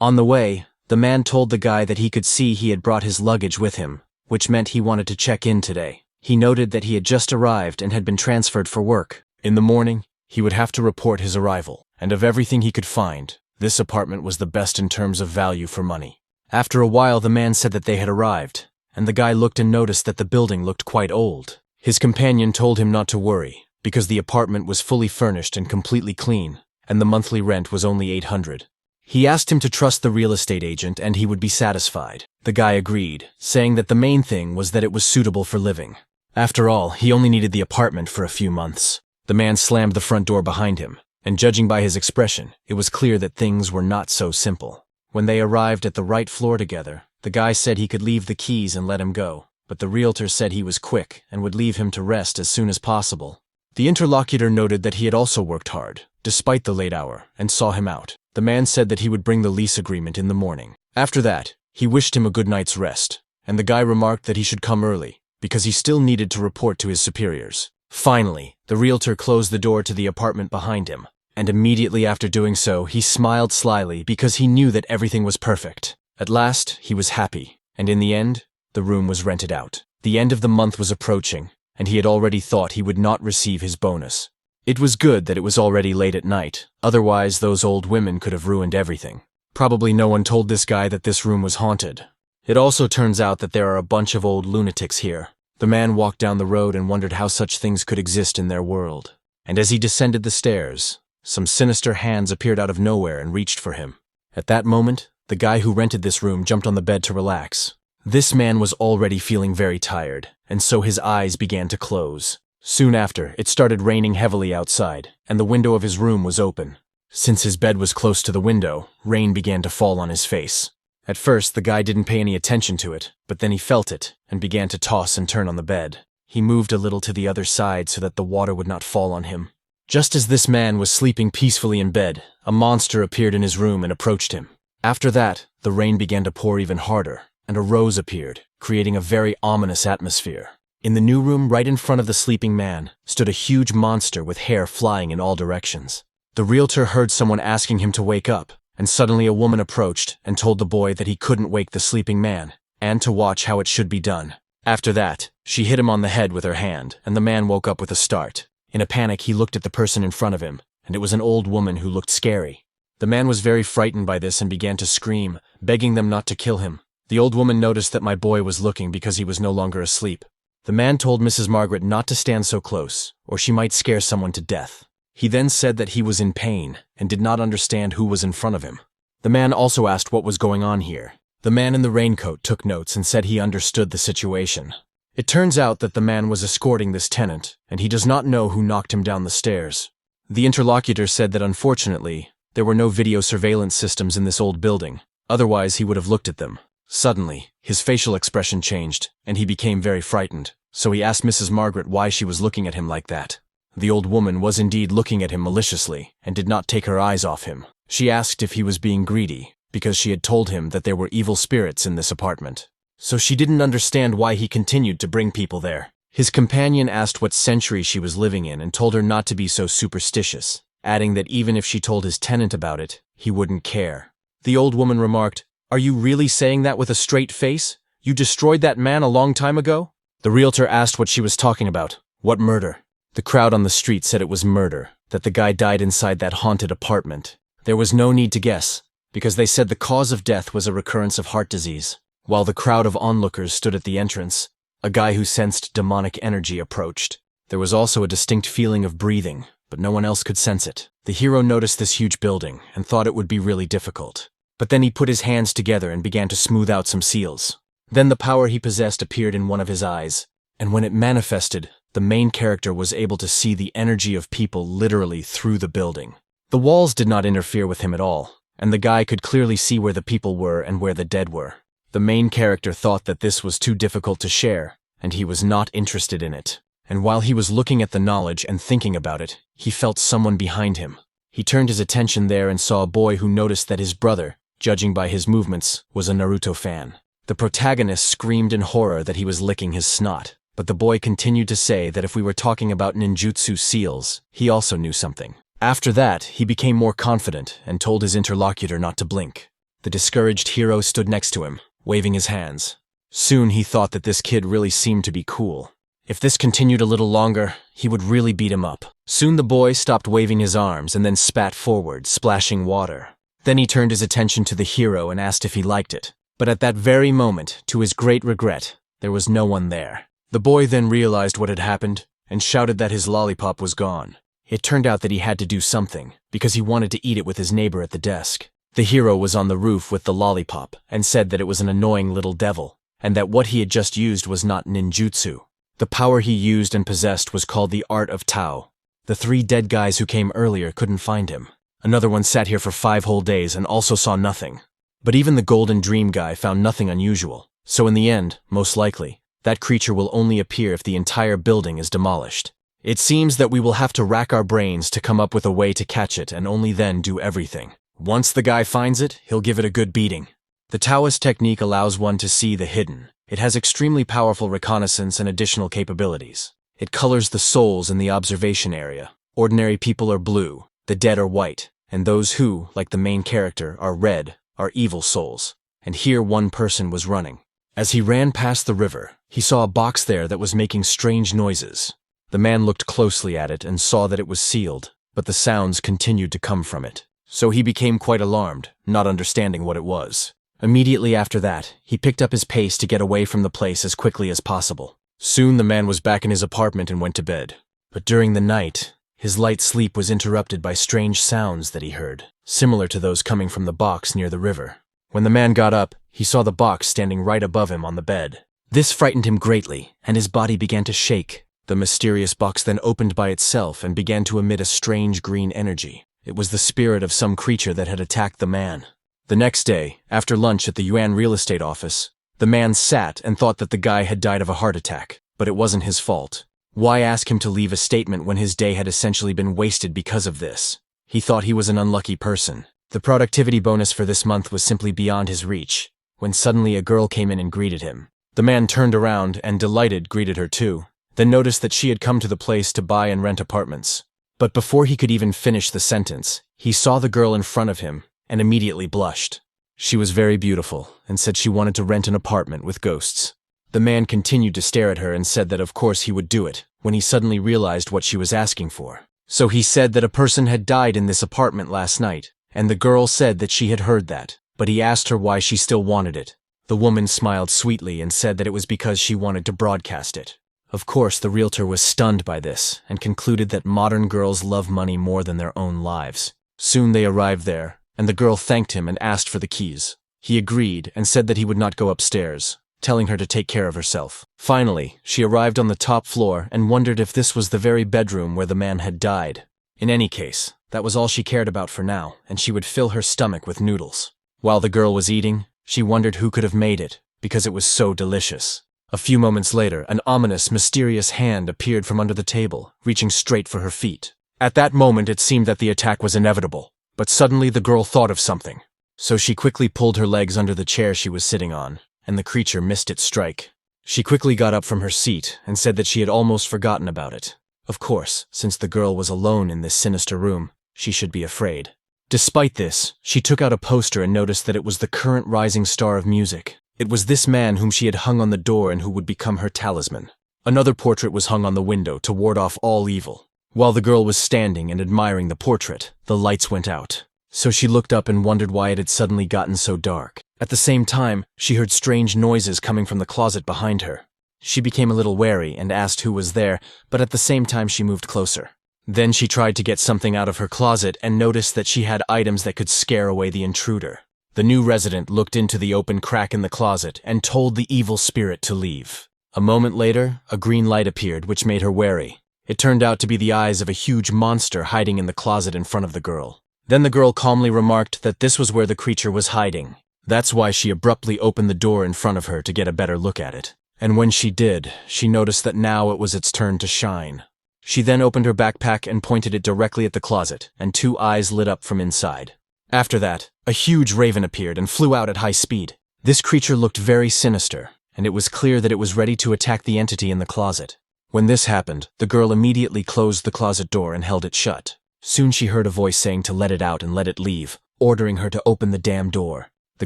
On the way, the man told the guy that he could see he had brought his luggage with him, which meant he wanted to check in today. He noted that he had just arrived and had been transferred for work. In the morning, he would have to report his arrival, and of everything he could find, this apartment was the best in terms of value for money. After a while, the man said that they had arrived, and the guy looked and noticed that the building looked quite old. His companion told him not to worry, because the apartment was fully furnished and completely clean, and the monthly rent was only $800. He asked him to trust the real estate agent and he would be satisfied. The guy agreed, saying that the main thing was that it was suitable for living. After all, he only needed the apartment for a few months. The man slammed the front door behind him, and judging by his expression, it was clear that things were not so simple. When they arrived at the right floor together, the guy said he could leave the keys and let him go, but the realtor said he was quick and would leave him to rest as soon as possible. The interlocutor noted that he had also worked hard, despite the late hour, and saw him out. The man said that he would bring the lease agreement in the morning. After that, he wished him a good night's rest, and the guy remarked that he should come early, because he still needed to report to his superiors. Finally, the realtor closed the door to the apartment behind him, and immediately after doing so, he smiled slyly because he knew that everything was perfect. At last, he was happy, and in the end, the room was rented out. The end of the month was approaching, and he had already thought he would not receive his bonus. It was good that it was already late at night, otherwise those old women could have ruined everything. Probably no one told this guy that this room was haunted. It also turns out that there are a bunch of old lunatics here. The man walked down the road and wondered how such things could exist in their world. And as he descended the stairs, some sinister hands appeared out of nowhere and reached for him. At that moment, the guy who rented this room jumped on the bed to relax. This man was already feeling very tired, and so his eyes began to close. Soon after, it started raining heavily outside, and the window of his room was open. Since his bed was close to the window, rain began to fall on his face. At first, the guy didn't pay any attention to it, but then he felt it, and began to toss and turn on the bed. He moved a little to the other side so that the water would not fall on him. Just as this man was sleeping peacefully in bed, a monster appeared in his room and approached him. After that, the rain began to pour even harder, and a rose appeared, creating a very ominous atmosphere. In the new room right in front of the sleeping man stood a huge monster with hair flying in all directions. The realtor heard someone asking him to wake up, and suddenly a woman approached and told the boy that he couldn't wake the sleeping man, and to watch how it should be done. After that, she hit him on the head with her hand, and the man woke up with a start. In a panic, he looked at the person in front of him, and it was an old woman who looked scary. The man was very frightened by this and began to scream, begging them not to kill him. The old woman noticed that my boy was looking because he was no longer asleep. The man told Mrs. Margaret not to stand so close, or she might scare someone to death. He then said that he was in pain and did not understand who was in front of him. The man also asked what was going on here. The man in the raincoat took notes and said he understood the situation. It turns out that the man was escorting this tenant, and he does not know who knocked him down the stairs. The interlocutor said that unfortunately, there were no video surveillance systems in this old building, otherwise he would have looked at them. Suddenly, his facial expression changed, and he became very frightened, so he asked Mrs. Margaret why she was looking at him like that. The old woman was indeed looking at him maliciously, and did not take her eyes off him. She asked if he was being greedy, because she had told him that there were evil spirits in this apartment. So she didn't understand why he continued to bring people there. His companion asked what century she was living in and told her not to be so superstitious, adding that even if she told his tenant about it, he wouldn't care. The old woman remarked, "Are you really saying that with a straight face? You destroyed that man a long time ago?" The realtor asked what she was talking about. What murder? The crowd on the street said it was murder, that the guy died inside that haunted apartment. There was no need to guess, because they said the cause of death was a recurrence of heart disease. While the crowd of onlookers stood at the entrance, a guy who sensed demonic energy approached. There was also a distinct feeling of breathing, but no one else could sense it. The hero noticed this huge building and thought it would be really difficult. But then he put his hands together and began to smooth out some seals. Then the power he possessed appeared in one of his eyes, and when it manifested, the main character was able to see the energy of people literally through the building. The walls did not interfere with him at all, and the guy could clearly see where the people were and where the dead were. The main character thought that this was too difficult to share, and he was not interested in it. And while he was looking at the knowledge and thinking about it, he felt someone behind him. He turned his attention there and saw a boy who noticed that his brother, judging by his movements, was a Naruto fan. The protagonist screamed in horror that he was licking his snot, but the boy continued to say that if we were talking about ninjutsu seals, he also knew something. After that, he became more confident and told his interlocutor not to blink. The discouraged hero stood next to him, waving his hands. Soon he thought that this kid really seemed to be cool. If this continued a little longer, he would really beat him up. Soon the boy stopped waving his arms and then spat forward, splashing water. Then he turned his attention to the hero and asked if he liked it. But at that very moment, to his great regret, there was no one there. The boy then realized what had happened and shouted that his lollipop was gone. It turned out that he had to do something, because he wanted to eat it with his neighbor at the desk. The hero was on the roof with the lollipop and said that it was an annoying little devil, and that what he had just used was not ninjutsu. The power he used and possessed was called the Art of Tao. The 3 dead guys who came earlier couldn't find him. Another one sat here for 5 whole days and also saw nothing. But even the Golden Dream guy found nothing unusual. So in the end, most likely, that creature will only appear if the entire building is demolished. It seems that we will have to rack our brains to come up with a way to catch it and only then do everything. Once the guy finds it, he'll give it a good beating. The Taoist technique allows one to see the hidden. It has extremely powerful reconnaissance and additional capabilities. It colors the souls in the observation area. Ordinary people are blue, the dead are white, and those who, like the main character, are red, are evil souls. And here one person was running. As he ran past the river, he saw a box there that was making strange noises. The man looked closely at it and saw that it was sealed, but the sounds continued to come from it. So he became quite alarmed, not understanding what it was. Immediately after that, he picked up his pace to get away from the place as quickly as possible. Soon the man was back in his apartment and went to bed. But during the night, his light sleep was interrupted by strange sounds that he heard, similar to those coming from the box near the river. When the man got up, he saw the box standing right above him on the bed. This frightened him greatly, and his body began to shake. The mysterious box then opened by itself and began to emit a strange green energy. It was the spirit of some creature that had attacked the man. The next day, after lunch at the Yuan real estate office, the man sat and thought that the guy had died of a heart attack, but it wasn't his fault. Why ask him to leave a statement when his day had essentially been wasted because of this? He thought he was an unlucky person. The productivity bonus for this month was simply beyond his reach, when suddenly a girl came in and greeted him. The man turned around and, delighted, greeted her too, then noticed that she had come to the place to buy and rent apartments. But before he could even finish the sentence, he saw the girl in front of him and immediately blushed. She was very beautiful and said she wanted to rent an apartment with ghosts. The man continued to stare at her and said that of course he would do it, when he suddenly realized what she was asking for. So he said that a person had died in this apartment last night, and the girl said that she had heard that, but he asked her why she still wanted it. The woman smiled sweetly and said that it was because she wanted to broadcast it. Of course, the realtor was stunned by this and concluded that modern girls love money more than their own lives. Soon they arrived there, and the girl thanked him and asked for the keys. He agreed and said that he would not go upstairs, telling her to take care of herself. Finally, she arrived on the top floor and wondered if this was the very bedroom where the man had died. In any case, that was all she cared about for now, and she would fill her stomach with noodles. While the girl was eating, she wondered who could have made it, because it was so delicious. A few moments later, an ominous, mysterious hand appeared from under the table, reaching straight for her feet. At that moment, it seemed that the attack was inevitable. But suddenly the girl thought of something. So she quickly pulled her legs under the chair she was sitting on, and the creature missed its strike. She quickly got up from her seat and said that she had almost forgotten about it. Of course, since the girl was alone in this sinister room, she should be afraid. Despite this, she took out a poster and noticed that it was the current rising star of music. It was this man whom she had hung on the door and who would become her talisman. Another portrait was hung on the window to ward off all evil. While the girl was standing and admiring the portrait, the lights went out. So she looked up and wondered why it had suddenly gotten so dark. At the same time, she heard strange noises coming from the closet behind her. She became a little wary and asked who was there, but at the same time she moved closer. Then she tried to get something out of her closet and noticed that she had items that could scare away the intruder. The new resident looked into the open crack in the closet and told the evil spirit to leave. A moment later, a green light appeared, which made her wary. It turned out to be the eyes of a huge monster hiding in the closet in front of the girl. Then the girl calmly remarked that this was where the creature was hiding. That's why she abruptly opened the door in front of her to get a better look at it. And when she did, she noticed that now it was its turn to shine. She then opened her backpack and pointed it directly at the closet, and 2 eyes lit up from inside. After that, a huge raven appeared and flew out at high speed. This creature looked very sinister, and it was clear that it was ready to attack the entity in the closet. When this happened, the girl immediately closed the closet door and held it shut. Soon she heard a voice saying to let it out and let it leave, ordering her to open the damn door. The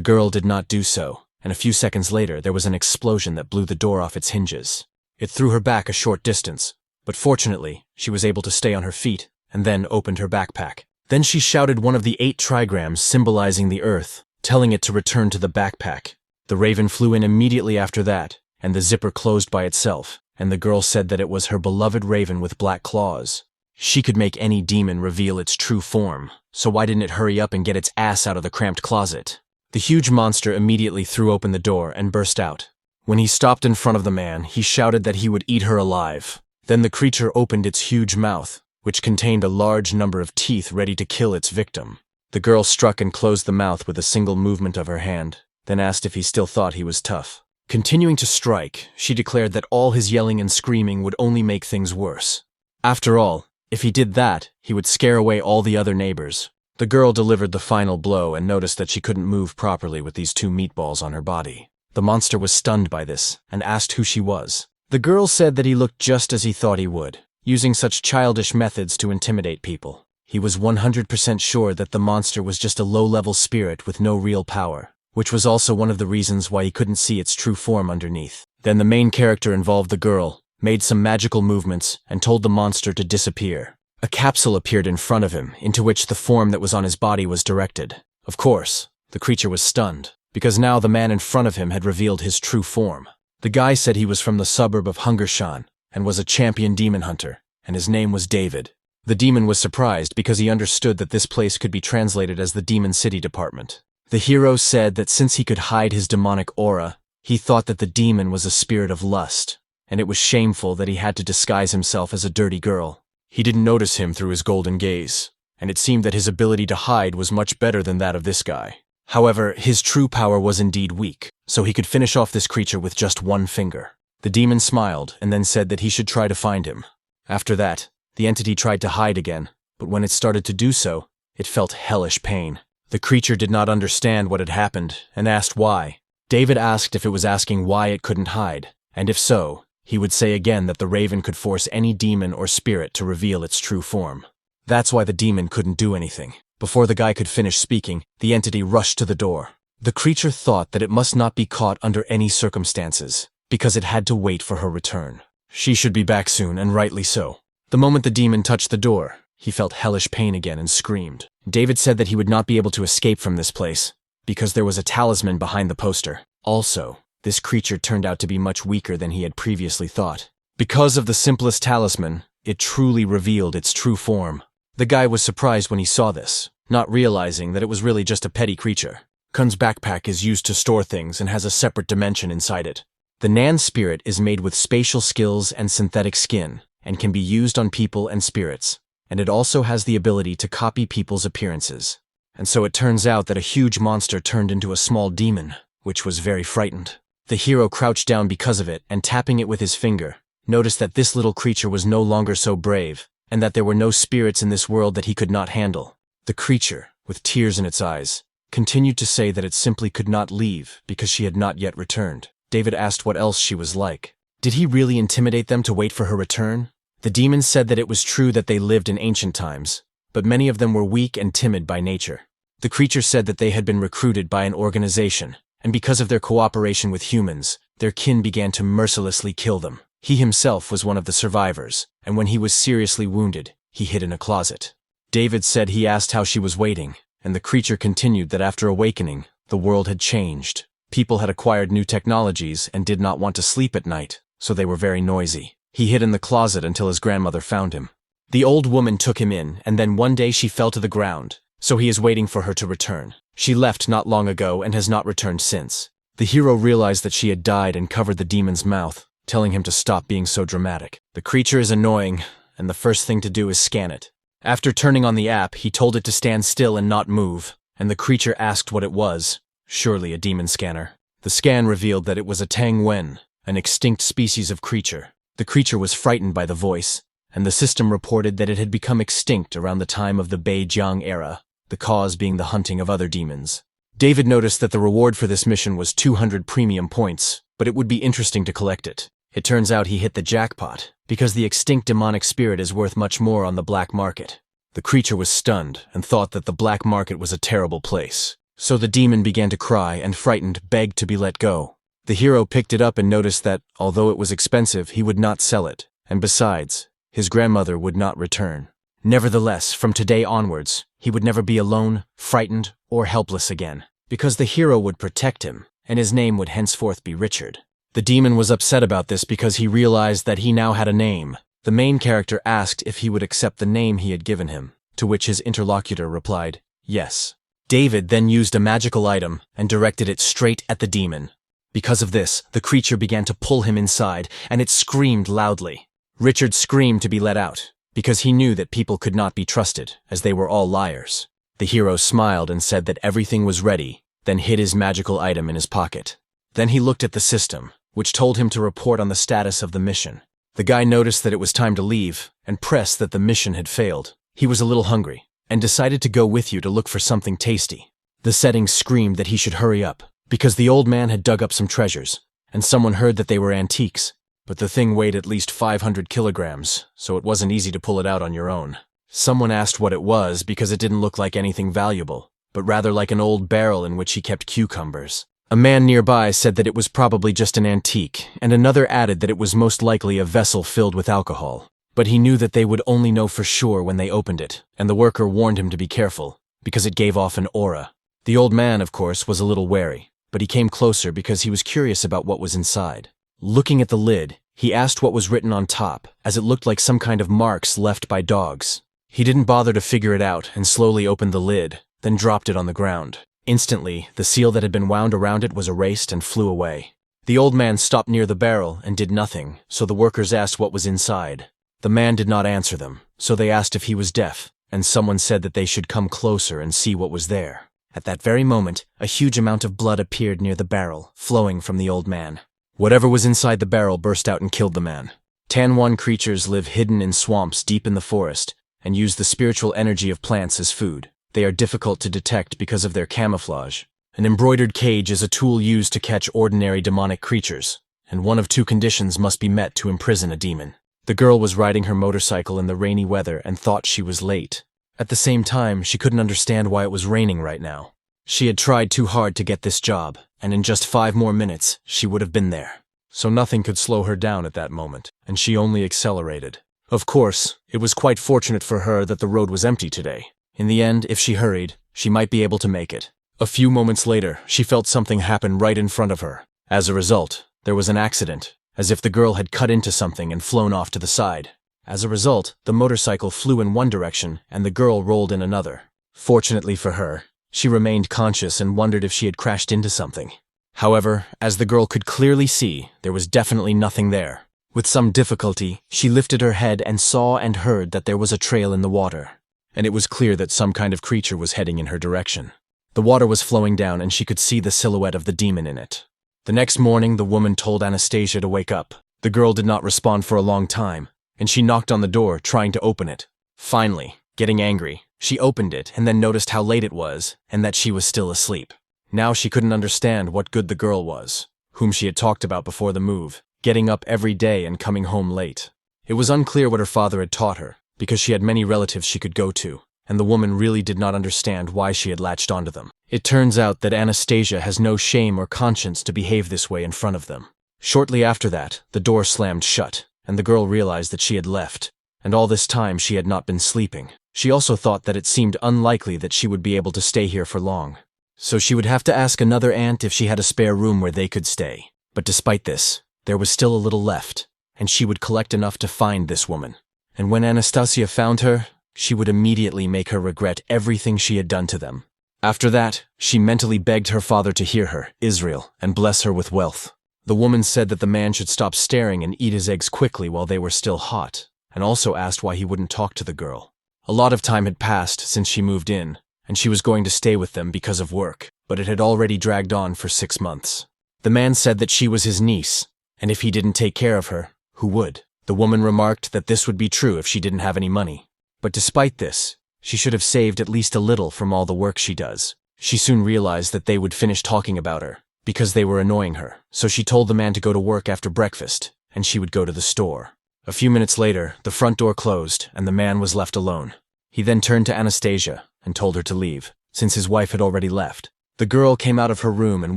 girl did not do so, and a few seconds later there was an explosion that blew the door off its hinges. It threw her back a short distance, but fortunately, she was able to stay on her feet and then opened her backpack. Then she shouted one of the 8 trigrams symbolizing the earth, telling it to return to the backpack. The raven flew in immediately after that, and the zipper closed by itself, and the girl said that it was her beloved raven with black claws. She could make any demon reveal its true form, so why didn't it hurry up and get its ass out of the cramped closet? The huge monster immediately threw open the door and burst out. When he stopped in front of the man, he shouted that he would eat her alive. Then the creature opened its huge mouth, which contained a large number of teeth ready to kill its victim. The girl struck and closed the mouth with a single movement of her hand, then asked if he still thought he was tough. Continuing to strike, she declared that all his yelling and screaming would only make things worse. After all, if he did that, he would scare away all the other neighbors. The girl delivered the final blow and noticed that she couldn't move properly with these 2 meatballs on her body. The monster was stunned by this and asked who she was. The girl said that he looked just as he thought he would, using such childish methods to intimidate people. He was 100% sure that the monster was just a low-level spirit with no real power, which was also one of the reasons why he couldn't see its true form underneath. Then the main character involved the girl, made some magical movements, and told the monster to disappear. A capsule appeared in front of him, into which the form that was on his body was directed. Of course, the creature was stunned, because now the man in front of him had revealed his true form. The guy said he was from the suburb of Hungershan, and was a champion demon hunter, and his name was David. The demon was surprised because he understood that this place could be translated as the Demon City Department. The hero said that since he could hide his demonic aura, he thought that the demon was a spirit of lust, and it was shameful that he had to disguise himself as a dirty girl. He didn't notice him through his golden gaze, and it seemed that his ability to hide was much better than that of this guy. However, his true power was indeed weak, so he could finish off this creature with just 1 finger. The demon smiled and then said that he should try to find him. After that, the entity tried to hide again, but when it started to do so, it felt hellish pain. The creature did not understand what had happened and asked why. David asked if it was asking why it couldn't hide, and if so, he would say again that the raven could force any demon or spirit to reveal its true form. That's why the demon couldn't do anything. Before the guy could finish speaking, the entity rushed to the door. The creature thought that it must not be caught under any circumstances, because it had to wait for her return. She should be back soon, and rightly so. The moment the demon touched the door, he felt hellish pain again and screamed. David said that he would not be able to escape from this place, because there was a talisman behind the poster. Also, this creature turned out to be much weaker than he had previously thought. Because of the simplest talisman, it truly revealed its true form. The guy was surprised when he saw this, not realizing that it was really just a petty creature. Kun's backpack is used to store things and has a separate dimension inside it. The Nan spirit is made with spatial skills and synthetic skin, and can be used on people and spirits, and it also has the ability to copy people's appearances. And so it turns out that a huge monster turned into a small demon, which was very frightened. The hero crouched down because of it, and tapping it with his finger, noticed that this little creature was no longer so brave, and that there were no spirits in this world that he could not handle. The creature, with tears in its eyes, continued to say that it simply could not leave because she had not yet returned. David asked what else she was like. Did he really intimidate them to wait for her return? The demons said that it was true that they lived in ancient times, but many of them were weak and timid by nature. The creature said that they had been recruited by an organization, and because of their cooperation with humans, their kin began to mercilessly kill them. He himself was one of the survivors, and when he was seriously wounded, he hid in a closet. David said he asked how she was waiting, and the creature continued that after awakening, the world had changed. People had acquired new technologies and did not want to sleep at night, so they were very noisy. He hid in the closet until his grandmother found him. The old woman took him in, and then one day she fell to the ground, so he is waiting for her to return. She left not long ago and has not returned since. The hero realized that she had died and covered the demon's mouth, telling him to stop being so dramatic. The creature is annoying, and the first thing to do is scan it. After turning on the app, he told it to stand still and not move, and the creature asked what it was. Surely a demon scanner. The scan revealed that it was a Tang Wen, an extinct species of creature. The creature was frightened by the voice, and the system reported that it had become extinct around the time of the Beijiang era, the cause being the hunting of other demons. David noticed that the reward for this mission was 200 premium points, but it would be interesting to collect it. It turns out he hit the jackpot, because the extinct demonic spirit is worth much more on the black market. The creature was stunned and thought that the black market was a terrible place, So the demon began to cry and, frightened, begged to be let go. The hero picked it up and noticed that, although it was expensive, he would not sell it, and besides, his grandmother would not return. Nevertheless, from today onwards, he would never be alone, frightened, or helpless again, because the hero would protect him, and his name would henceforth be Richard. The demon was upset about this because he realized that he now had a name. The main character asked if he would accept the name he had given him, to which his interlocutor replied, yes. David then used a magical item and directed it straight at the demon. Because of this, the creature began to pull him inside, and it screamed loudly. Richard screamed to be let out, because he knew that people could not be trusted, as they were all liars. The hero smiled and said that everything was ready, then hid his magical item in his pocket. Then he looked at the system, which told him to report on the status of the mission. The guy noticed that it was time to leave, and pressed that the mission had failed. He was a little hungry, and decided to go with you to look for something tasty. The settings screamed that he should hurry up, because the old man had dug up some treasures, and someone heard that they were antiques, but the thing weighed at least 500 kilograms, so it wasn't easy to pull it out on your own. Someone asked what it was because it didn't look like anything valuable, but rather like an old barrel in which he kept cucumbers. A man nearby said that it was probably just an antique, and another added that it was most likely a vessel filled with alcohol. But he knew that they would only know for sure when they opened it, and the worker warned him to be careful, because it gave off an aura. The old man, of course, was a little wary, but he came closer because he was curious about what was inside. Looking at the lid, he asked what was written on top, as it looked like some kind of marks left by dogs. He didn't bother to figure it out and slowly opened the lid, then dropped it on the ground. Instantly, the seal that had been wound around it was erased and flew away. The old man stopped near the barrel and did nothing, so the workers asked what was inside. The man did not answer them, so they asked if he was deaf, and someone said that they should come closer and see what was there. At that very moment, a huge amount of blood appeared near the barrel, flowing from the old man. Whatever was inside the barrel burst out and killed the man. Tanwan creatures live hidden in swamps deep in the forest, and use the spiritual energy of plants as food. They are difficult to detect because of their camouflage. An embroidered cage is a tool used to catch ordinary demonic creatures, and one of two conditions must be met to imprison a demon. The girl was riding her motorcycle in the rainy weather and thought she was late. At the same time, she couldn't understand why it was raining right now. She had tried too hard to get this job, and in just 5 more minutes, she would have been there. So nothing could slow her down at that moment, and she only accelerated. Of course, it was quite fortunate for her that the road was empty today. In the end, if she hurried, she might be able to make it. A few moments later, she felt something happen right in front of her. As a result, there was an accident, as if the girl had cut into something and flown off to the side. As a result, the motorcycle flew in one direction and the girl rolled in another. Fortunately for her, she remained conscious and wondered if she had crashed into something. However, as the girl could clearly see, there was definitely nothing there. With some difficulty, she lifted her head and saw and heard that there was a trail in the water, and it was clear that some kind of creature was heading in her direction. The water was flowing down and she could see the silhouette of the demon in it. The next morning, the woman told Anastasia to wake up. The girl did not respond for a long time, and she knocked on the door, trying to open it. Finally, getting angry, she opened it and then noticed how late it was and that she was still asleep. Now she couldn't understand what good the girl was, whom she had talked about before the move, getting up every day and coming home late. It was unclear what her father had taught her, because she had many relatives she could go to, and the woman really did not understand why she had latched onto them. It turns out that Anastasia has no shame or conscience to behave this way in front of them. Shortly after that, the door slammed shut, and the girl realized that she had left, and all this time she had not been sleeping. She also thought that it seemed unlikely that she would be able to stay here for long. So she would have to ask another aunt if she had a spare room where they could stay. But despite this, there was still a little left, and she would collect enough to find this woman. And when Anastasia found her, she would immediately make her regret everything she had done to them. After that, she mentally begged her father to hear her, Israel, and bless her with wealth. The woman said that the man should stop staring and eat his eggs quickly while they were still hot, and also asked why he wouldn't talk to the girl. A lot of time had passed since she moved in, and she was going to stay with them because of work, but it had already dragged on for 6 months. The man said that she was his niece, and if he didn't take care of her, who would? The woman remarked that this would be true if she didn't have any money. But despite this, she should have saved at least a little from all the work she does. She soon realized that they would finish talking about her, because they were annoying her, so she told the man to go to work after breakfast, and she would go to the store. A few minutes later, the front door closed, and the man was left alone. He then turned to Anastasia and told her to leave, since his wife had already left. The girl came out of her room and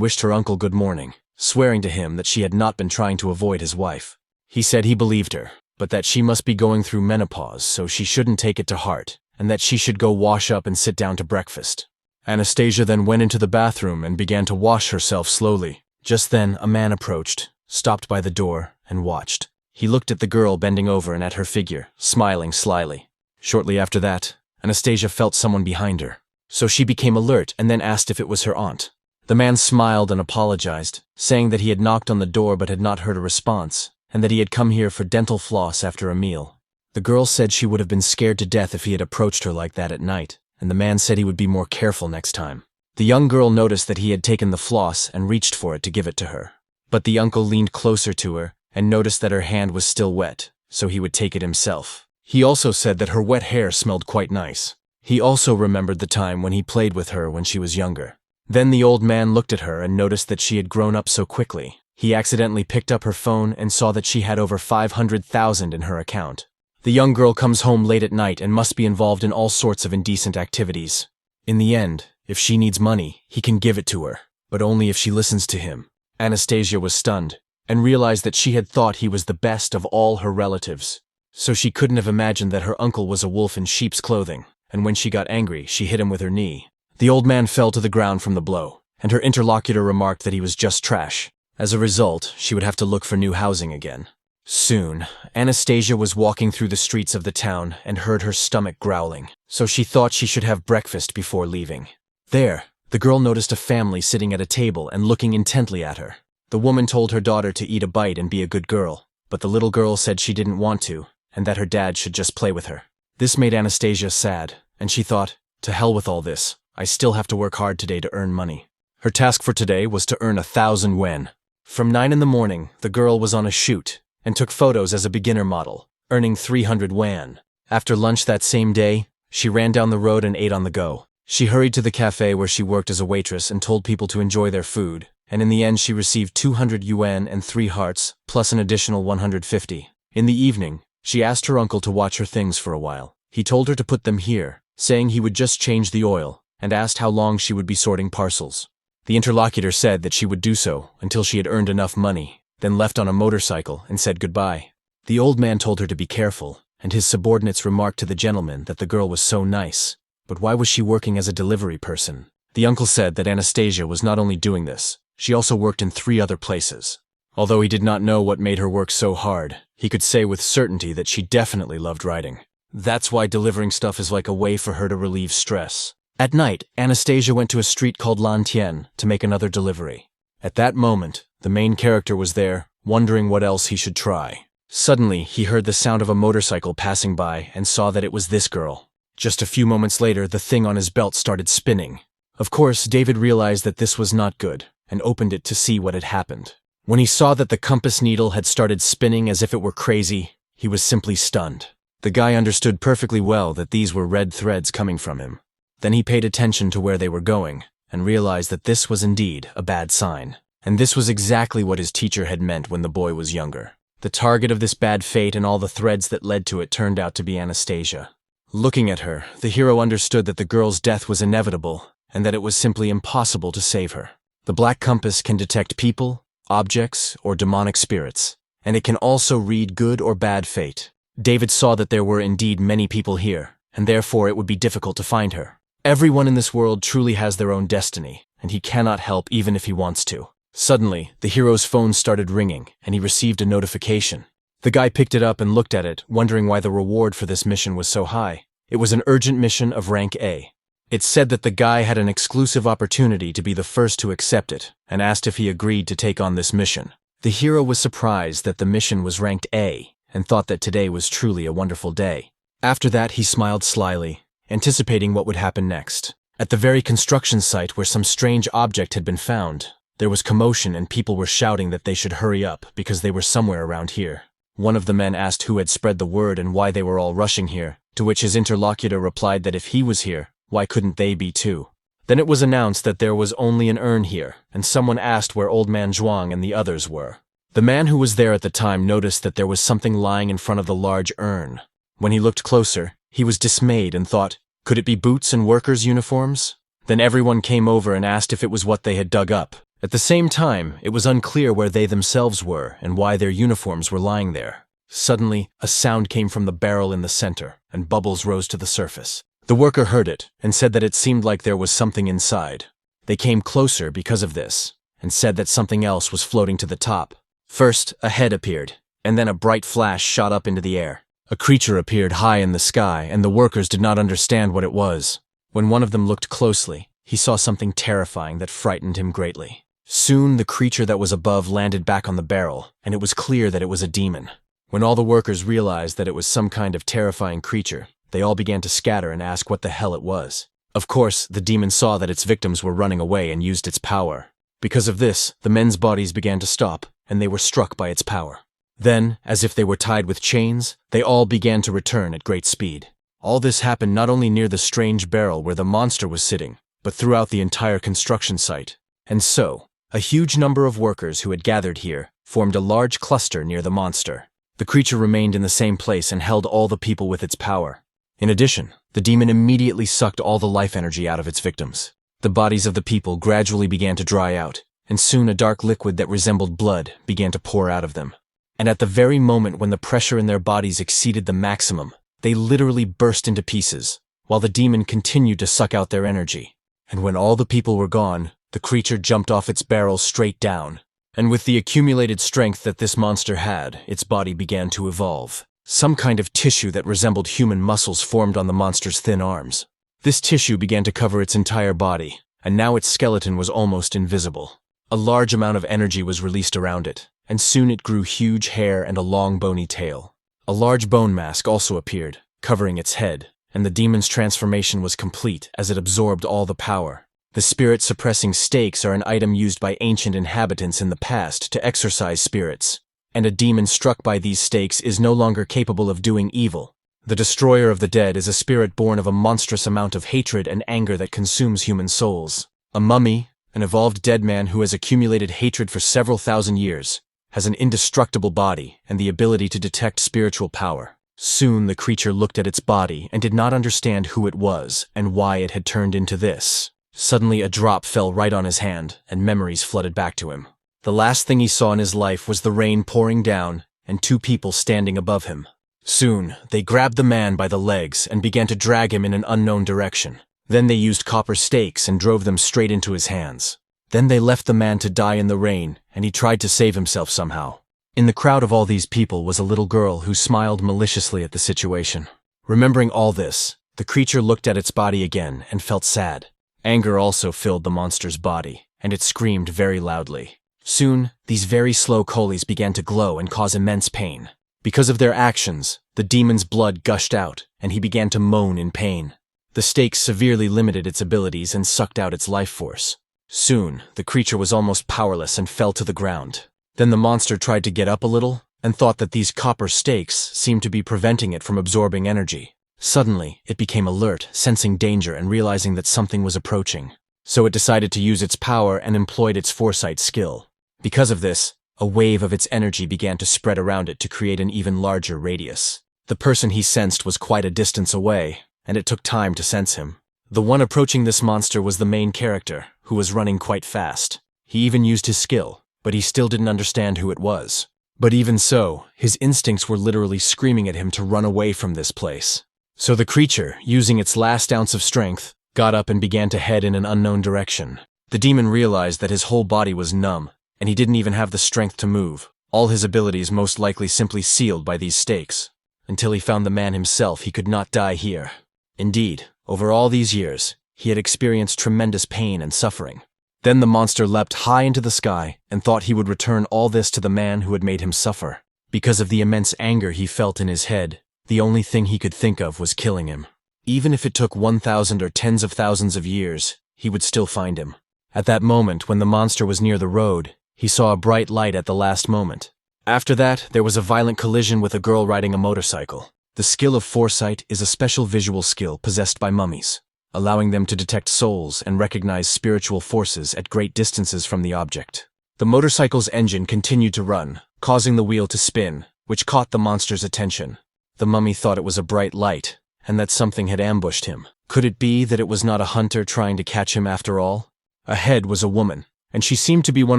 wished her uncle good morning, swearing to him that she had not been trying to avoid his wife. He said he believed her, but that she must be going through menopause, so she shouldn't take it to heart, and that she should go wash up and sit down to breakfast. Anastasia then went into the bathroom and began to wash herself slowly. Just then, a man approached, stopped by the door, and watched. He looked at the girl bending over and at her figure, smiling slyly. Shortly after that, Anastasia felt someone behind her, so she became alert and then asked if it was her aunt. The man smiled and apologized, saying that he had knocked on the door but had not heard a response, and that he had come here for dental floss after a meal. The girl said she would have been scared to death if he had approached her like that at night, and the man said he would be more careful next time. The young girl noticed that he had taken the floss and reached for it to give it to her. But the uncle leaned closer to her and noticed that her hand was still wet, so he would take it himself. He also said that her wet hair smelled quite nice. He also remembered the time when he played with her when she was younger. Then the old man looked at her and noticed that she had grown up so quickly. He accidentally picked up her phone and saw that she had over 500,000 in her account. The young girl comes home late at night and must be involved in all sorts of indecent activities. In the end, if she needs money, he can give it to her, but only if she listens to him. Anastasia was stunned and realized that she had thought he was the best of all her relatives. So she couldn't have imagined that her uncle was a wolf in sheep's clothing, and when she got angry, she hit him with her knee. The old man fell to the ground from the blow, and her interlocutor remarked that he was just trash. As a result, she would have to look for new housing again. Soon, Anastasia was walking through the streets of the town and heard her stomach growling, so she thought she should have breakfast before leaving. There, the girl noticed a family sitting at a table and looking intently at her. The woman told her daughter to eat a bite and be a good girl, but the little girl said she didn't want to, and that her dad should just play with her. This made Anastasia sad, and she thought, to hell with all this, I still have to work hard today to earn money. Her task for today was to earn 1,000 yuan. From 9 in the morning, the girl was on a shoot, and took photos as a beginner model, earning 300 yuan. After lunch that same day, she ran down the road and ate on the go. She hurried to the cafe where she worked as a waitress and told people to enjoy their food, and in the end she received 200 yuan and 3 hearts, plus an additional 150. In the evening, she asked her uncle to watch her things for a while. He told her to put them here, saying he would just change the oil, and asked how long she would be sorting parcels. The interlocutor said that she would do so until she had earned enough money, then left on a motorcycle and said goodbye. The old man told her to be careful, and his subordinates remarked to the gentleman that the girl was so nice. But why was she working as a delivery person? The uncle said that Anastasia was not only doing this, she also worked in 3 other places. Although he did not know what made her work so hard, he could say with certainty that she definitely loved writing. That's why delivering stuff is like a way for her to relieve stress. At night, Anastasia went to a street called Lantien to make another delivery. At that moment, the main character was there, wondering what else he should try. Suddenly, he heard the sound of a motorcycle passing by and saw that it was this girl. Just a few moments later, the thing on his belt started spinning. Of course, David realized that this was not good, and opened it to see what had happened. When he saw that the compass needle had started spinning as if it were crazy, he was simply stunned. The guy understood perfectly well that these were red threads coming from him. Then he paid attention to where they were going, and realized that this was indeed a bad sign. And this was exactly what his teacher had meant when the boy was younger. The target of this bad fate and all the threads that led to it turned out to be Anastasia. Looking at her, the hero understood that the girl's death was inevitable, and that it was simply impossible to save her. The black compass can detect people, objects, or demonic spirits, and it can also read good or bad fate. David saw that there were indeed many people here, and therefore it would be difficult to find her. Everyone in this world truly has their own destiny, and he cannot help even if he wants to. Suddenly, the hero's phone started ringing, and he received a notification. The guy picked it up and looked at it, wondering why the reward for this mission was so high. It was an urgent mission of rank A. It said that the guy had an exclusive opportunity to be the first to accept it, and asked if he agreed to take on this mission. The hero was surprised that the mission was ranked A, and thought that today was truly a wonderful day. After that, he smiled slyly, anticipating what would happen next. At the very construction site where some strange object had been found, there was commotion and people were shouting that they should hurry up because they were somewhere around here. One of the men asked who had spread the word and why they were all rushing here, to which his interlocutor replied that if he was here, why couldn't they be too? Then it was announced that there was only an urn here, and someone asked where Old Man Zhuang and the others were. The man who was there at the time noticed that there was something lying in front of the large urn. When he looked closer, he was dismayed and thought, could it be boots and workers' uniforms? Then everyone came over and asked if it was what they had dug up. At the same time, it was unclear where they themselves were and why their uniforms were lying there. Suddenly, a sound came from the barrel in the center, and bubbles rose to the surface. The worker heard it and said that it seemed like there was something inside. They came closer because of this, and said that something else was floating to the top. First, a head appeared, and then a bright flash shot up into the air. A creature appeared high in the sky, and the workers did not understand what it was. When one of them looked closely, he saw something terrifying that frightened him greatly. Soon, the creature that was above landed back on the barrel, and it was clear that it was a demon. When all the workers realized that it was some kind of terrifying creature, they all began to scatter and ask what the hell it was. Of course, the demon saw that its victims were running away and used its power. Because of this, the men's bodies began to stop, and they were struck by its power. Then, as if they were tied with chains, they all began to return at great speed. All this happened not only near the strange barrel where the monster was sitting, but throughout the entire construction site. And so, a huge number of workers who had gathered here formed a large cluster near the monster. The creature remained in the same place and held all the people with its power. In addition, the demon immediately sucked all the life energy out of its victims. The bodies of the people gradually began to dry out, and soon a dark liquid that resembled blood began to pour out of them. And at the very moment when the pressure in their bodies exceeded the maximum, they literally burst into pieces, while the demon continued to suck out their energy. And when all the people were gone, the creature jumped off its barrel straight down. And with the accumulated strength that this monster had, its body began to evolve. Some kind of tissue that resembled human muscles formed on the monster's thin arms. This tissue began to cover its entire body, and now its skeleton was almost invisible. A large amount of energy was released around it, and soon it grew huge hair and a long bony tail. A large bone mask also appeared, covering its head, and the demon's transformation was complete as it absorbed all the power. The spirit-suppressing stakes are an item used by ancient inhabitants in the past to exorcise spirits, and a demon struck by these stakes is no longer capable of doing evil. The destroyer of the dead is a spirit born of a monstrous amount of hatred and anger that consumes human souls. A mummy, an evolved dead man who has accumulated hatred for several thousand years, has an indestructible body and the ability to detect spiritual power. Soon the creature looked at its body and did not understand who it was and why it had turned into this. Suddenly a drop fell right on his hand, and memories flooded back to him. The last thing he saw in his life was the rain pouring down and two people standing above him. Soon, they grabbed the man by the legs and began to drag him in an unknown direction. Then they used copper stakes and drove them straight into his hands. Then they left the man to die in the rain, and he tried to save himself somehow. In the crowd of all these people was a little girl who smiled maliciously at the situation. Remembering all this, the creature looked at its body again and felt sad. Anger also filled the monster's body, and it screamed very loudly. Soon, these very slow coalies began to glow and cause immense pain. Because of their actions, the demon's blood gushed out, and he began to moan in pain. The stakes severely limited its abilities and sucked out its life force. Soon, the creature was almost powerless and fell to the ground. Then the monster tried to get up a little, and thought that these copper stakes seemed to be preventing it from absorbing energy. Suddenly, it became alert, sensing danger and realizing that something was approaching. So it decided to use its power and employed its foresight skill. Because of this, a wave of its energy began to spread around it to create an even larger radius. The person he sensed was quite a distance away, and it took time to sense him. The one approaching this monster was the main character, who was running quite fast. He even used his skill, but he still didn't understand who it was. But even so, his instincts were literally screaming at him to run away from this place. So the creature, using its last ounce of strength, got up and began to head in an unknown direction. The demon realized that his whole body was numb, and he didn't even have the strength to move. All his abilities most likely simply sealed by these stakes. Until he found the man himself, he could not die here. Indeed, over all these years, he had experienced tremendous pain and suffering. Then the monster leapt high into the sky and thought he would return all this to the man who had made him suffer. Because of the immense anger he felt in his head, the only thing he could think of was killing him. Even if it took 1,000 or tens of thousands of years, he would still find him. At that moment, when the monster was near the road, he saw a bright light at the last moment. After that, there was a violent collision with a girl riding a motorcycle. The skill of foresight is a special visual skill possessed by mummies, allowing them to detect souls and recognize spiritual forces at great distances from the object. The motorcycle's engine continued to run, causing the wheel to spin, which caught the monster's attention. The mummy thought it was a bright light, and that something had ambushed him. Could it be that it was not a hunter trying to catch him after all? Ahead was a woman, and she seemed to be one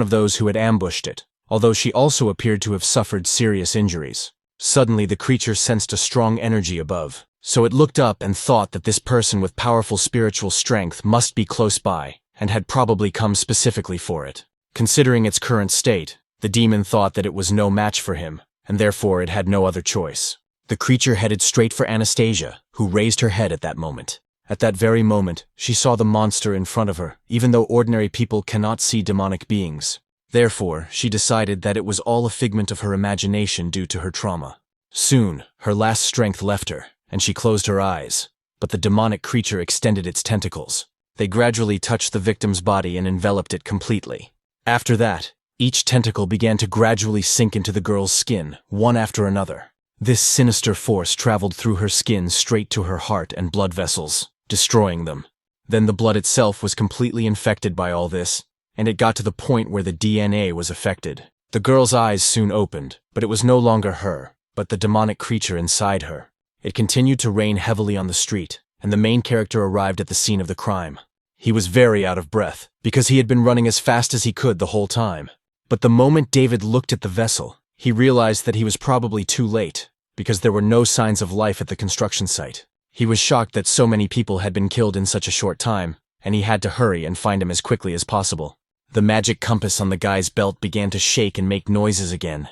of those who had ambushed it, although she also appeared to have suffered serious injuries. Suddenly the creature sensed a strong energy above, so it looked up and thought that this person with powerful spiritual strength must be close by, and had probably come specifically for it. Considering its current state, the demon thought that it was no match for him, and therefore it had no other choice. The creature headed straight for Anastasia, who raised her head at that moment. At that very moment, she saw the monster in front of her, even though ordinary people cannot see demonic beings. Therefore, she decided that it was all a figment of her imagination due to her trauma. Soon, her last strength left her, and she closed her eyes. But the demonic creature extended its tentacles. They gradually touched the victim's body and enveloped it completely. After that, each tentacle began to gradually sink into the girl's skin, one after another. This sinister force traveled through her skin straight to her heart and blood vessels, destroying them. Then the blood itself was completely infected by all this, and it got to the point where the DNA was affected. The girl's eyes soon opened, but it was no longer her, but the demonic creature inside her. It continued to rain heavily on the street, and the main character arrived at the scene of the crime. He was very out of breath, because he had been running as fast as he could the whole time. But the moment David looked at the vessel, he realized that he was probably too late, because there were no signs of life at the construction site. He was shocked that so many people had been killed in such a short time, and he had to hurry and find him as quickly as possible. The magic compass on the guy's belt began to shake and make noises again.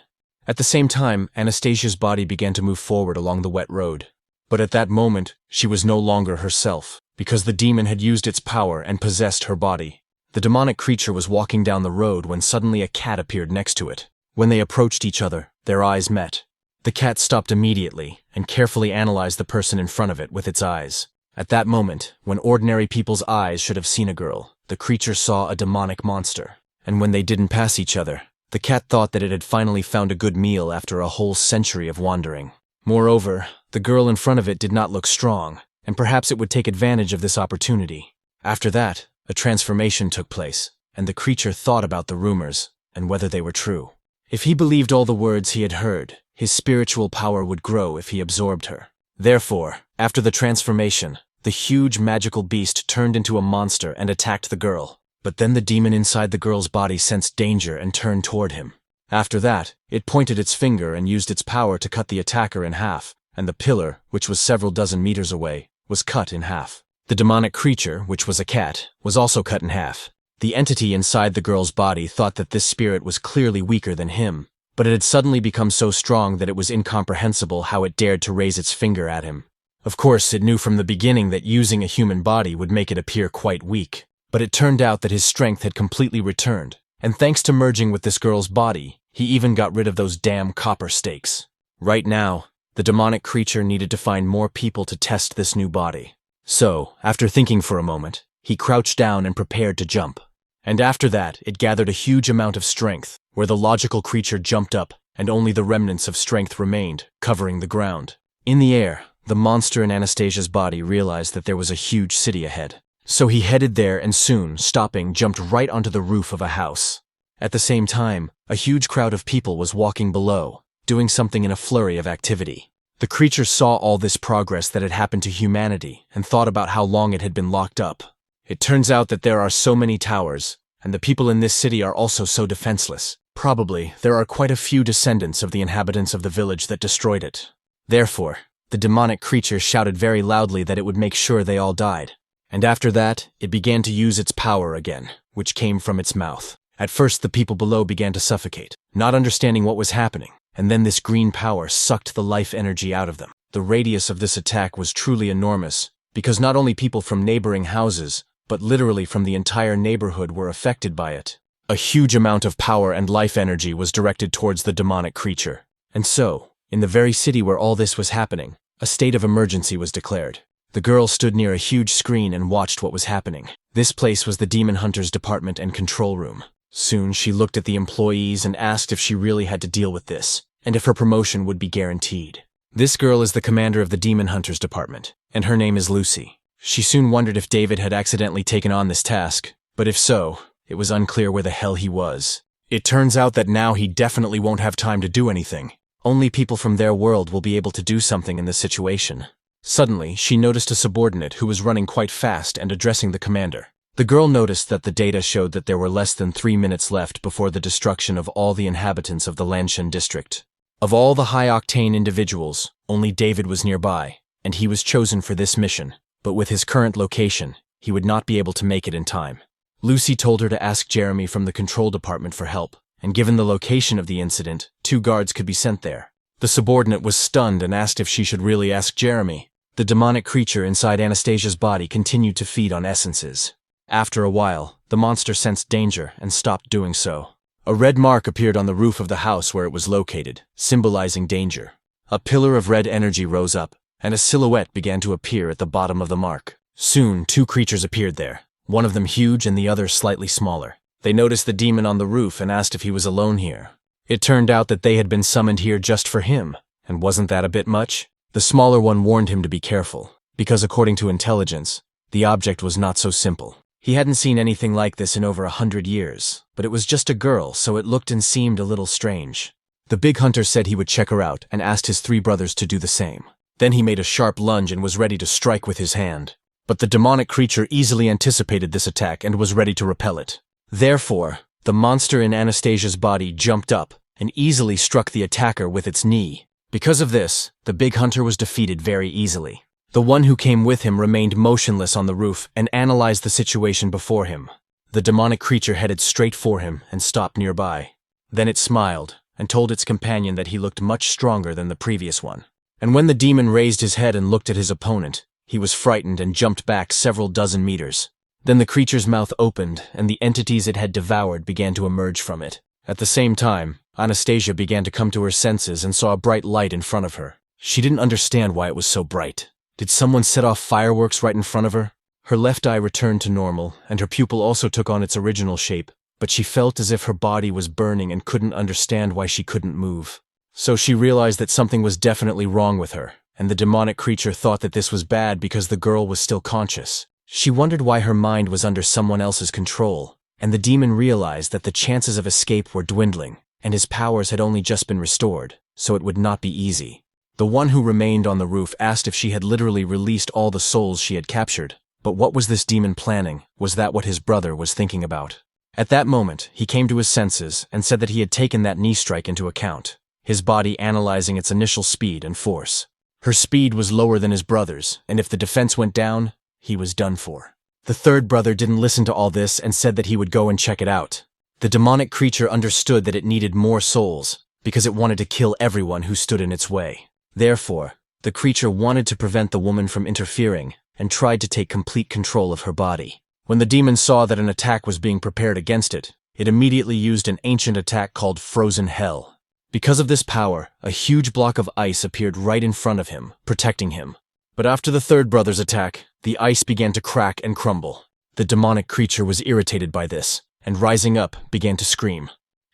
At the same time, Anastasia's body began to move forward along the wet road. But at that moment, she was no longer herself, because the demon had used its power and possessed her body. The demonic creature was walking down the road when suddenly a cat appeared next to it. When they approached each other, their eyes met. The cat stopped immediately and carefully analyzed the person in front of it with its eyes. At that moment, when ordinary people's eyes should have seen a girl, the creature saw a demonic monster. And when they didn't pass each other, the cat thought that it had finally found a good meal after a whole century of wandering. Moreover, the girl in front of it did not look strong, and perhaps it would take advantage of this opportunity. After that, a transformation took place, and the creature thought about the rumors and whether they were true. If he believed all the words he had heard, his spiritual power would grow if he absorbed her. Therefore, after the transformation, the huge magical beast turned into a monster and attacked the girl. But then the demon inside the girl's body sensed danger and turned toward him. After that, it pointed its finger and used its power to cut the attacker in half, and the pillar, which was several dozen meters away, was cut in half. The demonic creature, which was a cat, was also cut in half. The entity inside the girl's body thought that this spirit was clearly weaker than him, but it had suddenly become so strong that it was incomprehensible how it dared to raise its finger at him. Of course, it knew from the beginning that using a human body would make it appear quite weak, but it turned out that his strength had completely returned, and thanks to merging with this girl's body, he even got rid of those damn copper stakes. Right now, the demonic creature needed to find more people to test this new body. So, after thinking for a moment, he crouched down and prepared to jump. And after that, it gathered a huge amount of strength, where the logical creature jumped up, and only the remnants of strength remained, covering the ground. In the air, the monster in Anastasia's body realized that there was a huge city ahead. So he headed there and soon, stopping, jumped right onto the roof of a house. At the same time, a huge crowd of people was walking below, doing something in a flurry of activity. The creature saw all this progress that had happened to humanity and thought about how long it had been locked up. It turns out that there are so many towers, and the people in this city are also so defenseless. Probably, there are quite a few descendants of the inhabitants of the village that destroyed it. Therefore, the demonic creature shouted very loudly that it would make sure they all died. And after that, it began to use its power again, which came from its mouth. At first, the people below began to suffocate, not understanding what was happening, and then this green power sucked the life energy out of them. The radius of this attack was truly enormous, because not only people from neighboring houses, but literally from the entire neighborhood were affected by it. A huge amount of power and life energy was directed towards the demonic creature. And so, in the very city where all this was happening, a state of emergency was declared. The girl stood near a huge screen and watched what was happening. This place was the demon hunter's department and control room. Soon she looked at the employees and asked if she really had to deal with this, and if her promotion would be guaranteed. This girl is the commander of the demon hunter's department, and her name is Lucy. She soon wondered if David had accidentally taken on this task, but if so, it was unclear where the hell he was. It turns out that now he definitely won't have time to do anything. Only people from their world will be able to do something in this situation. Suddenly, she noticed a subordinate who was running quite fast and addressing the commander. The girl noticed that the data showed that there were less than 3 minutes left before the destruction of all the inhabitants of the Lanshan district. Of all the high-octane individuals, only David was nearby, and he was chosen for this mission, but with his current location, he would not be able to make it in time. Lucy told her to ask Jeremy from the control department for help, and given the location of the incident, 2 guards could be sent there. The subordinate was stunned and asked if she should really ask Jeremy. The demonic creature inside Anastasia's body continued to feed on essences. After a while, the monster sensed danger and stopped doing so. A red mark appeared on the roof of the house where it was located, symbolizing danger. A pillar of red energy rose up, and a silhouette began to appear at the bottom of the mark. Soon, 2 creatures appeared there, one of them huge and the other slightly smaller. They noticed the demon on the roof and asked if he was alone here. It turned out that they had been summoned here just for him, and wasn't that a bit much? The smaller one warned him to be careful, because according to intelligence, the object was not so simple. He hadn't seen anything like this in over 100 years, but it was just a girl, so it looked and seemed a little strange. The big hunter said he would check her out and asked his 3 brothers to do the same. Then he made a sharp lunge and was ready to strike with his hand. But the demonic creature easily anticipated this attack and was ready to repel it. Therefore, the monster in Anastasia's body jumped up and easily struck the attacker with its knee. Because of this, the big hunter was defeated very easily. The one who came with him remained motionless on the roof and analyzed the situation before him. The demonic creature headed straight for him and stopped nearby. Then it smiled and told its companion that he looked much stronger than the previous one. And when the demon raised his head and looked at his opponent, he was frightened and jumped back several dozen meters. Then the creature's mouth opened and the entities it had devoured began to emerge from it. At the same time, Anastasia began to come to her senses and saw a bright light in front of her. She didn't understand why it was so bright. Did someone set off fireworks right in front of her? Her left eye returned to normal, and her pupil also took on its original shape, but she felt as if her body was burning and couldn't understand why she couldn't move. So she realized that something was definitely wrong with her, and the demonic creature thought that this was bad because the girl was still conscious. She wondered why her mind was under someone else's control, and the demon realized that the chances of escape were dwindling, and his powers had only just been restored, so it would not be easy. The one who remained on the roof asked if she had literally released all the souls she had captured. But what was this demon planning? Was that what his brother was thinking about? At that moment, he came to his senses and said that he had taken that knee strike into account, his body analyzing its initial speed and force. Her speed was lower than his brother's, and if the defense went down, he was done for. The 3rd brother didn't listen to all this and said that he would go and check it out. The demonic creature understood that it needed more souls, because it wanted to kill everyone who stood in its way. Therefore, the creature wanted to prevent the woman from interfering and tried to take complete control of her body. When the demon saw that an attack was being prepared against it, it immediately used an ancient attack called Frozen Hell. Because of this power, a huge block of ice appeared right in front of him, protecting him. But after the 3rd brother's attack, the ice began to crack and crumble. The demonic creature was irritated by this, and rising up, began to scream.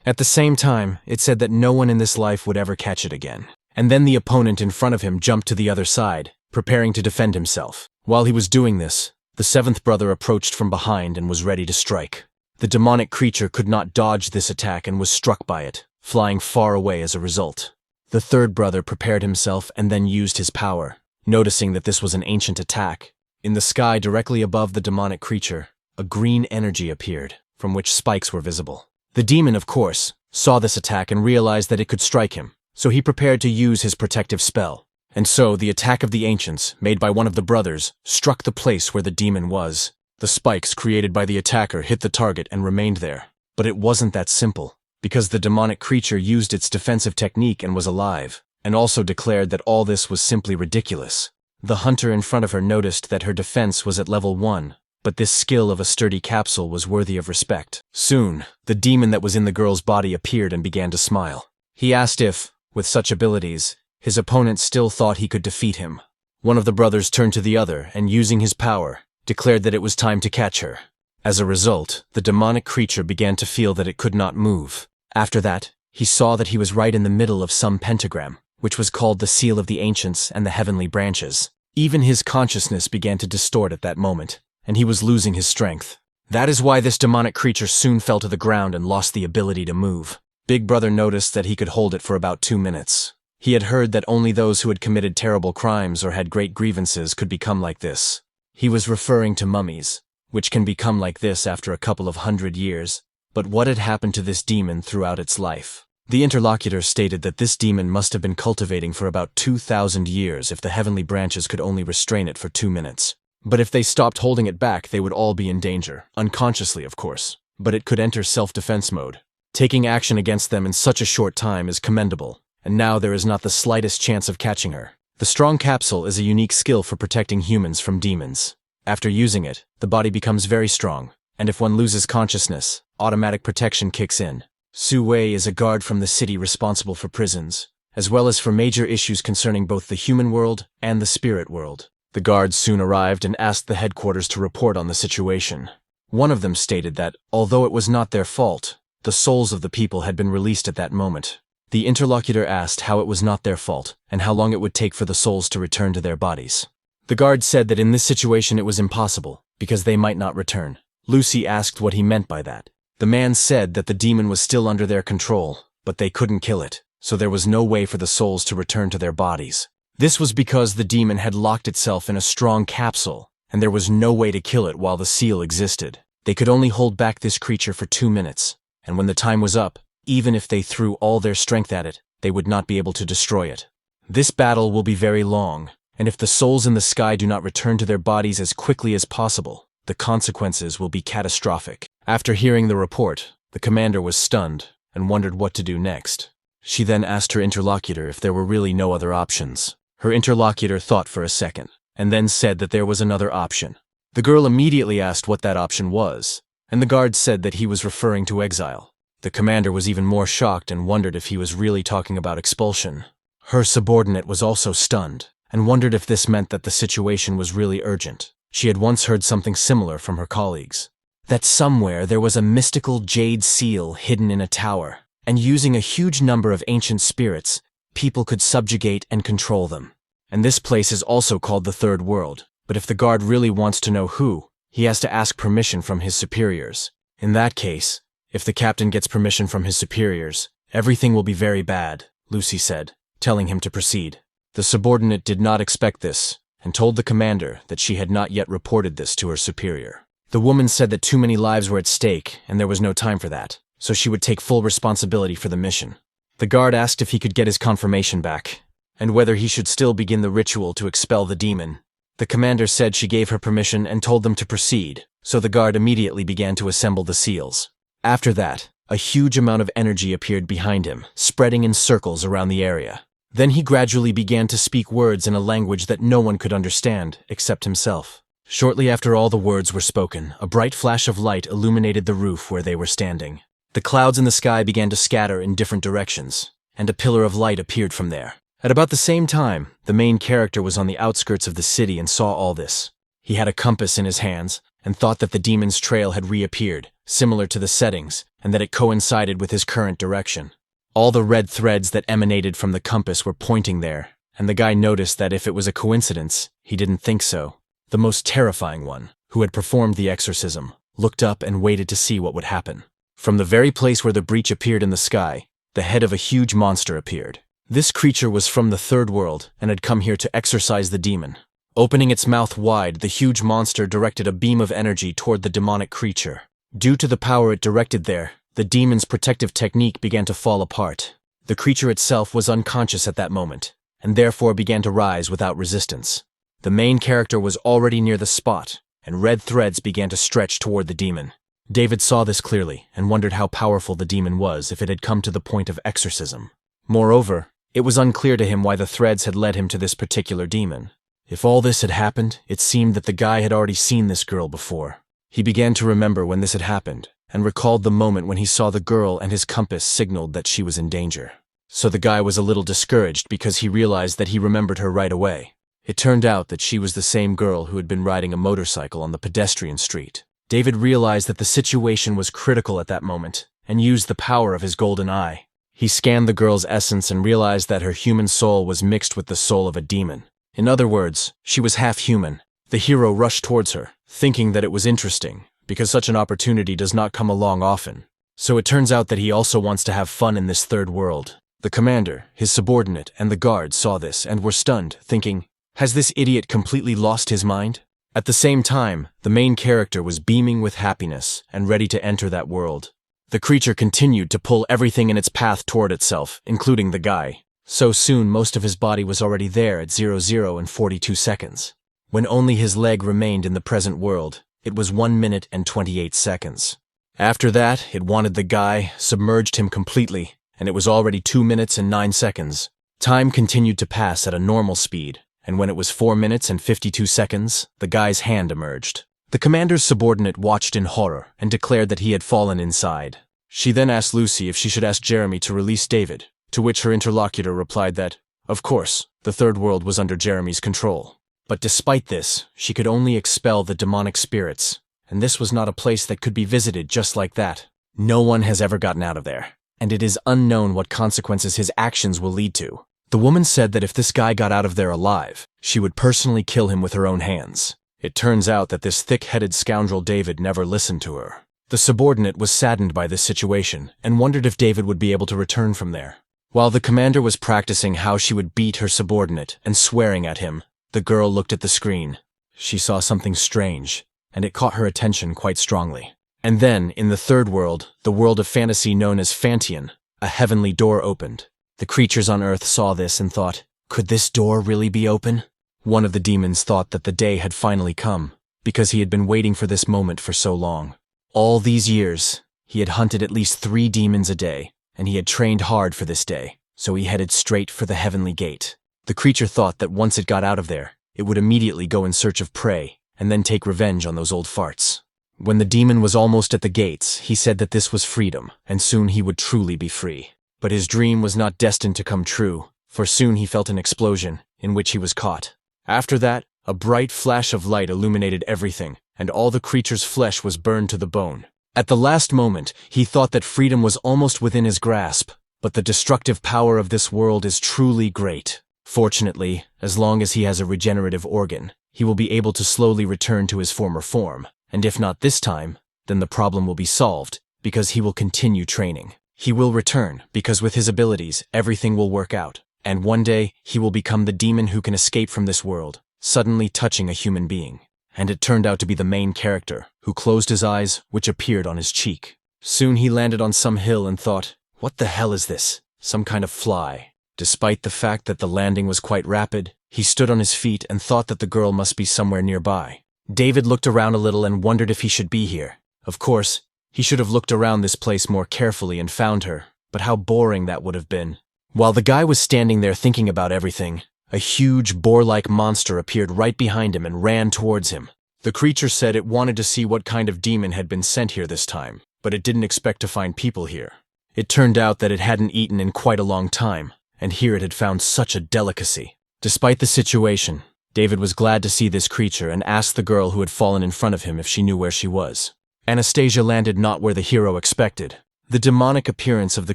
At the same time, it said that no one in this life would ever catch it again. And then the opponent in front of him jumped to the other side, preparing to defend himself. While he was doing this, the 7th brother approached from behind and was ready to strike. The demonic creature could not dodge this attack and was struck by it, flying far away as a result. The 3rd brother prepared himself and then used his power, noticing that this was an ancient attack. In the sky directly above the demonic creature, a green energy appeared, from which spikes were visible. The demon, of course, saw this attack and realized that it could strike him, so he prepared to use his protective spell. And so the attack of the ancients, made by one of the brothers, struck the place where the demon was. The spikes created by the attacker hit the target and remained there. But it wasn't that simple, because the demonic creature used its defensive technique and was alive, and also declared that all this was simply ridiculous. The hunter in front of her noticed that her defense was at level 1, but this skill of a sturdy capsule was worthy of respect. Soon, the demon that was in the girl's body appeared and began to smile. He asked if, with such abilities, his opponent still thought he could defeat him. One of the brothers turned to the other and, using his power, declared that it was time to catch her. As a result, the demonic creature began to feel that it could not move. After that, he saw that he was right in the middle of some pentagram, which was called the Seal of the Ancients and the Heavenly Branches. Even his consciousness began to distort at that moment, and he was losing his strength. That is why this demonic creature soon fell to the ground and lost the ability to move. Big Brother noticed that he could hold it for about 2 minutes. He had heard that only those who had committed terrible crimes or had great grievances could become like this. He was referring to mummies, which can become like this after a couple of 100 years. But what had happened to this demon throughout its life? The interlocutor stated that this demon must have been cultivating for about 2,000 years if the heavenly branches could only restrain it for 2 minutes. But if they stopped holding it back, they would all be in danger, unconsciously of course. But it could enter self-defense mode. Taking action against them in such a short time is commendable, and now there is not the slightest chance of catching her. The strong capsule is a unique skill for protecting humans from demons. After using it, the body becomes very strong, and if one loses consciousness, automatic protection kicks in. Su Wei is a guard from the city responsible for prisons, as well as for major issues concerning both the human world and the spirit world. The guards soon arrived and asked the headquarters to report on the situation. One of them stated that, although it was not their fault, the souls of the people had been released at that moment. The interlocutor asked how it was not their fault, and how long it would take for the souls to return to their bodies. The guard said that in this situation it was impossible, because they might not return. Lucy asked what he meant by that. The man said that the demon was still under their control, but they couldn't kill it, so there was no way for the souls to return to their bodies. This was because the demon had locked itself in a strong capsule, and there was no way to kill it while the seal existed. They could only hold back this creature for 2 minutes, and when the time was up, even if they threw all their strength at it, they would not be able to destroy it. This battle will be very long, and if the souls in the sky do not return to their bodies as quickly as possible, the consequences will be catastrophic. After hearing the report, the commander was stunned and wondered what to do next. She then asked her interlocutor if there were really no other options. Her interlocutor thought for a second, and then said that there was another option. The girl immediately asked what that option was, and the guard said that he was referring to exile. The commander was even more shocked and wondered if he was really talking about expulsion. Her subordinate was also stunned, and wondered if this meant that the situation was really urgent. She had once heard something similar from her colleagues. That somewhere there was a mystical jade seal hidden in a tower, and using a huge number of ancient spirits, people could subjugate and control them. And this place is also called the Third World, but if the guard really wants to know who, he has to ask permission from his superiors. In that case, if the captain gets permission from his superiors, everything will be very bad, Lucy said, telling him to proceed. The subordinate did not expect this, and told the commander that she had not yet reported this to her superior. The woman said that too many lives were at stake, and there was no time for that, so she would take full responsibility for the mission. The guard asked if he could get his confirmation back, and whether he should still begin the ritual to expel the demon. The commander said she gave her permission and told them to proceed, so the guard immediately began to assemble the seals. After that, a huge amount of energy appeared behind him, spreading in circles around the area. Then he gradually began to speak words in a language that no one could understand, except himself. Shortly after all the words were spoken, a bright flash of light illuminated the roof where they were standing. The clouds in the sky began to scatter in different directions, and a pillar of light appeared from there. At about the same time, the main character was on the outskirts of the city and saw all this. He had a compass in his hands, and thought that the demon's trail had reappeared, similar to the settings, and that it coincided with his current direction. All the red threads that emanated from the compass were pointing there, and the guy noticed that if it was a coincidence, he didn't think so. The most terrifying one, who had performed the exorcism, looked up and waited to see what would happen. From the very place where the breach appeared in the sky, the head of a huge monster appeared. This creature was from the Third World and had come here to exorcise the demon. Opening its mouth wide, the huge monster directed a beam of energy toward the demonic creature. Due to the power it directed there, the demon's protective technique began to fall apart. The creature itself was unconscious at that moment, and therefore began to rise without resistance. The main character was already near the spot, and red threads began to stretch toward the demon. David saw this clearly and wondered how powerful the demon was if it had come to the point of exorcism. Moreover, it was unclear to him why the threads had led him to this particular demon. If all this had happened, it seemed that the guy had already seen this girl before. He began to remember when this had happened, and recalled the moment when he saw the girl and his compass signaled that she was in danger. So the guy was a little discouraged because he realized that he remembered her right away. It turned out that she was the same girl who had been riding a motorcycle on the pedestrian street. David realized that the situation was critical at that moment, and used the power of his golden eye. He scanned the girl's essence and realized that her human soul was mixed with the soul of a demon. In other words, she was half human. The hero rushed towards her, thinking that it was interesting, because such an opportunity does not come along often. So it turns out that he also wants to have fun in this third world. The commander, his subordinate, and the guards saw this and were stunned, thinking, has this idiot completely lost his mind? At the same time, the main character was beaming with happiness and ready to enter that world. The creature continued to pull everything in its path toward itself, including the guy. So soon most of his body was already there at 00 and 42 seconds. When only his leg remained in the present world, it was 1 minute and 28 seconds. After that, it wanted the guy, submerged him completely, and it was already 2 minutes and 9 seconds. Time continued to pass at a normal speed, and when it was 4 minutes and 52 seconds, the guy's hand emerged. The commander's subordinate watched in horror and declared that he had fallen inside. She then asked Lucy if she should ask Jeremy to release David, to which her interlocutor replied that, of course, the third world was under Jeremy's control. But despite this, she could only expel the demonic spirits, and this was not a place that could be visited just like that. No one has ever gotten out of there, and it is unknown what consequences his actions will lead to. The woman said that if this guy got out of there alive, she would personally kill him with her own hands. It turns out that this thick-headed scoundrel David never listened to her. The subordinate was saddened by this situation and wondered if David would be able to return from there. While the commander was practicing how she would beat her subordinate and swearing at him, the girl looked at the screen. She saw something strange, and it caught her attention quite strongly. And then, in the third world, the world of fantasy known as Fantian, a heavenly door opened. The creatures on Earth saw this and thought, could this door really be open? One of the demons thought that the day had finally come, because he had been waiting for this moment for so long. All these years, he had hunted at least 3 demons a day, and he had trained hard for this day, so he headed straight for the heavenly gate. The creature thought that once it got out of there, it would immediately go in search of prey, and then take revenge on those old farts. When the demon was almost at the gates, he said that this was freedom, and soon he would truly be free. But his dream was not destined to come true, for soon he felt an explosion, in which he was caught. After that, a bright flash of light illuminated everything, and all the creature's flesh was burned to the bone. At the last moment, he thought that freedom was almost within his grasp, but the destructive power of this world is truly great. Fortunately, as long as he has a regenerative organ, he will be able to slowly return to his former form, and if not this time, then the problem will be solved, because he will continue training. He will return, because with his abilities, everything will work out, and one day, he will become the demon who can escape from this world, suddenly touching a human being. And it turned out to be the main character, who closed his eyes, which appeared on his cheek. Soon he landed on some hill and thought, what the hell is this? Some kind of fly. Despite the fact that the landing was quite rapid, he stood on his feet and thought that the girl must be somewhere nearby. David looked around a little and wondered if he should be here. Of course, he should have looked around this place more carefully and found her, but how boring that would have been. While the guy was standing there thinking about everything, a huge boar-like monster appeared right behind him and ran towards him. The creature said it wanted to see what kind of demon had been sent here this time, but it didn't expect to find people here. It turned out that it hadn't eaten in quite a long time, and here it had found such a delicacy. Despite the situation, David was glad to see this creature and asked the girl who had fallen in front of him if she knew where she was. Anastasia landed not where the hero expected. The demonic appearance of the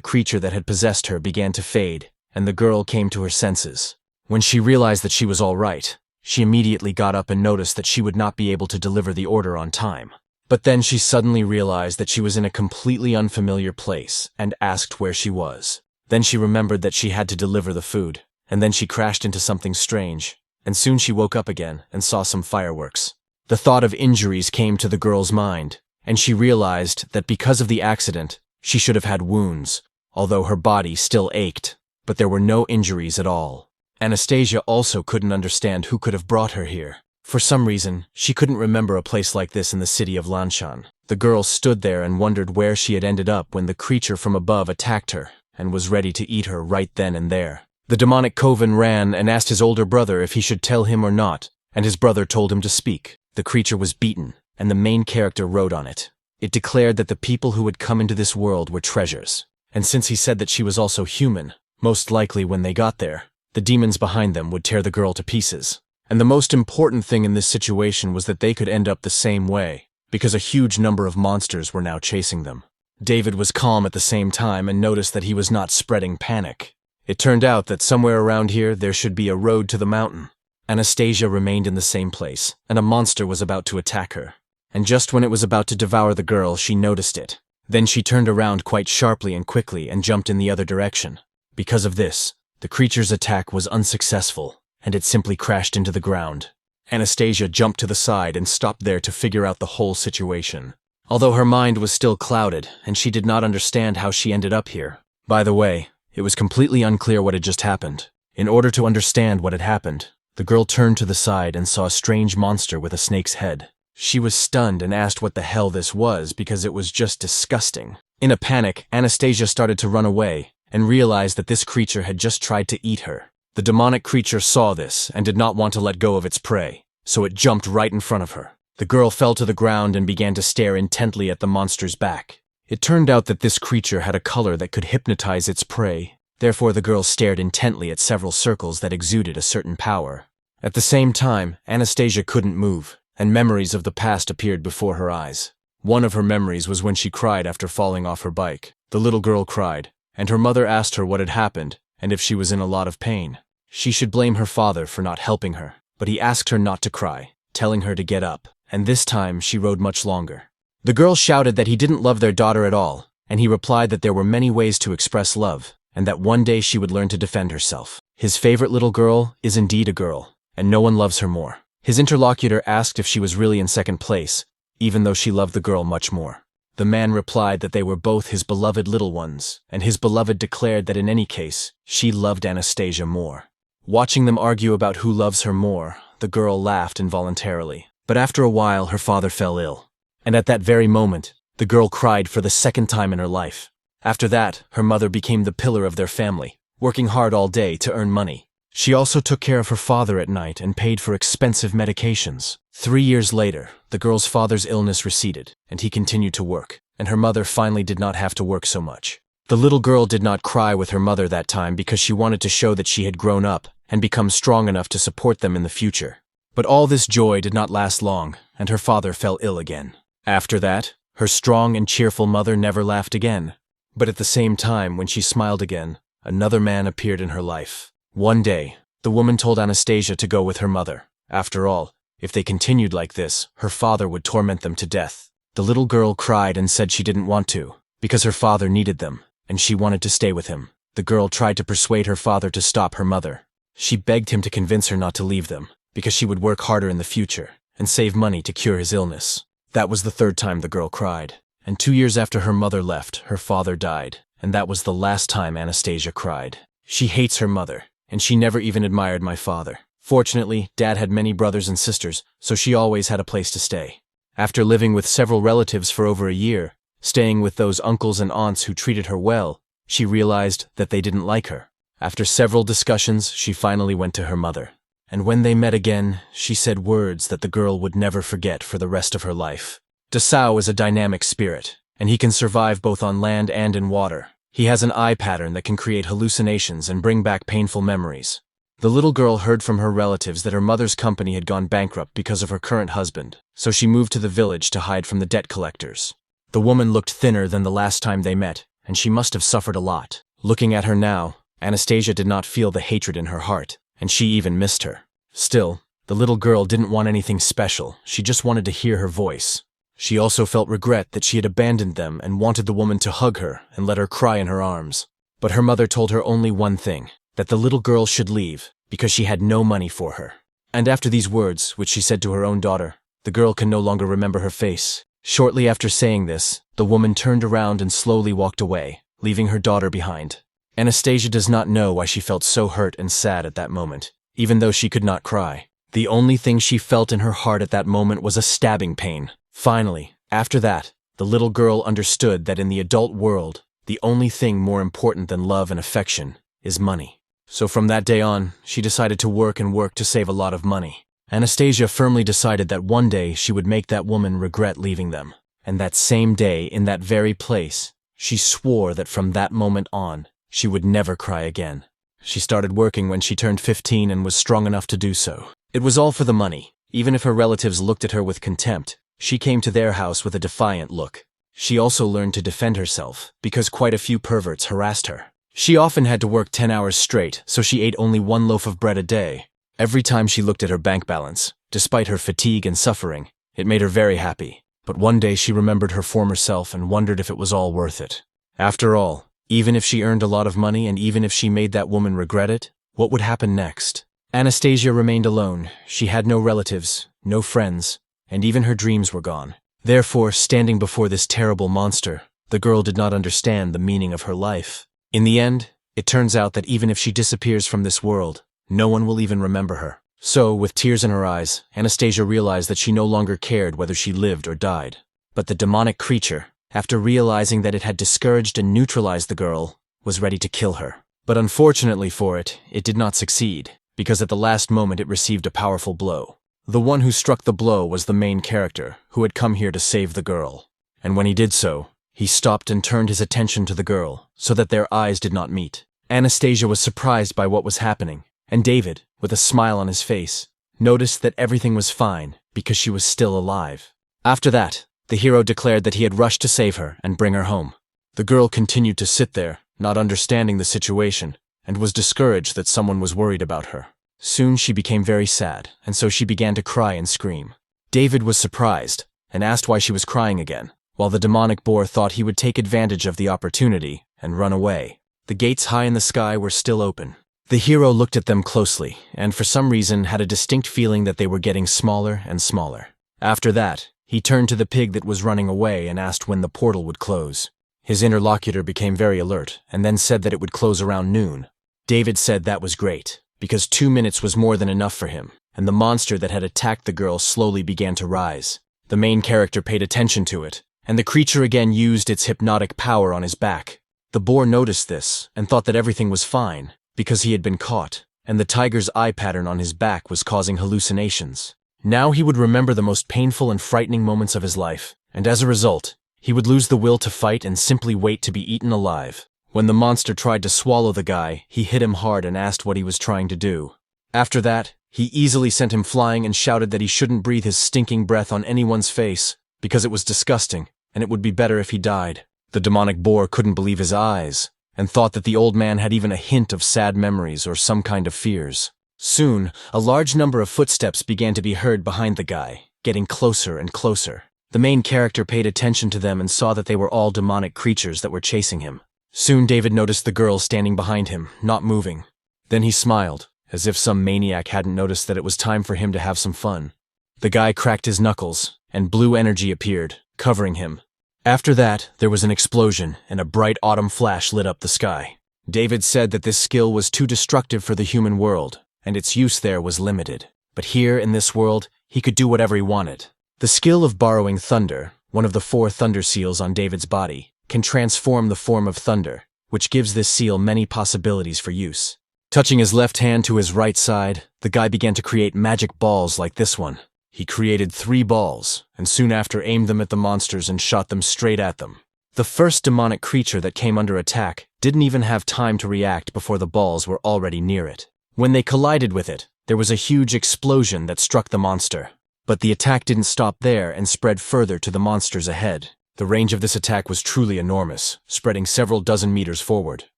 creature that had possessed her began to fade, and the girl came to her senses. When she realized that she was all right, she immediately got up and noticed that she would not be able to deliver the order on time. But then she suddenly realized that she was in a completely unfamiliar place and asked where she was. Then she remembered that she had to deliver the food, and then she crashed into something strange, and soon she woke up again and saw some fireworks. The thought of injuries came to the girl's mind, and she realized that because of the accident, she should have had wounds, although her body still ached, but there were no injuries at all. Anastasia also couldn't understand who could have brought her here. For some reason, she couldn't remember a place like this in the city of Lanshan. The girl stood there and wondered where she had ended up when the creature from above attacked her and was ready to eat her right then and there. The demonic coven ran and asked his older brother if he should tell him or not, and his brother told him to speak. The creature was beaten, and the main character wrote on it. It declared that the people who had come into this world were treasures, and since he said that she was also human, most likely when they got there, the demons behind them would tear the girl to pieces. And the most important thing in this situation was that they could end up the same way, because a huge number of monsters were now chasing them. David was calm at the same time and noticed that he was not spreading panic. It turned out that somewhere around here there should be a road to the mountain. Anastasia remained in the same place, and a monster was about to attack her. And just when it was about to devour the girl, she noticed it. Then she turned around quite sharply and quickly and jumped in the other direction. Because of this, the creature's attack was unsuccessful, and it simply crashed into the ground. Anastasia jumped to the side and stopped there to figure out the whole situation. Although her mind was still clouded, and she did not understand how she ended up here. By the way, it was completely unclear what had just happened. In order to understand what had happened, the girl turned to the side and saw a strange monster with a snake's head. She was stunned and asked what the hell this was because it was just disgusting. In a panic, Anastasia started to run away and realized that this creature had just tried to eat her. The demonic creature saw this and did not want to let go of its prey, so it jumped right in front of her. The girl fell to the ground and began to stare intently at the monster's back. It turned out that this creature had a color that could hypnotize its prey. Therefore, the girl stared intently at several circles that exuded a certain power. At the same time, Anastasia couldn't move, and memories of the past appeared before her eyes. One of her memories was when she cried after falling off her bike. The little girl cried, and her mother asked her what had happened and if she was in a lot of pain. She should blame her father for not helping her, but he asked her not to cry, telling her to get up, and this time she rode much longer. The girl shouted that he didn't love their daughter at all, and he replied that there were many ways to express love, and that one day she would learn to defend herself. His favorite little girl is indeed a girl, and no one loves her more. His interlocutor asked if she was really in second place, even though she loved the girl much more. The man replied that they were both his beloved little ones, and his beloved declared that in any case, she loved Anastasia more. Watching them argue about who loves her more, the girl laughed involuntarily. But after a while, her father fell ill. And at that very moment, the girl cried for the second time in her life. After that, her mother became the pillar of their family, working hard all day to earn money. She also took care of her father at night and paid for expensive medications. 3 years later, the girl's father's illness receded, and he continued to work, and her mother finally did not have to work so much. The little girl did not cry with her mother that time because she wanted to show that she had grown up and become strong enough to support them in the future. But all this joy did not last long, and her father fell ill again. After that, her strong and cheerful mother never laughed again. But at the same time, when she smiled again, another man appeared in her life. One day, the woman told Anastasia to go with her mother. After all, if they continued like this, her father would torment them to death. The little girl cried and said she didn't want to, because her father needed them, and she wanted to stay with him. The girl tried to persuade her father to stop her mother. She begged him to convince her not to leave them, because she would work harder in the future and save money to cure his illness. That was the third time the girl cried, and 2 years after her mother left, her father died, and that was the last time Anastasia cried. She hates her mother, and she never even admired my father. Fortunately, Dad had many brothers and sisters, so she always had a place to stay. After living with several relatives for over a year, staying with those uncles and aunts who treated her well, she realized that they didn't like her. After several discussions, she finally went to her mother. And when they met again, she said words that the girl would never forget for the rest of her life. Dasao is a dynamic spirit, and he can survive both on land and in water. He has an eye pattern that can create hallucinations and bring back painful memories. The little girl heard from her relatives that her mother's company had gone bankrupt because of her current husband, so she moved to the village to hide from the debt collectors. The woman looked thinner than the last time they met, and she must have suffered a lot. Looking at her now, Anastasia did not feel the hatred in her heart, and she even missed her. Still, the little girl didn't want anything special, she just wanted to hear her voice. She also felt regret that she had abandoned them and wanted the woman to hug her and let her cry in her arms. But her mother told her only one thing, that the little girl should leave, because she had no money for her. And after these words, which she said to her own daughter, the girl can no longer remember her face. Shortly after saying this, the woman turned around and slowly walked away, leaving her daughter behind. Anastasia does not know why she felt so hurt and sad at that moment, even though she could not cry. The only thing she felt in her heart at that moment was a stabbing pain. Finally, after that, the little girl understood that in the adult world, the only thing more important than love and affection is money. So from that day on, she decided to work to save a lot of money. Anastasia firmly decided that one day she would make that woman regret leaving them. And that same day, in that very place, she swore that from that moment on, she would never cry again. She started working when she turned 15 and was strong enough to do so. It was all for the money. Even if her relatives looked at her with contempt, she came to their house with a defiant look. She also learned to defend herself, because quite a few perverts harassed her. She often had to work 10 hours straight, so she ate only 1 loaf of bread a day. Every time she looked at her bank balance, despite her fatigue and suffering, it made her very happy. But one day she remembered her former self and wondered if it was all worth it. After all, Even if she earned a lot of money and even if she made that woman regret it, what would happen next? Anastasia remained alone. She had no relatives, no friends, and even her dreams were gone. Therefore, standing before this terrible monster, the girl did not understand the meaning of her life. In the end, it turns out that even if she disappears from this world, no one will even remember her. So, with tears in her eyes, Anastasia realized that she no longer cared whether she lived or died. But the demonic creature, after realizing that it had discouraged and neutralized the girl, was ready to kill her. But unfortunately for it, it did not succeed, because at the last moment it received a powerful blow. The one who struck the blow was the main character, who had come here to save the girl. And when he did so, he stopped and turned his attention to the girl, so that their eyes did not meet. Anastasia was surprised by what was happening, and David, with a smile on his face, noticed that everything was fine because she was still alive. After that, the hero declared that he had rushed to save her and bring her home. The girl continued to sit there, not understanding the situation, and was discouraged that someone was worried about her. Soon she became very sad, and so she began to cry and scream. David was surprised, and asked why she was crying again, while the demonic boar thought he would take advantage of the opportunity and run away. The gates high in the sky were still open. The hero looked at them closely, and for some reason had a distinct feeling that they were getting smaller and smaller. After that, he turned to the pig that was running away and asked when the portal would close. His interlocutor became very alert, and then said that it would close around noon. David said that was great, because 2 minutes was more than enough for him, and the monster that had attacked the girl slowly began to rise. The main character paid attention to it, and the creature again used its hypnotic power on his back. The boar noticed this, and thought that everything was fine, because he had been caught, and the tiger's eye pattern on his back was causing hallucinations. Now he would remember the most painful and frightening moments of his life, and as a result, he would lose the will to fight and simply wait to be eaten alive. When the monster tried to swallow the guy, he hit him hard and asked what he was trying to do. After that, he easily sent him flying and shouted that he shouldn't breathe his stinking breath on anyone's face, because it was disgusting, and it would be better if he died. The demonic boar couldn't believe his eyes, and thought that the old man had even a hint of sad memories or some kind of fears. Soon, a large number of footsteps began to be heard behind the guy, getting closer and closer. The main character paid attention to them and saw that they were all demonic creatures that were chasing him. Soon David noticed the girl standing behind him, not moving. Then he smiled, as if some maniac hadn't noticed that it was time for him to have some fun. The guy cracked his knuckles, and blue energy appeared, covering him. After that, there was an explosion, and a bright autumn flash lit up the sky. David said that this skill was too destructive for the human world, and its use there was limited. But here, in this world, he could do whatever he wanted. The skill of borrowing thunder, one of the 4 thunder seals on David's body, can transform the form of thunder, which gives this seal many possibilities for use. Touching his left hand to his right side, the guy began to create magic balls like this one. He created 3 balls, and soon after aimed them at the monsters and shot them straight at them. The first demonic creature that came under attack didn't even have time to react before the balls were already near it. When they collided with it, there was a huge explosion that struck the monster. But the attack didn't stop there and spread further to the monsters ahead. The range of this attack was truly enormous, spreading several dozen meters forward.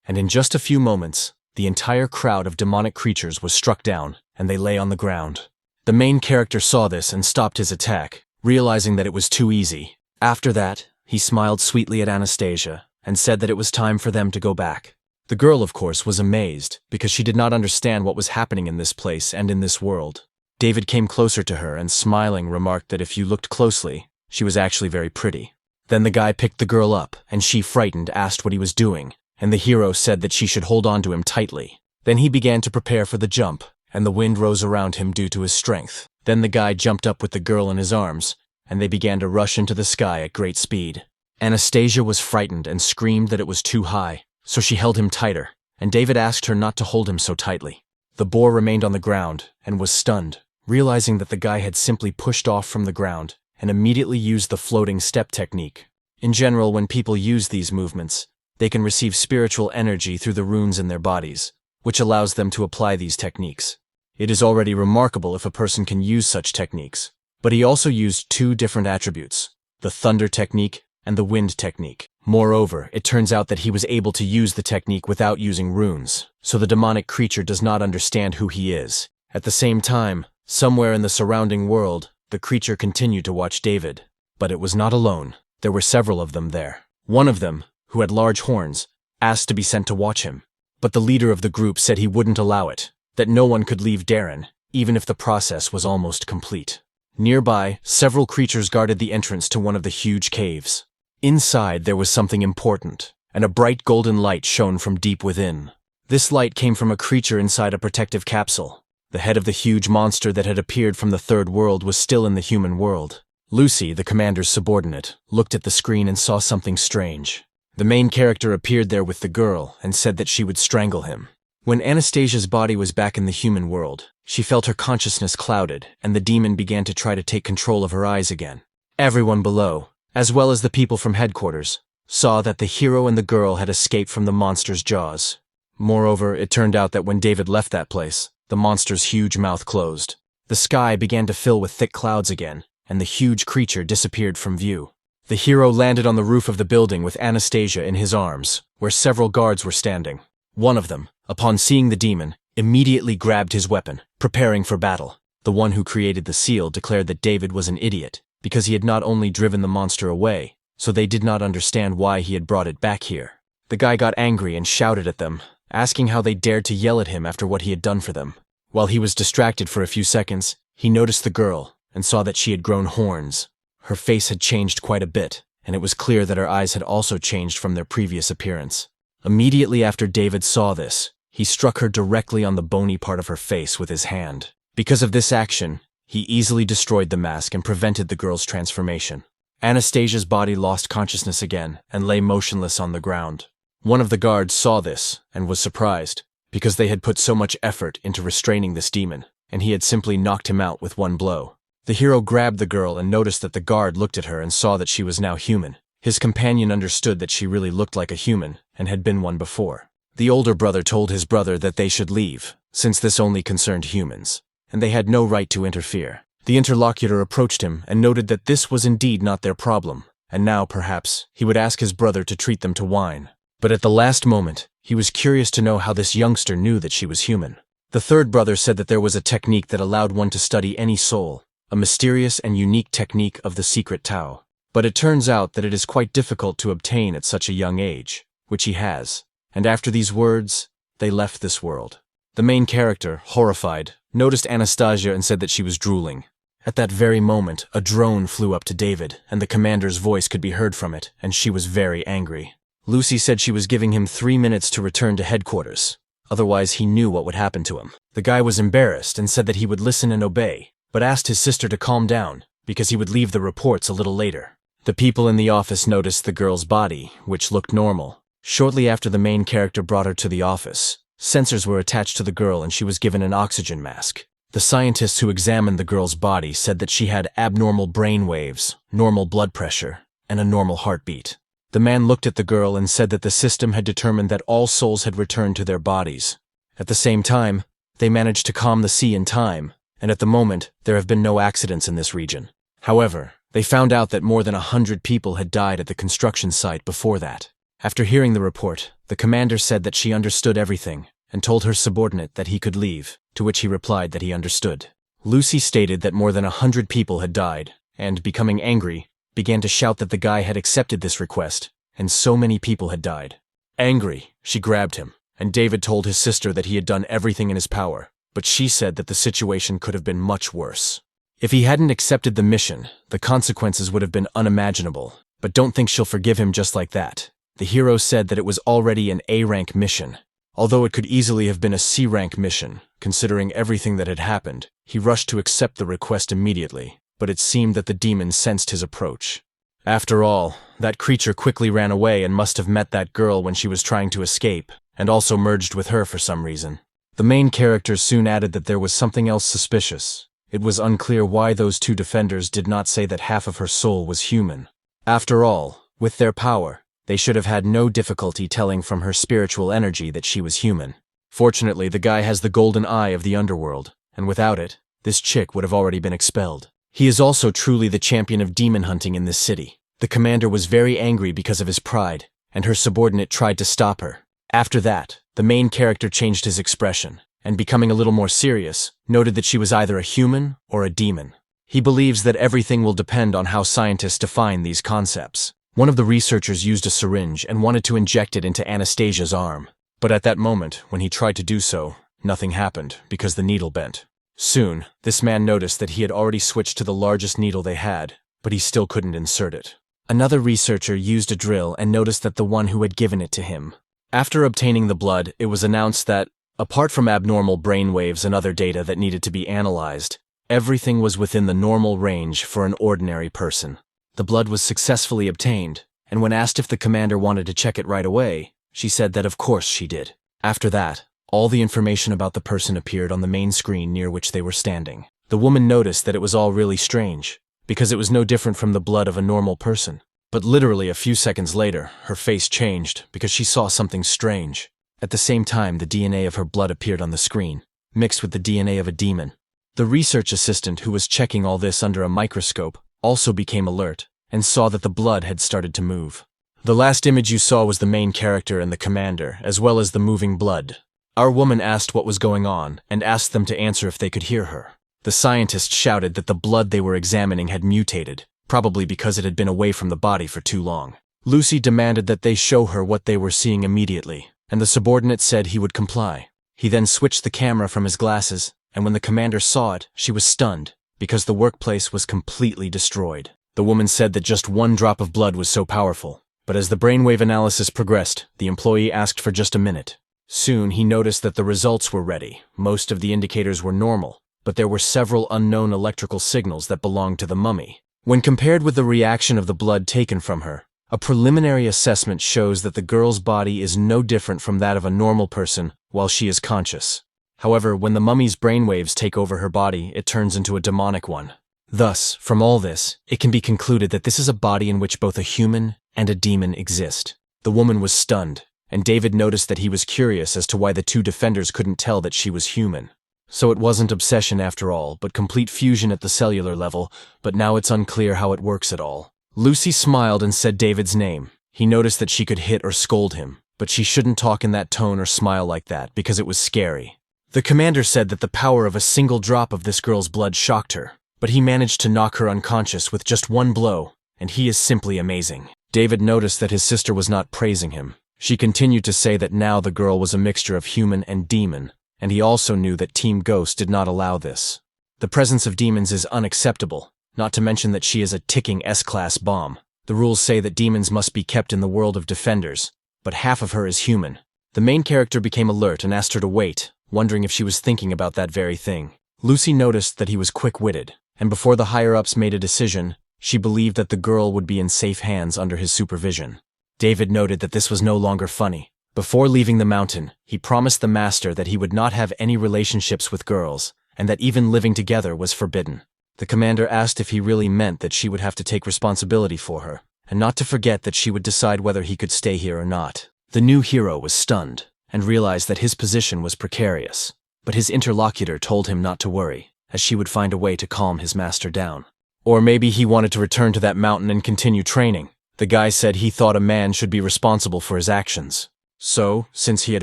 And in just a few moments, the entire crowd of demonic creatures was struck down, and they lay on the ground. The main character saw this and stopped his attack, realizing that it was too easy. After that, he smiled sweetly at Anastasia and said that it was time for them to go back. The girl, of course, was amazed because she did not understand what was happening in this place and in this world. David came closer to her and smiling remarked that if you looked closely, she was actually very pretty. Then the guy picked the girl up and she, frightened, asked what he was doing, and the hero said that she should hold on to him tightly. Then he began to prepare for the jump, and the wind rose around him due to his strength. Then the guy jumped up with the girl in his arms, and they began to rush into the sky at great speed. Anastasia was frightened and screamed that it was too high, so she held him tighter, and David asked her not to hold him so tightly. The boar remained on the ground and was stunned, realizing that the guy had simply pushed off from the ground and immediately used the floating step technique. In general, when people use these movements, they can receive spiritual energy through the runes in their bodies, which allows them to apply these techniques. It is already remarkable if a person can use such techniques, but he also used 2 different attributes, the thunder technique and the wind technique. Moreover, it turns out that he was able to use the technique without using runes, so the demonic creature does not understand who he is. At the same time, somewhere in the surrounding world, the creature continued to watch David. But it was not alone. There were several of them there. One of them, who had large horns, asked to be sent to watch him. But the leader of the group said he wouldn't allow it, that no one could leave Darren, even if the process was almost complete. Nearby, several creatures guarded the entrance to one of the huge caves. Inside, there was something important, and a bright golden light shone from deep within. This light came from a creature inside a protective capsule. The head of the huge monster that had appeared from the third world was still in the human world. Lucy, the commander's subordinate, looked at the screen and saw something strange. The main character appeared there with the girl and said that she would strangle him. When Anastasia's body was back in the human world, she felt her consciousness clouded, and the demon began to try to take control of her eyes again. Everyone below, as well as the people from headquarters, saw that the hero and the girl had escaped from the monster's jaws. Moreover, it turned out that when David left that place, the monster's huge mouth closed. The sky began to fill with thick clouds again, and the huge creature disappeared from view. The hero landed on the roof of the building with Anastasia in his arms, where several guards were standing. One of them, upon seeing the demon, immediately grabbed his weapon, preparing for battle. The one who created the seal declared that David was an idiot, because he had not only driven the monster away, so they did not understand why he had brought it back here. The guy got angry and shouted at them, asking how they dared to yell at him after what he had done for them. While he was distracted for a few seconds, he noticed the girl and saw that she had grown horns. Her face had changed quite a bit, and it was clear that her eyes had also changed from their previous appearance. Immediately after David saw this, he struck her directly on the bony part of her face with his hand. Because of this action, he easily destroyed the mask and prevented the girl's transformation. Anastasia's body lost consciousness again and lay motionless on the ground. One of the guards saw this and was surprised, because they had put so much effort into restraining this demon, and he had simply knocked him out with one blow. The hero grabbed the girl and noticed that the guard looked at her and saw that she was now human. His companion understood that she really looked like a human and had been one before. The older brother told his brother that they should leave, since this only concerned humans, and they had no right to interfere. The interlocutor approached him and noted that this was indeed not their problem, and now, perhaps, he would ask his brother to treat them to wine. But at the last moment, he was curious to know how this youngster knew that she was human. The third brother said that there was a technique that allowed one to study any soul, a mysterious and unique technique of the secret Tao. But it turns out that it is quite difficult to obtain at such a young age, which he has. And after these words, they left this world. The main character, horrified, noticed Anastasia and said that she was drooling. At that very moment, a drone flew up to David, and the commander's voice could be heard from it, and she was very angry. Lucy said she was giving him 3 minutes to return to headquarters. Otherwise, he knew what would happen to him. The guy was embarrassed and said that he would listen and obey, but asked his sister to calm down, because he would leave the reports a little later. The people in the office noticed the girl's body, which looked normal. Shortly after the main character brought her to the office, sensors were attached to the girl and she was given an oxygen mask. The scientists who examined the girl's body said that she had abnormal brain waves, normal blood pressure, and a normal heartbeat. The man looked at the girl and said that the system had determined that all souls had returned to their bodies. At the same time, they managed to calm the sea in time, and at the moment, there have been no accidents in this region. However, they found out that more than 100 people had died at the construction site before that. After hearing the report, the commander said that she understood everything and told her subordinate that he could leave, to which he replied that he understood. Lucy stated that more than 100 people had died, and, becoming angry, began to shout that the guy had accepted this request, and so many people had died. Angry, she grabbed him, and David told his sister that he had done everything in his power, but she said that the situation could have been much worse. If he hadn't accepted the mission, the consequences would have been unimaginable, but don't think she'll forgive him just like that. The hero said that it was already an A-rank mission. Although it could easily have been a C-rank mission, considering everything that had happened, he rushed to accept the request immediately, but it seemed that the demon sensed his approach. After all, that creature quickly ran away and must have met that girl when she was trying to escape, and also merged with her for some reason. The main character soon added that there was something else suspicious. It was unclear why those two defenders did not say that half of her soul was human. After all, with their power, they should have had no difficulty telling from her spiritual energy that she was human. Fortunately, the guy has the golden eye of the underworld, and without it, this chick would have already been expelled. He is also truly the champion of demon hunting in this city. The commander was very angry because of his pride, and her subordinate tried to stop her. After that, the main character changed his expression, and becoming a little more serious, noted that she was either a human or a demon. He believes that everything will depend on how scientists define these concepts. One of the researchers used a syringe and wanted to inject it into Anastasia's arm. But at that moment, when he tried to do so, nothing happened because the needle bent. Soon, this man noticed that he had already switched to the largest needle they had, but he still couldn't insert it. Another researcher used a drill and noticed that the one who had given it to him. After obtaining the blood, it was announced that, apart from abnormal brainwaves and other data that needed to be analyzed, everything was within the normal range for an ordinary person. The blood was successfully obtained, and when asked if the commander wanted to check it right away, she said that of course she did. After that, all the information about the person appeared on the main screen near which they were standing. The woman noticed that it was all really strange, because it was no different from the blood of a normal person. But literally a few seconds later, her face changed because she saw something strange. At the same time, the DNA of her blood appeared on the screen, mixed with the DNA of a demon. The research assistant who was checking all this under a microscope also became alert and saw that the blood had started to move. The last image you saw was the main character and the commander, as well as the moving blood. Our woman asked what was going on and asked them to answer if they could hear her. The scientist shouted that the blood they were examining had mutated, probably because it had been away from the body for too long. Lucy demanded that they show her what they were seeing immediately, and the subordinate said he would comply. He then switched the camera from his glasses, and when the commander saw it, she was stunned, because the workplace was completely destroyed. The woman said that just one drop of blood was so powerful, but as the brainwave analysis progressed, the employee asked for just a minute. Soon he noticed that the results were ready. Most of the indicators were normal, but there were several unknown electrical signals that belonged to the mummy. When compared with the reaction of the blood taken from her, a preliminary assessment shows that the girl's body is no different from that of a normal person while she is conscious. However, when the mummy's brainwaves take over her body, it turns into a demonic one. Thus, from all this, it can be concluded that this is a body in which both a human and a demon exist. The woman was stunned, and David noticed that he was curious as to why the two defenders couldn't tell that she was human. So it wasn't obsession after all, but complete fusion at the cellular level, but now it's unclear how it works at all. Lucy smiled and said David's name. He noticed that she could hit or scold him, but she shouldn't talk in that tone or smile like that because it was scary. The commander said that the power of a single drop of this girl's blood shocked her, but he managed to knock her unconscious with just one blow, and he is simply amazing. David noticed that his sister was not praising him. She continued to say that now the girl was a mixture of human and demon, and he also knew that Team Ghost did not allow this. The presence of demons is unacceptable, not to mention that she is a ticking S-class bomb. The rules say that demons must be kept in the world of defenders, but half of her is human. The main character became alert and asked her to wait, wondering if she was thinking about that very thing. Lucy noticed that he was quick-witted, and before the higher-ups made a decision, she believed that the girl would be in safe hands under his supervision. David noted that this was no longer funny. Before leaving the mountain, he promised the master that he would not have any relationships with girls, and that even living together was forbidden. The commander asked if he really meant that she would have to take responsibility for her, and not to forget that she would decide whether he could stay here or not. The new hero was stunned, and realized that his position was precarious, but his interlocutor told him not to worry, as she would find a way to calm his master down. Or maybe he wanted to return to that mountain and continue training. The guy said he thought a man should be responsible for his actions. So, since he had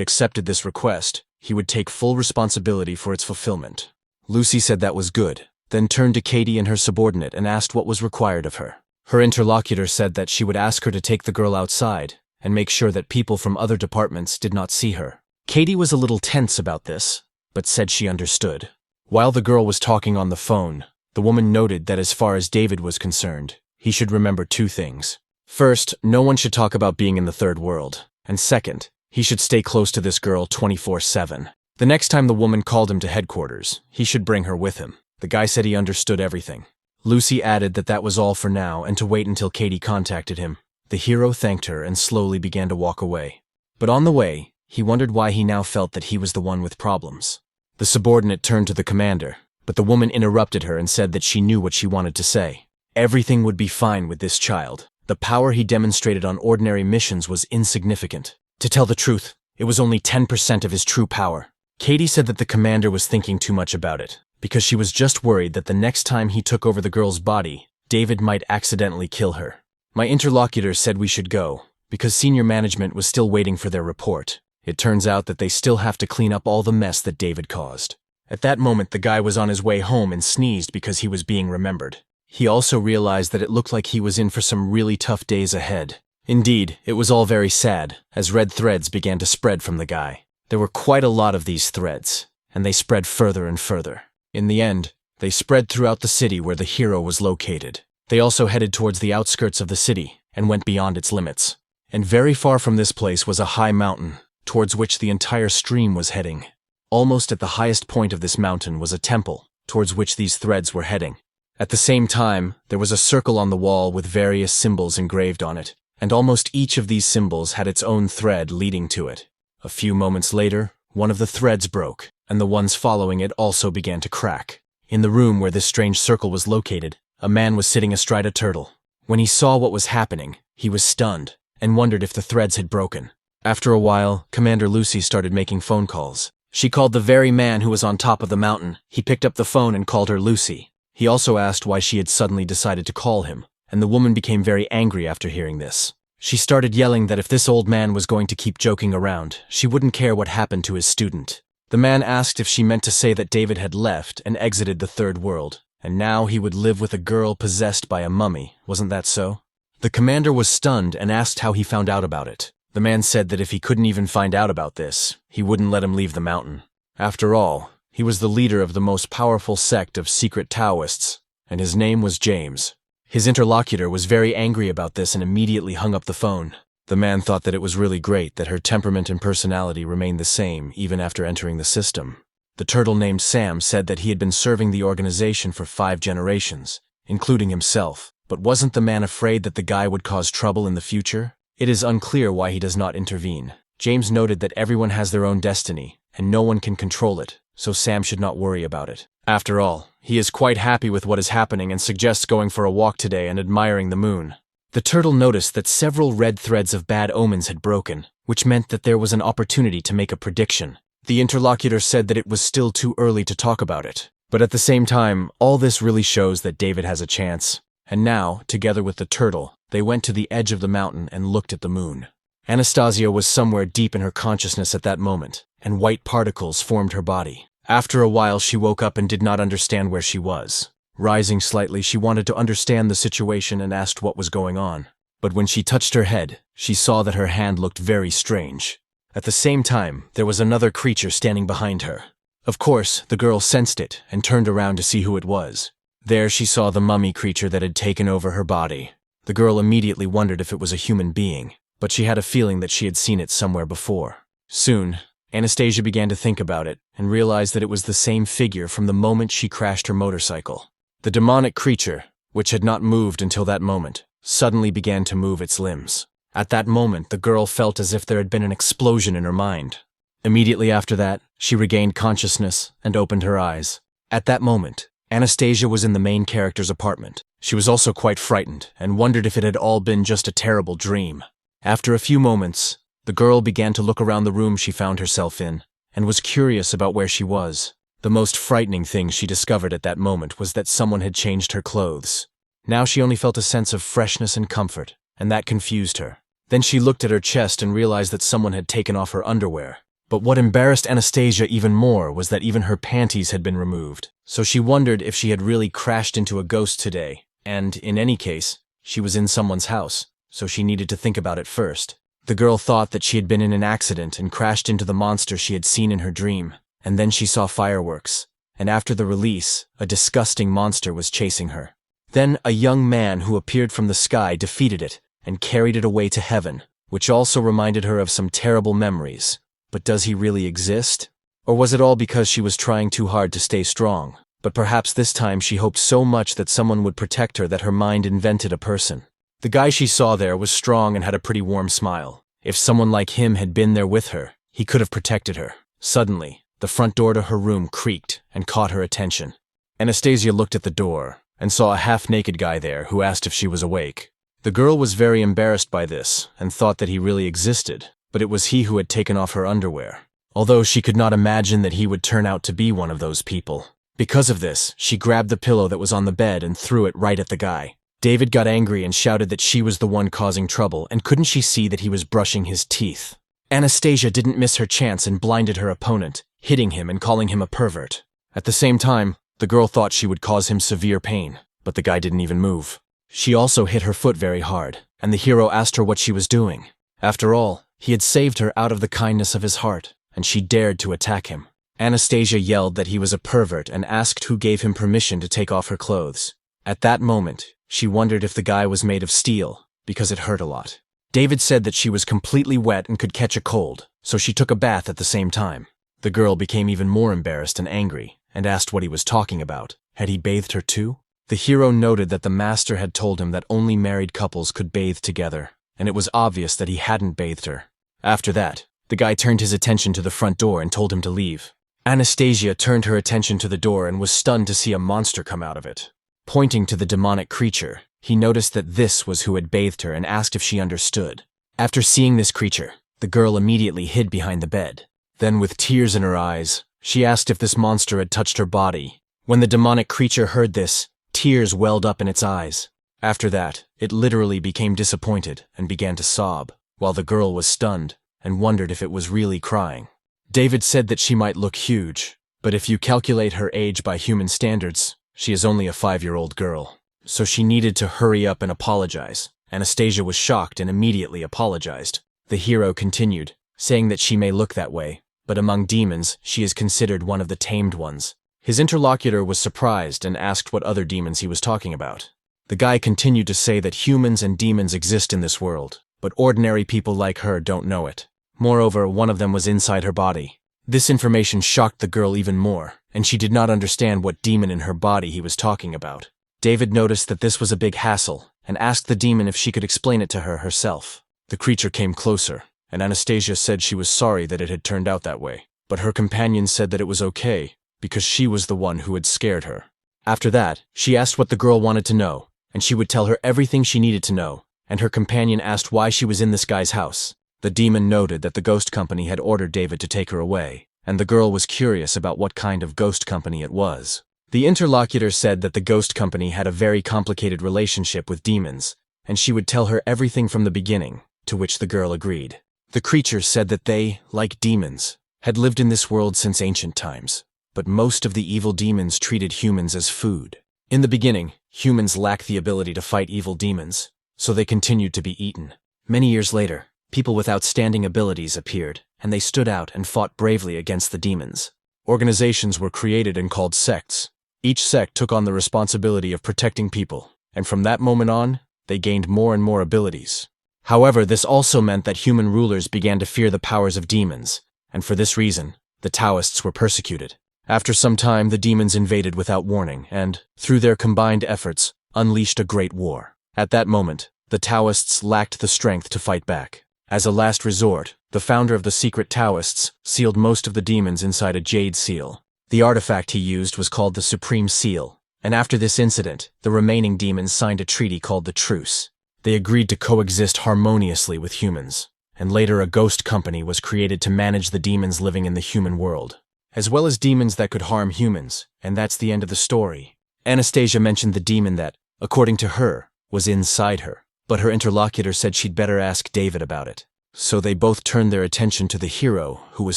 accepted this request, he would take full responsibility for its fulfillment. Lucy said that was good, then turned to Katie and her subordinate and asked what was required of her. Her interlocutor said that she would ask her to take the girl outside and make sure that people from other departments did not see her. Katie was a little tense about this, but said she understood. While the girl was talking on the phone, the woman noted that as far as David was concerned, he should remember two things. First, no one should talk about being in the third world. And second, he should stay close to this girl 24/7. The next time the woman called him to headquarters, he should bring her with him. The guy said he understood everything. Lucy added that that was all for now and to wait until Katie contacted him. The hero thanked her and slowly began to walk away. But on the way, he wondered why he now felt that he was the one with problems. The subordinate turned to the commander, but the woman interrupted her and said that she knew what she wanted to say. Everything would be fine with this child. The power he demonstrated on ordinary missions was insignificant. To tell the truth, it was only 10% of his true power. Katie said that the commander was thinking too much about it, because she was just worried that the next time he took over the girl's body, David might accidentally kill her. My interlocutor said we should go, because senior management was still waiting for their report. It turns out that they still have to clean up all the mess that David caused. At that moment, the guy was on his way home and sneezed because he was being remembered. He also realized that it looked like he was in for some really tough days ahead. Indeed, it was all very sad, as red threads began to spread from the guy. There were quite a lot of these threads, and they spread further and further. In the end, they spread throughout the city where the hero was located. They also headed towards the outskirts of the city and went beyond its limits. And very far from this place was a high mountain, towards which the entire stream was heading. Almost at the highest point of this mountain was a temple, towards which these threads were heading. At the same time, there was a circle on the wall with various symbols engraved on it, and almost each of these symbols had its own thread leading to it. A few moments later, one of the threads broke, and the ones following it also began to crack. In the room where this strange circle was located, a man was sitting astride a turtle. When he saw what was happening, he was stunned, and wondered if the threads had broken. After a while, Commander Lucy started making phone calls. She called the very man who was on top of the mountain. He picked up the phone and called her Lucy. He also asked why she had suddenly decided to call him, and the woman became very angry after hearing this. She started yelling that if this old man was going to keep joking around, she wouldn't care what happened to his student. The man asked if she meant to say that David had left and exited the third world, and now he would live with a girl possessed by a mummy. Wasn't that so? The commander was stunned and asked how he found out about it. The man said that if he couldn't even find out about this, he wouldn't let him leave the mountain. After all, he was the leader of the most powerful sect of secret Taoists, and his name was James. His interlocutor was very angry about this and immediately hung up the phone. The man thought that it was really great that her temperament and personality remained the same even after entering the system. The turtle named Sam said that he had been serving the organization for 5 generations, including himself. But wasn't the man afraid that the guy would cause trouble in the future? It is unclear why he does not intervene. James noted that everyone has their own destiny, and no one can control it, so Sam should not worry about it. After all, he is quite happy with what is happening and suggests going for a walk today and admiring the moon. The turtle noticed that several red threads of bad omens had broken, which meant that there was an opportunity to make a prediction. The interlocutor said that it was still too early to talk about it, but at the same time, all this really shows that David has a chance. And now, together with the turtle, they went to the edge of the mountain and looked at the moon. Anastasia was somewhere deep in her consciousness at that moment, and white particles formed her body. After a while, she woke up and did not understand where she was. Rising slightly, she wanted to understand the situation and asked what was going on. But when she touched her head, she saw that her hand looked very strange. At the same time, there was another creature standing behind her. Of course, the girl sensed it and turned around to see who it was. There she saw the mummy creature that had taken over her body. The girl immediately wondered if it was a human being, but she had a feeling that she had seen it somewhere before. Soon, Anastasia began to think about it and realized that it was the same figure from the moment she crashed her motorcycle. The demonic creature, which had not moved until that moment, suddenly began to move its limbs. At that moment, the girl felt as if there had been an explosion in her mind. Immediately after that, she regained consciousness and opened her eyes. At that moment, Anastasia was in the main character's apartment. She was also quite frightened and wondered if it had all been just a terrible dream. After a few moments, the girl began to look around the room she found herself in and was curious about where she was. The most frightening thing she discovered at that moment was that someone had changed her clothes. Now she only felt a sense of freshness and comfort, and that confused her. Then she looked at her chest and realized that someone had taken off her underwear. But what embarrassed Anastasia even more was that even her panties had been removed. So she wondered if she had really crashed into a ghost today, and, in any case, she was in someone's house, so she needed to think about it first. The girl thought that she had been in an accident and crashed into the monster she had seen in her dream, and then she saw fireworks, and after the release, a disgusting monster was chasing her. Then a young man who appeared from the sky defeated it and carried it away to heaven, which also reminded her of some terrible memories. But does he really exist? Or was it all because she was trying too hard to stay strong? But perhaps this time she hoped so much that someone would protect her that her mind invented a person. The guy she saw there was strong and had a pretty warm smile. If someone like him had been there with her, he could have protected her. Suddenly, the front door to her room creaked and caught her attention. Anastasia looked at the door and saw a half-naked guy there who asked if she was awake. The girl was very embarrassed by this and thought that he really existed, but it was he who had taken off her underwear, although she could not imagine that he would turn out to be one of those people. Because of this, she grabbed the pillow that was on the bed and threw it right at the guy. David got angry and shouted that she was the one causing trouble, and couldn't she see that he was brushing his teeth? Anastasia didn't miss her chance and blinded her opponent, hitting him and calling him a pervert. At the same time, the girl thought she would cause him severe pain. but the guy didn't even move. She also hit her foot very hard, and the hero asked her what she was doing. After all, he had saved her out of the kindness of his heart, and she dared to attack him. Anastasia yelled that he was a pervert and asked who gave him permission to take off her clothes. At that moment, she wondered if the guy was made of steel, because it hurt a lot. David said that she was completely wet and could catch a cold, so she took a bath at the same time. The girl became even more embarrassed and angry, and asked what he was talking about. Had he bathed her too? The hero noted that the master had told him that only married couples could bathe together, and it was obvious that he hadn't bathed her. After that, the guy turned his attention to the front door and told him to leave. Anastasia turned her attention to the door and was stunned to see a monster come out of it. Pointing to the demonic creature, he noticed that this was who had bathed her and asked if she understood. After seeing this creature, the girl immediately hid behind the bed. Then, with tears in her eyes, she asked if this monster had touched her body. When the demonic creature heard this, tears welled up in its eyes. After that, it literally became disappointed and began to sob, while the girl was stunned and wondered if it was really crying. David said that she might look huge, but if you calculate her age by human standards, she is only a 5-year-old girl. So she needed to hurry up and apologize. Anastasia was shocked and immediately apologized. The hero continued, saying that she may look that way, but among demons, she is considered one of the tamed ones. His interlocutor was surprised and asked what other demons he was talking about. The guy continued to say that humans and demons exist in this world, but ordinary people like her don't know it. Moreover, one of them was inside her body. This information shocked the girl even more, and she did not understand what demon in her body he was talking about. David noticed that this was a big hassle, and asked the demon if she could explain it to her herself. The creature came closer, and Anastasia said she was sorry that it had turned out that way, but her companion said that it was okay, because she was the one who had scared her. After that, she asked what the girl wanted to know, and she would tell her everything she needed to know, and her companion asked why she was in this guy's house. The demon noted that the ghost company had ordered David to take her away, and the girl was curious about what kind of ghost company it was. The interlocutor said that the ghost company had a very complicated relationship with demons, and she would tell her everything from the beginning, to which the girl agreed. The creature said that they, like demons, had lived in this world since ancient times, but most of the evil demons treated humans as food. In the beginning, humans lacked the ability to fight evil demons, so they continued to be eaten. Many years later, people with outstanding abilities appeared, and they stood out and fought bravely against the demons. Organizations were created and called sects. Each sect took on the responsibility of protecting people, and from that moment on, they gained more and more abilities. However, this also meant that human rulers began to fear the powers of demons, and for this reason, the Taoists were persecuted. After some time, the demons invaded without warning and, through their combined efforts, unleashed a great war. At that moment, the Taoists lacked the strength to fight back. As a last resort, the founder of the secret Taoists sealed most of the demons inside a jade seal. The artifact he used was called the Supreme Seal, and after this incident, the remaining demons signed a treaty called the Truce. They agreed to coexist harmoniously with humans, and later a ghost company was created to manage the demons living in the human world, as well as demons that could harm humans, and that's the end of the story. Anastasia mentioned the demon that, according to her, was inside her, but her interlocutor said she'd better ask David about it. So they both turned their attention to the hero, who was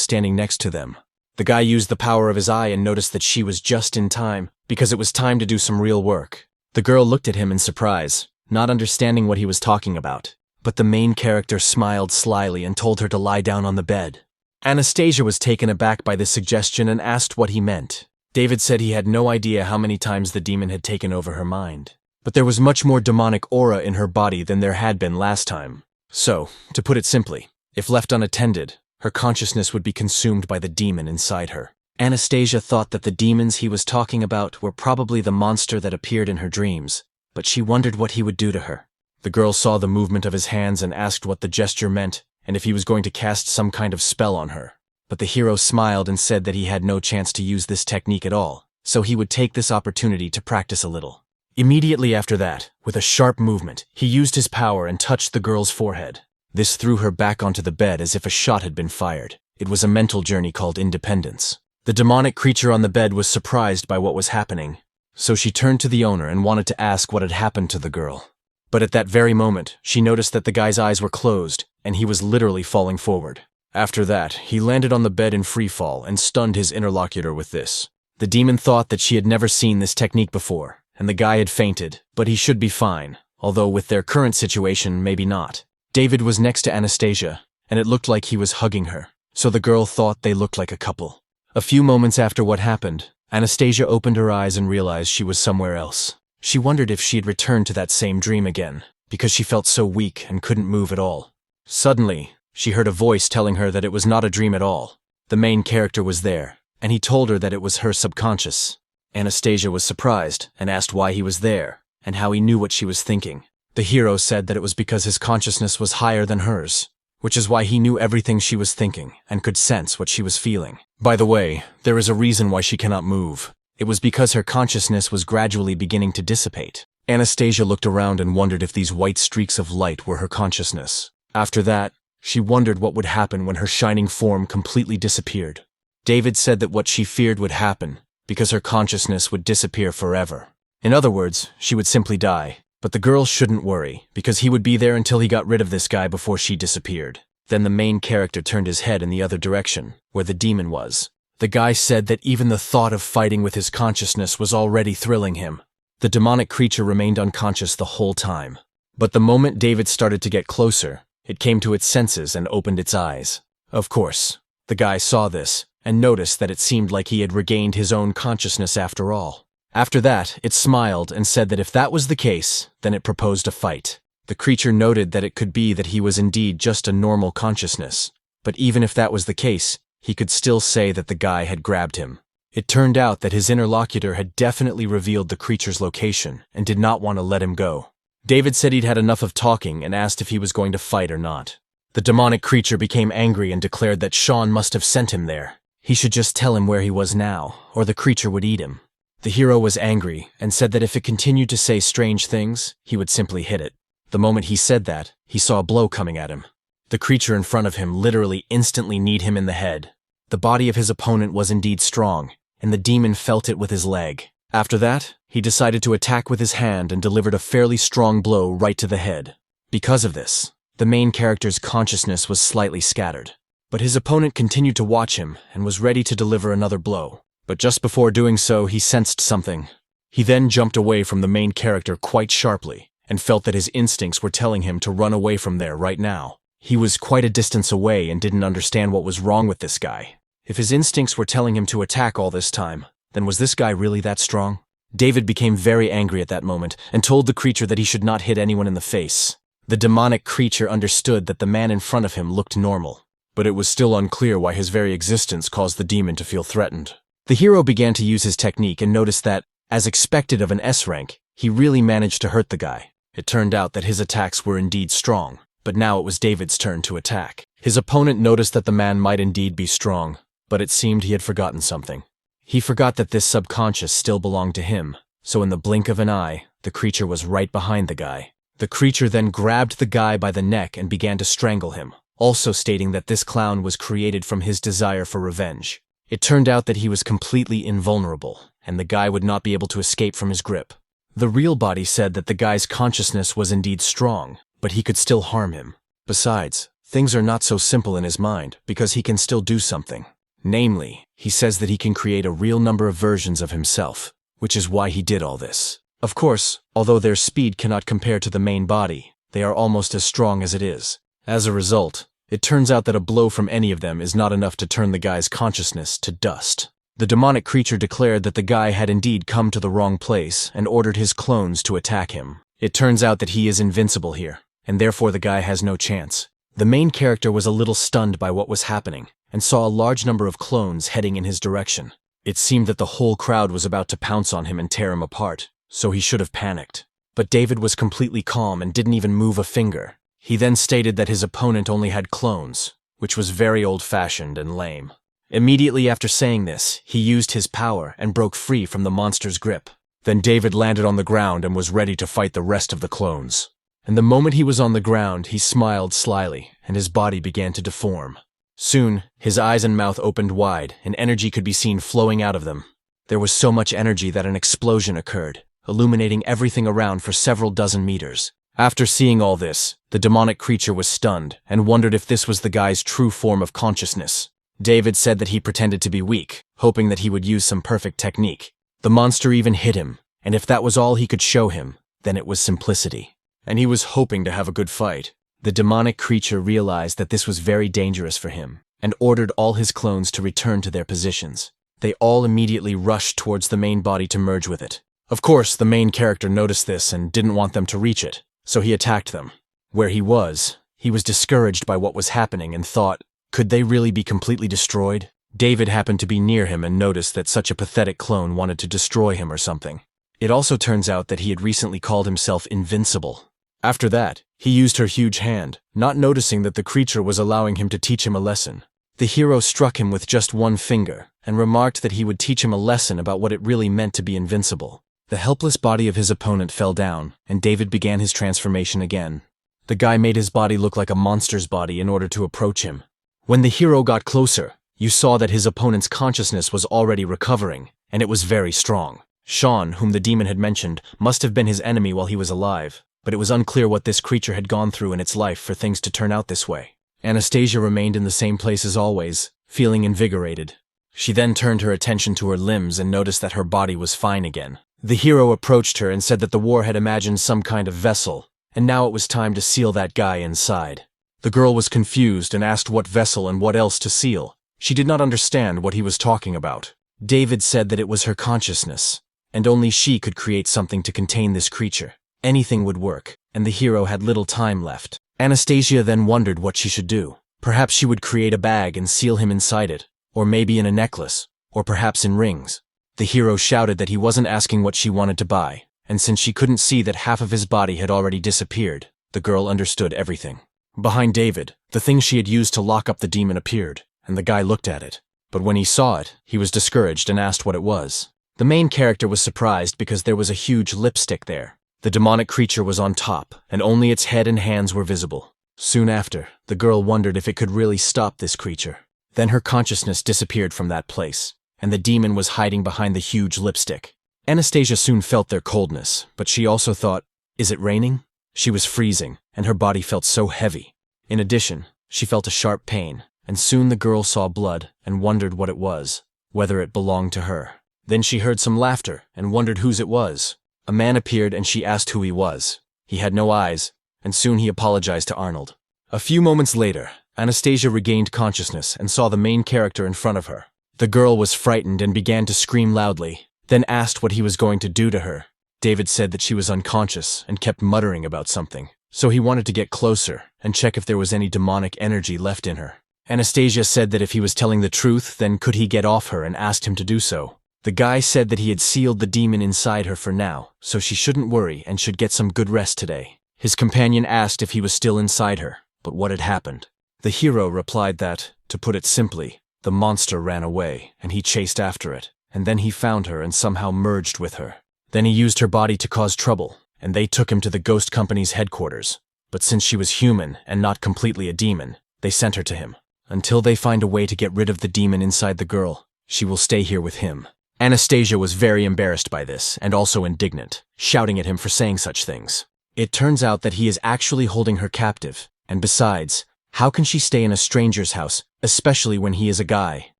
standing next to them. The guy used the power of his eye and noticed that she was just in time, because it was time to do some real work. The girl looked at him in surprise, not understanding what he was talking about, but the main character smiled slyly and told her to lie down on the bed. Anastasia was taken aback by this suggestion and asked what he meant. David said he had no idea how many times the demon had taken over her mind, but there was much more demonic aura in her body than there had been last time. So, to put it simply, if left unattended, her consciousness would be consumed by the demon inside her. Anastasia thought that the demons he was talking about were probably the monster that appeared in her dreams, but she wondered what he would do to her. The girl saw the movement of his hands and asked what the gesture meant and if he was going to cast some kind of spell on her. But the hero smiled and said that he had no chance to use this technique at all, so he would take this opportunity to practice a little. Immediately after that, with a sharp movement, he used his power and touched the girl's forehead. This threw her back onto the bed as if a shot had been fired. It was a mental journey called independence. The demonic creature on the bed was surprised by what was happening, so she turned to the owner and wanted to ask what had happened to the girl. But at that very moment, she noticed that the guy's eyes were closed, and he was literally falling forward. After that, he landed on the bed in free fall and stunned his interlocutor with this. The demon thought that she had never seen this technique before, and the guy had fainted, but he should be fine, although with their current situation, maybe not. David was next to Anastasia, and it looked like he was hugging her, so the girl thought they looked like a couple. A few moments after what happened, Anastasia opened her eyes and realized she was somewhere else. She wondered if she had returned to that same dream again, because she felt so weak and couldn't move at all. Suddenly, she heard a voice telling her that it was not a dream at all. The main character was there, and he told her that it was her subconscious. Anastasia was surprised and asked why he was there, and how he knew what she was thinking. The hero said that it was because his consciousness was higher than hers, which is why he knew everything she was thinking and could sense what she was feeling. By the way, there is a reason why she cannot move. It was because her consciousness was gradually beginning to dissipate. Anastasia looked around and wondered if these white streaks of light were her consciousness. After that, she wondered what would happen when her shining form completely disappeared. David said that what she feared would happen, because her consciousness would disappear forever. In other words, she would simply die. But the girl shouldn't worry, because he would be there until he got rid of this guy before she disappeared. Then the main character turned his head in the other direction, where the demon was. The guy said that even the thought of fighting with his consciousness was already thrilling him. The demonic creature remained unconscious the whole time. But the moment David started to get closer, it came to its senses and opened its eyes. Of course, the guy saw this, and noticed that it seemed like he had regained his own consciousness after all. After that, it smiled and said that if that was the case, then it proposed a fight. The creature noted that it could be that he was indeed just a normal consciousness, but even if that was the case, he could still say that the guy had grabbed him. It turned out that his interlocutor had definitely revealed the creature's location and did not want to let him go. David said he'd had enough of talking and asked if he was going to fight or not. The demonic creature became angry and declared that Sean must have sent him there. He should just tell him where he was now, or the creature would eat him. The hero was angry and said that if it continued to say strange things, he would simply hit it. The moment he said that, he saw a blow coming at him. The creature in front of him literally instantly kneed him in the head. The body of his opponent was indeed strong, and the demon felt it with his leg. After that, he decided to attack with his hand and delivered a fairly strong blow right to the head. Because of this, the main character's consciousness was slightly scattered. But his opponent continued to watch him and was ready to deliver another blow. But just before doing so, he sensed something. He then jumped away from the main character quite sharply and felt that his instincts were telling him to run away from there right now. He was quite a distance away and didn't understand what was wrong with this guy. If his instincts were telling him to attack all this time, then was this guy really that strong? David became very angry at that moment and told the creature that he should not hit anyone in the face. The demonic creature understood that the man in front of him looked normal, but it was still unclear why his very existence caused the demon to feel threatened. The hero began to use his technique and noticed that, as expected of an S rank, he really managed to hurt the guy. It turned out that his attacks were indeed strong, but now it was David's turn to attack. His opponent noticed that the man might indeed be strong, but it seemed he had forgotten something. He forgot that this subconscious still belonged to him, so in the blink of an eye, the creature was right behind the guy. The creature then grabbed the guy by the neck and began to strangle him, also stating that this clown was created from his desire for revenge. It turned out that he was completely invulnerable, and the guy would not be able to escape from his grip. The real body said that the guy's consciousness was indeed strong, but he could still harm him. Besides, things are not so simple in his mind, because he can still do something. Namely, he says that he can create a real number of versions of himself, which is why he did all this. Of course, although their speed cannot compare to the main body, they are almost as strong as it is. As a result, it turns out that a blow from any of them is not enough to turn the guy's consciousness to dust. The demonic creature declared that the guy had indeed come to the wrong place and ordered his clones to attack him. It turns out that he is invincible here, and therefore the guy has no chance. The main character was a little stunned by what was happening, and saw a large number of clones heading in his direction. It seemed that the whole crowd was about to pounce on him and tear him apart, so he should have panicked. But David was completely calm and didn't even move a finger. He then stated that his opponent only had clones, which was very old-fashioned and lame. Immediately after saying this, he used his power and broke free from the monster's grip. Then David landed on the ground and was ready to fight the rest of the clones. And the moment he was on the ground, he smiled slyly, and his body began to deform. Soon, his eyes and mouth opened wide, and energy could be seen flowing out of them. There was so much energy that an explosion occurred, illuminating everything around for several dozen meters. After seeing all this, the demonic creature was stunned and wondered if this was the guy's true form of consciousness. David said that he pretended to be weak, hoping that he would use some perfect technique. The monster even hit him, and if that was all he could show him, then it was simplicity. And he was hoping to have a good fight. The demonic creature realized that this was very dangerous for him, and ordered all his clones to return to their positions. They all immediately rushed towards the main body to merge with it. Of course, the main character noticed this and didn't want them to reach it, so he attacked them. Where he was discouraged by what was happening and thought, could they really be completely destroyed? David happened to be near him and noticed that such a pathetic clone wanted to destroy him or something. It also turns out that he had recently called himself invincible. After that, he used her huge hand, not noticing that the creature was allowing him to teach him a lesson. The hero struck him with just one finger and remarked that he would teach him a lesson about what it really meant to be invincible. The helpless body of his opponent fell down, and David began his transformation again. The guy made his body look like a monster's body in order to approach him. When the hero got closer, you saw that his opponent's consciousness was already recovering, and it was very strong. Sean, whom the demon had mentioned, must have been his enemy while he was alive, but it was unclear what this creature had gone through in its life for things to turn out this way. Anastasia remained in the same place as always, feeling invigorated. She then turned her attention to her limbs and noticed that her body was fine again. The hero approached her and said that the war had imagined some kind of vessel, and now it was time to seal that guy inside. The girl was confused and asked what vessel and what else to seal. She did not understand what he was talking about. David said that it was her consciousness, and only she could create something to contain this creature. Anything would work, and the hero had little time left. Anastasia then wondered what she should do. Perhaps she would create a bag and seal him inside it, or maybe in a necklace, or perhaps in rings. The hero shouted that he wasn't asking what she wanted to buy, and since she couldn't see that half of his body had already disappeared, the girl understood everything. Behind David, the thing she had used to lock up the demon appeared, and the guy looked at it. But when he saw it, he was discouraged and asked what it was. The main character was surprised because there was a huge lipstick there. The demonic creature was on top, and only its head and hands were visible. Soon after, the girl wondered if it could really stop this creature. Then her consciousness disappeared from that place, and the demon was hiding behind the huge lipstick. Anastasia soon felt their coldness, but she also thought, is it raining? She was freezing, and her body felt so heavy. In addition, she felt a sharp pain, and soon the girl saw blood and wondered what it was, whether it belonged to her. Then she heard some laughter and wondered whose it was. A man appeared and she asked who he was. He had no eyes, and soon he apologized to Arnold. A few moments later, Anastasia regained consciousness and saw the main character in front of her. The girl was frightened and began to scream loudly, then asked what he was going to do to her. David said that she was unconscious and kept muttering about something, so he wanted to get closer and check if there was any demonic energy left in her. Anastasia said that if he was telling the truth, then could he get off her, and asked him to do so. The guy said that he had sealed the demon inside her for now, so she shouldn't worry and should get some good rest today. His companion asked if he was still inside her, but what had happened. The hero replied that, to put it simply, the monster ran away, and he chased after it, and then he found her and somehow merged with her. Then he used her body to cause trouble, and they took him to the ghost company's headquarters. But since she was human and not completely a demon, they sent her to him. Until they find a way to get rid of the demon inside the girl, she will stay here with him. Anastasia was very embarrassed by this, and also indignant, shouting at him for saying such things. It turns out that he is actually holding her captive, and besides, how can she stay in a stranger's house, especially when he is a guy?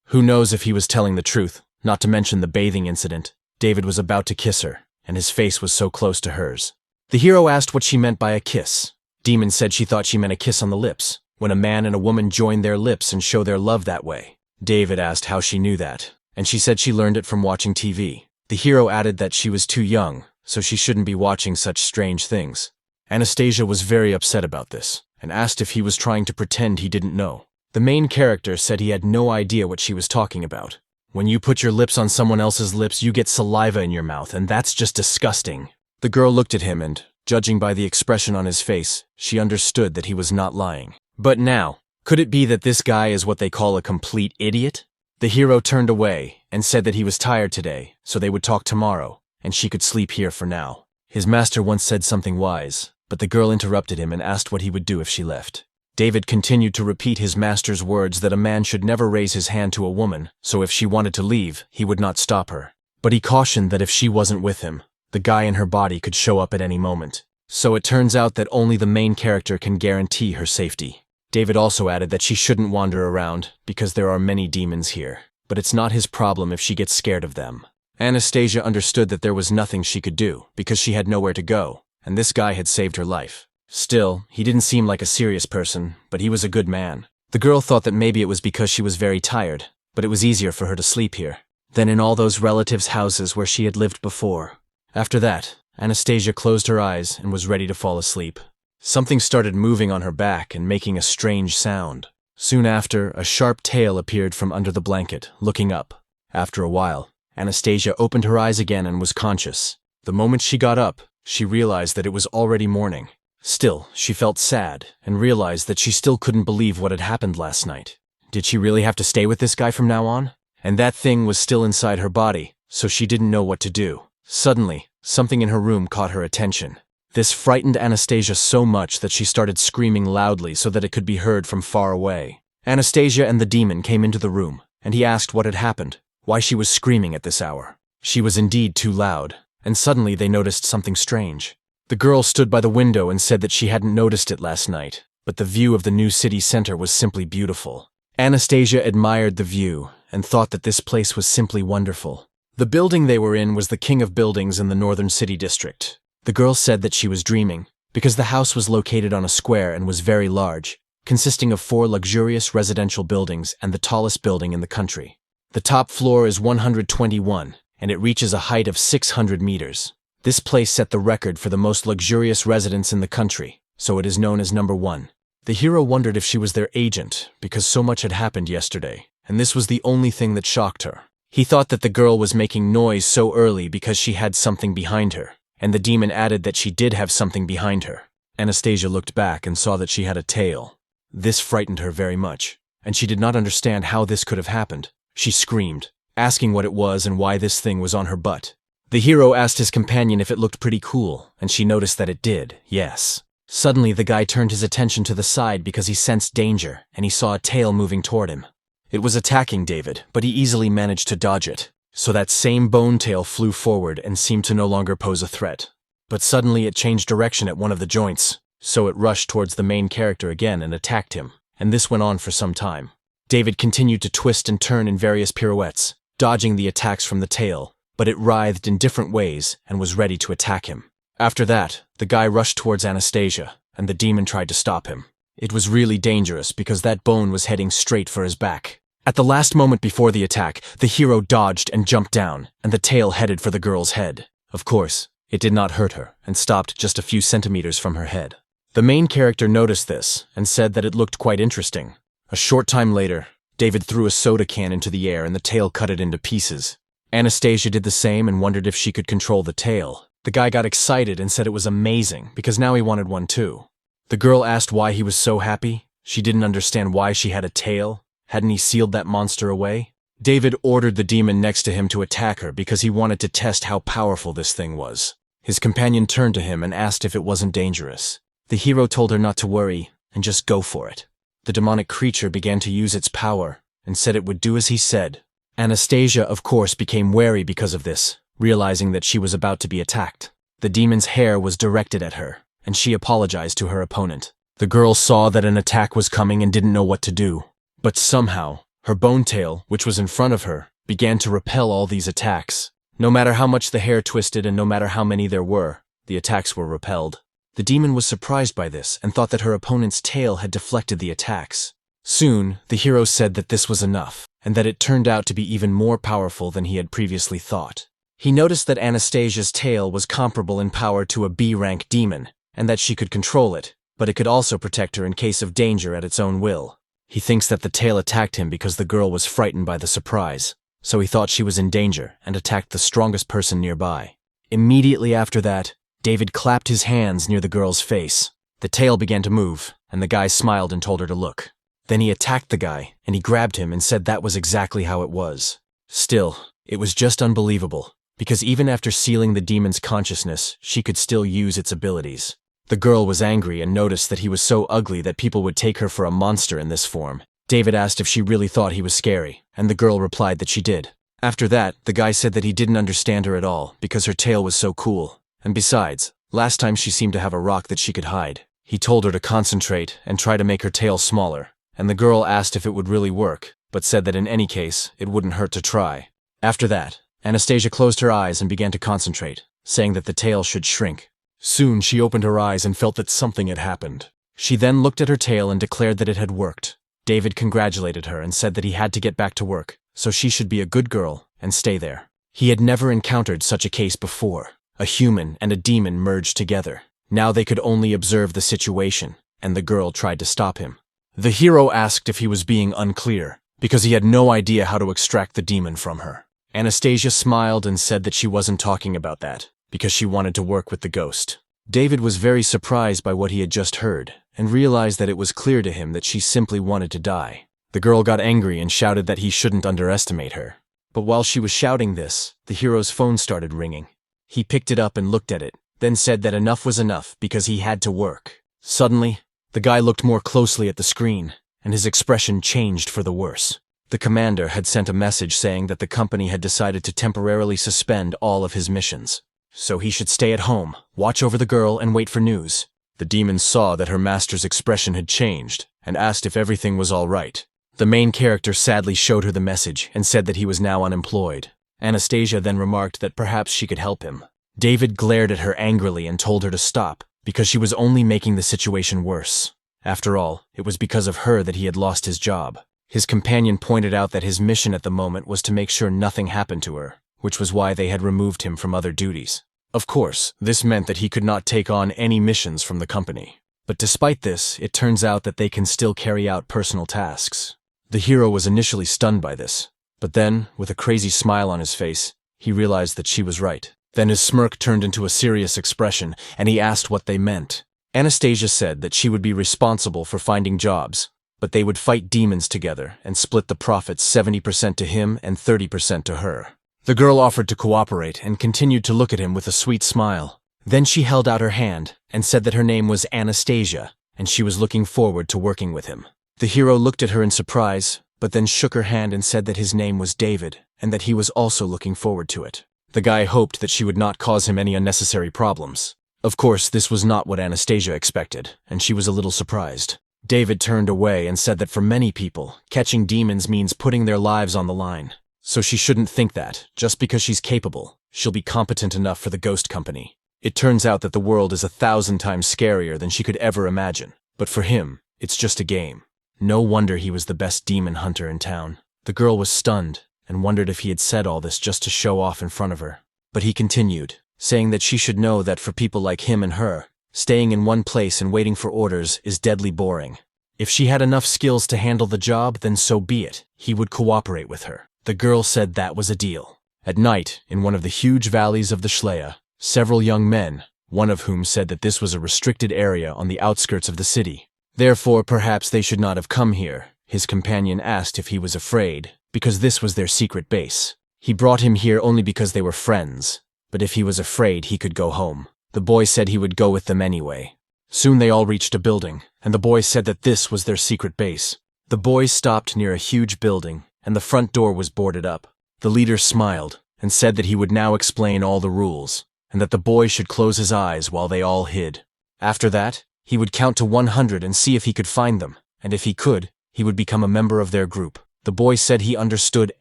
Who knows if he was telling the truth, not to mention the bathing incident. David was about to kiss her, and his face was so close to hers. The hero asked what she meant by a kiss. Demon said she thought she meant a kiss on the lips, when a man and a woman join their lips and show their love that way. David asked how she knew that, and she said she learned it from watching TV. The hero added that she was too young, so she shouldn't be watching such strange things. Anastasia was very upset about this, and asked if he was trying to pretend he didn't know. The main character said he had no idea what she was talking about. When you put your lips on someone else's lips, you get saliva in your mouth, and that's just disgusting. The girl looked at him and, judging by the expression on his face, she understood that he was not lying. But now, could it be that this guy is what they call a complete idiot? The hero turned away and said that he was tired today, so they would talk tomorrow, and she could sleep here for now. His master once said something wise, but the girl interrupted him and asked what he would do if she left. David continued to repeat his master's words that a man should never raise his hand to a woman, so if she wanted to leave, he would not stop her. But he cautioned that if she wasn't with him, the guy in her body could show up at any moment. So it turns out that only the main character can guarantee her safety. David also added that she shouldn't wander around, because there are many demons here, but it's not his problem if she gets scared of them. Anastasia understood that there was nothing she could do, because she had nowhere to go, and this guy had saved her life. Still, he didn't seem like a serious person, but he was a good man. The girl thought that maybe it was because she was very tired, but it was easier for her to sleep here than in all those relatives' houses where she had lived before. After that, Anastasia closed her eyes and was ready to fall asleep. Something started moving on her back and making a strange sound. Soon after, a sharp tail appeared from under the blanket, looking up. After a while, Anastasia opened her eyes again and was conscious. The moment she got up, she realized that it was already morning. Still, she felt sad and realized that she still couldn't believe what had happened last night. Did she really have to stay with this guy from now on? And that thing was still inside her body, so she didn't know what to do. Suddenly, something in her room caught her attention. This frightened Anastasia so much that she started screaming loudly so that it could be heard from far away. Anastasia and the demon came into the room, and he asked what had happened, why she was screaming at this hour. She was indeed too loud, and suddenly they noticed something strange. The girl stood by the window and said that she hadn't noticed it last night, but the view of the new city center was simply beautiful. Anastasia admired the view and thought that this place was simply wonderful. The building they were in was the king of buildings in the northern city district. The girl said that she was dreaming, because the house was located on a square and was very large, consisting of 4 luxurious residential buildings and the tallest building in the country. The top floor is 121, and it reaches a height of 600 meters. This place set the record for the most luxurious residence in the country, so it is known as number 1. The hero wondered if she was their agent, because so much had happened yesterday, and this was the only thing that shocked her. He thought that the girl was making noise so early because she had something behind her, and the demon added that she did have something behind her. Anastasia looked back and saw that she had a tail. This frightened her very much, and she did not understand how this could have happened. She screamed, asking what it was and why this thing was on her butt. The hero asked his companion if it looked pretty cool, and she noticed that it did, yes. Suddenly the guy turned his attention to the side because he sensed danger, and he saw a tail moving toward him. It was attacking David, but he easily managed to dodge it. So that same bone tail flew forward and seemed to no longer pose a threat. But suddenly it changed direction at one of the joints, so it rushed towards the main character again and attacked him, and this went on for some time. David continued to twist and turn in various pirouettes, dodging the attacks from the tail, but it writhed in different ways and was ready to attack him. After that, the guy rushed towards Anastasia, and the demon tried to stop him. It was really dangerous because that bone was heading straight for his back. At the last moment before the attack, the hero dodged and jumped down, and the tail headed for the girl's head. Of course, it did not hurt her, and stopped just a few centimeters from her head. The main character noticed this, and said that it looked quite interesting. A short time later, David threw a soda can into the air and the tail cut it into pieces. Anastasia did the same and wondered if she could control the tail. The guy got excited and said it was amazing, because now he wanted one too. The girl asked why he was so happy. She didn't understand why she had a tail. Hadn't he sealed that monster away? David ordered the demon next to him to attack her because he wanted to test how powerful this thing was. His companion turned to him and asked if it wasn't dangerous. The hero told her not to worry and just go for it. The demonic creature began to use its power and said it would do as he said. Anastasia, of course, became wary because of this, realizing that she was about to be attacked. The demon's hair was directed at her, and she apologized to her opponent. The girl saw that an attack was coming and didn't know what to do. But somehow, her bone tail, which was in front of her, began to repel all these attacks. No matter how much the hair twisted and no matter how many there were, the attacks were repelled. The demon was surprised by this and thought that her opponent's tail had deflected the attacks. Soon, the hero said that this was enough, and that it turned out to be even more powerful than he had previously thought. He noticed that Anastasia's tail was comparable in power to a B-rank demon, and that she could control it, but it could also protect her in case of danger at its own will. He thinks that the tail attacked him because the girl was frightened by the surprise, so he thought she was in danger and attacked the strongest person nearby. Immediately after that, David clapped his hands near the girl's face. The tail began to move, and the guy smiled and told her to look. Then he attacked the guy, and he grabbed him and said that was exactly how it was. Still, it was just unbelievable, because even after sealing the demon's consciousness, she could still use its abilities. The girl was angry and noticed that he was so ugly that people would take her for a monster in this form. David asked if she really thought he was scary, and the girl replied that she did. After that, the guy said that he didn't understand her at all because her tail was so cool. And besides, last time she seemed to have a rock that she could hide. He told her to concentrate and try to make her tail smaller, and the girl asked if it would really work, but said that in any case, it wouldn't hurt to try. After that, Anastasia closed her eyes and began to concentrate, saying that the tail should shrink. Soon she opened her eyes and felt that something had happened. She then looked at her tail and declared that it had worked. David congratulated her and said that he had to get back to work, so she should be a good girl and stay there. He had never encountered such a case before. A human and a demon merged together. Now they could only observe the situation, and the girl tried to stop him. The hero asked if he was being unclear, because he had no idea how to extract the demon from her. Anastasia smiled and said that she wasn't talking about that, because she wanted to work with the ghost. David was very surprised by what he had just heard, and realized that it was clear to him that she simply wanted to die. The girl got angry and shouted that he shouldn't underestimate her. But while she was shouting this, the hero's phone started ringing. He picked it up and looked at it, then said that enough was enough because he had to work. Suddenly, the guy looked more closely at the screen, and his expression changed for the worse. The commander had sent a message saying that the company had decided to temporarily suspend all of his missions. So he should stay at home, watch over the girl, and wait for news. The demon saw that her master's expression had changed, and asked if everything was all right. The main character sadly showed her the message and said that he was now unemployed. Anastasia then remarked that perhaps she could help him. David glared at her angrily and told her to stop, because she was only making the situation worse. After all, it was because of her that he had lost his job. His companion pointed out that his mission at the moment was to make sure nothing happened to her, which was why they had removed him from other duties. Of course, this meant that he could not take on any missions from the company. But despite this, it turns out that they can still carry out personal tasks. The hero was initially stunned by this, but then, with a crazy smile on his face, he realized that she was right. Then his smirk turned into a serious expression, and he asked what they meant. Anastasia said that she would be responsible for finding jobs, but they would fight demons together and split the profits 70% to him and 30% to her. The girl offered to cooperate and continued to look at him with a sweet smile. Then she held out her hand and said that her name was Anastasia, and she was looking forward to working with him. The hero looked at her in surprise, but then shook her hand and said that his name was David, and that he was also looking forward to it. The guy hoped that she would not cause him any unnecessary problems. Of course, this was not what Anastasia expected, and she was a little surprised. David turned away and said that for many people, catching demons means putting their lives on the line. So she shouldn't think that, just because she's capable, she'll be competent enough for the ghost company. It turns out that the world is 1,000 times scarier than she could ever imagine. But for him, it's just a game. No wonder he was the best demon hunter in town. The girl was stunned and wondered if he had said all this just to show off in front of her. But he continued, saying that she should know that for people like him and her, staying in one place and waiting for orders is deadly boring. If she had enough skills to handle the job, then so be it. He would cooperate with her. The girl said that was a deal. At night, in one of the huge valleys of the Schlea, several young men, one of whom said that this was a restricted area on the outskirts of the city. Therefore, perhaps they should not have come here. His companion asked if he was afraid, because this was their secret base. He brought him here only because they were friends, but if he was afraid, he could go home. The boy said he would go with them anyway. Soon they all reached a building, and the boy said that this was their secret base. The boys stopped near a huge building, and the front door was boarded up. The leader smiled and said that he would now explain all the rules, and that the boy should close his eyes while they all hid. After that, he would count to 100 and see if he could find them, and if he could, he would become a member of their group. The boy said he understood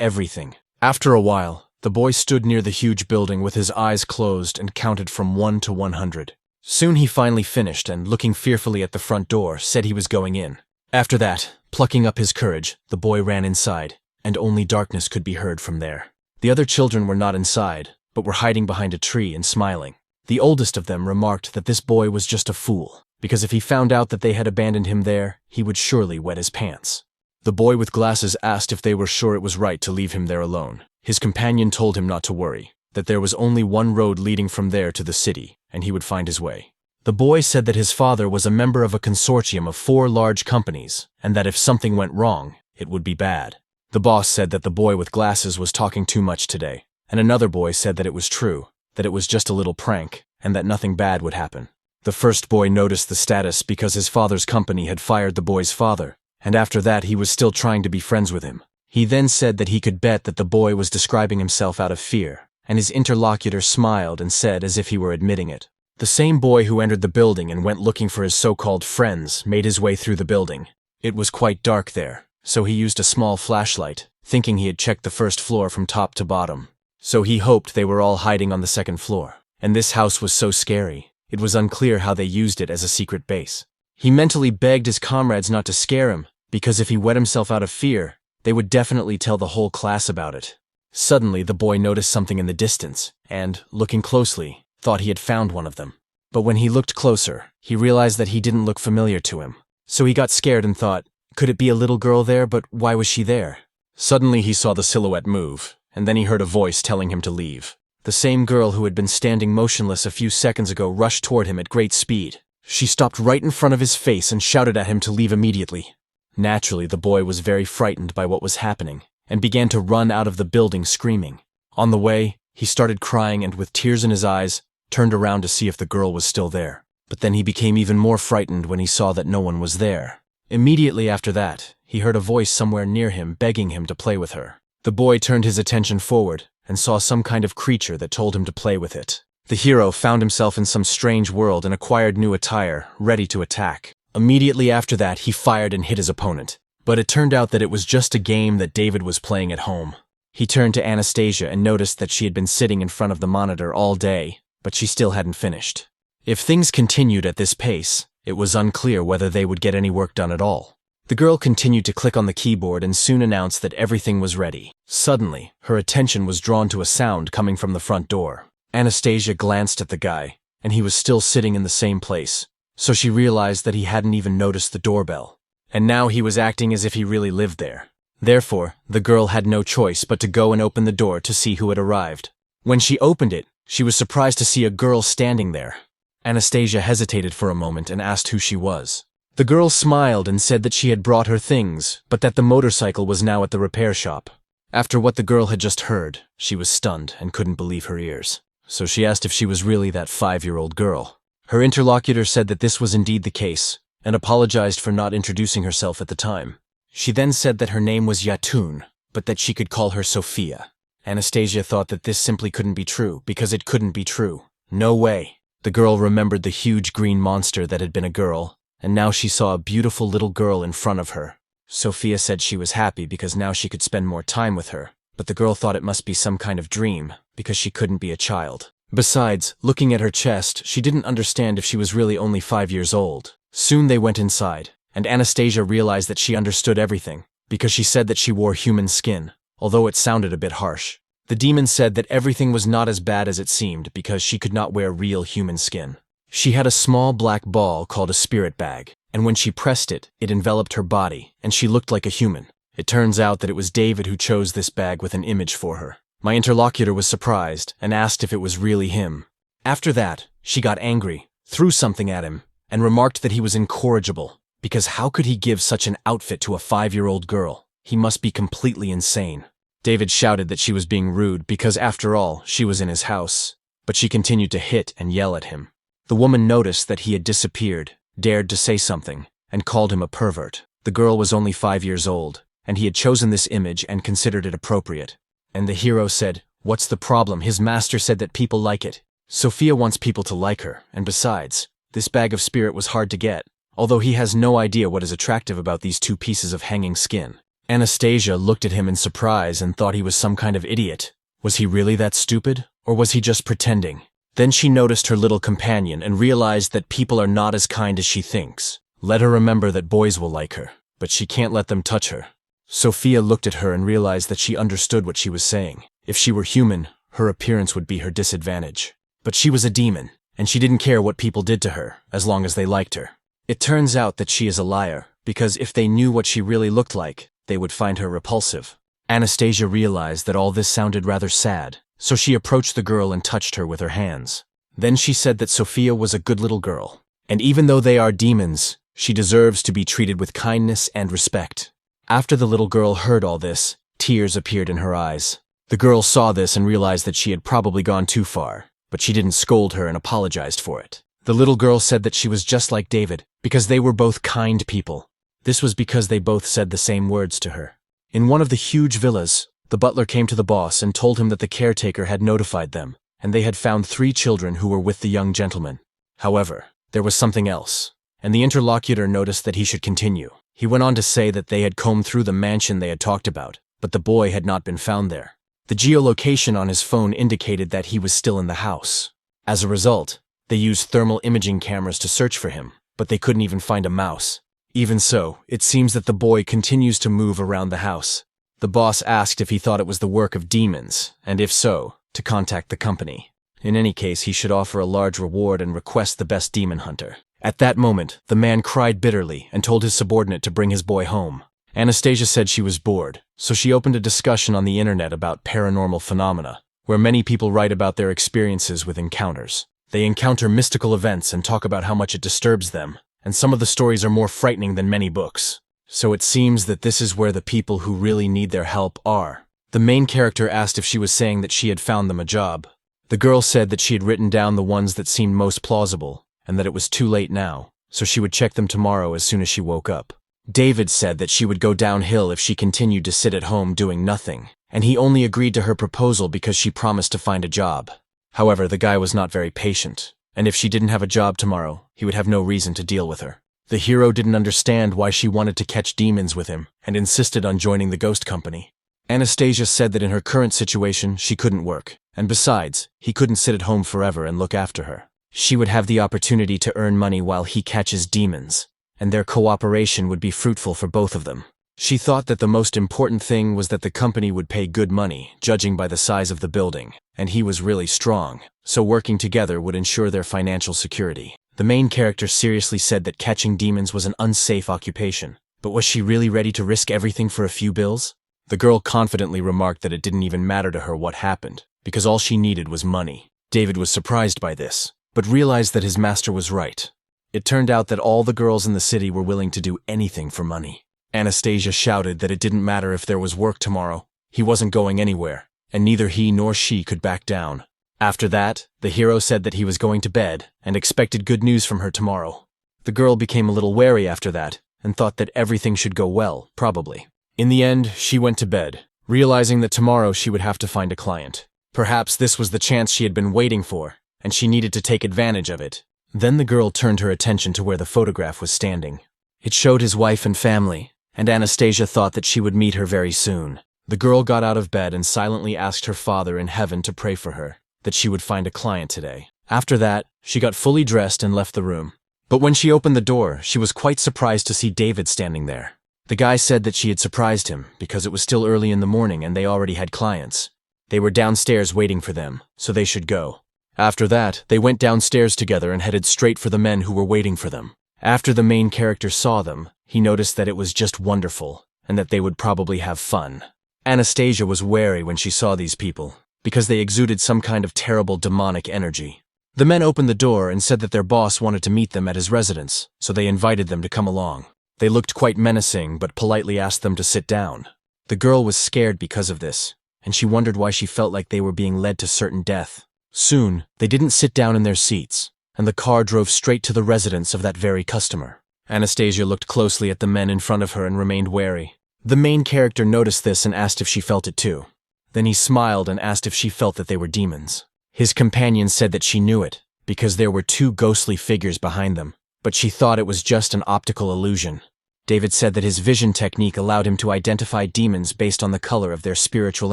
everything. After a while, the boy stood near the huge building with his eyes closed and counted from 1 to 100. Soon he finally finished and, looking fearfully at the front door, said he was going in. After that, plucking up his courage, the boy ran inside, and only darkness could be heard from there. The other children were not inside, but were hiding behind a tree and smiling. The oldest of them remarked that this boy was just a fool, because if he found out that they had abandoned him there, he would surely wet his pants. The boy with glasses asked if they were sure it was right to leave him there alone. His companion told him not to worry, that there was only one road leading from there to the city, and he would find his way. The boy said that his father was a member of a consortium of 4 large companies, and that if something went wrong, it would be bad. The boss said that the boy with glasses was talking too much today, and another boy said that it was true, that it was just a little prank, and that nothing bad would happen. The first boy noticed the status because his father's company had fired the boy's father, and after that he was still trying to be friends with him. He then said that he could bet that the boy was describing himself out of fear, and his interlocutor smiled and said as if he were admitting it. The same boy who entered the building and went looking for his so-called friends made his way through the building. It was quite dark there, so he used a small flashlight, thinking he had checked the first floor from top to bottom. so he hoped they were all hiding on the second floor. And this house was so scary, it was unclear how they used it as a secret base. He mentally begged his comrades not to scare him, because if he wet himself out of fear, they would definitely tell the whole class about it. Suddenly, the boy noticed something in the distance, and, looking closely, thought he had found one of them. But when he looked closer, he realized that he didn't look familiar to him. So he got scared and thought, could it be a little girl there, but why was she there? Suddenly he saw the silhouette move, and then he heard a voice telling him to leave. The same girl who had been standing motionless a few seconds ago rushed toward him at great speed. She stopped right in front of his face and shouted at him to leave immediately. Naturally, the boy was very frightened by what was happening, and began to run out of the building screaming. On the way, he started crying and with tears in his eyes, turned around to see if the girl was still there. But then he became even more frightened when he saw that no one was there. Immediately after that, he heard a voice somewhere near him begging him to play with her. The boy turned his attention forward and saw some kind of creature that told him to play with it. The hero found himself in some strange world and acquired new attire, ready to attack. Immediately after that, he fired and hit his opponent. But it turned out that it was just a game that David was playing at home. He turned to Anastasia and noticed that she had been sitting in front of the monitor all day, but she still hadn't finished. If things continued at this pace, it was unclear whether they would get any work done at all. The girl continued to click on the keyboard and soon announced that everything was ready. Suddenly, her attention was drawn to a sound coming from the front door. Anastasia glanced at the guy, and he was still sitting in the same place, so she realized that he hadn't even noticed the doorbell. And now he was acting as if he really lived there. Therefore, the girl had no choice but to go and open the door to see who had arrived. When she opened it, she was surprised to see a girl standing there. Anastasia hesitated for a moment and asked who she was. The girl smiled and said that she had brought her things, but that the motorcycle was now at the repair shop. After what the girl had just heard, she was stunned and couldn't believe her ears. So she asked if she was really that 5-year-old girl. Her interlocutor said that this was indeed the case, and apologized for not introducing herself at the time. She then said that her name was Yatun, but that she could call her Sophia. Anastasia thought that this simply couldn't be true, because it couldn't be true. No way. The girl remembered the huge green monster that had been a girl, and now she saw a beautiful little girl in front of her. Sophia said she was happy because now she could spend more time with her, but the girl thought it must be some kind of dream, because she couldn't be a child. Besides, looking at her chest, she didn't understand if she was really only 5 years old. Soon they went inside, and Anastasia realized that she understood everything, because she said that she wore human skin, although it sounded a bit harsh. The demon said that everything was not as bad as it seemed because she could not wear real human skin. She had a small black ball called a spirit bag, and when she pressed it, it enveloped her body, and she looked like a human. It turns out that it was David who chose this bag with an image for her. My interlocutor was surprised and asked if it was really him. After that, she got angry, threw something at him, and remarked that he was incorrigible, because how could he give such an outfit to a 5-year-old girl? He must be completely insane. David shouted that she was being rude because, after all, she was in his house, but she continued to hit and yell at him. The woman noticed that he had disappeared, dared to say something, and called him a pervert. The girl was only 5 years old, and he had chosen this image and considered it appropriate. And the hero said, "What's the problem? His master said that people like it. Sophia wants people to like her, and besides, this bag of spirit was hard to get, although he has no idea what is attractive about these 2 pieces of hanging skin." Anastasia looked at him in surprise and thought he was some kind of idiot. Was he really that stupid, or was he just pretending? Then she noticed her little companion and realized that people are not as kind as she thinks. Let her remember that boys will like her, but she can't let them touch her. Sophia looked at her and realized that she understood what she was saying. If she were human, her appearance would be her disadvantage. But she was a demon, and she didn't care what people did to her, as long as they liked her. It turns out that she is a liar, because if they knew what she really looked like, they would find her repulsive. Anastasia realized that all this sounded rather sad, so she approached the girl and touched her with her hands. Then she said that Sophia was a good little girl, and even though they are demons, she deserves to be treated with kindness and respect. After the little girl heard all this, tears appeared in her eyes. The girl saw this and realized that she had probably gone too far, but she didn't scold her and apologized for it. The little girl said that she was just like David, because they were both kind people. This was because they both said the same words to her. In one of the huge villas, the butler came to the boss and told him that the caretaker had notified them, and they had found 3 children who were with the young gentleman. However, there was something else, and the interlocutor noticed that he should continue. He went on to say that they had combed through the mansion they had talked about, but the boy had not been found there. The geolocation on his phone indicated that he was still in the house. As a result, they used thermal imaging cameras to search for him, but they couldn't even find a mouse. Even so, it seems that the boy continues to move around the house. The boss asked if he thought it was the work of demons, and if so, to contact the company. In any case, he should offer a large reward and request the best demon hunter. At that moment, the man cried bitterly and told his subordinate to bring his boy home. Anastasia said she was bored, so she opened a discussion on the internet about paranormal phenomena, where many people write about their experiences with encounters. They encounter mystical events and talk about how much it disturbs them, and some of the stories are more frightening than many books. So it seems that this is where the people who really need their help are. The main character asked if she was saying that she had found them a job. The girl said that she had written down the ones that seemed most plausible, and that it was too late now, so she would check them tomorrow as soon as she woke up. David said that she would go downhill if she continued to sit at home doing nothing, and he only agreed to her proposal because she promised to find a job. However, the guy was not very patient, and if she didn't have a job tomorrow, he would have no reason to deal with her. The hero didn't understand why she wanted to catch demons with him, and insisted on joining the ghost company. Anastasia said that in her current situation, she couldn't work, and besides, he couldn't sit at home forever and look after her. She would have the opportunity to earn money while he catches demons, and their cooperation would be fruitful for both of them. She thought that the most important thing was that the company would pay good money, judging by the size of the building, and he was really strong, so working together would ensure their financial security. The main character seriously said that catching demons was an unsafe occupation, but was she really ready to risk everything for a few bills? The girl confidently remarked that it didn't even matter to her what happened, because all she needed was money. David was surprised by this, but realized that his master was right. It turned out that all the girls in the city were willing to do anything for money. Anastasia shouted that it didn't matter if there was work tomorrow. He wasn't going anywhere, and neither he nor she could back down. After that, the hero said that he was going to bed and expected good news from her tomorrow. The girl became a little wary after that and thought that everything should go well, probably. In the end, she went to bed, realizing that tomorrow she would have to find a client. Perhaps this was the chance she had been waiting for, and she needed to take advantage of it. Then the girl turned her attention to where the photograph was standing. It showed his wife and family, and Anastasia thought that she would meet her very soon. The girl got out of bed and silently asked her Father in heaven to pray for her, that she would find a client today. After that, she got fully dressed and left the room. But when she opened the door, she was quite surprised to see David standing there. The guy said that she had surprised him because it was still early in the morning and they already had clients. They were downstairs waiting for them, so they should go. After that, they went downstairs together and headed straight for the men who were waiting for them. After the main character saw them, he noticed that it was just wonderful, and that they would probably have fun. Anastasia was wary when she saw these people, because they exuded some kind of terrible demonic energy. The men opened the door and said that their boss wanted to meet them at his residence, so they invited them to come along. They looked quite menacing, but politely asked them to sit down. The girl was scared because of this, and she wondered why she felt like they were being led to certain death. Soon, they didn't sit down in their seats, and the car drove straight to the residence of that very customer. Anastasia looked closely at the men in front of her and remained wary. The main character noticed this and asked if she felt it too. Then he smiled and asked if she felt that they were demons. His companion said that she knew it, because there were two ghostly figures behind them, but she thought it was just an optical illusion. David said that his vision technique allowed him to identify demons based on the color of their spiritual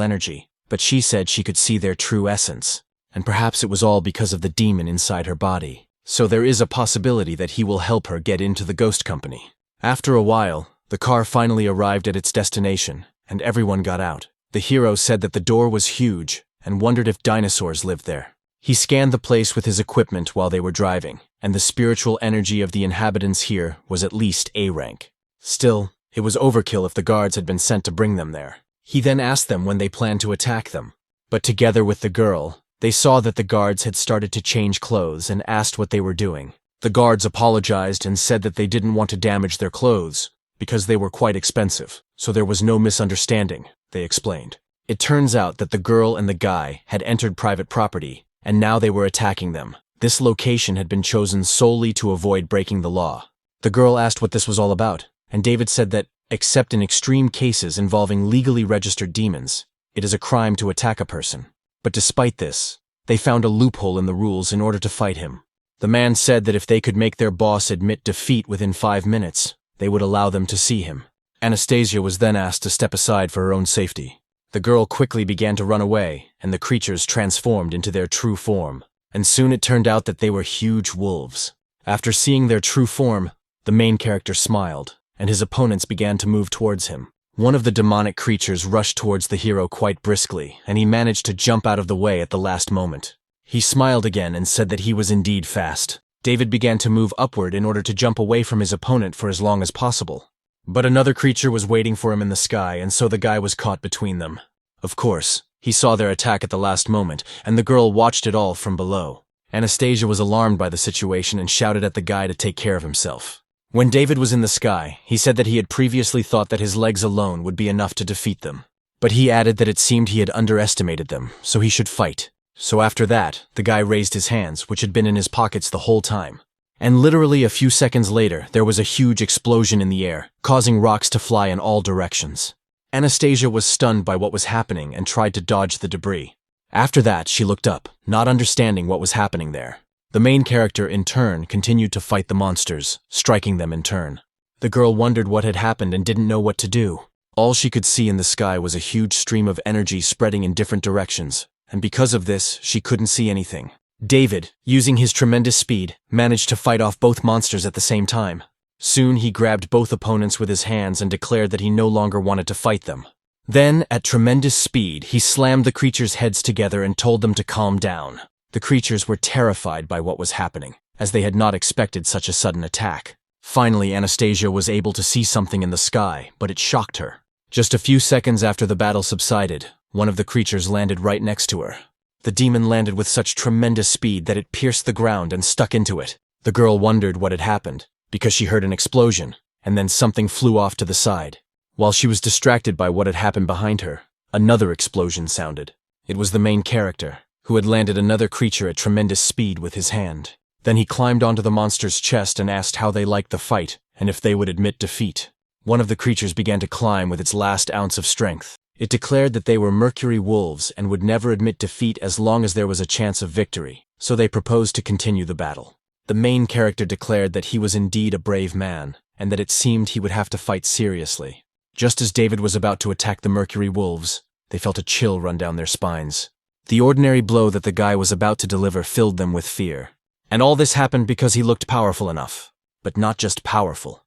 energy, but she said she could see their true essence, and perhaps it was all because of the demon inside her body. So there is a possibility that he will help her get into the ghost company. After a while, the car finally arrived at its destination, and everyone got out. The hero said that the door was huge, and wondered if dinosaurs lived there. He scanned the place with his equipment while they were driving, and the spiritual energy of the inhabitants here was at least A rank. Still, it was overkill if the guards had been sent to bring them there. He then asked them when they planned to attack them. But together with the girl, they saw that the guards had started to change clothes and asked what they were doing. The guards apologized and said that they didn't want to damage their clothes, because they were quite expensive, so there was no misunderstanding, they explained. It turns out that the girl and the guy had entered private property, and now they were attacking them. This location had been chosen solely to avoid breaking the law. The girl asked what this was all about, and David said that, except in extreme cases involving legally registered demons, it is a crime to attack a person. But despite this, they found a loophole in the rules in order to fight him. The man said that if they could make their boss admit defeat within 5 minutes, they would allow them to see him. Anastasia was then asked to step aside for her own safety. The girl quickly began to run away, and the creatures transformed into their true form. And soon it turned out that they were huge wolves. After seeing their true form, the main character smiled, and his opponents began to move towards him. One of the demonic creatures rushed towards the hero quite briskly, and he managed to jump out of the way at the last moment. He smiled again and said that he was indeed fast. David began to move upward in order to jump away from his opponent for as long as possible. But another creature was waiting for him in the sky, and so the guy was caught between them. Of course, he saw their attack at the last moment, and the girl watched it all from below. Anastasia was alarmed by the situation and shouted at the guy to take care of himself. When David was in the sky, he said that he had previously thought that his legs alone would be enough to defeat them. But he added that it seemed he had underestimated them, so he should fight. So after that, the guy raised his hands, which had been in his pockets the whole time. And literally a few seconds later, there was a huge explosion in the air, causing rocks to fly in all directions. Anastasia was stunned by what was happening and tried to dodge the debris. After that, she looked up, not understanding what was happening there. The main character, in turn, continued to fight the monsters, striking them in turn. The girl wondered what had happened and didn't know what to do. All she could see in the sky was a huge stream of energy spreading in different directions, and because of this, she couldn't see anything. David, using his tremendous speed, managed to fight off both monsters at the same time. Soon he grabbed both opponents with his hands and declared that he no longer wanted to fight them. Then, at tremendous speed, he slammed the creatures' heads together and told them to calm down. The creatures were terrified by what was happening, as they had not expected such a sudden attack. Finally, Anastasia was able to see something in the sky, but it shocked her. Just a few seconds after the battle subsided, one of the creatures landed right next to her. The demon landed with such tremendous speed that it pierced the ground and stuck into it. The girl wondered what had happened, because she heard an explosion, and then something flew off to the side. While she was distracted by what had happened behind her, another explosion sounded. It was the main character, who had landed another creature at tremendous speed with his hand. Then he climbed onto the monster's chest and asked how they liked the fight, and if they would admit defeat. One of the creatures began to climb with its last ounce of strength. It declared that they were mercury wolves and would never admit defeat as long as there was a chance of victory, so they proposed to continue the battle. The main character declared that he was indeed a brave man, and that it seemed he would have to fight seriously. Just as David was about to attack the mercury wolves, they felt a chill run down their spines. The ordinary blow that the guy was about to deliver filled them with fear. And all this happened because he looked powerful enough. But not just powerful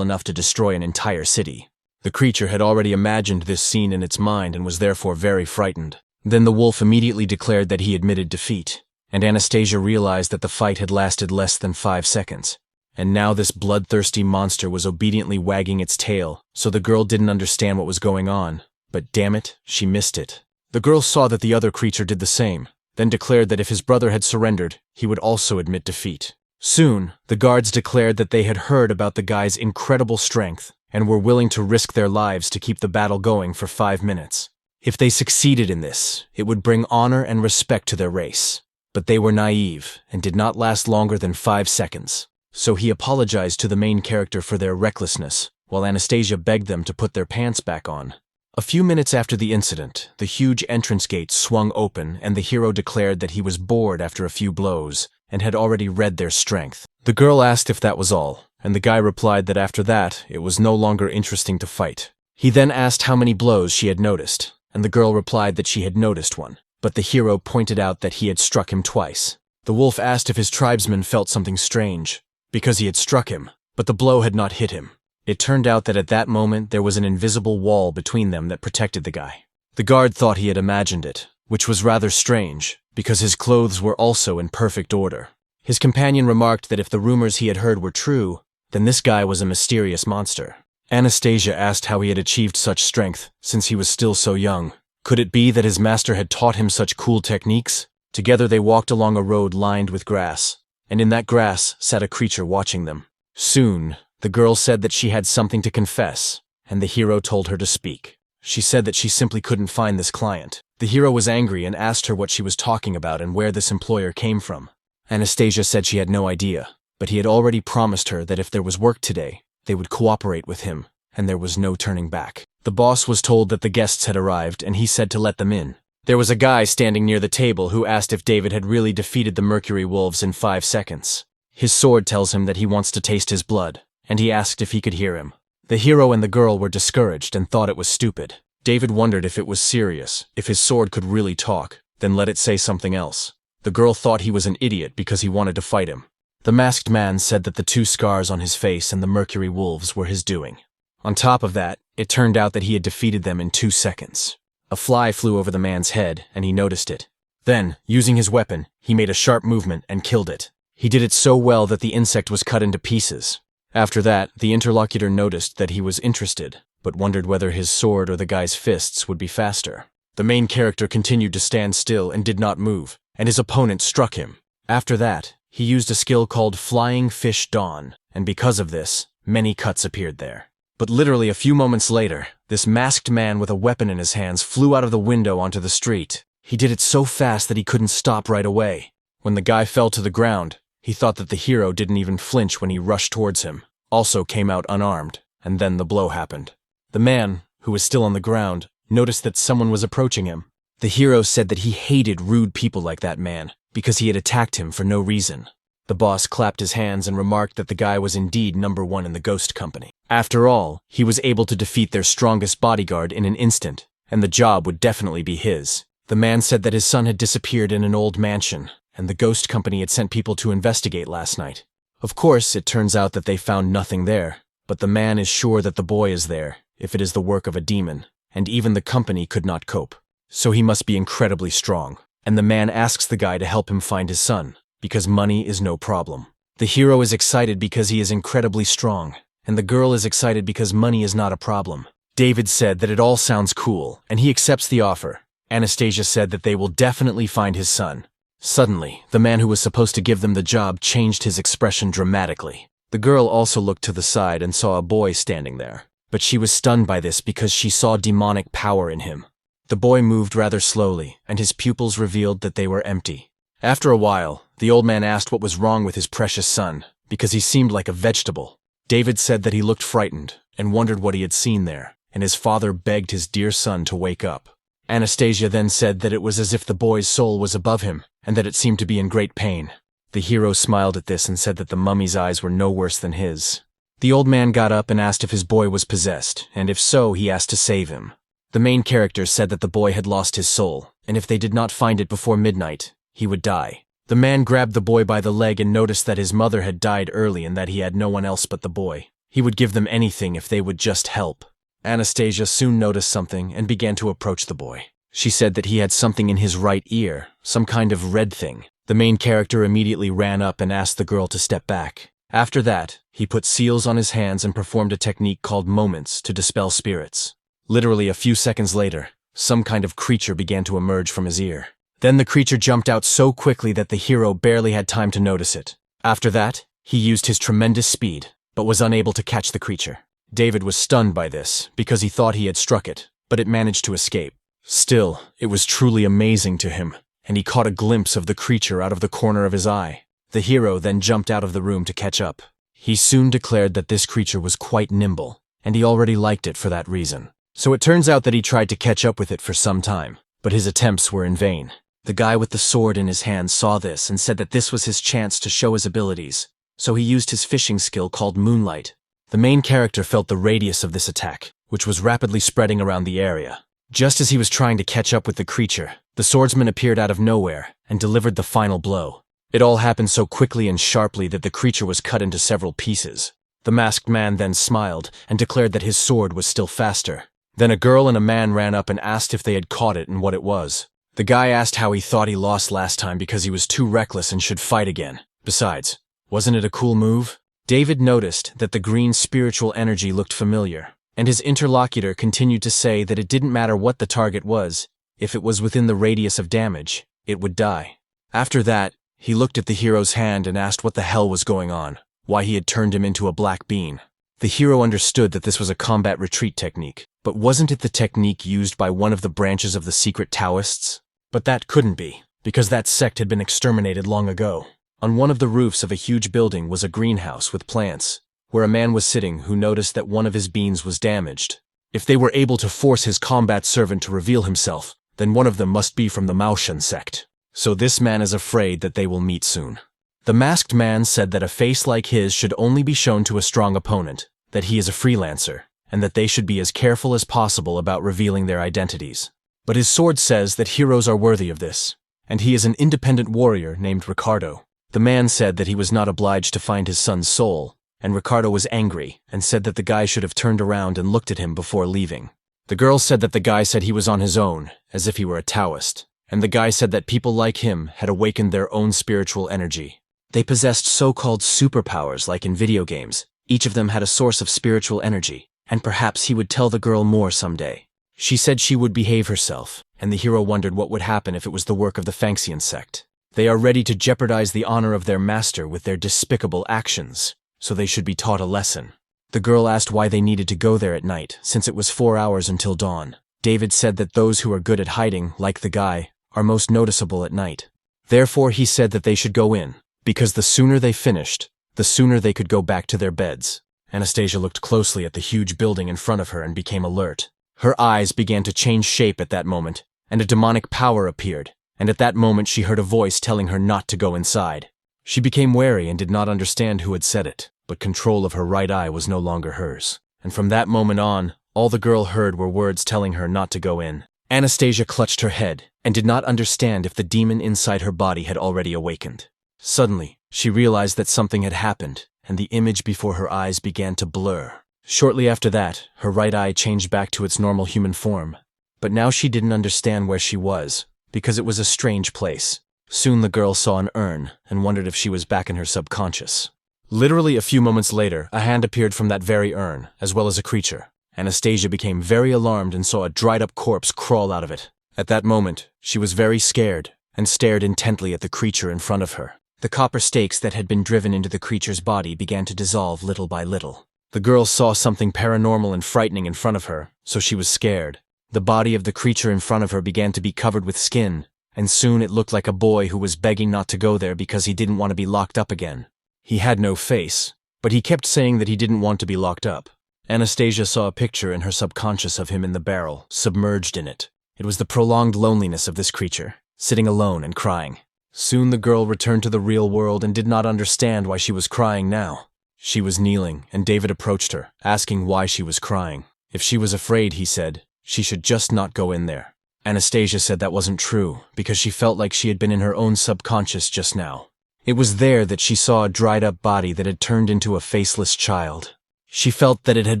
enough to destroy an entire city. The creature had already imagined this scene in its mind and was therefore very frightened. Then the wolf immediately declared that he admitted defeat, and Anastasia realized that the fight had lasted less than 5 seconds. And now this bloodthirsty monster was obediently wagging its tail, so the girl didn't understand what was going on. But damn it, she missed it. The girl saw that the other creature did the same, then declared that if his brother had surrendered, he would also admit defeat. Soon, the guards declared that they had heard about the guy's incredible strength, and were willing to risk their lives to keep the battle going for 5 minutes. If they succeeded in this, it would bring honor and respect to their race. But they were naive, and did not last longer than 5 seconds. So he apologized to the main character for their recklessness, while Anastasia begged them to put their pants back on. A few minutes after the incident, the huge entrance gate swung open and the hero declared that he was bored after a few blows, and had already read their strength. The girl asked if that was all, and the guy replied that after that, it was no longer interesting to fight. He then asked how many blows she had noticed, and the girl replied that she had noticed one, but the hero pointed out that he had struck him twice. The wolf asked if his tribesman felt something strange, because he had struck him, but the blow had not hit him. It turned out that at that moment there was an invisible wall between them that protected the guy. The guard thought he had imagined it, which was rather strange, because his clothes were also in perfect order. His companion remarked that if the rumors he had heard were true, then this guy was a mysterious monster. Anastasia asked how he had achieved such strength, since he was still so young. Could it be that his master had taught him such cool techniques? Together they walked along a road lined with grass, and in that grass sat a creature watching them. Soon, the girl said that she had something to confess, and the hero told her to speak. She said that she simply couldn't find this client. The hero was angry and asked her what she was talking about and where this employer came from. Anastasia said she had no idea, but he had already promised her that if there was work today, they would cooperate with him, and there was no turning back. The boss was told that the guests had arrived, and he said to let them in. There was a guy standing near the table who asked if David had really defeated the Mercury Wolves in 5 seconds. His sword tells him that he wants to taste his blood, and he asked if he could hear him. The hero and the girl were discouraged and thought it was stupid. David wondered if it was serious, if his sword could really talk, then let it say something else. The girl thought he was an idiot because he wanted to fight him. The masked man said that the 2 scars on his face and the mercury wolves were his doing. On top of that, it turned out that he had defeated them in 2 seconds. A fly flew over the man's head, and he noticed it. Then, using his weapon, he made a sharp movement and killed it. He did it so well that the insect was cut into pieces. After that, the interlocutor noticed that he was interested, but wondered whether his sword or the guy's fists would be faster. The main character continued to stand still and did not move, and his opponent struck him. After that, he used a skill called Flying Fish Dawn, and because of this, many cuts appeared there. But literally a few moments later, this masked man with a weapon in his hands flew out of the window onto the street. He did it so fast that he couldn't stop right away. When the guy fell to the ground, he thought that the hero didn't even flinch when he rushed towards him, also came out unarmed, and then the blow happened. The man, who was still on the ground, noticed that someone was approaching him. The hero said that he hated rude people like that man, because he had attacked him for no reason. The boss clapped his hands and remarked that the guy was indeed #1 in the ghost company. After all, he was able to defeat their strongest bodyguard in an instant, and the job would definitely be his. The man said that his son had disappeared in an old mansion, and the ghost company had sent people to investigate last night. Of course, it turns out that they found nothing there, but the man is sure that the boy is there, if it is the work of a demon, and even the company could not cope. So he must be incredibly strong, and the man asks the guy to help him find his son, because money is no problem. The hero is excited because he is incredibly strong, and the girl is excited because money is not a problem. David said that it all sounds cool, and he accepts the offer. Anastasia said that they will definitely find his son. Suddenly, the man who was supposed to give them the job changed his expression dramatically. The girl also looked to the side and saw a boy standing there, but she was stunned by this because she saw demonic power in him. The boy moved rather slowly, and his pupils revealed that they were empty. After a while, the old man asked what was wrong with his precious son, because he seemed like a vegetable. David said that he looked frightened, and wondered what he had seen there, and his father begged his dear son to wake up. Anastasia then said that it was as if the boy's soul was above him, and that it seemed to be in great pain. The hero smiled at this and said that the mummy's eyes were no worse than his. The old man got up and asked if his boy was possessed, and if so, he asked to save him. The main character said that the boy had lost his soul, and if they did not find it before midnight, he would die. The man grabbed the boy by the leg and noticed that his mother had died early and that he had no one else but the boy. He would give them anything if they would just help. Anastasia soon noticed something and began to approach the boy. She said that he had something in his right ear, some kind of red thing. The main character immediately ran up and asked the girl to step back. After that, he put seals on his hands and performed a technique called moments to dispel spirits. Literally a few seconds later, some kind of creature began to emerge from his ear. Then the creature jumped out so quickly that the hero barely had time to notice it. After that, he used his tremendous speed, but was unable to catch the creature. David was stunned by this, because he thought he had struck it, but it managed to escape. Still, it was truly amazing to him, and he caught a glimpse of the creature out of the corner of his eye. The hero then jumped out of the room to catch up. He soon declared that this creature was quite nimble, and he already liked it for that reason. So it turns out that he tried to catch up with it for some time, but his attempts were in vain. The guy with the sword in his hand saw this and said that this was his chance to show his abilities, so he used his fishing skill called Moonlight. The main character felt the radius of this attack, which was rapidly spreading around the area. Just as he was trying to catch up with the creature, the swordsman appeared out of nowhere and delivered the final blow. It all happened so quickly and sharply that the creature was cut into several pieces. The masked man then smiled and declared that his sword was still faster. Then a girl and a man ran up and asked if they had caught it and what it was. The guy asked how he thought he lost last time because he was too reckless and should fight again. Besides, wasn't it a cool move? David noticed that the green spiritual energy looked familiar, and his interlocutor continued to say that it didn't matter what the target was, if it was within the radius of damage, it would die. After that, he looked at the hero's hand and asked what the hell was going on, why he had turned him into a black bean. The hero understood that this was a combat retreat technique, but wasn't it the technique used by one of the branches of the secret Taoists? But that couldn't be, because that sect had been exterminated long ago. On one of the roofs of a huge building was a greenhouse with plants, where a man was sitting who noticed that one of his beans was damaged. If they were able to force his combat servant to reveal himself, then one of them must be from the Maoshan sect. So this man is afraid that they will meet soon. The masked man said that a face like his should only be shown to a strong opponent, that he is a freelancer, and that they should be as careful as possible about revealing their identities. But his sword says that heroes are worthy of this, and he is an independent warrior named Ricardo. The man said that he was not obliged to find his son's soul, and Ricardo was angry and said that the guy should have turned around and looked at him before leaving. The girl said that the guy said he was on his own, as if he were a Taoist, and the guy said that people like him had awakened their own spiritual energy. They possessed so-called superpowers like in video games. Each of them had a source of spiritual energy, and perhaps he would tell the girl more someday. She said she would behave herself, and the hero wondered what would happen if it was the work of the Fangxian sect. They are ready to jeopardize the honor of their master with their despicable actions, so they should be taught a lesson. The girl asked why they needed to go there at night, since it was 4 hours until dawn. David said that those who are good at hiding, like the guy, are most noticeable at night. Therefore he said that they should go in, because the sooner they finished, the sooner they could go back to their beds. Anastasia looked closely at the huge building in front of her and became alert. Her eyes began to change shape at that moment, and a demonic power appeared, and at that moment she heard a voice telling her not to go inside. She became wary and did not understand who had said it, but control of her right eye was no longer hers. And from that moment on, all the girl heard were words telling her not to go in. Anastasia clutched her head and did not understand if the demon inside her body had already awakened. Suddenly, she realized that something had happened, and the image before her eyes began to blur. Shortly after that, her right eye changed back to its normal human form. But now she didn't understand where she was, because it was a strange place. Soon the girl saw an urn and wondered if she was back in her subconscious. Literally a few moments later, a hand appeared from that very urn, as well as a creature. Anastasia became very alarmed and saw a dried-up corpse crawl out of it. At that moment, she was very scared and stared intently at the creature in front of her. The copper stakes that had been driven into the creature's body began to dissolve little by little. The girl saw something paranormal and frightening in front of her, so she was scared. The body of the creature in front of her began to be covered with skin, and soon it looked like a boy who was begging not to go there because he didn't want to be locked up again. He had no face, but he kept saying that he didn't want to be locked up. Anastasia saw a picture in her subconscious of him in the barrel, submerged in it. It was the prolonged loneliness of this creature, sitting alone and crying. Soon the girl returned to the real world and did not understand why she was crying now. She was kneeling, and David approached her, asking why she was crying. If she was afraid, he said, she should just not go in there. Anastasia said that wasn't true, because she felt like she had been in her own subconscious just now. It was there that she saw a dried-up body that had turned into a faceless child. She felt that it had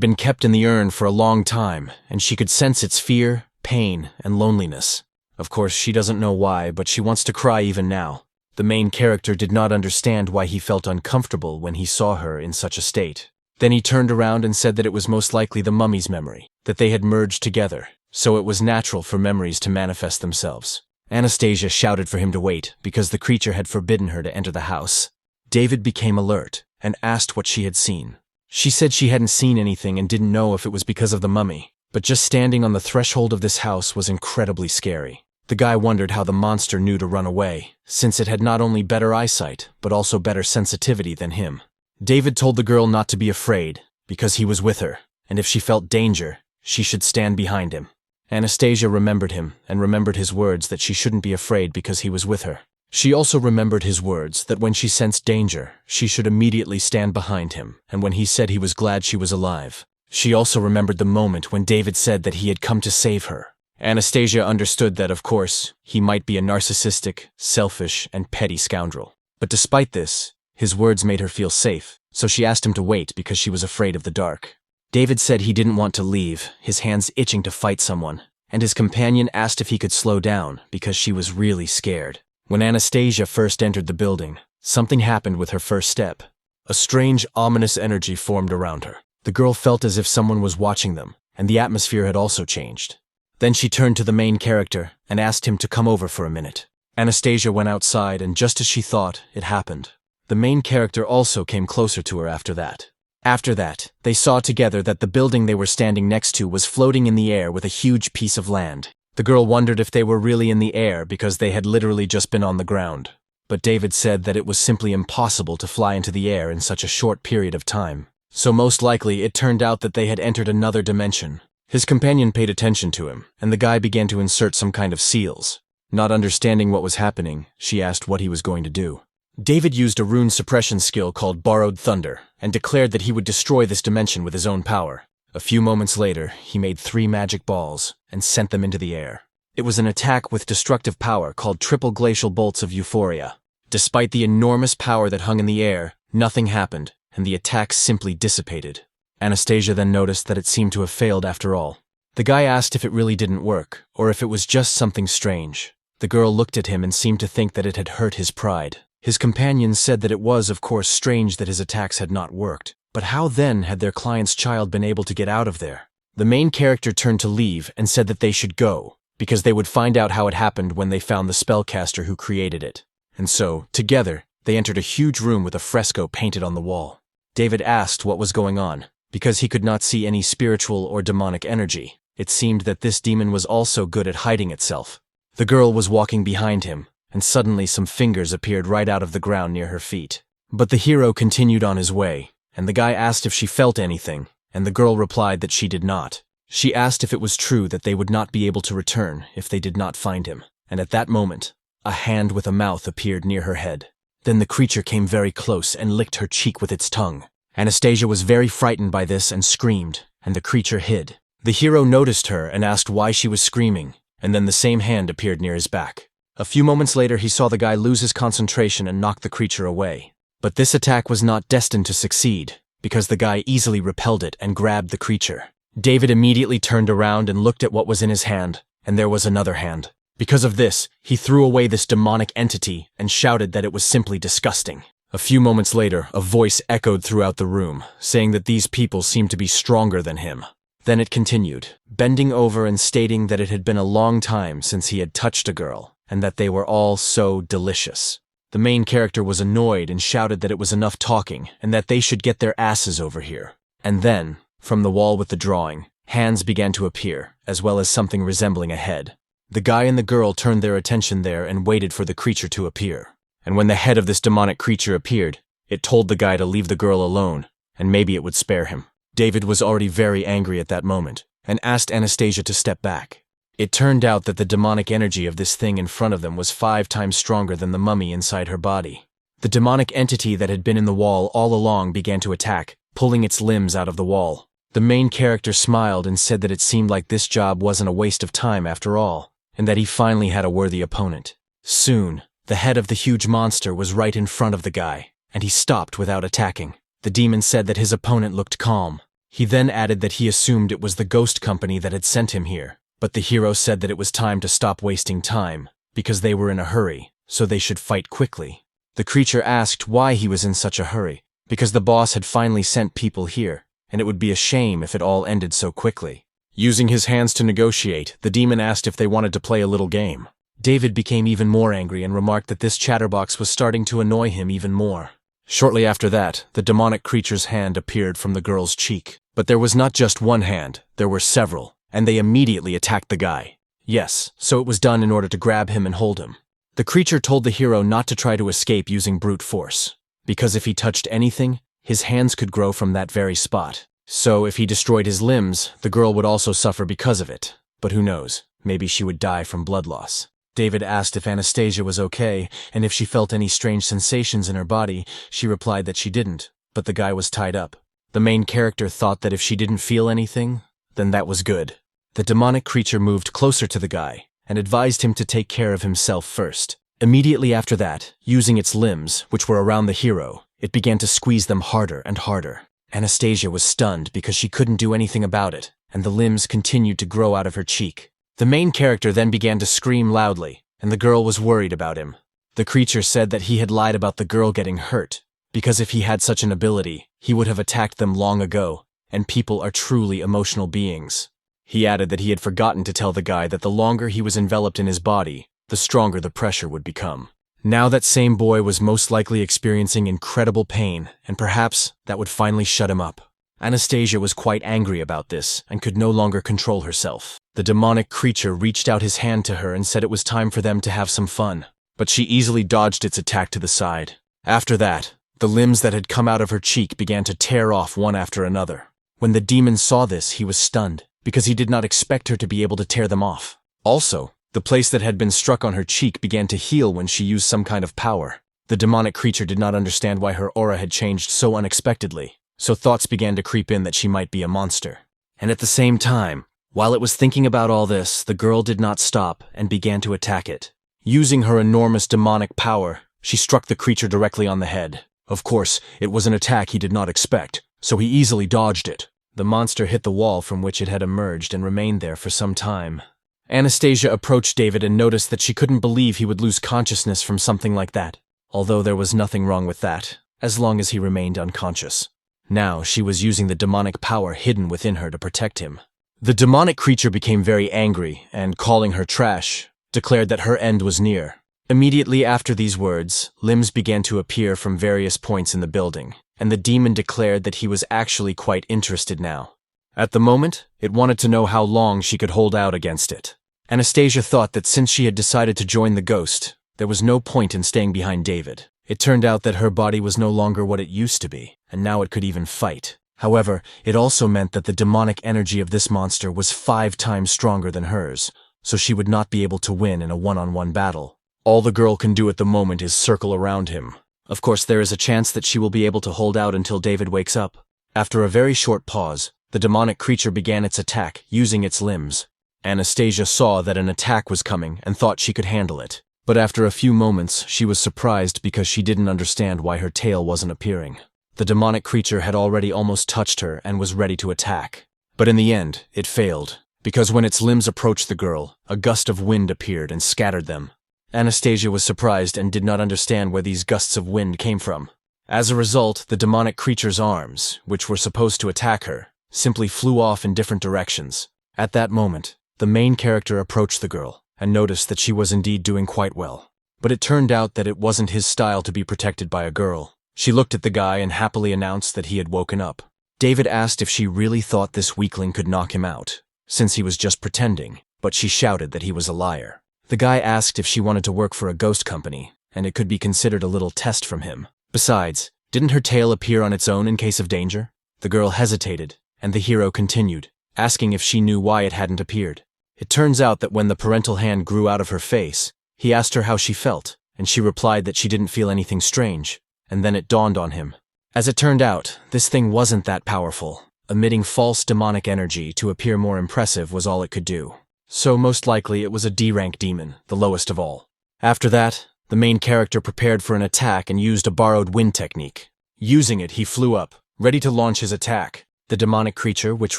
been kept in the urn for a long time, and she could sense its fear, pain, and loneliness. Of course, she doesn't know why, but she wants to cry even now. The main character did not understand why he felt uncomfortable when he saw her in such a state. Then he turned around and said that it was most likely the mummy's memory, that they had merged together, so it was natural for memories to manifest themselves. Anastasia shouted for him to wait, because the creature had forbidden her to enter the house. David became alert and asked what she had seen. She said she hadn't seen anything and didn't know if it was because of the mummy, but just standing on the threshold of this house was incredibly scary. The guy wondered how the monster knew to run away, since it had not only better eyesight, but also better sensitivity than him. David told the girl not to be afraid, because he was with her, and if she felt danger, she should stand behind him. Anastasia remembered him, and remembered his words that she shouldn't be afraid because he was with her. She also remembered his words that when she sensed danger, she should immediately stand behind him, and when he said he was glad she was alive. She also remembered the moment when David said that he had come to save her. Anastasia understood that, of course, he might be a narcissistic, selfish, and petty scoundrel. But despite this, his words made her feel safe, so she asked him to wait because she was afraid of the dark. David said he didn't want to leave, his hands itching to fight someone, and his companion asked if he could slow down because she was really scared. When Anastasia first entered the building, something happened with her first step. A strange, ominous energy formed around her. The girl felt as if someone was watching them, and the atmosphere had also changed. Then she turned to the main character and asked him to come over for a minute. Anastasia went outside, and just as she thought, it happened. The main character also came closer to her after that. After that, they saw together that the building they were standing next to was floating in the air with a huge piece of land. The girl wondered if they were really in the air because they had literally just been on the ground. But David said that it was simply impossible to fly into the air in such a short period of time. So most likely it turned out that they had entered another dimension. His companion paid attention to him, and the guy began to insert some kind of seals. Not understanding what was happening, she asked what he was going to do. David used a rune suppression skill called Borrowed Thunder, and declared that he would destroy this dimension with his own power. A few moments later, he made 3 magic balls and sent them into the air. It was an attack with destructive power called triple glacial bolts of euphoria. Despite the enormous power that hung in the air, nothing happened, and the attack simply dissipated. Anastasia then noticed that it seemed to have failed after all. The guy asked if it really didn't work, or if it was just something strange. The girl looked at him and seemed to think that it had hurt his pride. His companions said that it was, of course, strange that his attacks had not worked. But how then had their client's child been able to get out of there? The main character turned to leave and said that they should go, because they would find out how it happened when they found the spellcaster who created it. And so, together, they entered a huge room with a fresco painted on the wall. David asked what was going on, because he could not see any spiritual or demonic energy. It seemed that this demon was also good at hiding itself. The girl was walking behind him, and suddenly some fingers appeared right out of the ground near her feet. But the hero continued on his way, and the guy asked if she felt anything, and the girl replied that she did not. She asked if it was true that they would not be able to return if they did not find him, and at that moment, a hand with a mouth appeared near her head. Then the creature came very close and licked her cheek with its tongue. Anastasia was very frightened by this and screamed, and the creature hid. The hero noticed her and asked why she was screaming, and then the same hand appeared near his back. A few moments later, he saw the guy lose his concentration and knock the creature away. But this attack was not destined to succeed, because the guy easily repelled it and grabbed the creature. David immediately turned around and looked at what was in his hand, and there was another hand. Because of this, he threw away this demonic entity and shouted that it was simply disgusting. A few moments later, a voice echoed throughout the room, saying that these people seemed to be stronger than him. Then it continued, bending over and stating that it had been a long time since he had touched a girl, and that they were all so delicious. The main character was annoyed and shouted that it was enough talking, and that they should get their asses over here. And then, from the wall with the drawing, hands began to appear, as well as something resembling a head. The guy and the girl turned their attention there and waited for the creature to appear. And when the head of this demonic creature appeared, it told the guy to leave the girl alone, and maybe it would spare him. David was already very angry at that moment, and asked Anastasia to step back. It turned out that the demonic energy of this thing in front of them was 5 times stronger than the mummy inside her body. The demonic entity that had been in the wall all along began to attack, pulling its limbs out of the wall. The main character smiled and said that it seemed like this job wasn't a waste of time after all, and that he finally had a worthy opponent. Soon, the head of the huge monster was right in front of the guy, and he stopped without attacking. The demon said that his opponent looked calm. He then added that he assumed it was the ghost company that had sent him here, but the hero said that it was time to stop wasting time, because they were in a hurry, so they should fight quickly. The creature asked why he was in such a hurry, because the boss had finally sent people here, and it would be a shame if it all ended so quickly. Using his hands to negotiate, the demon asked if they wanted to play a little game. David became even more angry and remarked that this chatterbox was starting to annoy him even more. Shortly after that, the demonic creature's hand appeared from the girl's cheek. But there was not just one hand, there were several, and they immediately attacked the guy. Yes, so it was done in order to grab him and hold him. The creature told the hero not to try to escape using brute force, because if he touched anything, his hands could grow from that very spot. So if he destroyed his limbs, the girl would also suffer because of it. But who knows, maybe she would die from blood loss. David asked if Anastasia was okay, and if she felt any strange sensations in her body. She replied that she didn't, but the guy was tied up. The main character thought that if she didn't feel anything, then that was good. The demonic creature moved closer to the guy, and advised him to take care of himself first. Immediately after that, using its limbs, which were around the hero, it began to squeeze them harder and harder. Anastasia was stunned because she couldn't do anything about it, and the limbs continued to grow out of her cheek. The main character then began to scream loudly, and the girl was worried about him. The creature said that he had lied about the girl getting hurt, because if he had such an ability, he would have attacked them long ago, and people are truly emotional beings. He added that he had forgotten to tell the guy that the longer he was enveloped in his body, the stronger the pressure would become. Now that same boy was most likely experiencing incredible pain, and perhaps that would finally shut him up. Anastasia was quite angry about this, and could no longer control herself. The demonic creature reached out his hand to her and said it was time for them to have some fun, but she easily dodged its attack to the side. After that, the limbs that had come out of her cheek began to tear off one after another. When the demon saw this, he was stunned, because he did not expect her to be able to tear them off. Also, the place that had been struck on her cheek began to heal when she used some kind of power. The demonic creature did not understand why her aura had changed so unexpectedly, so thoughts began to creep in that she might be a monster. And at the same time, while it was thinking about all this, the girl did not stop and began to attack it. Using her enormous demonic power, she struck the creature directly on the head. Of course, it was an attack he did not expect, so he easily dodged it. The monster hit the wall from which it had emerged and remained there for some time. Anastasia approached David and noticed that she couldn't believe he would lose consciousness from something like that, although there was nothing wrong with that, as long as he remained unconscious. Now she was using the demonic power hidden within her to protect him. The demonic creature became very angry and, calling her trash, declared that her end was near. Immediately after these words, limbs began to appear from various points in the building, and the demon declared that he was actually quite interested now. At the moment, it wanted to know how long she could hold out against it. Anastasia thought that since she had decided to join the ghost, there was no point in staying behind David. It turned out that her body was no longer what it used to be, and now it could even fight. However, it also meant that the demonic energy of this monster was 5 times stronger than hers, so she would not be able to win in a one-on-one battle. All the girl can do at the moment is circle around him. Of course, there is a chance that she will be able to hold out until David wakes up. After a very short pause, the demonic creature began its attack, using its limbs. Anastasia saw that an attack was coming and thought she could handle it. But after a few moments, she was surprised because she didn't understand why her tail wasn't appearing. The demonic creature had already almost touched her and was ready to attack. But in the end, it failed, because when its limbs approached the girl, a gust of wind appeared and scattered them. Anastasia was surprised and did not understand where these gusts of wind came from. As a result, the demonic creature's arms, which were supposed to attack her, simply flew off in different directions. At that moment, the main character approached the girl and noticed that she was indeed doing quite well. But it turned out that it wasn't his style to be protected by a girl. She looked at the guy and happily announced that he had woken up. David asked if she really thought this weakling could knock him out, since he was just pretending, but she shouted that he was a liar. The guy asked if she wanted to work for a ghost company, and it could be considered a little test from him. Besides, didn't her tail appear on its own in case of danger? The girl hesitated, and the hero continued, asking if she knew why it hadn't appeared. It turns out that when the parental hand grew out of her face, he asked her how she felt, and she replied that she didn't feel anything strange, and then it dawned on him. As it turned out, this thing wasn't that powerful. Emitting false demonic energy to appear more impressive was all it could do. So most likely it was a D-rank demon, the lowest of all. After that, the main character prepared for an attack and used a borrowed wind technique. Using it, he flew up, ready to launch his attack. The demonic creature, which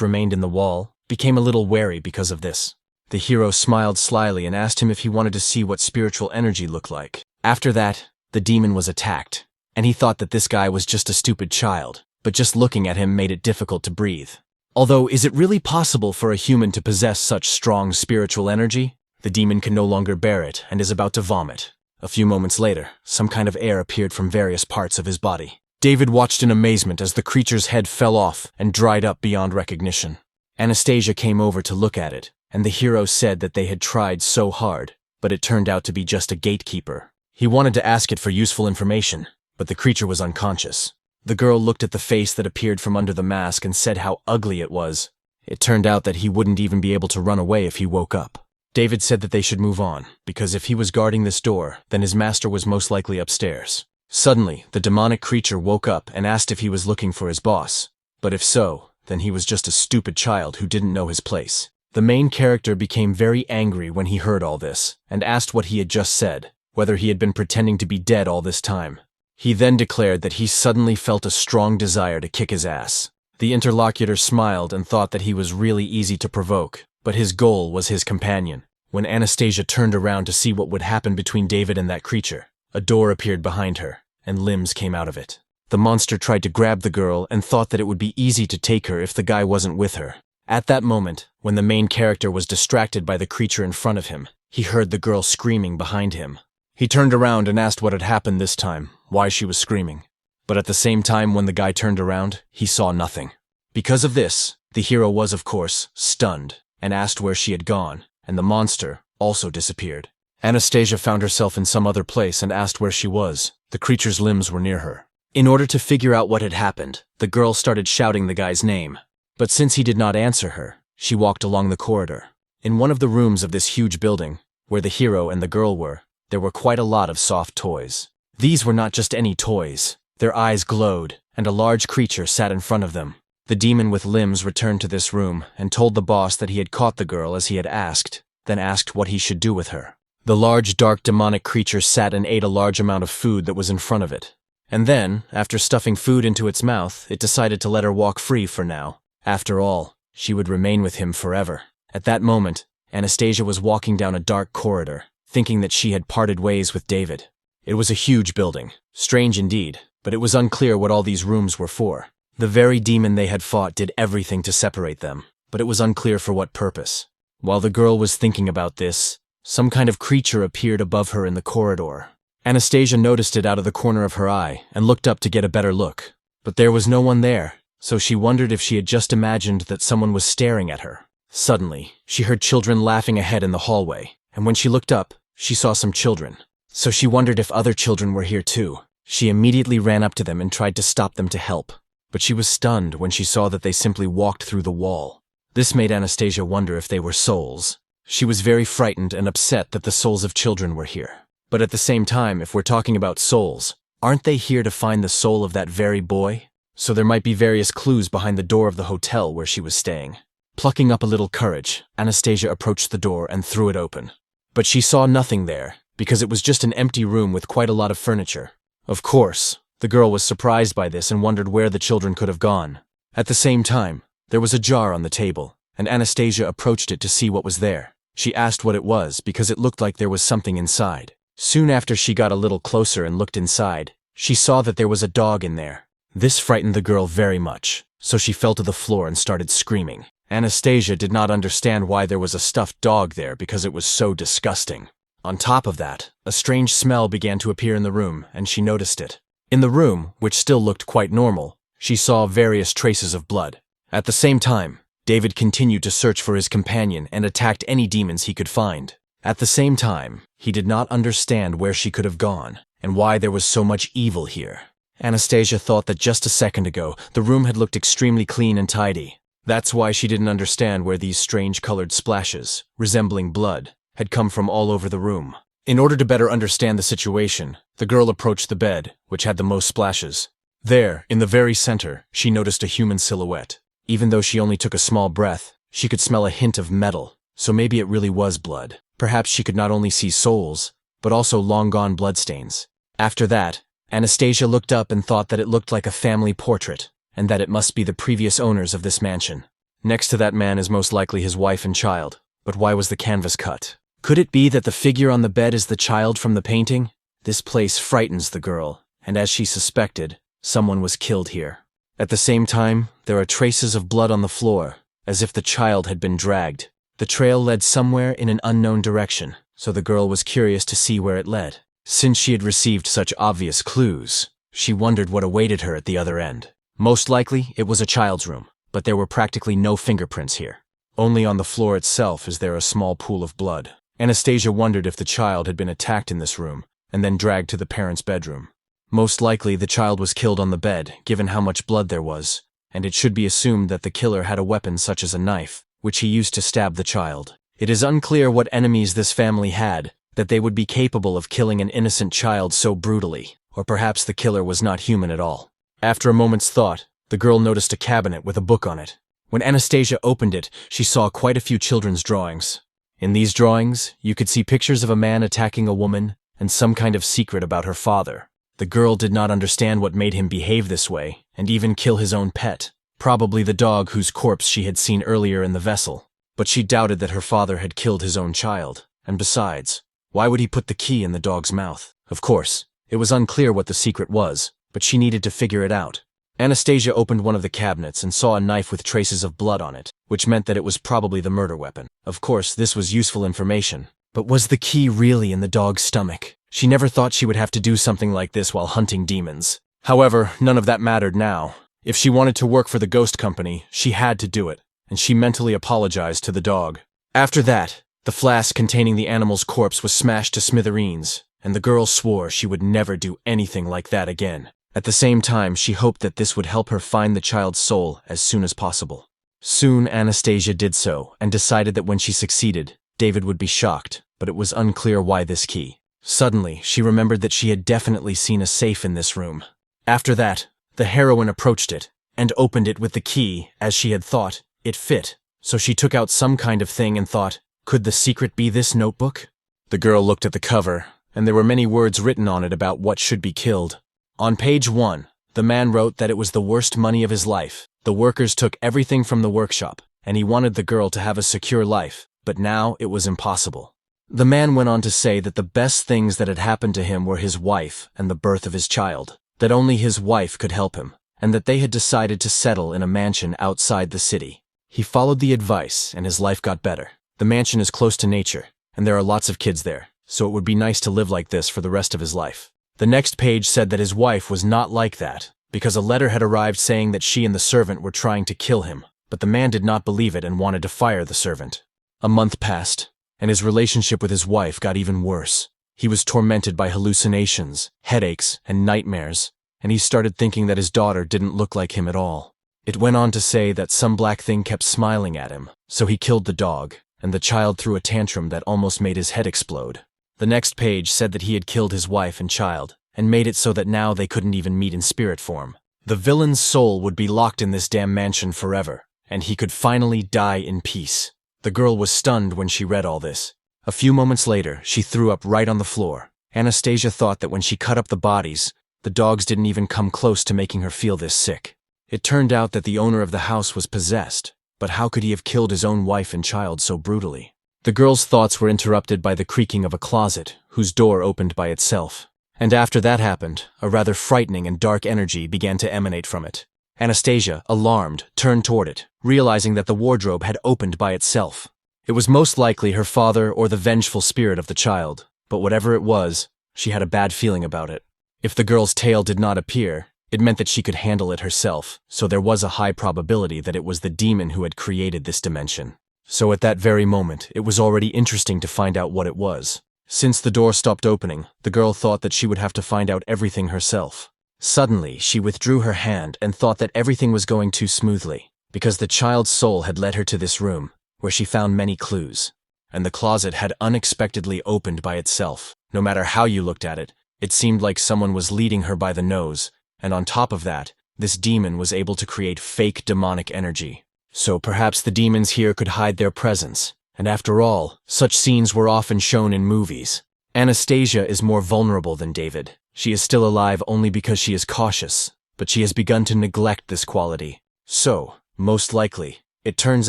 remained in the wall, became a little wary because of this. The hero smiled slyly and asked him if he wanted to see what spiritual energy looked like. After that, the demon was attacked, and he thought that this guy was just a stupid child, but just looking at him made it difficult to breathe. Although, is it really possible for a human to possess such strong spiritual energy? The demon can no longer bear it and is about to vomit. A few moments later, some kind of air appeared from various parts of his body. David watched in amazement as the creature's head fell off and dried up beyond recognition. Anastasia came over to look at it, and the hero said that they had tried so hard, but it turned out to be just a gatekeeper. He wanted to ask it for useful information, but the creature was unconscious. The girl looked at the face that appeared from under the mask and said how ugly it was. It turned out that he wouldn't even be able to run away if he woke up. David said that they should move on, because if he was guarding this door, then his master was most likely upstairs. Suddenly, the demonic creature woke up and asked if he was looking for his boss. But if so, then he was just a stupid child who didn't know his place. The main character became very angry when he heard all this, and asked what he had just said, whether he had been pretending to be dead all this time. He then declared that he suddenly felt a strong desire to kick his ass. The interlocutor smiled and thought that he was really easy to provoke, but his goal was his companion. When Anastasia turned around to see what would happen between David and that creature, a door appeared behind her, and limbs came out of it. The monster tried to grab the girl and thought that it would be easy to take her if the guy wasn't with her. At that moment, when the main character was distracted by the creature in front of him, he heard the girl screaming behind him. He turned around and asked what had happened this time, why she was screaming. But at the same time when the guy turned around, he saw nothing. Because of this, the hero was, of course, stunned, and asked where she had gone, and the monster also disappeared. Anastasia found herself in some other place and asked where she was. The creature's limbs were near her. In order to figure out what had happened, the girl started shouting the guy's name. But since he did not answer her, she walked along the corridor. In one of the rooms of this huge building, where the hero and the girl were, there were quite a lot of soft toys. These were not just any toys. Their eyes glowed, and a large creature sat in front of them. The demon with limbs returned to this room and told the boss that he had caught the girl as he had asked, then asked what he should do with her. The large, dark, demonic creature sat and ate a large amount of food that was in front of it. And then, after stuffing food into its mouth, it decided to let her walk free for now. After all, she would remain with him forever. At that moment, Anastasia was walking down a dark corridor, thinking that she had parted ways with David. It was a huge building, strange indeed, but it was unclear what all these rooms were for. The very demon they had fought did everything to separate them, but it was unclear for what purpose. While the girl was thinking about this, some kind of creature appeared above her in the corridor. Anastasia noticed it out of the corner of her eye and looked up to get a better look. But there was no one there, so she wondered if she had just imagined that someone was staring at her. Suddenly, she heard children laughing ahead in the hallway, and when she looked up, she saw some children. So she wondered if other children were here too. She immediately ran up to them and tried to stop them to help. But she was stunned when she saw that they simply walked through the wall. This made Anastasia wonder if they were souls. She was very frightened and upset that the souls of children were here. But at the same time, if we're talking about souls, aren't they here to find the soul of that very boy? So there might be various clues behind the door of the hotel where she was staying. Plucking up a little courage, Anastasia approached the door and threw it open. But she saw nothing there, because it was just an empty room with quite a lot of furniture. Of course, the girl was surprised by this and wondered where the children could have gone. At the same time, there was a jar on the table, and Anastasia approached it to see what was there. She asked what it was because it looked like there was something inside. Soon after she got a little closer and looked inside, she saw that there was a dog in there. This frightened the girl very much, so she fell to the floor and started screaming. Anastasia did not understand why there was a stuffed dog there because it was so disgusting. On top of that, a strange smell began to appear in the room, and she noticed it. In the room, which still looked quite normal, she saw various traces of blood. At the same time, David continued to search for his companion and attacked any demons he could find. At the same time, he did not understand where she could have gone, and why there was so much evil here. Anastasia thought that just a second ago, the room had looked extremely clean and tidy. That's why she didn't understand where these strange colored splashes, resembling blood, had come from all over the room. In order to better understand the situation, the girl approached the bed, which had the most splashes. There, in the very center, she noticed a human silhouette. Even though she only took a small breath, she could smell a hint of metal, so maybe it really was blood. Perhaps she could not only see souls, but also long-gone bloodstains. After that, Anastasia looked up and thought that it looked like a family portrait, and that it must be the previous owners of this mansion. Next to that man is most likely his wife and child, but why was the canvas cut? Could it be that the figure on the bed is the child from the painting? This place frightens the girl, and as she suspected, someone was killed here. At the same time, there are traces of blood on the floor, as if the child had been dragged. The trail led somewhere in an unknown direction, so the girl was curious to see where it led. Since she had received such obvious clues, she wondered what awaited her at the other end. Most likely, it was a child's room, but there were practically no fingerprints here. Only on the floor itself is there a small pool of blood. Anastasia wondered if the child had been attacked in this room, and then dragged to the parents' bedroom. Most likely, the child was killed on the bed, given how much blood there was, and it should be assumed that the killer had a weapon such as a knife, which he used to stab the child. It is unclear what enemies this family had, that they would be capable of killing an innocent child so brutally, or perhaps the killer was not human at all. After a moment's thought, the girl noticed a cabinet with a book on it. When Anastasia opened it, she saw quite a few children's drawings. In these drawings, you could see pictures of a man attacking a woman, and some kind of secret about her father. The girl did not understand what made him behave this way, and even kill his own pet, probably the dog whose corpse she had seen earlier in the vessel. But she doubted that her father had killed his own child, and besides, why would he put the key in the dog's mouth? Of course, it was unclear what the secret was, but she needed to figure it out. Anastasia opened one of the cabinets and saw a knife with traces of blood on it, which meant that it was probably the murder weapon. Of course, this was useful information. But was the key really in the dog's stomach? She never thought she would have to do something like this while hunting demons. However, none of that mattered now. If she wanted to work for the ghost company, she had to do it, and she mentally apologized to the dog. After that, the flask containing the animal's corpse was smashed to smithereens, and the girl swore she would never do anything like that again. At the same time, she hoped that this would help her find the child's soul as soon as possible. Soon, Anastasia did so, and decided that when she succeeded, David would be shocked, but it was unclear why this key. Suddenly, she remembered that she had definitely seen a safe in this room. After that, the heroine approached it, and opened it with the key. As she had thought, it fit, so she took out some kind of thing and thought, could the secret be this notebook? The girl looked at the cover, and there were many words written on it about what should be killed. On page 1, the man wrote that it was the worst money of his life. The workers took everything from the workshop, and he wanted the girl to have a secure life, but now it was impossible. The man went on to say that the best things that had happened to him were his wife and the birth of his child, that only his wife could help him, and that they had decided to settle in a mansion outside the city. He followed the advice, and his life got better. The mansion is close to nature, and there are lots of kids there, so it would be nice to live like this for the rest of his life. The next page said that his wife was not like that, because a letter had arrived saying that she and the servant were trying to kill him, but the man did not believe it and wanted to fire the servant. A month passed, and his relationship with his wife got even worse. He was tormented by hallucinations, headaches, and nightmares, and he started thinking that his daughter didn't look like him at all. It went on to say that some black thing kept smiling at him, so he killed the dog, and the child threw a tantrum that almost made his head explode. The next page said that he had killed his wife and child, and made it so that now they couldn't even meet in spirit form. The villain's soul would be locked in this damn mansion forever, and he could finally die in peace. The girl was stunned when she read all this. A few moments later, she threw up right on the floor. Anastasia thought that when she cut up the bodies, the dogs didn't even come close to making her feel this sick. It turned out that the owner of the house was possessed, but how could he have killed his own wife and child so brutally? The girl's thoughts were interrupted by the creaking of a closet, whose door opened by itself. And after that happened, a rather frightening and dark energy began to emanate from it. Anastasia, alarmed, turned toward it, realizing that the wardrobe had opened by itself. It was most likely her father or the vengeful spirit of the child, but whatever it was, she had a bad feeling about it. If the girl's tail did not appear, it meant that she could handle it herself, so there was a high probability that it was the demon who had created this dimension. So at that very moment, it was already interesting to find out what it was. Since the door stopped opening, the girl thought that she would have to find out everything herself. Suddenly, she withdrew her hand and thought that everything was going too smoothly, because the child's soul had led her to this room, where she found many clues. And the closet had unexpectedly opened by itself. No matter how you looked at it, it seemed like someone was leading her by the nose, and on top of that, this demon was able to create fake demonic energy. So perhaps the demons here could hide their presence, and after all, such scenes were often shown in movies. Anastasia is more vulnerable than David. She is still alive only because she is cautious, but she has begun to neglect this quality. So, most likely, it turns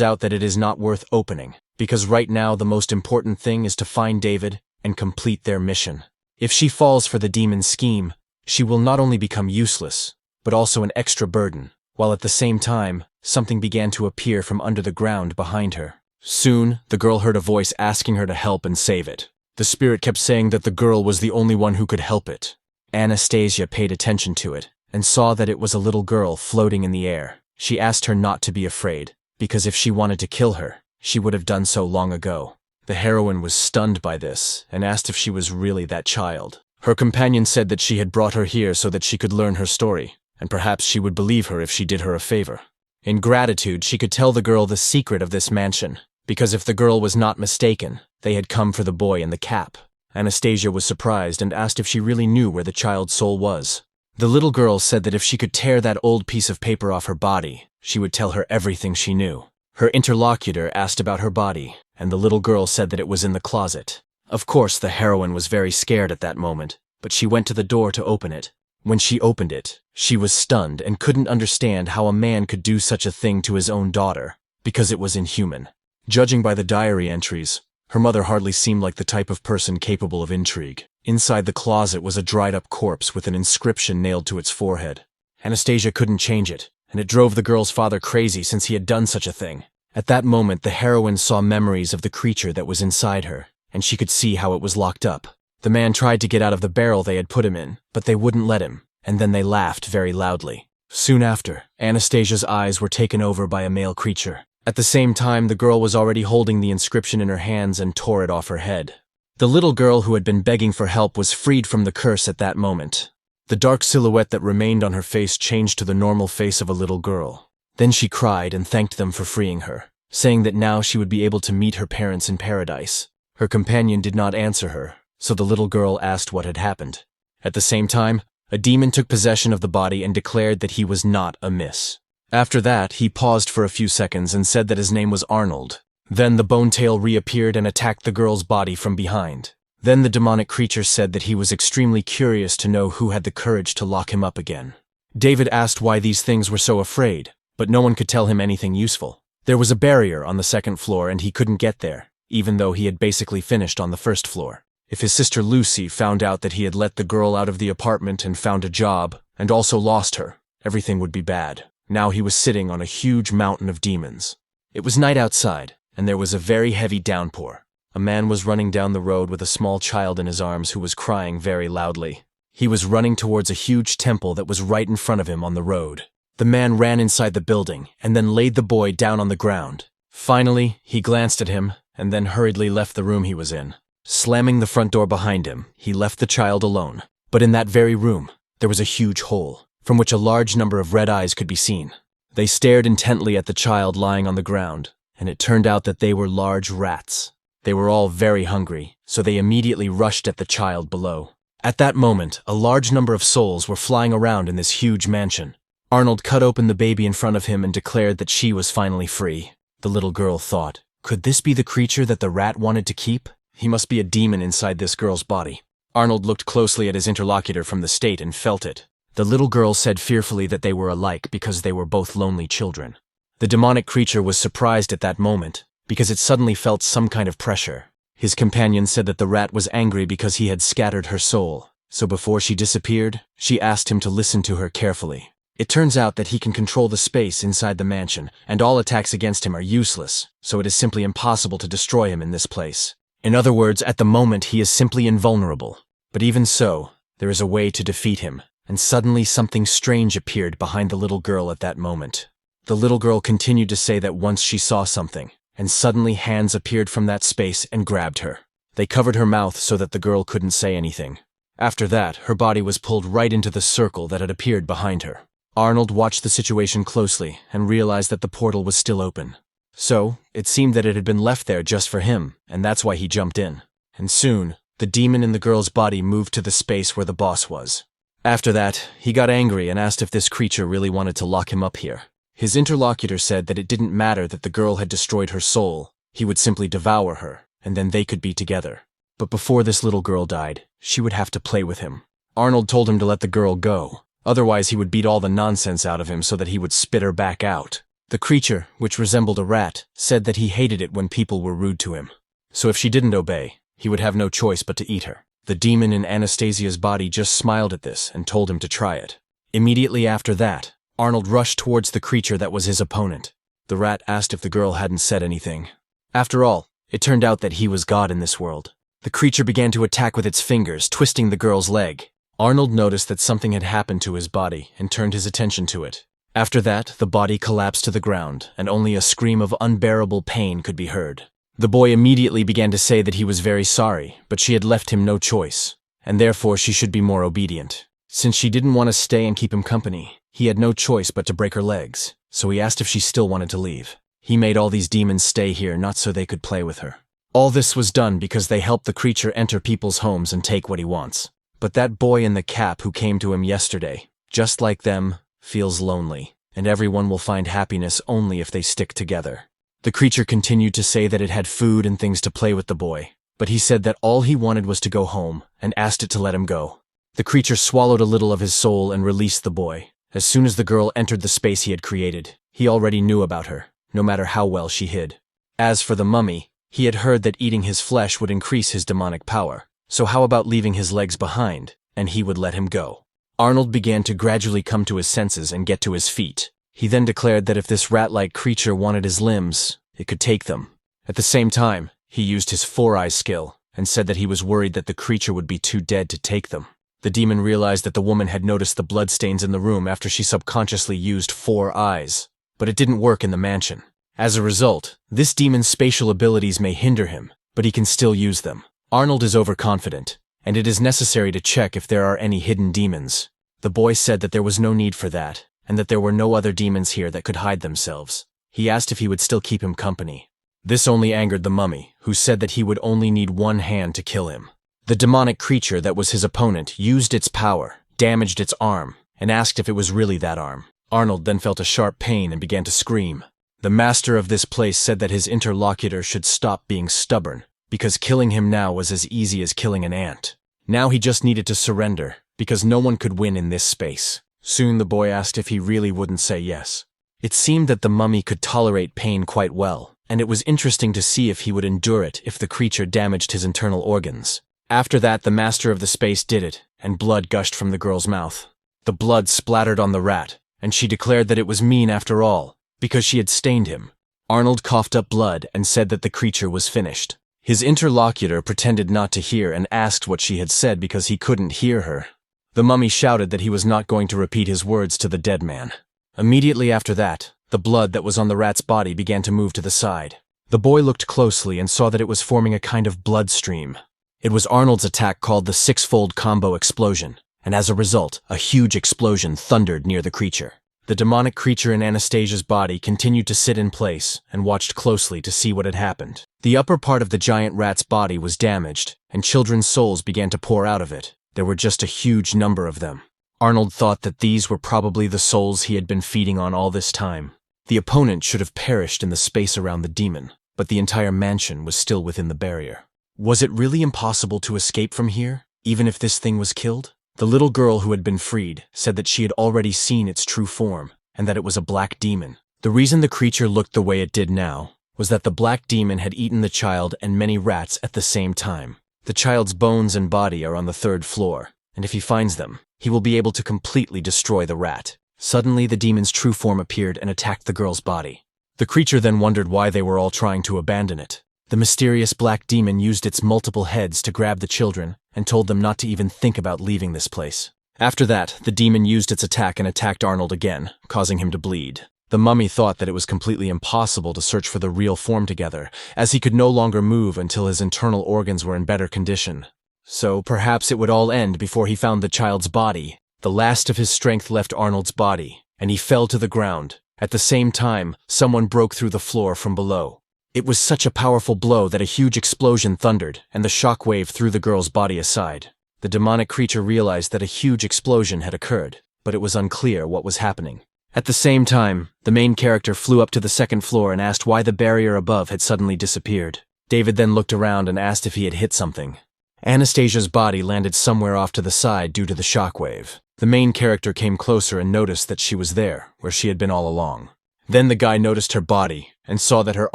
out that it is not worth opening, because right now the most important thing is to find David and complete their mission. If she falls for the demon's scheme, she will not only become useless, but also an extra burden, while at the same time, something began to appear from under the ground behind her. Soon, the girl heard a voice asking her to help and save it. The spirit kept saying that the girl was the only one who could help it. Anastasia paid attention to it, and saw that it was a little girl floating in the air. She asked her not to be afraid, because if she wanted to kill her, she would have done so long ago. The heroine was stunned by this, and asked if she was really that child. Her companion said that she had brought her here so that she could learn her story, and perhaps she would believe her if she did her a favor. In gratitude, she could tell the girl the secret of this mansion, because if the girl was not mistaken, they had come for the boy in the cap. Anastasia was surprised and asked if she really knew where the child's soul was. The little girl said that if she could tear that old piece of paper off her body, she would tell her everything she knew. Her interlocutor asked about her body, and the little girl said that it was in the closet. Of course, the heroine was very scared at that moment, but she went to the door to open it. When she opened it, she was stunned and couldn't understand how a man could do such a thing to his own daughter, because it was inhuman. Judging by the diary entries, her mother hardly seemed like the type of person capable of intrigue. Inside the closet was a dried-up corpse with an inscription nailed to its forehead. Anastasia couldn't change it, and it drove the girl's father crazy since he had done such a thing. At that moment, the heroine saw memories of the creature that was inside her, and she could see how it was locked up. The man tried to get out of the barrel they had put him in, but they wouldn't let him, and then they laughed very loudly. Soon after, Anastasia's eyes were taken over by a male creature. At the same time, the girl was already holding the inscription in her hands and tore it off her head. The little girl who had been begging for help was freed from the curse at that moment. The dark silhouette that remained on her face changed to the normal face of a little girl. Then she cried and thanked them for freeing her, saying that now she would be able to meet her parents in paradise. Her companion did not answer her, so the little girl asked what had happened. At the same time, a demon took possession of the body and declared that he was not amiss. After that, he paused for a few seconds and said that his name was Arnold. Then the bone tail reappeared and attacked the girl's body from behind. Then the demonic creature said that he was extremely curious to know who had the courage to lock him up again. David asked why these things were so afraid, but no one could tell him anything useful. There was a barrier on the second floor and he couldn't get there, even though he had basically finished on the first floor. If his sister Lucy found out that he had let the girl out of the apartment and found a job, and also lost her, everything would be bad. Now he was sitting on a huge mountain of demons. It was night outside, and there was a very heavy downpour. A man was running down the road with a small child in his arms who was crying very loudly. He was running towards a huge temple that was right in front of him on the road. The man ran inside the building and then laid the boy down on the ground. Finally, he glanced at him and then hurriedly left the room he was in. Slamming the front door behind him, he left the child alone. But in that very room, there was a huge hole, from which a large number of red eyes could be seen. They stared intently at the child lying on the ground, and it turned out that they were large rats. They were all very hungry, so they immediately rushed at the child below. At that moment, a large number of souls were flying around in this huge mansion. Arnold cut open the baby in front of him and declared that she was finally free. The little girl thought, could this be the creature that the rat wanted to keep? He must be a demon inside this girl's body. Arnold looked closely at his interlocutor from the state and felt it. The little girl said fearfully that they were alike because they were both lonely children. The demonic creature was surprised at that moment, because it suddenly felt some kind of pressure. His companion said that the rat was angry because he had scattered her soul, so before she disappeared, she asked him to listen to her carefully. It turns out that he can control the space inside the mansion, and all attacks against him are useless, so it is simply impossible to destroy him in this place. In other words, at the moment he is simply invulnerable. But even so, there is a way to defeat him, and suddenly something strange appeared behind the little girl at that moment. The little girl continued to say that once she saw something, and suddenly hands appeared from that space and grabbed her. They covered her mouth so that the girl couldn't say anything. After that, her body was pulled right into the circle that had appeared behind her. Arnold watched the situation closely and realized that the portal was still open. So, it seemed that it had been left there just for him, and that's why he jumped in. And soon, the demon in the girl's body moved to the space where the boss was. After that, he got angry and asked if this creature really wanted to lock him up here. His interlocutor said that it didn't matter that the girl had destroyed her soul, he would simply devour her, and then they could be together. But before this little girl died, she would have to play with him. Arnold told him to let the girl go, otherwise he would beat all the nonsense out of him so that he would spit her back out. The creature, which resembled a rat, said that he hated it when people were rude to him. So if she didn't obey, he would have no choice but to eat her. The demon in Anastasia's body just smiled at this and told him to try it. Immediately after that, Arnold rushed towards the creature that was his opponent. The rat asked if the girl hadn't said anything. After all, it turned out that he was God in this world. The creature began to attack with its fingers, twisting the girl's leg. Arnold noticed that something had happened to his body and turned his attention to it. After that, the body collapsed to the ground, and only a scream of unbearable pain could be heard. The boy immediately began to say that he was very sorry, but she had left him no choice, and therefore she should be more obedient. Since she didn't want to stay and keep him company, he had no choice but to break her legs, so he asked if she still wanted to leave. He made all these demons stay here not so they could play with her. All this was done because they helped the creature enter people's homes and take what he wants. But that boy in the cap who came to him yesterday, just like them, feels lonely, and everyone will find happiness only if they stick together. The creature continued to say that it had food and things to play with the boy, but he said that all he wanted was to go home and asked it to let him go. The creature swallowed a little of his soul and released the boy. As soon as the girl entered the space he had created, he already knew about her, no matter how well she hid. As for the mummy, he had heard that eating his flesh would increase his demonic power, so how about leaving his legs behind, and he would let him go. Arnold began to gradually come to his senses and get to his feet. He then declared that if this rat-like creature wanted his limbs, it could take them. At the same time, he used his four-eye skill and said that he was worried that the creature would be too dead to take them. The demon realized that the woman had noticed the bloodstains in the room after she subconsciously used 4 eyes, but it didn't work in the mansion. As a result, this demon's spatial abilities may hinder him, but he can still use them. Arnold is overconfident, and it is necessary to check if there are any hidden demons. The boy said that there was no need for that, and that there were no other demons here that could hide themselves. He asked if he would still keep him company. This only angered the mummy, who said that he would only need one hand to kill him. The demonic creature that was his opponent used its power, damaged its arm, and asked if it was really that arm. Arnold then felt a sharp pain and began to scream. The master of this place said that his interlocutor should stop being stubborn, because killing him now was as easy as killing an ant. Now he just needed to surrender, because no one could win in this space. Soon the boy asked if he really wouldn't say yes. It seemed that the mummy could tolerate pain quite well, and it was interesting to see if he would endure it if the creature damaged his internal organs. After that, the master of the space did it, and blood gushed from the girl's mouth. The blood splattered on the rat, and she declared that it was mean after all, because she had stained him. Arnold coughed up blood and said that the creature was finished. His interlocutor pretended not to hear and asked what she had said because he couldn't hear her. The mummy shouted that he was not going to repeat his words to the dead man. Immediately after that, the blood that was on the rat's body began to move to the side. The boy looked closely and saw that it was forming a kind of blood stream. It was Arnold's attack called the six-fold combo explosion, and as a result, a huge explosion thundered near the creature. The demonic creature in Anastasia's body continued to sit in place and watched closely to see what had happened. The upper part of the giant rat's body was damaged, and children's souls began to pour out of it. There were just a huge number of them. Arnold thought that these were probably the souls he had been feeding on all this time. The opponent should have perished in the space around the demon, but the entire mansion was still within the barrier. Was it really impossible to escape from here, even if this thing was killed? The little girl who had been freed said that she had already seen its true form, and that it was a black demon. The reason the creature looked the way it did now was that the black demon had eaten the child and many rats at the same time. The child's bones and body are on the 3rd floor, and if he finds them, he will be able to completely destroy the rat. Suddenly, the demon's true form appeared and attacked the girl's body. The creature then wondered why they were all trying to abandon it. The mysterious black demon used its multiple heads to grab the children and told them not to even think about leaving this place. After that, the demon used its attack and attacked Arnold again, causing him to bleed. The mummy thought that it was completely impossible to search for the real form together, as he could no longer move until his internal organs were in better condition. So perhaps it would all end before he found the child's body. The last of his strength left Arnold's body, and he fell to the ground. At the same time, someone broke through the floor from below. It was such a powerful blow that a huge explosion thundered, and the shockwave threw the girl's body aside. The demonic creature realized that a huge explosion had occurred, but it was unclear what was happening. At the same time, the main character flew up to the 2nd floor and asked why the barrier above had suddenly disappeared. David then looked around and asked if he had hit something. Anastasia's body landed somewhere off to the side due to the shockwave. The main character came closer and noticed that she was there, where she had been all along. Then the guy noticed her body and saw that her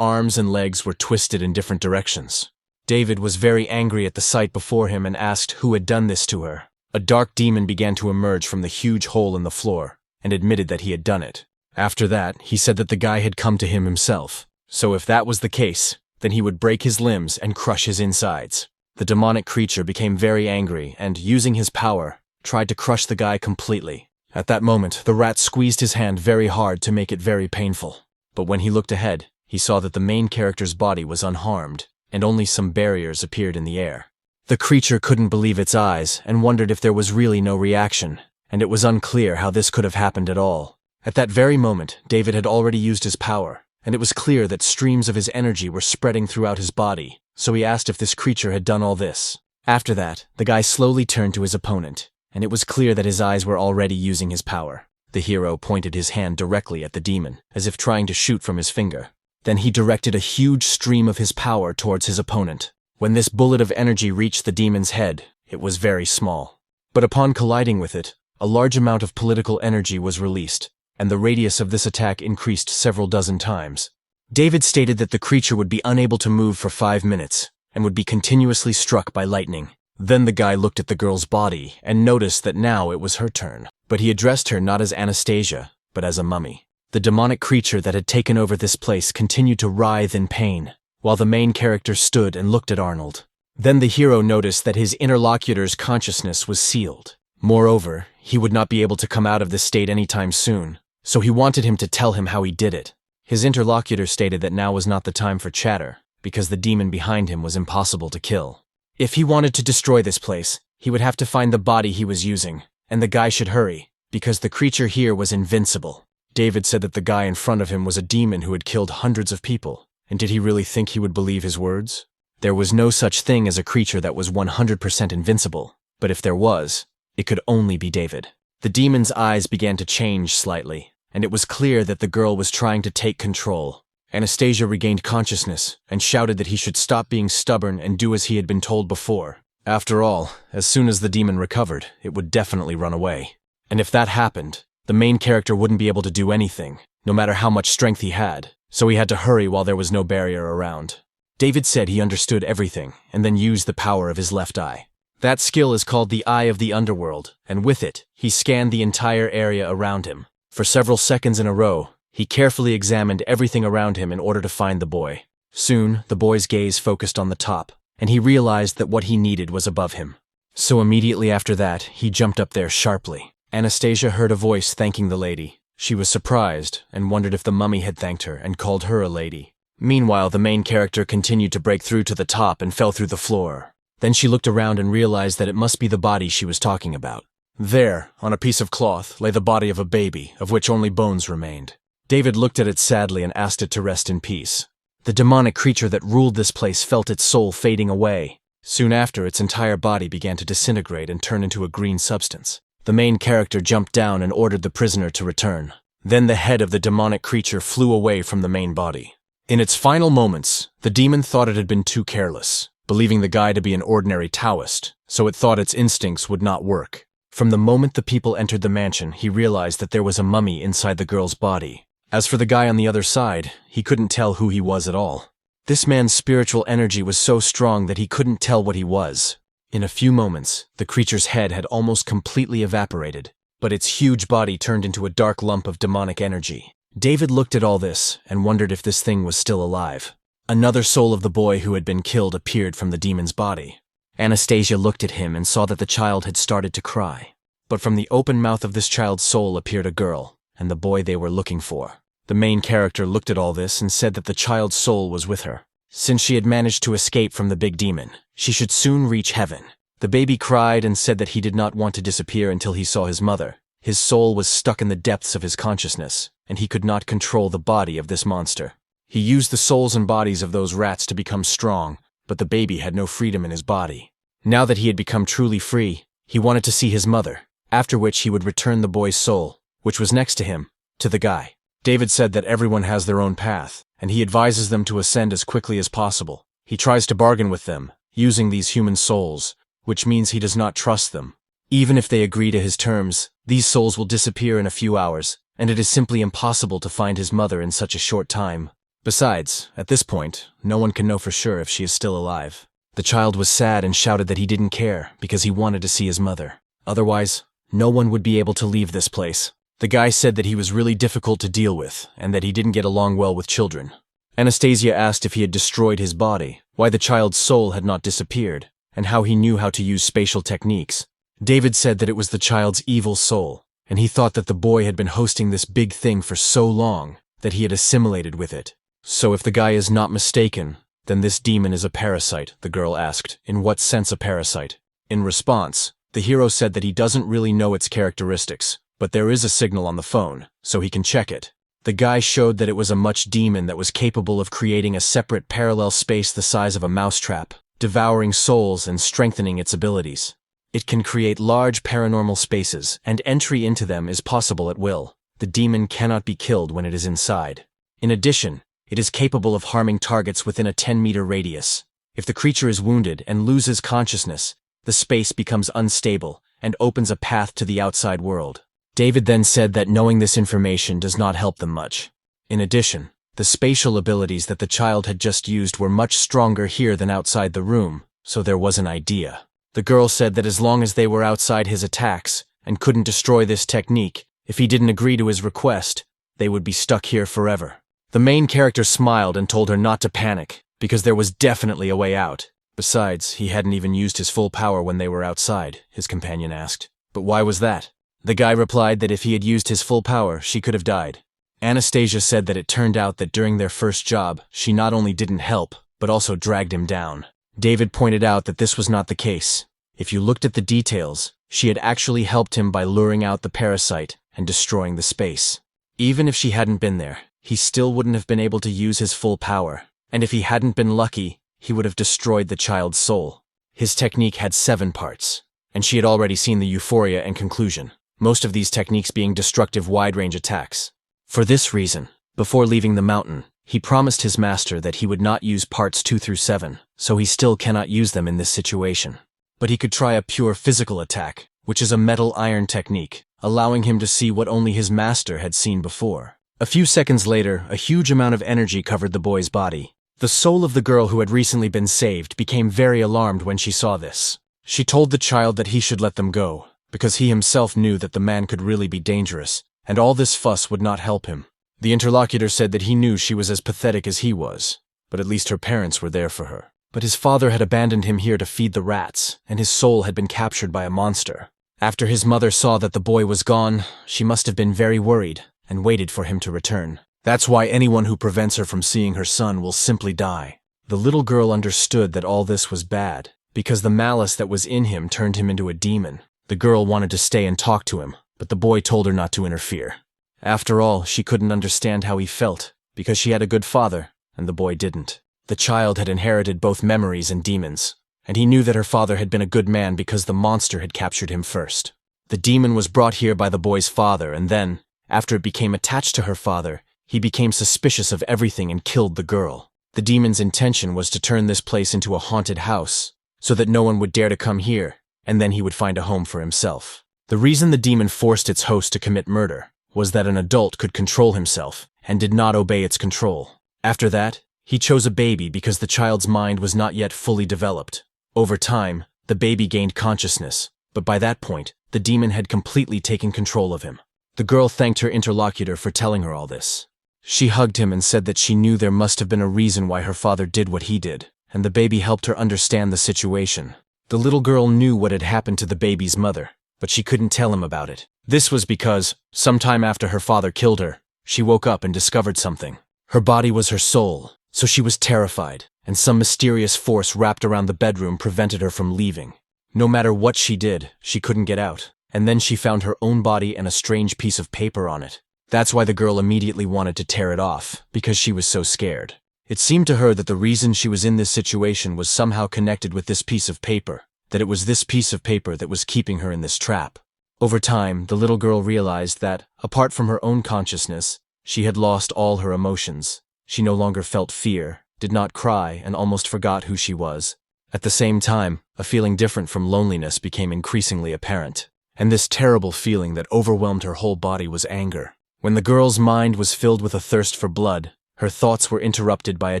arms and legs were twisted in different directions. David was very angry at the sight before him and asked who had done this to her. A dark demon began to emerge from the huge hole in the floor and admitted that he had done it. After that, he said that the guy had come to him himself. So if that was the case, then he would break his limbs and crush his insides. The demonic creature became very angry and, using his power, tried to crush the guy completely. At that moment, the rat squeezed his hand very hard to make it very painful. But when he looked ahead, he saw that the main character's body was unharmed, and only some barriers appeared in the air. The creature couldn't believe its eyes and wondered if there was really no reaction, and it was unclear how this could have happened at all. At that very moment, David had already used his power, and it was clear that streams of his energy were spreading throughout his body, so he asked if this creature had done all this. After that, the guy slowly turned to his opponent, and it was clear that his eyes were already using his power. The hero pointed his hand directly at the demon, as if trying to shoot from his finger. Then he directed a huge stream of his power towards his opponent. When this bullet of energy reached the demon's head, it was very small. But upon colliding with it, a large amount of political energy was released, and the radius of this attack increased several dozen times. David stated that the creature would be unable to move for 5 minutes, and would be continuously struck by lightning. Then the guy looked at the girl's body and noticed that now it was her turn. But he addressed her not as Anastasia, but as a mummy. The demonic creature that had taken over this place continued to writhe in pain, while the main character stood and looked at Arnold. Then the hero noticed that his interlocutor's consciousness was sealed. Moreover, he would not be able to come out of this state anytime soon, so he wanted him to tell him how he did it. His interlocutor stated that now was not the time for chatter, because the demon behind him was impossible to kill. If he wanted to destroy this place, he would have to find the body he was using, and the guy should hurry, because the creature here was invincible. David said that the guy in front of him was a demon who had killed hundreds of people, and did he really think he would believe his words? There was no such thing as a creature that was 100% invincible, but if there was, it could only be David. The demon's eyes began to change slightly, and it was clear that the girl was trying to take control. Anastasia regained consciousness and shouted that he should stop being stubborn and do as he had been told before. After all, as soon as the demon recovered, it would definitely run away. And if that happened, the main character wouldn't be able to do anything, no matter how much strength he had, so he had to hurry while there was no barrier around. David said he understood everything and then used the power of his left eye. That skill is called the Eye of the Underworld, and with it, he scanned the entire area around him. For several seconds in a row, he carefully examined everything around him in order to find the boy. Soon, the boy's gaze focused on the top, and he realized that what he needed was above him. So immediately after that, he jumped up there sharply. Anastasia heard a voice thanking the lady. She was surprised and wondered if the mummy had thanked her and called her a lady. Meanwhile, the main character continued to break through to the top and fell through the floor. Then she looked around and realized that it must be the body she was talking about. There, on a piece of cloth, lay the body of a baby, of which only bones remained. David looked at it sadly and asked it to rest in peace. The demonic creature that ruled this place felt its soul fading away. Soon after, its entire body began to disintegrate and turn into a green substance. The main character jumped down and ordered the prisoner to return. Then the head of the demonic creature flew away from the main body. In its final moments, the demon thought it had been too careless, believing the guy to be an ordinary Taoist, so it thought its instincts would not work. From the moment the people entered the mansion, he realized that there was a mummy inside the girl's body. As for the guy on the other side, he couldn't tell who he was at all. This man's spiritual energy was so strong that he couldn't tell what he was. In a few moments, the creature's head had almost completely evaporated, but its huge body turned into a dark lump of demonic energy. David looked at all this and wondered if this thing was still alive. Another soul of the boy who had been killed appeared from the demon's body. Anastasia looked at him and saw that the child had started to cry. But from the open mouth of this child's soul appeared a girl, and the boy they were looking for. The main character looked at all this and said that the child's soul was with her. Since she had managed to escape from the big demon, she should soon reach heaven. The baby cried and said that he did not want to disappear until he saw his mother. His soul was stuck in the depths of his consciousness, and he could not control the body of this monster. He used the souls and bodies of those rats to become strong, but the baby had no freedom in his body. Now that he had become truly free, he wanted to see his mother, after which he would return the boy's soul, which was next to him, to the guy. David said that everyone has their own path, and he advises them to ascend as quickly as possible. He tries to bargain with them, using these human souls, which means he does not trust them. Even if they agree to his terms, these souls will disappear in a few hours, and it is simply impossible to find his mother in such a short time. Besides, at this point, no one can know for sure if she is still alive. The child was sad and shouted that he didn't care because he wanted to see his mother. Otherwise, no one would be able to leave this place. The guy said that he was really difficult to deal with and that he didn't get along well with children. Anastasia asked if he had destroyed his body, why the child's soul had not disappeared, and how he knew how to use spatial techniques. David said that it was the child's evil soul, and he thought that the boy had been hosting this big thing for so long that he had assimilated with it. So if the guy is not mistaken, then this demon is a parasite, the girl asked. In what sense a parasite? In response, the hero said that he doesn't really know its characteristics, but there is a signal on the phone, so he can check it. The guy showed that it was a much demon that was capable of creating a separate parallel space the size of a mousetrap, devouring souls and strengthening its abilities. It can create large paranormal spaces, and entry into them is possible at will. The demon cannot be killed when it is inside. In addition, it is capable of harming targets within a 10-meter radius. If the creature is wounded and loses consciousness, the space becomes unstable and opens a path to the outside world. David then said that knowing this information does not help them much. In addition, the spatial abilities that the child had just used were much stronger here than outside the room, so there was an idea. The girl said that as long as they were outside his attacks and couldn't destroy this technique, if he didn't agree to his request, they would be stuck here forever. The main character smiled and told her not to panic, because there was definitely a way out. Besides, he hadn't even used his full power when they were outside, his companion asked. But why was that? The guy replied that if he had used his full power, she could have died. Anastasia said that it turned out that during their first job, she not only didn't help, but also dragged him down. David pointed out that this was not the case. If you looked at the details, she had actually helped him by luring out the parasite and destroying the space. Even if she hadn't been there, he still wouldn't have been able to use his full power, and if he hadn't been lucky, he would have destroyed the child's soul. His technique had 7 parts, and she had already seen the euphoria and conclusion, most of these techniques being destructive wide-range attacks. For this reason, before leaving the mountain, he promised his master that he would not use parts 2 through 7, so he still cannot use them in this situation. But he could try a pure physical attack, which is a metal-iron technique, allowing him to see what only his master had seen before. A few seconds later, a huge amount of energy covered the boy's body. The soul of the girl who had recently been saved became very alarmed when she saw this. She told the child that he should let them go, because he himself knew that the man could really be dangerous, and all this fuss would not help him. The interlocutor said that he knew she was as pathetic as he was, but at least her parents were there for her. But his father had abandoned him here to feed the rats, and his soul had been captured by a monster. After his mother saw that the boy was gone, she must have been very worried, and waited for him to return. That's why anyone who prevents her from seeing her son will simply die. The little girl understood that all this was bad, because the malice that was in him turned him into a demon. The girl wanted to stay and talk to him, but the boy told her not to interfere. After all, she couldn't understand how he felt, because she had a good father, and the boy didn't. The child had inherited both memories and demons, and he knew that her father had been a good man because the monster had captured him first. The demon was brought here by the boy's father, and then, after it became attached to her father, he became suspicious of everything and killed the girl. The demon's intention was to turn this place into a haunted house, so that no one would dare to come here, and then he would find a home for himself. The reason the demon forced its host to commit murder was that an adult could control himself and did not obey its control. After that, he chose a baby because the child's mind was not yet fully developed. Over time, the baby gained consciousness, but by that point, the demon had completely taken control of him. The girl thanked her interlocutor for telling her all this. She hugged him and said that she knew there must have been a reason why her father did what he did, and the baby helped her understand the situation. The little girl knew what had happened to the baby's mother, but she couldn't tell him about it. This was because, sometime after her father killed her, she woke up and discovered something. Her body was her soul, so she was terrified, and some mysterious force wrapped around the bedroom prevented her from leaving. No matter what she did, she couldn't get out, and then she found her own body and a strange piece of paper on it. That's why the girl immediately wanted to tear it off, because she was so scared. It seemed to her that the reason she was in this situation was somehow connected with this piece of paper, that it was this piece of paper that was keeping her in this trap. Over time, the little girl realized that, apart from her own consciousness, she had lost all her emotions. She no longer felt fear, did not cry, and almost forgot who she was. At the same time, a feeling different from loneliness became increasingly apparent. And this terrible feeling that overwhelmed her whole body was anger. When the girl's mind was filled with a thirst for blood, her thoughts were interrupted by a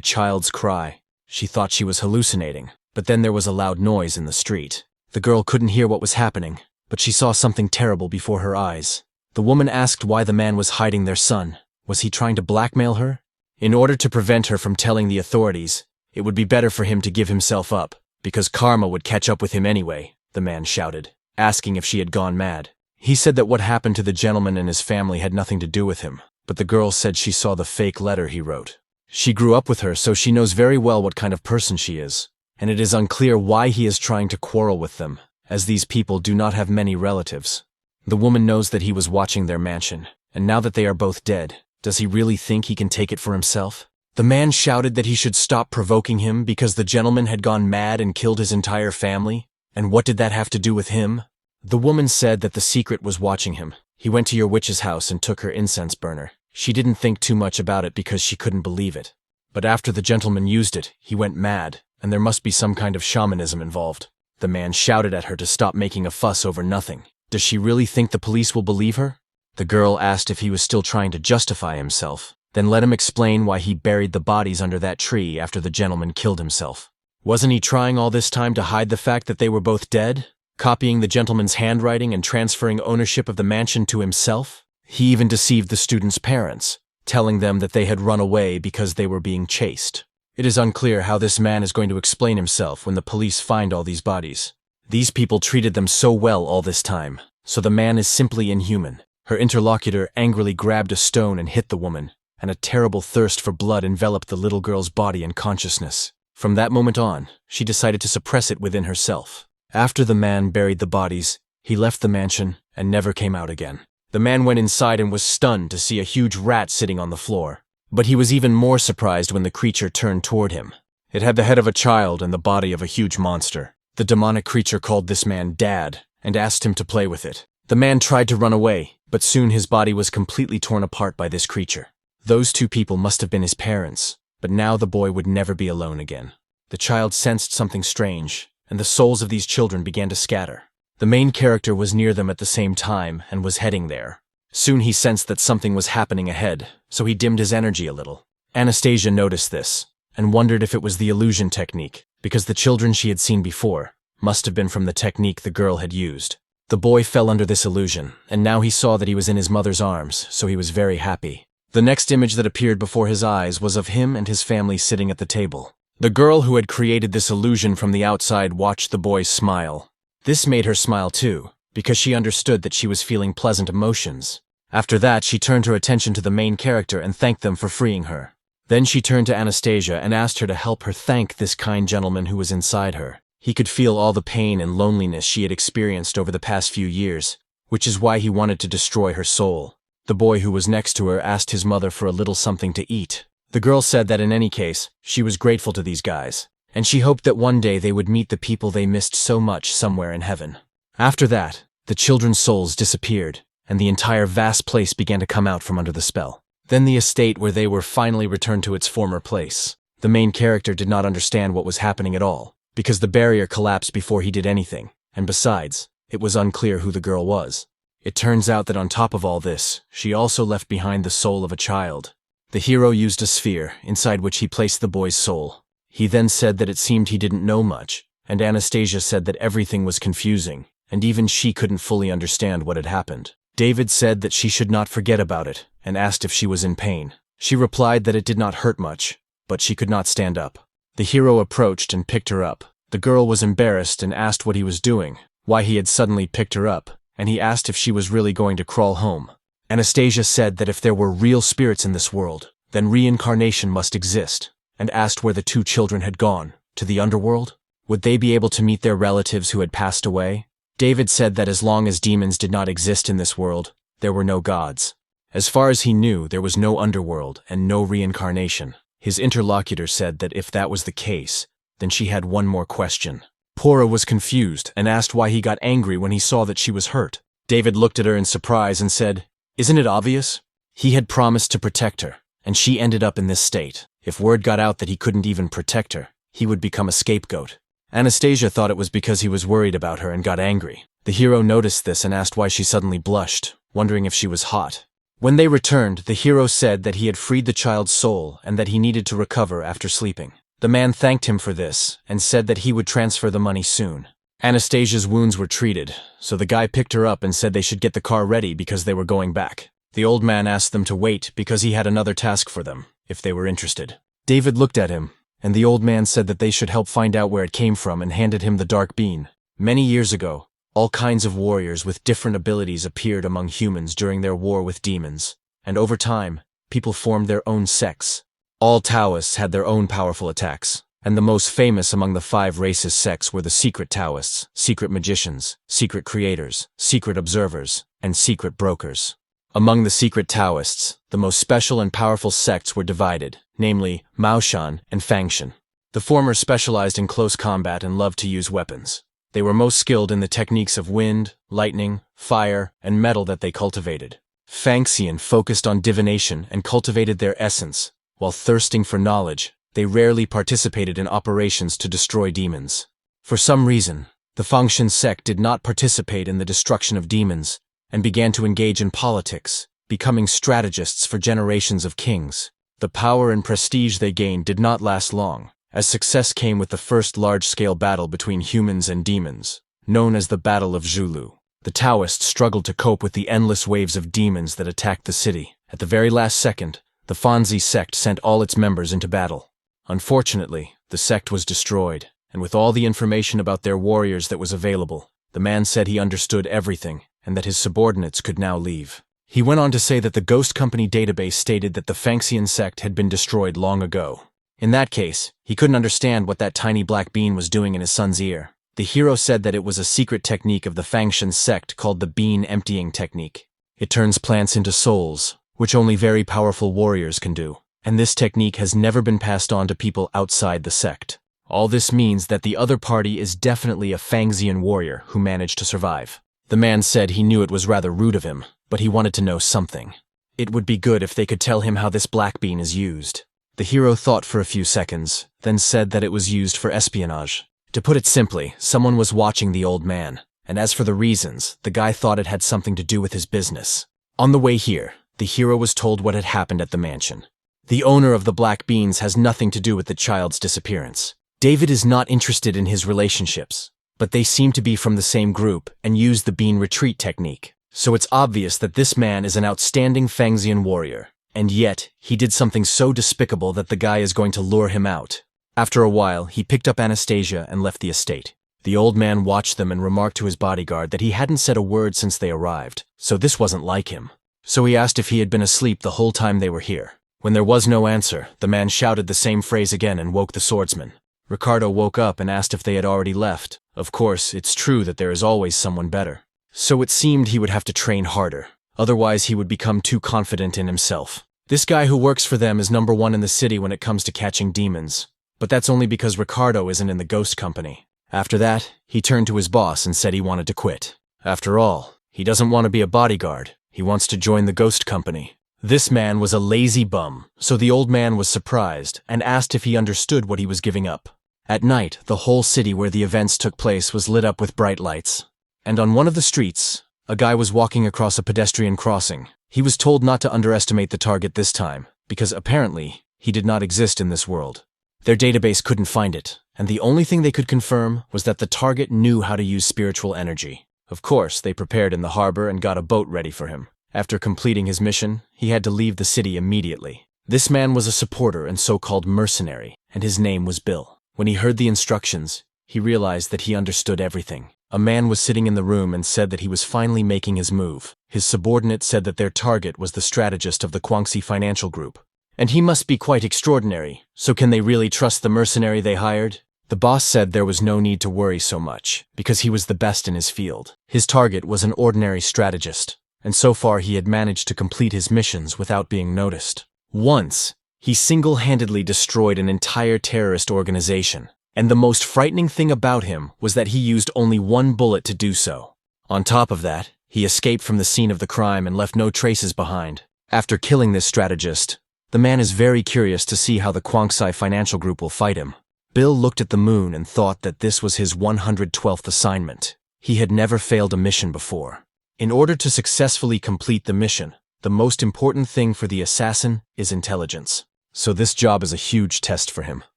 child's cry. She thought she was hallucinating, but then there was a loud noise in the street. The girl couldn't hear what was happening, but she saw something terrible before her eyes. The woman asked why the man was hiding their son. Was he trying to blackmail her? In order to prevent her from telling the authorities, it would be better for him to give himself up, because karma would catch up with him anyway, the man shouted, asking if she had gone mad. He said that what happened to the gentleman and his family had nothing to do with him, but the girl said she saw the fake letter he wrote. She grew up with her, so she knows very well what kind of person she is, and it is unclear why he is trying to quarrel with them, as these people do not have many relatives. The woman knows that he was watching their mansion, and now that they are both dead, does he really think he can take it for himself? The man shouted that he should stop provoking him because the gentleman had gone mad and killed his entire family, and what did that have to do with him? The woman said that the secret was watching him. He went to your witch's house and took her incense burner. She didn't think too much about it because she couldn't believe it. But after the gentleman used it, he went mad, and there must be some kind of shamanism involved. The man shouted at her to stop making a fuss over nothing. Does she really think the police will believe her? The girl asked if he was still trying to justify himself, then let him explain why he buried the bodies under that tree after the gentleman killed himself. Wasn't he trying all this time to hide the fact that they were both dead? Copying the gentleman's handwriting and transferring ownership of the mansion to himself? He even deceived the students' parents, telling them that they had run away because they were being chased. It is unclear how this man is going to explain himself when the police find all these bodies. These people treated them so well all this time, so the man is simply inhuman. Her interlocutor angrily grabbed a stone and hit the woman, and a terrible thirst for blood enveloped the little girl's body and consciousness. From that moment on, she decided to suppress it within herself. After the man buried the bodies, he left the mansion and never came out again. The man went inside and was stunned to see a huge rat sitting on the floor. But he was even more surprised when the creature turned toward him. It had the head of a child and the body of a huge monster. The demonic creature called this man Dad and asked him to play with it. The man tried to run away, but soon his body was completely torn apart by this creature. Those two people must have been his parents, but now the boy would never be alone again. The child sensed something strange, and the souls of these children began to scatter. The main character was near them at the same time and was heading there. Soon he sensed that something was happening ahead, so he dimmed his energy a little. Anastasia noticed this, and wondered if it was the illusion technique, because the children she had seen before must have been from the technique the girl had used. The boy fell under this illusion, and now he saw that he was in his mother's arms, so he was very happy. The next image that appeared before his eyes was of him and his family sitting at the table. The girl who had created this illusion from the outside watched the boy smile. This made her smile too, because she understood that she was feeling pleasant emotions. After that, she turned her attention to the main character and thanked them for freeing her. Then she turned to Anastasia and asked her to help her thank this kind gentleman who was inside her. He could feel all the pain and loneliness she had experienced over the past few years, which is why he wanted to destroy her soul. The boy who was next to her asked his mother for a little something to eat. The girl said that in any case, she was grateful to these guys, and she hoped that one day they would meet the people they missed so much somewhere in heaven. After that, the children's souls disappeared, and the entire vast place began to come out from under the spell. Then the estate where they were finally returned to its former place. The main character did not understand what was happening at all, because the barrier collapsed before he did anything, and besides, it was unclear who the girl was. It turns out that on top of all this, she also left behind the soul of a child. The hero used a sphere, inside which he placed the boy's soul. He then said that it seemed he didn't know much, and Anastasia said that everything was confusing, and even she couldn't fully understand what had happened. David said that she should not forget about it, and asked if she was in pain. She replied that it did not hurt much, but she could not stand up. The hero approached and picked her up. The girl was embarrassed and asked what he was doing, why he had suddenly picked her up, and he asked if she was really going to crawl home. Anastasia said that if there were real spirits in this world, then reincarnation must exist, and asked where the two children had gone. To the underworld? Would they be able to meet their relatives who had passed away? David said that as long as demons did not exist in this world, there were no gods. As far as he knew, there was no underworld and no reincarnation. His interlocutor said that if that was the case, then she had one more question. Pora was confused and asked why he got angry when he saw that she was hurt. David looked at her in surprise and said, "Isn't it obvious? He had promised to protect her, and she ended up in this state. If word got out that he couldn't even protect her, he would become a scapegoat." Anastasia thought it was because he was worried about her and got angry. The hero noticed this and asked why she suddenly blushed, wondering if she was hot. When they returned, the hero said that he had freed the child's soul and that he needed to recover after sleeping. The man thanked him for this and said that he would transfer the money soon. Anastasia's wounds were treated, so the guy picked her up and said they should get the car ready because they were going back. The old man asked them to wait because he had another task for them, if they were interested. David looked at him, and the old man said that they should help find out where it came from and handed him the dark bean. Many years ago, all kinds of warriors with different abilities appeared among humans during their war with demons, and over time, people formed their own sects. All Taoists had their own powerful attacks, and the most famous among the 5 racist sects were the secret Taoists, secret magicians, secret creators, secret observers, and secret brokers. Among the secret Taoists, the most special and powerful sects were divided, namely Maoshan and Fangshan. The former specialized in close combat and loved to use weapons. They were most skilled in the techniques of wind, lightning, fire, and metal that they cultivated. Fangxian focused on divination and cultivated their essence. While thirsting for knowledge, they rarely participated in operations to destroy demons. For some reason, the Fangshan sect did not participate in the destruction of demons, and began to engage in politics, becoming strategists for generations of kings. The power and prestige they gained did not last long, as success came with the first large-scale battle between humans and demons, known as the Battle of Zhulu. The Taoists struggled to cope with the endless waves of demons that attacked the city. At the very last second, the Fanzi sect sent all its members into battle. Unfortunately, the sect was destroyed, and with all the information about their warriors that was available, the man said he understood everything, and that his subordinates could now leave. He went on to say that the Ghost Company database stated that the Fangxian sect had been destroyed long ago. In that case, he couldn't understand what that tiny black bean was doing in his son's ear. The hero said that it was a secret technique of the Fangshan sect called the bean emptying technique. It turns plants into souls, which only very powerful warriors can do, and this technique has never been passed on to people outside the sect. All this means that the other party is definitely a Fangxian warrior who managed to survive. The man said he knew it was rather rude of him, but he wanted to know something. It would be good if they could tell him how this black bean is used. The hero thought for a few seconds, then said that it was used for espionage. To put it simply, someone was watching the old man, and as for the reasons, the guy thought it had something to do with his business. On the way here, the hero was told what had happened at the mansion. The owner of the black beans has nothing to do with the child's disappearance. David is not interested in his relationships, but they seem to be from the same group and use the bean retreat technique. So it's obvious that this man is an outstanding Fangxian warrior, and yet he did something so despicable that the guy is going to lure him out. After a while, he picked up Anastasia and left the estate. The old man watched them and remarked to his bodyguard that he hadn't said a word since they arrived, so this wasn't like him. So he asked if he had been asleep the whole time they were here. When there was no answer, the man shouted the same phrase again and woke the swordsman. Ricardo woke up and asked if they had already left. Of course, it's true that there is always someone better. So it seemed he would have to train harder. Otherwise, he would become too confident in himself. This guy who works for them is #1 in the city when it comes to catching demons. But that's only because Ricardo isn't in the ghost company. After that, he turned to his boss and said he wanted to quit. After all, he doesn't want to be a bodyguard. He wants to join the ghost company. This man was a lazy bum, so the old man was surprised and asked if he understood what he was giving up. At night, the whole city where the events took place was lit up with bright lights. And on one of the streets, a guy was walking across a pedestrian crossing. He was told not to underestimate the target this time, because apparently, he did not exist in this world. Their database couldn't find it, and the only thing they could confirm was that the target knew how to use spiritual energy. Of course, they prepared in the harbor and got a boat ready for him. After completing his mission, he had to leave the city immediately. This man was a supporter and so-called mercenary, and his name was Bill. When he heard the instructions, he realized that he understood everything. A man was sitting in the room and said that he was finally making his move. His subordinate said that their target was the strategist of the Guangxi Financial Group. And he must be quite extraordinary, so can they really trust the mercenary they hired? The boss said there was no need to worry so much, because he was the best in his field. His target was an ordinary strategist, and so far he had managed to complete his missions without being noticed. Once, he single-handedly destroyed an entire terrorist organization, and the most frightening thing about him was that he used only one bullet to do so. On top of that, he escaped from the scene of the crime and left no traces behind. After killing this strategist, the man is very curious to see how the Guangxi Financial Group will fight him. Bill looked at the moon and thought that this was his 112th assignment. He had never failed a mission before. In order to successfully complete the mission, the most important thing for the assassin is intelligence. So this job is a huge test for him.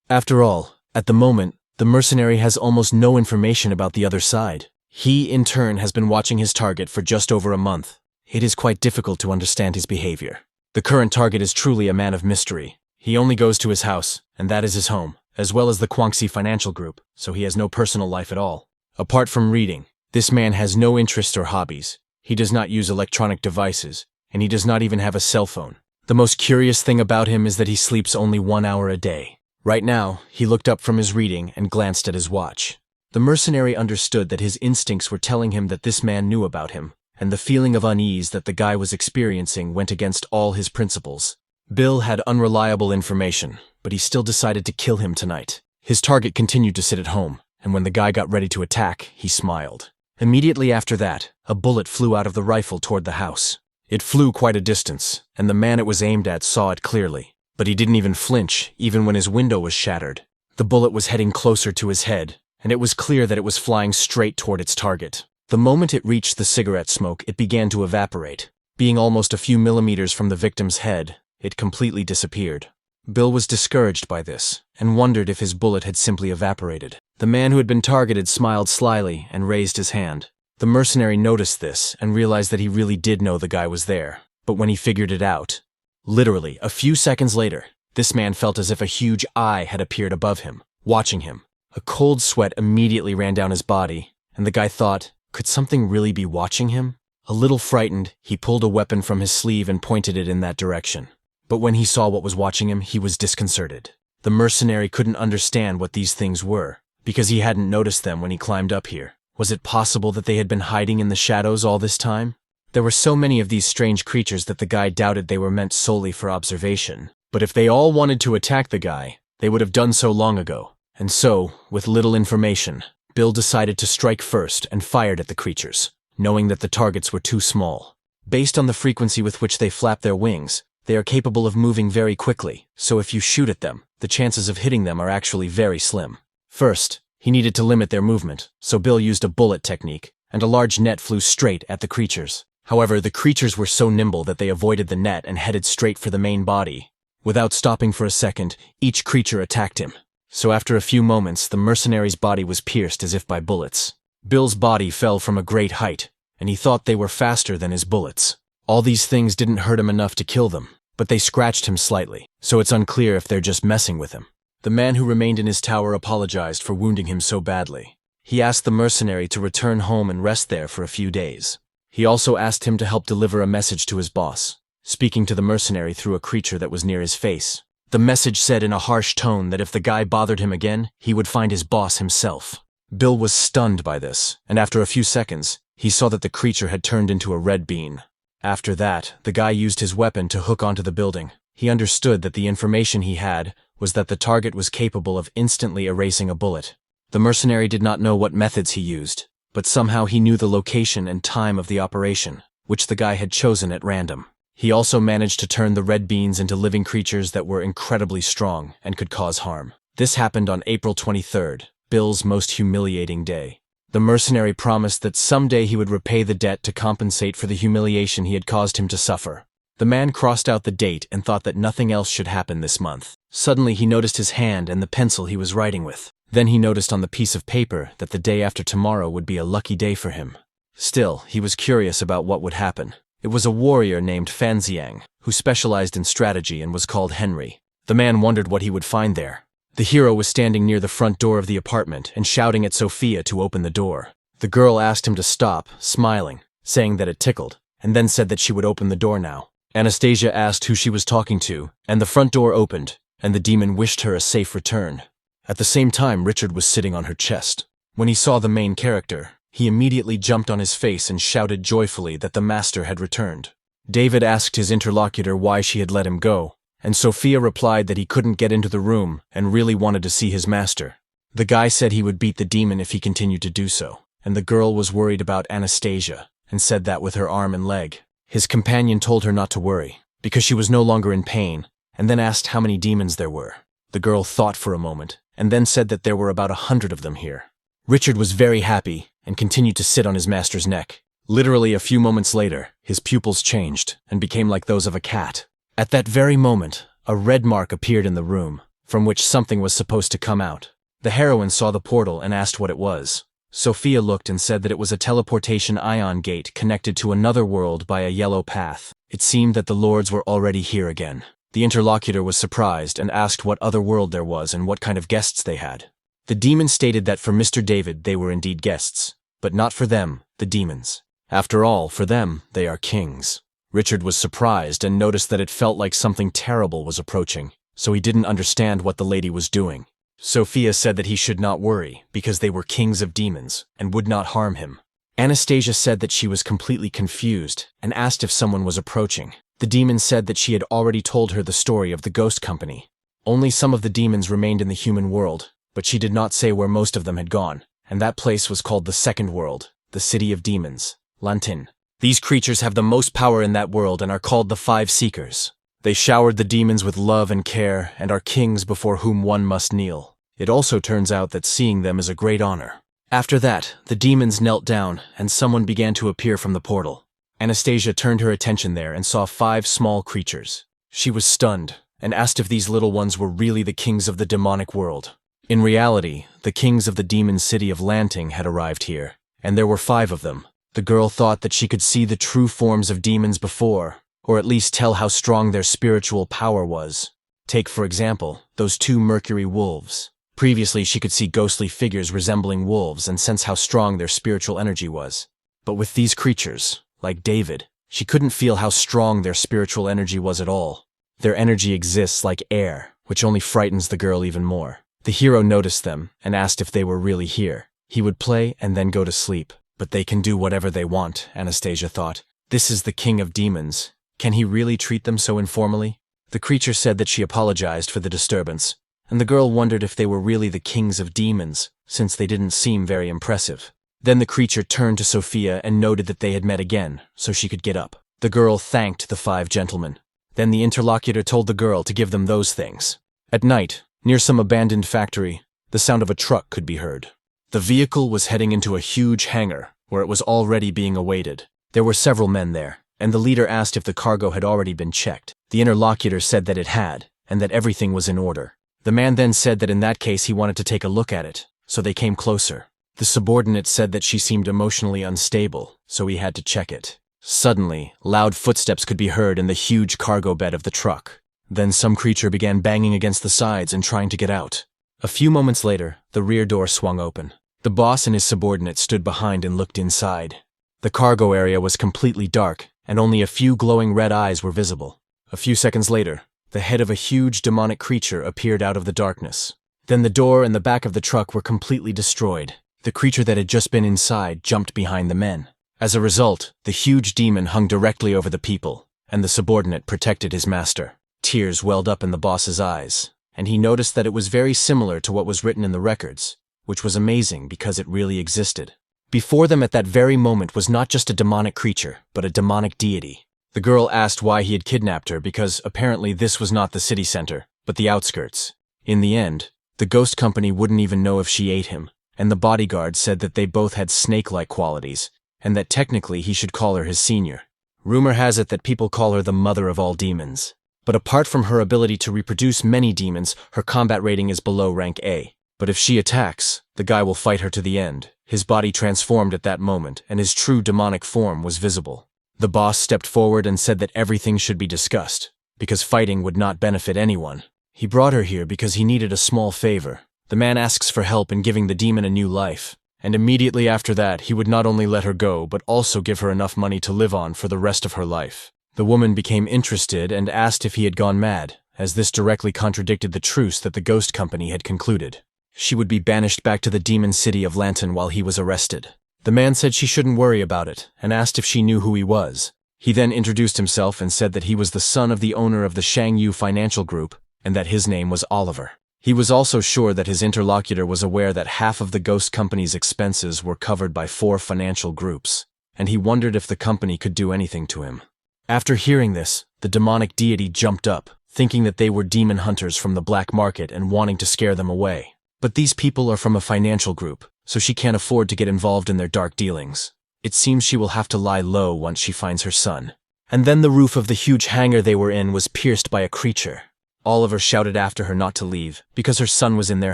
After all, at the moment, the mercenary has almost no information about the other side. He, in turn, has been watching his target for just over a month. It is quite difficult to understand his behavior. The current target is truly a man of mystery. He only goes to his house, and that is his home, as well as the Guangxi Financial Group, so he has no personal life at all. Apart from reading, this man has no interests or hobbies. He does not use electronic devices, and he does not even have a cell phone. The most curious thing about him is that he sleeps only 1 hour a day. Right now, he looked up from his reading and glanced at his watch. The mercenary understood that his instincts were telling him that this man knew about him, and the feeling of unease that the guy was experiencing went against all his principles. Bill had unreliable information, but he still decided to kill him tonight. His target continued to sit at home, and when the guy got ready to attack, he smiled. Immediately after that, a bullet flew out of the rifle toward the house. It flew quite a distance, and the man it was aimed at saw it clearly. But he didn't even flinch, even when his window was shattered. The bullet was heading closer to his head, and it was clear that it was flying straight toward its target. The moment it reached the cigarette smoke, it began to evaporate. Being almost a few millimeters from the victim's head, it completely disappeared. Bill was discouraged by this, and wondered if his bullet had simply evaporated. The man who had been targeted smiled slyly and raised his hand. The mercenary noticed this and realized that he really did know the guy was there. But when he figured it out, literally a few seconds later, this man felt as if a huge eye had appeared above him, watching him. A cold sweat immediately ran down his body, and the guy thought, could something really be watching him? A little frightened, he pulled a weapon from his sleeve and pointed it in that direction. But when he saw what was watching him, he was disconcerted. The mercenary couldn't understand what these things were, because he hadn't noticed them when he climbed up here. Was it possible that they had been hiding in the shadows all this time? There were so many of these strange creatures that the guy doubted they were meant solely for observation. But if they all wanted to attack the guy, they would have done so long ago. And so, with little information, Bill decided to strike first and fired at the creatures. knowing that the targets were too small. Based on the frequency with which they flap their wings, they are capable of moving very quickly, so if you shoot at them, the chances of hitting them are actually very slim. First, he needed to limit their movement, so Bill used a bullet technique, and a large net flew straight at the creatures. However, the creatures were so nimble that they avoided the net and headed straight for the main body. Without stopping for a second, each creature attacked him. So after a few moments, the mercenary's body was pierced as if by bullets. Bill's body fell from a great height, and he thought they were faster than his bullets. All these things didn't hurt him enough to kill them, but they scratched him slightly, so it's unclear if they're just messing with him. The man who remained in his tower apologized for wounding him so badly. He asked the mercenary to return home and rest there for a few days. He also asked him to help deliver a message to his boss, speaking to the mercenary through a creature that was near his face. The message said in a harsh tone that if the guy bothered him again, he would find his boss himself. Bill was stunned by this, and after a few seconds, he saw that the creature had turned into a red bean. After that, the guy used his weapon to hook onto the building. He understood that the information he had was that the target was capable of instantly erasing a bullet. The mercenary did not know what methods he used, but somehow he knew the location and time of the operation, which the guy had chosen at random. He also managed to turn the red beans into living creatures that were incredibly strong and could cause harm. This happened on April 23rd, Bill's most humiliating day. The mercenary promised that someday he would repay the debt to compensate for the humiliation he had caused him to suffer. The man crossed out the date and thought that nothing else should happen this month. Suddenly he noticed his hand and the pencil he was writing with. Then he noticed on the piece of paper that the day after tomorrow would be a lucky day for him. Still, he was curious about what would happen. It was a warrior named Fanxiang, who specialized in strategy and was called Henry. The man wondered what he would find there. The hero was standing near the front door of the apartment and shouting at Sophia to open the door. The girl asked him to stop, smiling, saying that it tickled, and then said that she would open the door now. Anastasia asked who she was talking to, and the front door opened, and the demon wished her a safe return. At the same time, Richard was sitting on her chest. When he saw the main character, he immediately jumped on his face and shouted joyfully that the master had returned. David asked his interlocutor why she had let him go, and Sophia replied that he couldn't get into the room and really wanted to see his master. The guy said he would beat the demon if he continued to do so, and the girl was worried about Anastasia and said that with her arm and leg. His companion told her not to worry, because she was no longer in pain, and then asked how many demons there were. The girl thought for a moment, and then said that there were about 100 of them here. Richard was very happy and continued to sit on his master's neck. Literally a few moments later, his pupils changed and became like those of a cat. At that very moment, a red mark appeared in the room, from which something was supposed to come out. The heroine saw the portal and asked what it was. Sophia looked and said that it was a teleportation ion gate connected to another world by a yellow path. It seemed that the lords were already here again. The interlocutor was surprised and asked what other world there was and what kind of guests they had. The demon stated that for Mr. David they were indeed guests, but not for them, the demons. After all, for them, they are kings. Richard was surprised and noticed that it felt like something terrible was approaching, so he didn't understand what the lady was doing. Sophia said that he should not worry, because they were kings of demons and would not harm him. Anastasia said that she was completely confused and asked if someone was approaching. The demon said that she had already told her the story of the ghost company. Only some of the demons remained in the human world, but she did not say where most of them had gone, and that place was called the second world, the city of demons, Lantin. These creatures have the most power in that world and are called the Five Seekers. They showered the demons with love and care and are kings before whom one must kneel. It also turns out that seeing them is a great honor. After that, the demons knelt down and someone began to appear from the portal. Anastasia turned her attention there and saw 5 small creatures. She was stunned and asked if these little ones were really the kings of the demonic world. In reality, the kings of the demon city of Lanting had arrived here, and there were 5 of them. The girl thought that she could see the true forms of demons before, or at least tell how strong their spiritual power was. Take, for example, those 2 mercury wolves. Previously, she could see ghostly figures resembling wolves and sense how strong their spiritual energy was. But with these creatures, like David, she couldn't feel how strong their spiritual energy was at all. Their energy exists like air, which only frightens the girl even more. The hero noticed them and asked if they were really here. He would play and then go to sleep. But they can do whatever they want, Anastasia thought. This is the king of demons. Can he really treat them so informally? The creature said that she apologized for the disturbance, and the girl wondered if they were really the kings of demons, since they didn't seem very impressive. Then the creature turned to Sophia and noted that they had met again, so she could get up. The girl thanked the 5 gentlemen. Then the interlocutor told the girl to give them those things. At night, near some abandoned factory, the sound of a truck could be heard. The vehicle was heading into a huge hangar, where it was already being awaited. There were several men there, and the leader asked if the cargo had already been checked. The interlocutor said that it had, and that everything was in order. The man then said that in that case he wanted to take a look at it, so they came closer. The subordinate said that she seemed emotionally unstable, so he had to check it. Suddenly, loud footsteps could be heard in the huge cargo bed of the truck. Then some creature began banging against the sides and trying to get out. A few moments later, the rear door swung open. The boss and his subordinate stood behind and looked inside. The cargo area was completely dark, and only a few glowing red eyes were visible. A few seconds later, the head of a huge demonic creature appeared out of the darkness. Then the door and the back of the truck were completely destroyed. The creature that had just been inside jumped behind the men. As a result, the huge demon hung directly over the people, and the subordinate protected his master. Tears welled up in the boss's eyes, and he noticed that it was very similar to what was written in the records, which was amazing because it really existed. Before them at that very moment was not just a demonic creature, but a demonic deity. The girl asked why he had kidnapped her because apparently this was not the city center, but the outskirts. In the end, the ghost company wouldn't even know if she ate him, and the bodyguard said that they both had snake-like qualities, and that technically he should call her his senior. Rumor has it that people call her the mother of all demons. But apart from her ability to reproduce many demons, her combat rating is below rank A. But if she attacks, the guy will fight her to the end. His body transformed at that moment, and his true demonic form was visible. The boss stepped forward and said that everything should be discussed, because fighting would not benefit anyone. He brought her here because he needed a small favor. The man asks for help in giving the demon a new life, and immediately after that he would not only let her go but also give her enough money to live on for the rest of her life. The woman became interested and asked if he had gone mad, as this directly contradicted the truce that the ghost company had concluded. She would be banished back to the demon city of Lantan while he was arrested. The man said she shouldn't worry about it, and asked if she knew who he was. He then introduced himself and said that he was the son of the owner of the Shangyu Financial Group, and that his name was Oliver. He was also sure that his interlocutor was aware that half of the ghost company's expenses were covered by 4 financial groups, and he wondered if the company could do anything to him. After hearing this, the demonic deity jumped up, thinking that they were demon hunters from the black market and wanting to scare them away. But these people are from a financial group, so she can't afford to get involved in their dark dealings. It seems she will have to lie low once she finds her son. And then the roof of the huge hangar they were in was pierced by a creature. Oliver shouted after her not to leave, because her son was in their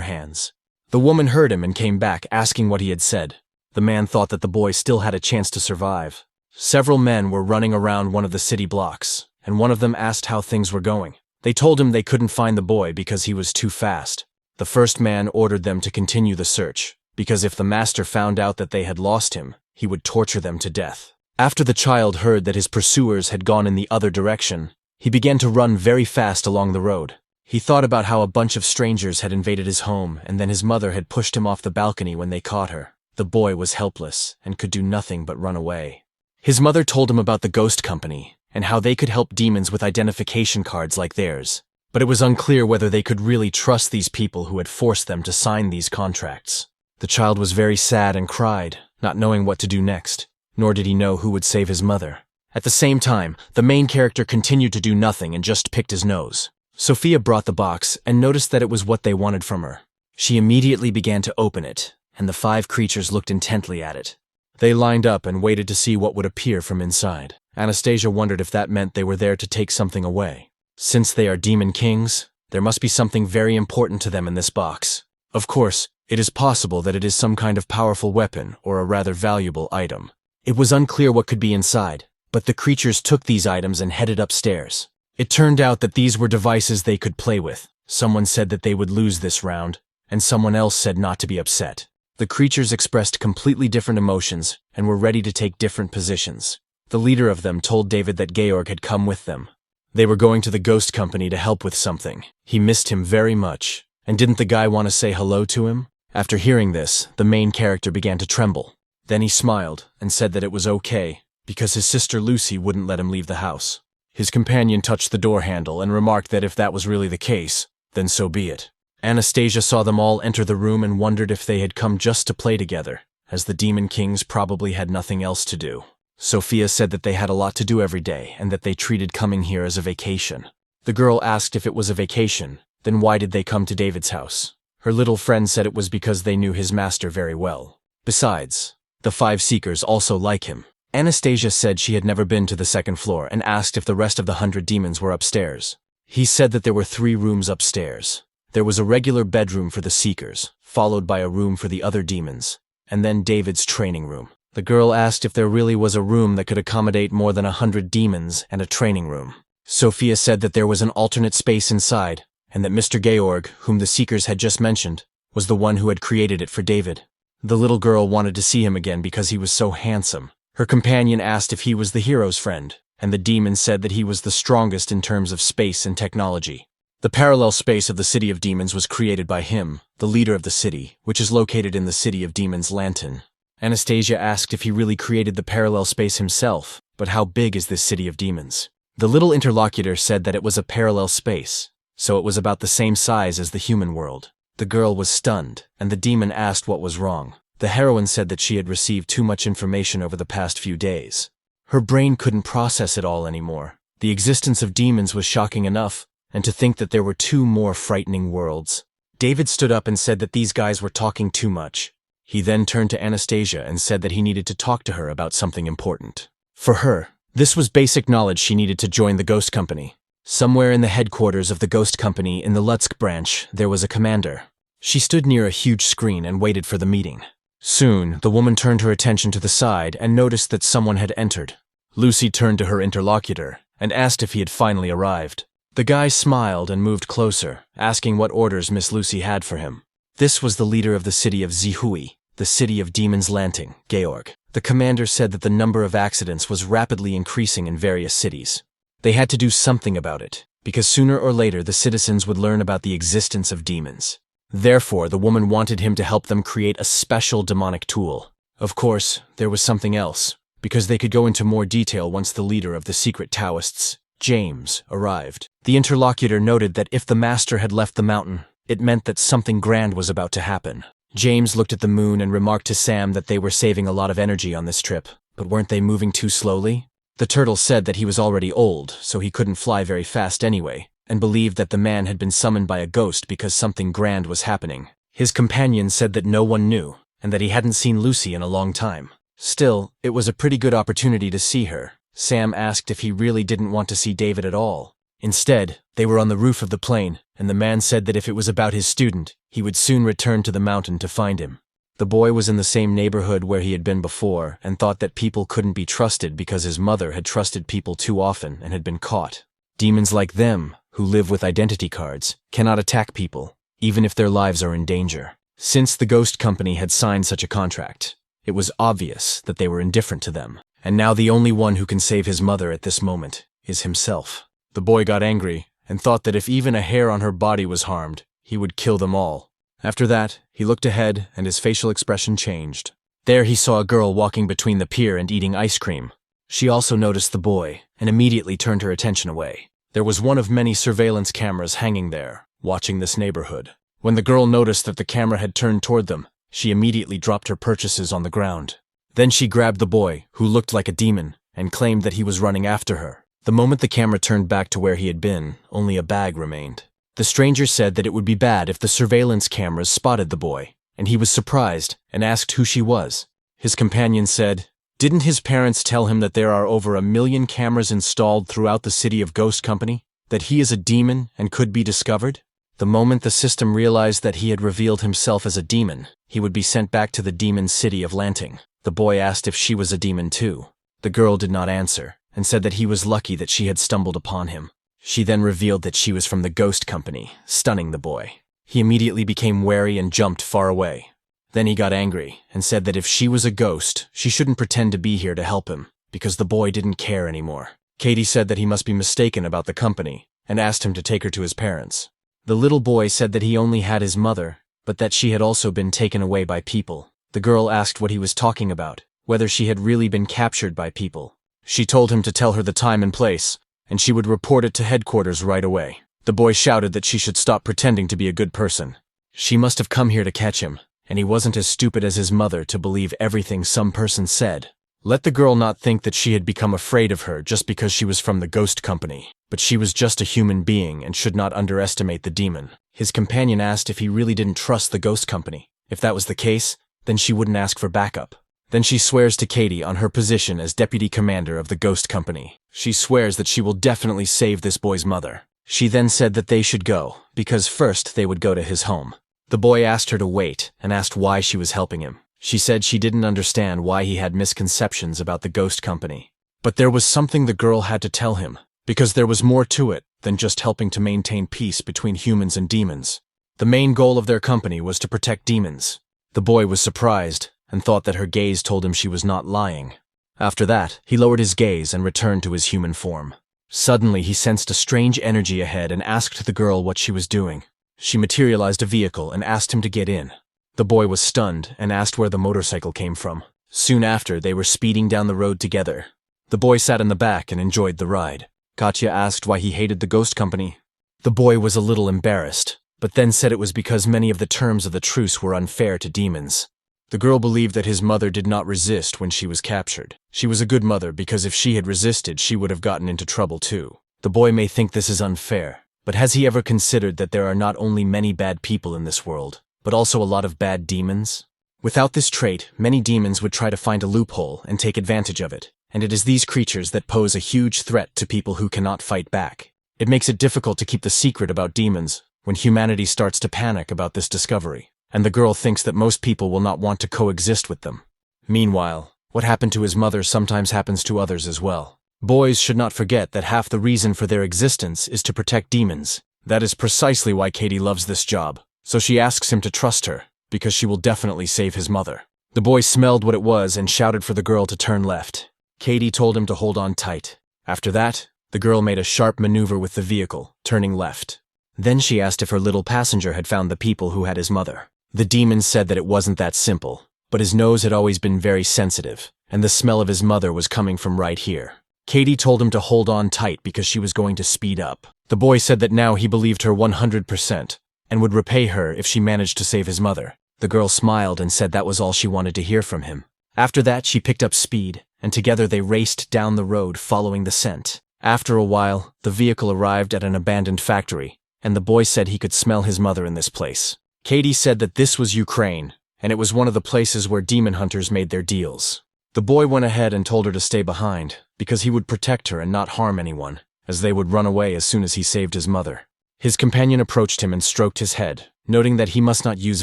hands. The woman heard him and came back, asking what he had said. The man thought that the boy still had a chance to survive. Several men were running around one of the city blocks, and one of them asked how things were going. They told him they couldn't find the boy because he was too fast. The first man ordered them to continue the search, because if the master found out that they had lost him, he would torture them to death. After the child heard that his pursuers had gone in the other direction, he began to run very fast along the road. He thought about how a bunch of strangers had invaded his home, and then his mother had pushed him off the balcony when they caught her. The boy was helpless and could do nothing but run away. His mother told him about the ghost company and how they could help demons with identification cards like theirs. But it was unclear whether they could really trust these people who had forced them to sign these contracts. The child was very sad and cried, not knowing what to do next, nor did he know who would save his mother. At the same time, the main character continued to do nothing and just picked his nose. Sophia brought the box and noticed that it was what they wanted from her. She immediately began to open it, and the 5 creatures looked intently at it. They lined up and waited to see what would appear from inside. Anastasia wondered if that meant they were there to take something away. Since they are demon kings, there must be something very important to them in this box. Of course, it is possible that it is some kind of powerful weapon or a rather valuable item. It was unclear what could be inside, but the creatures took these items and headed upstairs. It turned out that these were devices they could play with. Someone said that they would lose this round, and someone else said not to be upset. The creatures expressed completely different emotions and were ready to take different positions. The leader of them told David that Georg had come with them. They were going to the ghost company to help with something. He missed him very much, and didn't the guy want to say hello to him? After hearing this, the main character began to tremble. Then he smiled and said that it was okay, because his sister Lucy wouldn't let him leave the house. His companion touched the door handle and remarked that if that was really the case, then so be it. Anastasia saw them all enter the room and wondered if they had come just to play together, as the Demon Kings probably had nothing else to do. Sophia said that they had a lot to do every day and that they treated coming here as a vacation. The girl asked if it was a vacation, then why did they come to David's house? Her little friend said it was because they knew his master very well. Besides, the 5 seekers also like him. Anastasia said she had never been to the 2nd floor and asked if the rest of the 100 demons were upstairs. He said that there were 3 rooms upstairs. There was a regular bedroom for the seekers, followed by a room for the other demons, and then David's training room. The girl asked if there really was a room that could accommodate more than 100 demons and a training room. Sophia said that there was an alternate space inside, and that Mr. Georg, whom the seekers had just mentioned, was the one who had created it for David. The little girl wanted to see him again because he was so handsome. Her companion asked if he was the hero's friend, and the demon said that he was the strongest in terms of space and technology. The parallel space of the City of Demons was created by him, the leader of the city, which is located in the City of Demons Lantern. Anastasia asked if he really created the parallel space himself, but how big is this City of Demons? The little interlocutor said that it was a parallel space, so it was about the same size as the human world. The girl was stunned, and the demon asked what was wrong. The heroine said that she had received too much information over the past few days. Her brain couldn't process it all anymore. The existence of demons was shocking enough, and to think that there were 2 more frightening worlds. David stood up and said that these guys were talking too much. He then turned to Anastasia and said that he needed to talk to her about something important. For her, this was basic knowledge she needed to join the Ghost Company. Somewhere in the headquarters of the Ghost Company in the Lutsk branch, there was a commander. She stood near a huge screen and waited for the meeting. Soon, the woman turned her attention to the side and noticed that someone had entered. Lucy turned to her interlocutor and asked if he had finally arrived. The guy smiled and moved closer, asking what orders Miss Lucy had for him. This was the leader of the city of Zihui, the City of Demons Lantern, Georg. The commander said that the number of accidents was rapidly increasing in various cities. They had to do something about it, because sooner or later the citizens would learn about the existence of demons. Therefore, the woman wanted him to help them create a special demonic tool. Of course, there was something else, because they could go into more detail once the leader of the secret Taoists, James, arrived. The interlocutor noted that if the master had left the mountain, it meant that something grand was about to happen. James looked at the moon and remarked to Sam that they were saving a lot of energy on this trip, but weren't they moving too slowly? The turtle said that he was already old, so he couldn't fly very fast anyway, and believed that the man had been summoned by a ghost because something grand was happening. His companion said that no one knew, and that he hadn't seen Lucy in a long time. Still, it was a pretty good opportunity to see her. Sam asked if he really didn't want to see David at all. Instead, they were on the roof of the plane, and the man said that if it was about his student, he would soon return to the mountain to find him. The boy was in the same neighborhood where he had been before and thought that people couldn't be trusted because his mother had trusted people too often and had been caught. Demons like them, who live with identity cards, cannot attack people, even if their lives are in danger. Since the Ghost Company had signed such a contract, it was obvious that they were indifferent to them, and now the only one who can save his mother at this moment is himself. The boy got angry and thought that if even a hair on her body was harmed, he would kill them all. After that, he looked ahead and his facial expression changed. There he saw a girl walking between the pier and eating ice cream. She also noticed the boy and immediately turned her attention away. There was one of many surveillance cameras hanging there, watching this neighborhood. When the girl noticed that the camera had turned toward them, she immediately dropped her purchases on the ground. Then she grabbed the boy, who looked like a demon, and claimed that he was running after her. The moment the camera turned back to where he had been, only a bag remained. The stranger said that it would be bad if the surveillance cameras spotted the boy, and he was surprised and asked who she was. His companion said, "Didn't his parents tell him that there are over 1 million cameras installed throughout the City of Ghost Company? That he is a demon and could be discovered?" The moment the system realized that he had revealed himself as a demon, he would be sent back to the demon city of Lanting. The boy asked if she was a demon too. The girl did not answer, and said that he was lucky that she had stumbled upon him. She then revealed that she was from the Ghost Company, stunning the boy. He immediately became wary and jumped far away. Then he got angry and said that if she was a ghost, she shouldn't pretend to be here to help him, because the boy didn't care anymore. Katie said that he must be mistaken about the company and asked him to take her to his parents. The little boy said that he only had his mother, but that she had also been taken away by people. The girl asked what he was talking about, whether she had really been captured by people. She told him to tell her the time and place, and she would report it to headquarters right away. The boy shouted that she should stop pretending to be a good person. She must have come here to catch him, and he wasn't as stupid as his mother to believe everything some person said. Let the girl not think that she had become afraid of her just because she was from the ghost company, but she was just a human being and should not underestimate the demon. His companion asked if he really didn't trust the ghost company. If that was the case, then she wouldn't ask for backup. Then she swears to Katie on her position as deputy commander of the ghost company. She swears that she will definitely save this boy's mother. She then said that they should go, because first they would go to his home. The boy asked her to wait and asked why she was helping him. She said she didn't understand why he had misconceptions about the ghost company. But there was something the girl had to tell him, because there was more to it than just helping to maintain peace between humans and demons. The main goal of their company was to protect demons. The boy was surprised and thought that her gaze told him she was not lying. After that, he lowered his gaze and returned to his human form. Suddenly, he sensed a strange energy ahead and asked the girl what she was doing. She materialized a vehicle and asked him to get in. The boy was stunned and asked where the motorcycle came from. Soon after, they were speeding down the road together. The boy sat in the back and enjoyed the ride. Katya asked why he hated the ghost company. The boy was a little embarrassed, but then said it was because many of the terms of the truce were unfair to demons. The girl believed that his mother did not resist when she was captured. She was a good mother because if she had resisted, she would have gotten into trouble too. The boy may think this is unfair, but has he ever considered that there are not only many bad people in this world, but also a lot of bad demons? Without this trait, many demons would try to find a loophole and take advantage of it, and it is these creatures that pose a huge threat to people who cannot fight back. It makes it difficult to keep the secret about demons when humanity starts to panic about this discovery, and the girl thinks that most people will not want to coexist with them. Meanwhile, what happened to his mother sometimes happens to others as well. Boys should not forget that half the reason for their existence is to protect demons. That is precisely why Katie loves this job. So she asks him to trust her, because she will definitely save his mother. The boy smelled what it was and shouted for the girl to turn left. Katie told him to hold on tight. After that, the girl made a sharp maneuver with the vehicle, turning left. Then she asked if her little passenger had found the people who had his mother. The demon said that it wasn't that simple, but his nose had always been very sensitive, and the smell of his mother was coming from right here. Katie told him to hold on tight because she was going to speed up. The boy said that now he believed her 100%, and would repay her if she managed to save his mother. The girl smiled and said that was all she wanted to hear from him. After that, she picked up speed, and together they raced down the road following the scent. After a while, the vehicle arrived at an abandoned factory, and the boy said he could smell his mother in this place. Katie said that this was Ukraine, and it was one of the places where demon hunters made their deals. The boy went ahead and told her to stay behind, because he would protect her and not harm anyone, as they would run away as soon as he saved his mother. His companion approached him and stroked his head, noting that he must not use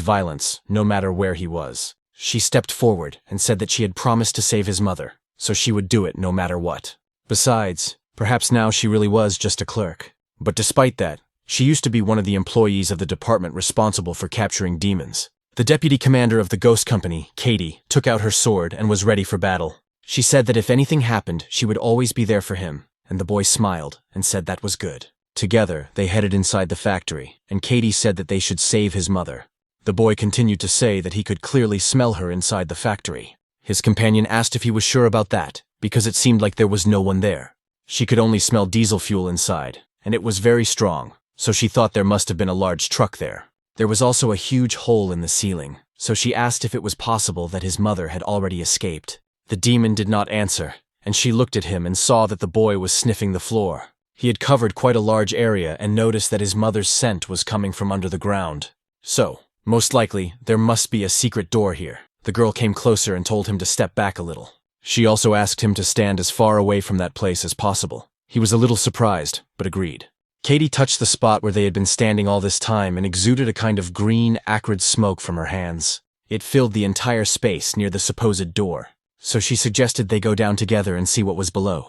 violence, no matter where he was. She stepped forward and said that she had promised to save his mother, so she would do it no matter what. Besides, perhaps now she really was just a clerk. But despite that, she used to be one of the employees of the department responsible for capturing demons. The deputy commander of the ghost company, Katie, took out her sword and was ready for battle. She said that if anything happened, she would always be there for him, and the boy smiled and said that was good. Together, they headed inside the factory, and Katie said that they should save his mother. The boy continued to say that he could clearly smell her inside the factory. His companion asked if he was sure about that, because it seemed like there was no one there. She could only smell diesel fuel inside, and it was very strong, so she thought there must have been a large truck there. There was also a huge hole in the ceiling, so she asked if it was possible that his mother had already escaped. The demon did not answer, and she looked at him and saw that the boy was sniffing the floor. He had covered quite a large area and noticed that his mother's scent was coming from under the ground. So, most likely, there must be a secret door here. The girl came closer and told him to step back a little. She also asked him to stand as far away from that place as possible. He was a little surprised, but agreed. Katie touched the spot where they had been standing all this time and exuded a kind of green, acrid smoke from her hands. It filled the entire space near the supposed door. So she suggested they go down together and see what was below.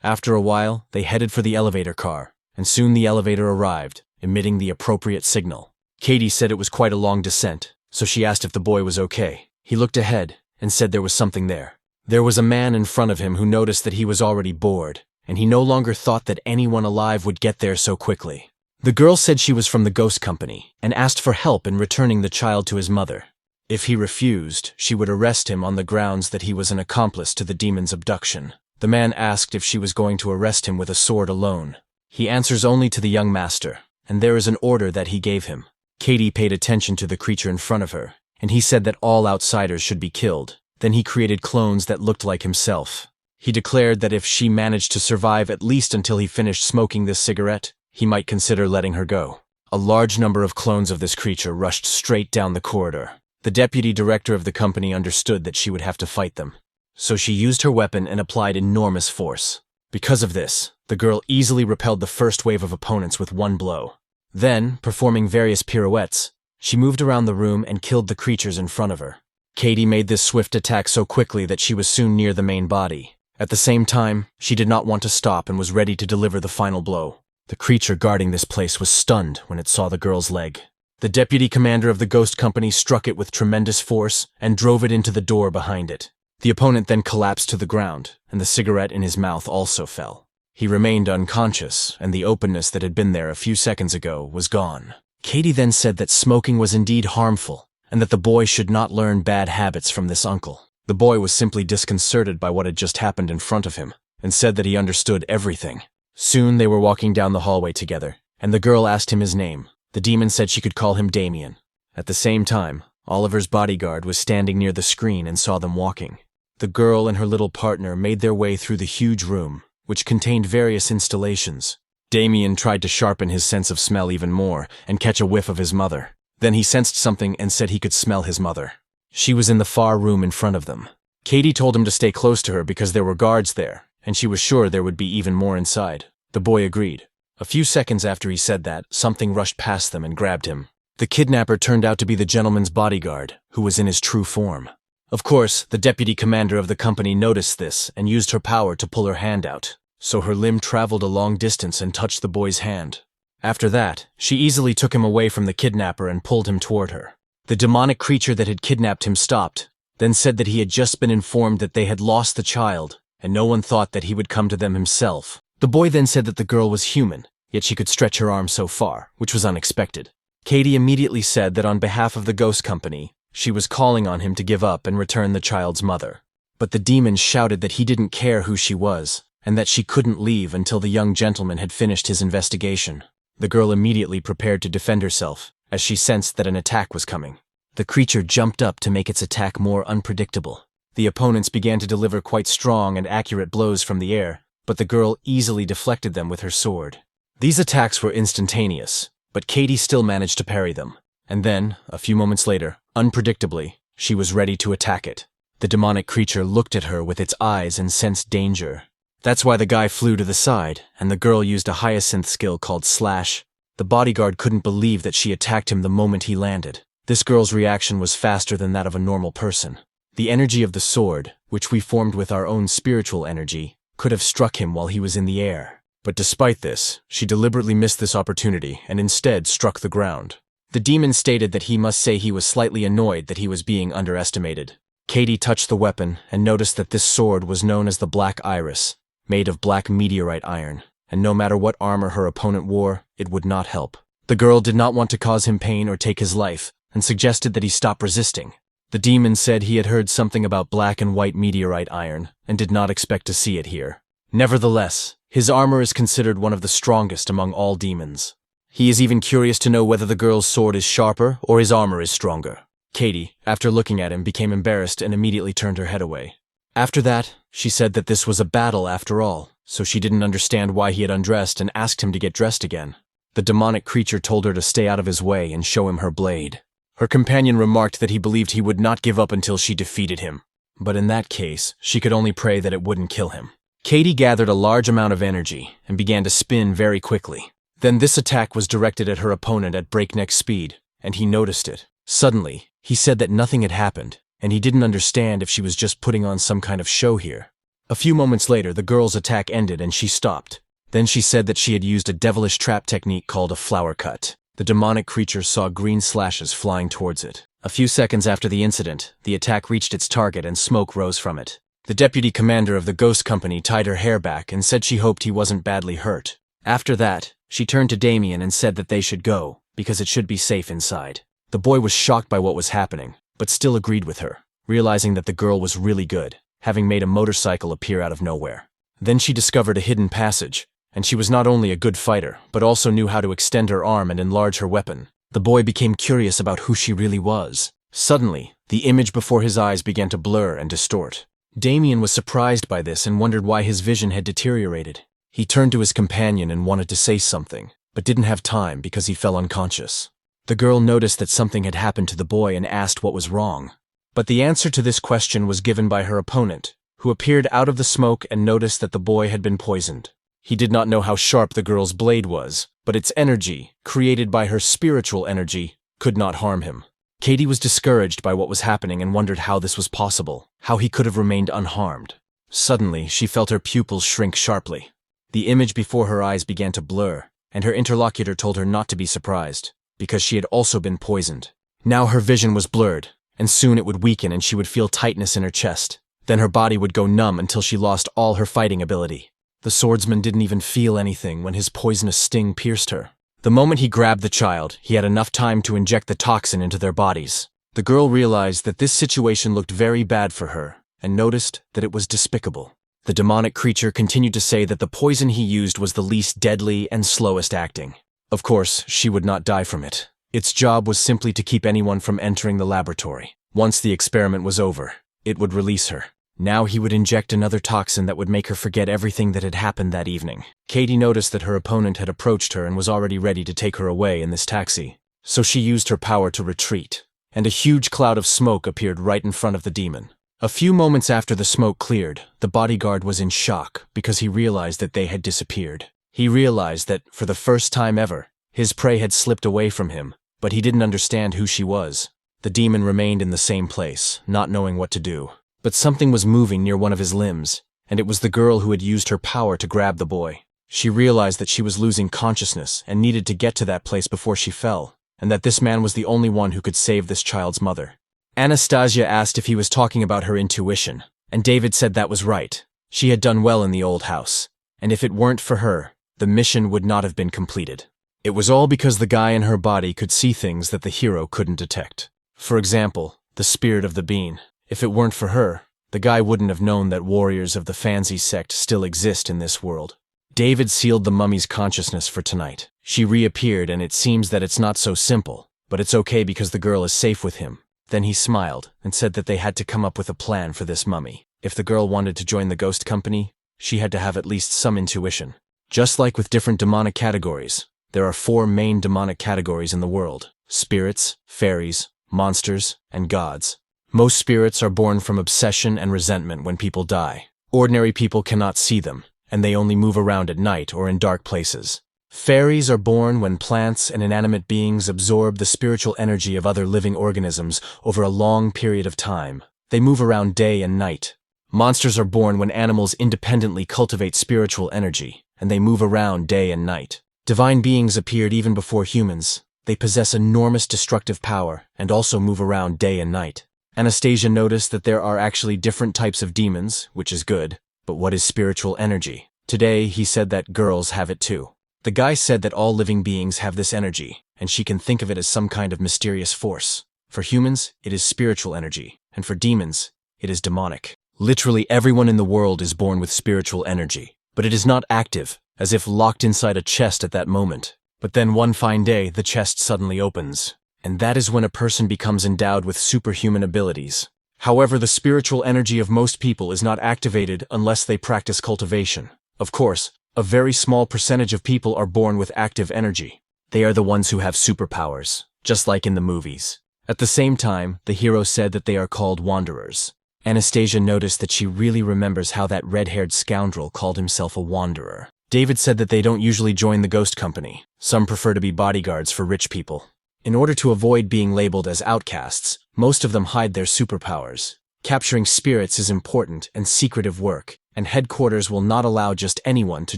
After a while, they headed for the elevator car, and soon the elevator arrived, emitting the appropriate signal. Katie said it was quite a long descent, so she asked if the boy was okay. He looked ahead and said there was something there. There was a man in front of him who noticed that he was already bored, and he no longer thought that anyone alive would get there so quickly. The girl said she was from the ghost company and asked for help in returning the child to his mother. If he refused, she would arrest him on the grounds that he was an accomplice to the demon's abduction. The man asked if she was going to arrest him with a sword alone. He answers only to the young master, and there is an order that he gave him. Katie paid attention to the creature in front of her, and he said that all outsiders should be killed. Then he created clones that looked like himself. He declared that if she managed to survive at least until he finished smoking this cigarette, he might consider letting her go. A large number of clones of this creature rushed straight down the corridor. The deputy director of the company understood that she would have to fight them, so she used her weapon and applied enormous force. Because of this, the girl easily repelled the first wave of opponents with one blow. Then, performing various pirouettes, she moved around the room and killed the creatures in front of her. Katie made this swift attack so quickly that she was soon near the main body. At the same time, she did not want to stop and was ready to deliver the final blow. The creature guarding this place was stunned when it saw the girl's leg. The deputy commander of the ghost company struck it with tremendous force and drove it into the door behind it. The opponent then collapsed to the ground, and the cigarette in his mouth also fell. He remained unconscious, and the openness that had been there a few seconds ago was gone. Katie then said that smoking was indeed harmful, and that the boy should not learn bad habits from this uncle. The boy was simply disconcerted by what had just happened in front of him, and said that he understood everything. Soon they were walking down the hallway together, and the girl asked him his name. The demon said she could call him Damien. At the same time, Oliver's bodyguard was standing near the screen and saw them walking. The girl and her little partner made their way through the huge room, which contained various installations. Damien tried to sharpen his sense of smell even more and catch a whiff of his mother. Then he sensed something and said he could smell his mother. She was in the far room in front of them. Katie told him to stay close to her because there were guards there, and she was sure there would be even more inside. The boy agreed. A few seconds after he said that, something rushed past them and grabbed him. The kidnapper turned out to be the gentleman's bodyguard, who was in his true form. Of course, the deputy commander of the company noticed this and used her power to pull her hand out, so her limb traveled a long distance and touched the boy's hand. After that, she easily took him away from the kidnapper and pulled him toward her. The demonic creature that had kidnapped him stopped, then said that he had just been informed that they had lost the child, and no one thought that he would come to them himself. The boy then said that the girl was human, yet she could stretch her arm so far, which was unexpected. Katie immediately said that on behalf of the ghost company, she was calling on him to give up and return the child's mother. But the demon shouted that he didn't care who she was, and that she couldn't leave until the young gentleman had finished his investigation. The girl immediately prepared to defend herself, as she sensed that an attack was coming. The creature jumped up to make its attack more unpredictable. The opponents began to deliver quite strong and accurate blows from the air, but the girl easily deflected them with her sword. These attacks were instantaneous, but Katie still managed to parry them. And then, a few moments later, unpredictably, she was ready to attack it. The demonic creature looked at her with its eyes and sensed danger. That's why the guy flew to the side, and the girl used a hyacinth skill called Slash. The bodyguard couldn't believe that she attacked him the moment he landed. This girl's reaction was faster than that of a normal person. The energy of the sword, which we formed with our own spiritual energy, could have struck him while he was in the air. But despite this, she deliberately missed this opportunity and instead struck the ground. The demon stated that he must say he was slightly annoyed that he was being underestimated. Katie touched the weapon and noticed that this sword was known as the Black Iris, made of black meteorite iron, and no matter what armor her opponent wore, it would not help. The girl did not want to cause him pain or take his life, and suggested that he stop resisting. The demon said he had heard something about black and white meteorite iron, and did not expect to see it here. Nevertheless, his armor is considered one of the strongest among all demons. He is even curious to know whether the girl's sword is sharper or his armor is stronger. Katie, after looking at him, became embarrassed and immediately turned her head away. After that, she said that this was a battle after all, so she didn't understand why he had undressed and asked him to get dressed again. The demonic creature told her to stay out of his way and show him her blade. Her companion remarked that he believed he would not give up until she defeated him, but in that case, she could only pray that it wouldn't kill him. Katie gathered a large amount of energy and began to spin very quickly. Then this attack was directed at her opponent at breakneck speed, and he noticed it. Suddenly, he said that nothing had happened, and he didn't understand if she was just putting on some kind of show here. A few moments later, the girl's attack ended and she stopped. Then she said that she had used a devilish trap technique called a flower cut. The demonic creature saw green slashes flying towards it. A few seconds after the incident, the attack reached its target and smoke rose from it. The deputy commander of the ghost company tied her hair back and said she hoped he wasn't badly hurt. After that, she turned to Damien and said that they should go, because it should be safe inside. The boy was shocked by what was happening, but still agreed with her, realizing that the girl was really good, having made a motorcycle appear out of nowhere. Then she discovered a hidden passage, and she was not only a good fighter, but also knew how to extend her arm and enlarge her weapon. The boy became curious about who she really was. Suddenly, the image before his eyes began to blur and distort. Damien was surprised by this and wondered why his vision had deteriorated. He turned to his companion and wanted to say something, but didn't have time because he fell unconscious. The girl noticed that something had happened to the boy and asked what was wrong. But the answer to this question was given by her opponent, who appeared out of the smoke and noticed that the boy had been poisoned. He did not know how sharp the girl's blade was, but its energy, created by her spiritual energy, could not harm him. Katie was discouraged by what was happening and wondered how this was possible, how he could have remained unharmed. Suddenly, she felt her pupils shrink sharply. The image before her eyes began to blur, and her interlocutor told her not to be surprised, because she had also been poisoned. Now her vision was blurred, and soon it would weaken and she would feel tightness in her chest. Then her body would go numb until she lost all her fighting ability. The swordsman didn't even feel anything when his poisonous sting pierced her. The moment he grabbed the child, he had enough time to inject the toxin into their bodies. The girl realized that this situation looked very bad for her, and noticed that it was despicable. The demonic creature continued to say that the poison he used was the least deadly and slowest acting. Of course, she would not die from it. Its job was simply to keep anyone from entering the laboratory. Once the experiment was over, it would release her. Now he would inject another toxin that would make her forget everything that had happened that evening. Katie noticed that her opponent had approached her and was already ready to take her away in this taxi. So she used her power to retreat, and a huge cloud of smoke appeared right in front of the demon. A few moments after the smoke cleared, the bodyguard was in shock because he realized that they had disappeared. He realized that, for the first time ever, his prey had slipped away from him, but he didn't understand who she was. The demon remained in the same place, not knowing what to do. But something was moving near one of his limbs, and it was the girl who had used her power to grab the boy. She realized that she was losing consciousness and needed to get to that place before she fell, and that this man was the only one who could save this child's mother. Anastasia asked if he was talking about her intuition, and David said that was right. She had done well in the old house, and if it weren't for her, the mission would not have been completed. It was all because the guy in her body could see things that the hero couldn't detect. For example, the spirit of the bean. If it weren't for her, the guy wouldn't have known that warriors of the Fancy sect still exist in this world. David sealed the mummy's consciousness for tonight. She reappeared, and it seems that it's not so simple, but it's okay because the girl is safe with him. Then he smiled and said that they had to come up with a plan for this mummy. If the girl wanted to join the ghost company, she had to have at least some intuition. Just like with different demonic categories, there are 4 main demonic categories in the world: spirits, fairies, monsters, and gods. Most spirits are born from obsession and resentment when people die. Ordinary people cannot see them, and they only move around at night or in dark places. Fairies are born when plants and inanimate beings absorb the spiritual energy of other living organisms over a long period of time. They move around day and night. Monsters are born when animals independently cultivate spiritual energy, and they move around day and night. Divine beings appeared even before humans. They possess enormous destructive power and also move around day and night. Anastasia noticed that there are actually different types of demons, which is good, but what is spiritual energy? Today, he said that girls have it too. The guy said that all living beings have this energy, and she can think of it as some kind of mysterious force. For humans, it is spiritual energy, and for demons, it is demonic. Literally everyone in the world is born with spiritual energy, but it is not active, as if locked inside a chest at that moment. But then one fine day, the chest suddenly opens. And that is when a person becomes endowed with superhuman abilities. However, the spiritual energy of most people is not activated unless they practice cultivation. Of course, a very small percentage of people are born with active energy. They are the ones who have superpowers, just like in the movies. At the same time, the hero said that they are called wanderers. Anastasia noticed that she really remembers how that red-haired scoundrel called himself a wanderer. David said that they don't usually join the ghost company. Some prefer to be bodyguards for rich people. In order to avoid being labeled as outcasts, most of them hide their superpowers. Capturing spirits is important and secretive work, and headquarters will not allow just anyone to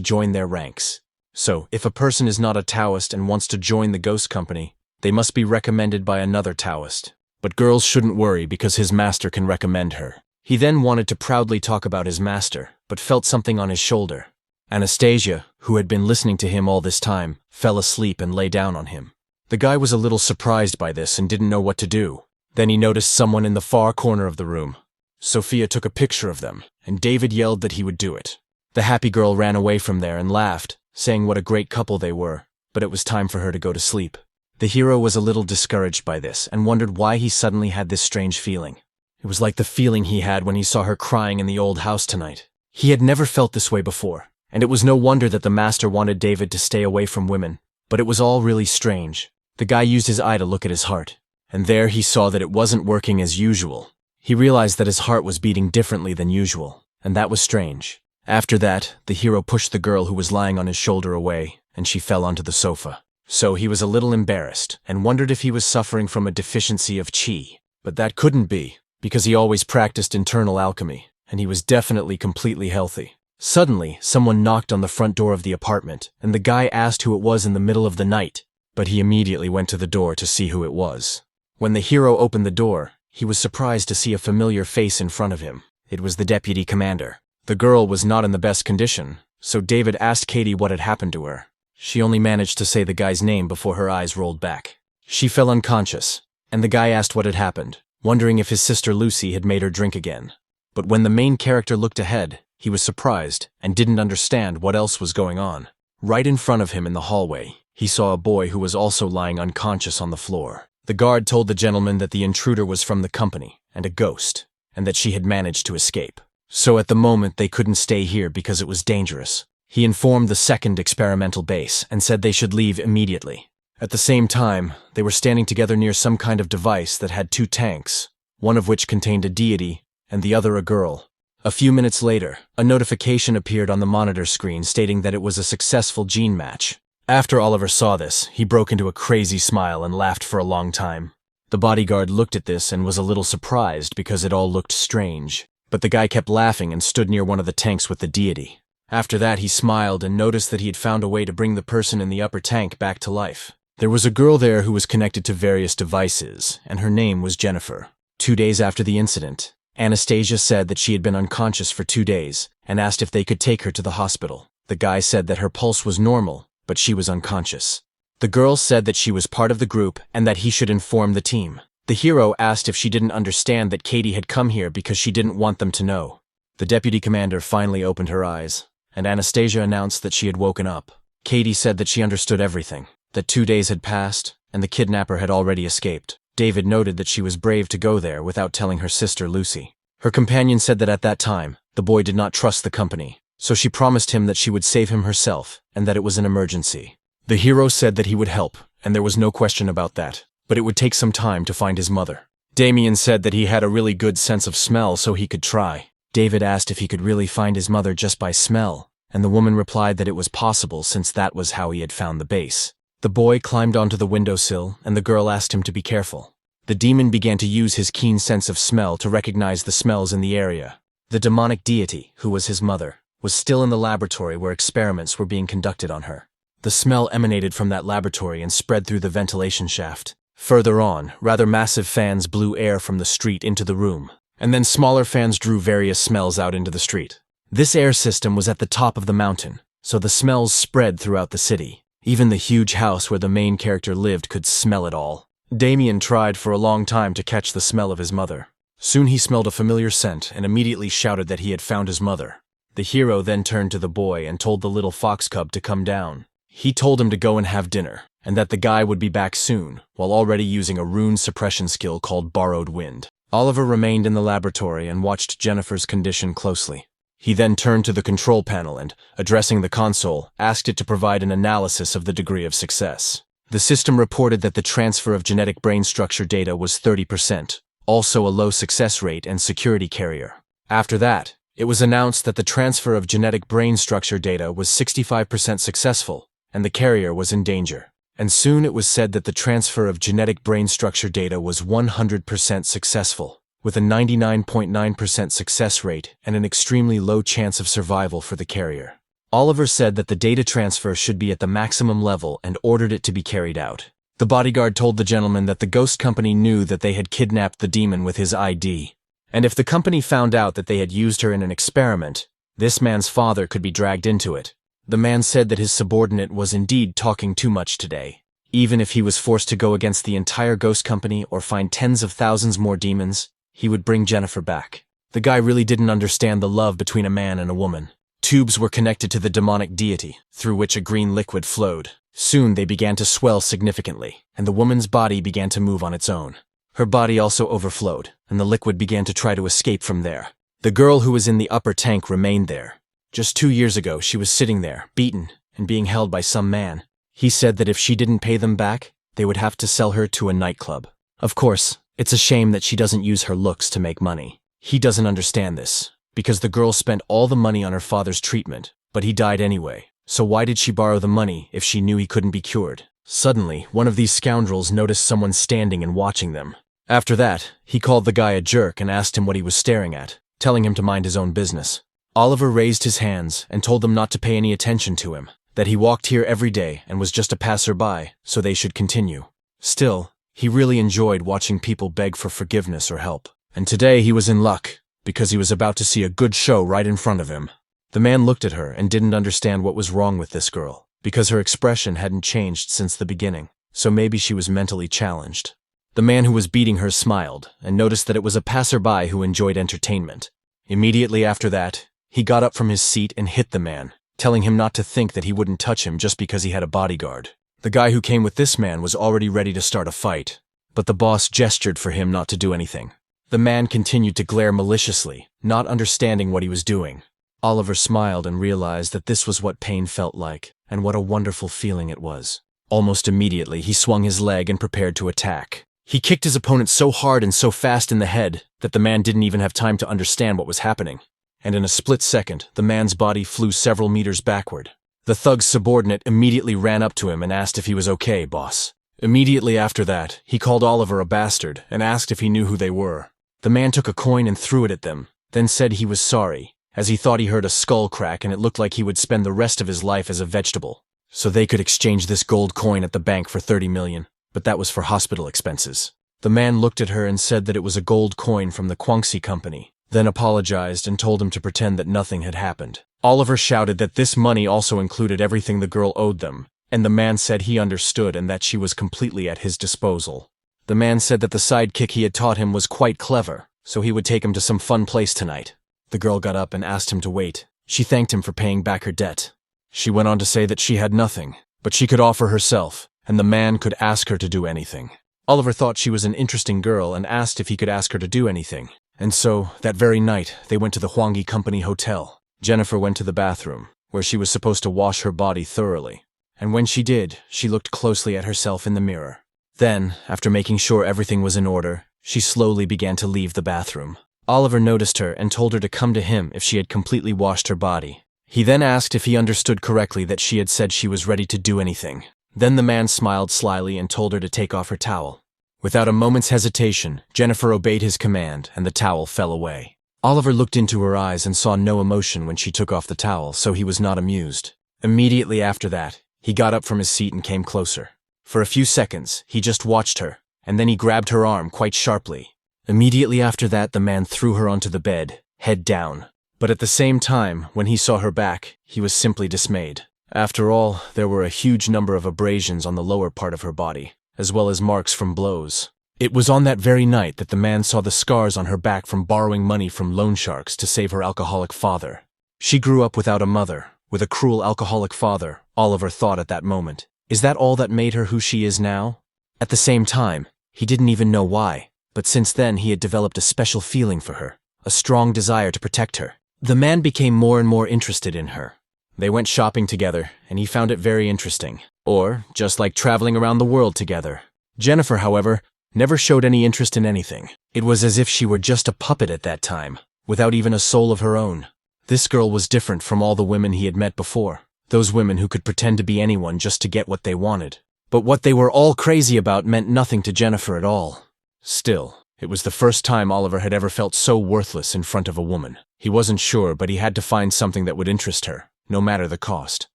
join their ranks. So, if a person is not a Taoist and wants to join the ghost company, they must be recommended by another Taoist. But girls shouldn't worry because his master can recommend her. He then wanted to proudly talk about his master, but felt something on his shoulder. Anastasia, who had been listening to him all this time, fell asleep and lay down on him. The guy was a little surprised by this and didn't know what to do. Then he noticed someone in the far corner of the room. Sophia took a picture of them, and David yelled that he would do it. The happy girl ran away from there and laughed, saying what a great couple they were, but it was time for her to go to sleep. The hero was a little discouraged by this and wondered why he suddenly had this strange feeling. It was like the feeling he had when he saw her crying in the old house tonight. He had never felt this way before, and it was no wonder that the master wanted David to stay away from women, but it was all really strange. The guy used his eye to look at his heart, and there he saw that it wasn't working as usual. He realized that his heart was beating differently than usual, and that was strange. After that, the hero pushed the girl who was lying on his shoulder away, and she fell onto the sofa. So he was a little embarrassed, and wondered if he was suffering from a deficiency of chi. But that couldn't be, because he always practiced internal alchemy, and he was definitely completely healthy. Suddenly, someone knocked on the front door of the apartment, and the guy asked who it was in the middle of the night, but he immediately went to the door to see who it was. When the hero opened the door, he was surprised to see a familiar face in front of him. It was the deputy commander. The girl was not in the best condition, so David asked Katie what had happened to her. She only managed to say the guy's name before her eyes rolled back. She fell unconscious, and the guy asked what had happened, wondering if his sister Lucy had made her drink again. But when the main character looked ahead, he was surprised and didn't understand what else was going on. Right in front of him in the hallway, he saw a boy who was also lying unconscious on the floor. The guard told the gentleman that the intruder was from the company and a ghost, and that she had managed to escape. So at the moment they couldn't stay here because it was dangerous. He informed the second experimental base and said they should leave immediately. At the same time, they were standing together near some kind of device that had two tanks, one of which contained a deity and the other a girl. A few minutes later, a notification appeared on the monitor screen stating that it was a successful gene match. After Oliver saw this, he broke into a crazy smile and laughed for a long time. The bodyguard looked at this and was a little surprised because it all looked strange, but the guy kept laughing and stood near one of the tanks with the deity. After that, he smiled and noticed that he had found a way to bring the person in the upper tank back to life. There was a girl there who was connected to various devices, and her name was Jennifer. 2 days after the incident, Anastasia said that she had been unconscious for 2 days and asked if they could take her to the hospital. The guy said that her pulse was normal, but she was unconscious. The girl said that she was part of the group and that he should inform the team. The hero asked if she didn't understand that Katie had come here because she didn't want them to know. The deputy commander finally opened her eyes, and Anastasia announced that she had woken up. Katie said that she understood everything, that 2 days had passed, and the kidnapper had already escaped. David noted that she was brave to go there without telling her sister Lucy. Her companion said that at that time, the boy did not trust the company, so she promised him that she would save him herself and that it was an emergency. The hero said that he would help, and there was no question about that, but it would take some time to find his mother. Damien said that he had a really good sense of smell so he could try. David asked if he could really find his mother just by smell, and the woman replied that it was possible since that was how he had found the base. The boy climbed onto the windowsill, and the girl asked him to be careful. The demon began to use his keen sense of smell to recognize the smells in the area. The demonic deity, who was his mother, was still in the laboratory where experiments were being conducted on her. The smell emanated from that laboratory and spread through the ventilation shaft. Further on, rather massive fans blew air from the street into the room, and then smaller fans drew various smells out into the street. This air system was at the top of the mountain, so the smells spread throughout the city. Even the huge house where the main character lived could smell it all. Damien tried for a long time to catch the smell of his mother. Soon he smelled a familiar scent and immediately shouted that he had found his mother. The hero then turned to the boy and told the little fox cub to come down. He told him to go and have dinner, and that the guy would be back soon, while already using a rune suppression skill called Borrowed Wind. Oliver remained in the laboratory and watched Jennifer's condition closely. He then turned to the control panel and, addressing the console, asked it to provide an analysis of the degree of success. The system reported that the transfer of genetic brain structure data was 30%, also a low success rate and security carrier. After that, it was announced that the transfer of genetic brain structure data was 65% successful, and the carrier was in danger. And soon it was said that the transfer of genetic brain structure data was 100% successful, with a 99.9% success rate and an extremely low chance of survival for the carrier. Oliver said that the data transfer should be at the maximum level and ordered it to be carried out. The bodyguard told the gentleman that the ghost company knew that they had kidnapped the demon with his ID, and if the company found out that they had used her in an experiment, this man's father could be dragged into it. The man said that his subordinate was indeed talking too much today. Even if he was forced to go against the entire ghost company or find tens of thousands more demons, he would bring Jennifer back. The guy really didn't understand the love between a man and a woman. tubes were connected to the demonic deity, through which a green liquid flowed. Soon they began to swell significantly, and the woman's body began to move on its own. Her body also overflowed, and the liquid began to try to escape from there. The girl who was in the upper tank remained there. Just 2 years ago, she was sitting there, beaten, and being held by some man. He said that if she didn't pay them back, they would have to sell her to a nightclub. Of course, it's a shame that she doesn't use her looks to make money. He doesn't understand this, because the girl spent all the money on her father's treatment, but he died anyway. So why did she borrow the money if she knew he couldn't be cured? Suddenly, one of these scoundrels noticed someone standing and watching them. After that, he called the guy a jerk and asked him what he was staring at, telling him to mind his own business. Oliver raised his hands and told them not to pay any attention to him, that he walked here every day and was just a passerby, so they should continue. Still, he really enjoyed watching people beg for forgiveness or help. And today he was in luck, because he was about to see a good show right in front of him. The man looked at her and didn't understand what was wrong with this girl, because her expression hadn't changed since the beginning, so maybe she was mentally challenged. The man who was beating her smiled and noticed that it was a passerby who enjoyed entertainment. Immediately after that, he got up from his seat and hit the man, telling him not to think that he wouldn't touch him just because he had a bodyguard. The guy who came with this man was already ready to start a fight, but the boss gestured for him not to do anything. The man continued to glare maliciously, not understanding what he was doing. Oliver smiled and realized that this was what pain felt like, and what a wonderful feeling it was. Almost immediately, he swung his leg and prepared to attack. He kicked his opponent so hard and so fast in the head that the man didn't even have time to understand what was happening. And in a split second, the man's body flew several meters backward. The thug's subordinate immediately ran up to him and asked if he was okay, boss. Immediately after that, he called Oliver a bastard and asked if he knew who they were. The man took a coin and threw it at them, then said he was sorry, as he thought he heard a skull crack and it looked like he would spend the rest of his life as a vegetable. So they could exchange this gold coin at the bank for 30 million, but that was for hospital expenses. The man looked at her and said that it was a gold coin from the Guangxi company, then apologized and told him to pretend that nothing had happened. Oliver shouted that this money also included everything the girl owed them, and the man said he understood and that she was completely at his disposal. The man said that the sidekick he had taught him was quite clever, so he would take him to some fun place tonight. The girl got up and asked him to wait. She thanked him for paying back her debt. She went on to say that she had nothing, but she could offer herself, and the man could ask her to do anything. Oliver thought she was an interesting girl and asked if he could ask her to do anything. And so, that very night, they went to the Huangyi Company Hotel. Jennifer went to the bathroom, where she was supposed to wash her body thoroughly. And when she did, she looked closely at herself in the mirror. Then, after making sure everything was in order, she slowly began to leave the bathroom. Oliver noticed her and told her to come to him if she had completely washed her body. He then asked if he understood correctly that she had said she was ready to do anything. Then the man smiled slyly and told her to take off her towel. Without a moment's hesitation, Jennifer obeyed his command and the towel fell away. Oliver looked into her eyes and saw no emotion when she took off the towel, so he was not amused. Immediately after that, he got up from his seat and came closer. For a few seconds, he just watched her, and then he grabbed her arm quite sharply. Immediately after that, the man threw her onto the bed, head down. But at the same time, when he saw her back, he was simply dismayed. After all, there were a huge number of abrasions on the lower part of her body, as well as marks from blows. It was on that very night that the man saw the scars on her back from borrowing money from loan sharks to save her alcoholic father. She grew up without a mother, with a cruel alcoholic father, Oliver thought at that moment. Is that all that made her who she is now? At the same time, he didn't even know why, but since then he had developed a special feeling for her, a strong desire to protect her. The man became more and more interested in her. They went shopping together, and he found it very interesting. Or, just like traveling around the world together. Jennifer, however, never showed any interest in anything. It was as if she were just a puppet at that time, without even a soul of her own. This girl was different from all the women he had met before. Those women who could pretend to be anyone just to get what they wanted. But what they were all crazy about meant nothing to Jennifer at all. Still, it was the first time Oliver had ever felt so worthless in front of a woman. He wasn't sure, but he had to find something that would interest her, no matter the cost.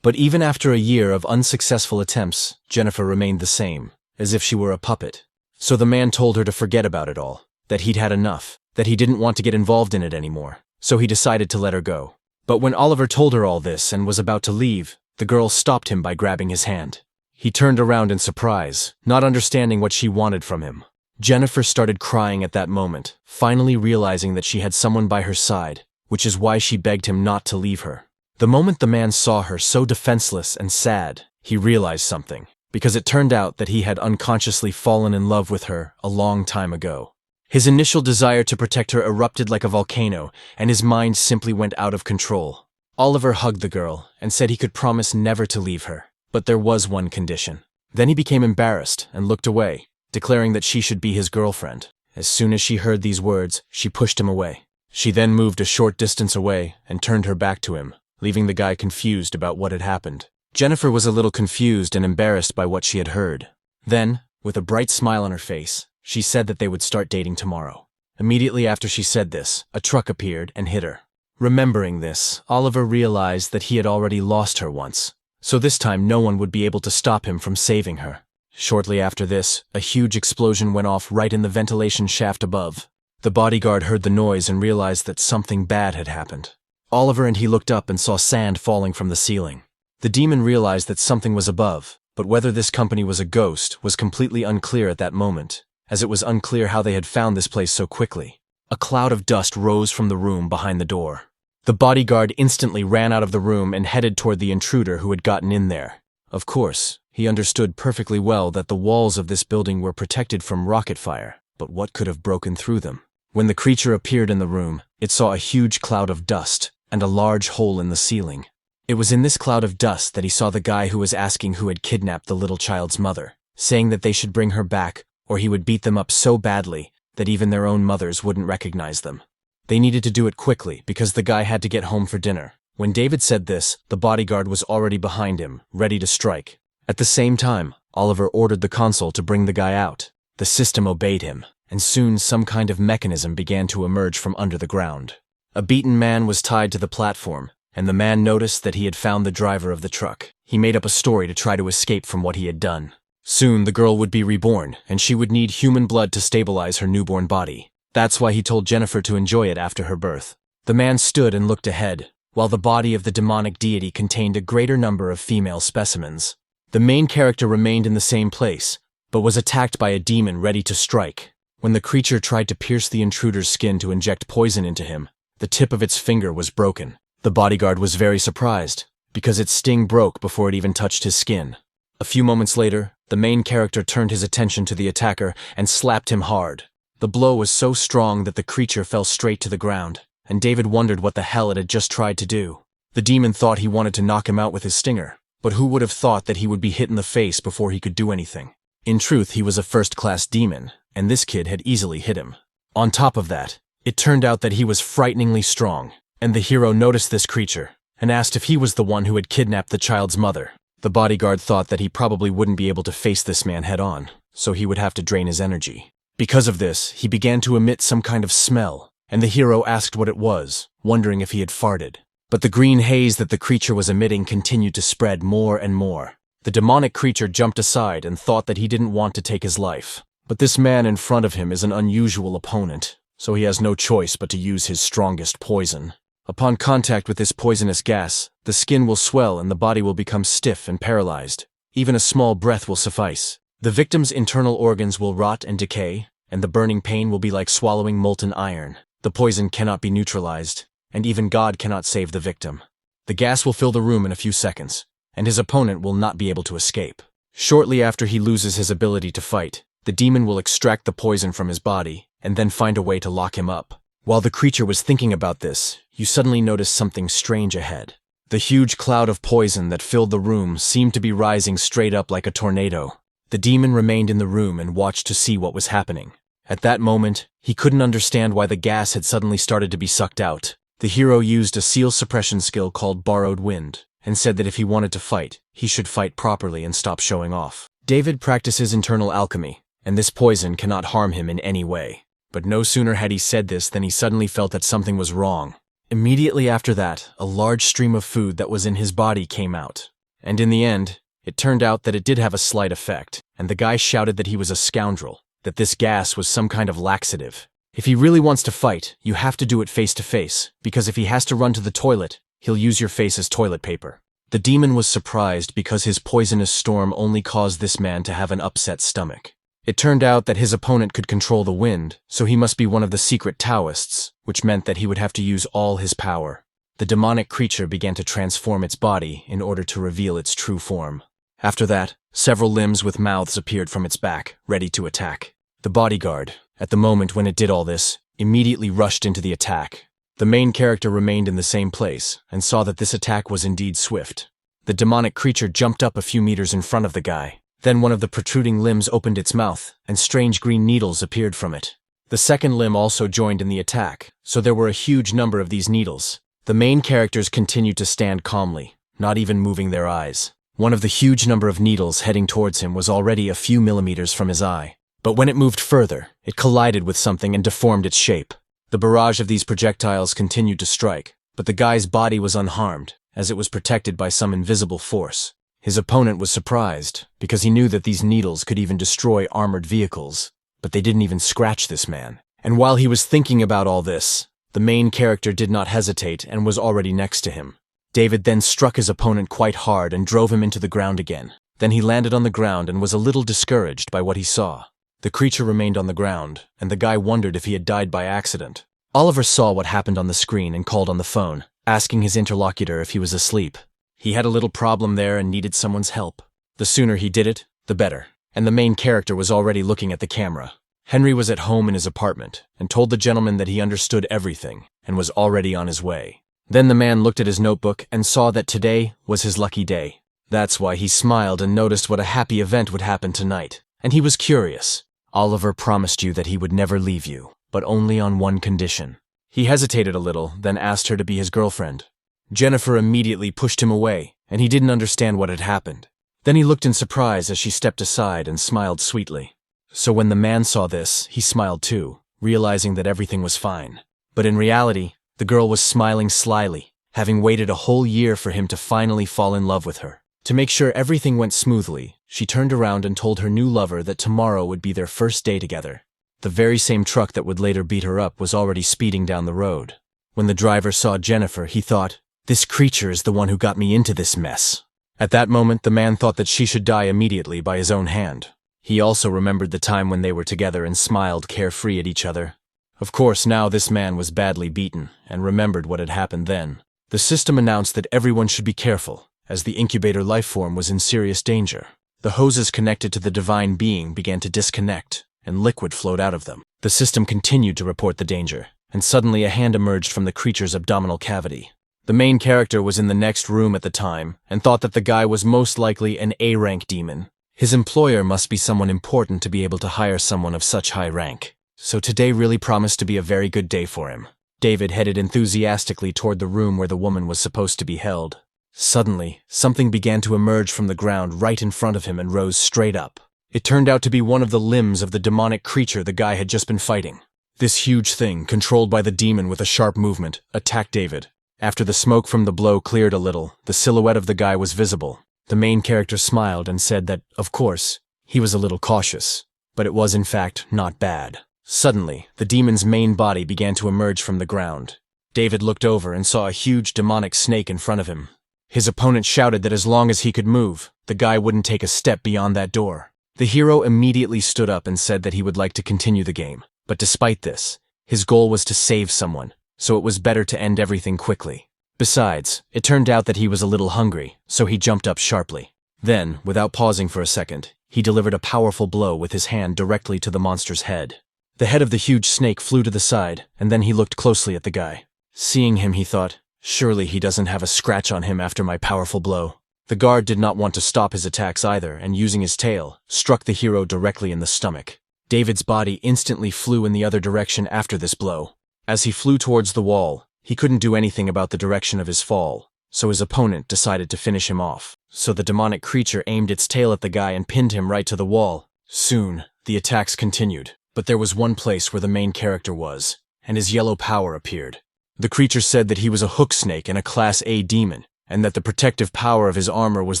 But even after a year of unsuccessful attempts, Jennifer remained the same, as if she were a puppet. So the man told her to forget about it all, that he'd had enough, that he didn't want to get involved in it anymore, so he decided to let her go. But when Oliver told her all this and was about to leave, the girl stopped him by grabbing his hand. He turned around in surprise, not understanding what she wanted from him. Jennifer started crying at that moment, finally realizing that she had someone by her side, which is why she begged him not to leave her. The moment the man saw her so defenseless and sad, he realized something, because it turned out that he had unconsciously fallen in love with her a long time ago. His initial desire to protect her erupted like a volcano, and his mind simply went out of control. Oliver hugged the girl and said he could promise never to leave her, but there was one condition. Then he became embarrassed and looked away, declaring that she should be his girlfriend. As soon as she heard these words, she pushed him away. She then moved a short distance away and turned her back to him, leaving the guy confused about what had happened. Jennifer was a little confused and embarrassed by what she had heard. Then, with a bright smile on her face, she said that they would start dating tomorrow. Immediately after she said this, a truck appeared and hit her. Remembering this, Oliver realized that he had already lost her once, so this time no one would be able to stop him from saving her. Shortly after this, a huge explosion went off right in the ventilation shaft above. The bodyguard heard the noise and realized that something bad had happened. Oliver and he looked up and saw sand falling from the ceiling. The demon realized that something was above, but whether this company was a ghost was completely unclear at that moment, as it was unclear how they had found this place so quickly. A cloud of dust rose from the room behind the door. The bodyguard instantly ran out of the room and headed toward the intruder who had gotten in there. Of course, he understood perfectly well that the walls of this building were protected from rocket fire, but what could have broken through them? When the creature appeared in the room, it saw a huge cloud of dust and a large hole in the ceiling. It was in this cloud of dust that he saw the guy who was asking who had kidnapped the little child's mother, saying that they should bring her back or he would beat them up so badly that even their own mothers wouldn't recognize them. They needed to do it quickly because the guy had to get home for dinner. When David said this, the bodyguard was already behind him, ready to strike. At the same time, Oliver ordered the console to bring the guy out. The system obeyed him, and soon some kind of mechanism began to emerge from under the ground. A beaten man was tied to the platform, and the man noticed that he had found the driver of the truck. He made up a story to try to escape from what he had done. Soon the girl would be reborn, and she would need human blood to stabilize her newborn body. That's why he told Jennifer to enjoy it after her birth. The man stood and looked ahead, while the body of the demonic deity contained a greater number of female specimens. The main character remained in the same place, but was attacked by a demon ready to strike. When the creature tried to pierce the intruder's skin to inject poison into him, the tip of its finger was broken. The bodyguard was very surprised, because its sting broke before it even touched his skin. A few moments later, the main character turned his attention to the attacker and slapped him hard. The blow was so strong that the creature fell straight to the ground, and David wondered what the hell it had just tried to do. The demon thought he wanted to knock him out with his stinger, but who would have thought that he would be hit in the face before he could do anything? In truth, he was a first-class demon, and this kid had easily hit him. On top of that, it turned out that he was frighteningly strong, and the hero noticed this creature and asked if he was the one who had kidnapped the child's mother. The bodyguard thought that he probably wouldn't be able to face this man head-on, so he would have to drain his energy. Because of this, he began to emit some kind of smell, and the hero asked what it was, wondering if he had farted. But the green haze that the creature was emitting continued to spread more and more. The demonic creature jumped aside and thought that he didn't want to take his life. But this man in front of him is an unusual opponent, so he has no choice but to use his strongest poison. Upon contact with this poisonous gas, the skin will swell and the body will become stiff and paralyzed. Even a small breath will suffice. The victim's internal organs will rot and decay, and the burning pain will be like swallowing molten iron. The poison cannot be neutralized, and even God cannot save the victim. The gas will fill the room in a few seconds, and his opponent will not be able to escape. Shortly after he loses his ability to fight, the demon will extract the poison from his body, and then find a way to lock him up. While the creature was thinking about this, you suddenly noticed something strange ahead. The huge cloud of poison that filled the room seemed to be rising straight up like a tornado. The demon remained in the room and watched to see what was happening. At that moment, he couldn't understand why the gas had suddenly started to be sucked out. The hero used a seal suppression skill called Borrowed Wind, and said that if he wanted to fight, he should fight properly and stop showing off. David practices internal alchemy, and this poison cannot harm him in any way. But no sooner had he said this than he suddenly felt that something was wrong. Immediately after that, a large stream of food that was in his body came out. And in the end, it turned out that it did have a slight effect, and the guy shouted that he was a scoundrel, that this gas was some kind of laxative. If he really wants to fight, you have to do it face to face, because if he has to run to the toilet, he'll use your face as toilet paper. The demon was surprised because his poisonous storm only caused this man to have an upset stomach. It turned out that his opponent could control the wind, so he must be one of the secret Taoists, which meant that he would have to use all his power. the demonic creature began to transform its body in order to reveal its true form. After that, several limbs with mouths appeared from its back, ready to attack. The bodyguard, at the moment when it did all this, immediately rushed into the attack. The main character remained in the same place and saw that this attack was indeed swift. The demonic creature jumped up a few meters in front of the guy. Then one of the protruding limbs opened its mouth, and strange green needles appeared from it. The second limb also joined in the attack, so there were a huge number of these needles. The main characters continued to stand calmly, not even moving their eyes. One of the huge number of needles heading towards him was already a few millimeters from his eye. But when it moved further, it collided with something and deformed its shape. The barrage of these projectiles continued to strike, but the guy's body was unharmed, as it was protected by some invisible force. His opponent was surprised, because he knew that these needles could even destroy armored vehicles. But they didn't even scratch this man. And while he was thinking about all this, the main character did not hesitate and was already next to him. David then struck his opponent quite hard and drove him into the ground again. Then he landed on the ground and was a little discouraged by what he saw. The creature remained on the ground, and the guy wondered if he had died by accident. Oliver saw what happened on the screen and called on the phone, asking his interlocutor if he was asleep. He had a little problem there and needed someone's help. The sooner he did it, the better. And the main character was already looking at the camera. Henry was at home in his apartment and told the gentleman that he understood everything and was already on his way. Then the man looked at his notebook and saw that today was his lucky day. That's why he smiled and noticed what a happy event would happen tonight. And he was curious. Oliver promised you that he would never leave you, but only on one condition. He hesitated a little, then asked her to be his girlfriend. Jennifer immediately pushed him away, and he didn't understand what had happened. Then he looked in surprise as she stepped aside and smiled sweetly. So when the man saw this, he smiled too, realizing that everything was fine. But in reality, the girl was smiling slyly, having waited a whole year for him to finally fall in love with her. To make sure everything went smoothly, she turned around and told her new lover that tomorrow would be their first day together. The very same truck that would later beat her up was already speeding down the road. When the driver saw Jennifer, he thought, "This creature is the one who got me into this mess." At that moment, the man thought that she should die immediately by his own hand. He also remembered the time when they were together and smiled carefree at each other. Of course, now this man was badly beaten and remembered what had happened then. The system announced that everyone should be careful, as the incubator lifeform was in serious danger. The hoses connected to the divine being began to disconnect, and liquid flowed out of them. The system continued to report the danger, and suddenly a hand emerged from the creature's abdominal cavity. The main character was in the next room at the time, and thought that the guy was most likely an A-rank demon. His employer must be someone important to be able to hire someone of such high rank. So today really promised to be a very good day for him. David headed enthusiastically toward the room where the woman was supposed to be held. Suddenly, something began to emerge from the ground right in front of him and rose straight up. It turned out to be one of the limbs of the demonic creature the guy had just been fighting. This huge thing, controlled by the demon with a sharp movement, attacked David. After the smoke from the blow cleared a little, the silhouette of the guy was visible. The main character smiled and said that, of course, he was a little cautious, but it was in fact not bad. Suddenly, the demon's main body began to emerge from the ground. David looked over and saw a huge demonic snake in front of him. His opponent shouted that as long as he could move, the guy wouldn't take a step beyond that door. The hero immediately stood up and said that he would like to continue the game, but despite this, his goal was to save someone, so it was better to end everything quickly. Besides, it turned out that he was a little hungry, so he jumped up sharply. Then, without pausing for a second, he delivered a powerful blow with his hand directly to the monster's head. The head of the huge snake flew to the side, and then he looked closely at the guy. Seeing him, he thought, surely he doesn't have a scratch on him after my powerful blow. The guard did not want to stop his attacks either, and using his tail, struck the hero directly in the stomach. David's body instantly flew in the other direction after this blow. As he flew towards the wall, he couldn't do anything about the direction of his fall, so his opponent decided to finish him off. So the demonic creature aimed its tail at the guy and pinned him right to the wall. Soon, the attacks continued, but there was one place where the main character was, and his yellow power appeared. The creature said that he was a hook snake and a Class A demon, and that the protective power of his armor was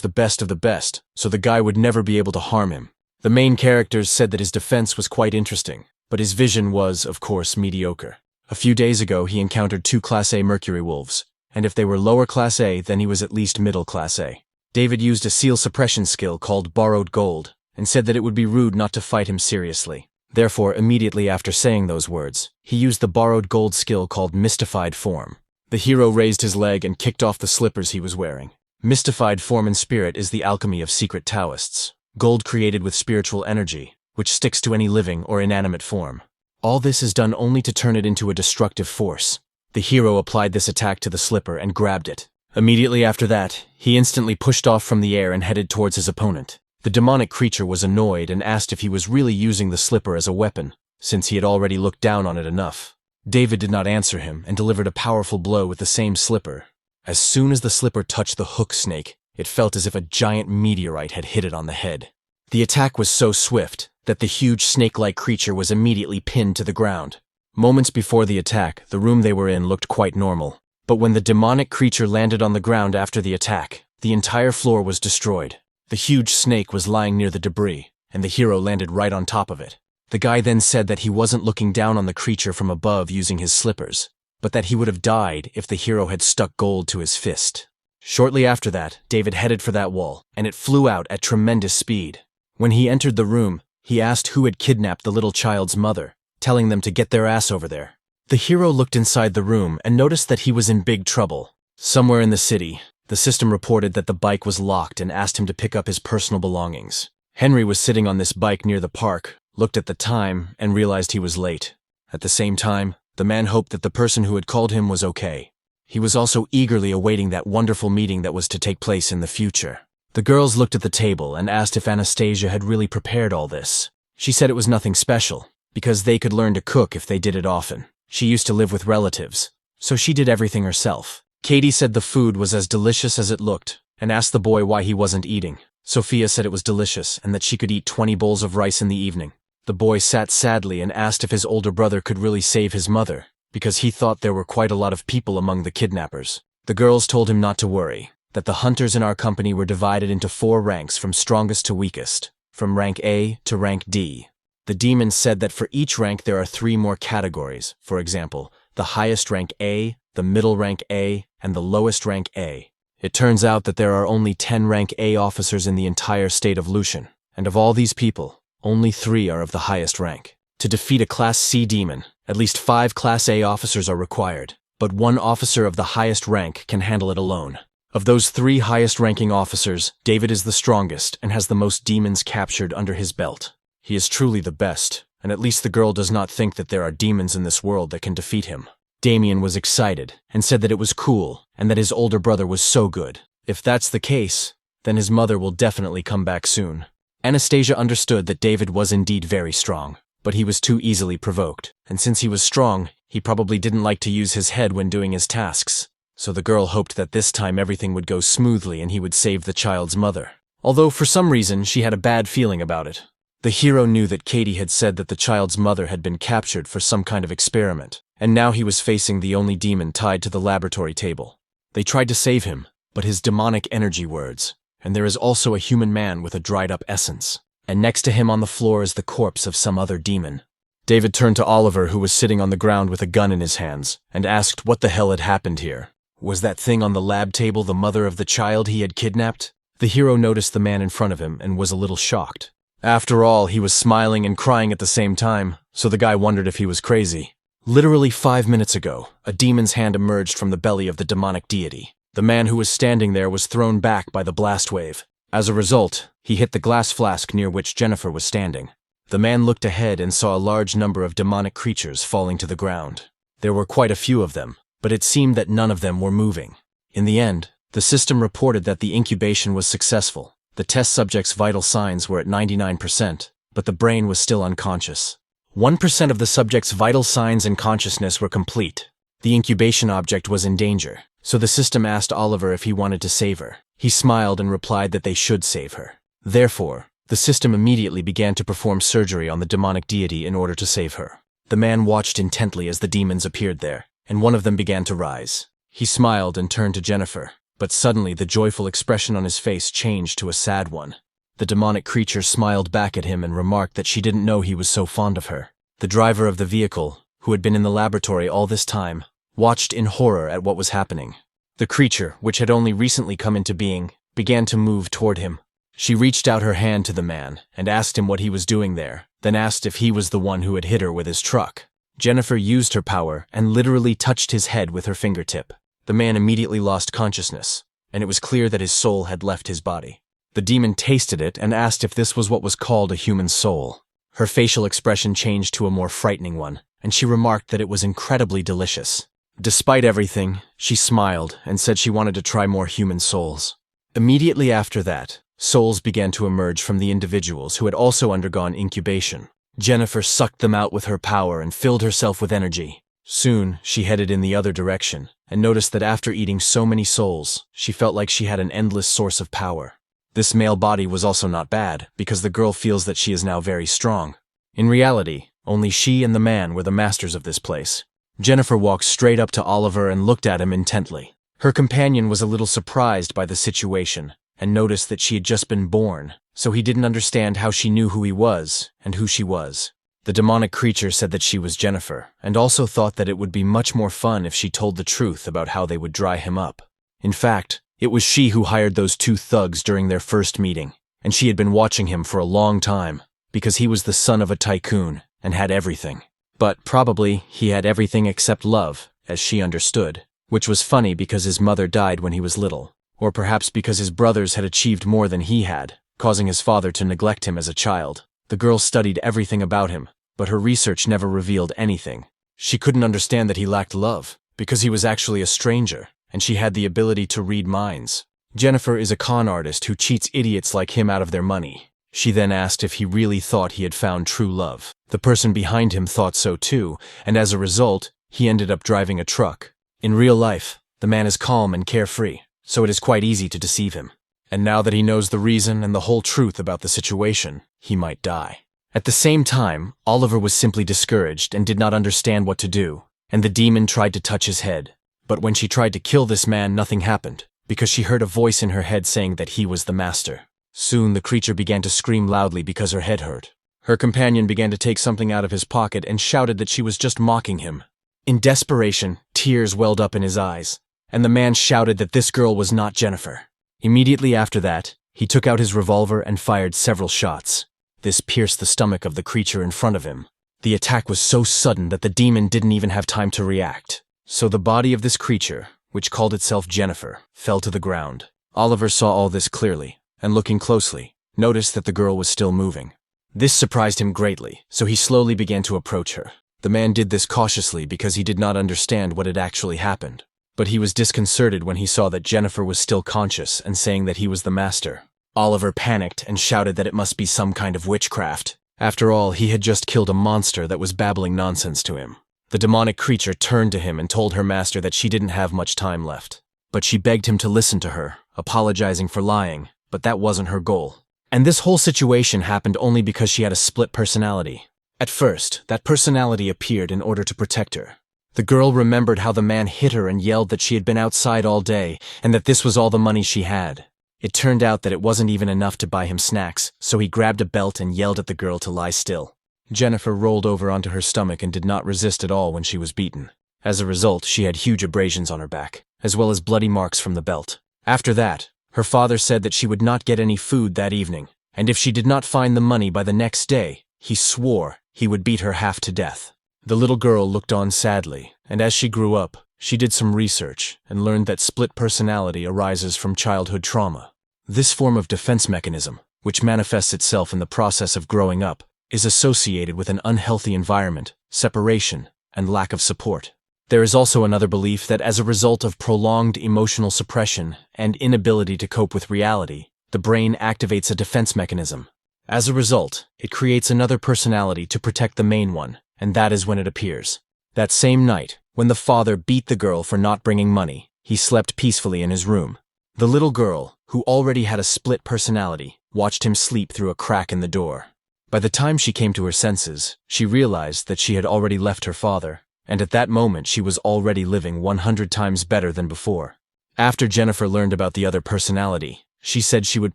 the best of the best, so the guy would never be able to harm him. The main characters said that his defense was quite interesting, but his vision was, of course, mediocre. A few days ago, he encountered 2 Class A Mercury Wolves, and if they were lower Class A, then he was at least middle Class A. David used a seal suppression skill called Borrowed Gold, and said that it would be rude not to fight him seriously. Therefore, immediately after saying those words, he used the Borrowed Gold skill called Mystified Form. The hero raised his leg and kicked off the slippers he was wearing. Mystified form and spirit is the alchemy of secret Taoists. Gold created with spiritual energy, which sticks to any living or inanimate form. All this is done only to turn it into a destructive force. The hero applied this attack to the slipper and grabbed it. Immediately after that, he instantly pushed off from the air and headed towards his opponent. The demonic creature was annoyed and asked if he was really using the slipper as a weapon, since he had already looked down on it enough. David did not answer him and delivered a powerful blow with the same slipper. As soon as the slipper touched the hook snake, it felt as if a giant meteorite had hit it on the head. The attack was so swift that the huge snake-like creature was immediately pinned to the ground. Moments before the attack, the room they were in looked quite normal. But when the demonic creature landed on the ground after the attack, the entire floor was destroyed. The huge snake was lying near the debris, and the hero landed right on top of it. The guy then said that he wasn't looking down on the creature from above using his slippers, but that he would have died if the hero had stuck gold to his fist. Shortly after that, David headed for that wall, and it flew out at tremendous speed. When he entered the room, he asked who had kidnapped the little child's mother, telling them to get their ass over there. The hero looked inside the room and noticed that he was in big trouble. Somewhere in the city, the system reported that the bike was locked and asked him to pick up his personal belongings. Henry was sitting on this bike near the park, looked at the time, and realized he was late. At the same time, the man hoped that the person who had called him was okay. He was also eagerly awaiting that wonderful meeting that was to take place in the future. The girls looked at the table and asked if Anastasia had really prepared all this. She said it was nothing special, because they could learn to cook if they did it often. She used to live with relatives, so she did everything herself. Katie said the food was as delicious as it looked, and asked the boy why he wasn't eating. Sophia said it was delicious and that she could eat 20 bowls of rice in the evening. The boy sat sadly and asked if his older brother could really save his mother, because he thought there were quite a lot of people among the kidnappers. The girls told him not to worry, that the hunters in our company were divided into 4 ranks from strongest to weakest, from rank A to rank D. The demon said that for each rank there are 3 more categories, for example, the highest rank A, the middle rank A, and the lowest rank A. It turns out that there are only 10 rank A officers in the entire state of Lucian, and of all these people, only 3 are of the highest rank. To defeat a Class C demon, at least 5 Class A officers are required, but 1 officer of the highest rank can handle it alone. Of those 3 highest-ranking officers, David is the strongest and has the most demons captured under his belt. He is truly the best, and at least the girl does not think that there are demons in this world that can defeat him. Damien was excited and said that it was cool and that his older brother was so good. If that's the case, then his mother will definitely come back soon. Anastasia understood that David was indeed very strong, but he was too easily provoked, and since he was strong, he probably didn't like to use his head when doing his tasks. So the girl hoped that this time everything would go smoothly and he would save the child's mother. Although for some reason she had a bad feeling about it. The hero knew that Katie had said that the child's mother had been captured for some kind of experiment, and now he was facing the only demon tied to the laboratory table. They tried to save him, but his demonic energy words, and there is also a human man with a dried-up essence, and next to him on the floor is the corpse of some other demon. David turned to Oliver, who was sitting on the ground with a gun in his hands, and asked what the hell had happened here. Was that thing on the lab table the mother of the child he had kidnapped? The hero noticed the man in front of him and was a little shocked. After all, he was smiling and crying at the same time, so the guy wondered if he was crazy. Literally 5 minutes ago, a demon's hand emerged from the belly of the demonic deity. The man who was standing there was thrown back by the blast wave. As a result, he hit the glass flask near which Jennifer was standing. The man looked ahead and saw a large number of demonic creatures falling to the ground. There were quite a few of them, but it seemed that none of them were moving. In the end, the system reported that the incubation was successful. The test subject's vital signs were at 99%, but the brain was still unconscious. 1% of the subject's vital signs and consciousness were complete. The incubation object was in danger, so the system asked Oliver if he wanted to save her. He smiled and replied that they should save her. Therefore, the system immediately began to perform surgery on the demonic deity in order to save her. The man watched intently as the demons appeared there, and one of them began to rise. He smiled and turned to Jennifer, but suddenly the joyful expression on his face changed to a sad one. The demonic creature smiled back at him and remarked that she didn't know he was so fond of her. The driver of the vehicle, who had been in the laboratory all this time, watched in horror at what was happening. The creature, which had only recently come into being, began to move toward him. She reached out her hand to the man and asked him what he was doing there, then asked if he was the one who had hit her with his truck. Jennifer used her power and literally touched his head with her fingertip. The man immediately lost consciousness, and it was clear that his soul had left his body. The demon tasted it and asked if this was what was called a human soul. Her facial expression changed to a more frightening one, and she remarked that it was incredibly delicious. Despite everything, she smiled and said she wanted to try more human souls. Immediately after that, souls began to emerge from the individuals who had also undergone incubation. Jennifer sucked them out with her power and filled herself with energy. Soon, she headed in the other direction, and noticed that after eating so many souls, she felt like she had an endless source of power. This male body was also not bad, because the girl feels that she is now very strong. In reality, only she and the man were the masters of this place. Jennifer walked straight up to Oliver and looked at him intently. Her companion was a little surprised by the situation, and noticed that she had just been born, so he didn't understand how she knew who he was and who she was. The demonic creature said that she was Jennifer, and also thought that it would be much more fun if she told the truth about how they would dry him up. In fact, it was she who hired those two thugs during their first meeting, and she had been watching him for a long time, because he was the son of a tycoon and had everything. But probably he had everything except love, as she understood, which was funny because his mother died when he was little, or perhaps because his brothers had achieved more than he had, causing his father to neglect him as a child. The girl studied everything about him, but her research never revealed anything. She couldn't understand that he lacked love, because he was actually a stranger, and she had the ability to read minds. Jennifer is a con artist who cheats idiots like him out of their money. She then asked if he really thought he had found true love. The person behind him thought so too, and as a result, he ended up driving a truck. In real life, the man is calm and carefree, so it is quite easy to deceive him. And now that he knows the reason and the whole truth about the situation, he might die. At the same time, Oliver was simply discouraged and did not understand what to do, and the demon tried to touch his head. But when she tried to kill this man, nothing happened, because she heard a voice in her head saying that he was the master. Soon the creature began to scream loudly because her head hurt. Her companion began to take something out of his pocket and shouted that she was just mocking him. In desperation, tears welled up in his eyes, and the man shouted that this girl was not Jennifer. Immediately after that, he took out his revolver and fired several shots. This pierced the stomach of the creature in front of him. The attack was so sudden that the demon didn't even have time to react. So the body of this creature, which called itself Jennifer, fell to the ground. Oliver saw all this clearly, and looking closely, noticed that the girl was still moving. This surprised him greatly, so he slowly began to approach her. The man did this cautiously because he did not understand what had actually happened. But he was disconcerted when he saw that Jennifer was still conscious and saying that he was the master. Oliver panicked and shouted that it must be some kind of witchcraft. After all, he had just killed a monster that was babbling nonsense to him. The demonic creature turned to him and told her master that she didn't have much time left. But she begged him to listen to her, apologizing for lying, but that wasn't her goal. And this whole situation happened only because she had a split personality. At first, that personality appeared in order to protect her. The girl remembered how the man hit her and yelled that she had been outside all day and that this was all the money she had. It turned out that it wasn't even enough to buy him snacks, so he grabbed a belt and yelled at the girl to lie still. Jennifer rolled over onto her stomach and did not resist at all when she was beaten. As a result, she had huge abrasions on her back, as well as bloody marks from the belt. After that, her father said that she would not get any food that evening, and if she did not find the money by the next day, he swore he would beat her half to death. The little girl looked on sadly, and as she grew up, she did some research and learned that split personality arises from childhood trauma. This form of defense mechanism, which manifests itself in the process of growing up, is associated with an unhealthy environment, separation, and lack of support. There is also another belief that as a result of prolonged emotional suppression and inability to cope with reality, the brain activates a defense mechanism. As a result, it creates another personality to protect the main one, and that is when it appears. That same night, when the father beat the girl for not bringing money, he slept peacefully in his room. The little girl, who already had a split personality, watched him sleep through a crack in the door. By the time she came to her senses, she realized that she had already left her father, and at that moment she was already living 100 times better than before. After Jennifer learned about the other personality, she said she would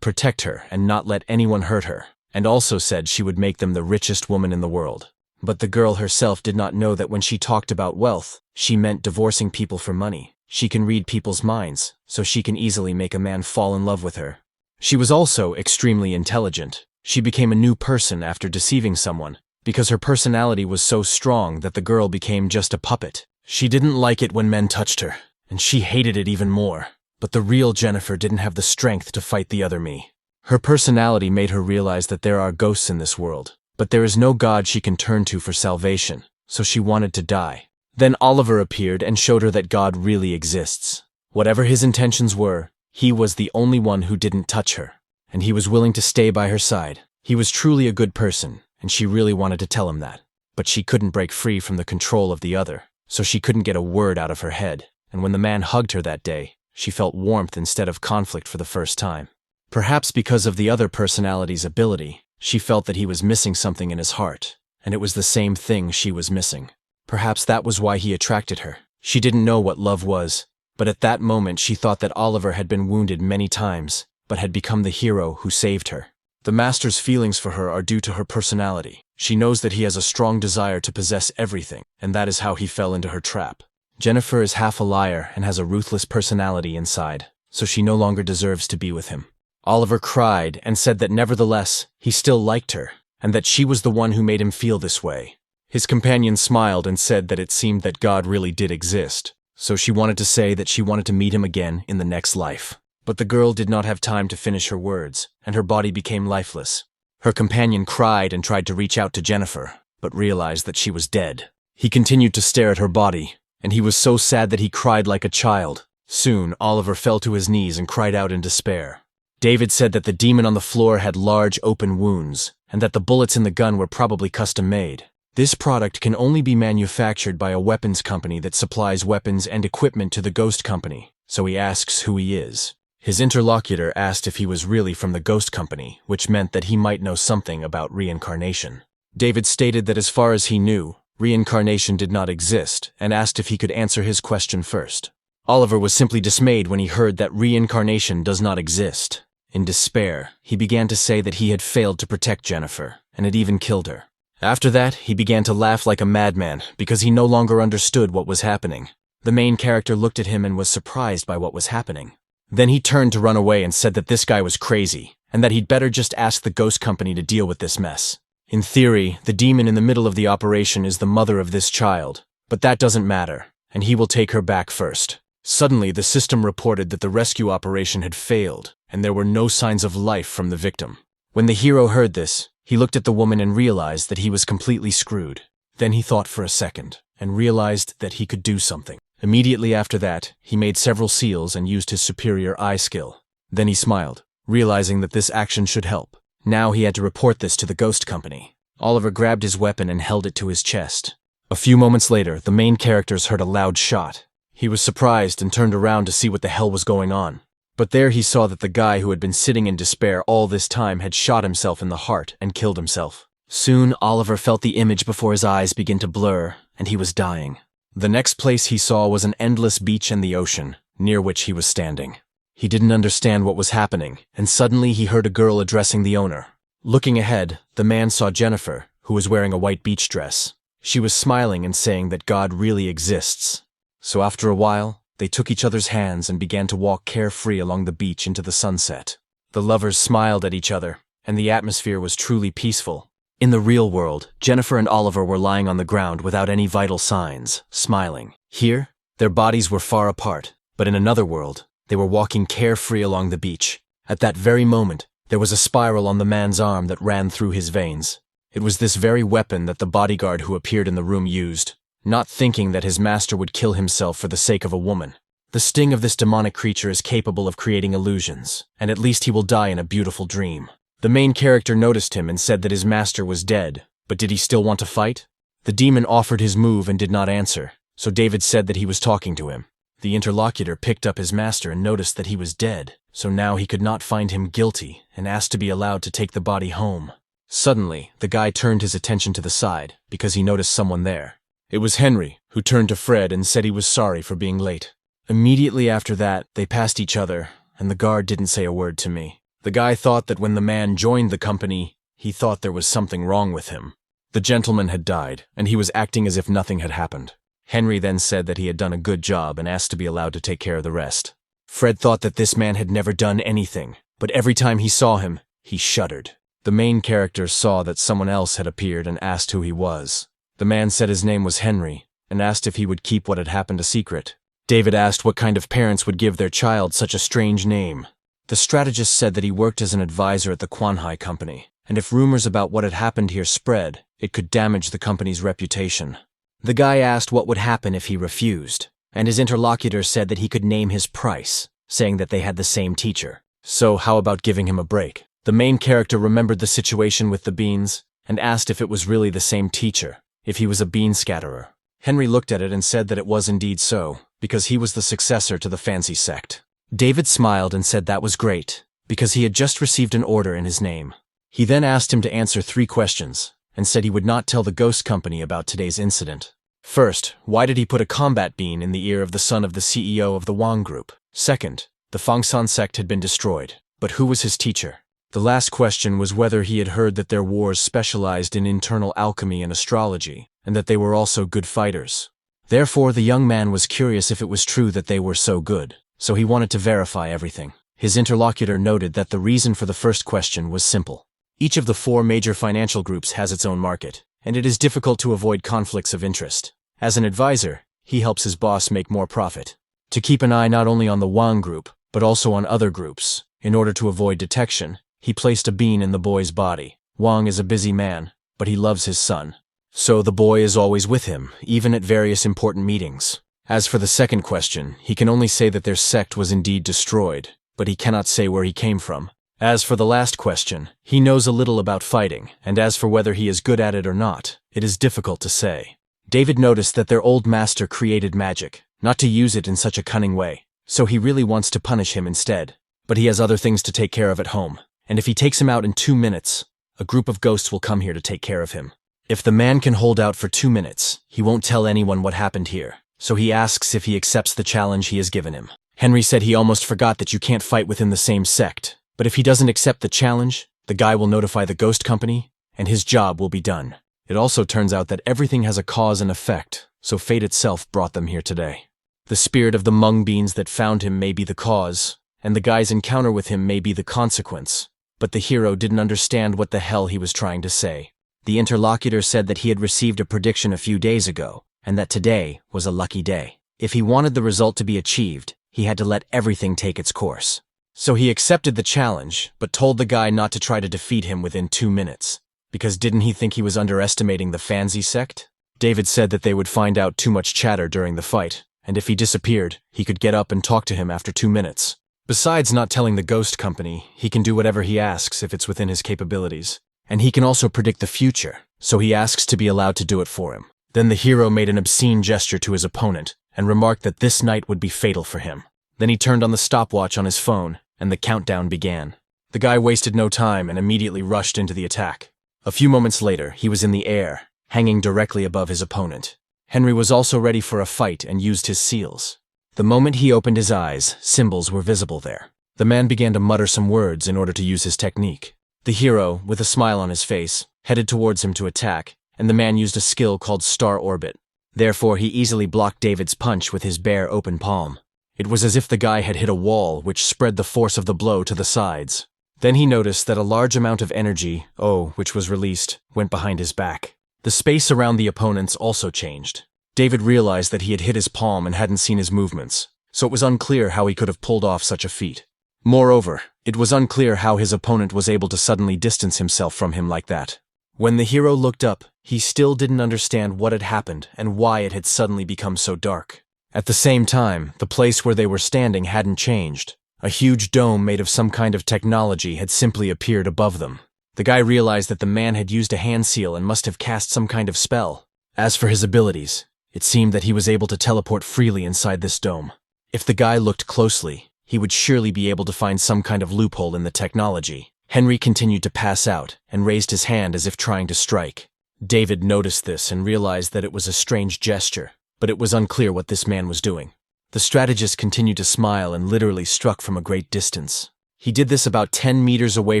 protect her and not let anyone hurt her, and also said she would make them the richest woman in the world. But the girl herself did not know that when she talked about wealth, she meant divorcing people for money. She can read people's minds, so she can easily make a man fall in love with her. She was also extremely intelligent. She became a new person after deceiving someone, because her personality was so strong that the girl became just a puppet. She didn't like it when men touched her, and she hated it even more. But the real Jennifer didn't have the strength to fight the other me. Her personality made her realize that there are ghosts in this world, but there is no God she can turn to for salvation, so she wanted to die. Then Oliver appeared and showed her that God really exists. Whatever his intentions were, he was the only one who didn't touch her, and he was willing to stay by her side. He was truly a good person, and she really wanted to tell him that. But she couldn't break free from the control of the other, so she couldn't get a word out of her head, and when the man hugged her that day, she felt warmth instead of conflict for the first time. Perhaps because of the other personality's ability, she felt that he was missing something in his heart, and it was the same thing she was missing. Perhaps that was why he attracted her. She didn't know what love was, but at that moment she thought that Oliver had been wounded many times, but had become the hero who saved her. The master's feelings for her are due to her personality. She knows that he has a strong desire to possess everything, and that is how he fell into her trap. Jennifer is half a liar and has a ruthless personality inside, so she no longer deserves to be with him. Oliver cried and said that nevertheless, he still liked her, and that she was the one who made him feel this way. His companion smiled and said that it seemed that God really did exist, so she wanted to say that she wanted to meet him again in the next life. But the girl did not have time to finish her words, and her body became lifeless. Her companion cried and tried to reach out to Jennifer, but realized that she was dead. He continued to stare at her body, and he was so sad that he cried like a child. Soon, Oliver fell to his knees and cried out in despair. David said that the demon on the floor had large open wounds, and that the bullets in the gun were probably custom-made. This product can only be manufactured by a weapons company that supplies weapons and equipment to the ghost company, so he asks who he is. His interlocutor asked if he was really from the ghost company, which meant that he might know something about reincarnation. David stated that as far as he knew, reincarnation did not exist, and asked if he could answer his question first. Oliver was simply dismayed when he heard that reincarnation does not exist. In despair, he began to say that he had failed to protect Jennifer, and had even killed her. After that, he began to laugh like a madman, because he no longer understood what was happening. The main character looked at him and was surprised by what was happening. Then he turned to run away and said that this guy was crazy, and that he'd better just ask the ghost company to deal with this mess. In theory, the demon in the middle of the operation is the mother of this child, but that doesn't matter, and he will take her back first. Suddenly, the system reported that the rescue operation had failed, and there were no signs of life from the victim. When the hero heard this, he looked at the woman and realized that he was completely screwed. Then he thought for a second, and realized that he could do something. Immediately after that, he made several seals and used his superior eye skill. Then he smiled, realizing that this action should help. Now he had to report this to the ghost company. Oliver grabbed his weapon and held it to his chest. A few moments later, the main characters heard a loud shot. He was surprised and turned around to see what the hell was going on. But there he saw that the guy who had been sitting in despair all this time had shot himself in the heart and killed himself. Soon, Oliver felt the image before his eyes begin to blur, and he was dying. The next place he saw was an endless beach and the ocean, near which he was standing. He didn't understand what was happening, and suddenly he heard a girl addressing the owner. Looking ahead, the man saw Jennifer, who was wearing a white beach dress. She was smiling and saying that God really exists. So after a while, they took each other's hands and began to walk carefree along the beach into the sunset. The lovers smiled at each other, and the atmosphere was truly peaceful. In the real world, Jennifer and Oliver were lying on the ground without any vital signs, smiling. Here, their bodies were far apart, but in another world, they were walking carefree along the beach. At that very moment, there was a spiral on the man's arm that ran through his veins. It was this very weapon that the bodyguard who appeared in the room used, not thinking that his master would kill himself for the sake of a woman. The sting of this demonic creature is capable of creating illusions, and at least he will die in a beautiful dream. The main character noticed him and said that his master was dead, but did he still want to fight? The demon offered his move and did not answer, so David said that he was talking to him. The interlocutor picked up his master and noticed that he was dead, so now he could not find him guilty and asked to be allowed to take the body home. Suddenly, the guy turned his attention to the side because he noticed someone there. It was Henry, who turned to Fred and said he was sorry for being late. Immediately after that, they passed each other, and the guard didn't say a word to me. The guy thought that when the man joined the company, he thought there was something wrong with him. The gentleman had died, and he was acting as if nothing had happened. Henry then said that he had done a good job and asked to be allowed to take care of the rest. Fred thought that this man had never done anything, but every time he saw him, he shuddered. The main character saw that someone else had appeared and asked who he was. The man said his name was Henry, and asked if he would keep what had happened a secret. David asked what kind of parents would give their child such a strange name. The strategist said that he worked as an advisor at the Kwanhai company, and if rumors about what had happened here spread, it could damage the company's reputation. The guy asked what would happen if he refused, and his interlocutor said that he could name his price, saying that they had the same teacher. So how about giving him a break? The main character remembered the situation with the beans and asked if it was really the same teacher, if he was a bean scatterer. Henry looked at it and said that it was indeed so, because he was the successor to the fancy sect. David smiled and said that was great, because he had just received an order in his name. He then asked him to answer 3 questions, and said he would not tell the ghost company about today's incident. First, why did he put a combat bean in the ear of the son of the CEO of the Wang Group? Second, the Fangsan sect had been destroyed, but who was his teacher? The last question was whether he had heard that their wars specialized in internal alchemy and astrology, and that they were also good fighters. Therefore, the young man was curious if it was true that they were so good, so he wanted to verify everything. His interlocutor noted that the reason for the first question was simple. Each of the 4 major financial groups has its own market, and it is difficult to avoid conflicts of interest. As an advisor, he helps his boss make more profit. To keep an eye not only on the Wang Group, but also on other groups, in order to avoid detection, he placed a bean in the boy's body. Wang is a busy man, but he loves his son. So the boy is always with him, even at various important meetings. As for the second question, he can only say that their sect was indeed destroyed, but he cannot say where he came from. As for the last question, he knows a little about fighting, and as for whether he is good at it or not, it is difficult to say. David noticed that their old master created magic, not to use it in such a cunning way, so he really wants to punish him instead. But he has other things to take care of at home, and if he takes him out in 2 minutes, a group of ghosts will come here to take care of him. If the man can hold out for 2 minutes, he won't tell anyone what happened here, so he asks if he accepts the challenge he has given him. Henry said he almost forgot that you can't fight within the same sect, but if he doesn't accept the challenge, the guy will notify the ghost company, and his job will be done. It also turns out that everything has a cause and effect, so fate itself brought them here today. The spirit of the mung beans that found him may be the cause, and the guy's encounter with him may be the consequence, but the hero didn't understand what the hell he was trying to say. The interlocutor said that he had received a prediction a few days ago, and that today was a lucky day. If he wanted the result to be achieved, he had to let everything take its course. So he accepted the challenge, but told the guy not to try to defeat him within 2 minutes. Because didn't he think he was underestimating the Fanzi sect? David said that they would find out too much chatter during the fight, and if he disappeared, he could get up and talk to him after 2 minutes. Besides not telling the ghost company, he can do whatever he asks if it's within his capabilities. And he can also predict the future, so he asks to be allowed to do it for him. Then the hero made an obscene gesture to his opponent, and remarked that this night would be fatal for him. Then he turned on the stopwatch on his phone, and the countdown began. The guy wasted no time and immediately rushed into the attack. A few moments later, he was in the air, hanging directly above his opponent. Henry was also ready for a fight and used his seals. The moment he opened his eyes, symbols were visible there. The man began to mutter some words in order to use his technique. The hero, with a smile on his face, headed towards him to attack, and the man used a skill called Star Orbit. Therefore, he easily blocked David's punch with his bare open palm. It was as if the guy had hit a wall which spread the force of the blow to the sides. Then he noticed that a large amount of energy, which was released, went behind his back. The space around the opponents also changed. David realized that he had hit his palm and hadn't seen his movements, so it was unclear how he could have pulled off such a feat. Moreover, it was unclear how his opponent was able to suddenly distance himself from him like that. When the hero looked up, he still didn't understand what had happened and why it had suddenly become so dark. At the same time, the place where they were standing hadn't changed. A huge dome made of some kind of technology had simply appeared above them. The guy realized that the man had used a hand seal and must have cast some kind of spell. As for his abilities, it seemed that he was able to teleport freely inside this dome. If the guy looked closely, he would surely be able to find some kind of loophole in the technology. Henry continued to pass out and raised his hand as if trying to strike. David noticed this and realized that it was a strange gesture, but it was unclear what this man was doing. The strategist continued to smile and literally struck from a great distance. He did this about 10 meters away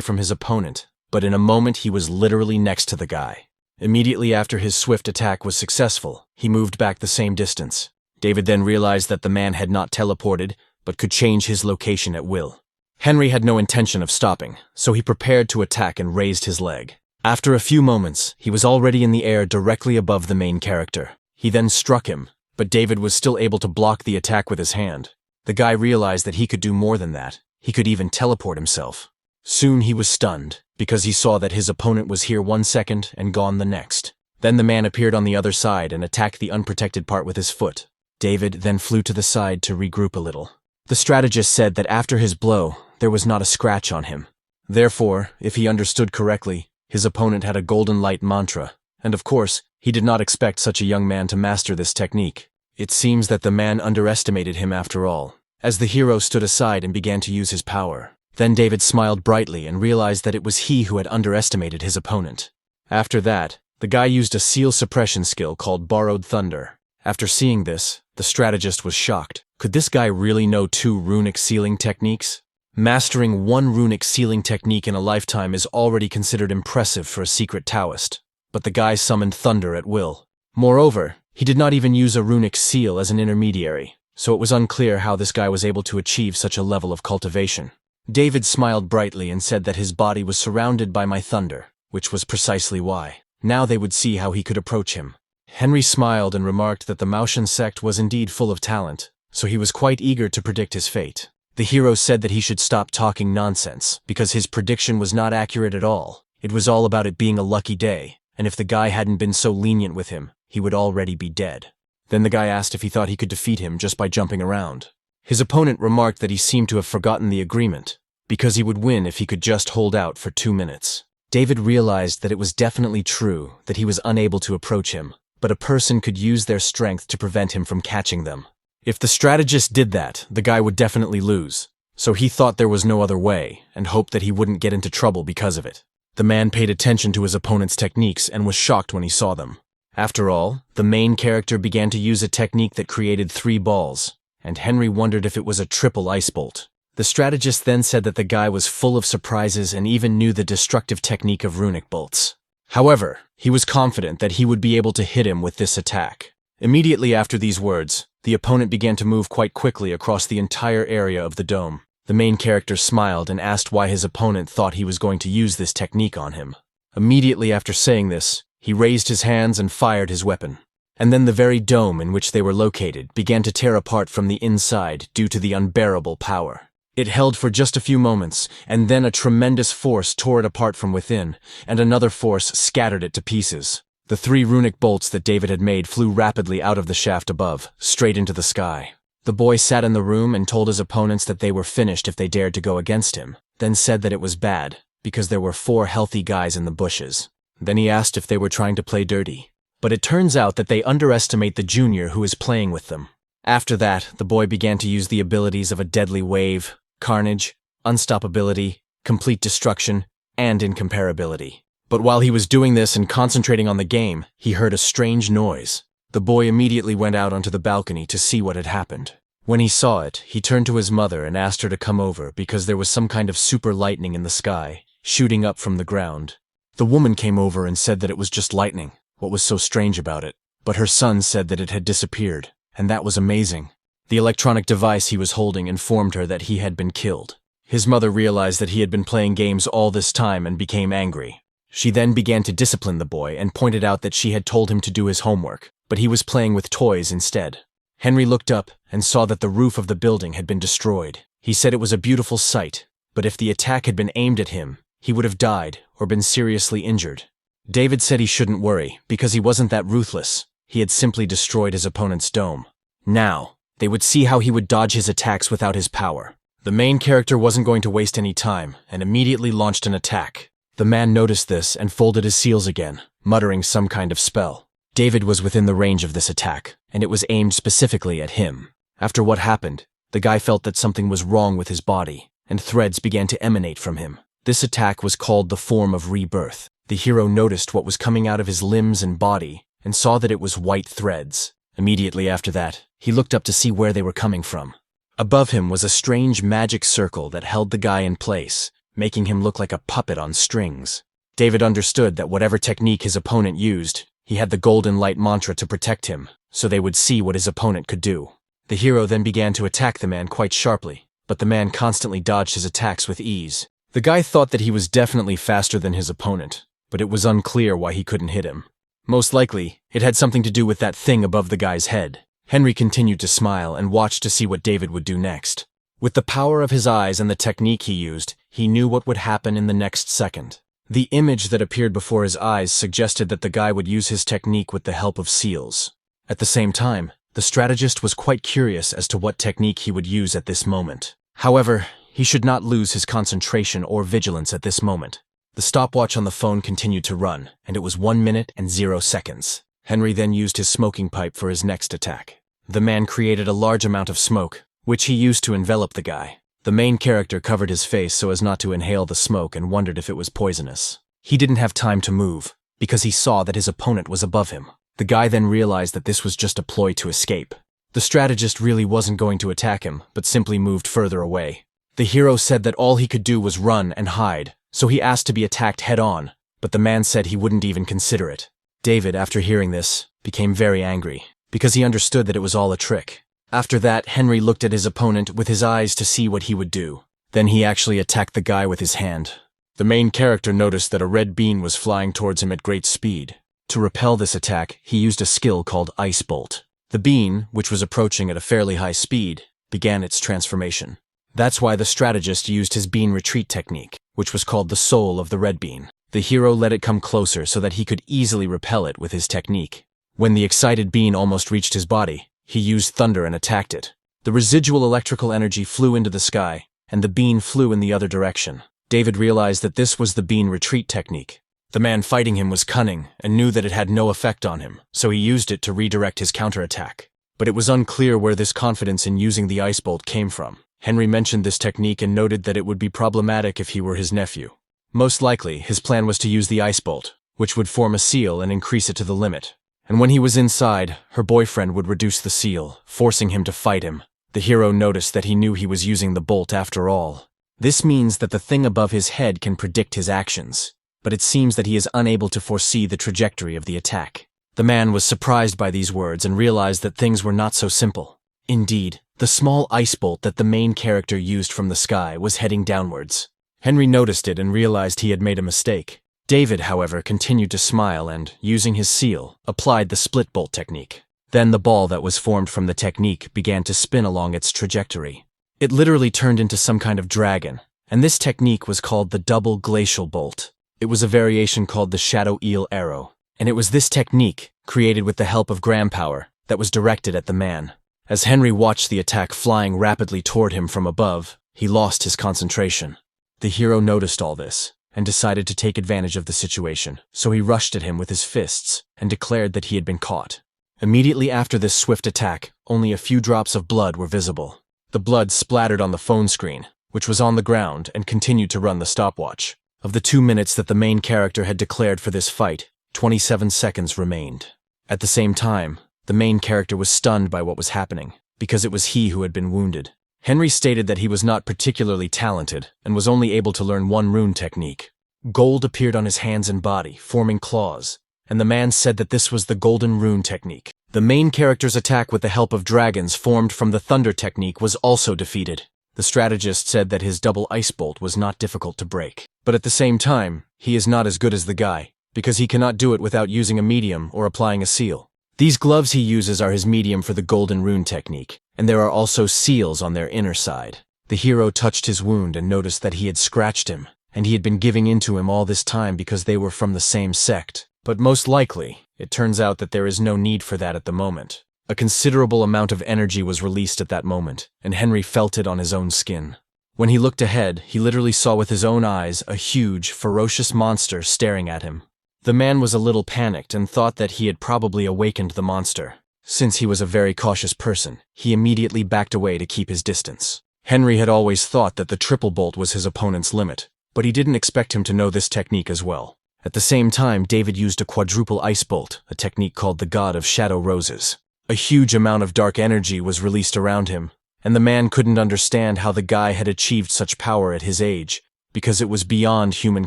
from his opponent, but in a moment he was literally next to the guy. Immediately after his swift attack was successful, he moved back the same distance. David then realized that the man had not teleported, but could change his location at will. Henry had no intention of stopping, so he prepared to attack and raised his leg. After a few moments, he was already in the air directly above the main character. He then struck him, but David was still able to block the attack with his hand. The guy realized that he could do more than that. He could even teleport himself. Soon he was stunned, because he saw that his opponent was here 1 second and gone the next. Then the man appeared on the other side and attacked the unprotected part with his foot. David then flew to the side to regroup a little. The strategist said that after his blow, there was not a scratch on him. Therefore, if he understood correctly, his opponent had a golden light mantra, and of course, he did not expect such a young man to master this technique. It seems that the man underestimated him after all, as the hero stood aside and began to use his power. Then David smiled brightly and realized that it was he who had underestimated his opponent. After that, the guy used a seal suppression skill called Borrowed Thunder. After seeing this, the strategist was shocked. Could this guy really know 2 runic sealing techniques? Mastering 1 runic sealing technique in a lifetime is already considered impressive for a secret Taoist, but the guy summoned thunder at will. Moreover, he did not even use a runic seal as an intermediary, so it was unclear how this guy was able to achieve such a level of cultivation. David smiled brightly and said that his body was surrounded by my thunder, which was precisely why. Now they would see how he could approach him. Henry smiled and remarked that the Maushan sect was indeed full of talent, so he was quite eager to predict his fate. The hero said that he should stop talking nonsense, because his prediction was not accurate at all. It was all about it being a lucky day, and if the guy hadn't been so lenient with him, he would already be dead. Then the guy asked if he thought he could defeat him just by jumping around. His opponent remarked that he seemed to have forgotten the agreement, because he would win if he could just hold out for 2 minutes. David realized that it was definitely true that he was unable to approach him, but a person could use their strength to prevent him from catching them. If the strategist did that, the guy would definitely lose, so he thought there was no other way and hoped that he wouldn't get into trouble because of it. The man paid attention to his opponent's techniques and was shocked when he saw them. After all, the main character began to use a technique that created 3 balls, and Henry wondered if it was a triple ice bolt. The strategist then said that the guy was full of surprises and even knew the destructive technique of runic bolts. However, he was confident that he would be able to hit him with this attack. Immediately after these words, the opponent began to move quite quickly across the entire area of the dome. The main character smiled and asked why his opponent thought he was going to use this technique on him. Immediately after saying this, he raised his hands and fired his weapon. And then the very dome in which they were located began to tear apart from the inside due to the unbearable power. It held for just a few moments, and then a tremendous force tore it apart from within, and another force scattered it to pieces. The 3 runic bolts that David had made flew rapidly out of the shaft above, straight into the sky. The boy sat in the room and told his opponents that they were finished if they dared to go against him, then said that it was bad, because there were 4 healthy guys in the bushes. Then he asked if they were trying to play dirty. But it turns out that they underestimate the junior who is playing with them. After that, the boy began to use the abilities of a deadly wave, carnage, unstoppability, complete destruction, and incomparability. But while he was doing this and concentrating on the game, he heard a strange noise. The boy immediately went out onto the balcony to see what had happened. When he saw it, he turned to his mother and asked her to come over because there was some kind of super lightning in the sky, shooting up from the ground. The woman came over and said that it was just lightning. What was so strange about it? But her son said that it had disappeared, and that was amazing. The electronic device he was holding informed her that he had been killed. His mother realized that he had been playing games all this time and became angry. She then began to discipline the boy and pointed out that she had told him to do his homework, but he was playing with toys instead. Henry looked up and saw that the roof of the building had been destroyed. He said it was a beautiful sight, but if the attack had been aimed at him, he would have died or been seriously injured. David said he shouldn't worry, because he wasn't that ruthless. He had simply destroyed his opponent's dome. Now, they would see how he would dodge his attacks without his power. The main character wasn't going to waste any time, and immediately launched an attack. The man noticed this and folded his seals again, muttering some kind of spell. David was within the range of this attack, and it was aimed specifically at him. After what happened, the guy felt that something was wrong with his body, and threads began to emanate from him. This attack was called the form of rebirth. The hero noticed what was coming out of his limbs and body, and saw that it was white threads. Immediately after that, he looked up to see where they were coming from. Above him was a strange magic circle that held the guy in place, making him look like a puppet on strings. David understood that whatever technique his opponent used, he had the golden light mantra to protect him, so they would see what his opponent could do. The hero then began to attack the man quite sharply, but the man constantly dodged his attacks with ease. The guy thought that he was definitely faster than his opponent, but it was unclear why he couldn't hit him. Most likely, it had something to do with that thing above the guy's head. Henry continued to smile and watched to see what David would do next. With the power of his eyes and the technique he used, he knew what would happen in the next second. The image that appeared before his eyes suggested that the guy would use his technique with the help of seals. At the same time, the strategist was quite curious as to what technique he would use at this moment. However, he should not lose his concentration or vigilance at this moment. The stopwatch on the phone continued to run, and it was 1 minute and 0 seconds. Henry then used his smoking pipe for his next attack. The man created a large amount of smoke, which he used to envelop the guy. The main character covered his face so as not to inhale the smoke and wondered if it was poisonous. He didn't have time to move, because he saw that his opponent was above him. The guy then realized that this was just a ploy to escape. The strategist really wasn't going to attack him, but simply moved further away. The hero said that all he could do was run and hide, so he asked to be attacked head-on, but the man said he wouldn't even consider it. David, after hearing this, became very angry, because he understood that it was all a trick. After that, Henry looked at his opponent with his eyes to see what he would do. Then he actually attacked the guy with his hand. The main character noticed that a red bean was flying towards him at great speed. To repel this attack, he used a skill called Ice Bolt. The bean, which was approaching at a fairly high speed, began its transformation. That's why the strategist used his bean retreat technique, which was called the soul of the red bean. The hero let it come closer so that he could easily repel it with his technique. When the excited bean almost reached his body, he used thunder and attacked it. The residual electrical energy flew into the sky, and the bean flew in the other direction. David realized that this was the bean retreat technique. The man fighting him was cunning and knew that it had no effect on him, so he used it to redirect his counterattack. But it was unclear where this confidence in using the ice bolt came from. Henry mentioned this technique and noted that it would be problematic if he were his nephew. Most likely, his plan was to use the ice bolt, which would form a seal and increase it to the limit. And when he was inside, her boyfriend would reduce the seal, forcing him to fight him. The hero noticed that he knew he was using the bolt after all. This means that the thing above his head can predict his actions, but it seems that he is unable to foresee the trajectory of the attack. The man was surprised by these words and realized that things were not so simple. Indeed, the small ice bolt that the main character used from the sky was heading downwards. Henry noticed it and realized he had made a mistake. David, however, continued to smile and, using his seal, applied the split bolt technique. Then the ball that was formed from the technique began to spin along its trajectory. It literally turned into some kind of dragon, and this technique was called the double glacial bolt. It was a variation called the shadow eel arrow, and it was this technique, created with the help of gram power, that was directed at the man. As Henry watched the attack flying rapidly toward him from above, he lost his concentration. The hero noticed all this, and decided to take advantage of the situation, so he rushed at him with his fists and declared that he had been caught. Immediately after this swift attack, only a few drops of blood were visible. The blood splattered on the phone screen, which was on the ground, and continued to run the stopwatch. Of the 2 minutes that the main character had declared for this fight, 27 seconds remained. At the same time, the main character was stunned by what was happening, because it was he who had been wounded. Henry stated that he was not particularly talented and was only able to learn one rune technique. Gold appeared on his hands and body, forming claws, and the man said that this was the golden rune technique. The main character's attack with the help of dragons formed from the thunder technique was also defeated. The strategist said that his double ice bolt was not difficult to break. But at the same time, he is not as good as the guy, because he cannot do it without using a medium or applying a seal. These gloves he uses are his medium for the golden rune technique, and there are also seals on their inner side. The hero touched his wound and noticed that he had scratched him, and he had been giving in to him all this time because they were from the same sect. But most likely, it turns out that there is no need for that at the moment. A considerable amount of energy was released at that moment, and Henry felt it on his own skin. When he looked ahead, he literally saw with his own eyes a huge, ferocious monster staring at him. The man was a little panicked and thought that he had probably awakened the monster. Since he was a very cautious person, he immediately backed away to keep his distance. Henry had always thought that the triple bolt was his opponent's limit, but he didn't expect him to know this technique as well. At the same time, David used a quadruple ice bolt, a technique called the God of Shadow Roses. A huge amount of dark energy was released around him, and the man couldn't understand how the guy had achieved such power at his age, because it was beyond human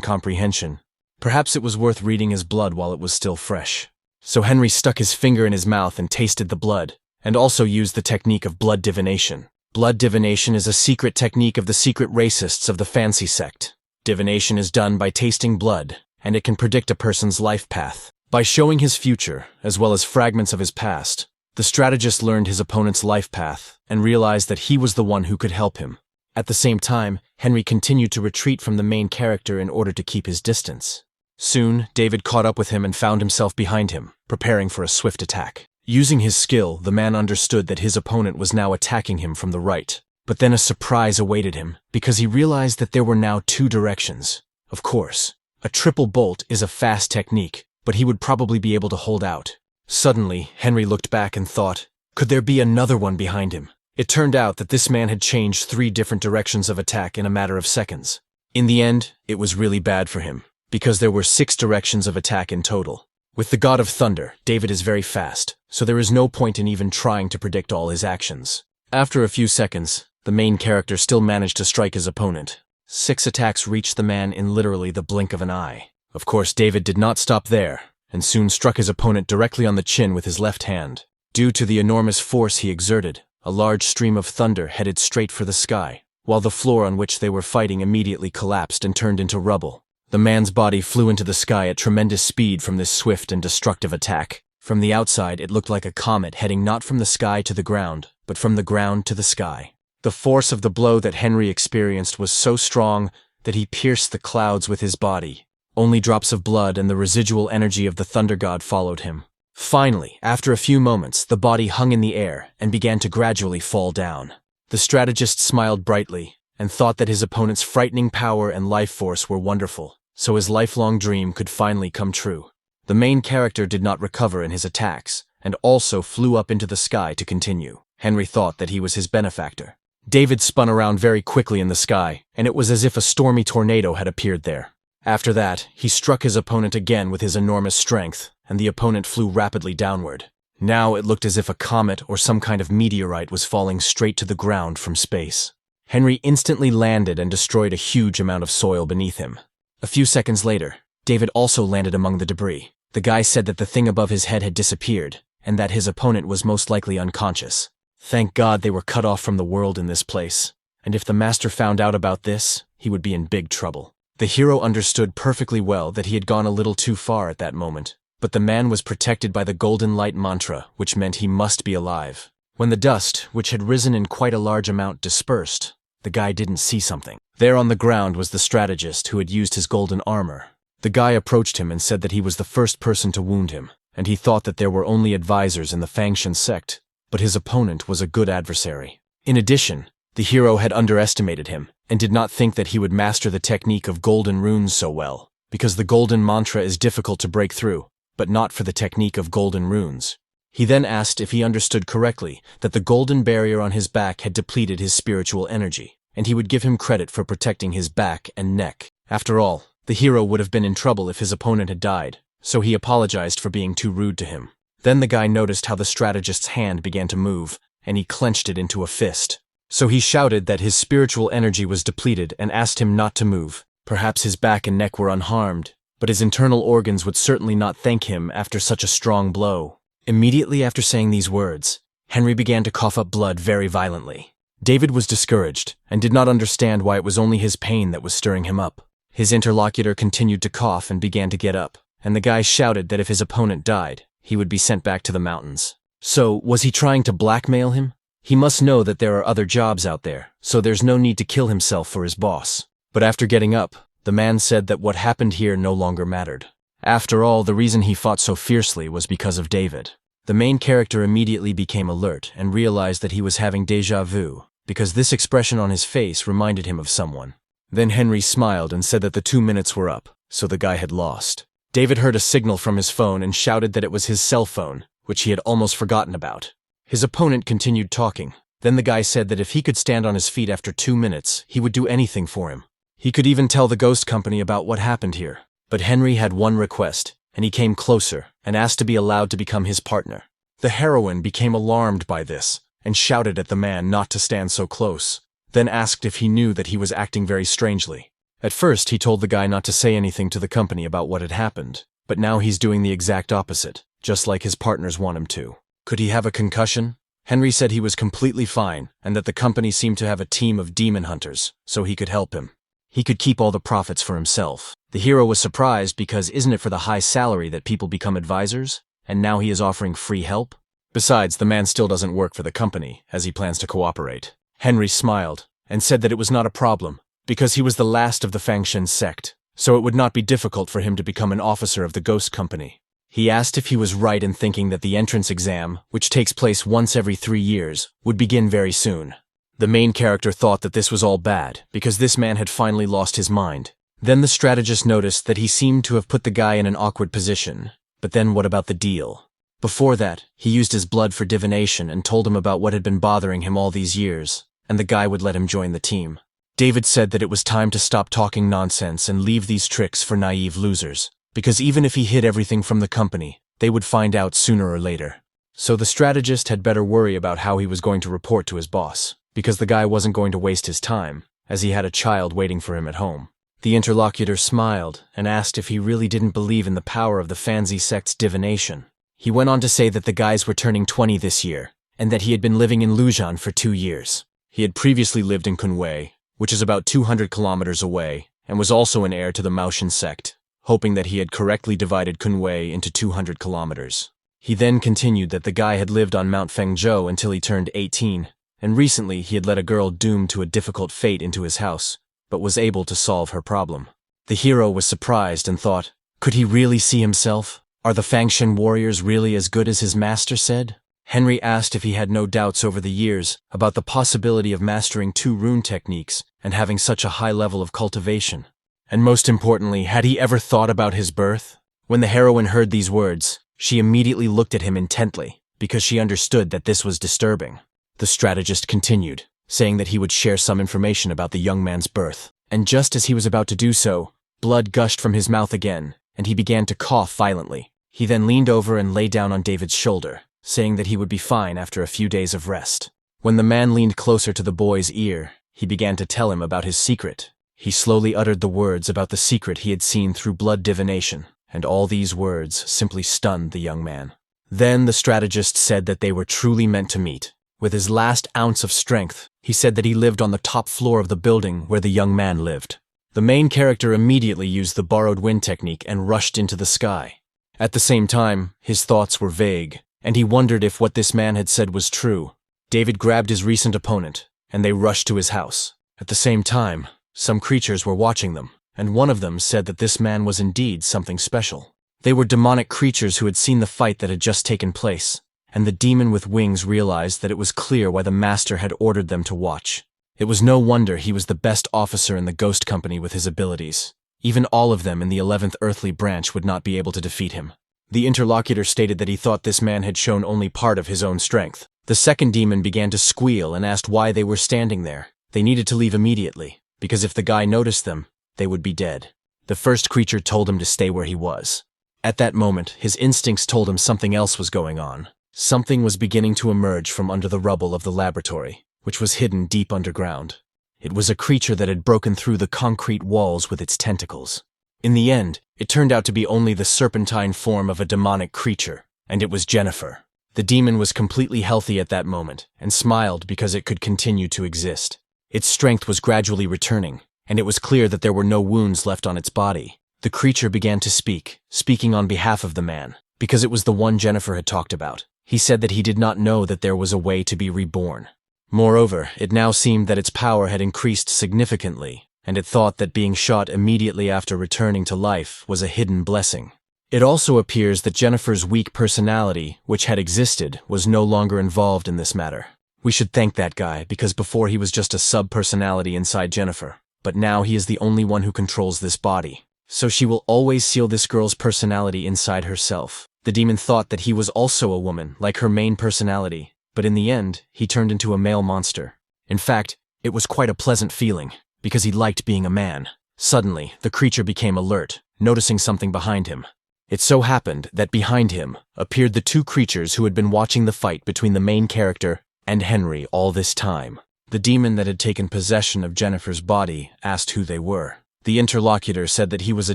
comprehension. Perhaps it was worth reading his blood while it was still fresh. So Henry stuck his finger in his mouth and tasted the blood, and also used the technique of blood divination. Blood divination is a secret technique of the secret racists of the fancy sect. Divination is done by tasting blood, and it can predict a person's life path. By showing his future, as well as fragments of his past, The strategist learned his opponent's life path and realized that he was the one who could help him. At the same time, Henry continued to retreat from the main character in order to keep his distance. Soon, David caught up with him and found himself behind him, preparing for a swift attack. Using his skill, the man understood that his opponent was now attacking him from the right. But then a surprise awaited him, because he realized that there were now two directions. Of course, a triple bolt is a fast technique, but he would probably be able to hold out. Suddenly, Henry looked back and thought, could there be another one behind him? It turned out that this man had changed 3 different directions of attack in a matter of seconds. In the end, it was really bad for him, because there were 6 directions of attack in total. With the God of Thunder, David is very fast, so there is no point in even trying to predict all his actions. After a few seconds, the main character still managed to strike his opponent. 6 attacks reached the man in literally the blink of an eye. Of course, David did not stop there, and soon struck his opponent directly on the chin with his left hand. Due to the enormous force he exerted, a large stream of thunder headed straight for the sky, while the floor on which they were fighting immediately collapsed and turned into rubble. The man's body flew into the sky at tremendous speed from this swift and destructive attack. From the outside, it looked like a comet heading not from the sky to the ground, but from the ground to the sky. The force of the blow that Henry experienced was so strong that he pierced the clouds with his body. Only drops of blood and the residual energy of the thunder god followed him. Finally, after a few moments, the body hung in the air and began to gradually fall down. The strategist smiled brightly and thought that his opponent's frightening power and life force were wonderful, so his lifelong dream could finally come true. The main character did not recover in his attacks and also flew up into the sky to continue. Henry thought that he was his benefactor. David spun around very quickly in the sky, and it was as if a stormy tornado had appeared there. After that, he struck his opponent again with his enormous strength, and the opponent flew rapidly downward. Now it looked as if a comet or some kind of meteorite was falling straight to the ground from space. Henry instantly landed and destroyed a huge amount of soil beneath him. A few seconds later, David also landed among the debris. The guy said that the thing above his head had disappeared, and that his opponent was most likely unconscious. Thank God they were cut off from the world in this place, and if the master found out about this, he would be in big trouble. The hero understood perfectly well that he had gone a little too far at that moment, but the man was protected by the golden light mantra, which meant he must be alive. When the dust, which had risen in quite a large amount, dispersed, the guy didn't see something. There on the ground was the strategist who had used his golden armor. The guy approached him and said that he was the first person to wound him, and he thought that there were only advisors in the Fangshan sect, but his opponent was a good adversary. In addition, the hero had underestimated him, and did not think that he would master the technique of golden runes so well, because the golden mantra is difficult to break through, but not for the technique of golden runes. He then asked if he understood correctly that the golden barrier on his back had depleted his spiritual energy, and he would give him credit for protecting his back and neck. After all, the hero would have been in trouble if his opponent had died, so he apologized for being too rude to him. Then the guy noticed how the strategist's hand began to move, and he clenched it into a fist. So he shouted that his spiritual energy was depleted and asked him not to move. Perhaps his back and neck were unharmed, but his internal organs would certainly not thank him after such a strong blow. Immediately after saying these words, Henry began to cough up blood very violently. David was discouraged and did not understand why it was only his pain that was stirring him up. His interlocutor continued to cough and began to get up, and the guy shouted that if his opponent died, he would be sent back to the mountains. So, was he trying to blackmail him? He must know that there are other jobs out there, so there's no need to kill himself for his boss. But after getting up, the man said that what happened here no longer mattered. After all, the reason he fought so fiercely was because of David. The main character immediately became alert and realized that he was having déjà vu, because this expression on his face reminded him of someone. Then Henry smiled and said that the 2 minutes were up, so the guy had lost. David heard a signal from his phone and shouted that it was his cell phone, which he had almost forgotten about. His opponent continued talking. Then the guy said that if he could stand on his feet after 2 minutes, he would do anything for him. He could even tell the ghost company about what happened here. But Henry had one request, and he came closer and asked to be allowed to become his partner. The heroine became alarmed by this and shouted at the man not to stand so close, then asked if he knew that he was acting very strangely. At first, he told the guy not to say anything to the company about what had happened, but now he's doing the exact opposite, just like his partners want him to. Could he have a concussion? Henry said he was completely fine and that the company seemed to have a team of demon hunters, so he could help him. He could keep all the profits for himself. The hero was surprised because isn't it for the high salary that people become advisors? And now he is offering free help? Besides, the man still doesn't work for the company, as he plans to cooperate. Henry smiled and said that it was not a problem, because he was the last of the Fangshen sect, so it would not be difficult for him to become an officer of the ghost company. He asked if he was right in thinking that the entrance exam, which takes place once every 3 years, would begin very soon. The main character thought that this was all bad, because this man had finally lost his mind. Then the strategist noticed that he seemed to have put the guy in an awkward position. But then what about the deal? Before that, he used his blood for divination and told him about what had been bothering him all these years, and the guy would let him join the team. David said that it was time to stop talking nonsense and leave these tricks for naive losers, because even if he hid everything from the company, they would find out sooner or later. So the strategist had better worry about how he was going to report to his boss, because the guy wasn't going to waste his time, as he had a child waiting for him at home. The interlocutor smiled and asked if he really didn't believe in the power of the Fanzi sect's divination. He went on to say that the guys were turning 20 this year, and that he had been living in Lujan for 2 years. He had previously lived in Kunwei, which is about 200 kilometers away, and was also an heir to the Maoshan sect, hoping that he had correctly divided Kunwei into 200 kilometers. He then continued that the guy had lived on Mount Fengzhou until he turned 18, and recently he had let a girl doomed to a difficult fate into his house, but was able to solve her problem. The hero was surprised and thought, could he really see himself? Are the Fangshen warriors really as good as his master said? Henry asked if he had no doubts over the years about the possibility of mastering 2 rune techniques and having such a high level of cultivation. And most importantly, had he ever thought about his birth? When the heroine heard these words, she immediately looked at him intently, because she understood that this was disturbing. The strategist continued, saying that he would share some information about the young man's birth. And just as he was about to do so, blood gushed from his mouth again, and he began to cough violently. He then leaned over and lay down on David's shoulder, saying that he would be fine after a few days of rest. When the man leaned closer to the boy's ear, he began to tell him about his secret. He slowly uttered the words about the secret he had seen through blood divination, and all these words simply stunned the young man. Then the strategist said that they were truly meant to meet. With his last ounce of strength, he said that he lived on the top floor of the building where the young man lived. The main character immediately used the borrowed wind technique and rushed into the sky. At the same time, his thoughts were vague, and he wondered if what this man had said was true. David grabbed his recent opponent, and they rushed to his house. At the same time, some creatures were watching them, and one of them said that this man was indeed something special. They were demonic creatures who had seen the fight that had just taken place, and the demon with wings realized that it was clear why the master had ordered them to watch. It was no wonder he was the best officer in the ghost company with his abilities. Even all of them in the 11th earthly branch would not be able to defeat him. The interlocutor stated that he thought this man had shown only part of his own strength. The second demon began to squeal and asked why they were standing there. They needed to leave immediately, because if the guy noticed them, they would be dead. The first creature told him to stay where he was. At that moment, his instincts told him something else was going on. Something was beginning to emerge from under the rubble of the laboratory, which was hidden deep underground. It was a creature that had broken through the concrete walls with its tentacles. In the end, it turned out to be only the serpentine form of a demonic creature, and it was Jennifer. The demon was completely healthy at that moment, and smiled because it could continue to exist. Its strength was gradually returning, and it was clear that there were no wounds left on its body. The creature began to speak, speaking on behalf of the man, because it was the one Jennifer had talked about. He said that he did not know that there was a way to be reborn. Moreover, it now seemed that its power had increased significantly, and it thought that being shot immediately after returning to life was a hidden blessing. It also appears that Jennifer's weak personality, which had existed, was no longer involved in this matter. We should thank that guy, because before he was just a sub-personality inside Jennifer, but now he is the only one who controls this body. So she will always seal this girl's personality inside herself. The demon thought that he was also a woman, like her main personality, but in the end, he turned into a male monster. In fact, it was quite a pleasant feeling, because he liked being a man. Suddenly, the creature became alert, noticing something behind him. It so happened that behind him appeared the 2 creatures who had been watching the fight between the main character and Henry all this time. The demon that had taken possession of Jennifer's body asked who they were. The interlocutor said that he was a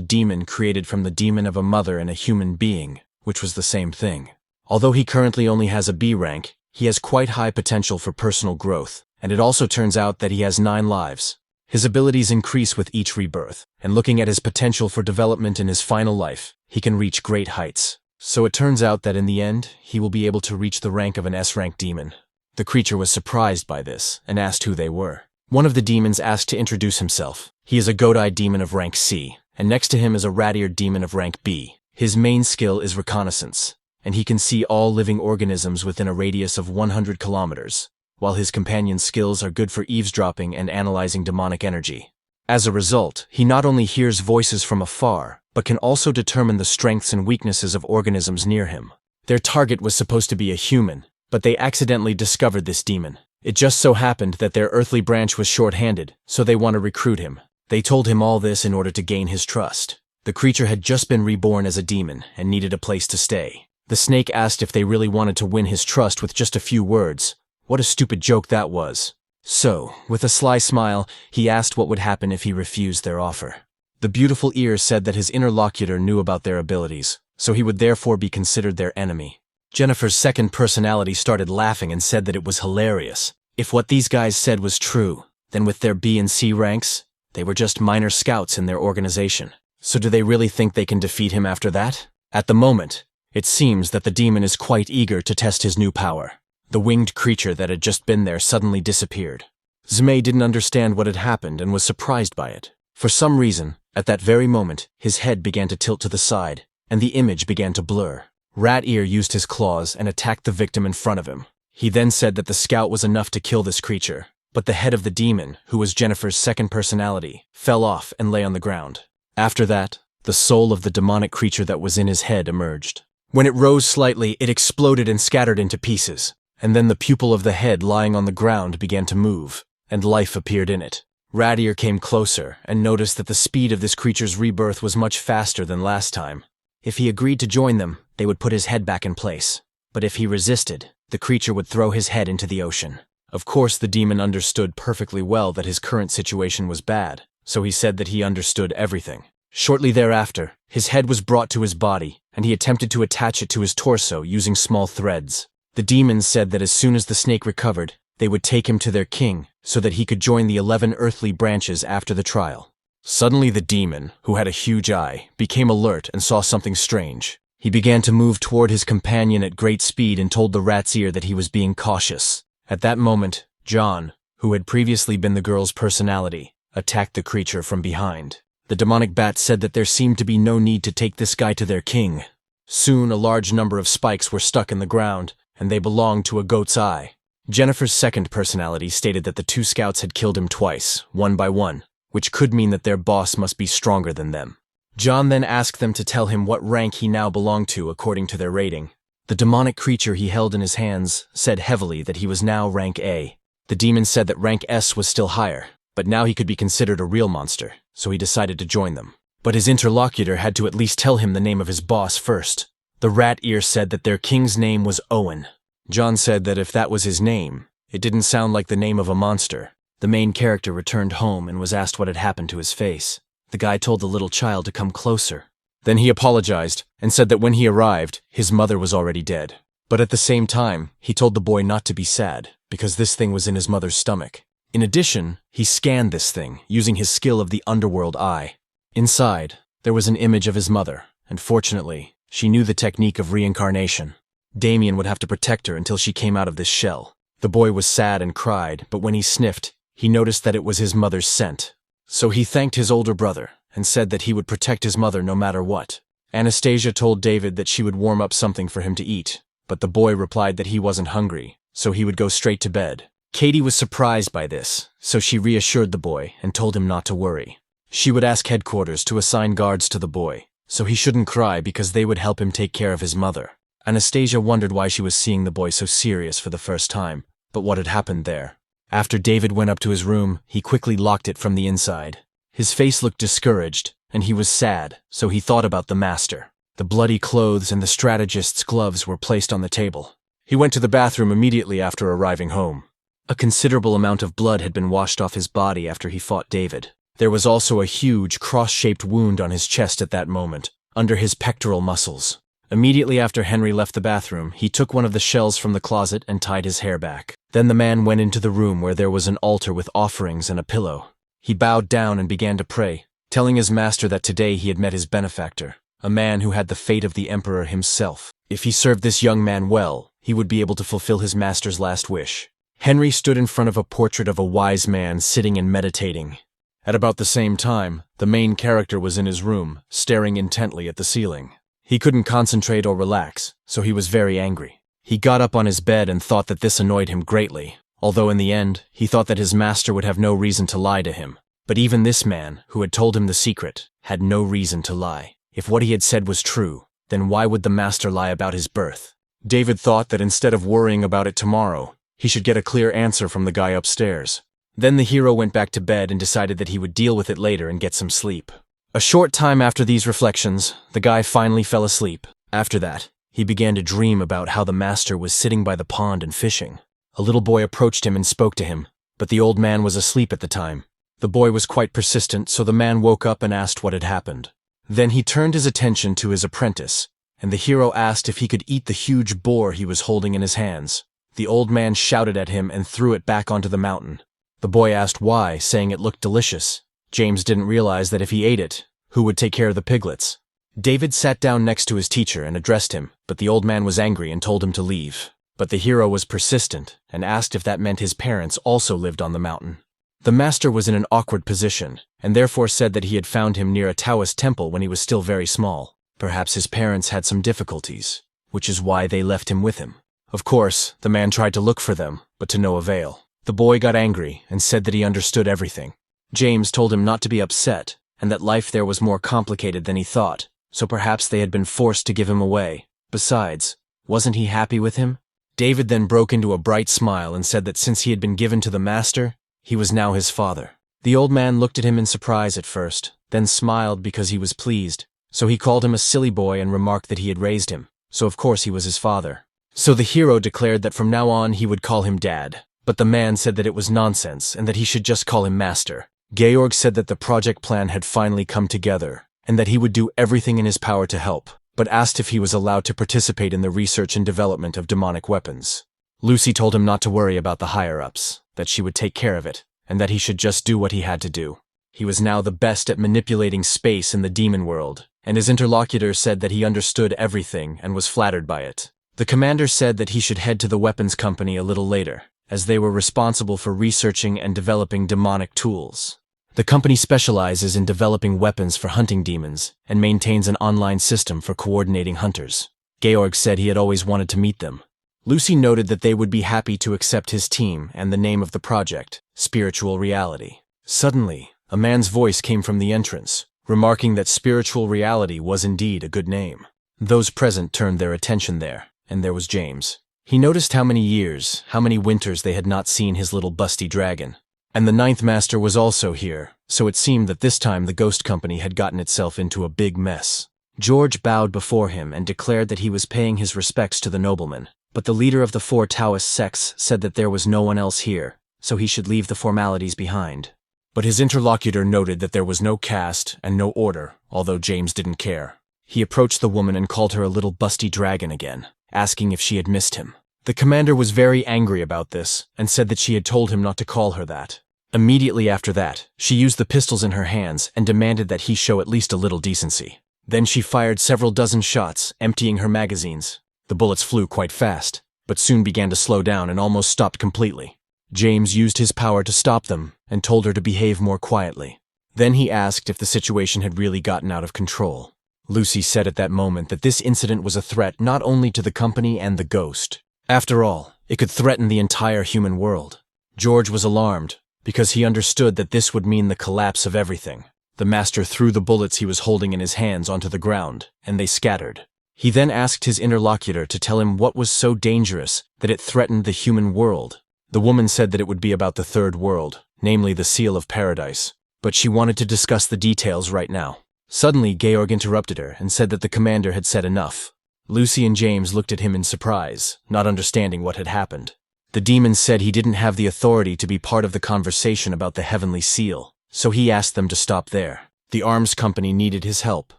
demon created from the demon of a mother and a human being, which was the same thing. Although he currently only has a B rank, he has quite high potential for personal growth, and it also turns out that he has 9 lives. His abilities increase with each rebirth, and looking at his potential for development in his final life, he can reach great heights. So it turns out that in the end, he will be able to reach the rank of an S-rank demon. The creature was surprised by this and asked who they were. One of the demons asked to introduce himself. He is a goat-eyed demon of rank C, and next to him is a rat-eared demon of rank B. His main skill is reconnaissance, and he can see all living organisms within a radius of 100 kilometers, while his companion's skills are good for eavesdropping and analyzing demonic energy. As a result, he not only hears voices from afar, but can also determine the strengths and weaknesses of organisms near him. Their target was supposed to be a human, but they accidentally discovered this demon. It just so happened that their earthly branch was short-handed, so they want to recruit him. They told him all this in order to gain his trust. The creature had just been reborn as a demon and needed a place to stay. The snake asked if they really wanted to win his trust with just a few words. What a stupid joke that was. So, with a sly smile, he asked what would happen if he refused their offer. The beautiful ear said that his interlocutor knew about their abilities, so he would therefore be considered their enemy. Jennifer's second personality started laughing and said that it was hilarious. If what these guys said was true, then with their B and C ranks, they were just minor scouts in their organization. So do they really think they can defeat him after that? At the moment, it seems that the demon is quite eager to test his new power. The winged creature that had just been there suddenly disappeared. Zmei didn't understand what had happened and was surprised by it. For some reason, at that very moment, his head began to tilt to the side, and the image began to blur. Rat Ear used his claws and attacked the victim in front of him. He then said that the scout was enough to kill this creature, but the head of the demon, who was Jennifer's second personality, fell off and lay on the ground. After that, the soul of the demonic creature that was in his head emerged. When it rose slightly, it exploded and scattered into pieces, and then the pupil of the head lying on the ground began to move, and life appeared in it. Rat Ear came closer and noticed that the speed of this creature's rebirth was much faster than last time. If he agreed to join them, they would put his head back in place. But if he resisted, the creature would throw his head into the ocean. Of course, the demon understood perfectly well that his current situation was bad, so he said that he understood everything. Shortly thereafter, his head was brought to his body, and he attempted to attach it to his torso using small threads. The demons said that as soon as the snake recovered, they would take him to their king so that he could join the 11 earthly branches after the trial. Suddenly the demon, who had a huge eye, became alert and saw something strange. He began to move toward his companion at great speed and told the rat's ear that he was being cautious. At that moment, John, who had previously been the girl's personality, attacked the creature from behind. The demonic bat said that there seemed to be no need to take this guy to their king. Soon a large number of spikes were stuck in the ground, and they belonged to a goat's eye. Jennifer's second personality stated that the two scouts had killed him twice, one by one, which could mean that their boss must be stronger than them. John then asked them to tell him what rank he now belonged to according to their rating. The demonic creature he held in his hands said heavily that he was now rank A. The demon said that rank S was still higher, but now he could be considered a real monster, so he decided to join them. But his interlocutor had to at least tell him the name of his boss first. The rat ear said that their king's name was Owen. John said that if that was his name, it didn't sound like the name of a monster. The main character returned home and was asked what had happened to his face. The guy told the little child to come closer. Then he apologized and said that when he arrived, his mother was already dead. But at the same time, he told the boy not to be sad, because this thing was in his mother's stomach. In addition, he scanned this thing, using his skill of the underworld eye. Inside, there was an image of his mother, and fortunately, she knew the technique of reincarnation. Damien would have to protect her until she came out of this shell. The boy was sad and cried, but when he sniffed, he noticed that it was his mother's scent. So he thanked his older brother and said that he would protect his mother no matter what. Anastasia told David that she would warm up something for him to eat, but the boy replied that he wasn't hungry, so he would go straight to bed. Katie was surprised by this, so she reassured the boy and told him not to worry. She would ask headquarters to assign guards to the boy, so he shouldn't cry because they would help him take care of his mother. Anastasia wondered why she was seeing the boy so serious for the first time, but what had happened there? After David went up to his room, he quickly locked it from the inside. His face looked discouraged, and he was sad, so he thought about the master. The bloody clothes and the strategist's gloves were placed on the table. He went to the bathroom immediately after arriving home. A considerable amount of blood had been washed off his body after he fought David. There was also a huge, cross-shaped wound on his chest at that moment, under his pectoral muscles. Immediately after Henry left the bathroom, he took one of the shells from the closet and tied his hair back. Then the man went into the room where there was an altar with offerings and a pillow. He bowed down and began to pray, telling his master that today he had met his benefactor. a man who had the fate of the emperor himself. If he served this young man well, he would be able to fulfill his master's last wish. Henry stood in front of a portrait of a wise man sitting and meditating. At about the same time, the main character was in his room, staring intently at the ceiling. He couldn't concentrate or relax, so he was very angry. He got up on his bed and thought that this annoyed him greatly, although in the end, he thought that his master would have no reason to lie to him. But even this man, who had told him the secret, had no reason to lie. If what he had said was true, then why would the master lie about his birth? David thought that instead of worrying about it tomorrow, he should get a clear answer from the guy upstairs. Then the hero went back to bed and decided that he would deal with it later and get some sleep. A short time after these reflections, the guy finally fell asleep. After that, he began to dream about how the master was sitting by the pond and fishing. A little boy approached him and spoke to him, but the old man was asleep at the time. The boy was quite persistent, so the man woke up and asked what had happened. Then he turned his attention to his apprentice, and the hero asked if he could eat the huge boar he was holding in his hands. The old man shouted at him and threw it back onto the mountain. The boy asked why, saying it looked delicious. James didn't realize that if he ate it, who would take care of the piglets? David sat down next to his teacher and addressed him, but the old man was angry and told him to leave. But the hero was persistent and asked if that meant his parents also lived on the mountain. The master was in an awkward position, and therefore said that he had found him near a Taoist temple when he was still very small. Perhaps his parents had some difficulties, which is why they left him with him. Of course, the man tried to look for them, but to no avail. The boy got angry and said that he understood everything. James told him not to be upset, and that life there was more complicated than he thought, so perhaps they had been forced to give him away. Besides, wasn't he happy with him? David then broke into a bright smile and said that since he had been given to the master, he was now his father. The old man looked at him in surprise at first, then smiled because he was pleased. So he called him a silly boy and remarked that he had raised him, so of course he was his father. So the hero declared that from now on he would call him Dad. But the man said that it was nonsense and that he should just call him Master. Georg said that the project plan had finally come together, and that he would do everything in his power to help, but asked if he was allowed to participate in the research and development of demonic weapons. Lucy told him not to worry about the higher-ups, that she would take care of it, and that he should just do what he had to do. He was now the best at manipulating space in the demon world, and his interlocutor said that he understood everything and was flattered by it. The commander said that he should head to the weapons company a little later, as they were responsible for researching and developing demonic tools. The company specializes in developing weapons for hunting demons and maintains an online system for coordinating hunters. Georg said he had always wanted to meet them. Lucy noted that they would be happy to accept his team and the name of the project, Spiritual Reality. Suddenly, a man's voice came from the entrance, remarking that Spiritual Reality was indeed a good name. Those present turned their attention there, and there was James. He noticed how many years, how many winters they had not seen his little busty dragon. And the ninth master was also here, so it seemed that this time the ghost company had gotten itself into a big mess. George bowed before him and declared that he was paying his respects to the nobleman, but the leader of the 4 Taoist sects said that there was no one else here, so he should leave the formalities behind. But his interlocutor noted that there was no caste and no order, although James didn't care. He approached the woman and called her a little busty dragon again, asking if she had missed him. The commander was very angry about this and said that she had told him not to call her that. Immediately after that, she used the pistols in her hands and demanded that he show at least a little decency. Then she fired several dozen shots, emptying her magazines. The bullets flew quite fast, but soon began to slow down and almost stopped completely. James used his power to stop them and told her to behave more quietly. Then he asked if the situation had really gotten out of control. Lucy said at that moment that this incident was a threat not only to the company and the ghost. After all, it could threaten the entire human world. George was alarmed, because he understood that this would mean the collapse of everything. The master threw the bullets he was holding in his hands onto the ground, and they scattered. He then asked his interlocutor to tell him what was so dangerous that it threatened the human world. The woman said that it would be about the third world, namely the Seal of Paradise, but she wanted to discuss the details right now. Suddenly, Georg interrupted her and said that the commander had said enough. Lucy and James looked at him in surprise, not understanding what had happened. The demon said he didn't have the authority to be part of the conversation about the heavenly seal, so he asked them to stop there. The arms company needed his help,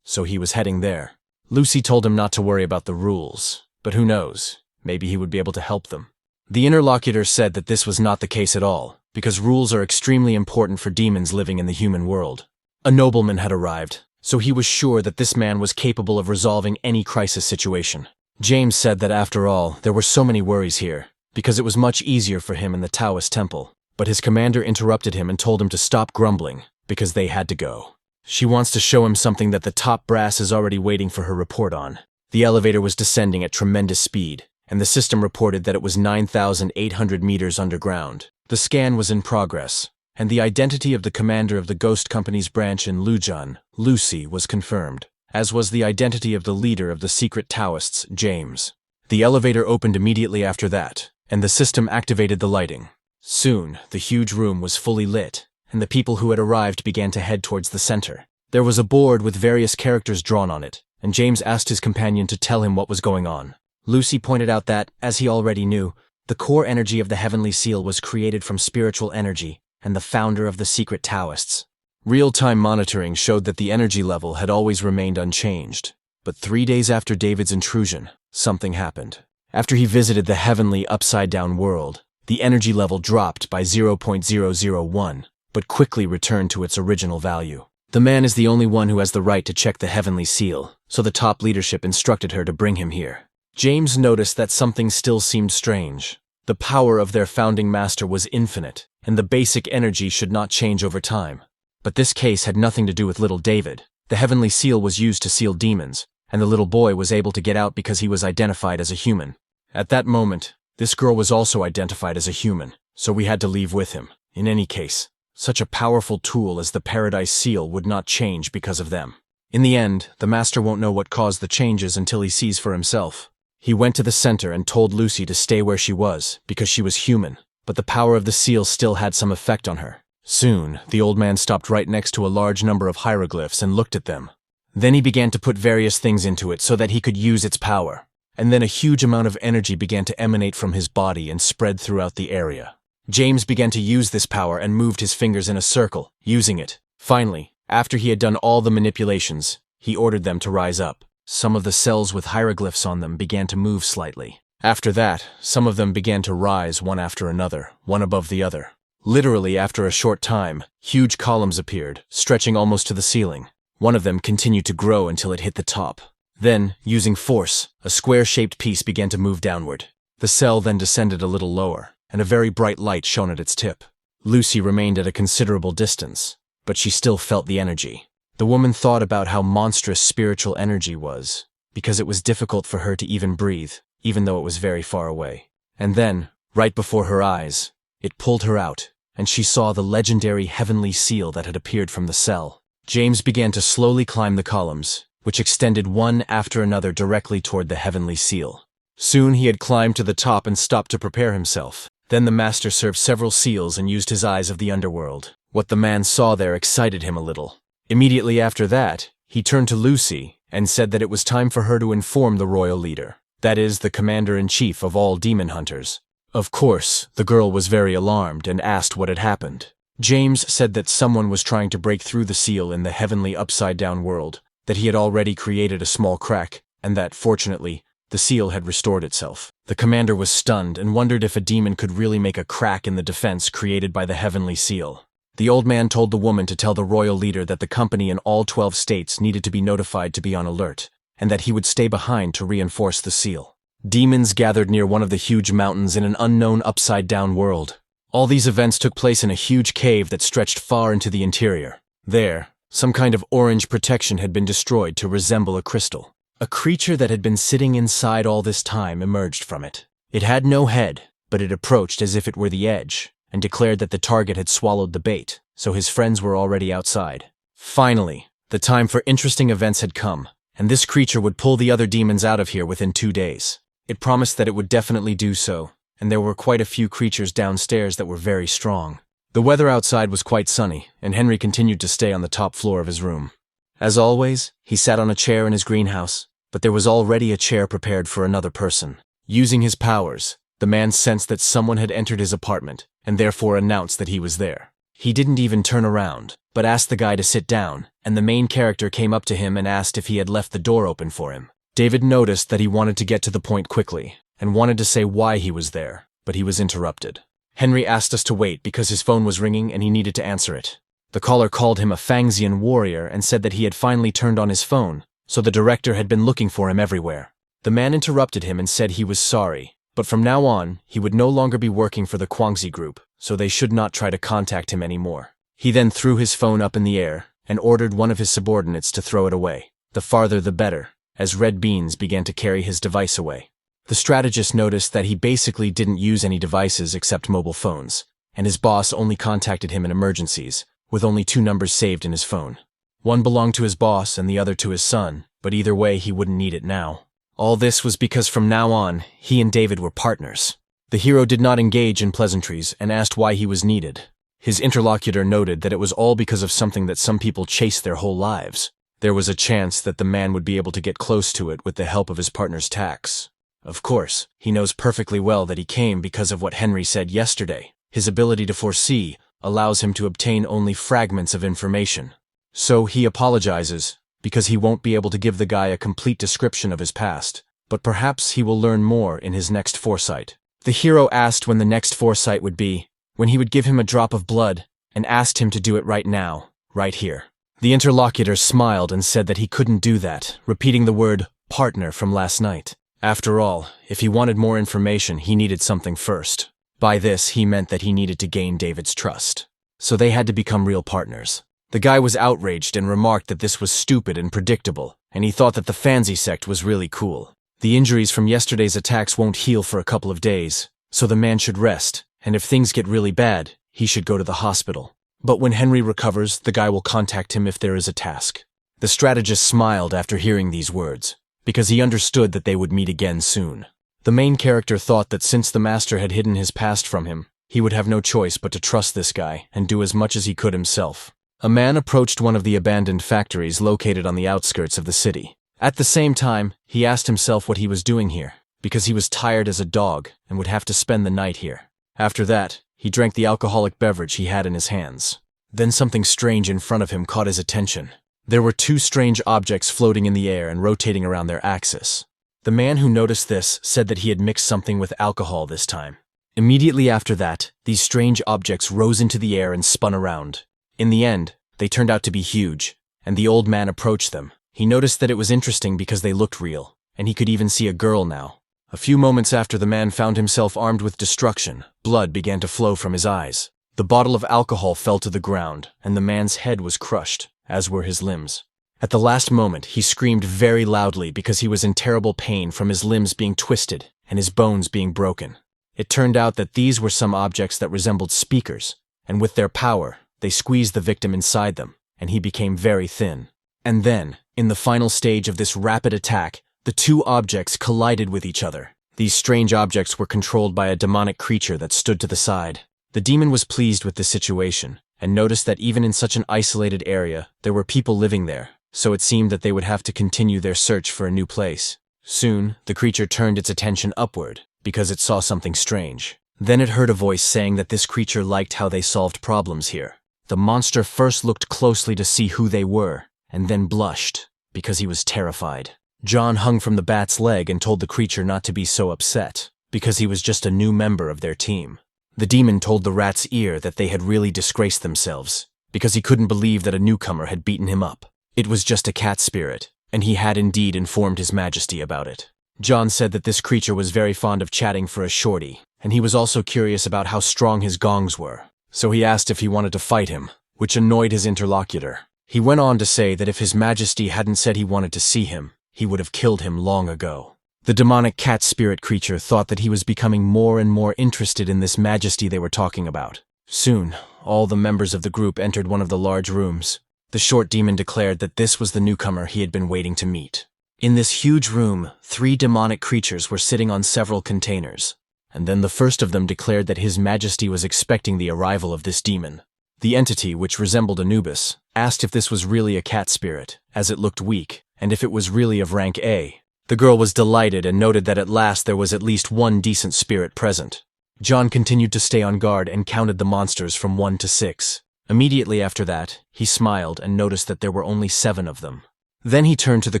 so he was heading there. Lucy told him not to worry about the rules, but who knows, maybe he would be able to help them. The interlocutor said that this was not the case at all, because rules are extremely important for demons living in the human world. A nobleman had arrived, so he was sure that this man was capable of resolving any crisis situation. James said that after all, there were so many worries here, because it was much easier for him in the Taoist temple. But his commander interrupted him and told him to stop grumbling, because they had to go. She wants to show him something that the top brass is already waiting for her report on. The elevator was descending at tremendous speed, and the system reported that it was 9,800 meters underground. The scan was in progress, and the identity of the commander of the Ghost Company's branch in Lujan, Lucy, was confirmed, as was the identity of the leader of the secret Taoists, James. The elevator opened immediately after that, and the system activated the lighting. Soon, the huge room was fully lit, and the people who had arrived began to head towards the center. There was a board with various characters drawn on it, and James asked his companion to tell him what was going on. Lucy pointed out that, as he already knew, the core energy of the Heavenly Seal was created from spiritual energy and the founder of the secret Taoists. Real-time monitoring showed that the energy level had always remained unchanged. But 3 days after David's intrusion, something happened. After he visited the heavenly upside-down world, the energy level dropped by 0.001, but quickly returned to its original value. The man is the only one who has the right to check the Heavenly Seal, so the top leadership instructed her to bring him here. James noticed that something still seemed strange. The power of their founding master was infinite, and the basic energy should not change over time. But this case had nothing to do with little David. The Heavenly Seal was used to seal demons, and the little boy was able to get out because he was identified as a human. At that moment, this girl was also identified as a human, so we had to leave with him. In any case, such a powerful tool as the Paradise Seal would not change because of them. In the end, the master won't know what caused the changes until he sees for himself. He went to the center and told Lucy to stay where she was, because she was human, but the power of the seal still had some effect on her. Soon, the old man stopped right next to a large number of hieroglyphs and looked at them. Then he began to put various things into it so that he could use its power. And then a huge amount of energy began to emanate from his body and spread throughout the area. James began to use this power and moved his fingers in a circle, using it. Finally, after he had done all the manipulations, he ordered them to rise up. Some of the cells with hieroglyphs on them began to move slightly. After that, some of them began to rise one after another, one above the other. Literally, after a short time, huge columns appeared, stretching almost to the ceiling. One of them continued to grow until it hit the top. Then, using force, a square-shaped piece began to move downward. The cell then descended a little lower, and a very bright light shone at its tip. Lucy remained at a considerable distance, but she still felt the energy. The woman thought about how monstrous spiritual energy was, because it was difficult for her to even breathe, even though it was very far away. And then, right before her eyes, it pulled her out, and she saw the legendary Heavenly Seal that had appeared from the cell. James began to slowly climb the columns, which extended one after another directly toward the Heavenly Seal. Soon he had climbed to the top and stopped to prepare himself. Then the master served several seals and used his eyes of the underworld. What the man saw there excited him a little. Immediately after that, he turned to Lucy and said that it was time for her to inform the royal leader, that is, the commander-in-chief of all demon hunters. Of course, the girl was very alarmed and asked what had happened. James said that someone was trying to break through the seal in the heavenly upside-down world, that he had already created a small crack, and that, fortunately, the seal had restored itself. The commander was stunned and wondered if a demon could really make a crack in the defense created by the Heavenly Seal. The old man told the woman to tell the royal leader that the company in all 12 states needed to be notified to be on alert, and that he would stay behind to reinforce the seal. Demons gathered near one of the huge mountains in an unknown upside-down world. All these events took place in a huge cave that stretched far into the interior. There, some kind of orange protection had been destroyed to resemble a crystal. A creature that had been sitting inside all this time emerged from it. It had no head, but it approached as if it were the edge, and declared that the target had swallowed the bait, so his friends were already outside. Finally, the time for interesting events had come, and this creature would pull the other demons out of here within 2 days. It promised that it would definitely do so, and there were quite a few creatures downstairs that were very strong. The weather outside was quite sunny, and Henry continued to stay on the top floor of his room. As always, he sat on a chair in his greenhouse, but there was already a chair prepared for another person. Using his powers, the man sensed that someone had entered his apartment, and therefore announced that he was there. He didn't even turn around, but asked the guy to sit down, and the main character came up to him and asked if he had left the door open for him. David noticed that he wanted to get to the point quickly, and wanted to say why he was there, but he was interrupted. Henry asked us to wait because his phone was ringing and he needed to answer it. The caller called him a Fangxian warrior and said that he had finally turned on his phone, so the director had been looking for him everywhere. The man interrupted him and said he was sorry, but from now on, he would no longer be working for the Guangxi group, so they should not try to contact him anymore. He then threw his phone up in the air and ordered one of his subordinates to throw it away. The farther the better, as red beans began to carry his device away. The strategist noticed that he basically didn't use any devices except mobile phones, and his boss only contacted him in emergencies, with only 2 numbers saved in his phone. One belonged to his boss and the other to his son, but either way he wouldn't need it now. All this was because from now on, he and David were partners. The hero did not engage in pleasantries and asked why he was needed. His interlocutor noted that it was all because of something that some people chase their whole lives. There was a chance that the man would be able to get close to it with the help of his partner's tax. Of course, he knows perfectly well that he came because of what Henry said yesterday. His ability to foresee allows him to obtain only fragments of information. So he apologizes, because he won't be able to give the guy a complete description of his past, but perhaps he will learn more in his next foresight. The hero asked when the next foresight would be, when he would give him a drop of blood, and asked him to do it right now, right here. The interlocutor smiled and said that he couldn't do that, repeating the word partner from last night. After all, if he wanted more information, he needed something first. By this, he meant that he needed to gain David's trust. So they had to become real partners. The guy was outraged and remarked that this was stupid and predictable, and he thought that the Fanzi sect was really cool. The injuries from yesterday's attacks won't heal for a couple of days, so the man should rest, and if things get really bad, he should go to the hospital. But when Henry recovers, the guy will contact him if there is a task. The strategist smiled after hearing these words, because he understood that they would meet again soon. The main character thought that since the master had hidden his past from him, he would have no choice but to trust this guy and do as much as he could himself. A man approached one of the abandoned factories located on the outskirts of the city. At the same time, he asked himself what he was doing here, because he was tired as a dog and would have to spend the night here. After that, he drank the alcoholic beverage he had in his hands. Then something strange in front of him caught his attention. There were 2 strange objects floating in the air and rotating around their axis. The man who noticed this said that he had mixed something with alcohol this time. Immediately after that, these strange objects rose into the air and spun around. In the end, they turned out to be huge, and the old man approached them. He noticed that it was interesting because they looked real, and he could even see a girl now. A few moments after the man found himself armed with destruction, blood began to flow from his eyes. The bottle of alcohol fell to the ground, and the man's head was crushed, as were his limbs. At the last moment, he screamed very loudly because he was in terrible pain from his limbs being twisted and his bones being broken. It turned out that these were some objects that resembled speakers, and with their power, they squeezed the victim inside them, and he became very thin. And then, in the final stage of this rapid attack, the 2 objects collided with each other. These strange objects were controlled by a demonic creature that stood to the side. The demon was pleased with the situation, and noticed that even in such an isolated area, there were people living there, so it seemed that they would have to continue their search for a new place. Soon, the creature turned its attention upward, because it saw something strange. Then it heard a voice saying that this creature liked how they solved problems here. The monster first looked closely to see who they were, and then blushed, because he was terrified. John hung from the bat's leg and told the creature not to be so upset, because he was just a new member of their team. The demon told the rat's ear that they had really disgraced themselves, because he couldn't believe that a newcomer had beaten him up. It was just a cat spirit, and he had indeed informed His Majesty about it. John said that this creature was very fond of chatting for a shorty, and he was also curious about how strong his gongs were, so he asked if he wanted to fight him, which annoyed his interlocutor. He went on to say that if His Majesty hadn't said he wanted to see him, he would have killed him long ago. The demonic cat spirit creature thought that he was becoming more and more interested in this majesty they were talking about. Soon, all the members of the group entered one of the large rooms. The short demon declared that this was the newcomer he had been waiting to meet. In this huge room, 3 demonic creatures were sitting on several containers, and then the first of them declared that His Majesty was expecting the arrival of this demon. The entity, which resembled Anubis, asked if this was really a cat spirit, as it looked weak, and if it was really of rank A. The girl was delighted and noted that at last there was at least one decent spirit present. John continued to stay on guard and counted the monsters from 1 to 6. Immediately after that, he smiled and noticed that there were only 7 of them. Then he turned to the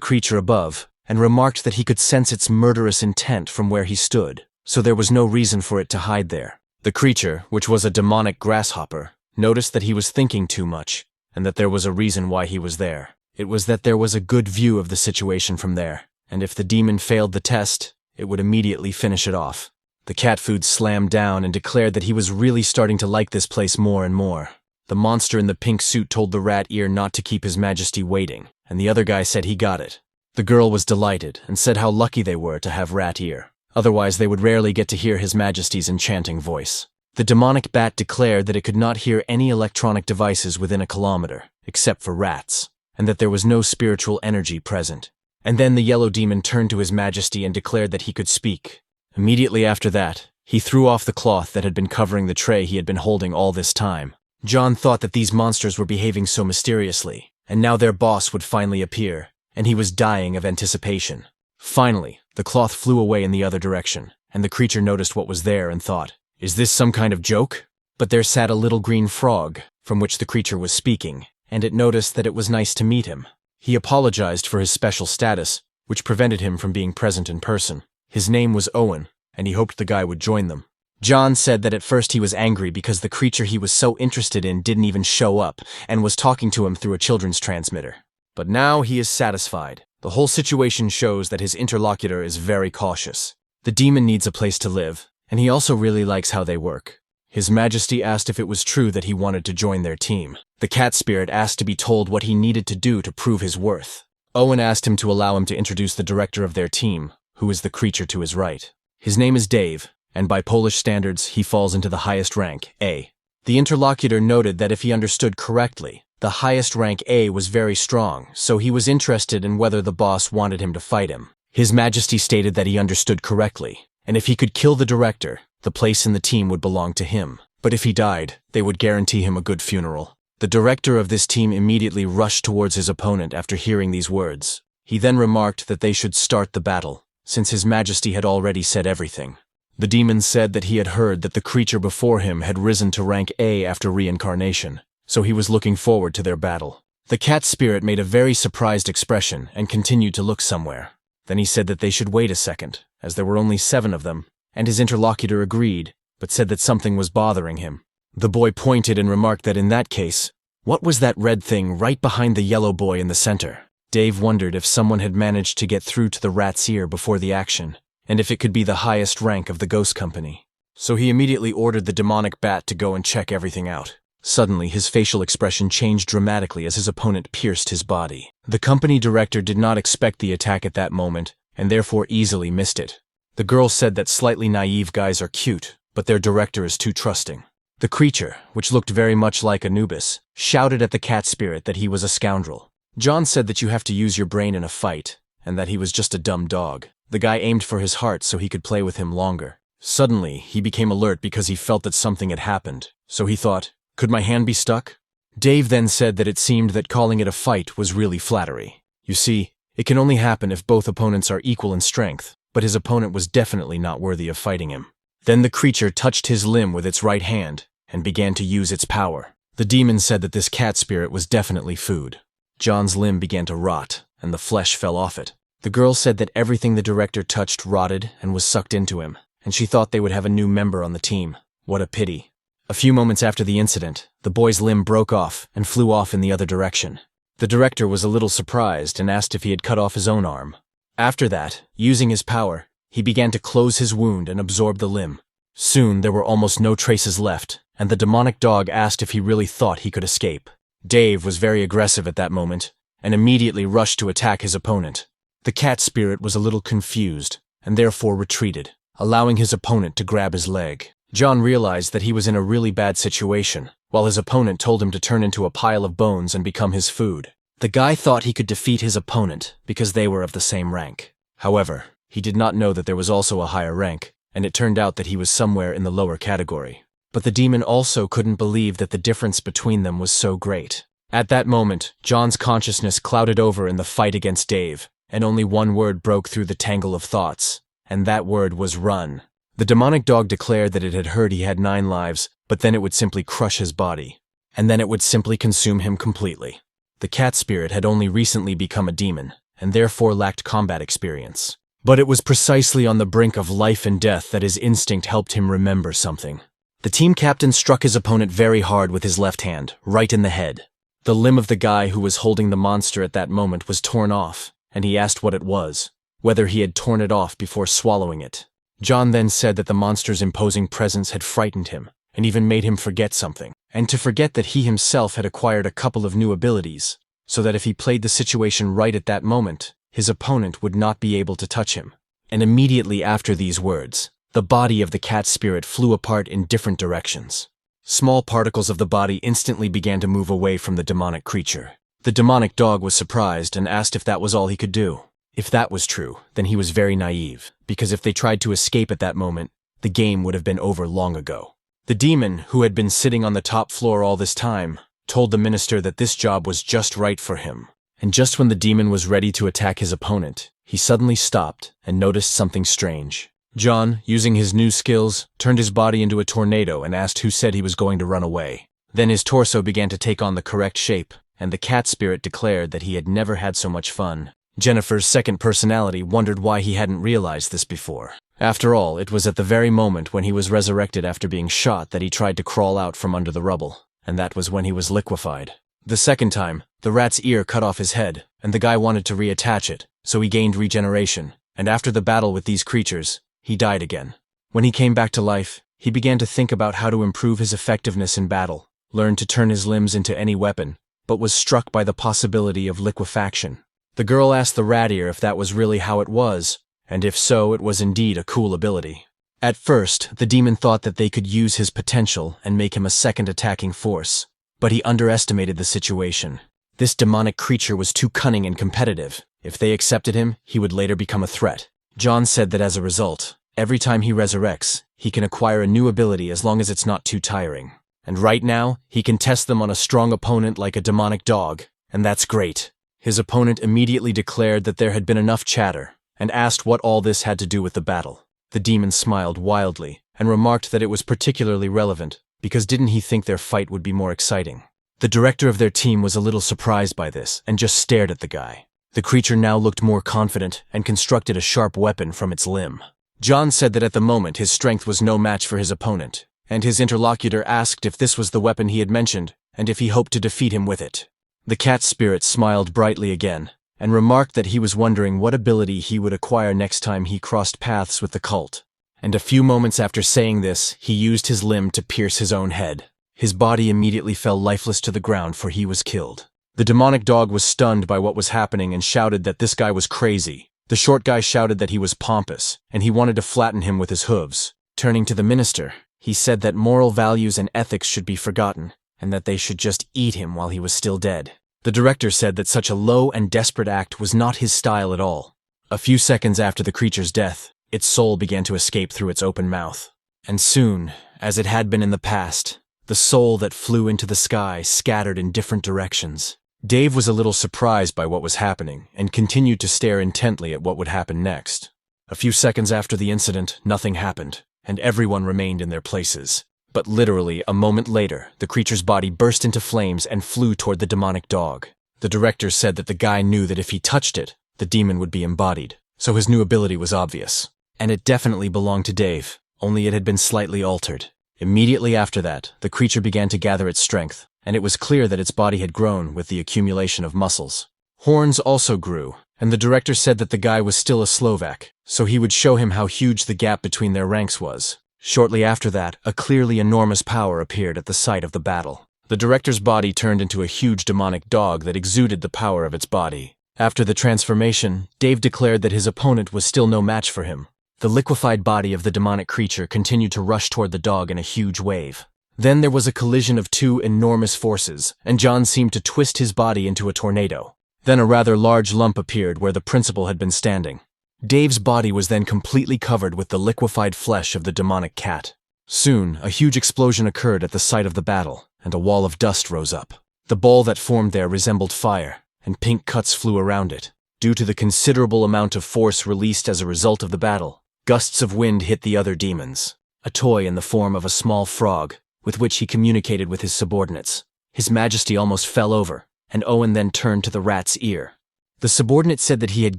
creature above and remarked that he could sense its murderous intent from where he stood, so there was no reason for it to hide there. The creature, which was a demonic grasshopper, noticed that he was thinking too much, and that there was a reason why he was there. It was that there was a good view of the situation from there, and if the demon failed the test, it would immediately finish it off. The cat food slammed down and declared that he was really starting to like this place more and more. The monster in the pink suit told the rat ear not to keep His Majesty waiting, and the other guy said he got it. The girl was delighted and said how lucky they were to have rat ear. Otherwise, they would rarely get to hear His Majesty's enchanting voice. The demonic bat declared that it could not hear any electronic devices within a kilometer, except for rats, and that there was no spiritual energy present. And then the yellow demon turned to His Majesty and declared that he could speak. Immediately after that, he threw off the cloth that had been covering the tray he had been holding all this time. John thought that these monsters were behaving so mysteriously, and now their boss would finally appear, and he was dying of anticipation. Finally, the cloth flew away in the other direction, and the creature noticed what was there and thought, "Is this some kind of joke?" But there sat a little green frog, from which the creature was speaking, and it noticed that it was nice to meet him. He apologized for his special status, which prevented him from being present in person. His name was Owen, and he hoped the guy would join them. John said that at first he was angry because the creature he was so interested in didn't even show up and was talking to him through a children's transmitter. But now he is satisfied. The whole situation shows that his interlocutor is very cautious. The demon needs a place to live, and he also really likes how they work. His Majesty asked if it was true that he wanted to join their team. The cat spirit asked to be told what he needed to do to prove his worth. Owen asked him to allow him to introduce the director of their team, who is the creature to his right. His name is Dave, and by Polish standards, he falls into the highest rank, A. The interlocutor noted that if he understood correctly, the highest rank A was very strong, so he was interested in whether the boss wanted him to fight him. His Majesty stated that he understood correctly, and if he could kill the director, the place in the team would belong to him. But if he died, they would guarantee him a good funeral. The director of this team immediately rushed towards his opponent after hearing these words. He then remarked that they should start the battle, since His Majesty had already said everything. The demon said that he had heard that the creature before him had risen to rank A after reincarnation, so he was looking forward to their battle. The cat spirit made a very surprised expression and continued to look somewhere. Then he said that they should wait a second, as there were only 7 of them, and his interlocutor agreed, but said that something was bothering him. The boy pointed and remarked that in that case, what was that red thing right behind the yellow boy in the center? Dave wondered if someone had managed to get through to the rat's ear before the action, and if it could be the highest rank of the ghost company. So he immediately ordered the demonic bat to go and check everything out. Suddenly, his facial expression changed dramatically as his opponent pierced his body. The company director did not expect the attack at that moment, and therefore easily missed it. The girl said that slightly naive guys are cute, but their director is too trusting. The creature, which looked very much like Anubis, shouted at the cat spirit that he was a scoundrel. John said that you have to use your brain in a fight, and that he was just a dumb dog. The guy aimed for his heart so he could play with him longer. Suddenly, he became alert because he felt that something had happened, so he thought, could my hand be stuck? Dave then said that it seemed that calling it a fight was really flattery. You see, it can only happen if both opponents are equal in strength, but his opponent was definitely not worthy of fighting him. Then the creature touched his limb with its right hand and began to use its power. The demon said that this cat spirit was definitely food. John's limb began to rot, and the flesh fell off it. The girl said that everything the director touched rotted and was sucked into him, and she thought they would have a new member on the team. What a pity. A few moments after the incident, the boy's limb broke off and flew off in the other direction. The director was a little surprised and asked if he had cut off his own arm. After that, using his power, he began to close his wound and absorb the limb. Soon there were almost no traces left, and the demonic dog asked if he really thought he could escape. Dave was very aggressive at that moment, and immediately rushed to attack his opponent. The cat spirit was a little confused, and therefore retreated, allowing his opponent to grab his leg. John realized that he was in a really bad situation, while his opponent told him to turn into a pile of bones and become his food. The guy thought he could defeat his opponent because they were of the same rank. However, he did not know that there was also a higher rank, and it turned out that he was somewhere in the lower category. But the demon also couldn't believe that the difference between them was so great. At that moment, John's consciousness clouded over in the fight against Dave, and only one word broke through the tangle of thoughts, and that word was run. The demonic dog declared that it had heard he had 9 lives, but then it would simply crush his body, and then it would simply consume him completely. The cat spirit had only recently become a demon, and therefore lacked combat experience. But it was precisely on the brink of life and death that his instinct helped him remember something. The team captain struck his opponent very hard with his left hand, right in the head. The limb of the guy who was holding the monster at that moment was torn off, and he asked what it was, whether he had torn it off before swallowing it. John then said that the monster's imposing presence had frightened him, and even made him forget something, and to forget that he himself had acquired a couple of new abilities, so that if he played the situation right at that moment, his opponent would not be able to touch him. And immediately after these words, the body of the cat spirit flew apart in different directions. Small particles of the body instantly began to move away from the demonic creature. The demonic dog was surprised and asked if that was all he could do. If that was true, then he was very naive, because if they tried to escape at that moment, the game would have been over long ago. The demon, who had been sitting on the top floor all this time, told the minister that this job was just right for him. And just when the demon was ready to attack his opponent, he suddenly stopped and noticed something strange. John, using his new skills, turned his body into a tornado and asked who said he was going to run away. Then his torso began to take on the correct shape, and the cat spirit declared that he had never had so much fun. Jennifer's second personality wondered why he hadn't realized this before. After all, it was at the very moment when he was resurrected after being shot that he tried to crawl out from under the rubble, and that was when he was liquefied. The second time, the rat's ear cut off his head, and the guy wanted to reattach it, so he gained regeneration, and after the battle with these creatures, he died again. When he came back to life, he began to think about how to improve his effectiveness in battle, learned to turn his limbs into any weapon, but was struck by the possibility of liquefaction. The girl asked the rat ear if that was really how it was, and if so, it was indeed a cool ability. At first, the demon thought that they could use his potential and make him a second attacking force, but he underestimated the situation. This demonic creature was too cunning and competitive. If they accepted him, he would later become a threat. John said that as a result, every time he resurrects, he can acquire a new ability as long as it's not too tiring. And right now, he can test them on a strong opponent like a demonic dog, and that's great. His opponent immediately declared that there had been enough chatter, and asked what all this had to do with the battle. The demon smiled wildly, and remarked that it was particularly relevant, because didn't he think their fight would be more exciting? The director of their team was a little surprised by this, and just stared at the guy. The creature now looked more confident, and constructed a sharp weapon from its limb. John said that at the moment his strength was no match for his opponent, and his interlocutor asked if this was the weapon he had mentioned, and if he hoped to defeat him with it. The cat spirit smiled brightly again, and remarked that he was wondering what ability he would acquire next time he crossed paths with the cult. And a few moments after saying this, he used his limb to pierce his own head. His body immediately fell lifeless to the ground, for he was killed. The demonic dog was stunned by what was happening and shouted that this guy was crazy. The short guy shouted that he was pompous, and he wanted to flatten him with his hooves. Turning to the minister, he said that moral values and ethics should be forgotten, and that they should just eat him while he was still dead. The director said that such a low and desperate act was not his style at all. A few seconds after the creature's death, its soul began to escape through its open mouth. And soon, as it had been in the past, the soul that flew into the sky scattered in different directions. Dave was a little surprised by what was happening and continued to stare intently at what would happen next. A few seconds after the incident, nothing happened, and everyone remained in their places. But literally, a moment later, the creature's body burst into flames and flew toward the demonic dog. The director said that the guy knew that if he touched it, the demon would be embodied, so his new ability was obvious. And it definitely belonged to Dave, only it had been slightly altered. Immediately after that, the creature began to gather its strength, and it was clear that its body had grown with the accumulation of muscles. Horns also grew, and the director said that the guy was still a Slovak, so he would show him how huge the gap between their ranks was. Shortly after that, a clearly enormous power appeared at the site of the battle. The director's body turned into a huge demonic dog that exuded the power of its body. After the transformation, Dave declared that his opponent was still no match for him. The liquefied body of the demonic creature continued to rush toward the dog in a huge wave. Then there was a collision of two enormous forces, and John seemed to twist his body into a tornado. Then a rather large lump appeared where the principal had been standing. Dave's body was then completely covered with the liquefied flesh of the demonic cat. Soon, a huge explosion occurred at the site of the battle, and a wall of dust rose up. The ball that formed there resembled fire, and pink cuts flew around it. Due to the considerable amount of force released as a result of the battle, gusts of wind hit the other demons. A toy in the form of a small frog, with which he communicated with his subordinates. His Majesty almost fell over, and Owen then turned to the rat's ear. The subordinate said that he had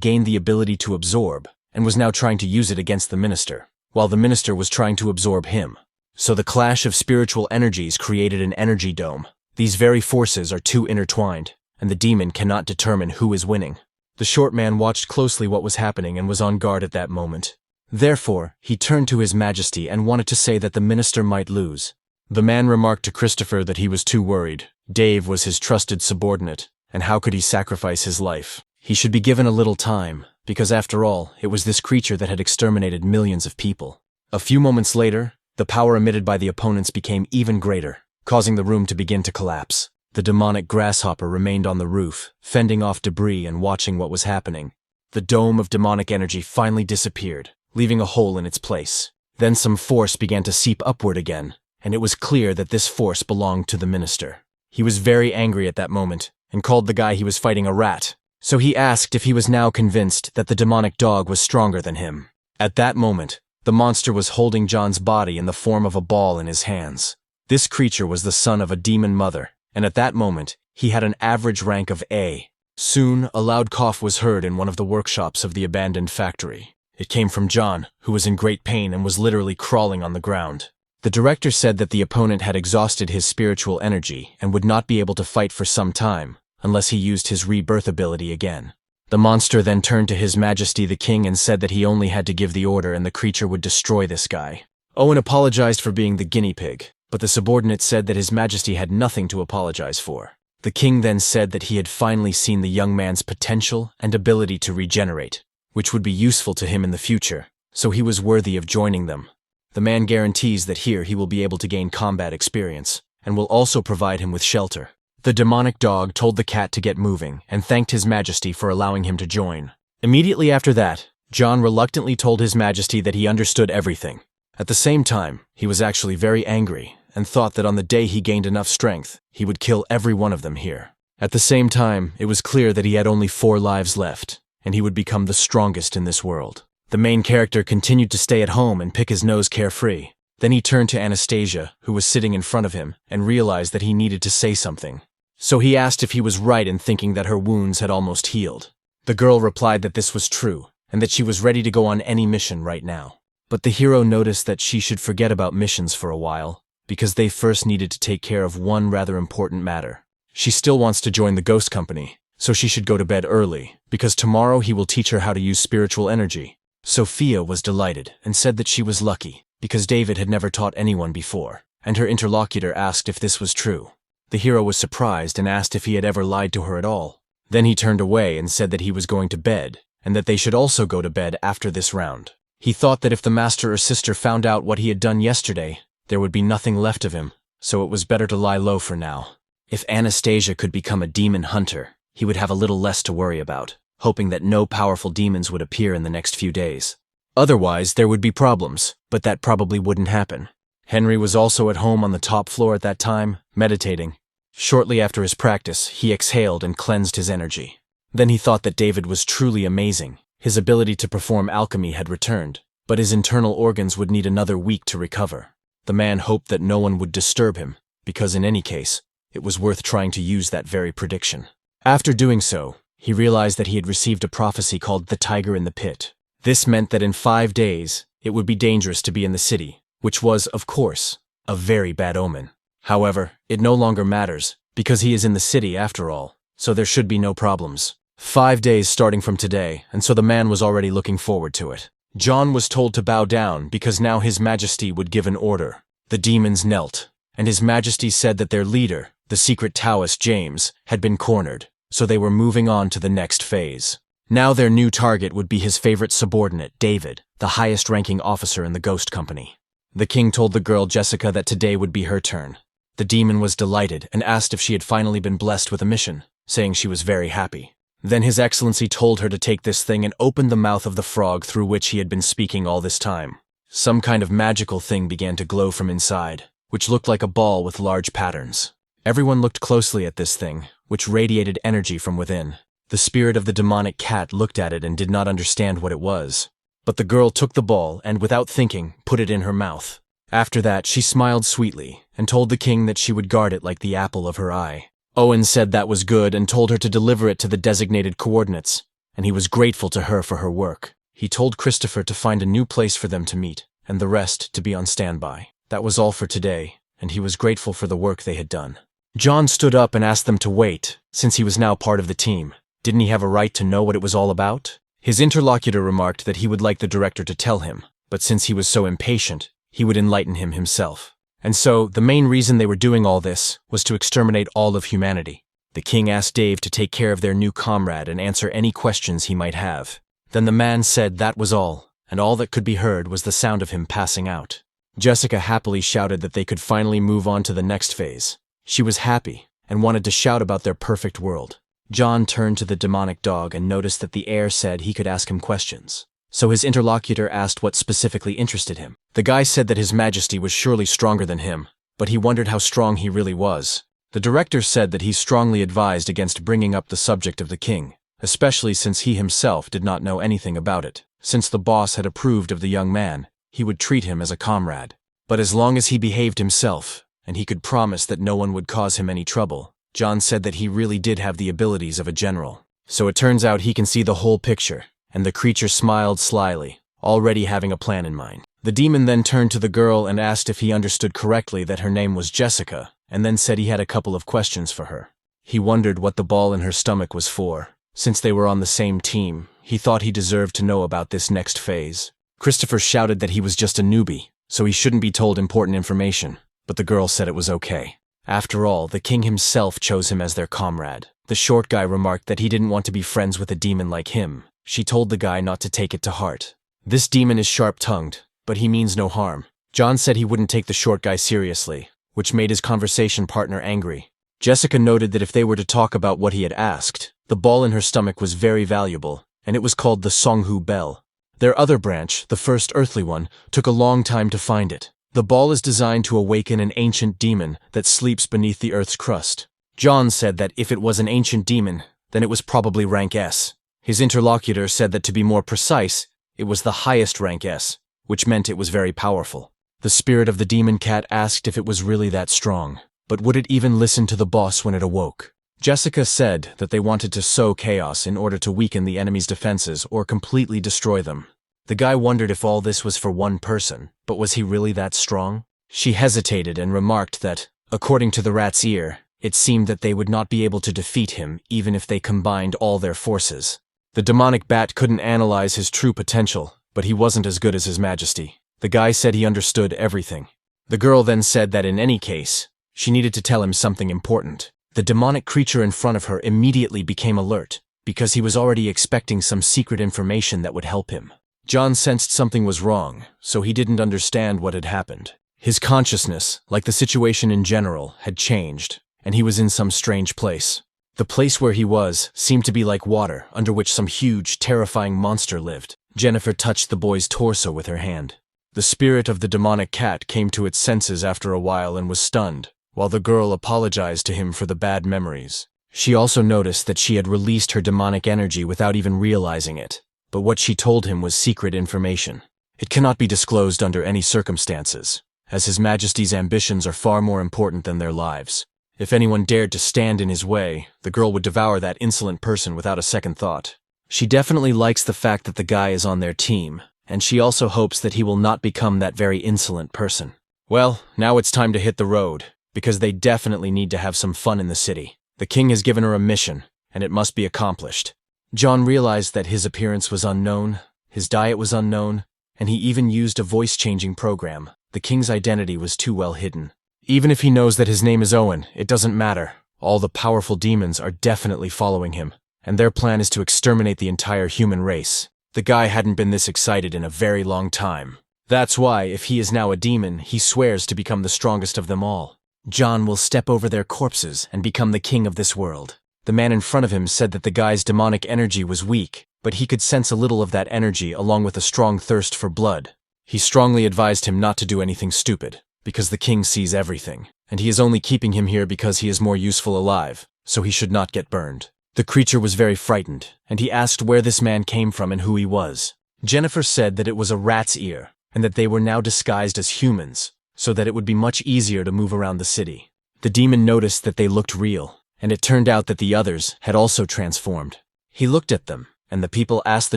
gained the ability to absorb, and was now trying to use it against the minister, while the minister was trying to absorb him. So the clash of spiritual energies created an energy dome. These very forces are too intertwined, and the demon cannot determine who is winning. The short man watched closely what was happening and was on guard at that moment. Therefore, he turned to His Majesty and wanted to say that the minister might lose. The man remarked to Christopher that he was too worried. Dave was his trusted subordinate, and how could he sacrifice his life? He should be given a little time, because after all, it was this creature that had exterminated millions of people. A few moments later, the power emitted by the opponents became even greater, causing the room to begin to collapse. The demonic grasshopper remained on the roof, fending off debris and watching what was happening. The dome of demonic energy finally disappeared, leaving a hole in its place. Then some force began to seep upward again, and it was clear that this force belonged to the minister. He was very angry at that moment, and called the guy he was fighting a rat. So he asked if he was now convinced that the demonic dog was stronger than him. At that moment, the monster was holding John's body in the form of a ball in his hands. This creature was the son of a demon mother, and at that moment, he had an average rank of A. Soon, a loud cough was heard in one of the workshops of the abandoned factory. It came from John, who was in great pain and was literally crawling on the ground. The director said that the opponent had exhausted his spiritual energy and would not be able to fight for some time, unless he used his rebirth ability again. The monster then turned to His Majesty the King and said that he only had to give the order and the creature would destroy this guy. Owen apologized for being the guinea pig, but the subordinate said that His Majesty had nothing to apologize for. The king then said that he had finally seen the young man's potential and ability to regenerate, which would be useful to him in the future, so he was worthy of joining them. The man guarantees that here he will be able to gain combat experience, and will also provide him with shelter. The demonic dog told the cat to get moving and thanked His Majesty for allowing him to join. Immediately after that, John reluctantly told His Majesty that he understood everything. At the same time, he was actually very angry and thought that on the day he gained enough strength, he would kill every one of them here. At the same time, it was clear that he had only 4 lives left, and he would become the strongest in this world. The main character continued to stay at home and pick his nose carefree. Then he turned to Anastasia, who was sitting in front of him, and realized that he needed to say something. So he asked if he was right in thinking that her wounds had almost healed. The girl replied that this was true, and that she was ready to go on any mission right now. But the hero noticed that she should forget about missions for a while, because they first needed to take care of one rather important matter. She still wants to join the ghost company, so she should go to bed early, because tomorrow he will teach her how to use spiritual energy. Sophia was delighted and said that she was lucky, because David had never taught anyone before, and her interlocutor asked if this was true. The hero was surprised and asked if he had ever lied to her at all. Then he turned away and said that he was going to bed, and that they should also go to bed after this round. He thought that if the master or sister found out what he had done yesterday, there would be nothing left of him, so it was better to lie low for now. If Anastasia could become a demon hunter, he would have a little less to worry about, hoping that no powerful demons would appear in the next few days. Otherwise, there would be problems, but that probably wouldn't happen. Henry was also at home on the top floor at that time, meditating. Shortly after his practice, he exhaled and cleansed his energy. Then he thought that David was truly amazing. His ability to perform alchemy had returned, but his internal organs would need another week to recover. The man hoped that no one would disturb him, because in any case, it was worth trying to use that very prediction. After doing so, he realized that he had received a prophecy called the Tiger in the Pit. This meant that in 5 days, it would be dangerous to be in the city, which was, of course, a very bad omen. However, it no longer matters, because he is in the city after all, so there should be no problems. 5 days starting from today, and so the man was already looking forward to it. John was told to bow down because now His Majesty would give an order. The demons knelt, and His Majesty said that their leader, the secret Taoist James, had been cornered, so they were moving on to the next phase. Now their new target would be his favorite subordinate, David, the highest-ranking officer in the ghost company. The king told the girl Jessica that today would be her turn. The demon was delighted and asked if she had finally been blessed with a mission, saying she was very happy. Then His Excellency told her to take this thing and open the mouth of the frog through which he had been speaking all this time. Some kind of magical thing began to glow from inside, which looked like a ball with large patterns. Everyone looked closely at this thing, which radiated energy from within. The spirit of the demonic cat looked at it and did not understand what it was. But the girl took the ball and, without thinking, put it in her mouth. After that, she smiled sweetly and told the king that she would guard it like the apple of her eye. Owen said that was good and told her to deliver it to the designated coordinates, and he was grateful to her for her work. He told Christopher to find a new place for them to meet, and the rest to be on standby. That was all for today, and he was grateful for the work they had done. John stood up and asked them to wait, since he was now part of the team. Didn't he have a right to know what it was all about? His interlocutor remarked that he would like the director to tell him, but since he was so impatient, he would enlighten him himself. And so, the main reason they were doing all this was to exterminate all of humanity. The king asked Dave to take care of their new comrade and answer any questions he might have. Then the man said that was all, and all that could be heard was the sound of him passing out. Jessica happily shouted that they could finally move on to the next phase. She was happy and wanted to shout about their perfect world. John turned to the demonic dog and noticed that the heir said he could ask him questions. So his interlocutor asked what specifically interested him. The guy said that His Majesty was surely stronger than him, but he wondered how strong he really was. The director said that he strongly advised against bringing up the subject of the king, especially since he himself did not know anything about it. Since the boss had approved of the young man, he would treat him as a comrade. But as long as he behaved himself, and he could promise that no one would cause him any trouble, John said that he really did have the abilities of a general. So it turns out he can see the whole picture, and the creature smiled slyly, already having a plan in mind. The demon then turned to the girl and asked if he understood correctly that her name was Jessica, and then said he had a couple of questions for her. He wondered what the ball in her stomach was for. Since they were on the same team, he thought he deserved to know about this next phase. Christopher shouted that he was just a newbie, so he shouldn't be told important information, but the girl said it was okay. After all, the king himself chose him as their comrade. The short guy remarked that he didn't want to be friends with a demon like him. She told the guy not to take it to heart. This demon is sharp-tongued, but he means no harm. John said he wouldn't take the short guy seriously, which made his conversation partner angry. Jessica noted that if they were to talk about what he had asked, the ball in her stomach was very valuable, and it was called the Songhu Bell. Their other branch, the first earthly one, took a long time to find it. The ball is designed to awaken an ancient demon that sleeps beneath the earth's crust. John said that if it was an ancient demon, then it was probably rank S. His interlocutor said that to be more precise, it was the highest rank S, which meant it was very powerful. The spirit of the demon cat asked if it was really that strong, but would it even listen to the boss when it awoke? Jessica said that they wanted to sow chaos in order to weaken the enemy's defenses or completely destroy them. The guy wondered if all this was for one person, but was he really that strong? She hesitated and remarked that, according to the rat's ear, it seemed that they would not be able to defeat him even if they combined all their forces. The demonic bat couldn't analyze his true potential, but he wasn't as good as His Majesty. The guy said he understood everything. The girl then said that in any case, she needed to tell him something important. The demonic creature in front of her immediately became alert, because he was already expecting some secret information that would help him. John sensed something was wrong, so he didn't understand what had happened. His consciousness, like the situation in general, had changed, and he was in some strange place. The place where he was seemed to be like water, under which some huge, terrifying monster lived. Jennifer touched the boy's torso with her hand. The spirit of the demonic cat came to its senses after a while and was stunned, while the girl apologized to him for the bad memories. She also noticed that she had released her demonic energy without even realizing it. But what she told him was secret information. It cannot be disclosed under any circumstances, as His Majesty's ambitions are far more important than their lives. If anyone dared to stand in his way, the girl would devour that insolent person without a second thought. She definitely likes the fact that the guy is on their team, and she also hopes that he will not become that very insolent person. Well, now it's time to hit the road, because they definitely need to have some fun in the city. The king has given her a mission, and it must be accomplished. John realized that his appearance was unknown, his diet was unknown, and he even used a voice-changing program. The king's identity was too well hidden. Even if he knows that his name is Owen, it doesn't matter. All the powerful demons are definitely following him, and their plan is to exterminate the entire human race. The guy hadn't been this excited in a very long time. That's why, if he is now a demon, he swears to become the strongest of them all. John will step over their corpses and become the king of this world. The man in front of him said that the guy's demonic energy was weak, but he could sense a little of that energy along with a strong thirst for blood. He strongly advised him not to do anything stupid, because the king sees everything, and he is only keeping him here because he is more useful alive, so he should not get burned. The creature was very frightened, and he asked where this man came from and who he was. Jennifer said that it was a rat's ear, and that they were now disguised as humans, so that it would be much easier to move around the city. The demon noticed that they looked real, and it turned out that the others had also transformed. He looked at them, and the people asked the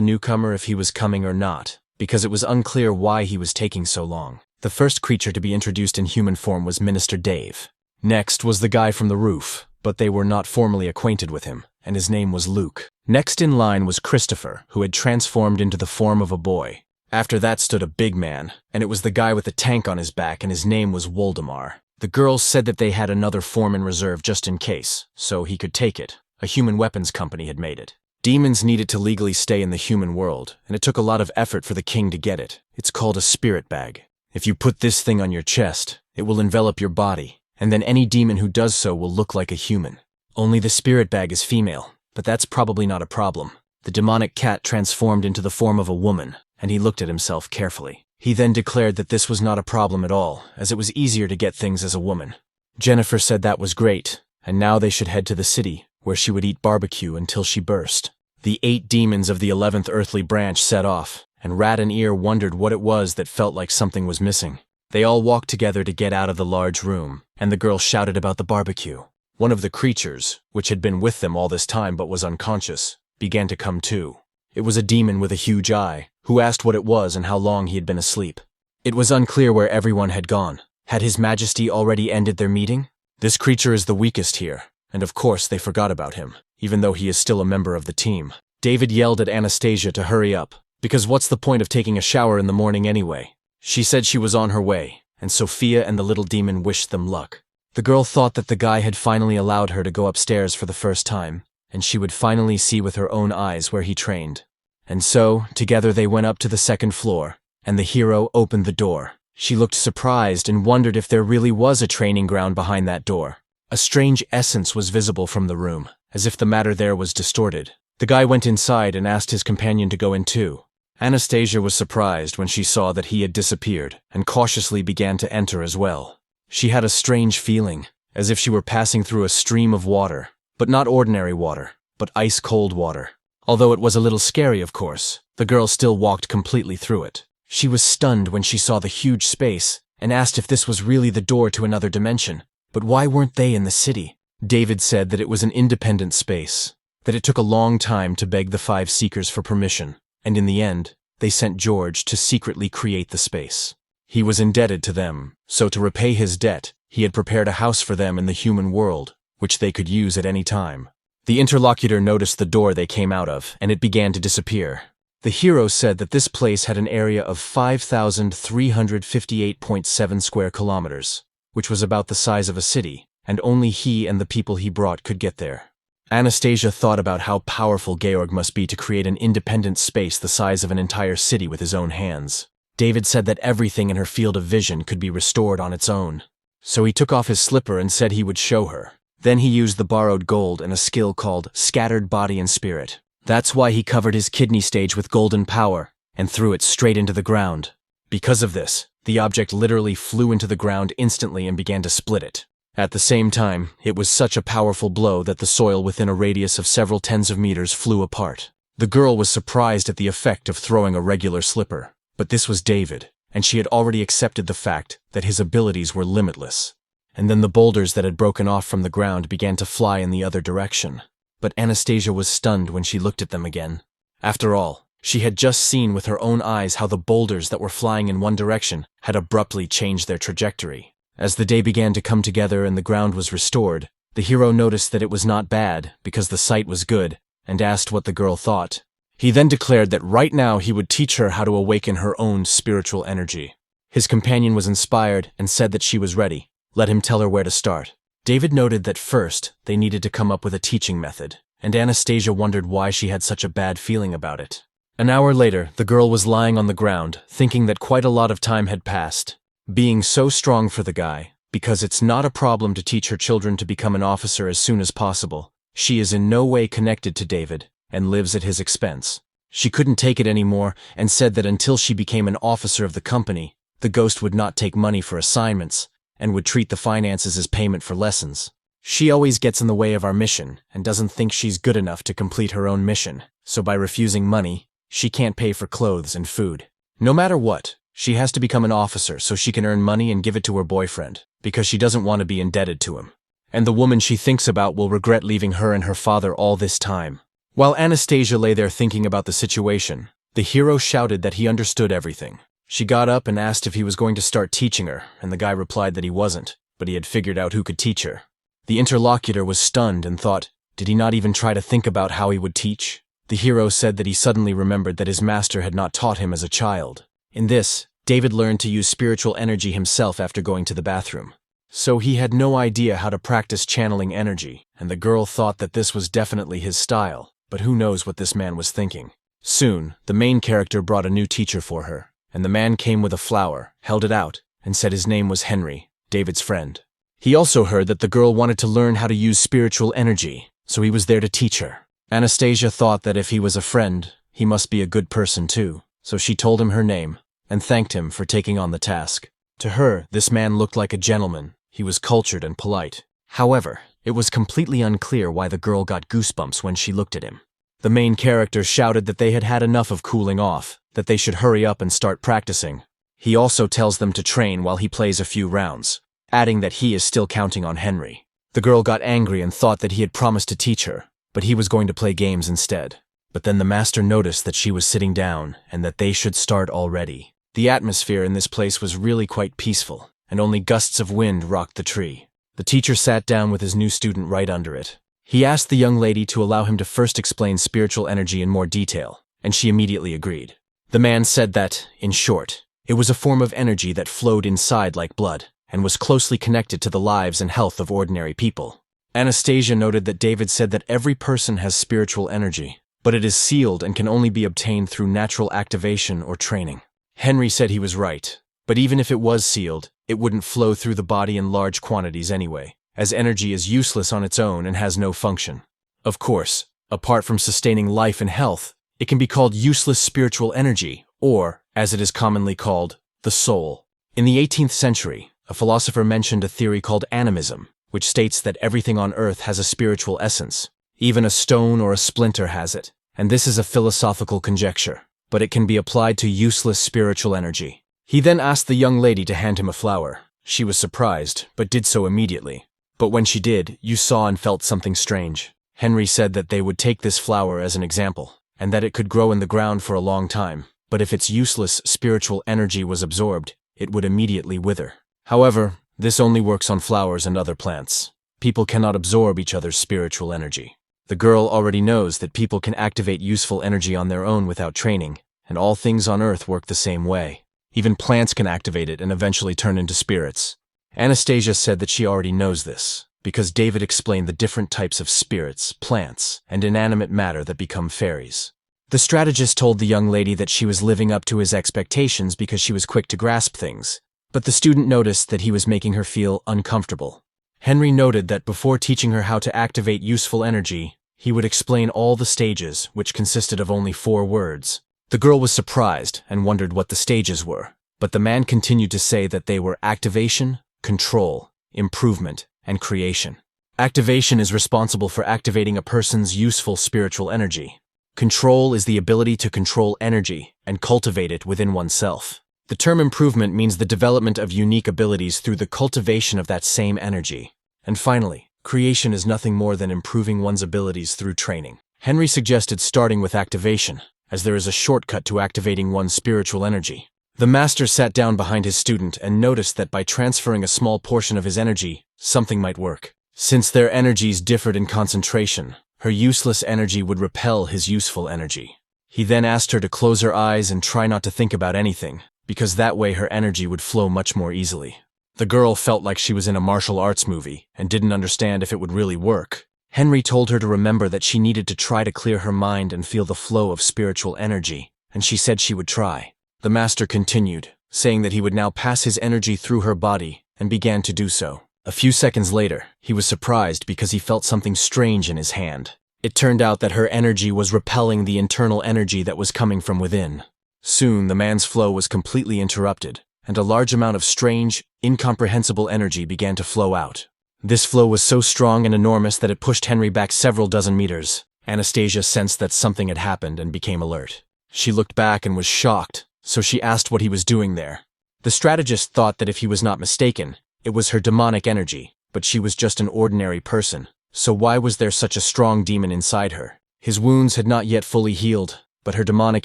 newcomer if he was coming or not, because it was unclear why he was taking so long. The first creature to be introduced in human form was Minister Dave. Next was the guy from the roof, but they were not formally acquainted with him, and his name was Luke. Next in line was Christopher, who had transformed into the form of a boy. After that stood a big man, and it was the guy with the tank on his back, and his name was Woldemar. The girls said that they had another form in reserve just in case, so he could take it. A human weapons company had made it. Demons needed to legally stay in the human world, and it took a lot of effort for the king to get it. It's called a spirit bag. If you put this thing on your chest, it will envelop your body, and then any demon who does so will look like a human. Only the spirit bag is female, but that's probably not a problem. The demonic cat transformed into the form of a woman, and he looked at himself carefully. He then declared that this was not a problem at all, as it was easier to get things as a woman. Jennifer said that was great, and now they should head to the city, where she would eat barbecue until she burst. The 8 demons of the 11th earthly branch set off, and Rat and Ear wondered what it was that felt like something was missing. They all walked together to get out of the large room, and the girl shouted about the barbecue. One of the creatures, which had been with them all this time but was unconscious, began to come to. It was a demon with a huge eye, who asked what it was and how long he had been asleep. It was unclear where everyone had gone. Had His Majesty already ended their meeting? This creature is the weakest here, and of course they forgot about him, even though he is still a member of the team. David yelled at Anastasia to hurry up, because what's the point of taking a shower in the morning anyway? She said she was on her way, and Sophia and the little demon wished them luck. The girl thought that the guy had finally allowed her to go upstairs for the first time, and she would finally see with her own eyes where he trained. And so, together they went up to the 2nd floor, and the hero opened the door. She looked surprised and wondered if there really was a training ground behind that door. A strange essence was visible from the room, as if the matter there was distorted. The guy went inside and asked his companion to go in too. Anastasia was surprised when she saw that he had disappeared, and cautiously began to enter as well. She had a strange feeling, as if she were passing through a stream of water, but not ordinary water, but ice-cold water. Although it was a little scary, of course, the girl still walked completely through it. She was stunned when she saw the huge space, and asked if this was really the door to another dimension. But why weren't they in the city? David said that it was an independent space, that it took a long time to beg the 5 seekers for permission, and in the end, they sent George to secretly create the space. He was indebted to them, so to repay his debt, he had prepared a house for them in the human world, which they could use at any time. The interlocutor noticed the door they came out of, and it began to disappear. The hero said that this place had an area of 5,358.7 square kilometers, which was about the size of a city, and only he and the people he brought could get there. Anastasia thought about how powerful Georg must be to create an independent space the size of an entire city with his own hands. David said that everything in her field of vision could be restored on its own. So he took off his slipper and said he would show her. Then he used the borrowed gold and a skill called Scattered Body and Spirit. That's why he covered his kidney stage with golden power and threw it straight into the ground. Because of this, the object literally flew into the ground instantly and began to split it. At the same time, it was such a powerful blow that the soil within a radius of several tens of meters flew apart. The girl was surprised at the effect of throwing a regular slipper. But this was David, and she had already accepted the fact that his abilities were limitless. And then the boulders that had broken off from the ground began to fly in the other direction. But Anastasia was stunned when she looked at them again. After all, she had just seen with her own eyes how the boulders that were flying in one direction had abruptly changed their trajectory. As the day began to come together and the ground was restored, the hero noticed that it was not bad because the sight was good, and asked what the girl thought. He then declared that right now he would teach her how to awaken her own spiritual energy. His companion was inspired and said that she was ready. Let him tell her where to start. David noted that first, they needed to come up with a teaching method, and Anastasia wondered why she had such a bad feeling about it. An hour later, the girl was lying on the ground, thinking that quite a lot of time had passed. Being so strong for the guy, because it's not a problem to teach her children to become an officer as soon as possible, she is in no way connected to David, and lives at his expense. She couldn't take it anymore and said that until she became an officer of the company, the ghost would not take money for assignments and would treat the finances as payment for lessons. She always gets in the way of our mission and doesn't think she's good enough to complete her own mission, so by refusing money, she can't pay for clothes and food. No matter what, she has to become an officer so she can earn money and give it to her boyfriend, because she doesn't want to be indebted to him. And the woman she thinks about will regret leaving her and her father all this time. While Anastasia lay there thinking about the situation, the hero shouted that he understood everything. She got up and asked if he was going to start teaching her, and the guy replied that he wasn't, but he had figured out who could teach her. The interlocutor was stunned and thought, did he not even try to think about how he would teach? The hero said that he suddenly remembered that his master had not taught him as a child. In this, David learned to use spiritual energy himself after going to the bathroom. So he had no idea how to practice channeling energy, and the girl thought that this was definitely his style, but who knows what this man was thinking. Soon, the main character brought a new teacher for her, and the man came with a flower, held it out, and said his name was Henry, David's friend. He also heard that the girl wanted to learn how to use spiritual energy, so he was there to teach her. Anastasia thought that if he was a friend, he must be a good person too, so she told him her name, and thanked him for taking on the task. To her, this man looked like a gentleman. He was cultured and polite. However, it was completely unclear why the girl got goosebumps when she looked at him. The main character shouted that they had had enough of cooling off, that they should hurry up and start practicing. He also tells them to train while he plays a few rounds, adding that he is still counting on Henry. The girl got angry and thought that he had promised to teach her, but he was going to play games instead. But then the master noticed that she was sitting down and that they should start already. The atmosphere in this place was really quite peaceful, and only gusts of wind rocked the tree. The teacher sat down with his new student right under it. He asked the young lady to allow him to first explain spiritual energy in more detail, and she immediately agreed. The man said that, in short, it was a form of energy that flowed inside like blood, and was closely connected to the lives and health of ordinary people. Anastasia noted that David said that every person has spiritual energy, but it is sealed and can only be obtained through natural activation or training. Henry said he was right, but even if it was sealed, it wouldn't flow through the body in large quantities anyway, as energy is useless on its own and has no function. Of course, apart from sustaining life and health, it can be called useless spiritual energy, or, as it is commonly called, the soul. In the 18th century, a philosopher mentioned a theory called animism, which states that everything on earth has a spiritual essence. Even a stone or a splinter has it, and this is a philosophical conjecture, but it can be applied to useless spiritual energy. He then asked the young lady to hand him a flower. She was surprised, but did so immediately. But when she did, you saw and felt something strange. Henry said that they would take this flower as an example, and that it could grow in the ground for a long time, but if its useless spiritual energy was absorbed, it would immediately wither. However, this only works on flowers and other plants. People cannot absorb each other's spiritual energy. The girl already knows that people can activate useful energy on their own without training, and all things on earth work the same way. Even plants can activate it and eventually turn into spirits. Anastasia said that she already knows this, because David explained the different types of spirits, plants, and inanimate matter that become fairies. The strategist told the young lady that she was living up to his expectations because she was quick to grasp things, but the student noticed that he was making her feel uncomfortable. Henry noted that before teaching her how to activate useful energy, he would explain all the stages, which consisted of only 4 words. The girl was surprised and wondered what the stages were, but the man continued to say that they were activation, control, improvement, and creation. Activation is responsible for activating a person's useful spiritual energy. Control is the ability to control energy and cultivate it within oneself. The term improvement means the development of unique abilities through the cultivation of that same energy. And finally, creation is nothing more than improving one's abilities through training. Henry suggested starting with activation, as there is a shortcut to activating one's spiritual energy. The master sat down behind his student and noticed that by transferring a small portion of his energy, something might work. Since their energies differed in concentration, her useless energy would repel his useful energy. He then asked her to close her eyes and try not to think about anything, because that way her energy would flow much more easily. The girl felt like she was in a martial arts movie and didn't understand if it would really work. Henry told her to remember that she needed to try to clear her mind and feel the flow of spiritual energy, and she said she would try. The master continued, saying that he would now pass his energy through her body, and began to do so. A few seconds later, he was surprised because he felt something strange in his hand. It turned out that her energy was repelling the internal energy that was coming from within. Soon, the man's flow was completely interrupted, and a large amount of strange, incomprehensible energy began to flow out. This flow was so strong and enormous that it pushed Henry back several dozen meters. Anastasia sensed that something had happened and became alert. She looked back and was shocked, so she asked what he was doing there. The strategist thought that if he was not mistaken, it was her demonic energy, but she was just an ordinary person, so why was there such a strong demon inside her? His wounds had not yet fully healed, but her demonic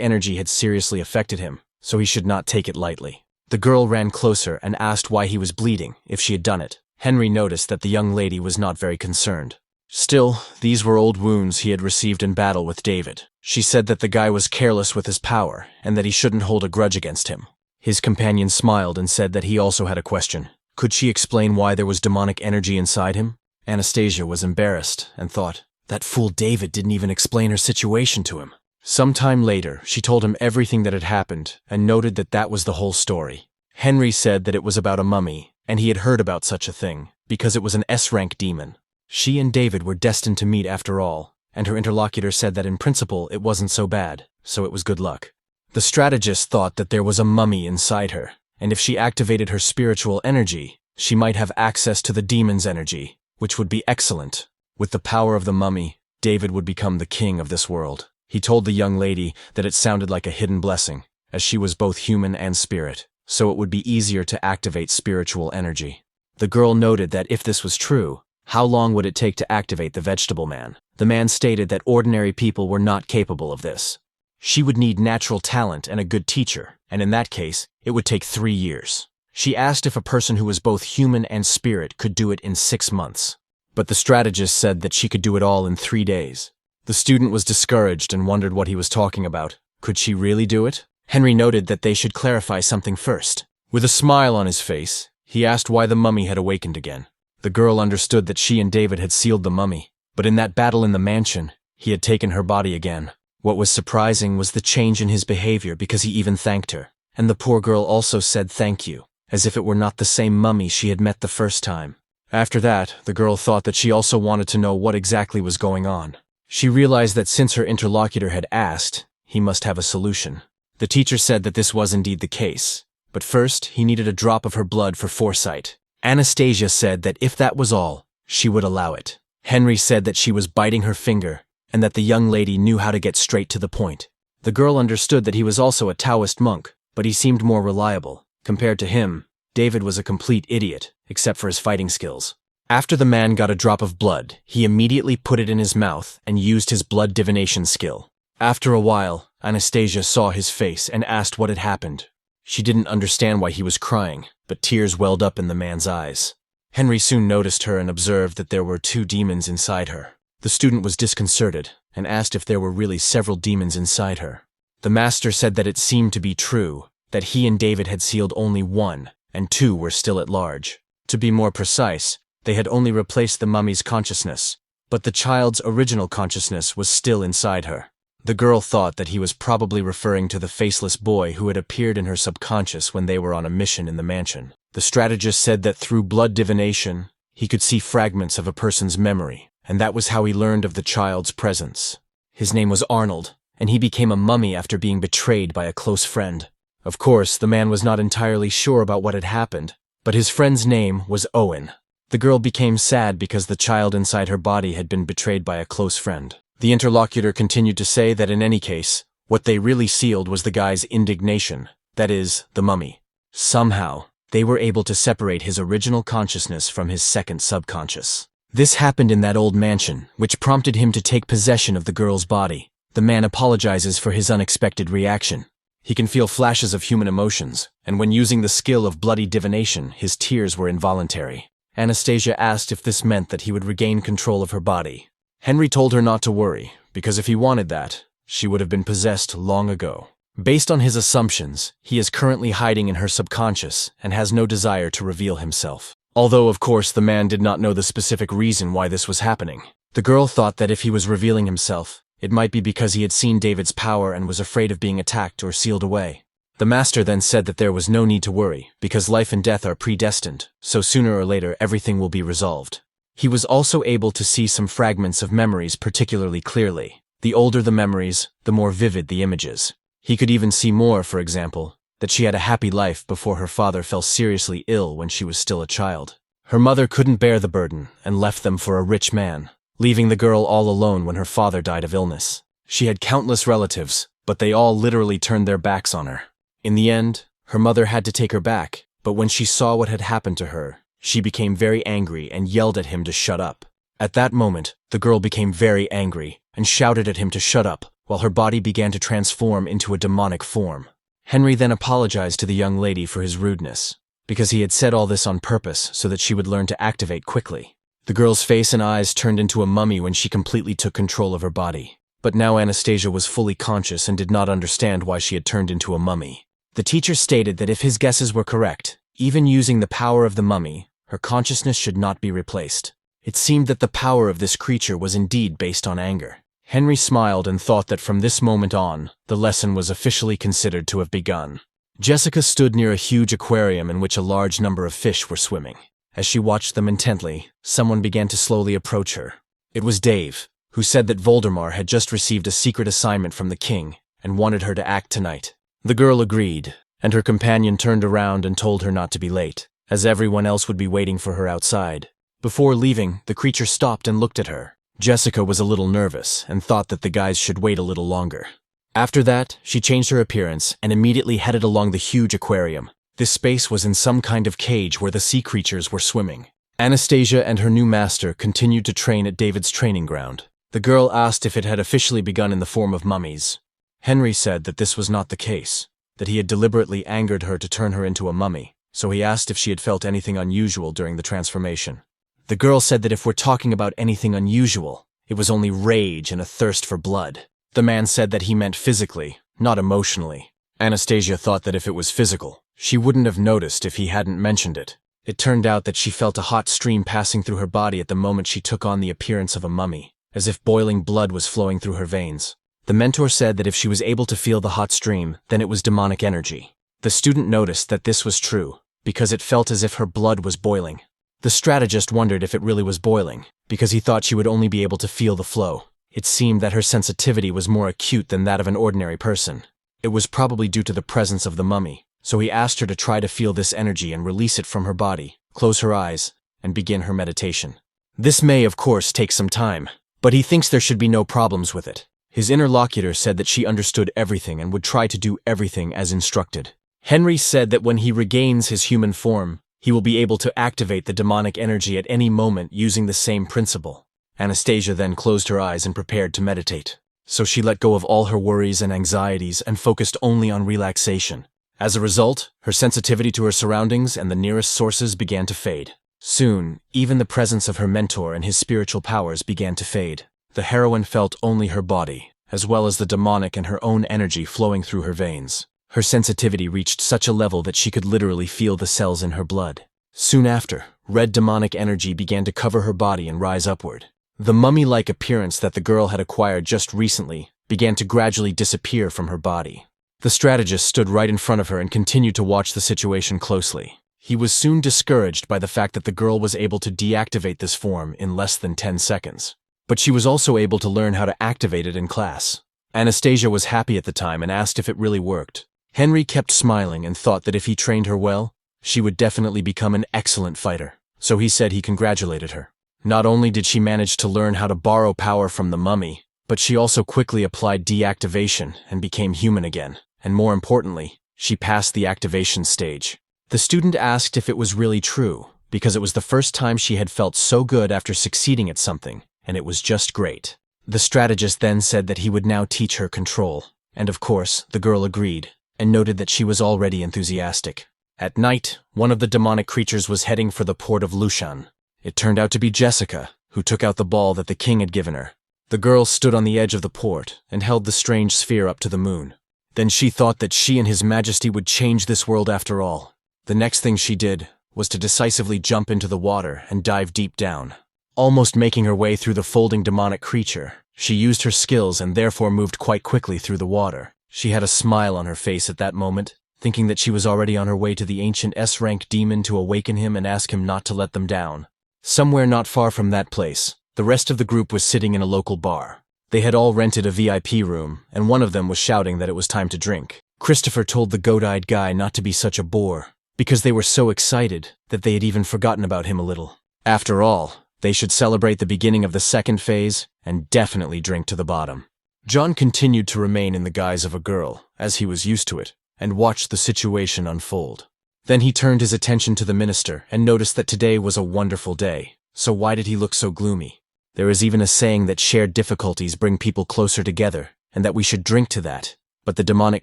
energy had seriously affected him, so he should not take it lightly. The girl ran closer and asked why he was bleeding, if she had done it. Henry noticed that the young lady was not very concerned. Still, these were old wounds he had received in battle with David. She said that the guy was careless with his power, and that he shouldn't hold a grudge against him. His companion smiled and said that he also had a question. Could she explain why there was demonic energy inside him? Anastasia was embarrassed and thought, that fool David didn't even explain her situation to him. Sometime later, she told him everything that had happened and noted that that was the whole story. Henry said that it was about a mummy, and he had heard about such a thing, because it was an S-rank demon. She and David were destined to meet after all, and her interlocutor said that in principle it wasn't so bad, so it was good luck. The strategist thought that there was a mummy inside her, and if she activated her spiritual energy, she might have access to the demon's energy, which would be excellent. With the power of the mummy, David would become the king of this world. He told the young lady that it sounded like a hidden blessing, as she was both human and spirit, so it would be easier to activate spiritual energy. The girl noted that if this was true, how long would it take to activate the vegetable man? The man stated that ordinary people were not capable of this. She would need natural talent and a good teacher, and in that case, it would take 3 years. She asked if a person who was both human and spirit could do it in 6 months. But the strategist said that she could do it all in 3 days. The student was discouraged and wondered what he was talking about. Could she really do it? Henry noted that they should clarify something first. With a smile on his face, he asked why the mummy had awakened again. The girl understood that she and David had sealed the mummy, but in that battle in the mansion, he had taken her body again. What was surprising was the change in his behavior because he even thanked her, and the poor girl also said thank you, as if it were not the same mummy she had met the first time. After that, the girl thought that she also wanted to know what exactly was going on. She realized that since her interlocutor had asked, he must have a solution. The teacher said that this was indeed the case, but first he needed a drop of her blood for foresight. Anastasia said that if that was all, she would allow it. Henry said that she was biting her finger, and that the young lady knew how to get straight to the point. The girl understood that he was also a Taoist monk, but he seemed more reliable. Compared to him, David was a complete idiot, except for his fighting skills. After the man got a drop of blood, he immediately put it in his mouth and used his blood divination skill. After a while, Anastasia saw his face and asked what had happened. She didn't understand why he was crying, but tears welled up in the man's eyes. Henry soon noticed her and observed that there were 2 demons inside her. The student was disconcerted and asked if there were really several demons inside her. The master said that it seemed to be true, that he and David had sealed only 1, and 2 were still at large. To be more precise, they had only replaced the mummy's consciousness, but the child's original consciousness was still inside her. The girl thought that he was probably referring to the faceless boy who had appeared in her subconscious when they were on a mission in the mansion. The strategist said that through blood divination, he could see fragments of a person's memory, and that was how he learned of the child's presence. His name was Arnold, and he became a mummy after being betrayed by a close friend. Of course, the man was not entirely sure about what had happened, but his friend's name was Owen. The girl became sad because the child inside her body had been betrayed by a close friend. The interlocutor continued to say that in any case, what they really sealed was the guy's indignation, that is, the mummy. Somehow, they were able to separate his original consciousness from his second subconscious. This happened in that old mansion, which prompted him to take possession of the girl's body. The man apologizes for his unexpected reaction. He can feel flashes of human emotions, and when using the skill of bloody divination, his tears were involuntary. Anastasia asked if this meant that he would regain control of her body. Henry told her not to worry, because if he wanted that, she would have been possessed long ago. Based on his assumptions, he is currently hiding in her subconscious and has no desire to reveal himself. Although, of course, the man did not know the specific reason why this was happening. The girl thought that if he was revealing himself, it might be because he had seen David's power and was afraid of being attacked or sealed away. The master then said that there was no need to worry, because life and death are predestined, so sooner or later everything will be resolved. He was also able to see some fragments of memories particularly clearly. The older the memories, the more vivid the images. He could even see more, for example, that she had a happy life before her father fell seriously ill when she was still a child. Her mother couldn't bear the burden and left them for a rich man, leaving the girl all alone when her father died of illness. She had countless relatives, but they all literally turned their backs on her. In the end, her mother had to take her back, but when she saw what had happened to her, she became very angry and yelled at him to shut up. At that moment, the girl became very angry and shouted at him to shut up, while her body began to transform into a demonic form. Henry then apologized to the young lady for his rudeness, because he had said all this on purpose so that she would learn to activate quickly. The girl's face and eyes turned into a mummy when she completely took control of her body. But now Anastasia was fully conscious and did not understand why she had turned into a mummy. The teacher stated that if his guesses were correct, even using the power of the mummy, her consciousness should not be replaced. It seemed that the power of this creature was indeed based on anger. Henry smiled and thought that from this moment on, the lesson was officially considered to have begun. Jessica stood near a huge aquarium in which a large number of fish were swimming. As she watched them intently, someone began to slowly approach her. It was Dave, who said that Voldemar had just received a secret assignment from the king and wanted her to act tonight. The girl agreed, and her companion turned around and told her not to be late, as everyone else would be waiting for her outside. Before leaving, the creature stopped and looked at her. Jessica was a little nervous and thought that the guys should wait a little longer. After that, she changed her appearance and immediately headed along the huge aquarium. This space was in some kind of cage where the sea creatures were swimming. Anastasia and her new master continued to train at David's training ground. The girl asked if it had officially begun in the form of mummies. Henry said that this was not the case, that he had deliberately angered her to turn her into a mummy, so he asked if she had felt anything unusual during the transformation. The girl said that if we're talking about anything unusual, it was only rage and a thirst for blood. The man said that he meant physically, not emotionally. Anastasia thought that if it was physical, she wouldn't have noticed if he hadn't mentioned it. It turned out that she felt a hot stream passing through her body at the moment she took on the appearance of a mummy, as if boiling blood was flowing through her veins. The mentor said that if she was able to feel the hot stream, then it was demonic energy. The student noticed that this was true, because it felt as if her blood was boiling. The strategist wondered if it really was boiling, because he thought she would only be able to feel the flow. It seemed that her sensitivity was more acute than that of an ordinary person. It was probably due to the presence of the mummy, so he asked her to try to feel this energy and release it from her body, close her eyes, and begin her meditation. This may, of course, take some time, but he thinks there should be no problems with it. His interlocutor said that she understood everything and would try to do everything as instructed. Henry said that when he regains his human form, he will be able to activate the demonic energy at any moment using the same principle. Anastasia then closed her eyes and prepared to meditate. So she let go of all her worries and anxieties and focused only on relaxation. As a result, her sensitivity to her surroundings and the nearest sources began to fade. Soon, even the presence of her mentor and his spiritual powers began to fade. The heroine felt only her body, as well as the demonic and her own energy flowing through her veins. Her sensitivity reached such a level that she could literally feel the cells in her blood. Soon after, red demonic energy began to cover her body and rise upward. The mummy-like appearance that the girl had acquired just recently began to gradually disappear from her body. The strategist stood right in front of her and continued to watch the situation closely. He was soon discouraged by the fact that the girl was able to deactivate this form in less than 10 seconds. But she was also able to learn how to activate it in class. Anastasia was happy at the time and asked if it really worked. Henry kept smiling and thought that if he trained her well, she would definitely become an excellent fighter. So he said he congratulated her. Not only did she manage to learn how to borrow power from the mummy, but she also quickly applied deactivation and became human again. And more importantly, she passed the activation stage. The student asked if it was really true, because it was the first time she had felt so good after succeeding at something, and it was just great. The strategist then said that he would now teach her control, and of course, the girl agreed, and noted that she was already enthusiastic. At night, one of the demonic creatures was heading for the port of Lushan. It turned out to be Jessica, who took out the ball that the king had given her. The girl stood on the edge of the port and held the strange sphere up to the moon. Then she thought that she and His Majesty would change this world after all. The next thing she did was to decisively jump into the water and dive deep down. Almost making her way through the folding demonic creature, she used her skills and therefore moved quite quickly through the water. She had a smile on her face at that moment, thinking that she was already on her way to the ancient S-rank demon to awaken him and ask him not to let them down. Somewhere not far from that place, the rest of the group was sitting in a local bar. They had all rented a VIP room, and one of them was shouting that it was time to drink. Christopher told the goat-eyed guy not to be such a bore, because they were so excited that they had even forgotten about him a little. After all, they should celebrate the beginning of the second phase and definitely drink to the bottom. John continued to remain in the guise of a girl, as he was used to it, and watched the situation unfold. Then he turned his attention to the minister and noticed that today was a wonderful day, so why did he look so gloomy? There is even a saying that shared difficulties bring people closer together, and that we should drink to that. but the demonic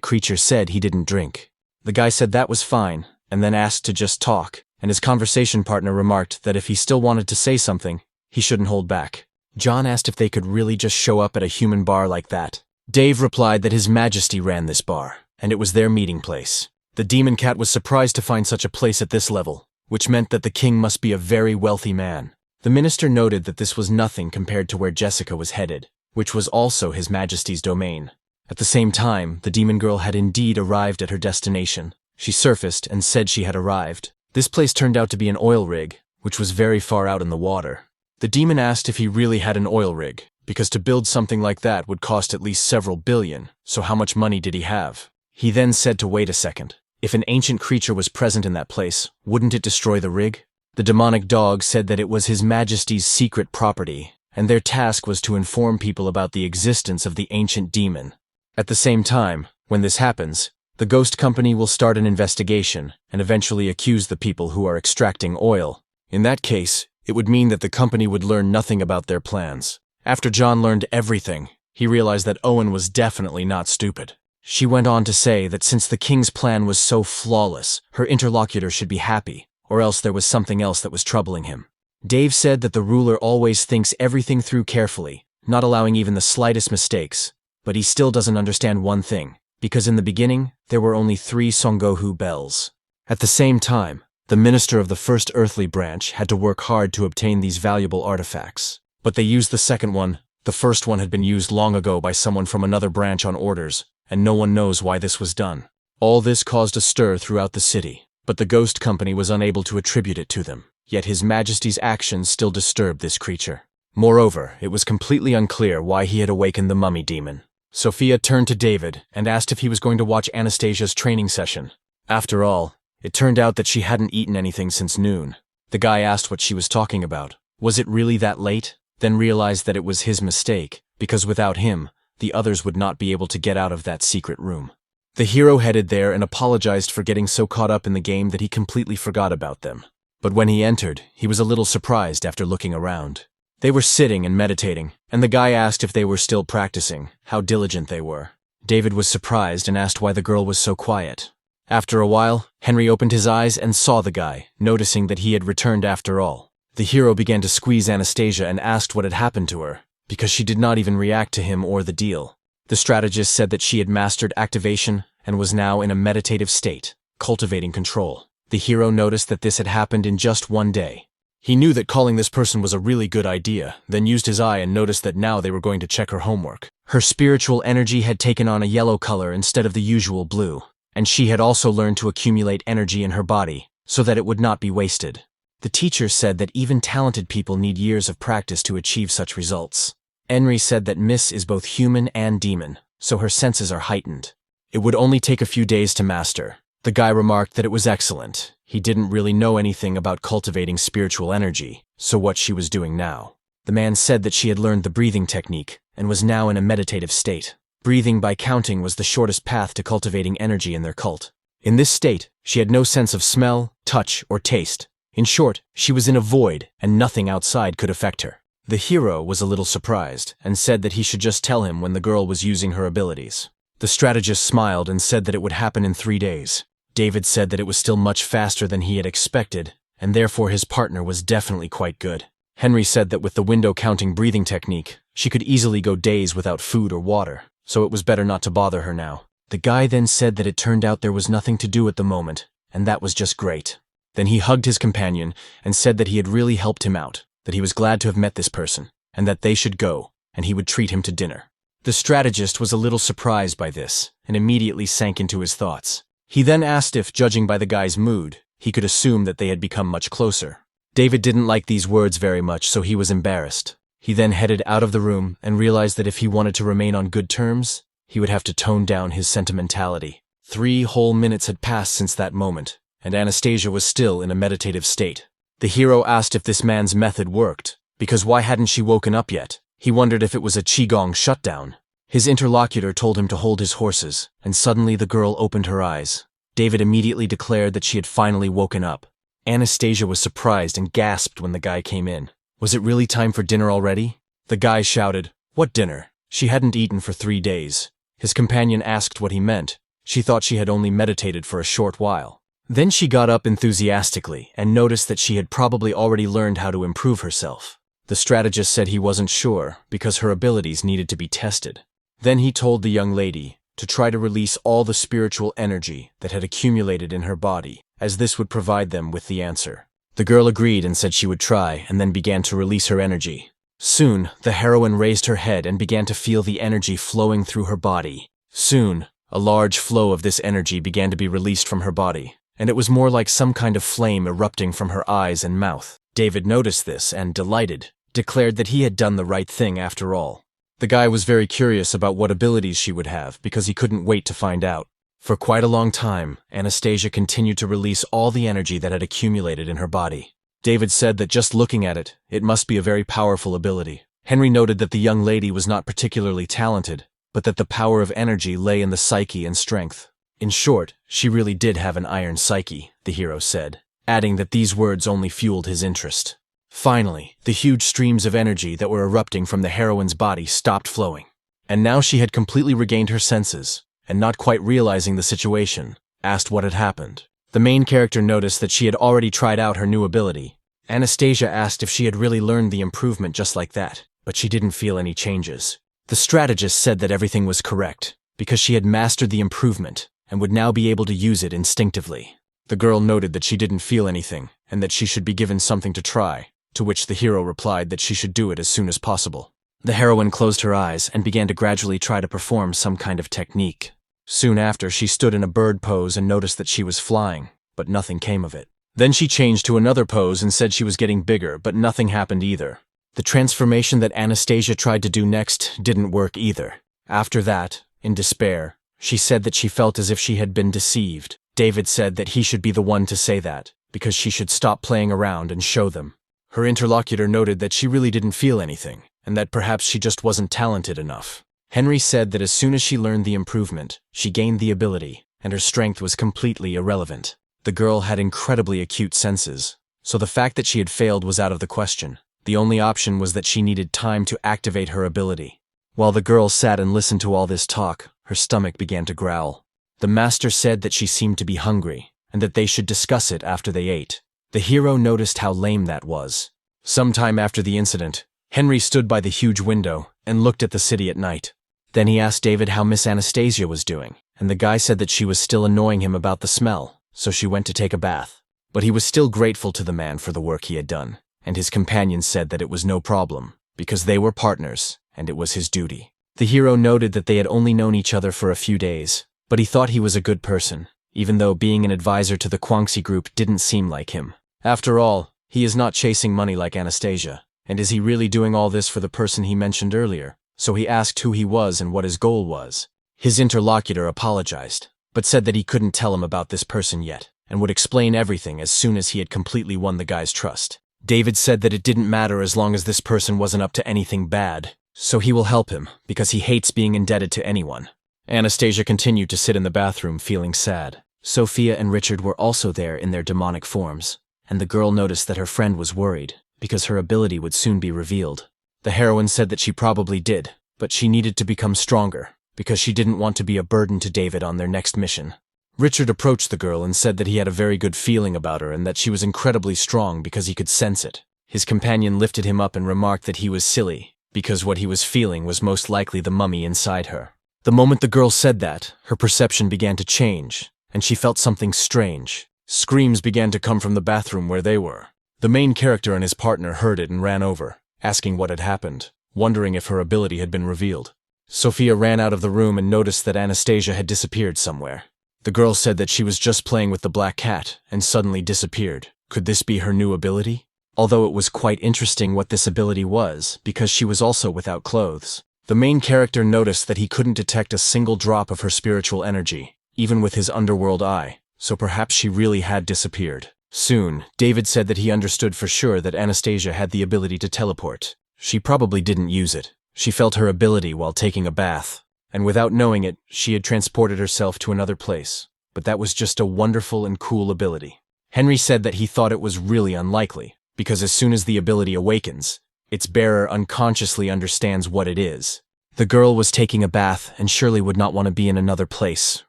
creature said he didn't drink. The guy said that was fine, and then asked to just talk, and his conversation partner remarked that if he still wanted to say something, he shouldn't hold back. John asked if they could really just show up at a human bar like that. Dave replied that His Majesty ran this bar, and it was their meeting place. The demon cat was surprised to find such a place at this level, which meant that the king must be a very wealthy man. The minister noted that this was nothing compared to where Jessica was headed, which was also His Majesty's domain. At the same time, the demon girl had indeed arrived at her destination. She surfaced and said she had arrived. This place turned out to be an oil rig, which was very far out in the water. The demon asked if he really had an oil rig, because to build something like that would cost at least several billion, so how much money did he have? He then said to wait a second. If an ancient creature was present in that place, wouldn't it destroy the rig? The demonic dog said that it was His Majesty's secret property, and their task was to inform people about the existence of the ancient demon. At the same time, when this happens, the ghost company will start an investigation and eventually accuse the people who are extracting oil. In that case, it would mean that the company would learn nothing about their plans. After John learned everything, he realized that Owen was definitely not stupid. She went on to say that since the king's plan was so flawless, her interlocutor should be happy, or else there was something else that was troubling him. Dave said that the ruler always thinks everything through carefully, not allowing even the slightest mistakes, but he still doesn't understand one thing, because in the beginning, there were only 3 Songohu bells. At the same time, the minister of the first earthly branch had to work hard to obtain these valuable artifacts. But they used the second one. The first one had been used long ago by someone from another branch on orders, and no one knows why this was done. All this caused a stir throughout the city, but the ghost company was unable to attribute it to them. Yet His Majesty's actions still disturbed this creature. Moreover, it was completely unclear why he had awakened the mummy demon. Sophia turned to David and asked if he was going to watch Anastasia's training session. After all, it turned out that she hadn't eaten anything since noon. The guy asked what she was talking about. Was it really that late? Then realized that it was his mistake, because without him, the others would not be able to get out of that secret room. The hero headed there and apologized for getting so caught up in the game that he completely forgot about them. But when he entered, he was a little surprised after looking around. They were sitting and meditating, and the guy asked if they were still practicing, how diligent they were. David was surprised and asked why the girl was so quiet. After a while, Henry opened his eyes and saw the guy, noticing that he had returned after all. The hero began to squeeze Anastasia and asked what had happened to her, because she did not even react to him or the deal. The strategist said that she had mastered activation and was now in a meditative state, cultivating control. The hero noticed that this had happened in just one day. He knew that calling this person was a really good idea, then used his eye and noticed that now they were going to check her homework. Her spiritual energy had taken on a yellow color instead of the usual blue, and she had also learned to accumulate energy in her body, so that it would not be wasted. The teacher said that even talented people need years of practice to achieve such results. Henry said that Miss is both human and demon, so her senses are heightened. It would only take a few days to master. The guy remarked that it was excellent. He didn't really know anything about cultivating spiritual energy, so what she was doing now. The man said that she had learned the breathing technique and was now in a meditative state. Breathing by counting was the shortest path to cultivating energy in their cult. In this state, she had no sense of smell, touch, or taste. In short, she was in a void, and nothing outside could affect her. The hero was a little surprised, and said that he should just tell him when the girl was using her abilities. The strategist smiled and said that it would happen in 3 days. David said that it was still much faster than he had expected, and therefore his partner was definitely quite good. Henry said that with the window-counting breathing technique, she could easily go days without food or water, so it was better not to bother her now. The guy then said that it turned out there was nothing to do at the moment, and that was just great. Then he hugged his companion and said that he had really helped him out, that he was glad to have met this person, and that they should go, and he would treat him to dinner. The strategist was a little surprised by this, and immediately sank into his thoughts. He then asked if, judging by the guy's mood, he could assume that they had become much closer. David didn't like these words very much, so he was embarrassed. He then headed out of the room and realized that if he wanted to remain on good terms, he would have to tone down his sentimentality. 3 whole minutes had passed since that moment, and Anastasia was still in a meditative state. The hero asked if this man's method worked, because why hadn't she woken up yet? He wondered if it was a qigong shutdown. His interlocutor told him to hold his horses, and suddenly the girl opened her eyes. David immediately declared that she had finally woken up. Anastasia was surprised and gasped when the guy came in. Was it really time for dinner already? The guy shouted, "What dinner?" She hadn't eaten for 3 days. His companion asked what he meant. She thought she had only meditated for a short while. Then she got up enthusiastically and noticed that she had probably already learned how to improve herself. The strategist said he wasn't sure because her abilities needed to be tested. Then he told the young lady to try to release all the spiritual energy that had accumulated in her body, as this would provide them with the answer. The girl agreed and said she would try, and then began to release her energy. Soon, the heroine raised her head and began to feel the energy flowing through her body. Soon, a large flow of this energy began to be released from her body, and it was more like some kind of flame erupting from her eyes and mouth. David noticed this and, delighted, declared that he had done the right thing after all. The guy was very curious about what abilities she would have because he couldn't wait to find out. For quite a long time, Anastasia continued to release all the energy that had accumulated in her body. David said that just looking at it, it must be a very powerful ability. Henry noted that the young lady was not particularly talented, but that the power of energy lay in the psyche and strength. In short, she really did have an iron psyche, the hero said, adding that these words only fueled his interest. Finally, the huge streams of energy that were erupting from the heroine's body stopped flowing. And now she had completely regained her senses, and not quite realizing the situation, asked what had happened. The main character noticed that she had already tried out her new ability. Anastasia asked if she had really learned the improvement just like that, but she didn't feel any changes. The strategist said that everything was correct, because she had mastered the improvement and would now be able to use it instinctively. The girl noted that she didn't feel anything, and that she should be given something to try, to which the hero replied that she should do it as soon as possible. The heroine closed her eyes and began to gradually try to perform some kind of technique. Soon after, she stood in a bird pose and noticed that she was flying, but nothing came of it. Then she changed to another pose and said she was getting bigger, but nothing happened either. The transformation that Anastasia tried to do next didn't work either. After that, in despair, she said that she felt as if she had been deceived. David said that he should be the one to say that, because she should stop playing around and show them. Her interlocutor noted that she really didn't feel anything, and that perhaps she just wasn't talented enough. Henry said that as soon as she learned the improvement, she gained the ability, and her strength was completely irrelevant. The girl had incredibly acute senses, so the fact that she had failed was out of the question. The only option was that she needed time to activate her ability. While the girl sat and listened to all this talk, her stomach began to growl. The master said that she seemed to be hungry, and that they should discuss it after they ate. The hero noticed how lame that was. Sometime after the incident, Henry stood by the huge window and looked at the city at night. Then he asked David how Miss Anastasia was doing, and the guy said that she was still annoying him about the smell, so she went to take a bath. But he was still grateful to the man for the work he had done, and his companion said that it was no problem, because they were partners, and it was his duty. The hero noted that they had only known each other for a few days, but he thought he was a good person, even though being an advisor to the Kwangsi group didn't seem like him. After all, he is not chasing money like Anastasia, and is he really doing all this for the person he mentioned earlier? So he asked who he was and what his goal was. His interlocutor apologized, but said that he couldn't tell him about this person yet, and would explain everything as soon as he had completely won the guy's trust. David said that it didn't matter as long as this person wasn't up to anything bad, so he will help him because he hates being indebted to anyone. Anastasia continued to sit in the bathroom feeling sad. Sophia and Richard were also there in their demonic forms, and the girl noticed that her friend was worried because her ability would soon be revealed. The heroine said that she probably did, but she needed to become stronger because she didn't want to be a burden to David on their next mission. Richard approached the girl and said that he had a very good feeling about her and that she was incredibly strong because he could sense it. His companion lifted him up and remarked that he was silly because what he was feeling was most likely the mummy inside her. The moment the girl said that, her perception began to change, and she felt something strange. Screams began to come from the bathroom where they were. The main character and his partner heard it and ran over, asking what had happened, wondering if her ability had been revealed. Sophia ran out of the room and noticed that Anastasia had disappeared somewhere. The girl said that she was just playing with the black cat and suddenly disappeared. Could this be her new ability? Although it was quite interesting what this ability was, because she was also without clothes. The main character noticed that he couldn't detect a single drop of her spiritual energy, even with his underworld eye, so perhaps she really had disappeared. Soon, David said that he understood for sure that Anastasia had the ability to teleport. She probably didn't use it. She felt her ability while taking a bath, and without knowing it, she had transported herself to another place. But that was just a wonderful and cool ability. Henry said that he thought it was really unlikely, because as soon as the ability awakens, its bearer unconsciously understands what it is. The girl was taking a bath and surely would not want to be in another place,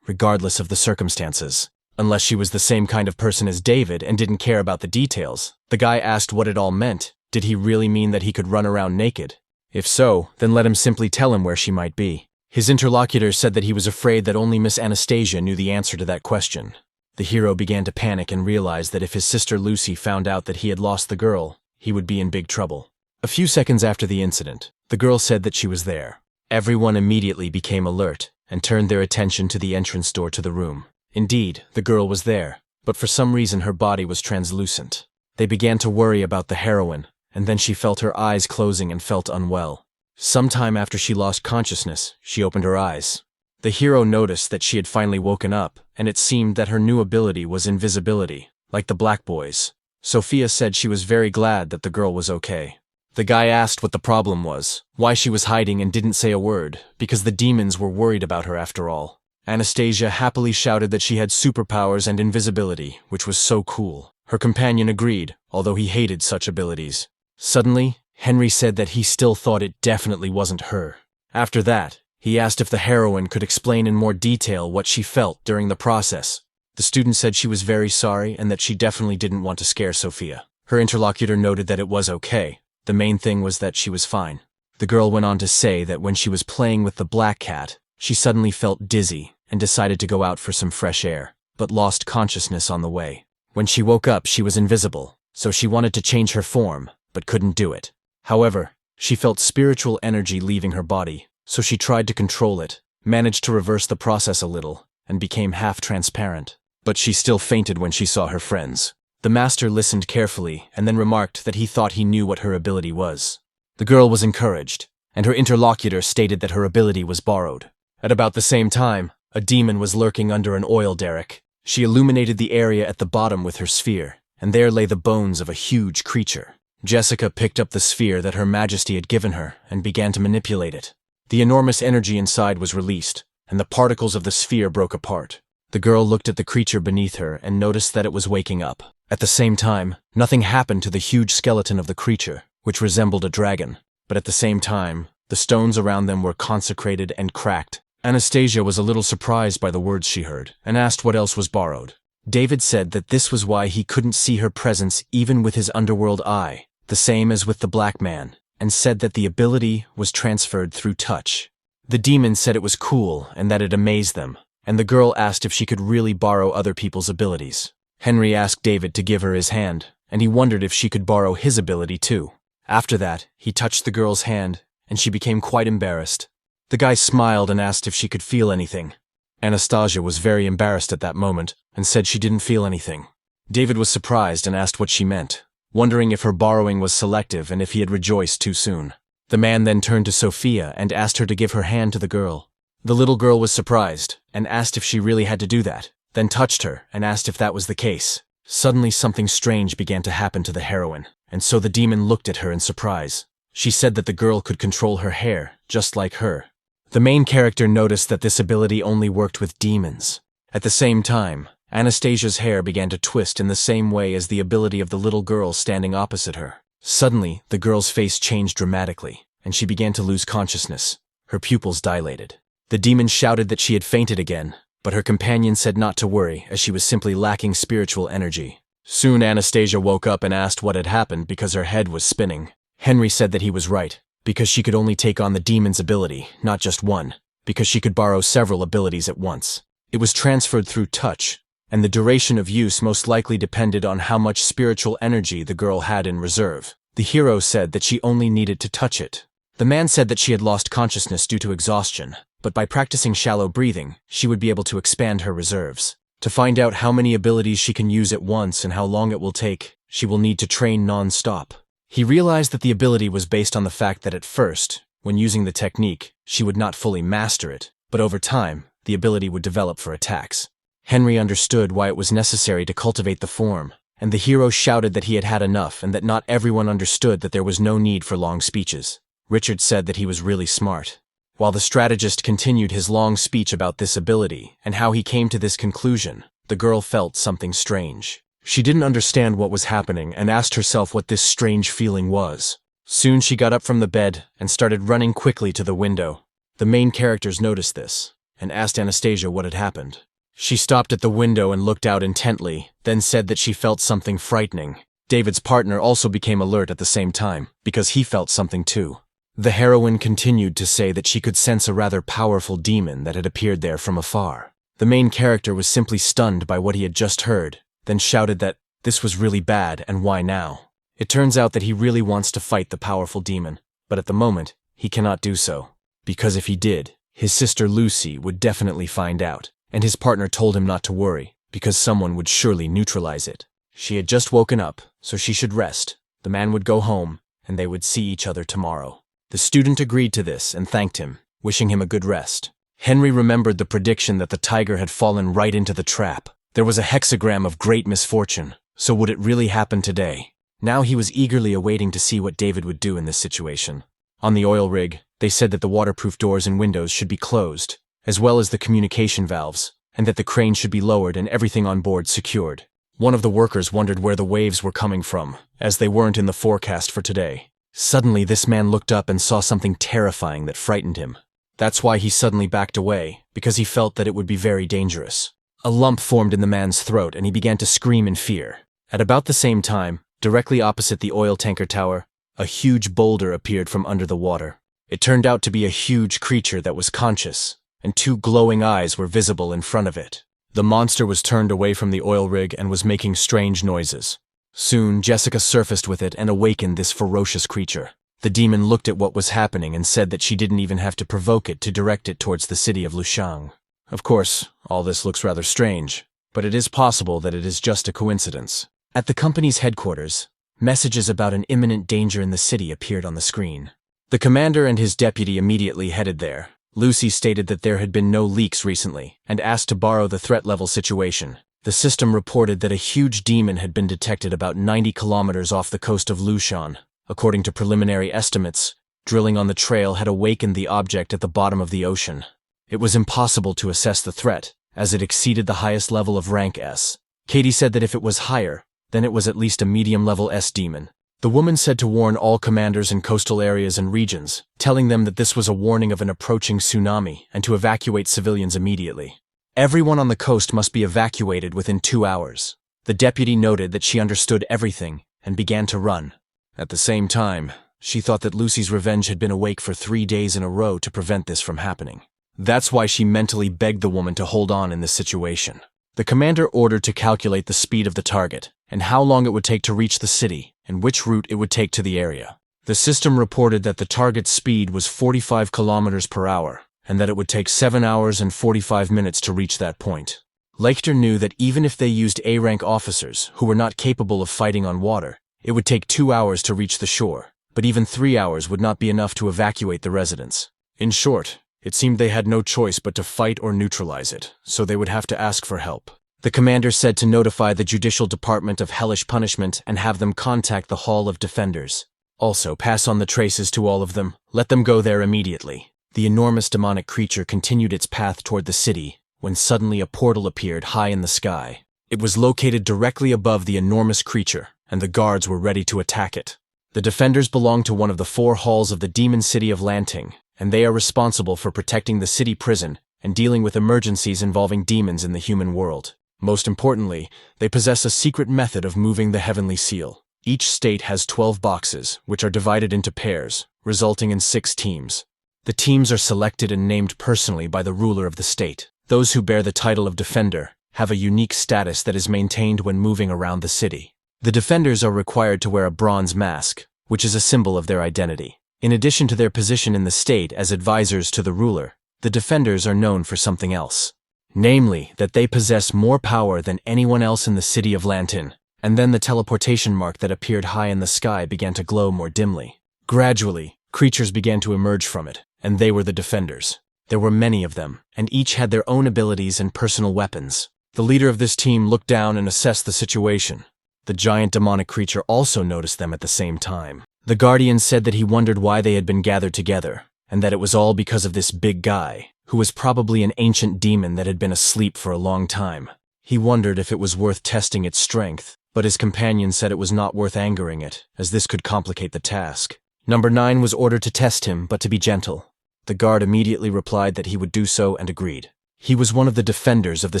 regardless of the circumstances. Unless she was the same kind of person as David and didn't care about the details. The guy asked what it all meant. Did he really mean that he could run around naked? If so, then let him simply tell him where she might be. His interlocutor said that he was afraid that only Miss Anastasia knew the answer to that question. The hero began to panic and realized that if his sister Lucy found out that he had lost the girl, he would be in big trouble. A few seconds after the incident, the girl said that she was there. Everyone immediately became alert and turned their attention to the entrance door to the room. Indeed, the girl was there, but for some reason her body was translucent. They began to worry about the heroine, and then she felt her eyes closing and felt unwell. Sometime after she lost consciousness, she opened her eyes. The hero noticed that she had finally woken up, and it seemed that her new ability was invisibility, like the Black Boys. Sophia said she was very glad that the girl was okay. The guy asked what the problem was, why she was hiding and didn't say a word, because the demons were worried about her after all. Anastasia happily shouted that she had superpowers and invisibility, which was so cool. Her companion agreed, although he hated such abilities. Suddenly, Henry said that he still thought it definitely wasn't her. After that, he asked if the heroine could explain in more detail what she felt during the process. The student said she was very sorry and that she definitely didn't want to scare Sophia. Her interlocutor noted that it was okay. The main thing was that she was fine. The girl went on to say that when she was playing with the black cat, she suddenly felt dizzy and decided to go out for some fresh air, but lost consciousness on the way. When she woke up, she was invisible, so she wanted to change her form, but couldn't do it. However, she felt spiritual energy leaving her body, so she tried to control it, managed to reverse the process a little, and became half-transparent. But she still fainted when she saw her friends. The master listened carefully and then remarked that he thought he knew what her ability was. The girl was encouraged, and her interlocutor stated that her ability was borrowed. At about the same time, a demon was lurking under an oil derrick. She illuminated the area at the bottom with her sphere, and there lay the bones of a huge creature. Jessica picked up the sphere that Her Majesty had given her and began to manipulate it. The enormous energy inside was released, and the particles of the sphere broke apart. The girl looked at the creature beneath her and noticed that it was waking up. At the same time, nothing happened to the huge skeleton of the creature, which resembled a dragon. But at the same time, the stones around them were consecrated and cracked. Anastasia was a little surprised by the words she heard, and asked what else was borrowed. David said that this was why he couldn't see her presence even with his underworld eye, the same as with the black man, and said that the ability was transferred through touch. The demon said it was cool and that it amazed them, and the girl asked if she could really borrow other people's abilities. Henry asked David to give her his hand, and he wondered if she could borrow his ability too. After that, he touched the girl's hand, and she became quite embarrassed. The guy smiled and asked if she could feel anything. Anastasia was very embarrassed at that moment and said she didn't feel anything. David was surprised and asked what she meant, wondering if her borrowing was selective and if he had rejoiced too soon. The man then turned to Sophia and asked her to give her hand to the girl. The little girl was surprised and asked if she really had to do that, then touched her and asked if that was the case. Suddenly something strange began to happen to the heroine, and so the demon looked at her in surprise. She said that the girl could control her hair, just like her. The main character noticed that this ability only worked with demons. At the same time, Anastasia's hair began to twist in the same way as the ability of the little girl standing opposite her. Suddenly, the girl's face changed dramatically, and she began to lose consciousness. Her pupils dilated. The demon shouted that she had fainted again, but her companion said not to worry, as she was simply lacking spiritual energy. Soon Anastasia woke up and asked what had happened because her head was spinning. Henry said that he was right, because she could only take on the demon's ability, not just one, because she could borrow several abilities at once. It was transferred through touch, and the duration of use most likely depended on how much spiritual energy the girl had in reserve. The hero said that she only needed to touch it. The man said that she had lost consciousness due to exhaustion, but by practicing shallow breathing, she would be able to expand her reserves. To find out how many abilities she can use at once and how long it will take, she will need to train non-stop. He realized that the ability was based on the fact that at first, when using the technique, she would not fully master it, but over time, the ability would develop for attacks. Henry understood why it was necessary to cultivate the form, and the hero shouted that he had had enough and that not everyone understood that there was no need for long speeches. Richard said that he was really smart. While the strategist continued his long speech about this ability and how he came to this conclusion, the girl felt something strange. She didn't understand what was happening and asked herself what this strange feeling was. Soon she got up from the bed and started running quickly to the window. The main characters noticed this and asked Anastasia what had happened. She stopped at the window and looked out intently, then said that she felt something frightening. David's partner also became alert at the same time, because he felt something too. The heroine continued to say that she could sense a rather powerful demon that had appeared there from afar. The main character was simply stunned by what he had just heard, then shouted that this was really bad and why now. It turns out that he really wants to fight the powerful demon, but at the moment, he cannot do so. Because if he did, his sister Lucy would definitely find out, and his partner told him not to worry, because someone would surely neutralize it. She had just woken up, so she should rest. The man would go home, and they would see each other tomorrow. The student agreed to this and thanked him, wishing him a good rest. Henry remembered the prediction that the tiger had fallen right into the trap. There was a hexagram of great misfortune, so would it really happen today? Now he was eagerly awaiting to see what David would do in this situation. On the oil rig, they said that the waterproof doors and windows should be closed, as well as the communication valves, and that the crane should be lowered and everything on board secured. One of the workers wondered where the waves were coming from, as they weren't in the forecast for today. Suddenly, this man looked up and saw something terrifying that frightened him. That's why he suddenly backed away, because he felt that it would be very dangerous. A lump formed in the man's throat and he began to scream in fear. At about the same time, directly opposite the oil tanker tower, a huge boulder appeared from under the water. It turned out to be a huge creature that was conscious, and two glowing eyes were visible in front of it. The monster was turned away from the oil rig and was making strange noises. Soon, Jessica surfaced with it and awakened this ferocious creature. The demon looked at what was happening and said that she didn't even have to provoke it to direct it towards the city of Lushang. Of course, all this looks rather strange, but it is possible that it is just a coincidence. At the company's headquarters, messages about an imminent danger in the city appeared on the screen. The commander and his deputy immediately headed there. Lucy stated that there had been no leaks recently and asked to borrow the threat level situation. The system reported that a huge demon had been detected about 90 kilometers off the coast of Lushan. According to preliminary estimates, drilling on the trail had awakened the object at the bottom of the ocean. It was impossible to assess the threat, as it exceeded the highest level of rank S. Katie said that if it was higher, then it was at least a medium-level S demon. The woman said to warn all commanders in coastal areas and regions, telling them that this was a warning of an approaching tsunami and to evacuate civilians immediately. Everyone on the coast must be evacuated within 2 hours. The deputy noted that she understood everything and began to run. At the same time, she thought that Lucy's revenge had been awake for 3 days in a row to prevent this from happening. That's why she mentally begged the woman to hold on in this situation. The commander ordered to calculate the speed of the target and how long it would take to reach the city and which route it would take to the area. The system reported that the target's speed was 45 kilometers per hour and that it would take 7 hours and 45 minutes to reach that point. Leichter knew that even if they used A-rank officers who were not capable of fighting on water, it would take 2 hours to reach the shore, but even 3 hours would not be enough to evacuate the residents. In short, it seemed they had no choice but to fight or neutralize it, so they would have to ask for help. The commander said to notify the Judicial Department of Hellish Punishment and have them contact the Hall of Defenders. Also, pass on the traces to all of them. Let them go there immediately. The enormous demonic creature continued its path toward the city, when suddenly a portal appeared high in the sky. It was located directly above the enormous creature, and the guards were ready to attack it. The defenders belong to one of the 4 halls of the demon city of Lanting, and they are responsible for protecting the city prison and dealing with emergencies involving demons in the human world. Most importantly, they possess a secret method of moving the heavenly seal. Each state has 12 boxes, which are divided into pairs, resulting in 6 teams. The teams are selected and named personally by the ruler of the state. Those who bear the title of defender have a unique status that is maintained when moving around the city. The defenders are required to wear a bronze mask, which is a symbol of their identity. In addition to their position in the state as advisors to the ruler, the defenders are known for something else. Namely, that they possess more power than anyone else in the city of Lantin. And then the teleportation mark that appeared high in the sky began to glow more dimly. Gradually, creatures began to emerge from it, and they were the defenders. There were many of them, and each had their own abilities and personal weapons. The leader of this team looked down and assessed the situation. The giant demonic creature also noticed them at the same time. The Guardian said that he wondered why they had been gathered together, and that it was all because of this big guy, who was probably an ancient demon that had been asleep for a long time. He wondered if it was worth testing its strength, but his companion said it was not worth angering it, as this could complicate the task. Number 9 was ordered to test him, but to be gentle. The guard immediately replied that he would do so and agreed. He was one of the defenders of the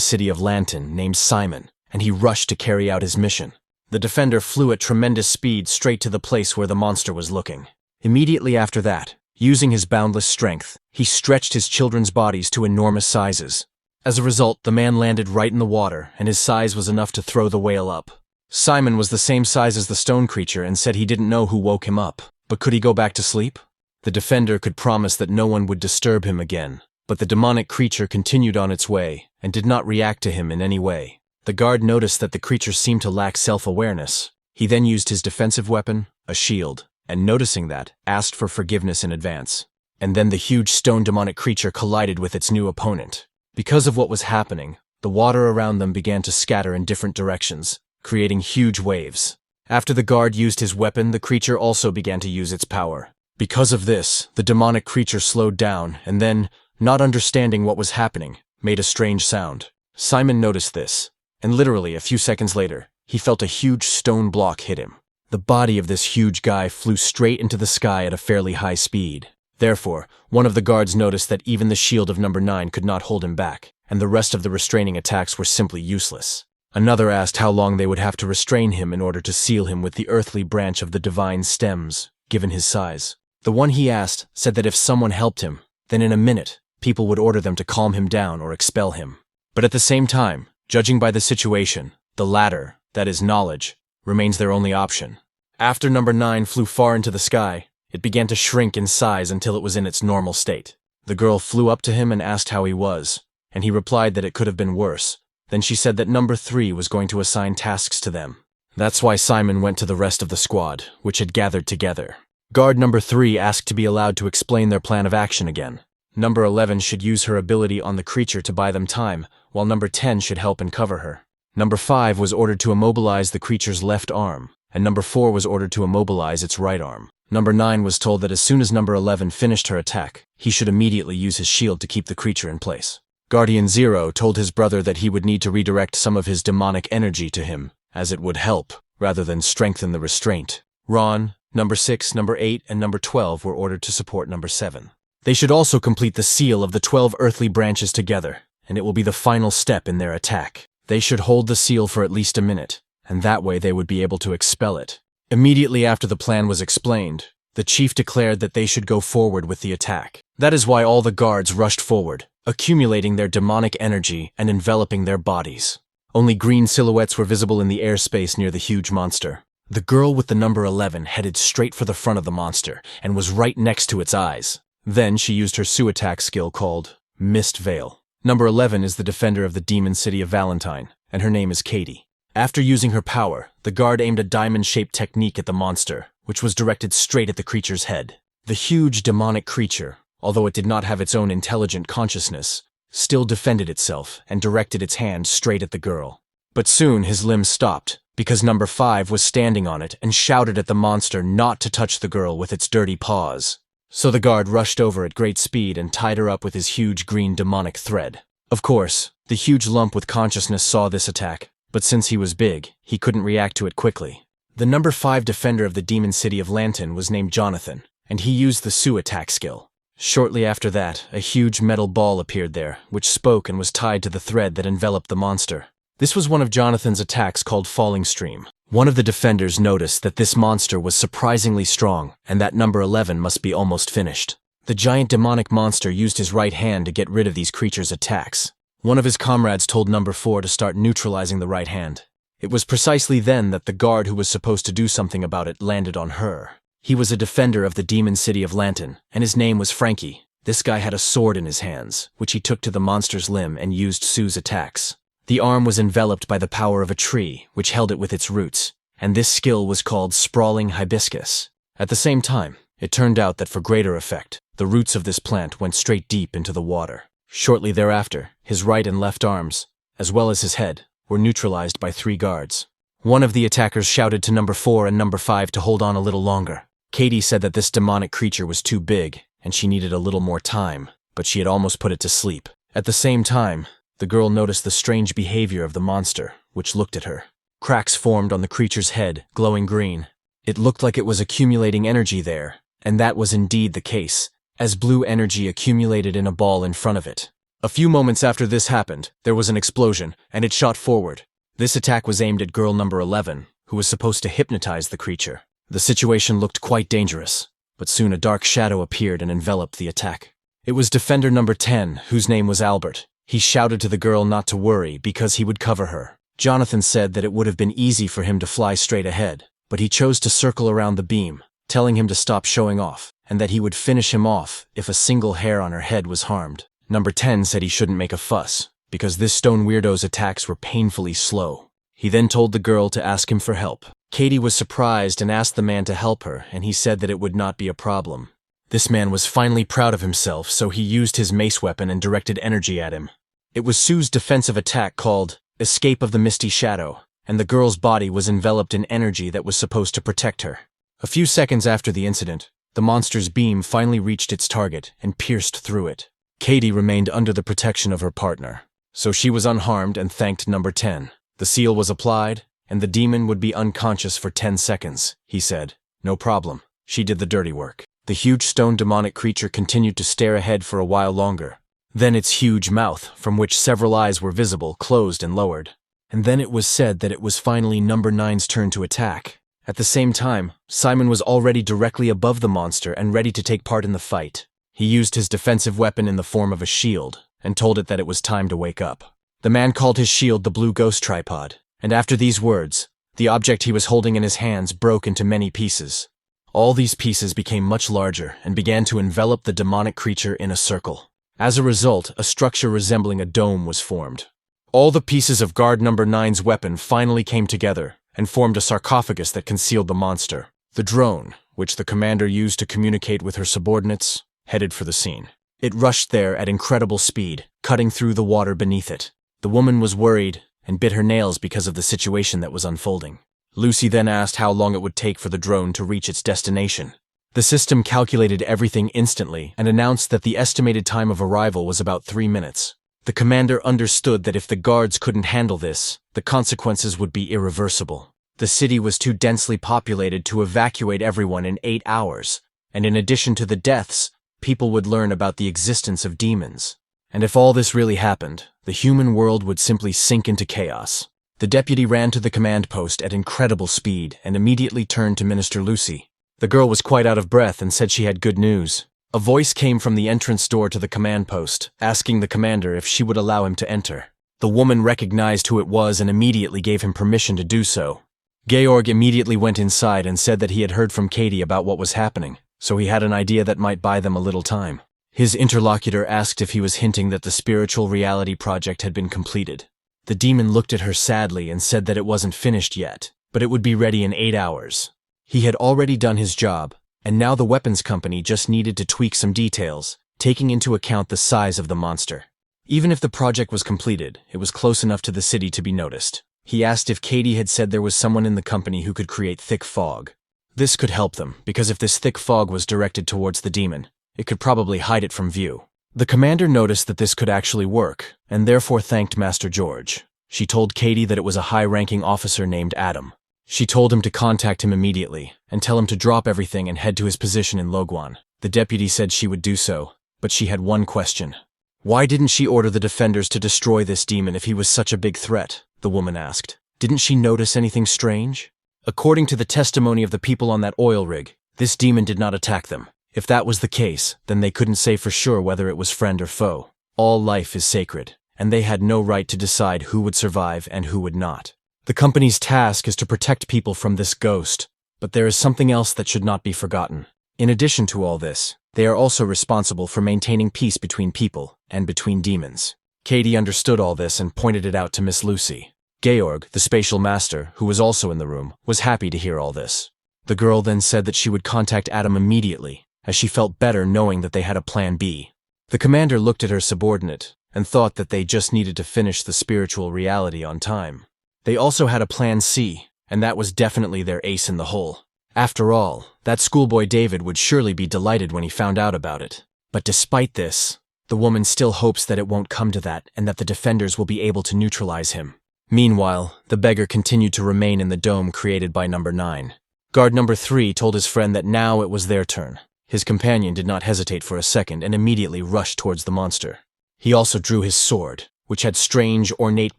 city of Lantern named Simon, and he rushed to carry out his mission. The defender flew at tremendous speed straight to the place where the monster was looking. Immediately after that, using his boundless strength, he stretched his children's bodies to enormous sizes. As a result, the man landed right in the water, and his size was enough to throw the whale up. Simon was the same size as the stone creature and said he didn't know who woke him up, but could he go back to sleep? The defender could promise that no one would disturb him again, but the demonic creature continued on its way and did not react to him in any way. The guard noticed that the creature seemed to lack self-awareness. He then used his defensive weapon, a shield, and noticing that, asked for forgiveness in advance. And then the huge stone demonic creature collided with its new opponent. Because of what was happening, the water around them began to scatter in different directions, creating huge waves. After the guard used his weapon, the creature also began to use its power. Because of this, the demonic creature slowed down and then, not understanding what was happening, made a strange sound. Simon noticed this, and literally a few seconds later, he felt a huge stone block hit him. The body of this huge guy flew straight into the sky at a fairly high speed. Therefore, one of the guards noticed that even the shield of number 9 could not hold him back, and the rest of the restraining attacks were simply useless. Another asked how long they would have to restrain him in order to seal him with the earthly branch of the divine stems, given his size. The one he asked said that if someone helped him, then in a minute, people would order them to calm him down or expel him. But at the same time, judging by the situation, the latter, that is knowledge, remains their only option. After number 9 flew far into the sky, it began to shrink in size until it was in its normal state. The girl flew up to him and asked how he was, and he replied that it could have been worse. Then she said that number 3 was going to assign tasks to them. That's why Simon went to the rest of the squad, which had gathered together. Guard number 3 asked to be allowed to explain their plan of action again. Number 11 should use her ability on the creature to buy them time, while number 10 should help and cover her. Number 5 was ordered to immobilize the creature's left arm, and number 4 was ordered to immobilize its right arm. Number 9 was told that as soon as number 11 finished her attack, he should immediately use his shield to keep the creature in place. Guardian 0 told his brother that he would need to redirect some of his demonic energy to him, as it would help, rather than strengthen the restraint. Ron, number 6, number 8, and number 12 were ordered to support number 7. They should also complete the seal of the 12 earthly branches together, and it will be the final step in their attack. They should hold the seal for at least a minute, and that way they would be able to expel it. Immediately after the plan was explained, the chief declared that they should go forward with the attack. That is why all the guards rushed forward, accumulating their demonic energy and enveloping their bodies. Only green silhouettes were visible in the airspace near the huge monster. The girl with the number 11 headed straight for the front of the monster and was right next to its eyes. Then she used her Sue attack skill called Mist Veil. Number 11 is the defender of the demon city of Valentine, and her name is Katie. After using her power, the guard aimed a diamond-shaped technique at the monster, which was directed straight at the creature's head. The huge demonic creature, although it did not have its own intelligent consciousness, still defended itself and directed its hand straight at the girl. But soon his limbs stopped, because number 5 was standing on it and shouted at the monster not to touch the girl with its dirty paws. So the guard rushed over at great speed and tied her up with his huge green demonic thread. Of course, the huge lump with consciousness saw this attack, but since he was big, he couldn't react to it quickly. The number 5 defender of the demon city of Lantern was named Jonathan, and he used the Sue attack skill. Shortly after that, a huge metal ball appeared there, which spoke and was tied to the thread that enveloped the monster. This was one of Jonathan's attacks called Falling Stream. One of the defenders noticed that this monster was surprisingly strong, and that number 11 must be almost finished. The giant demonic monster used his right hand to get rid of these creatures' attacks. One of his comrades told number 4 to start neutralizing the right hand. It was precisely then that the guard who was supposed to do something about it landed on her. He was a defender of the demon city of Lantern, and his name was Frankie. This guy had a sword in his hands, which he took to the monster's limb and used Sue's attacks. The arm was enveloped by the power of a tree, which held it with its roots, and this skill was called Sprawling Hibiscus. At the same time, it turned out that for greater effect, the roots of this plant went straight deep into the water. Shortly thereafter, his right and left arms, as well as his head, were neutralized by 3 guards. One of the attackers shouted to number 4 and number 5 to hold on a little longer. Katie said that this demonic creature was too big, and she needed a little more time, but she had almost put it to sleep. At the same time, the girl noticed the strange behavior of the monster, which looked at her. Cracks formed on the creature's head, glowing green. It looked like it was accumulating energy there, and that was indeed the case, as blue energy accumulated in a ball in front of it. A few moments after this happened, there was an explosion, and it shot forward. This attack was aimed at girl number 11, who was supposed to hypnotize the creature. The situation looked quite dangerous, but soon a dark shadow appeared and enveloped the attack. It was defender number 10, whose name was Albert. He shouted to the girl not to worry because he would cover her. Jonathan said that it would have been easy for him to fly straight ahead, but he chose to circle around the beam, telling him to stop showing off, and that he would finish him off if a single hair on her head was harmed. Number 10 said he shouldn't make a fuss, because this stone weirdo's attacks were painfully slow. He then told the girl to ask him for help. Katie was surprised and asked the man to help her, and he said that it would not be a problem. This man was finally proud of himself, so he used his mace weapon and directed energy at him. It was Sue's defensive attack called Escape of the Misty Shadow, and the girl's body was enveloped in energy that was supposed to protect her. A few seconds after the incident, the monster's beam finally reached its target and pierced through it. Katie remained under the protection of her partner, so she was unharmed and thanked number 10. The seal was applied, and the demon would be unconscious for 10 seconds, he said. No problem. She did the dirty work. The huge stone demonic creature continued to stare ahead for a while longer. Then its huge mouth, from which several eyes were visible, closed and lowered. And then it was said that it was finally number 9's turn to attack. At the same time, Simon was already directly above the monster and ready to take part in the fight. He used his defensive weapon in the form of a shield, and told it that it was time to wake up. The man called his shield the Blue Ghost Tripod, and after these words, the object he was holding in his hands broke into many pieces. All these pieces became much larger and began to envelop the demonic creature in a circle. As a result, a structure resembling a dome was formed. All the pieces of guard number 9's weapon finally came together and formed a sarcophagus that concealed the monster. The drone, which the commander used to communicate with her subordinates, headed for the scene. It rushed there at incredible speed, cutting through the water beneath it. The woman was worried and bit her nails because of the situation that was unfolding. Lucy then asked how long it would take for the drone to reach its destination. The system calculated everything instantly and announced that the estimated time of arrival was about 3 minutes. The commander understood that if the guards couldn't handle this, the consequences would be irreversible. The city was too densely populated to evacuate everyone in 8 hours, and in addition to the deaths, people would learn about the existence of demons. And if all this really happened, the human world would simply sink into chaos. The deputy ran to the command post at incredible speed and immediately turned to Minister Lucy. The girl was quite out of breath and said she had good news. A voice came from the entrance door to the command post, asking the commander if she would allow him to enter. The woman recognized who it was and immediately gave him permission to do so. Georg immediately went inside and said that he had heard from Katie about what was happening, so he had an idea that might buy them a little time. His interlocutor asked if he was hinting that the spiritual reality project had been completed. The demon looked at her sadly and said that it wasn't finished yet, but it would be ready in 8 hours. He had already done his job, and now the weapons company just needed to tweak some details, taking into account the size of the monster. Even if the project was completed, it was close enough to the city to be noticed. He asked if Katie had said there was someone in the company who could create thick fog. This could help them, because if this thick fog was directed towards the demon, it could probably hide it from view. The commander noticed that this could actually work, and therefore thanked Master George. She told Katie that it was a high-ranking officer named Adam. She told him to contact him immediately, and tell him to drop everything and head to his position in Logwan. The deputy said she would do so, but she had one question. Why didn't she order the defenders to destroy this demon if he was such a big threat? The woman asked. Didn't she notice anything strange? According to the testimony of the people on that oil rig, this demon did not attack them. If that was the case, then they couldn't say for sure whether it was friend or foe. All life is sacred, and they had no right to decide who would survive and who would not. The company's task is to protect people from this ghost, but there is something else that should not be forgotten. In addition to all this, they are also responsible for maintaining peace between people and between demons. Katie understood all this and pointed it out to Miss Lucy. Georg, the spatial master, who was also in the room, was happy to hear all this. The girl then said that she would contact Adam immediately, as she felt better knowing that they had a plan B. The commander looked at her subordinate and thought that they just needed to finish the spiritual reality on time. They also had a plan C, and that was definitely their ace in the hole. After all, that schoolboy David would surely be delighted when he found out about it. But despite this, the woman still hopes that it won't come to that and that the defenders will be able to neutralize him. Meanwhile, the beggar continued to remain in the dome created by number 9. Guard number 3 told his friend that now it was their turn. His companion did not hesitate for a second and immediately rushed towards the monster. He also drew his sword, which had strange, ornate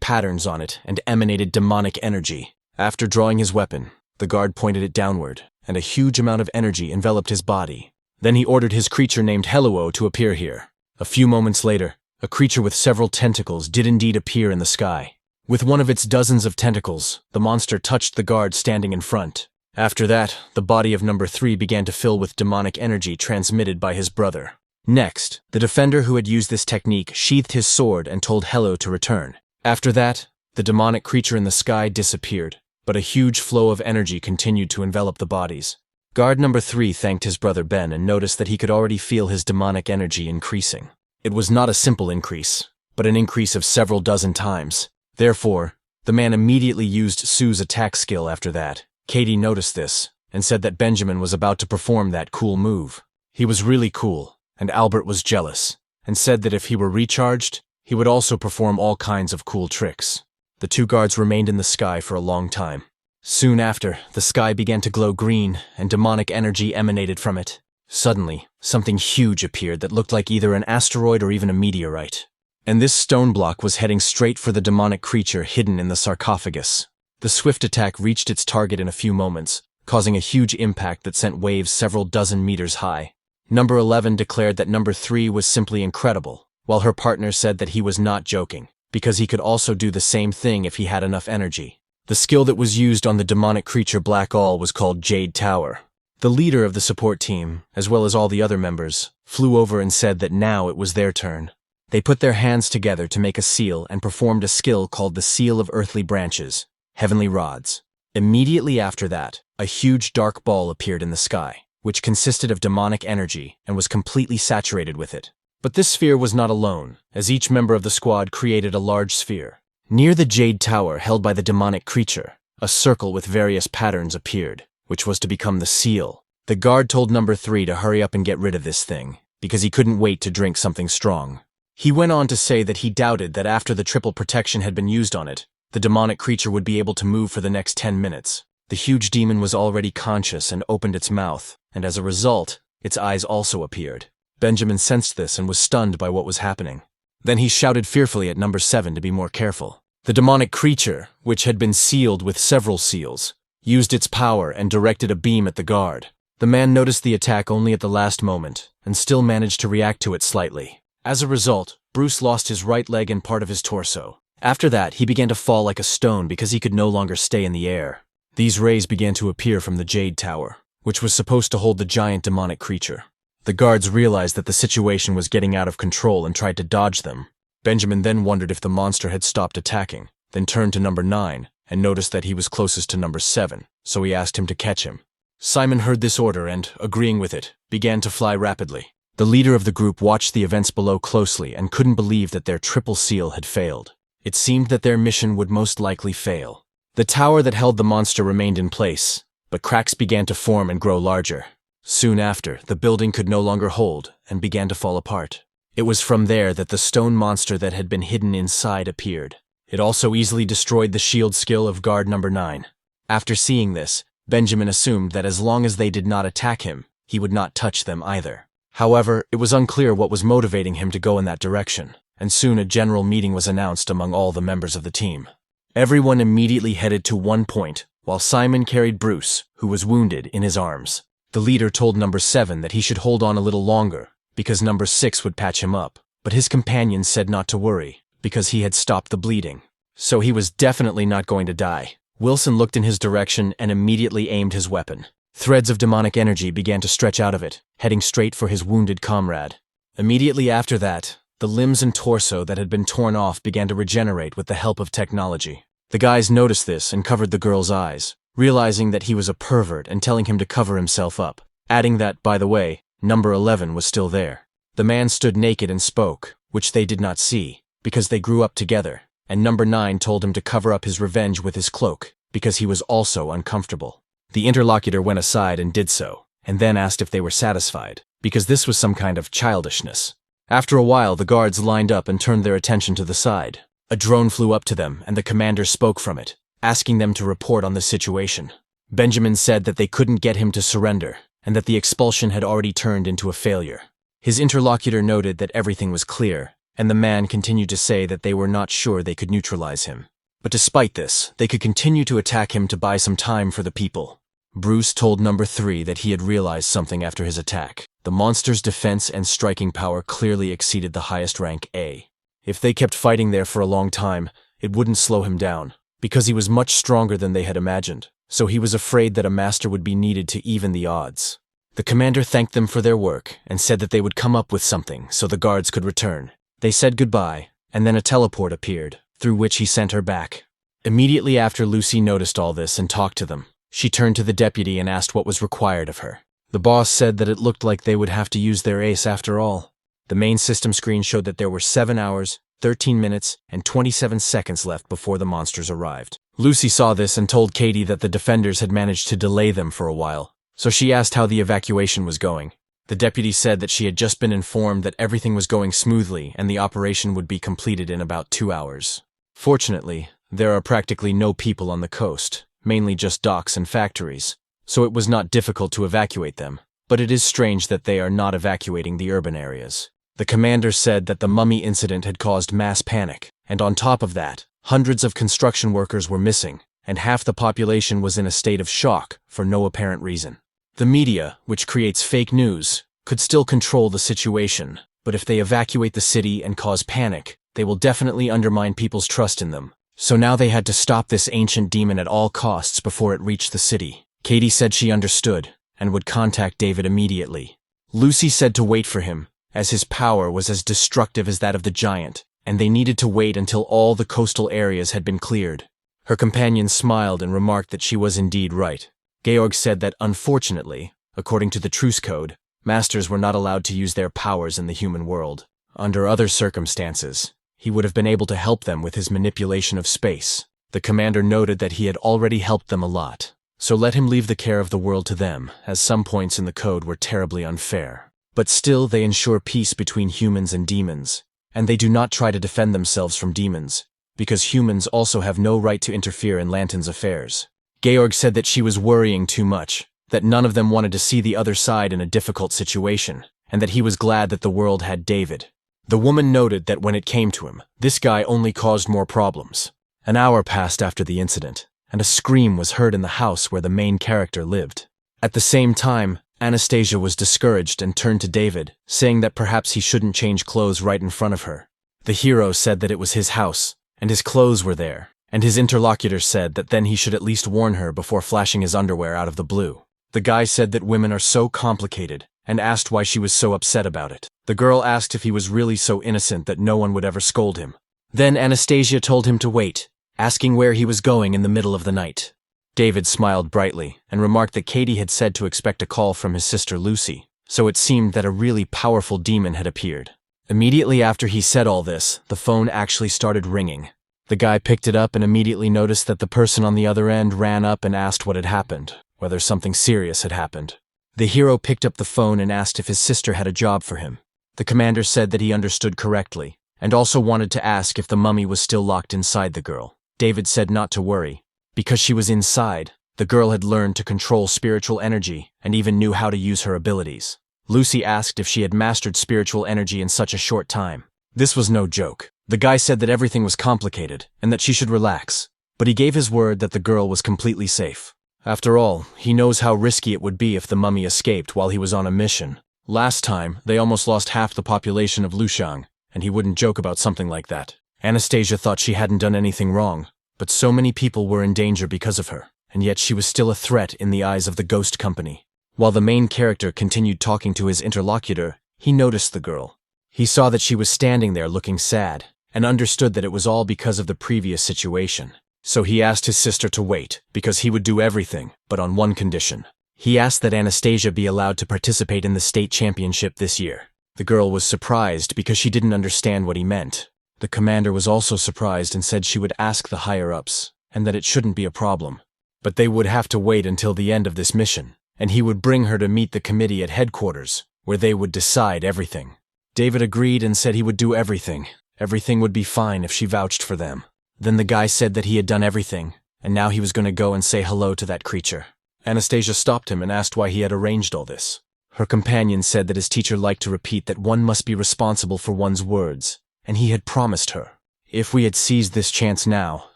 patterns on it and emanated demonic energy. After drawing his weapon, the guard pointed it downward, and a huge amount of energy enveloped his body. Then he ordered his creature named Helluo to appear here. A few moments later, a creature with several tentacles did indeed appear in the sky. With one of its dozens of tentacles, the monster touched the guard standing in front. After that, the body of number 3 began to fill with demonic energy transmitted by his brother. Next, the defender who had used this technique sheathed his sword and told Hello to return. After that, the demonic creature in the sky disappeared, but a huge flow of energy continued to envelop the bodies. Guard number 3 thanked his brother Ben and noticed that he could already feel his demonic energy increasing. It was not a simple increase, but an increase of several dozen times. Therefore, the man immediately used Sue's attack skill after that. Katie noticed this and said that Benjamin was about to perform that cool move. He was really cool, and Albert was jealous, and said that if he were recharged, he would also perform all kinds of cool tricks. The two guards remained in the sky for a long time. Soon after, the sky began to glow green, and demonic energy emanated from it. Suddenly, something huge appeared that looked like either an asteroid or even a meteorite. And this stone block was heading straight for the demonic creature hidden in the sarcophagus. The swift attack reached its target in a few moments, causing a huge impact that sent waves several dozen meters high. Number 11 declared that number 3 was simply incredible, while her partner said that he was not joking, because he could also do the same thing if he had enough energy. The skill that was used on the demonic creature Black All was called Jade Tower. The leader of the support team, as well as all the other members, flew over and said that now it was their turn. They put their hands together to make a seal and performed a skill called the Seal of Earthly Branches, Heavenly Rods. Immediately after that, a huge dark ball appeared in the sky, which consisted of demonic energy and was completely saturated with it. But this sphere was not alone, as each member of the squad created a large sphere. Near the Jade Tower held by the demonic creature, a circle with various patterns appeared, which was to become the seal. The guard told number 3 to hurry up and get rid of this thing, because he couldn't wait to drink something strong. He went on to say that he doubted that after the triple protection had been used on it, the demonic creature would be able to move for the next 10 minutes. The huge demon was already conscious and opened its mouth, and as a result, its eyes also appeared. Benjamin sensed this and was stunned by what was happening. Then he shouted fearfully at number 7 to be more careful. The demonic creature, which had been sealed with several seals, used its power and directed a beam at the guard. The man noticed the attack only at the last moment, and still managed to react to it slightly. As a result, Bruce lost his right leg and part of his torso. After that, he began to fall like a stone because he could no longer stay in the air. These rays began to appear from the Jade Tower, which was supposed to hold the giant demonic creature. The guards realized that the situation was getting out of control and tried to dodge them. Benjamin then wondered if the monster had stopped attacking, then turned to number 9 and noticed that he was closest to number 7, so he asked him to catch him. Simon heard this order and, agreeing with it, began to fly rapidly. The leader of the group watched the events below closely and couldn't believe that their triple seal had failed. It seemed that their mission would most likely fail. The tower that held the monster remained in place, but cracks began to form and grow larger. Soon after, the building could no longer hold and began to fall apart. It was from there that the stone monster that had been hidden inside appeared. It also easily destroyed the shield skill of guard number 9. After seeing this, Benjamin assumed that as long as they did not attack him, he would not touch them either. However, it was unclear what was motivating him to go in that direction, and soon a general meeting was announced among all the members of the team. Everyone immediately headed to one point, while Simon carried Bruce, who was wounded, in his arms. The leader told number 7 that he should hold on a little longer, because number 6 would patch him up, but his companion said not to worry, because he had stopped the bleeding. So he was definitely not going to die. Wilson looked in his direction and immediately aimed his weapon. Threads of demonic energy began to stretch out of it, heading straight for his wounded comrade. Immediately after that, the limbs and torso that had been torn off began to regenerate with the help of technology. The guys noticed this and covered the girl's eyes, realizing that he was a pervert and telling him to cover himself up, adding that, by the way, number 11 was still there. The man stood naked and spoke, which they did not see, because they grew up together, and number 9 told him to cover up his revenge with his cloak, because he was also uncomfortable. The interlocutor went aside and did so, and then asked if they were satisfied, because this was some kind of childishness. After a while, the guards lined up and turned their attention to the side. A drone flew up to them, and the commander spoke from it, asking them to report on the situation. Benjamin said that they couldn't get him to surrender, and that the expulsion had already turned into a failure. His interlocutor noted that everything was clear, and the man continued to say that they were not sure they could neutralize him. But despite this, they could continue to attack him to buy some time for the people. Bruce told Number 3 that he had realized something after his attack. The monster's defense and striking power clearly exceeded the highest rank A. If they kept fighting there for a long time, it wouldn't slow him down, because he was much stronger than they had imagined, so he was afraid that a master would be needed to even the odds. The commander thanked them for their work and said that they would come up with something so the guards could return. They said goodbye, and then a teleport appeared, through which he sent her back. Immediately after Lucy noticed all this and talked to them, she turned to the deputy and asked what was required of her. The boss said that it looked like they would have to use their ace after all. The main system screen showed that there were 7 hours, 13 minutes, and 27 seconds left before the monsters arrived. Lucy saw this and told Katie that the defenders had managed to delay them for a while, so she asked how the evacuation was going. The deputy said that she had just been informed that everything was going smoothly and the operation would be completed in about 2 hours. Fortunately, there are practically no people on the coast, mainly just docks and factories, so it was not difficult to evacuate them, but it is strange that they are not evacuating the urban areas. The commander said that the mummy incident had caused mass panic, and on top of that, hundreds of construction workers were missing, and half the population was in a state of shock for no apparent reason. The media, which creates fake news, could still control the situation, but if they evacuate the city and cause panic, they will definitely undermine people's trust in them. So now they had to stop this ancient demon at all costs before it reached the city. Katie said she understood, and would contact David immediately. Lucy said to wait for him, as his power was as destructive as that of the giant, and they needed to wait until all the coastal areas had been cleared. Her companion smiled and remarked that she was indeed right. Georg said that unfortunately, according to the truce code, masters were not allowed to use their powers in the human world. Under other circumstances, he would have been able to help them with his manipulation of space. The commander noted that he had already helped them a lot, so let him leave the care of the world to them, as some points in the code were terribly unfair. But still they ensure peace between humans and demons, and they do not try to defend themselves from demons, because humans also have no right to interfere in Lanton's affairs. Georg said that she was worrying too much, that none of them wanted to see the other side in a difficult situation, and that he was glad that the world had David. The woman noted that when it came to him, this guy only caused more problems. An hour passed after the incident, and a scream was heard in the house where the main character lived. At the same time, Anastasia was discouraged and turned to David, saying that perhaps he shouldn't change clothes right in front of her. The hero said that it was his house, and his clothes were there, and his interlocutor said that then he should at least warn her before flashing his underwear out of the blue. The guy said that women are so complicated, and asked why she was so upset about it. The girl asked if he was really so innocent that no one would ever scold him. Then Anastasia told him to wait, asking where he was going in the middle of the night. David smiled brightly and remarked that Katie had said to expect a call from his sister Lucy, so it seemed that a really powerful demon had appeared. Immediately after he said all this, the phone actually started ringing. The guy picked it up and immediately noticed that the person on the other end ran up and asked what had happened, whether something serious had happened. The hero picked up the phone and asked if his sister had a job for him. The commander said that he understood correctly, and also wanted to ask if the mummy was still locked inside the girl. David said not to worry. Because she was inside, the girl had learned to control spiritual energy and even knew how to use her abilities. Lucy asked if she had mastered spiritual energy in such a short time. This was no joke. The guy said that everything was complicated and that she should relax, but he gave his word that the girl was completely safe. After all, he knows how risky it would be if the mummy escaped while he was on a mission. Last time, they almost lost half the population of Lushang, and he wouldn't joke about something like that. Anastasia thought she hadn't done anything wrong, but so many people were in danger because of her, and yet she was still a threat in the eyes of the ghost company. While the main character continued talking to his interlocutor, he noticed the girl. He saw that she was standing there looking sad, and understood that it was all because of the previous situation. So he asked his sister to wait, because he would do everything, but on one condition. He asked that Anastasia be allowed to participate in the state championship this year. The girl was surprised because she didn't understand what he meant. The commander was also surprised and said she would ask the higher-ups, and that it shouldn't be a problem. But they would have to wait until the end of this mission, and he would bring her to meet the committee at headquarters, where they would decide everything. David agreed and said he would do everything. Everything would be fine if she vouched for them. Then the guy said that he had done everything, and now he was going to go and say hello to that creature. Anastasia stopped him and asked why he had arranged all this. Her companion said that his teacher liked to repeat that one must be responsible for one's words, and he had promised her. If we had seized this chance now,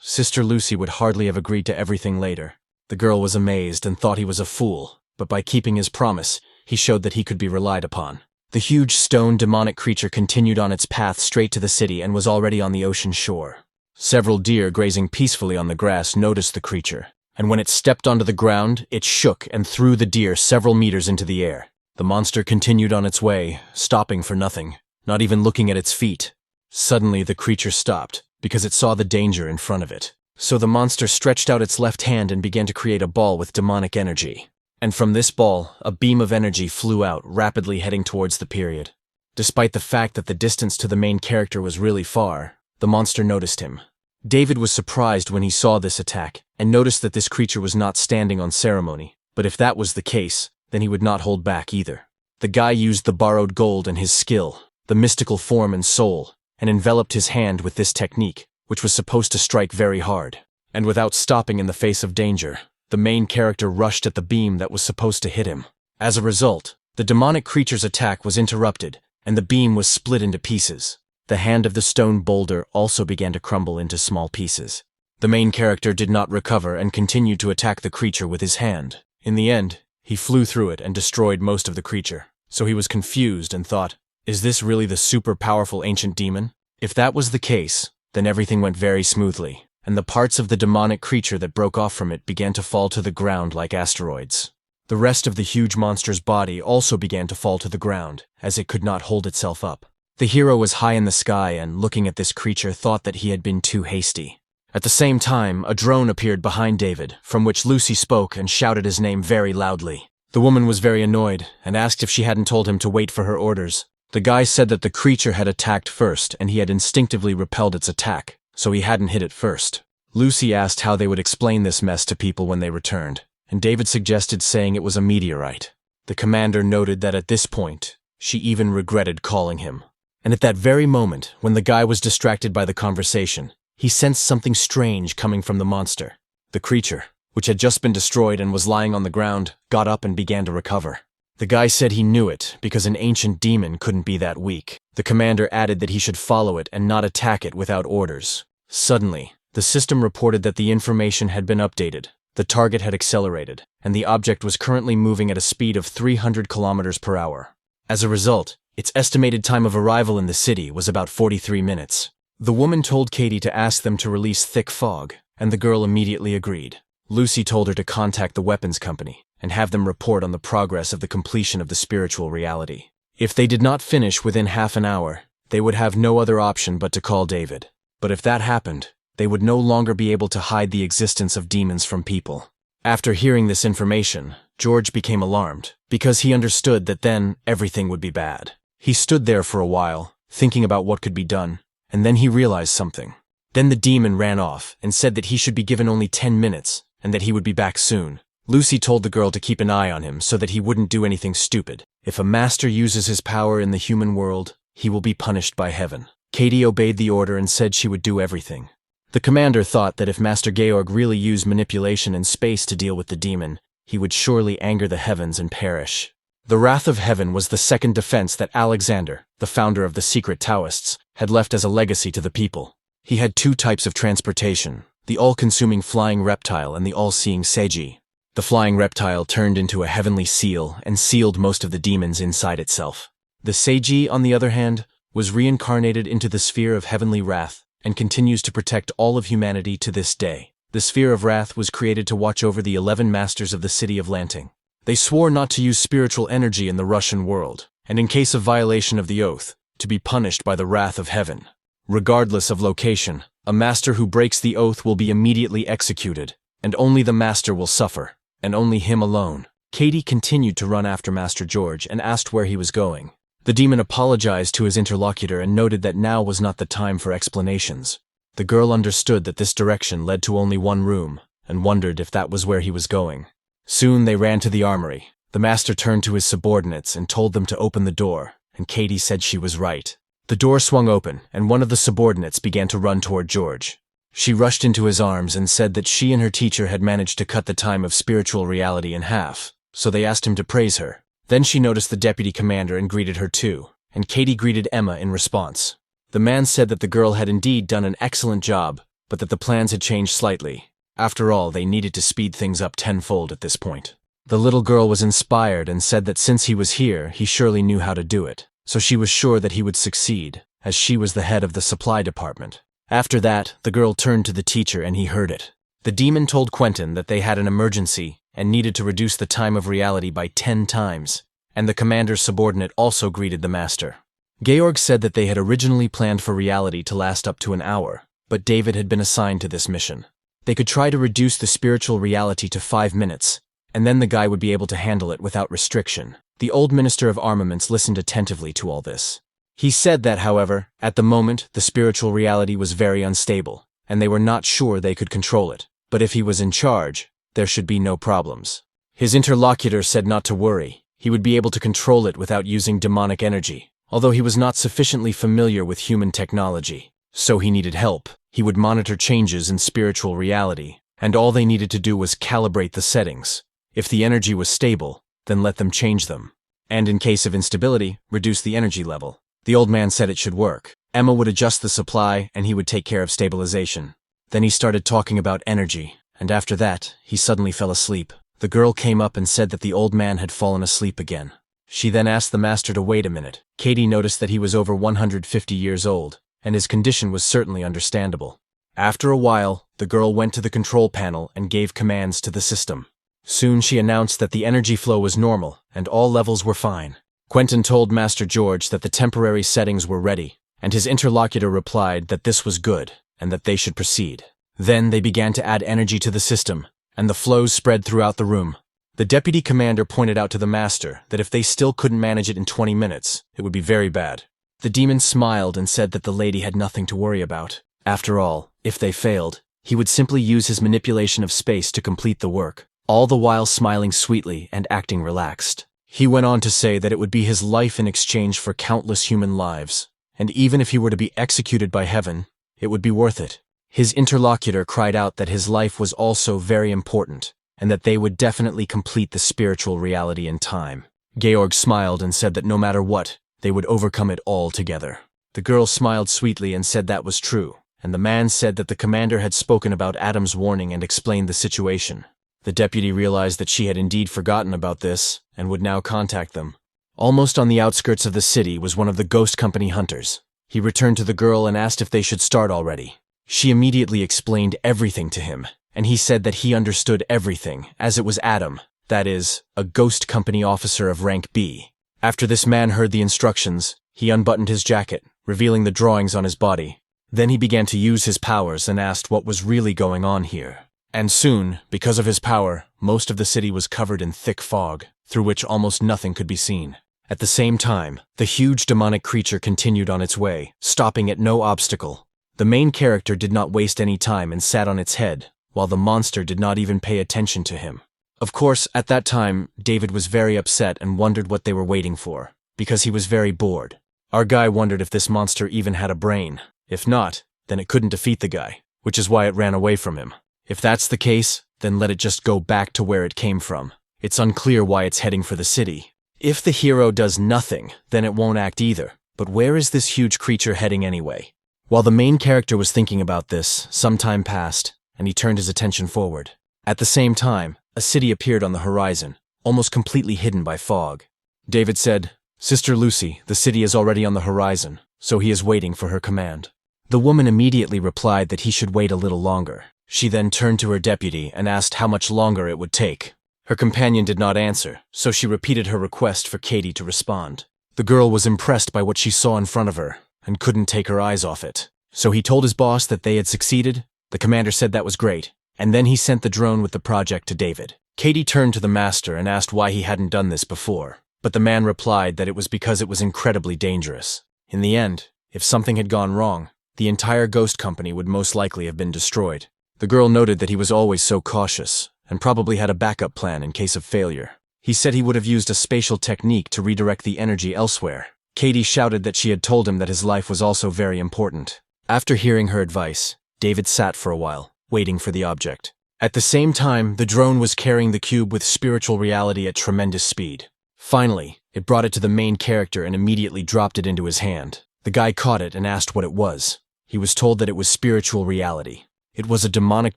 Sister Lucy would hardly have agreed to everything later. The girl was amazed and thought he was a fool, but by keeping his promise, he showed that he could be relied upon. The huge stone demonic creature continued on its path straight to the city and was already on the ocean shore. Several deer grazing peacefully on the grass noticed the creature, and when it stepped onto the ground, it shook and threw the deer several meters into the air. The monster continued on its way, stopping for nothing, not even looking at its feet. Suddenly, the creature stopped, because it saw the danger in front of it. So the monster stretched out its left hand and began to create a ball with demonic energy. And from this ball, a beam of energy flew out, rapidly heading towards the period. Despite the fact that the distance to the main character was really far, the monster noticed him. David was surprised when he saw this attack, and noticed that this creature was not standing on ceremony. But if that was the case, then he would not hold back either. The guy used the borrowed gold and his skill, the mystical form and soul, and enveloped his hand with this technique, which was supposed to strike very hard. And without stopping in the face of danger, the main character rushed at the beam that was supposed to hit him. As a result, the demonic creature's attack was interrupted, and the beam was split into pieces. The hand of the stone boulder also began to crumble into small pieces. The main character did not recover and continued to attack the creature with his hand. In the end, he flew through it and destroyed most of the creature. So he was confused and thought, is this really the super powerful ancient demon? If that was the case, then everything went very smoothly, and the parts of the demonic creature that broke off from it began to fall to the ground like asteroids. The rest of the huge monster's body also began to fall to the ground, as it could not hold itself up. The hero was high in the sky and, looking at this creature, thought that he had been too hasty. At the same time, a drone appeared behind David, from which Lucy spoke and shouted his name very loudly. The woman was very annoyed and asked if she hadn't told him to wait for her orders. The guy said that the creature had attacked first and he had instinctively repelled its attack, so he hadn't hit it first. Lucy asked how they would explain this mess to people when they returned, and David suggested saying it was a meteorite. The commander noted that at this point, she even regretted calling him. And at that very moment, when the guy was distracted by the conversation, he sensed something strange coming from the monster. The creature, which had just been destroyed and was lying on the ground, got up and began to recover. The guy said he knew it because an ancient demon couldn't be that weak. The commander added that he should follow it and not attack it without orders. Suddenly, the system reported that the information had been updated, the target had accelerated, and the object was currently moving at a speed of 300 kilometers per hour. As a result, its estimated time of arrival in the city was about 43 minutes. The woman told Katie to ask them to release thick fog, and the girl immediately agreed. Lucy told her to contact the weapons company and have them report on the progress of the completion of the spiritual reality. If they did not finish within half an hour, they would have no other option but to call David. But if that happened, they would no longer be able to hide the existence of demons from people. After hearing this information, George became alarmed, because he understood that then everything would be bad. He stood there for a while, thinking about what could be done, and then he realized something. Then the demon ran off and said that he should be given only 10 minutes, and that he would be back soon. Lucy told the girl to keep an eye on him so that he wouldn't do anything stupid. If a master uses his power in the human world, he will be punished by heaven. Katie obeyed the order and said she would do everything. The commander thought that if Master Georg really used manipulation and space to deal with the demon, he would surely anger the heavens and perish. The wrath of heaven was the second defense that Alexander, the founder of the secret Taoists, had left as a legacy to the people. He had two types of transportation, the all-consuming flying reptile and the all-seeing Seiji. The flying reptile turned into a heavenly seal and sealed most of the demons inside itself. The Seiji, on the other hand, was reincarnated into the sphere of heavenly wrath and continues to protect all of humanity to this day. The sphere of wrath was created to watch over the 11 masters of the city of Lanting. They swore not to use spiritual energy in the Russian world, and in case of violation of the oath, to be punished by the wrath of heaven. Regardless of location, a master who breaks the oath will be immediately executed, and only the master will suffer, and only him alone. Katie continued to run after Master George and asked where he was going. The demon apologized to his interlocutor and noted that now was not the time for explanations. The girl understood that this direction led to only one room, and wondered if that was where he was going. Soon they ran to the armory. The master turned to his subordinates and told them to open the door, and Katie said she was right. The door swung open, and one of the subordinates began to run toward George. She rushed into his arms and said that she and her teacher had managed to cut the time of spiritual reality in half, so they asked him to praise her. Then she noticed the deputy commander and greeted her too, and Katie greeted Emma in response. The man said that the girl had indeed done an excellent job, but that the plans had changed slightly. After all, they needed to speed things up tenfold at this point. The little girl was inspired and said that since he was here, he surely knew how to do it, so she was sure that he would succeed, as she was the head of the supply department. After that, the girl turned to the teacher and he heard it. The demon told Quentin that they had an emergency and needed to reduce the time of reality by 10 times, and the commander's subordinate also greeted the master. Georg said that they had originally planned for reality to last up to an hour, but David had been assigned to this mission. They could try to reduce the spiritual reality to 5 minutes, and then the guy would be able to handle it without restriction. The old Minister of Armaments listened attentively to all this. He said that, however, at the moment, the spiritual reality was very unstable, and they were not sure they could control it. But if he was in charge, there should be no problems. His interlocutor said not to worry. He would be able to control it without using demonic energy, although he was not sufficiently familiar with human technology. So he needed help. He would monitor changes in spiritual reality, and all they needed to do was calibrate the settings. If the energy was stable, then let them change them. And in case of instability, reduce the energy level. The old man said it should work. Emma would adjust the supply, and he would take care of stabilization. Then he started talking about energy, and after that, he suddenly fell asleep. The girl came up and said that the old man had fallen asleep again. She then asked the master to wait a minute. Katie noticed that he was over 150 years old, and his condition was certainly understandable. After a while, the girl went to the control panel and gave commands to the system. Soon she announced that the energy flow was normal, and all levels were fine. Quentin told Master George that the temporary settings were ready, and his interlocutor replied that this was good, and that they should proceed. Then they began to add energy to the system, and the flows spread throughout the room. The deputy commander pointed out to the master that if they still couldn't manage it in 20 minutes, it would be very bad. The demon smiled and said that the lady had nothing to worry about. After all, if they failed, he would simply use his manipulation of space to complete the work, all the while smiling sweetly and acting relaxed. He went on to say that it would be his life in exchange for countless human lives, and even if he were to be executed by heaven, it would be worth it. His interlocutor cried out that his life was also very important, and that they would definitely complete the spiritual reality in time. Georg smiled and said that no matter what, they would overcome it all together. The girl smiled sweetly and said that was true, and the man said that the commander had spoken about Adam's warning and explained the situation. The deputy realized that she had indeed forgotten about this, and would now contact them. Almost on the outskirts of the city was one of the Ghost Company hunters. He returned to the girl and asked if they should start already. She immediately explained everything to him, and he said that he understood everything, as it was Adam, that is, a Ghost Company officer of rank B. After this man heard the instructions, he unbuttoned his jacket, revealing the drawings on his body. Then he began to use his powers and asked what was really going on here. And soon, because of his power, most of the city was covered in thick fog, through which almost nothing could be seen. At the same time, the huge demonic creature continued on its way, stopping at no obstacle. The main character did not waste any time and sat on its head, while the monster did not even pay attention to him. Of course, at that time, David was very upset and wondered what they were waiting for, because he was very bored. Our guy wondered if this monster even had a brain. If not, then it couldn't defeat the guy, which is why it ran away from him. If that's the case, then let it just go back to where it came from. It's unclear why it's heading for the city. If the hero does nothing, then it won't act either. But where is this huge creature heading anyway? While the main character was thinking about this, some time passed, and he turned his attention forward. At the same time, a city appeared on the horizon, almost completely hidden by fog. David said, "Sister Lucy, the city is already on the horizon, so he is waiting for her command." The woman immediately replied that he should wait a little longer. She then turned to her deputy and asked how much longer it would take. Her companion did not answer, so she repeated her request for Katie to respond. The girl was impressed by what she saw in front of her, and couldn't take her eyes off it. So he told his boss that they had succeeded. The commander said that was great, and then he sent the drone with the project to David. Katie turned to the master and asked why he hadn't done this before, but the man replied that it was because it was incredibly dangerous. In the end, if something had gone wrong, the entire Ghost Company would most likely have been destroyed. The girl noted that he was always so cautious, and probably had a backup plan in case of failure. He said he would have used a spatial technique to redirect the energy elsewhere. Katie shouted that she had told him that his life was also very important. After hearing her advice, David sat for a while, waiting for the object. At the same time, the drone was carrying the cube with spiritual reality at tremendous speed. Finally, it brought it to the main character and immediately dropped it into his hand. The guy caught it and asked what it was. He was told that it was spiritual reality. It was a demonic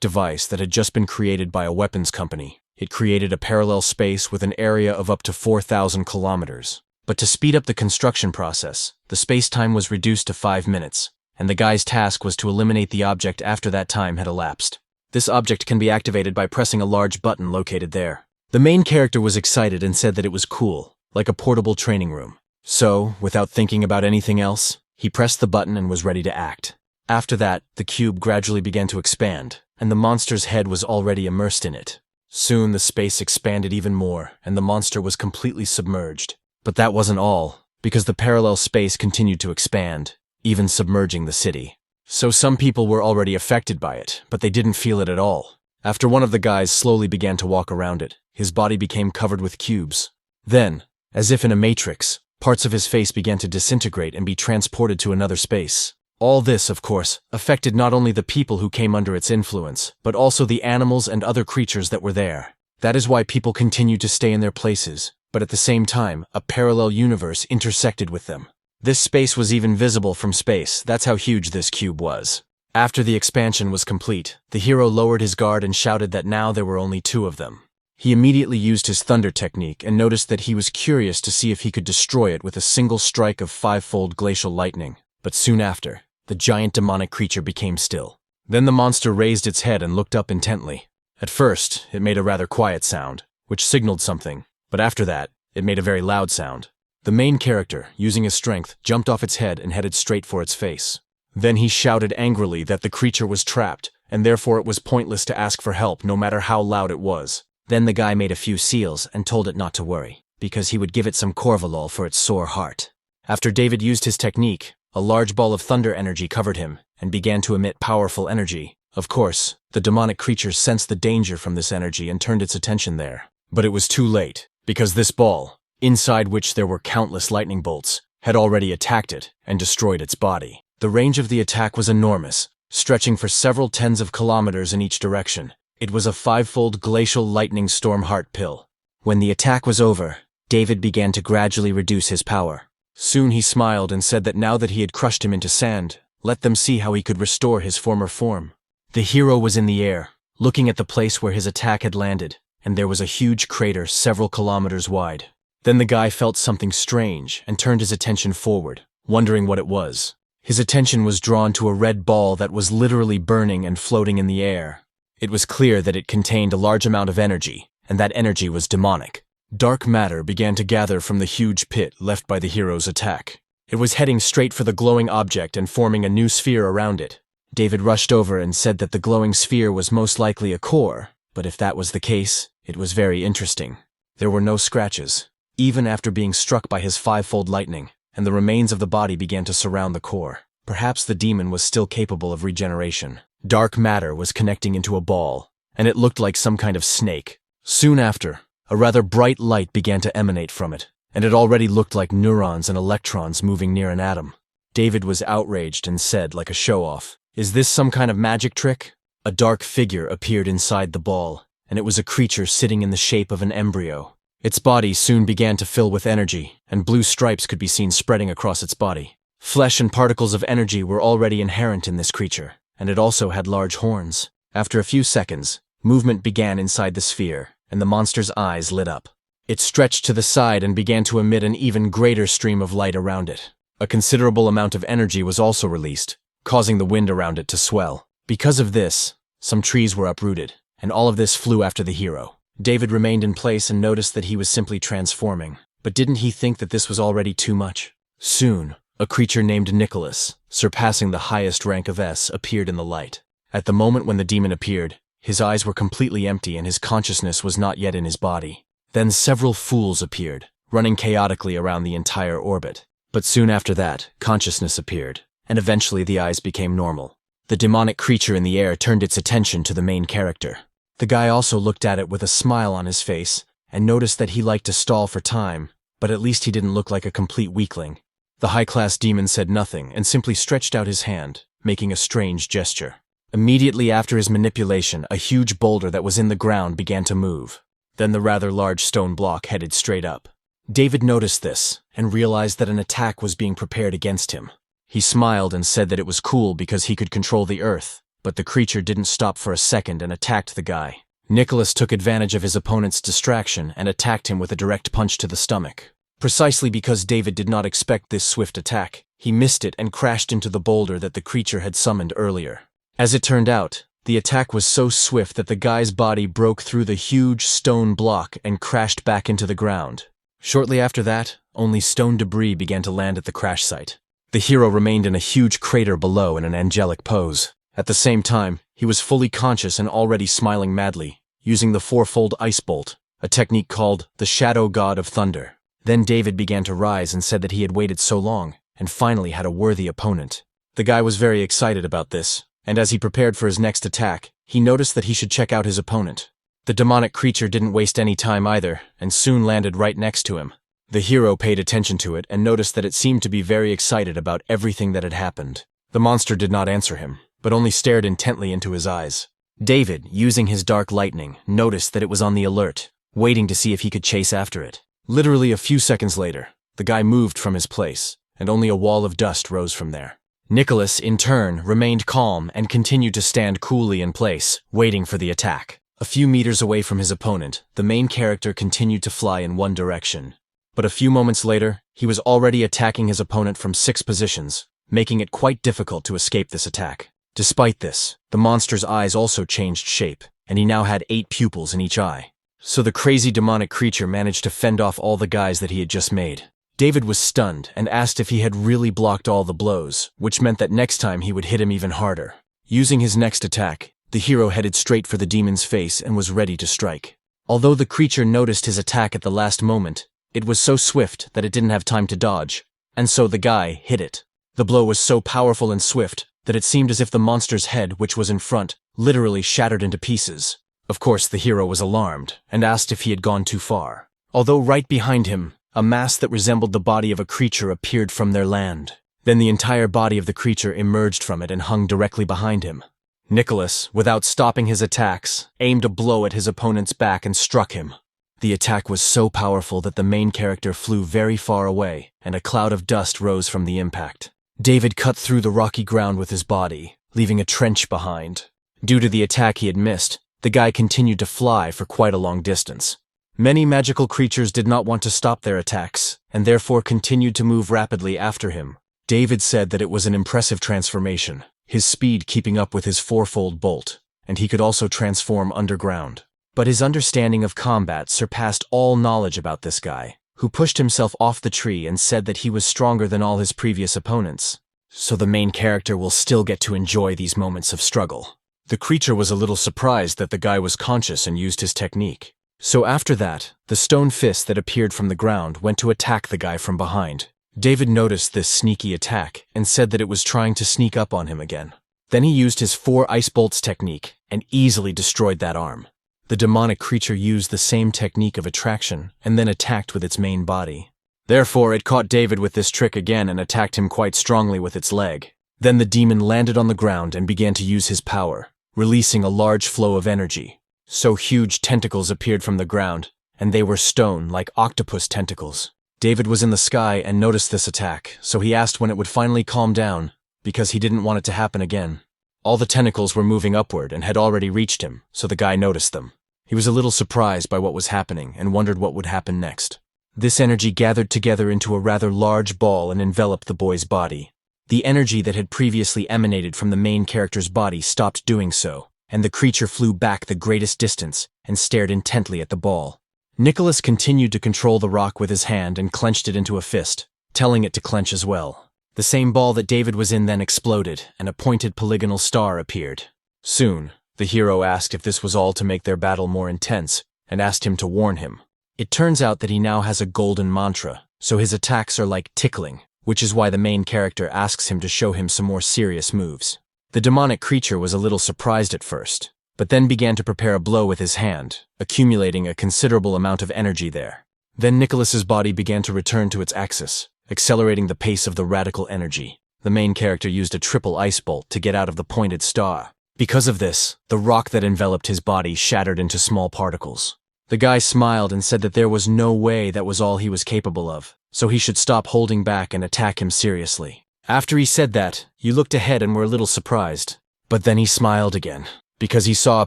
device that had just been created by a weapons company. It created a parallel space with an area of up to 4,000 kilometers. But to speed up the construction process, the space-time was reduced to 5 minutes, and the guy's task was to eliminate the object after that time had elapsed. This object can be activated by pressing a large button located there. The main character was excited and said that it was cool, like a portable training room. So, without thinking about anything else, he pressed the button and was ready to act. After that, the cube gradually began to expand, and the monster's head was already immersed in it. Soon the space expanded even more, and the monster was completely submerged. But that wasn't all, because the parallel space continued to expand, even submerging the city. So some people were already affected by it, but they didn't feel it at all. After one of the guys slowly began to walk around it, his body became covered with cubes. Then, as if in a matrix, parts of his face began to disintegrate and be transported to another space. All this, of course, affected not only the people who came under its influence, but also the animals and other creatures that were there. That is why people continued to stay in their places, but at the same time, a parallel universe intersected with them. This space was even visible from space. That's how huge this cube was. After the expansion was complete, the hero lowered his guard and shouted that now there were only 2 of them. He immediately used his thunder technique and noticed that he was curious to see if he could destroy it with a single strike of 5-fold glacial lightning. But soon after, the giant demonic creature became still. Then the monster raised its head and looked up intently. At first, it made a rather quiet sound, which signaled something, but after that, it made a very loud sound. The main character, using his strength, jumped off its head and headed straight for its face. Then he shouted angrily that the creature was trapped, and therefore it was pointless to ask for help no matter how loud it was. Then the guy made a few seals and told it not to worry, because he would give it some corvalol for its sore heart. After David used his technique, a large ball of thunder energy covered him and began to emit powerful energy. Of course, the demonic creature sensed the danger from this energy and turned its attention there. But it was too late, because this ball, inside which there were countless lightning bolts, had already attacked it and destroyed its body. The range of the attack was enormous, stretching for several tens of kilometers in each direction. It was a 5-fold glacial lightning storm heart pill. When the attack was over, David began to gradually reduce his power. Soon he smiled and said that now that he had crushed him into sand, let them see how he could restore his former form. The hero was in the air, looking at the place where his attack had landed, and there was a huge crater several kilometers wide. Then the guy felt something strange and turned his attention forward, wondering what it was. His attention was drawn to a red ball that was literally burning and floating in the air. It was clear that it contained a large amount of energy, and that energy was demonic. Dark matter began to gather from the huge pit left by the hero's attack. It was heading straight for the glowing object and forming a new sphere around it. David rushed over and said that the glowing sphere was most likely a core, but if that was the case, it was very interesting. There were no scratches, even after being struck by his 5-fold lightning, and the remains of the body began to surround the core. Perhaps the demon was still capable of regeneration. Dark matter was connecting into a ball, and it looked like some kind of snake. Soon after, a rather bright light began to emanate from it, and it already looked like neurons and electrons moving near an atom. David was outraged and said, like a show-off, "Is this some kind of magic trick?" A dark figure appeared inside the ball, and it was a creature sitting in the shape of an embryo. Its body soon began to fill with energy, and blue stripes could be seen spreading across its body. Flesh and particles of energy were already inherent in this creature, and it also had large horns. After a few seconds, movement began inside the sphere, and the monster's eyes lit up. It stretched to the side and began to emit an even greater stream of light around it. A considerable amount of energy was also released, causing the wind around it to swell. Because of this, some trees were uprooted, and all of this flew after the hero. David remained in place and noticed that he was simply transforming. But didn't he think that this was already too much? Soon, a creature named Nicholas, surpassing the highest rank of S, appeared in the light. At the moment when the demon appeared, his eyes were completely empty and his consciousness was not yet in his body. Then several fools appeared, running chaotically around the entire orbit. But soon after that, consciousness appeared, and eventually the eyes became normal. The demonic creature in the air turned its attention to the main character. The guy also looked at it with a smile on his face and noticed that he liked to stall for time, but at least he didn't look like a complete weakling. The high-class demon said nothing and simply stretched out his hand, making a strange gesture. Immediately after his manipulation, a huge boulder that was in the ground began to move. Then the rather large stone block headed straight up. David noticed this and realized that an attack was being prepared against him. He smiled and said that it was cool because he could control the earth, but the creature didn't stop for a second and attacked the guy. Nicholas took advantage of his opponent's distraction and attacked him with a direct punch to the stomach. Precisely because David did not expect this swift attack, he missed it and crashed into the boulder that the creature had summoned earlier. As it turned out, the attack was so swift that the guy's body broke through the huge stone block and crashed back into the ground. Shortly after that, only stone debris began to land at the crash site. The hero remained in a huge crater below in an angelic pose. At the same time, he was fully conscious and already smiling madly, using the fourfold ice bolt, a technique called the Shadow God of Thunder. Then David began to rise and said that he had waited so long, and finally had a worthy opponent. The guy was very excited about this, and as he prepared for his next attack, he noticed that he should check out his opponent. The demonic creature didn't waste any time either, and soon landed right next to him. The hero paid attention to it and noticed that it seemed to be very excited about everything that had happened. The monster did not answer him, but only stared intently into his eyes. David, using his dark lightning, noticed that it was on the alert, waiting to see if he could chase after it. Literally a few seconds later, the guy moved from his place, and only a wall of dust rose from there. Nicholas, in turn, remained calm and continued to stand coolly in place, waiting for the attack. A few meters away from his opponent, the main character continued to fly in one direction. But a few moments later, he was already attacking his opponent from 6 positions, making it quite difficult to escape this attack. Despite this, the monster's eyes also changed shape, and he now had 8 pupils in each eye. So the crazy demonic creature managed to fend off all the guys that he had just made. David was stunned and asked if he had really blocked all the blows, which meant that next time he would hit him even harder. Using his next attack, the hero headed straight for the demon's face and was ready to strike. Although the creature noticed his attack at the last moment, it was so swift that it didn't have time to dodge, and so the guy hit it. The blow was so powerful and swift that it seemed as if the monster's head, which was in front, literally shattered into pieces. Of course, the hero was alarmed and asked if he had gone too far. Although right behind him, a mass that resembled the body of a creature appeared from their land. Then the entire body of the creature emerged from it and hung directly behind him. Nicholas, without stopping his attacks, aimed a blow at his opponent's back and struck him. The attack was so powerful that the main character flew very far away, and a cloud of dust rose from the impact. David cut through the rocky ground with his body, leaving a trench behind. Due to the attack he had missed, the guy continued to fly for quite a long distance. Many magical creatures did not want to stop their attacks, and therefore continued to move rapidly after him. David said that it was an impressive transformation, his speed keeping up with his fourfold bolt, and he could also transform underground. But his understanding of combat surpassed all knowledge about this guy, who pushed himself off the tree and said that he was stronger than all his previous opponents. So the main character will still get to enjoy these moments of struggle. The creature was a little surprised that the guy was conscious and used his technique. So after that, the stone fist that appeared from the ground went to attack the guy from behind. David noticed this sneaky attack and said that it was trying to sneak up on him again. Then he used his 4 ice bolts technique and easily destroyed that arm. The demonic creature used the same technique of attraction and then attacked with its main body. Therefore, it caught David with this trick again and attacked him quite strongly with its leg. Then the demon landed on the ground and began to use his power, releasing a large flow of energy. So huge tentacles appeared from the ground, and they were stone like octopus tentacles. David was in the sky and noticed this attack, so he asked when it would finally calm down, because he didn't want it to happen again. All the tentacles were moving upward and had already reached him, so the guy noticed them. He was a little surprised by what was happening and wondered what would happen next. This energy gathered together into a rather large ball and enveloped the boy's body. The energy that had previously emanated from the main character's body stopped doing so, and the creature flew back the greatest distance and stared intently at the ball. Nicholas continued to control the rock with his hand and clenched it into a fist, telling it to clench as well. The same ball that David was in then exploded, and a pointed polygonal star appeared. Soon, the hero asked if this was all to make their battle more intense, and asked him to warn him. It turns out that he now has a golden mantra, so his attacks are like tickling, which is why the main character asks him to show him some more serious moves. The demonic creature was a little surprised at first, but then began to prepare a blow with his hand, accumulating a considerable amount of energy there. Then Nicholas's body began to return to its axis, accelerating the pace of the radical energy. The main character used a triple ice bolt to get out of the pointed star, Because of this, the rock that enveloped his body shattered into small particles. The guy smiled and said that there was no way that was all he was capable of, so he should stop holding back and attack him seriously. After he said that, you looked ahead and were a little surprised. But then he smiled again, because he saw a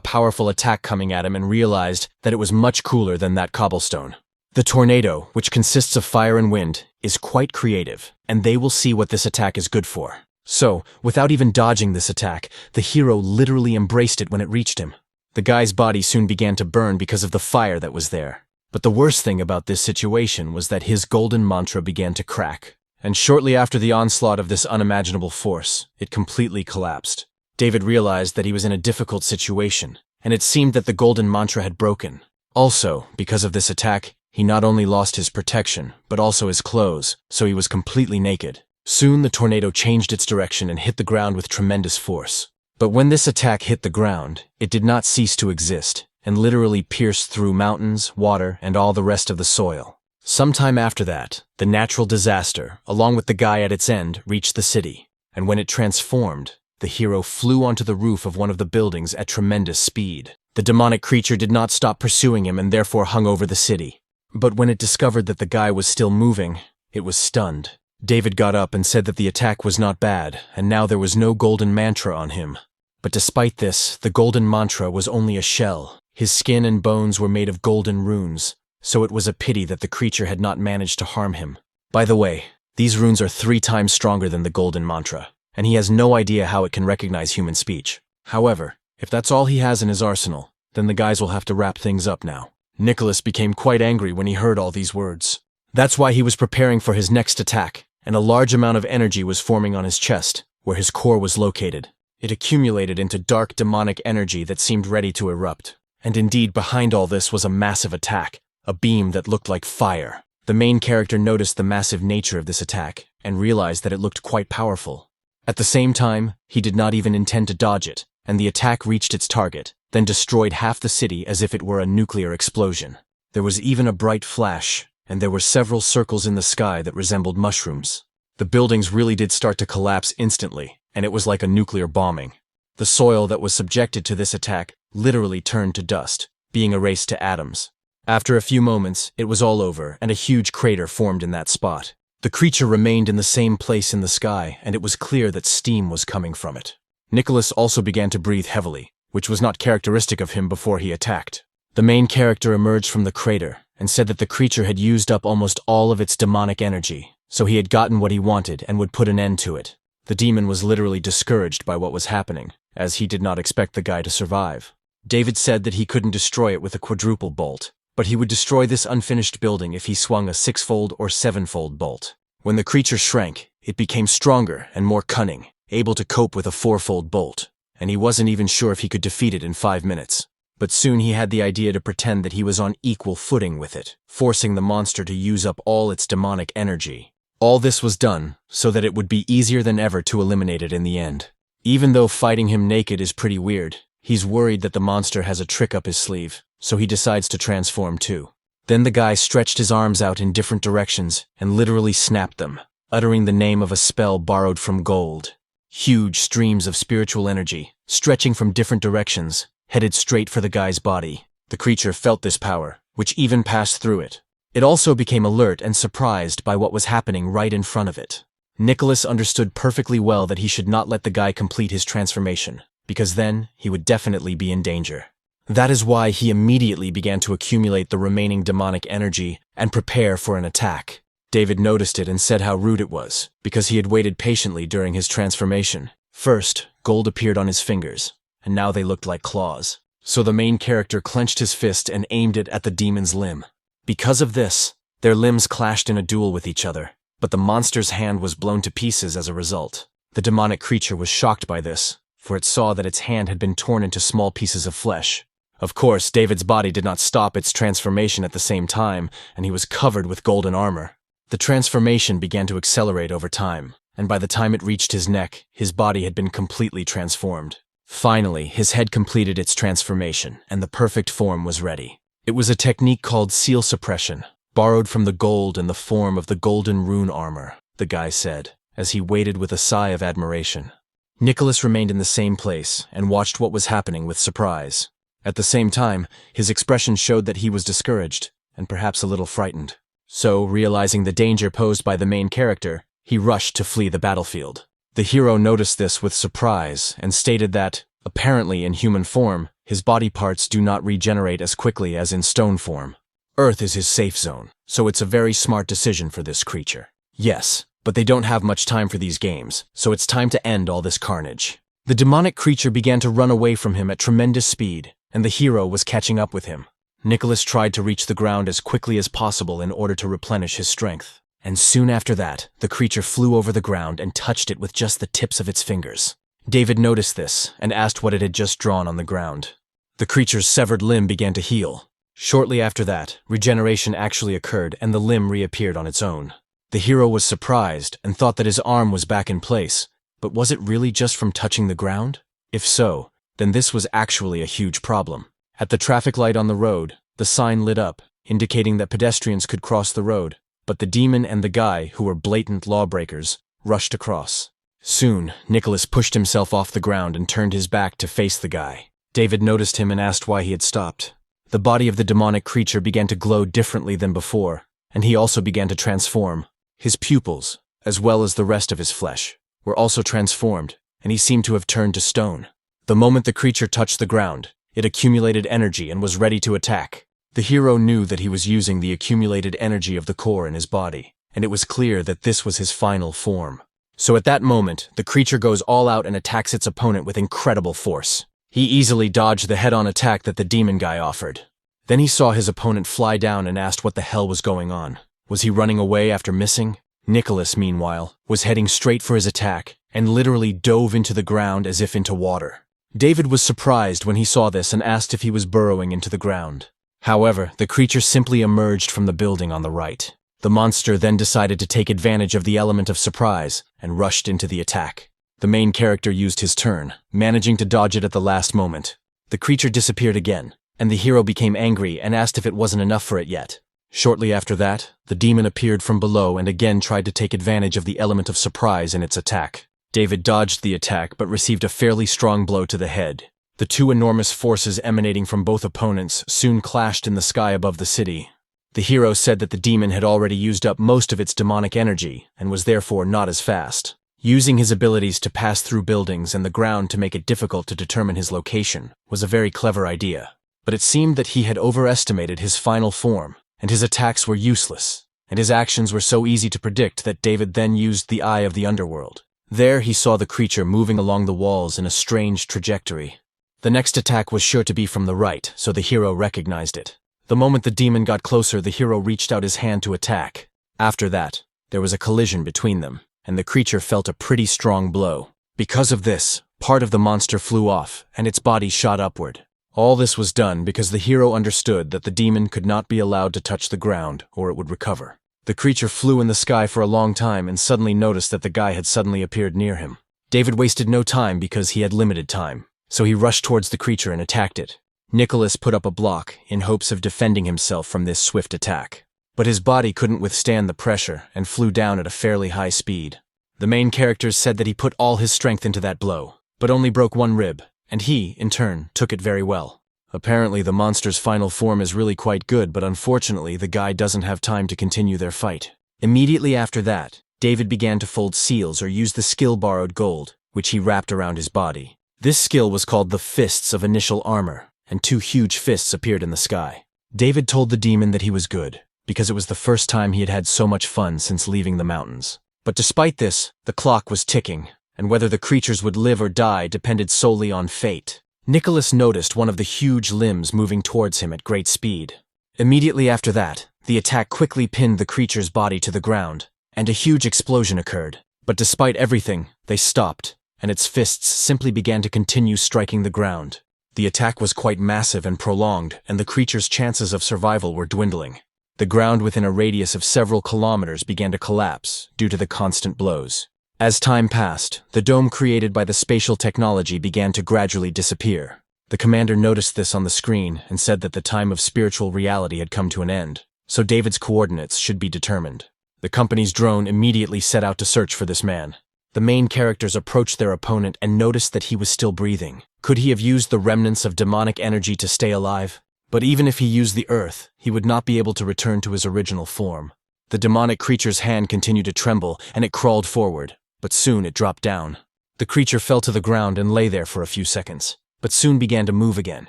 powerful attack coming at him and realized that it was much cooler than that cobblestone. The tornado, which consists of fire and wind, is quite creative, and they will see what this attack is good for. So, without even dodging this attack, the hero literally embraced it when it reached him. The guy's body soon began to burn because of the fire that was there. But the worst thing about this situation was that his golden mantra began to crack. And shortly after the onslaught of this unimaginable force, it completely collapsed. David realized that he was in a difficult situation, and it seemed that the golden mantra had broken. Also, because of this attack, he not only lost his protection, but also his clothes, so he was completely naked. Soon the tornado changed its direction and hit the ground with tremendous force. But when this attack hit the ground, it did not cease to exist, and literally pierced through mountains, water, and all the rest of the soil. Sometime after that, the natural disaster, along with the guy at its end, reached the city, and when it transformed, the hero flew onto the roof of one of the buildings at tremendous speed. The demonic creature did not stop pursuing him and therefore hung over the city. But when it discovered that the guy was still moving, it was stunned. David got up and said that the attack was not bad, and now there was no golden mantra on him. But despite this, the golden mantra was only a shell. His skin and bones were made of golden runes, so it was a pity that the creature had not managed to harm him. By the way, these runes are 3 times stronger than the golden mantra, and he has no idea how it can recognize human speech. However, if that's all he has in his arsenal, then the guys will have to wrap things up now. Nicholas became quite angry when he heard all these words. That's why he was preparing for his next attack, and a large amount of energy was forming on his chest, where his core was located. It accumulated into dark demonic energy that seemed ready to erupt. And indeed, behind all this was a massive attack, a beam that looked like fire. The main character noticed the massive nature of this attack, and realized that it looked quite powerful. At the same time, he did not even intend to dodge it, and the attack reached its target, then destroyed half the city as if it were a nuclear explosion. There was even a bright flash, and there were several circles in the sky that resembled mushrooms. The buildings really did start to collapse instantly, and it was like a nuclear bombing. The soil that was subjected to this attack literally turned to dust, being erased to atoms. After a few moments, it was all over, and a huge crater formed in that spot. The creature remained in the same place in the sky, and it was clear that steam was coming from it. Nicholas also began to breathe heavily, which was not characteristic of him before he attacked. The main character emerged from the crater, and said that the creature had used up almost all of its demonic energy, so he had gotten what he wanted and would put an end to it. The demon was literally discouraged by what was happening, as he did not expect the guy to survive. David said that he couldn't destroy it with a quadruple bolt, but he would destroy this unfinished building if he swung a 6-fold or 7-fold bolt. When the creature shrank, it became stronger and more cunning, able to cope with a 4-fold bolt, and he wasn't even sure if he could defeat it in 5 minutes. But soon he had the idea to pretend that he was on equal footing with it, forcing the monster to use up all its demonic energy. All this was done so that it would be easier than ever to eliminate it in the end. Even though fighting him naked is pretty weird, he's worried that the monster has a trick up his sleeve, so he decides to transform too. Then the guy stretched his arms out in different directions and literally snapped them, uttering the name of a spell borrowed from gold. Huge streams of spiritual energy, stretching from different directions, headed straight for the guy's body. The creature felt this power, which even passed through it. It also became alert and surprised by what was happening right in front of it. Nicholas understood perfectly well that he should not let the guy complete his transformation, because then he would definitely be in danger. That is why he immediately began to accumulate the remaining demonic energy and prepare for an attack. David noticed it and said how rude it was, because he had waited patiently during his transformation. First, gold appeared on his fingers, and now they looked like claws. So the main character clenched his fist and aimed it at the demon's limb. Because of this, their limbs clashed in a duel with each other, but the monster's hand was blown to pieces as a result. The demonic creature was shocked by this, for it saw that its hand had been torn into small pieces of flesh. Of course, David's body did not stop its transformation at the same time, and he was covered with golden armor. The transformation began to accelerate over time, and by the time it reached his neck, his body had been completely transformed. Finally, his head completed its transformation, and the perfect form was ready. It was a technique called seal suppression, borrowed from the gold in the form of the golden rune armor, the guy said, as he waited with a sigh of admiration. Nicholas remained in the same place and watched what was happening with surprise. At the same time, his expression showed that he was discouraged and perhaps a little frightened. So, realizing the danger posed by the main character, he rushed to flee the battlefield. The hero noticed this with surprise and stated that, apparently in human form, his body parts do not regenerate as quickly as in stone form. Earth is his safe zone, so it's a very smart decision for this creature. Yes, but they don't have much time for these games, so it's time to end all this carnage. The demonic creature began to run away from him at tremendous speed, and the hero was catching up with him. Nicholas tried to reach the ground as quickly as possible in order to replenish his strength. And soon after that, the creature flew over the ground and touched it with just the tips of its fingers. David noticed this and asked what it had just drawn on the ground. The creature's severed limb began to heal. Shortly after that, regeneration actually occurred and the limb reappeared on its own. The hero was surprised and thought that his arm was back in place, but was it really just from touching the ground? If so, then this was actually a huge problem. At the traffic light on the road, the sign lit up, indicating that pedestrians could cross the road, but the demon and the guy, who were blatant lawbreakers, rushed across. Soon, Nicholas pushed himself off the ground and turned his back to face the guy. David noticed him and asked why he had stopped. The body of the demonic creature began to glow differently than before, and he also began to transform. His pupils, as well as the rest of his flesh, were also transformed, and he seemed to have turned to stone. The moment the creature touched the ground, it accumulated energy and was ready to attack. The hero knew that he was using the accumulated energy of the core in his body, and it was clear that this was his final form. So at that moment, the creature goes all out and attacks its opponent with incredible force. He easily dodged the head-on attack that the demon guy offered. Then he saw his opponent fly down and asked what the hell was going on. Was he running away after missing? Nicholas, meanwhile, was heading straight for his attack and literally dove into the ground as if into water. David was surprised when he saw this and asked if he was burrowing into the ground. However, the creature simply emerged from the building on the right. The monster then decided to take advantage of the element of surprise and rushed into the attack. The main character used his turn, managing to dodge it at the last moment. The creature disappeared again, and the hero became angry and asked if it wasn't enough for it yet. Shortly after that, the demon appeared from below and again tried to take advantage of the element of surprise in its attack. David dodged the attack but received a fairly strong blow to the head. The two enormous forces emanating from both opponents soon clashed in the sky above the city. The hero said that the demon had already used up most of its demonic energy and was therefore not as fast. Using his abilities to pass through buildings and the ground to make it difficult to determine his location was a very clever idea. But it seemed that he had overestimated his final form, and his attacks were useless, and his actions were so easy to predict that David then used the eye of the underworld. There he saw the creature moving along the walls in a strange trajectory. The next attack was sure to be from the right, so the hero recognized it. The moment the demon got closer, the hero reached out his hand to attack. After that, there was a collision between them, and the creature felt a pretty strong blow. Because of this, part of the monster flew off, and its body shot upward. All this was done because the hero understood that the demon could not be allowed to touch the ground, or it would recover. The creature flew in the sky for a long time and suddenly noticed that the guy had suddenly appeared near him. David wasted no time because he had limited time, so he rushed towards the creature and attacked it. Nicholas put up a block in hopes of defending himself from this swift attack. But his body couldn't withstand the pressure and flew down at a fairly high speed. The main characters said that he put all his strength into that blow, but only broke one rib, and he, in turn, took it very well. Apparently the monster's final form is really quite good, but unfortunately the guy doesn't have time to continue their fight. Immediately after that, David began to fold seals or use the skill borrowed gold, which he wrapped around his body. This skill was called the Fists of Initial Armor, and two huge fists appeared in the sky. David told the demon that he was good, because it was the first time he had had so much fun since leaving the mountains. But despite this, the clock was ticking, and whether the creatures would live or die depended solely on fate. Nicholas noticed one of the huge limbs moving towards him at great speed. Immediately after that, the attack quickly pinned the creature's body to the ground, and a huge explosion occurred. But despite everything, they stopped, and its fists simply began to continue striking the ground. The attack was quite massive and prolonged, and the creature's chances of survival were dwindling. The ground within a radius of several kilometers began to collapse due to the constant blows. As time passed, the dome created by the spatial technology began to gradually disappear. The commander noticed this on the screen and said that the time of spiritual reality had come to an end, so David's coordinates should be determined. The company's drone immediately set out to search for this man. The main characters approached their opponent and noticed that he was still breathing. Could he have used the remnants of demonic energy to stay alive? But even if he used the earth, he would not be able to return to his original form. The demonic creature's hand continued to tremble, and it crawled forward, but soon it dropped down. The creature fell to the ground and lay there for a few seconds, but soon began to move again.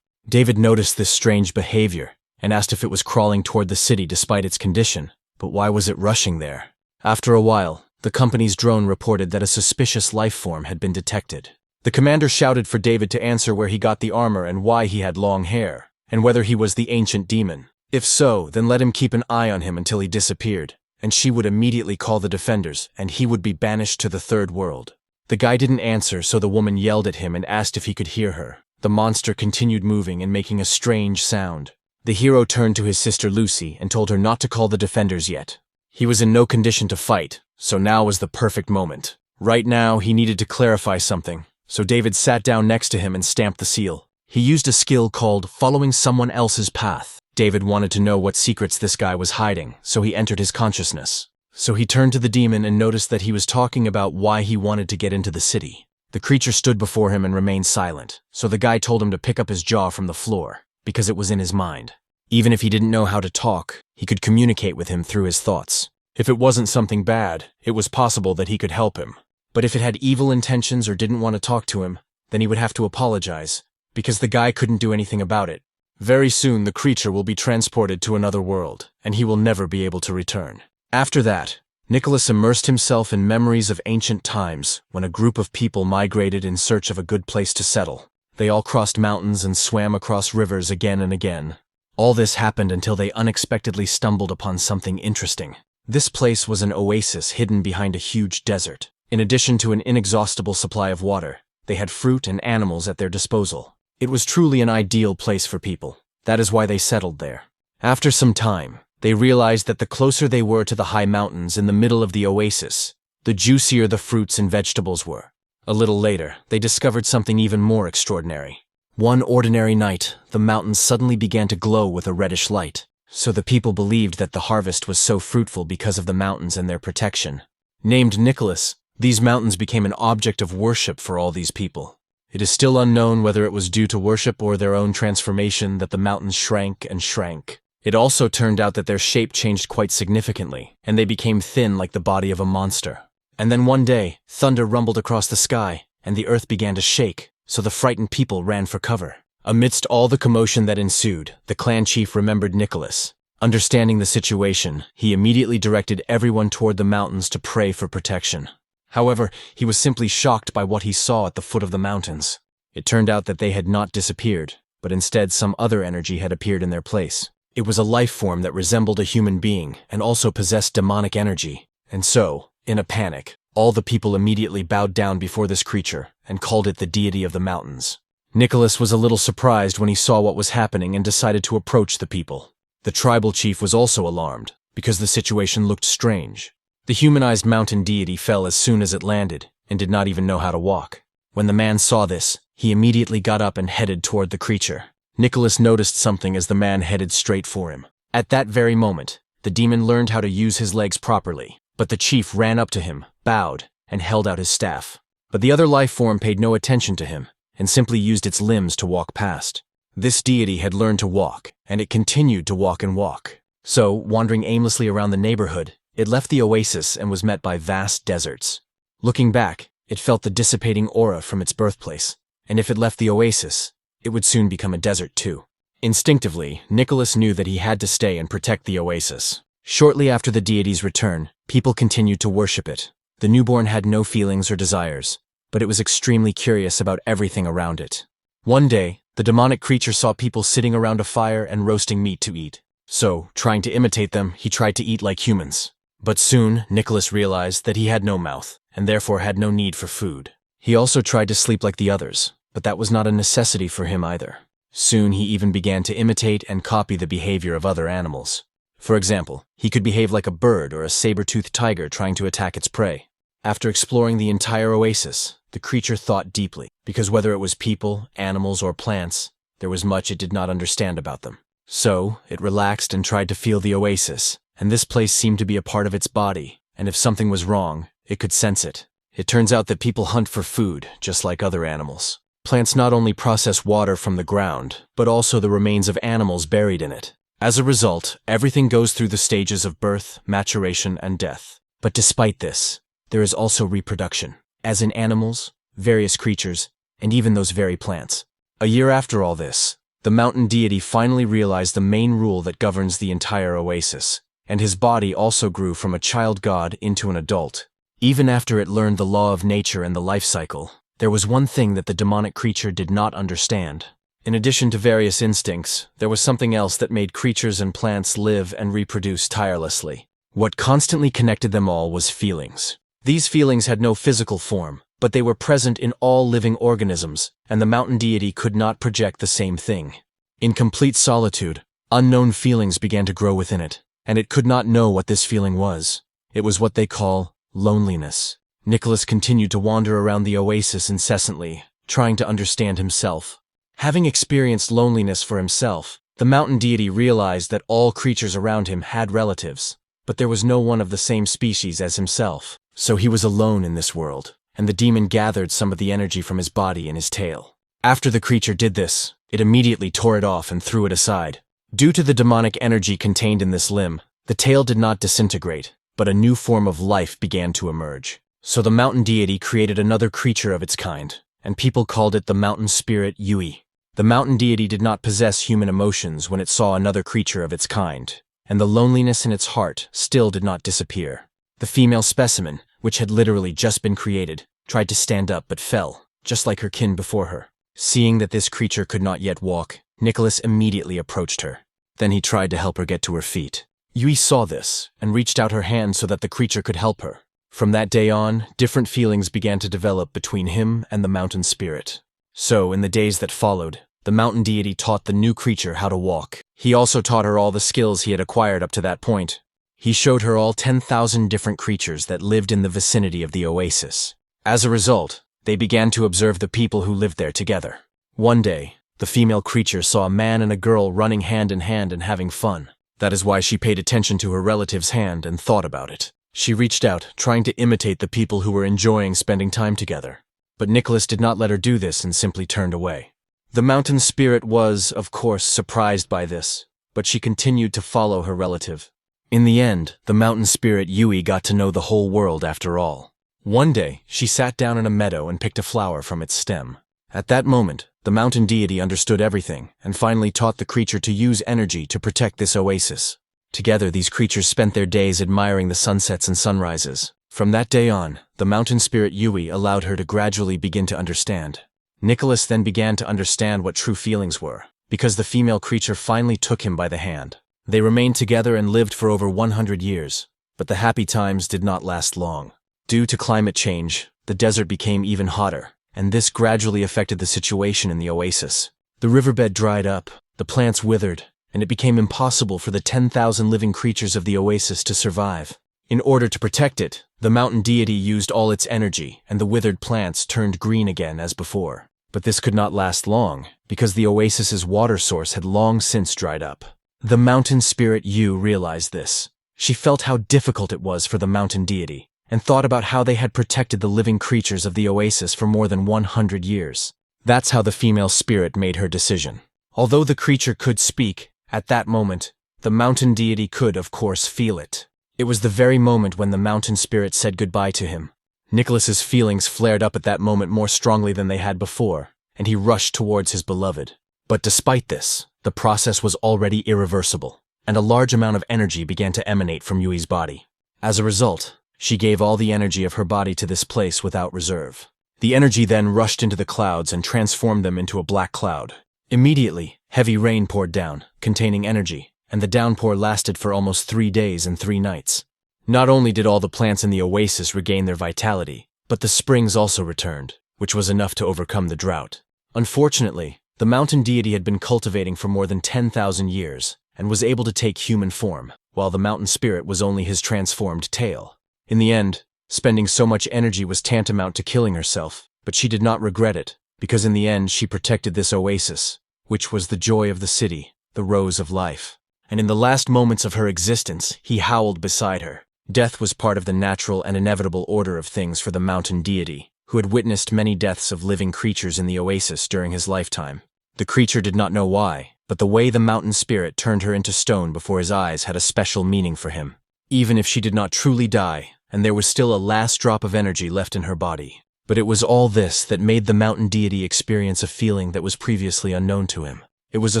David noticed this strange behavior, and asked if it was crawling toward the city despite its condition, but why was it rushing there? After a while, the company's drone reported that a suspicious life form had been detected. The commander shouted for David to answer where he got the armor and why he had long hair, and whether he was the ancient demon. If so, then let him keep an eye on him until he disappeared, and she would immediately call the defenders, and he would be banished to the third world. The guy didn't answer, so the woman yelled at him and asked if he could hear her. The monster continued moving and making a strange sound. The hero turned to his sister Lucy and told her not to call the defenders yet. He was in no condition to fight, so now was the perfect moment. Right now, he needed to clarify something, so David sat down next to him and stamped the seal. He used a skill called following someone else's path. David wanted to know what secrets this guy was hiding, so he entered his consciousness. So he turned to the demon and noticed that he was talking about why he wanted to get into the city. The creature stood before him and remained silent, so the guy told him to pick up his jaw from the floor, because it was in his mind. Even if he didn't know how to talk, he could communicate with him through his thoughts. If it wasn't something bad, it was possible that he could help him. But if it had evil intentions or didn't want to talk to him, then he would have to apologize, because the guy couldn't do anything about it. Very soon the creature will be transported to another world, and he will never be able to return. After that, Nicholas immersed himself in memories of ancient times when a group of people migrated in search of a good place to settle. They all crossed mountains and swam across rivers again and again. All this happened until they unexpectedly stumbled upon something interesting. This place was an oasis hidden behind a huge desert. In addition to an inexhaustible supply of water, they had fruit and animals at their disposal. It was truly an ideal place for people. That is why they settled there. After some time, they realized that the closer they were to the high mountains in the middle of the oasis, the juicier the fruits and vegetables were. A little later, they discovered something even more extraordinary. One ordinary night, the mountains suddenly began to glow with a reddish light. So the people believed that the harvest was so fruitful because of the mountains and their protection. Named Nicholas, these mountains became an object of worship for all these people. It is still unknown whether it was due to worship or their own transformation that the mountains shrank and shrank. It also turned out that their shape changed quite significantly, and they became thin like the body of a monster. And then one day, thunder rumbled across the sky, and the earth began to shake, so the frightened people ran for cover. Amidst all the commotion that ensued, the clan chief remembered Nicholas. Understanding the situation, he immediately directed everyone toward the mountains to pray for protection. However, he was simply shocked by what he saw at the foot of the mountains. It turned out that they had not disappeared, but instead some other energy had appeared in their place. It was a life form that resembled a human being and also possessed demonic energy. And so, in a panic, all the people immediately bowed down before this creature and called it the deity of the mountains. Nicholas was a little surprised when he saw what was happening and decided to approach the people. The tribal chief was also alarmed, because the situation looked strange. The humanized mountain deity fell as soon as it landed, and did not even know how to walk. When the man saw this, he immediately got up and headed toward the creature. Nicholas noticed something as the man headed straight for him. At that very moment, the demon learned how to use his legs properly, but the chief ran up to him, bowed, and held out his staff. But the other life form paid no attention to him, and simply used its limbs to walk past. This deity had learned to walk, and it continued to walk and walk. So, wandering aimlessly around the neighborhood, it left the oasis and was met by vast deserts. Looking back, it felt the dissipating aura from its birthplace, and if it left the oasis, it would soon become a desert too. Instinctively, Nicholas knew that he had to stay and protect the oasis. Shortly after the deity's return, people continued to worship it. The newborn had no feelings or desires, but it was extremely curious about everything around it. One day, the demonic creature saw people sitting around a fire and roasting meat to eat. So, trying to imitate them, he tried to eat like humans. But soon, Nicholas realized that he had no mouth, and therefore had no need for food. He also tried to sleep like the others, but that was not a necessity for him either. Soon he even began to imitate and copy the behavior of other animals. For example, he could behave like a bird or a saber-toothed tiger trying to attack its prey. After exploring the entire oasis, the creature thought deeply, because whether it was people, animals, or plants, there was much it did not understand about them. So, it relaxed and tried to feel the oasis, and this place seemed to be a part of its body, and if something was wrong, it could sense it. It turns out that people hunt for food, just like other animals. Plants not only process water from the ground, but also the remains of animals buried in it. As a result, everything goes through the stages of birth, maturation, and death. But despite this, there is also reproduction, as in animals, various creatures, and even those very plants. A year after all this, the mountain deity finally realized the main rule that governs the entire oasis, and his body also grew from a child god into an adult. Even after it learned the law of nature and the life cycle, there was one thing that the demonic creature did not understand. In addition to various instincts, there was something else that made creatures and plants live and reproduce tirelessly. What constantly connected them all was feelings. These feelings had no physical form, but they were present in all living organisms, and the mountain deity could not project the same thing. In complete solitude, unknown feelings began to grow within it, and it could not know what this feeling was. It was what they call loneliness. Nicholas continued to wander around the oasis incessantly, trying to understand himself. Having experienced loneliness for himself, the mountain deity realized that all creatures around him had relatives, but there was no one of the same species as himself, so he was alone in this world, and the demon gathered some of the energy from his body in his tail. After the creature did this, it immediately tore it off and threw it aside. Due to the demonic energy contained in this limb, the tail did not disintegrate, but a new form of life began to emerge. So the mountain deity created another creature of its kind, and people called it the mountain spirit Yui. The mountain deity did not possess human emotions when it saw another creature of its kind, and the loneliness in its heart still did not disappear. The female specimen, which had literally just been created, tried to stand up but fell, just like her kin before her. Seeing that this creature could not yet walk, Nicholas immediately approached her. Then he tried to help her get to her feet. Yui saw this, and reached out her hand so that the creature could help her. From that day on, different feelings began to develop between him and the mountain spirit. So, in the days that followed, the mountain deity taught the new creature how to walk. He also taught her all the skills he had acquired up to that point. He showed her all 10,000 different creatures that lived in the vicinity of the oasis. As a result, they began to observe the people who lived there together. One day, the female creature saw a man and a girl running hand in hand and having fun. That is why she paid attention to her relative's hand and thought about it. She reached out, trying to imitate the people who were enjoying spending time together. But Nicholas did not let her do this and simply turned away. The mountain spirit was, of course, surprised by this, but she continued to follow her relative. In the end, the mountain spirit Yui got to know the whole world after all. One day, she sat down in a meadow and picked a flower from its stem. At that moment, the mountain deity understood everything and finally taught the creature to use energy to protect this oasis. Together, these creatures spent their days admiring the sunsets and sunrises. From that day on, the mountain spirit Yui allowed her to gradually begin to understand. Nicholas then began to understand what true feelings were, because the female creature finally took him by the hand. They remained together and lived for over 100 years, but the happy times did not last long. Due to climate change, the desert became even hotter, and this gradually affected the situation in the oasis. The riverbed dried up, the plants withered, and it became impossible for the 10,000 living creatures of the oasis to survive. In order to protect it, the mountain deity used all its energy, and the withered plants turned green again as before. But this could not last long, because the oasis's water source had long since dried up. The mountain spirit Yu realized this. She felt how difficult it was for the mountain deity, and thought about how they had protected the living creatures of the oasis for more than 100 years. That's how the female spirit made her decision. Although the creature could speak, at that moment, the mountain deity could, of course, feel it. It was the very moment when the mountain spirit said goodbye to him. Nicholas's feelings flared up at that moment more strongly than they had before, and he rushed towards his beloved. But despite this, the process was already irreversible, and a large amount of energy began to emanate from Yui's body. As a result, she gave all the energy of her body to this place without reserve. The energy then rushed into the clouds and transformed them into a black cloud. Immediately, heavy rain poured down, containing energy, and the downpour lasted for almost 3 days and 3 nights. Not only did all the plants in the oasis regain their vitality, but the springs also returned, which was enough to overcome the drought. Unfortunately, the mountain deity had been cultivating for more than 10,000 years, and was able to take human form, while the mountain spirit was only his transformed tail. In the end, spending so much energy was tantamount to killing herself, but she did not regret it, because in the end she protected this oasis, which was the joy of the city, the rose of life. And in the last moments of her existence, he howled beside her. Death was part of the natural and inevitable order of things for the mountain deity, who had witnessed many deaths of living creatures in the oasis during his lifetime. The creature did not know why, but the way the mountain spirit turned her into stone before his eyes had a special meaning for him. Even if she did not truly die, and there was still a last drop of energy left in her body. But it was all this that made the mountain deity experience a feeling that was previously unknown to him. It was a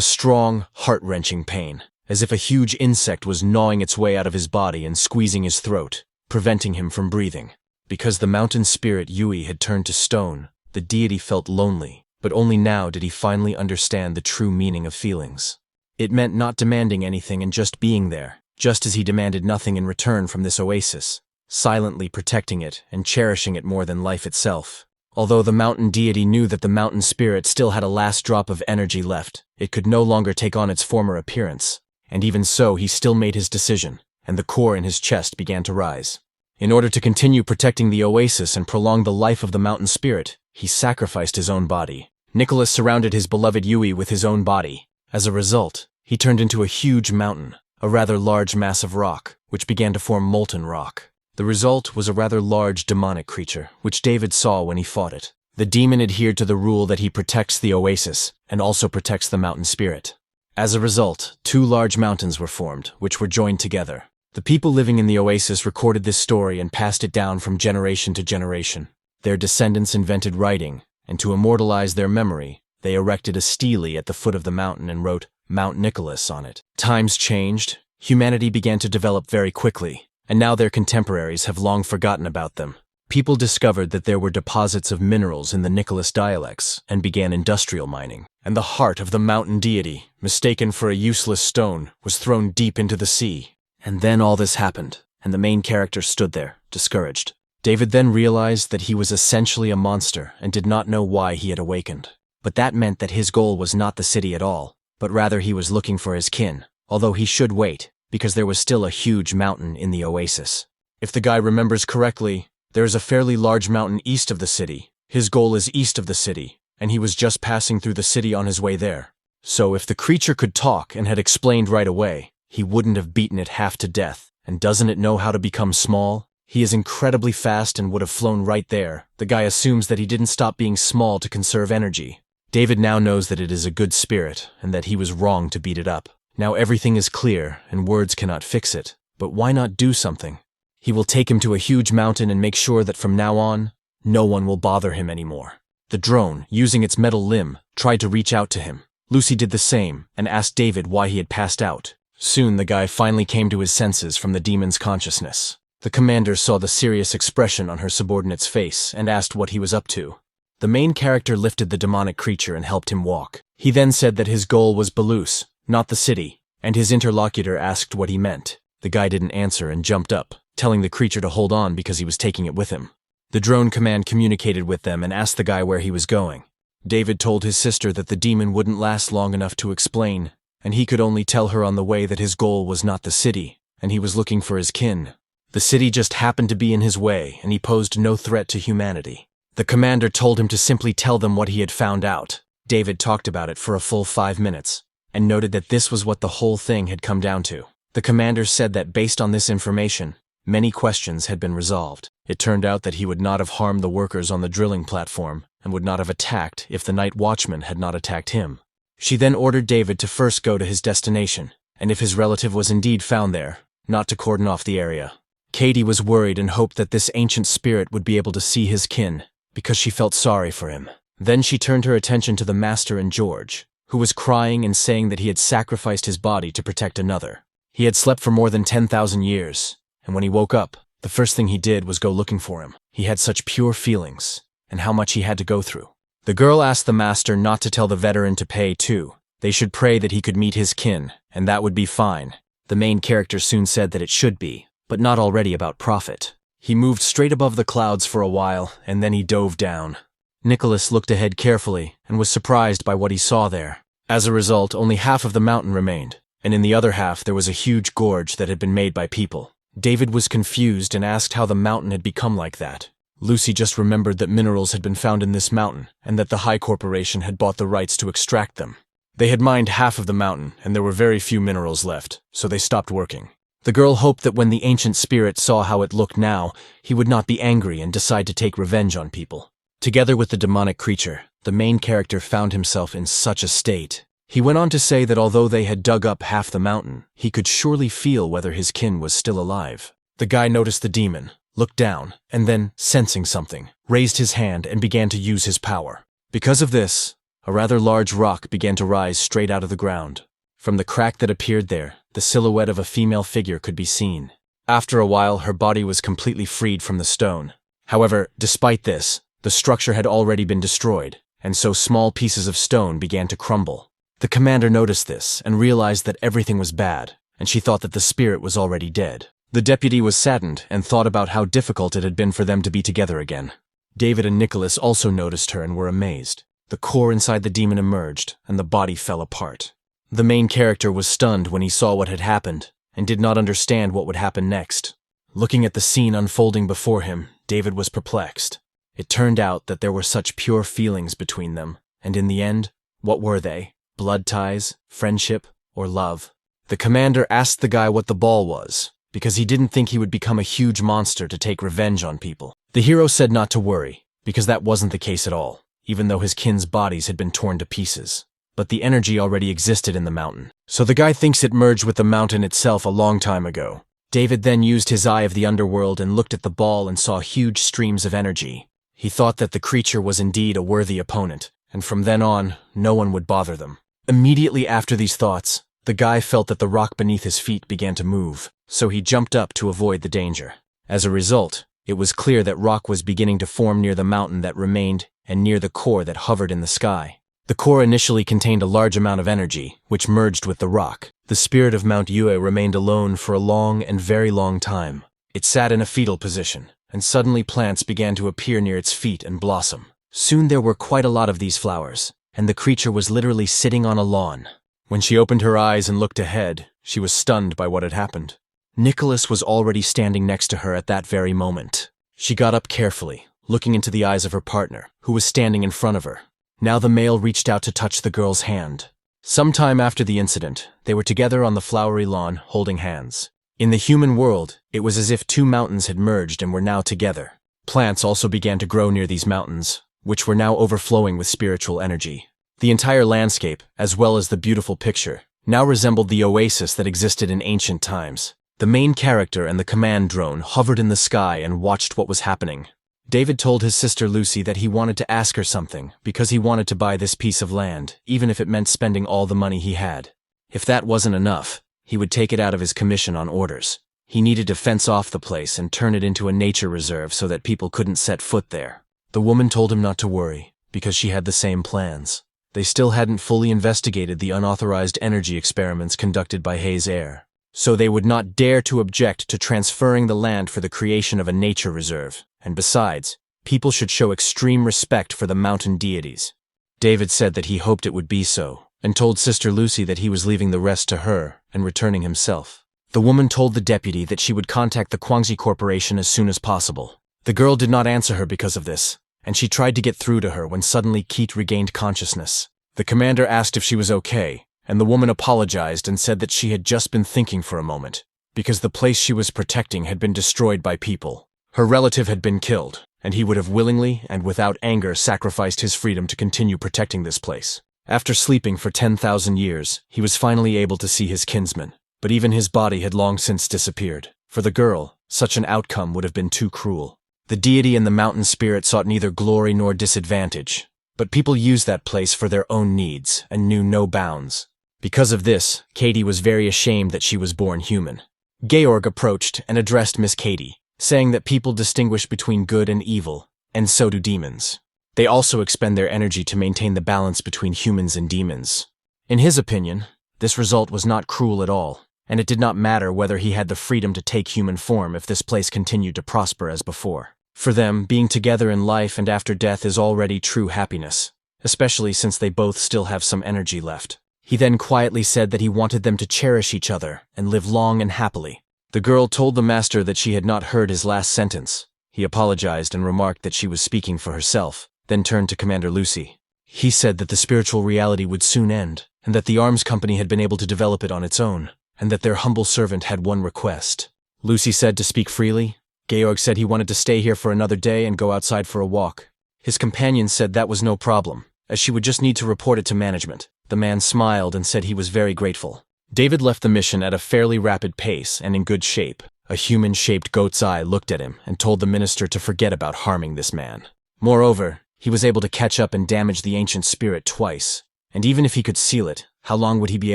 strong, heart-wrenching pain, as if a huge insect was gnawing its way out of his body and squeezing his throat, preventing him from breathing. Because the mountain spirit Yui had turned to stone, the deity felt lonely, but only now did he finally understand the true meaning of feelings. It meant not demanding anything and just being there, just as he demanded nothing in return from this oasis, silently protecting it and cherishing it more than life itself. Although the mountain deity knew that the mountain spirit still had a last drop of energy left, it could no longer take on its former appearance. And even so, he still made his decision, and the core in his chest began to rise. In order to continue protecting the oasis and prolong the life of the mountain spirit, he sacrificed his own body. Nicholas surrounded his beloved Yui with his own body. As a result, he turned into a huge mountain, a rather large mass of rock, which began to form molten rock. The result was a rather large demonic creature, which David saw when he fought it. The demon adhered to the rule that he protects the oasis, and also protects the mountain spirit. As a result, 2 large mountains were formed, which were joined together. The people living in the oasis recorded this story and passed it down from generation to generation. Their descendants invented writing, and to immortalize their memory, they erected a stele at the foot of the mountain and wrote Mount Nicholas on it. Times changed, humanity began to develop very quickly, and now their contemporaries have long forgotten about them. People discovered that there were deposits of minerals in the Nicholas dialects and began industrial mining. And the heart of the mountain deity, mistaken for a useless stone, was thrown deep into the sea. And then all this happened, and the main character stood there, discouraged. David then realized that he was essentially a monster and did not know why he had awakened. But that meant that his goal was not the city at all, but rather he was looking for his kin, although he should wait, because there was still a huge mountain in the oasis. If the guy remembers correctly, there is a fairly large mountain east of the city. His goal is east of the city, and he was just passing through the city on his way there. So if the creature could talk and had explained right away, he wouldn't have beaten it half to death. And doesn't it know how to become small? He is incredibly fast and would have flown right there. The guy assumes that he didn't stop being small to conserve energy. David now knows that it is a good spirit, and that he was wrong to beat it up. Now everything is clear, and words cannot fix it. But why not do something? He will take him to a huge mountain and make sure that from now on, no one will bother him anymore. The drone, using its metal limb, tried to reach out to him. Lucy did the same, and asked David why he had passed out. Soon the guy finally came to his senses from the demon's consciousness. The commander saw the serious expression on her subordinate's face and asked what he was up to. The main character lifted the demonic creature and helped him walk. He then said that his goal was Belus, not the city, and his interlocutor asked what he meant. The guy didn't answer and jumped up, telling the creature to hold on because he was taking it with him. The drone command communicated with them and asked the guy where he was going. David told his sister that the demon wouldn't last long enough to explain, and he could only tell her on the way that his goal was not the city, and he was looking for his kin. The city just happened to be in his way, and he posed no threat to humanity. The commander told him to simply tell them what he had found out. David talked about it for a full 5 minutes, and noted that this was what the whole thing had come down to. The commander said that based on this information, many questions had been resolved. It turned out that he would not have harmed the workers on the drilling platform, and would not have attacked if the night watchman had not attacked him. She then ordered David to first go to his destination, and if his relative was indeed found there, not to cordon off the area. Katie was worried and hoped that this ancient spirit would be able to see his kin, because she felt sorry for him. Then she turned her attention to the master and George, who was crying and saying that he had sacrificed his body to protect another. He had slept for more than 10,000 years, and when he woke up, the first thing he did was go looking for him. He had such pure feelings, and how much he had to go through. The girl asked the master not to tell the veteran to pay too. They should pray that he could meet his kin, and that would be fine. The main character soon said that it should be, but not already about profit. He moved straight above the clouds for a while, and then he dove down. Nicholas looked ahead carefully, and was surprised by what he saw there. As a result, only half of the mountain remained, and in the other half there was a huge gorge that had been made by people. David was confused and asked how the mountain had become like that. Lucy just remembered that minerals had been found in this mountain, and that the High Corporation had bought the rights to extract them. They had mined half of the mountain, and there were very few minerals left, so they stopped working. The girl hoped that when the ancient spirit saw how it looked now, he would not be angry and decide to take revenge on people. Together with the demonic creature, the main character found himself in such a state. He went on to say that although they had dug up half the mountain, he could surely feel whether his kin was still alive. The guy noticed the demon, looked down, and then, sensing something, raised his hand and began to use his power. Because of this, a rather large rock began to rise straight out of the ground. From the crack that appeared there, the silhouette of a female figure could be seen. After a while, her body was completely freed from the stone. However, despite this, the structure had already been destroyed, and so small pieces of stone began to crumble. The commander noticed this and realized that everything was bad, and she thought that the spirit was already dead. The deputy was saddened and thought about how difficult it had been for them to be together again. David and Nicholas also noticed her and were amazed. The core inside the demon emerged, and the body fell apart. The main character was stunned when he saw what had happened, and did not understand what would happen next. Looking at the scene unfolding before him, David was perplexed. It turned out that there were such pure feelings between them, and in the end, what were they? Blood ties, friendship, or love? The commander asked the guy what the ball was, because he didn't think he would become a huge monster to take revenge on people. The hero said not to worry, because that wasn't the case at all, even though his kin's bodies had been torn to pieces. But the energy already existed in the mountain, so the guy thinks it merged with the mountain itself a long time ago. David then used his eye of the underworld and looked at the ball and saw huge streams of energy. He thought that the creature was indeed a worthy opponent, and from then on, no one would bother them. Immediately after these thoughts, the guy felt that the rock beneath his feet began to move, so he jumped up to avoid the danger. As a result, it was clear that rock was beginning to form near the mountain that remained and near the core that hovered in the sky. The core initially contained a large amount of energy, which merged with the rock. The spirit of Mount Yue remained alone for a long and very long time. It sat in a fetal position, and suddenly plants began to appear near its feet and blossom. Soon there were quite a lot of these flowers, and the creature was literally sitting on a lawn. When she opened her eyes and looked ahead, she was stunned by what had happened. Nicholas was already standing next to her at that very moment. She got up carefully, looking into the eyes of her partner, who was standing in front of her. Now the male reached out to touch the girl's hand. Sometime after the incident, they were together on the flowery lawn, holding hands. In the human world, it was as if two mountains had merged and were now together. Plants also began to grow near these mountains, which were now overflowing with spiritual energy. The entire landscape, as well as the beautiful picture, now resembled the oasis that existed in ancient times. The main character and the command drone hovered in the sky and watched what was happening. David told his sister Lucy that he wanted to ask her something because he wanted to buy this piece of land, even if it meant spending all the money he had. If that wasn't enough, he would take it out of his commission on orders. He needed to fence off the place and turn it into a nature reserve so that people couldn't set foot there. The woman told him not to worry, because she had the same plans. They still hadn't fully investigated the unauthorized energy experiments conducted by Hayes Air, so they would not dare to object to transferring the land for the creation of a nature reserve. And besides, people should show extreme respect for the mountain deities. David said that he hoped it would be so, and told Sister Lucy that he was leaving the rest to her and returning himself. The woman told the deputy that she would contact the Guangxi Corporation as soon as possible. The girl did not answer her because of this, and she tried to get through to her when suddenly Keat regained consciousness. The commander asked if she was okay, and the woman apologized and said that she had just been thinking for a moment, because the place she was protecting had been destroyed by people. Her relative had been killed, and he would have willingly and without anger sacrificed his freedom to continue protecting this place. After sleeping for 10,000 years, he was finally able to see his kinsman, but even his body had long since disappeared. For the girl, such an outcome would have been too cruel. The deity and the mountain spirit sought neither glory nor disadvantage, but people used that place for their own needs and knew no bounds. Because of this, Katie was very ashamed that she was born human. Georg approached and addressed Miss Katie, saying that people distinguish between good and evil, and so do demons. They also expend their energy to maintain the balance between humans and demons. In his opinion, this result was not cruel at all, and it did not matter whether he had the freedom to take human form if this place continued to prosper as before. For them, being together in life and after death is already true happiness, especially since they both still have some energy left. He then quietly said that he wanted them to cherish each other and live long and happily. The girl told the master that she had not heard his last sentence. He apologized and remarked that she was speaking for herself, then turned to Commander Lucy. He said that the spiritual reality would soon end, and that the arms company had been able to develop it on its own, and that their humble servant had one request. Lucy said to speak freely. Georg said he wanted to stay here for another day and go outside for a walk. His companion said that was no problem, as she would just need to report it to management. The man smiled and said he was very grateful. David left the mission at a fairly rapid pace and in good shape. A human-shaped goat's eye looked at him and told the minister to forget about harming this man. Moreover, he was able to catch up and damage the ancient spirit twice. And even if he could seal it, how long would he be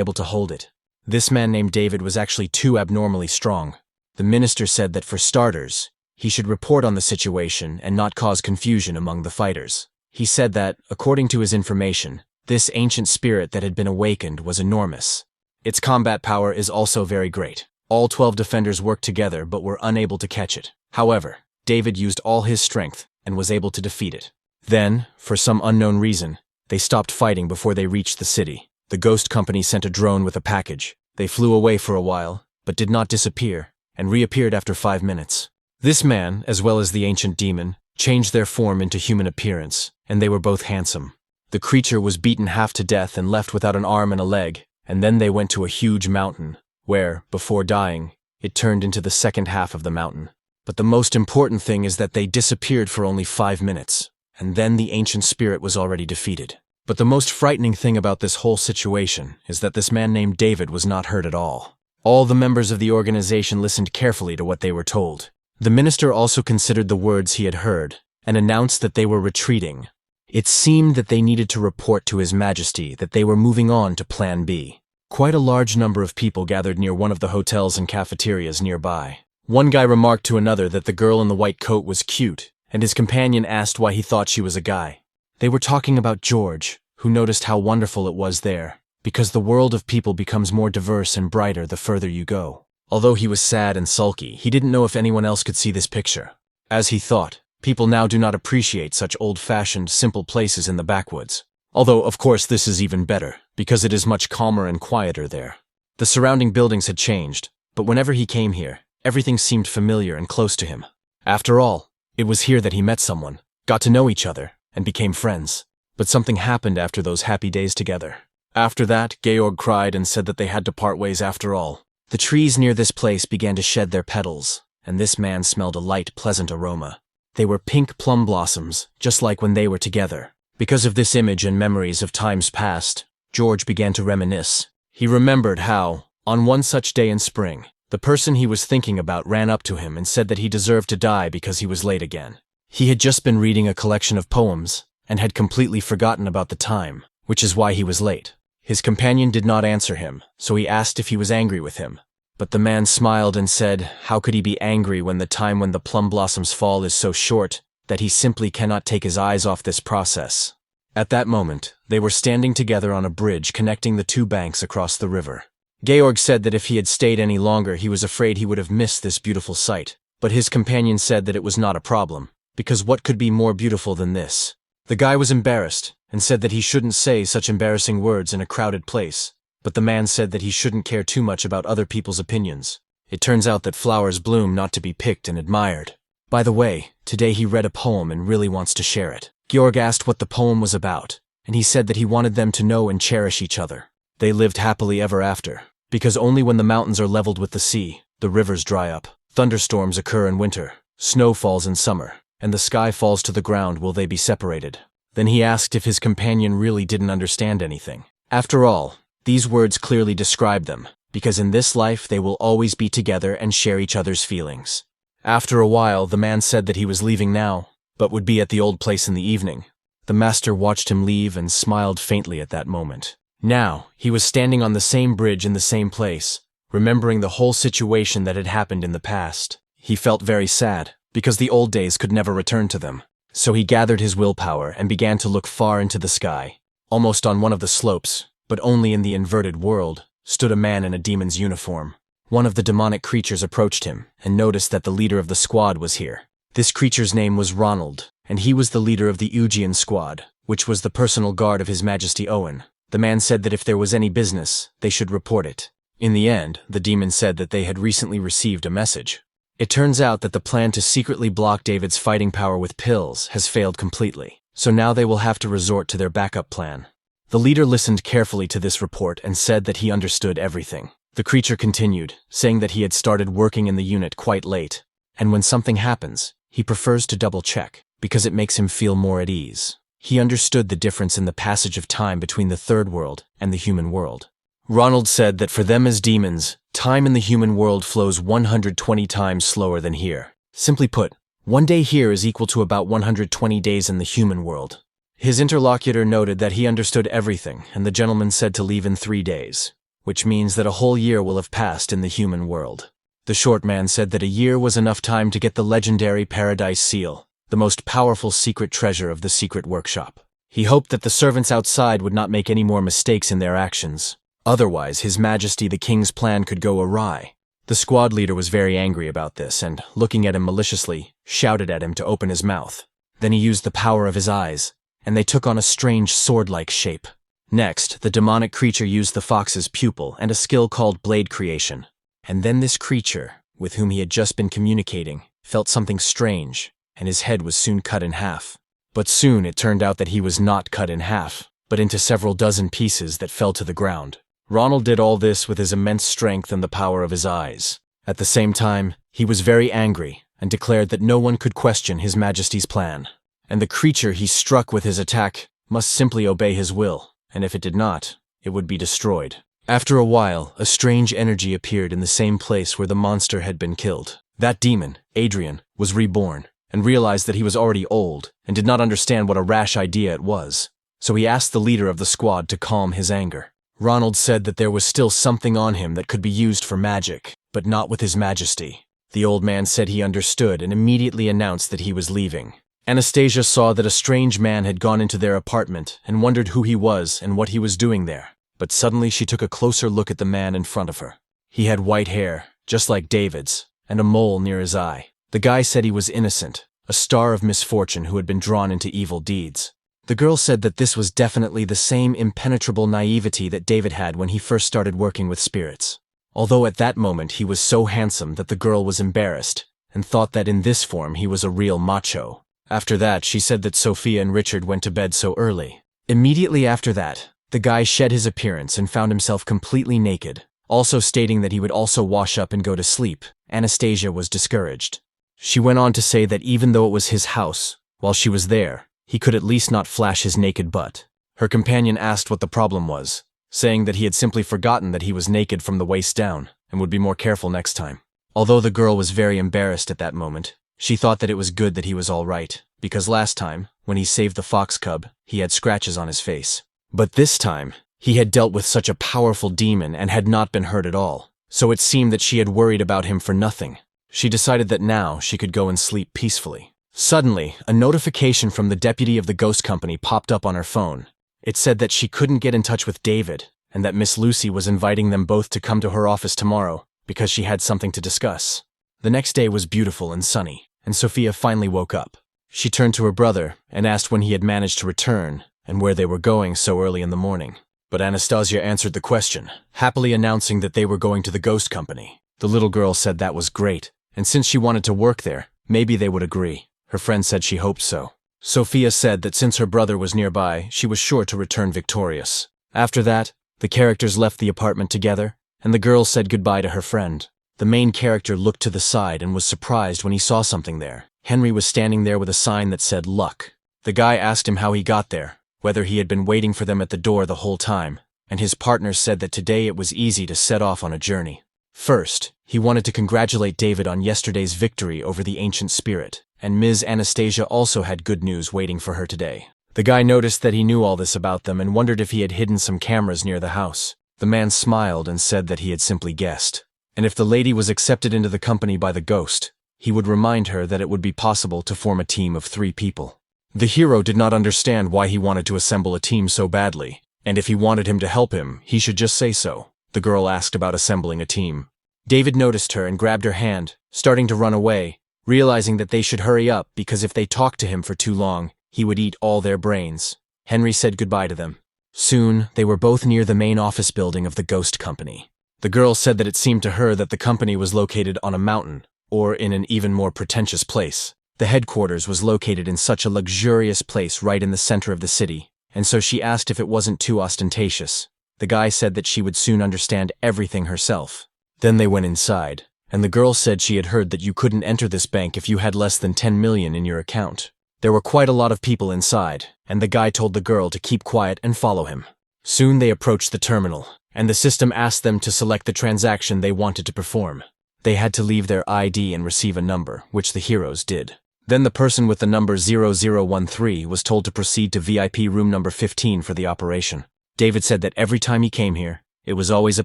able to hold it? This man named David was actually too abnormally strong. The minister said that for starters, he should report on the situation and not cause confusion among the fighters. He said that, according to his information, this ancient spirit that had been awakened was enormous. Its combat power is also very great. All 12 defenders worked together but were unable to catch it. However, David used all his strength and was able to defeat it. Then, for some unknown reason, they stopped fighting before they reached the city. The ghost company sent a drone with a package. They flew away for a while, but did not disappear, and reappeared after 5 minutes. This man, as well as the ancient demon, changed their form into human appearance, and they were both handsome. The creature was beaten half to death and left without an arm and a leg, and then they went to a huge mountain, where, before dying, it turned into the second half of the mountain. But the most important thing is that they disappeared for only 5 minutes, and then the ancient spirit was already defeated. But the most frightening thing about this whole situation is that this man named David was not hurt at all. All the members of the organization listened carefully to what they were told. The minister also considered the words he had heard, and announced that they were retreating. It seemed that they needed to report to His Majesty that they were moving on to Plan B. Quite a large number of people gathered near one of the hotels and cafeterias nearby. One guy remarked to another that the girl in the white coat was cute, and his companion asked why he thought she was a guy. They were talking about George, who noticed how wonderful it was there, because the world of people becomes more diverse and brighter the further you go. Although he was sad and sulky, he didn't know if anyone else could see this picture. As he thought, people now do not appreciate such old-fashioned, simple places in the backwoods. Although, of course, this is even better, because it is much calmer and quieter there. The surrounding buildings had changed, but whenever he came here, everything seemed familiar and close to him. After all, it was here that he met someone, got to know each other, and became friends. But something happened after those happy days together. After that, Georg cried and said that they had to part ways after all. The trees near this place began to shed their petals, and this man smelled a light, pleasant aroma. They were pink plum blossoms, just like when they were together. Because of this image and memories of times past, George began to reminisce. He remembered how, on one such day in spring, the person he was thinking about ran up to him and said that he deserved to die because he was late again. He had just been reading a collection of poems, and had completely forgotten about the time, which is why he was late. His companion did not answer him, so he asked if he was angry with him. But the man smiled and said, how could he be angry when the time when the plum blossoms fall is so short that he simply cannot take his eyes off this process. At that moment, they were standing together on a bridge connecting the 2 banks across the river. Georg said that if he had stayed any longer he was afraid he would have missed this beautiful sight, but his companion said that it was not a problem, because what could be more beautiful than this? The guy was embarrassed, and said that he shouldn't say such embarrassing words in a crowded place, but the man said that he shouldn't care too much about other people's opinions. It turns out that flowers bloom not to be picked and admired. By the way, today he read a poem and really wants to share it. Georg asked what the poem was about, and he said that he wanted them to know and cherish each other. They lived happily ever after, because only when the mountains are leveled with the sea, the rivers dry up, thunderstorms occur in winter, snow falls in summer, and the sky falls to the ground will they be separated. Then he asked if his companion really didn't understand anything. After all, these words clearly describe them, because in this life they will always be together and share each other's feelings. After a while, the man said that he was leaving now, but would be at the old place in the evening. The master watched him leave and smiled faintly at that moment. Now, he was standing on the same bridge in the same place, remembering the whole situation that had happened in the past. He felt very sad, because the old days could never return to them. So he gathered his willpower and began to look far into the sky. Almost on one of the slopes, but only in the inverted world, stood a man in a demon's uniform. One of the demonic creatures approached him and noticed that the leader of the squad was here. This creature's name was Ronald, and he was the leader of the Ujian squad, which was the personal guard of His Majesty Owen. The man said that if there was any business, they should report it. In the end, the demon said that they had recently received a message. It turns out that the plan to secretly block David's fighting power with pills has failed completely, so now they will have to resort to their backup plan. The leader listened carefully to this report and said that he understood everything. The creature continued, saying that he had started working in the unit quite late, and when something happens, he prefers to double-check, because it makes him feel more at ease. He understood the difference in the passage of time between the third world and the human world. Ronald said that for them as demons, time in the human world flows 120 times slower than here. Simply put, 1 day here is equal to about 120 days in the human world. His interlocutor noted that he understood everything, and the gentleman said to leave in 3 days, which means that a whole year will have passed in the human world. The short man said that a year was enough time to get the legendary Paradise Seal, the most powerful secret treasure of the secret workshop. He hoped that the servants outside would not make any more mistakes in their actions. Otherwise, His Majesty the King's plan could go awry. The squad leader was very angry about this and, looking at him maliciously, shouted at him to open his mouth. Then he used the power of his eyes, and they took on a strange sword-like shape. Next, the demonic creature used the fox's pupil and a skill called blade creation. And then this creature, with whom he had just been communicating, felt something strange, and his head was soon cut in half. But soon it turned out that he was not cut in half, but into several dozen pieces that fell to the ground. Ronald did all this with his immense strength and the power of his eyes. At the same time, he was very angry and declared that no one could question His Majesty's plan. And the creature he struck with his attack must simply obey his will, and if it did not, it would be destroyed. After a while, a strange energy appeared in the same place where the monster had been killed. That demon, Adrian, was reborn, and realized that he was already old, and did not understand what a rash idea it was. So he asked the leader of the squad to calm his anger. Ronald said that there was still something on him that could be used for magic, but not with His Majesty. The old man said he understood and immediately announced that he was leaving. Anastasia saw that a strange man had gone into their apartment and wondered who he was and what he was doing there. But suddenly she took a closer look at the man in front of her. He had white hair, just like David's, and a mole near his eye. The guy said he was innocent, a star of misfortune who had been drawn into evil deeds. The girl said that this was definitely the same impenetrable naivety that David had when he first started working with spirits. Although at that moment he was so handsome that the girl was embarrassed, and thought that in this form he was a real macho. After that, she said that Sophia and Richard went to bed so early. Immediately after that, the guy shed his appearance and found himself completely naked, also stating that he would also wash up and go to sleep. Anastasia was discouraged. She went on to say that even though it was his house, while she was there, he could at least not flash his naked butt. Her companion asked what the problem was, saying that he had simply forgotten that he was naked from the waist down and would be more careful next time. Although the girl was very embarrassed at that moment, she thought that it was good that he was all right, because last time, when he saved the fox cub, he had scratches on his face. But this time, he had dealt with such a powerful demon and had not been hurt at all, so it seemed that she had worried about him for nothing. She decided that now she could go and sleep peacefully. Suddenly, a notification from the deputy of the ghost company popped up on her phone. It said that she couldn't get in touch with David, and that Miss Lucy was inviting them both to come to her office tomorrow, because she had something to discuss. The next day was beautiful and sunny, and Sophia finally woke up. She turned to her brother and asked when he had managed to return, and where they were going so early in the morning. But Anastasia answered the question, happily announcing that they were going to the ghost company. The little girl said that was great, and since she wanted to work there, maybe they would agree. Her friend said she hoped so. Sophia said that since her brother was nearby, she was sure to return victorious. After that, the characters left the apartment together, and the girl said goodbye to her friend. The main character looked to the side and was surprised when he saw something there. Henry was standing there with a sign that said luck. The guy asked him how he got there, whether he had been waiting for them at the door the whole time, and his partner said that today it was easy to set off on a journey. First, he wanted to congratulate David on yesterday's victory over the ancient spirit, and Ms. Anastasia also had good news waiting for her today. The guy noticed that he knew all this about them and wondered if he had hidden some cameras near the house. The man smiled and said that he had simply guessed. And if the lady was accepted into the company by the ghost, he would remind her that it would be possible to form a team of 3 people. The hero did not understand why he wanted to assemble a team so badly, and if he wanted him to help him, he should just say so. The girl asked about assembling a team. David noticed her and grabbed her hand, starting to run away, realizing that they should hurry up because if they talked to him for too long, he would eat all their brains. Henry said goodbye to them. Soon, they were both near the main office building of the ghost company. The girl said that it seemed to her that the company was located on a mountain, or in an even more pretentious place. The headquarters was located in such a luxurious place right in the center of the city, and so she asked if it wasn't too ostentatious. The guy said that she would soon understand everything herself. Then they went inside, and the girl said she had heard that you couldn't enter this bank if you had less than 10 million in your account. There were quite a lot of people inside, and the guy told the girl to keep quiet and follow him. Soon they approached the terminal, and the system asked them to select the transaction they wanted to perform. They had to leave their ID and receive a number, which the heroes did. Then the person with the number 0013 was told to proceed to VIP room number 15 for the operation. David said that every time he came here, it was always a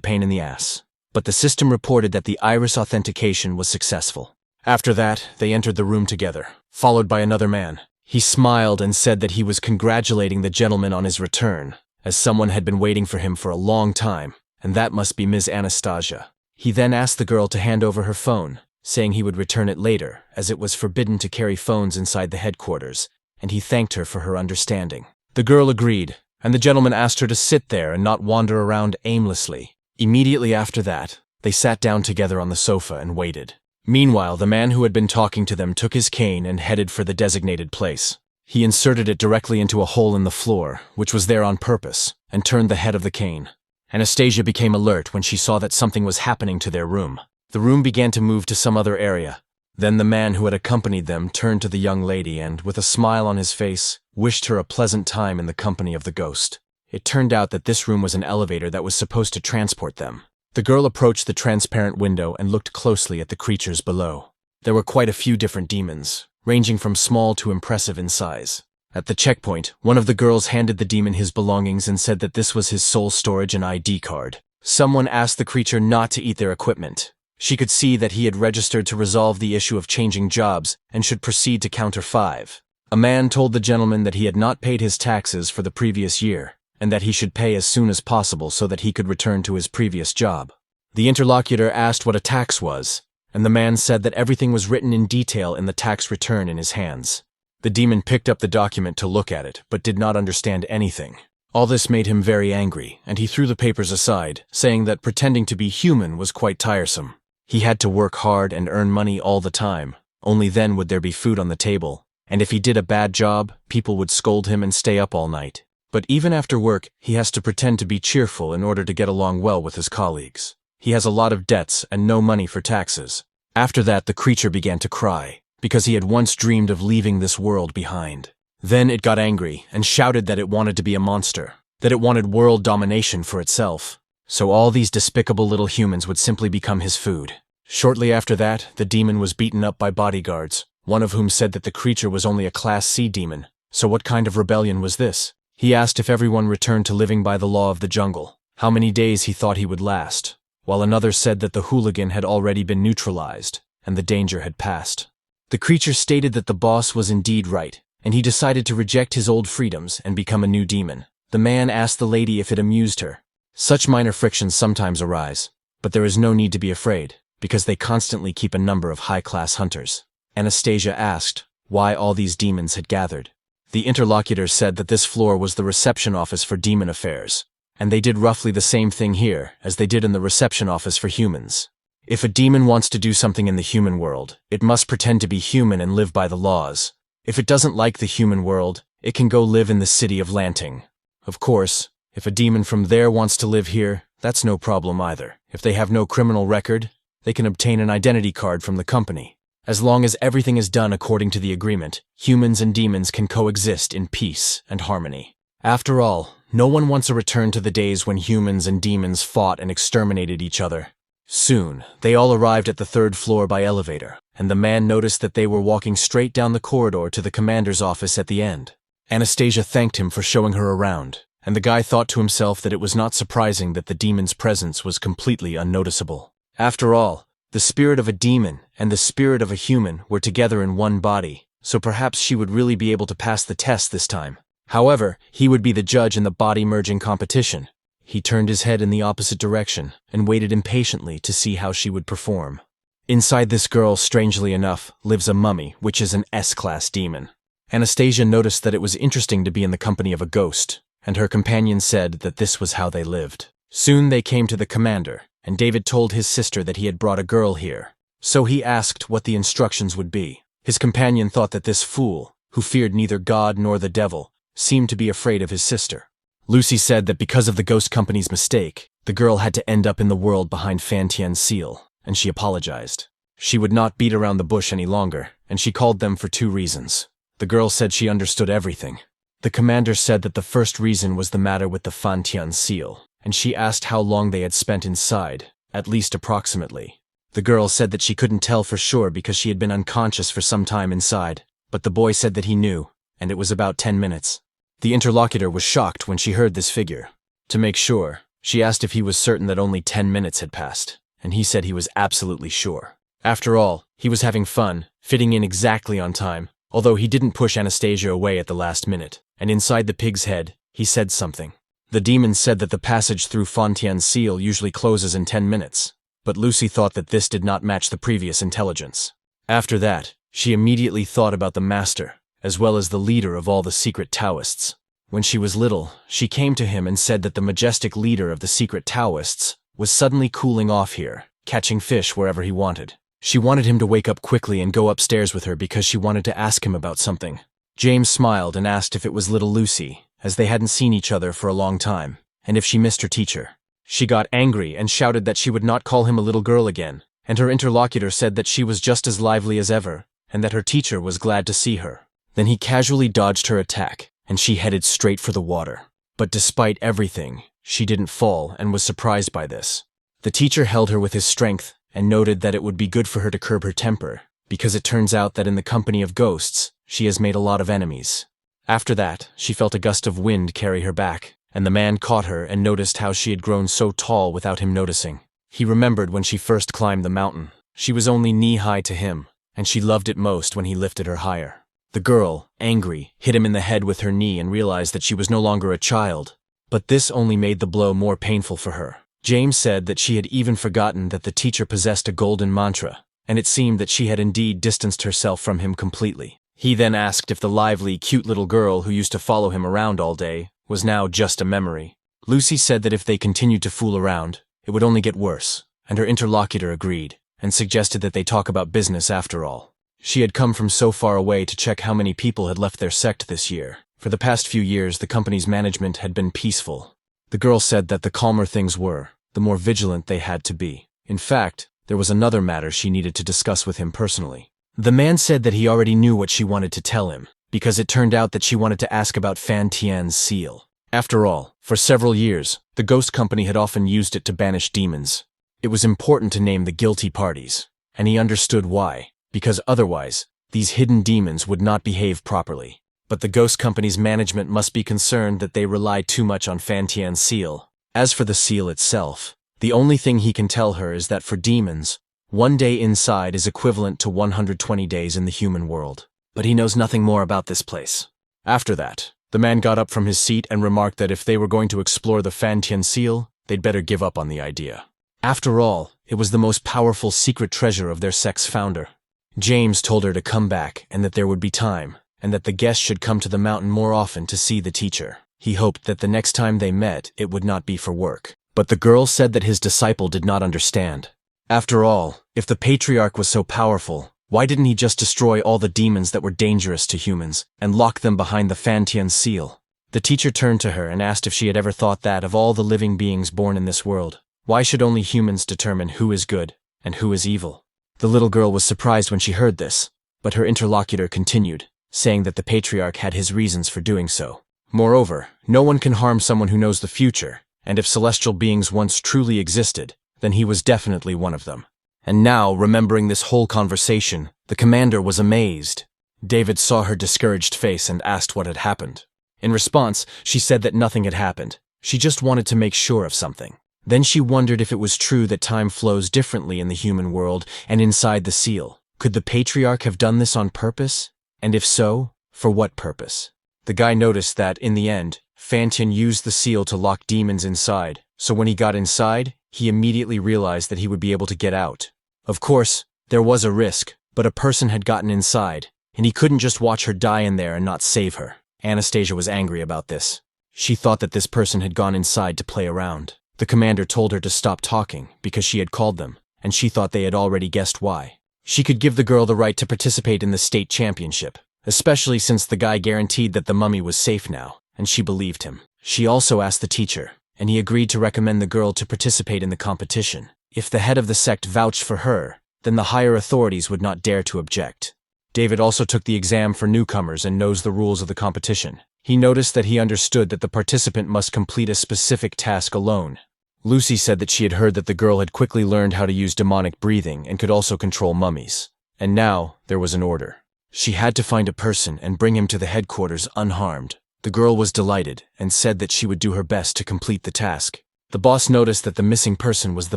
pain in the ass. But the system reported that the iris authentication was successful. After that, they entered the room together, followed by another man. He smiled and said that he was congratulating the gentleman on his return, as someone had been waiting for him for a long time, and that must be Ms. Anastasia. He then asked the girl to hand over her phone, saying he would return it later, as it was forbidden to carry phones inside the headquarters, and he thanked her for her understanding. The girl agreed, and the gentleman asked her to sit there and not wander around aimlessly. Immediately after that, they sat down together on the sofa and waited. Meanwhile, the man who had been talking to them took his cane and headed for the designated place. He inserted it directly into a hole in the floor, which was there on purpose, and turned the head of the cane. Anastasia became alert when she saw that something was happening to their room. The room began to move to some other area. Then the man who had accompanied them turned to the young lady and, with a smile on his face, wished her a pleasant time in the company of the ghost. It turned out that this room was an elevator that was supposed to transport them. The girl approached the transparent window and looked closely at the creatures below. There were quite a few different demons, ranging from small to impressive in size. At the checkpoint, one of the girls handed the demon his belongings and said that this was his sole storage and ID card. Someone asked the creature not to eat their equipment. She could see that he had registered to resolve the issue of changing jobs and should proceed to counter 5. A man told the gentleman that he had not paid his taxes for the previous year, and that he should pay as soon as possible so that he could return to his previous job. The interlocutor asked what a tax was, and the man said that everything was written in detail in the tax return in his hands. The demon picked up the document to look at it, but did not understand anything. All this made him very angry, and he threw the papers aside, saying that pretending to be human was quite tiresome. He had to work hard and earn money all the time. Only then would there be food on the table, and if he did a bad job, people would scold him and stay up all night. But even after work, he has to pretend to be cheerful in order to get along well with his colleagues. He has a lot of debts and no money for taxes. After that, the creature began to cry, because he had once dreamed of leaving this world behind. Then it got angry and shouted that it wanted to be a monster, that it wanted world domination for itself. So all these despicable little humans would simply become his food. Shortly after that, the demon was beaten up by bodyguards, one of whom said that the creature was only a Class C demon. So what kind of rebellion was this? He asked if everyone returned to living by the law of the jungle, how many days he thought he would last, while another said that the hooligan had already been neutralized, and the danger had passed. The creature stated that the boss was indeed right, and he decided to reject his old freedoms and become a new demon. The man asked the lady if it amused her. Such minor frictions sometimes arise, but there is no need to be afraid, because they constantly keep a number of high-class hunters. Anastasia asked why all these demons had gathered. The interlocutor said that this floor was the reception office for demon affairs, and they did roughly the same thing here as they did in the reception office for humans. If a demon wants to do something in the human world, it must pretend to be human and live by the laws. If it doesn't like the human world, it can go live in the city of Lanting. Of course, if a demon from there wants to live here, that's no problem either. If they have no criminal record, they can obtain an identity card from the company. As long as everything is done according to the agreement, humans and demons can coexist in peace and harmony. After all, no one wants a return to the days when humans and demons fought and exterminated each other. Soon, they all arrived at the 3rd floor by elevator, and the man noticed that they were walking straight down the corridor to the commander's office at the end. Anastasia thanked him for showing her around, and the guy thought to himself that it was not surprising that the demon's presence was completely unnoticeable. After all, the spirit of a demon and the spirit of a human were together in one body, so perhaps she would really be able to pass the test this time. However, he would be the judge in the body-merging competition. He turned his head in the opposite direction and waited impatiently to see how she would perform. Inside this girl, strangely enough, lives a mummy, which is an S-class demon. Anastasia noticed that it was interesting to be in the company of a ghost, and her companion said that this was how they lived. Soon they came to the commander, and David told his sister that he had brought a girl here. So he asked what the instructions would be. His companion thought that this fool, who feared neither God nor the devil, seemed to be afraid of his sister. Lucy said that because of the ghost company's mistake, the girl had to end up in the world behind Fan Tian's seal, and she apologized. She would not beat around the bush any longer, and she called them for 2 reasons. The girl said she understood everything. The commander said that the first reason was the matter with the Fan Tian seal, and she asked how long they had spent inside, at least approximately. The girl said that she couldn't tell for sure because she had been unconscious for some time inside, but the boy said that he knew, and it was about 10 minutes. The interlocutor was shocked when she heard this figure. To make sure, she asked if he was certain that only 10 minutes had passed, and he said he was absolutely sure. After all, he was having fun, fitting in exactly on time, although he didn't push Anastasia away at the last minute, and inside the pig's head, he said something. The demon said that the passage through Fan Tian's seal usually closes in 10 minutes, but Lucy thought that this did not match the previous intelligence. After that, she immediately thought about the master, as well as the leader of all the secret Taoists. When she was little, she came to him and said that the majestic leader of the secret Taoists was suddenly cooling off here, catching fish wherever he wanted. She wanted him to wake up quickly and go upstairs with her because she wanted to ask him about something. James smiled and asked if it was little Lucy, as they hadn't seen each other for a long time, and if she missed her teacher. She got angry and shouted that she would not call him a little girl again, and her interlocutor said that she was just as lively as ever, and that her teacher was glad to see her. Then he casually dodged her attack, and she headed straight for the water. But despite everything, she didn't fall and was surprised by this. The teacher held her with his strength and noted that it would be good for her to curb her temper, because it turns out that in the company of ghosts, she has made a lot of enemies. After that, she felt a gust of wind carry her back, and the man caught her and noticed how she had grown so tall without him noticing. He remembered when she first climbed the mountain. She was only knee-high to him, and she loved it most when he lifted her higher. The girl, angry, hit him in the head with her knee and realized that she was no longer a child, but this only made the blow more painful for her. James said that she had even forgotten that the teacher possessed a golden mantra, and it seemed that she had indeed distanced herself from him completely. He then asked if the lively, cute little girl who used to follow him around all day was now just a memory. Lucy said that if they continued to fool around, it would only get worse, and her interlocutor agreed, and suggested that they talk about business after all. She had come from so far away to check how many people had left their sect this year. For the past few years, the company's management had been peaceful. The girl said that the calmer things were, the more vigilant they had to be. In fact, there was another matter she needed to discuss with him personally. The man said that he already knew what she wanted to tell him, because it turned out that she wanted to ask about Fan Tian's seal. After all, for several years, the ghost company had often used it to banish demons. It was important to name the guilty parties, and he understood why, because otherwise, these hidden demons would not behave properly. But the ghost company's management must be concerned that they rely too much on Fan Tian's seal. As for the seal itself, the only thing he can tell her is that for demons, 1 day inside is equivalent to 120 days in the human world. But he knows nothing more about this place. After that, the man got up from his seat and remarked that if they were going to explore the Fan Tian seal, they'd better give up on the idea. After all, it was the most powerful secret treasure of their sect's founder. James told her to come back and that there would be time, and that the guests should come to the mountain more often to see the teacher. He hoped that the next time they met, it would not be for work. But the girl said that his disciple did not understand. After all, if the patriarch was so powerful, why didn't he just destroy all the demons that were dangerous to humans and lock them behind the Fan Tian seal? The teacher turned to her and asked if she had ever thought that of all the living beings born in this world, why should only humans determine who is good and who is evil? The little girl was surprised when she heard this, but her interlocutor continued, saying that the patriarch had his reasons for doing so. Moreover, no one can harm someone who knows the future, and if celestial beings once truly existed, then he was definitely one of them. And now, remembering this whole conversation, the commander was amazed. David saw her discouraged face and asked what had happened. In response, she said that nothing had happened. She just wanted to make sure of something. Then she wondered if it was true that time flows differently in the human world and inside the seal. Could the patriarch have done this on purpose? And if so, for what purpose? The guy noticed that, in the end, Fan Tian used the seal to lock demons inside, so when he got inside, he immediately realized that he would be able to get out. Of course, there was a risk, but a person had gotten inside, and he couldn't just watch her die in there and not save her. Anastasia was angry about this. She thought that this person had gone inside to play around. The commander told her to stop talking because she had called them, and she thought they had already guessed why. She could give the girl the right to participate in the state championship, especially since the guy guaranteed that the mummy was safe now, and she believed him. She also asked the teacher, and he agreed to recommend the girl to participate in the competition. If the head of the sect vouched for her, then the higher authorities would not dare to object. David also took the exam for newcomers and knows the rules of the competition. He noticed that he understood that the participant must complete a specific task alone. Lucy said that she had heard that the girl had quickly learned how to use demonic breathing and could also control mummies. And now, there was an order. She had to find a person and bring him to the headquarters unharmed. The girl was delighted and said that she would do her best to complete the task. The boss noticed that the missing person was the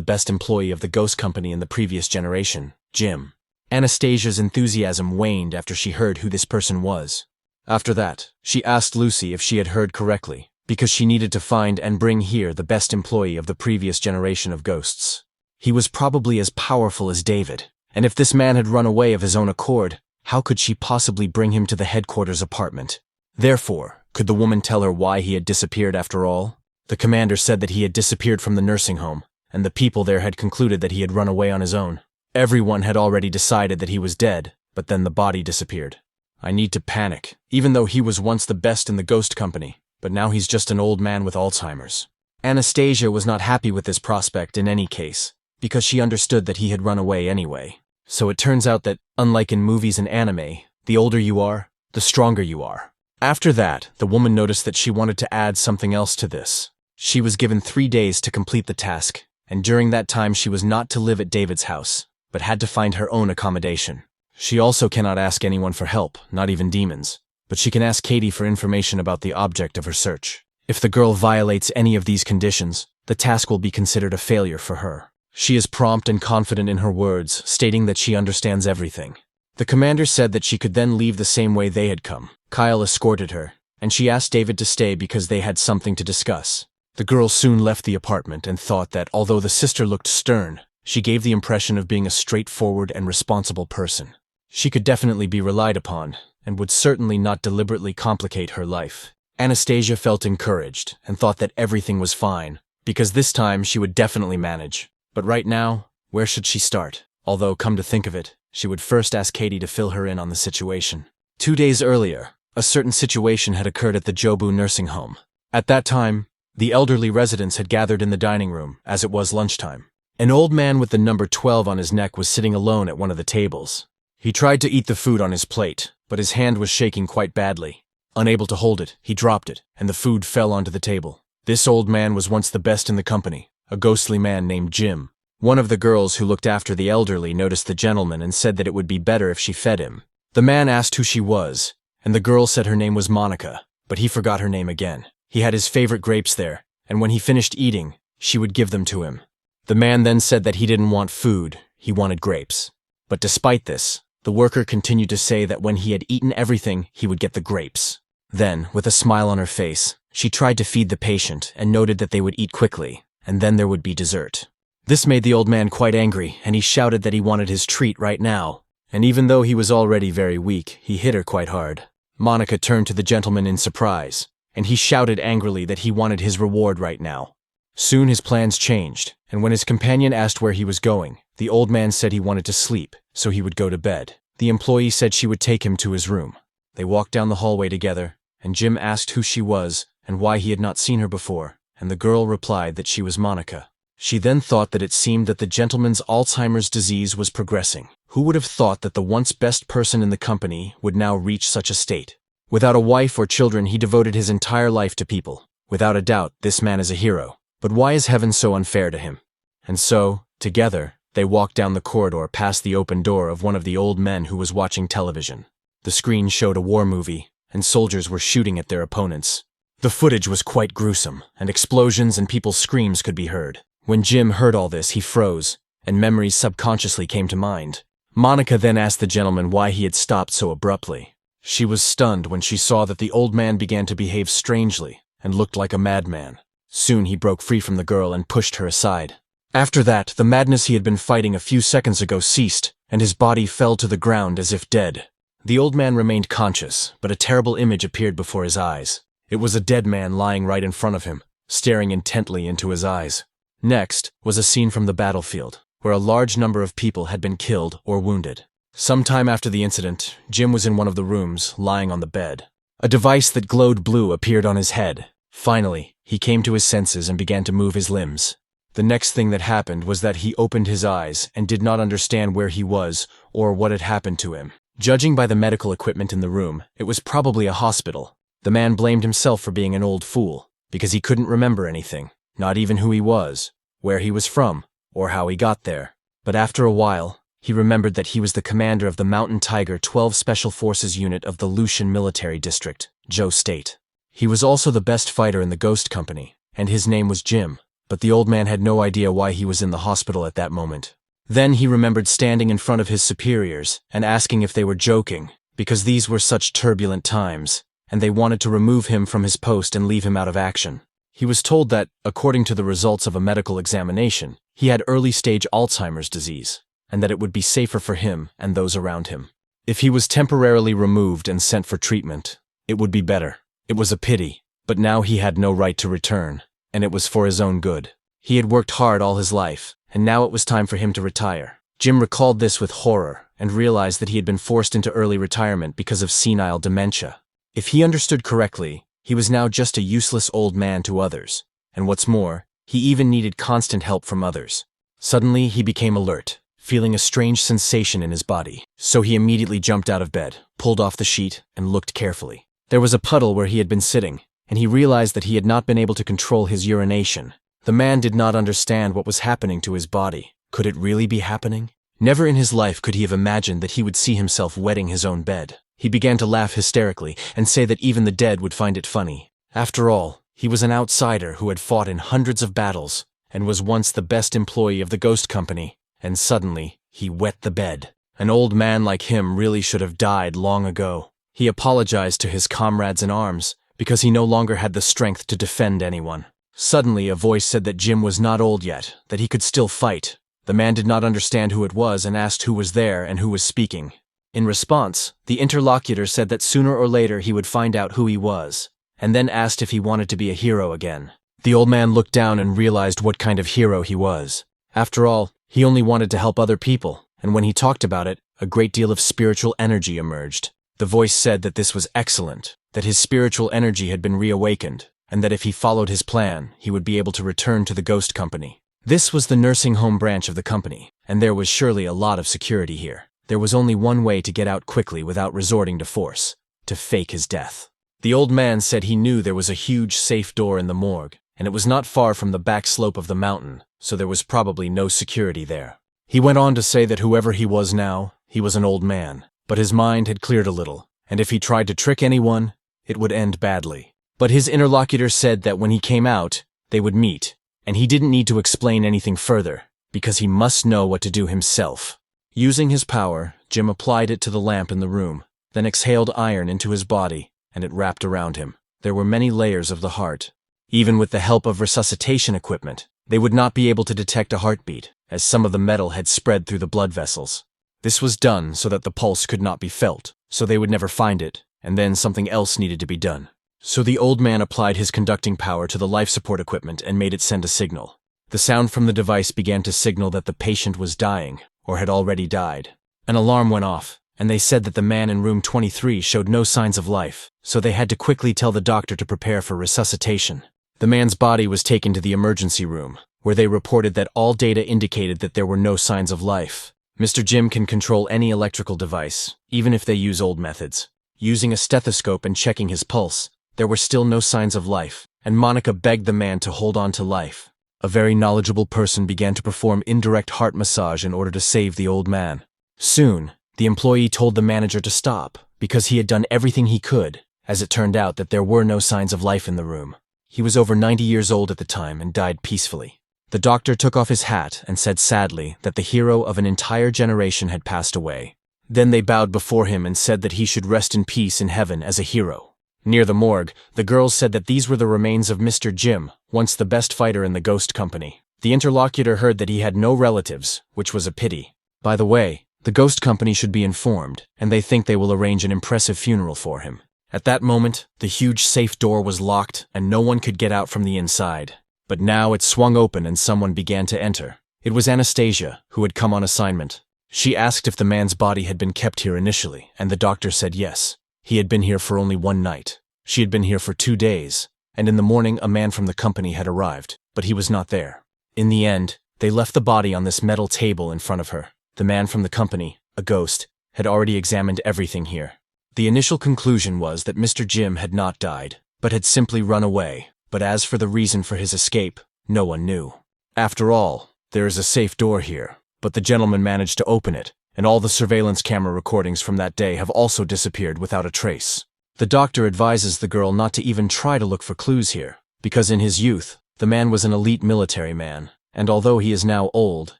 best employee of the ghost company in the previous generation, Jim. Anastasia's enthusiasm waned after she heard who this person was. After that, she asked Lucy if she had heard correctly, because she needed to find and bring here the best employee of the previous generation of ghosts. He was probably as powerful as David, and if this man had run away of his own accord, how could she possibly bring him to the headquarters apartment? Therefore, could the woman tell her why he had disappeared after all? The commander said that he had disappeared from the nursing home, and the people there had concluded that he had run away on his own. Everyone had already decided that he was dead, but then the body disappeared. I need to panic, even though he was once the best in the ghost company, but now he's just an old man with Alzheimer's. Anastasia was not happy with this prospect in any case, because she understood that he had run away anyway. So it turns out that, unlike in movies and anime, the older you are, the stronger you are. After that, the woman noticed that she wanted to add something else to this. She was given 3 days to complete the task, and during that time she was not to live at David's house, but had to find her own accommodation. She also cannot ask anyone for help, not even demons, but she can ask Katie for information about the object of her search. If the girl violates any of these conditions, the task will be considered a failure for her. She is prompt and confident in her words, stating that she understands everything. The commander said that she could then leave the same way they had come. Kyle escorted her, and she asked David to stay because they had something to discuss. The girl soon left the apartment and thought that, although the sister looked stern, she gave the impression of being a straightforward and responsible person. She could definitely be relied upon, and would certainly not deliberately complicate her life. Anastasia felt encouraged and thought that everything was fine, because this time she would definitely manage. But right now, where should she start? Although, come to think of it, she would first ask Katie to fill her in on the situation. 2 days earlier, a certain situation had occurred at the Jobu nursing home. At that time, the elderly residents had gathered in the dining room, as it was lunchtime. An old man with the number 12 on his neck was sitting alone at one of the tables. He tried to eat the food on his plate, but his hand was shaking quite badly. Unable to hold it, he dropped it, and the food fell onto the table. This old man was once the best in the company, a ghostly man named Jim. One of the girls who looked after the elderly noticed the gentleman and said that it would be better if she fed him. The man asked who she was, and the girl said her name was Monica, but he forgot her name again. He had his favorite grapes there, and when he finished eating, she would give them to him. The man then said that he didn't want food, he wanted grapes. But despite this, the worker continued to say that when he had eaten everything, he would get the grapes. Then, with a smile on her face, she tried to feed the patient and noted that they would eat quickly, and then there would be dessert. This made the old man quite angry, and he shouted that he wanted his treat right now. And even though he was already very weak, he hit her quite hard. Monica turned to the gentleman in surprise, and he shouted angrily that he wanted his reward right now. Soon his plans changed, and when his companion asked where he was going, the old man said he wanted to sleep, so he would go to bed. The employee said she would take him to his room. They walked down the hallway together, and Jim asked who she was and why he had not seen her before, and the girl replied that she was Monica. She then thought that it seemed that the gentleman's Alzheimer's disease was progressing. Who would have thought that the once best person in the company would now reach such a state? Without a wife or children, he devoted his entire life to people. Without a doubt, this man is a hero. But why is heaven so unfair to him? And so, together, they walked down the corridor past the open door of one of the old men who was watching television. The screen showed a war movie, and soldiers were shooting at their opponents. The footage was quite gruesome, and explosions and people's screams could be heard. When Jim heard all this, he froze, and memories subconsciously came to mind. Monica then asked the gentleman why he had stopped so abruptly. She was stunned when she saw that the old man began to behave strangely and looked like a madman. Soon he broke free from the girl and pushed her aside. After that, the madness he had been fighting a few seconds ago ceased, and his body fell to the ground as if dead. The old man remained conscious, but a terrible image appeared before his eyes. It was a dead man lying right in front of him, staring intently into his eyes. Next was a scene from the battlefield, where a large number of people had been killed or wounded. Sometime after the incident, Jim was in one of the rooms, lying on the bed. A device that glowed blue appeared on his head. Finally, he came to his senses and began to move his limbs. The next thing that happened was that he opened his eyes and did not understand where he was or what had happened to him. Judging by the medical equipment in the room, it was probably a hospital. The man blamed himself for being an old fool, because he couldn't remember anything, not even who he was, where he was from, or how he got there. But after a while, he remembered that he was the commander of the Mountain Tiger 12 Special Forces unit of the Lucian Military District, Joe State. He was also the best fighter in the Ghost Company, and his name was Jim, but the old man had no idea why he was in the hospital at that moment. Then he remembered standing in front of his superiors and asking if they were joking, because these were such turbulent times, and they wanted to remove him from his post and leave him out of action. He was told that, according to the results of a medical examination, he had early-stage Alzheimer's disease, and that it would be safer for him and those around him. If he was temporarily removed and sent for treatment, it would be better. It was a pity, but now he had no right to return, and it was for his own good. He had worked hard all his life, and now it was time for him to retire. Jim recalled this with horror and realized that he had been forced into early retirement because of senile dementia. If he understood correctly, he was now just a useless old man to others, and what's more, he even needed constant help from others. Suddenly, he became alert, feeling a strange sensation in his body, so he immediately jumped out of bed, pulled off the sheet, and looked carefully. There was a puddle where he had been sitting, and he realized that he had not been able to control his urination. The man did not understand what was happening to his body. Could it really be happening? Never in his life could he have imagined that he would see himself wetting his own bed. He began to laugh hysterically and say that even the dead would find it funny. After all, he was an outsider who had fought in hundreds of battles and was once the best employee of the Ghost Company, and suddenly, he wet the bed. An old man like him really should have died long ago. He apologized to his comrades in arms because he no longer had the strength to defend anyone. Suddenly, a voice said that Jim was not old yet, that he could still fight. The man did not understand who it was and asked who was there and who was speaking. In response, the interlocutor said that sooner or later he would find out who he was, and then asked if he wanted to be a hero again. The old man looked down and realized what kind of hero he was. After all, he only wanted to help other people, and when he talked about it, a great deal of spiritual energy emerged. The voice said that this was excellent, that his spiritual energy had been reawakened, and that if he followed his plan, he would be able to return to the Ghost Company. This was the nursing home branch of the company, and there was surely a lot of security here. There was only one way to get out quickly without resorting to force: to fake his death. The old man said he knew there was a huge safe door in the morgue, and it was not far from the back slope of the mountain, so there was probably no security there. He went on to say that whoever he was now, he was an old man, but his mind had cleared a little, and if he tried to trick anyone, it would end badly. But his interlocutor said that when he came out, they would meet, and he didn't need to explain anything further, because he must know what to do himself. Using his power, Jim applied it to the lamp in the room, then exhaled iron into his body, and it wrapped around him. There were many layers of the heart. Even with the help of resuscitation equipment, they would not be able to detect a heartbeat, as some of the metal had spread through the blood vessels. This was done so that the pulse could not be felt, so they would never find it, and then something else needed to be done. So the old man applied his conducting power to the life support equipment and made it send a signal. The sound from the device began to signal that the patient was dying, or had already died. An alarm went off, and they said that the man in room 23 showed no signs of life, so they had to quickly tell the doctor to prepare for resuscitation. The man's body was taken to the emergency room, where they reported that all data indicated that there were no signs of life. Mr. Jim can control any electrical device, even if they use old methods. Using a stethoscope and checking his pulse, there were still no signs of life, and Monica begged the man to hold on to life. A very knowledgeable person began to perform indirect heart massage in order to save the old man. Soon, the employee told the manager to stop, because he had done everything he could, as it turned out that there were no signs of life in the room. He was over 90 years old at the time and died peacefully. The doctor took off his hat and said sadly that the hero of an entire generation had passed away. Then they bowed before him and said that he should rest in peace in heaven as a hero. Near the morgue, the girls said that these were the remains of Mr. Jim, once the best fighter in the Ghost Company. The interlocutor heard that he had no relatives, which was a pity. By the way, the Ghost Company should be informed, and they think they will arrange an impressive funeral for him. At that moment, the huge safe door was locked and no one could get out from the inside. But now it swung open and someone began to enter. It was Anastasia, who had come on assignment. She asked if the man's body had been kept here initially, and the doctor said yes. He had been here for only one night. She had been here for 2 days. and in the morning a man from the company had arrived, but he was not there. In the end, they left the body on this metal table in front of her. The man from the company, a ghost, had already examined everything here. The initial conclusion was that Mr. Jim had not died, but had simply run away, but as for the reason for his escape, no one knew. After all, there is a safe door here, but the gentleman managed to open it, and all the surveillance camera recordings from that day have also disappeared without a trace. The doctor advises the girl not to even try to look for clues here, because in his youth, the man was an elite military man, and although he is now old,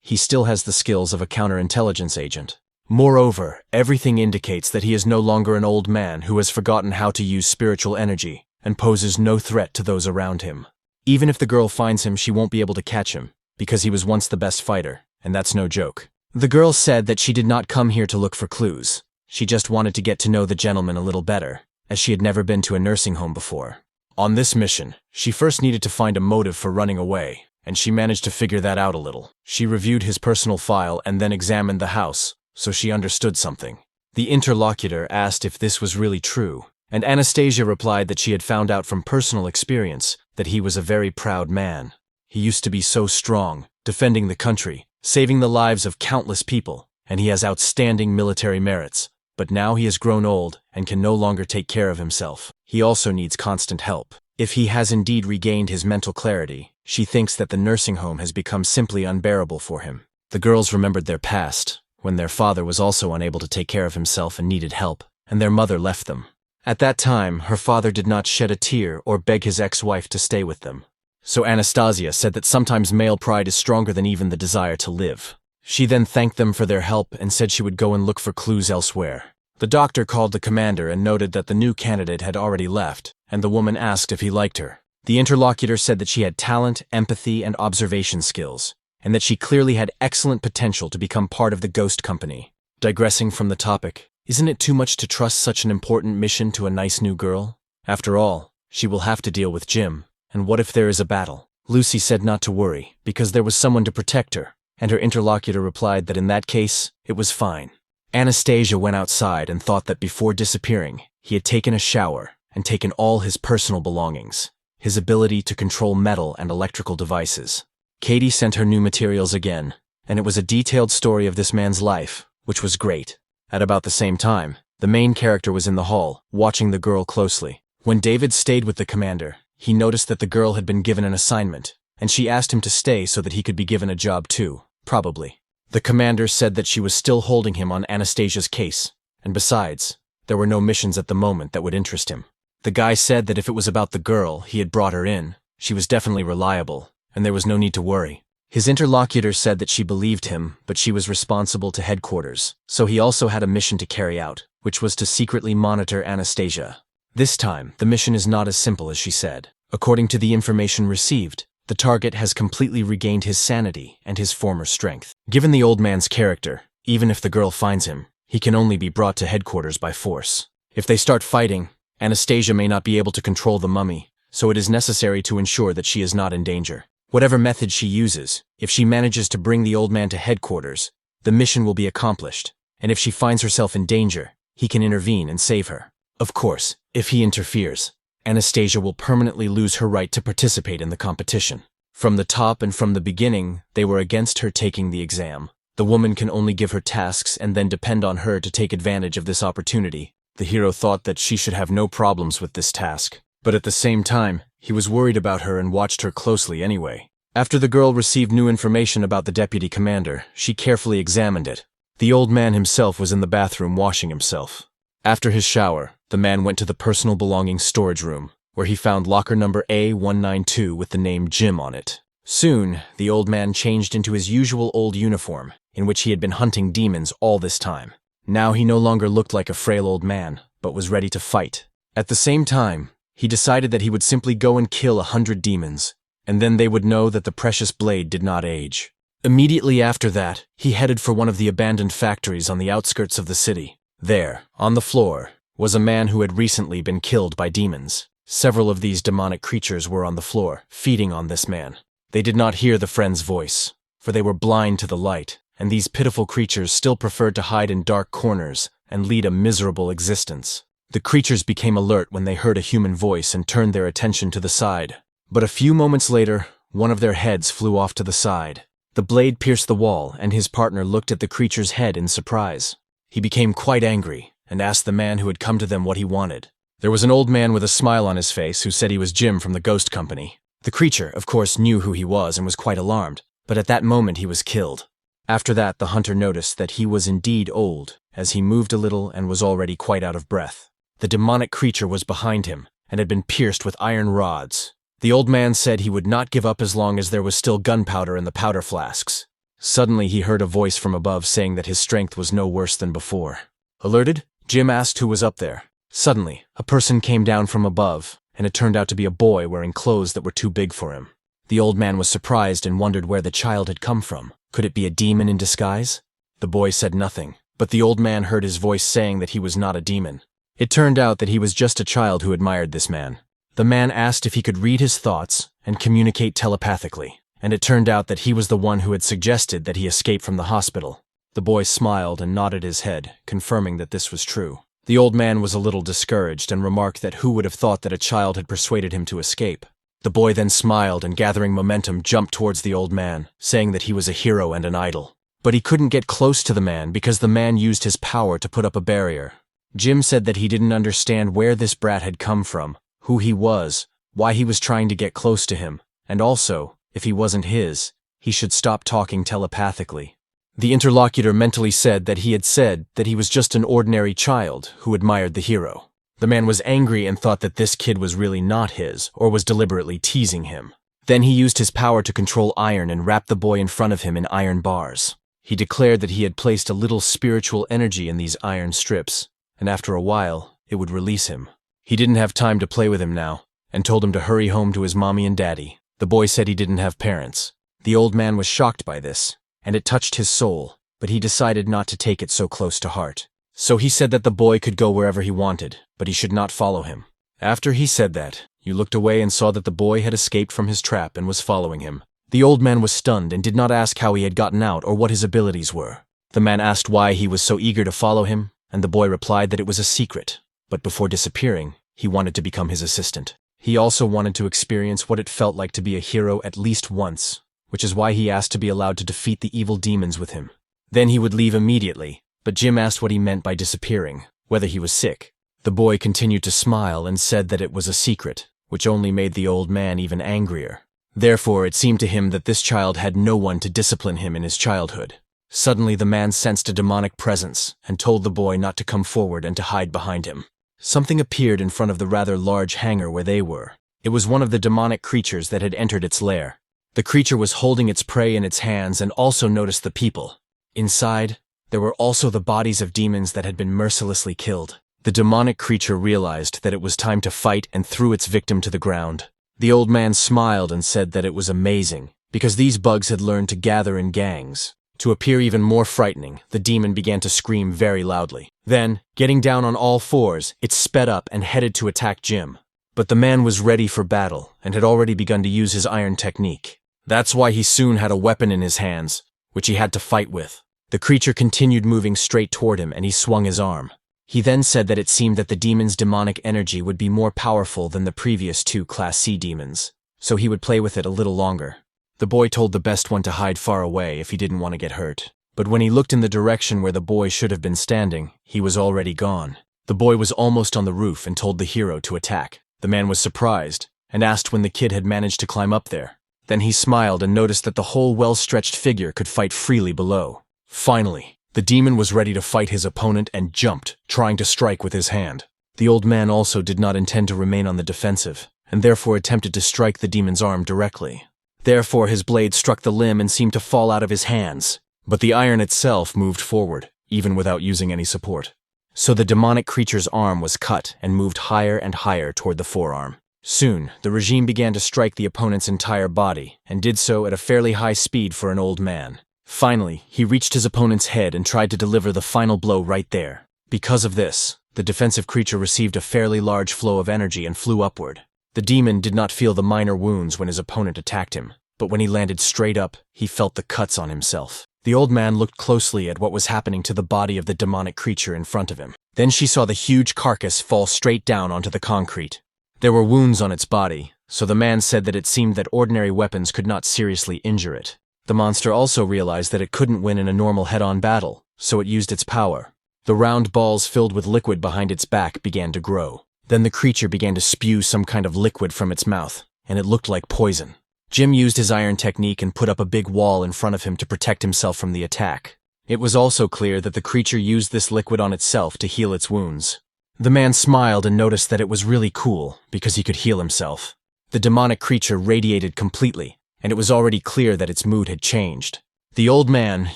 he still has the skills of a counterintelligence agent. Moreover, everything indicates that he is no longer an old man who has forgotten how to use spiritual energy and poses no threat to those around him. Even if the girl finds him, she won't be able to catch him, because he was once the best fighter, and that's no joke. The girl said that she did not come here to look for clues. She just wanted to get to know the gentleman a little better, as she had never been to a nursing home before. On this mission, she first needed to find a motive for running away, and she managed to figure that out a little. She reviewed his personal file and then examined the house, so she understood something. The interlocutor asked if this was really true, and Anastasia replied that she had found out from personal experience that he was a very proud man. He used to be so strong, defending the country, saving the lives of countless people, and he has outstanding military merits. But now he has grown old and can no longer take care of himself. He also needs constant help. If he has indeed regained his mental clarity, she thinks that the nursing home has become simply unbearable for him. The girls remembered their past, when their father was also unable to take care of himself and needed help, and their mother left them. At that time, her father did not shed a tear or beg his ex-wife to stay with them. So Anastasia said that sometimes male pride is stronger than even the desire to live. She then thanked them for their help and said she would go and look for clues elsewhere. The doctor called the commander and noted that the new candidate had already left, and the woman asked if he liked her. The interlocutor said that she had talent, empathy, and observation skills, and that she clearly had excellent potential to become part of the ghost company. Digressing from the topic, isn't it too much to trust such an important mission to a nice new girl? After all, she will have to deal with Jim, and what if there is a battle? Lucy said not to worry, because there was someone to protect her, and her interlocutor replied that in that case, it was fine. Anastasia went outside and thought that before disappearing, he had taken a shower and taken all his personal belongings, his ability to control metal and electrical devices. Katie sent her new materials again, and it was a detailed story of this man's life, which was great. At about the same time, the main character was in the hall, watching the girl closely. When David stayed with the commander, he noticed that the girl had been given an assignment, and she asked him to stay so that he could be given a job too, probably. The commander said that she was still holding him on Anastasia's case, and besides, there were no missions at the moment that would interest him. The guy said that if it was about the girl, he had brought her in, she was definitely reliable, and there was no need to worry. His interlocutor said that she believed him, but she was responsible to headquarters, so he also had a mission to carry out, which was to secretly monitor Anastasia. This time, the mission is not as simple as she said. According to the information received, the target has completely regained his sanity and his former strength. Given the old man's character, even if the girl finds him, he can only be brought to headquarters by force. If they start fighting, Anastasia may not be able to control the mummy, so it is necessary to ensure that she is not in danger. Whatever method she uses, if she manages to bring the old man to headquarters, the mission will be accomplished, and if she finds herself in danger, he can intervene and save her. Of course, if he interferes, Anastasia will permanently lose her right to participate in the competition. From the top and from the beginning, they were against her taking the exam. The woman can only give her tasks and then depend on her to take advantage of this opportunity. The hero thought that she should have no problems with this task, but at the same time, he was worried about her and watched her closely anyway. After the girl received new information about the deputy commander, she carefully examined it. The old man himself was in the bathroom washing himself. After his shower, the man went to the personal belongings storage room, where he found locker number A192 with the name Jim on it. Soon, the old man changed into his usual old uniform, in which he had been hunting demons all this time. Now he no longer looked like a frail old man, but was ready to fight. At the same time, he decided that he would simply go and kill 100 demons, and then they would know that the precious blade did not age. Immediately after that, he headed for one of the abandoned factories on the outskirts of the city. There, on the floor, was a man who had recently been killed by demons. Several of these demonic creatures were on the floor, feeding on this man. They did not hear the friend's voice, for they were blind to the light, and these pitiful creatures still preferred to hide in dark corners and lead a miserable existence. The creatures became alert when they heard a human voice and turned their attention to the side. But a few moments later, one of their heads flew off to the side. The blade pierced the wall, and his partner looked at the creature's head in surprise. He became quite angry and asked the man who had come to them what he wanted. There was an old man with a smile on his face who said he was Jim from the ghost company. The creature, of course, knew who he was and was quite alarmed, but at that moment he was killed. After that, the hunter noticed that he was indeed old, as he moved a little and was already quite out of breath. The demonic creature was behind him and had been pierced with iron rods. The old man said he would not give up as long as there was still gunpowder in the powder flasks. Suddenly he heard a voice from above saying that his strength was no worse than before. Alerted, Jim asked who was up there. Suddenly, a person came down from above, and it turned out to be a boy wearing clothes that were too big for him. The old man was surprised and wondered where the child had come from. Could it be a demon in disguise? The boy said nothing, but the old man heard his voice saying that he was not a demon. It turned out that he was just a child who admired this man. The man asked if he could read his thoughts and communicate telepathically, and it turned out that he was the one who had suggested that he escape from the hospital. The boy smiled and nodded his head, confirming that this was true. The old man was a little discouraged and remarked that who would have thought that a child had persuaded him to escape. The boy then smiled and, gathering momentum, jumped towards the old man, saying that he was a hero and an idol. But he couldn't get close to the man because the man used his power to put up a barrier. Jim said that he didn't understand where this brat had come from, who he was, why he was trying to get close to him, and also, if he wasn't his, he should stop talking telepathically. The interlocutor mentally said that he was just an ordinary child who admired the hero. The man was angry and thought that this kid was really not his, or was deliberately teasing him. Then he used his power to control iron and wrapped the boy in front of him in iron bars. He declared that he had placed a little spiritual energy in these iron strips, and after a while, it would release him. He didn't have time to play with him now, and told him to hurry home to his mommy and daddy. The boy said he didn't have parents. The old man was shocked by this, and it touched his soul, but he decided not to take it so close to heart. So he said that the boy could go wherever he wanted, but he should not follow him. After he said that, you looked away and saw that the boy had escaped from his trap and was following him. The old man was stunned and did not ask how he had gotten out or what his abilities were. The man asked why he was so eager to follow him, and the boy replied that it was a secret, but before disappearing, he wanted to become his assistant. He also wanted to experience what it felt like to be a hero at least once, which is why he asked to be allowed to defeat the evil demons with him. Then he would leave immediately, but Jim asked what he meant by disappearing, whether he was sick. The boy continued to smile and said that it was a secret, which only made the old man even angrier. Therefore, it seemed to him that this child had no one to discipline him in his childhood. Suddenly, the man sensed a demonic presence and told the boy not to come forward and to hide behind him. Something appeared in front of the rather large hangar where they were. It was one of the demonic creatures that had entered its lair. The creature was holding its prey in its hands and also noticed the people. Inside, there were also the bodies of demons that had been mercilessly killed. The demonic creature realized that it was time to fight and threw its victim to the ground. The old man smiled and said that it was amazing, because these bugs had learned to gather in gangs. To appear even more frightening, the demon began to scream very loudly. Then, getting down on all fours, it sped up and headed to attack Jim. But the man was ready for battle and had already begun to use his iron technique. That's why he soon had a weapon in his hands, which he had to fight with. The creature continued moving straight toward him and he swung his arm. He then said that it seemed that the demon's demonic energy would be more powerful than the previous two Class C demons, so he would play with it a little longer. The boy told the best one to hide far away if he didn't want to get hurt. But when he looked in the direction where the boy should have been standing, he was already gone. The boy was almost on the roof and told the hero to attack. The man was surprised and asked when the kid had managed to climb up there. Then he smiled and noticed that the whole well-stretched figure could fight freely below. Finally, the demon was ready to fight his opponent and jumped, trying to strike with his hand. The old man also did not intend to remain on the defensive, and therefore attempted to strike the demon's arm directly. Therefore, his blade struck the limb and seemed to fall out of his hands, but the iron itself moved forward, even without using any support. So the demonic creature's arm was cut and moved higher and higher toward the forearm. Soon, the regime began to strike the opponent's entire body, and did so at a fairly high speed for an old man. Finally, he reached his opponent's head and tried to deliver the final blow right there. Because of this, the defensive creature received a fairly large flow of energy and flew upward. The demon did not feel the minor wounds when his opponent attacked him, but when he landed straight up, he felt the cuts on himself. The old man looked closely at what was happening to the body of the demonic creature in front of him. Then she saw the huge carcass fall straight down onto the concrete. There were wounds on its body, so the man said that it seemed that ordinary weapons could not seriously injure it. The monster also realized that it couldn't win in a normal head-on battle, so it used its power. The round balls filled with liquid behind its back began to grow. Then the creature began to spew some kind of liquid from its mouth, and it looked like poison. Jim used his iron technique and put up a big wall in front of him to protect himself from the attack. It was also clear that the creature used this liquid on itself to heal its wounds. The man smiled and noticed that it was really cool because he could heal himself. The demonic creature radiated completely, and it was already clear that its mood had changed. The old man,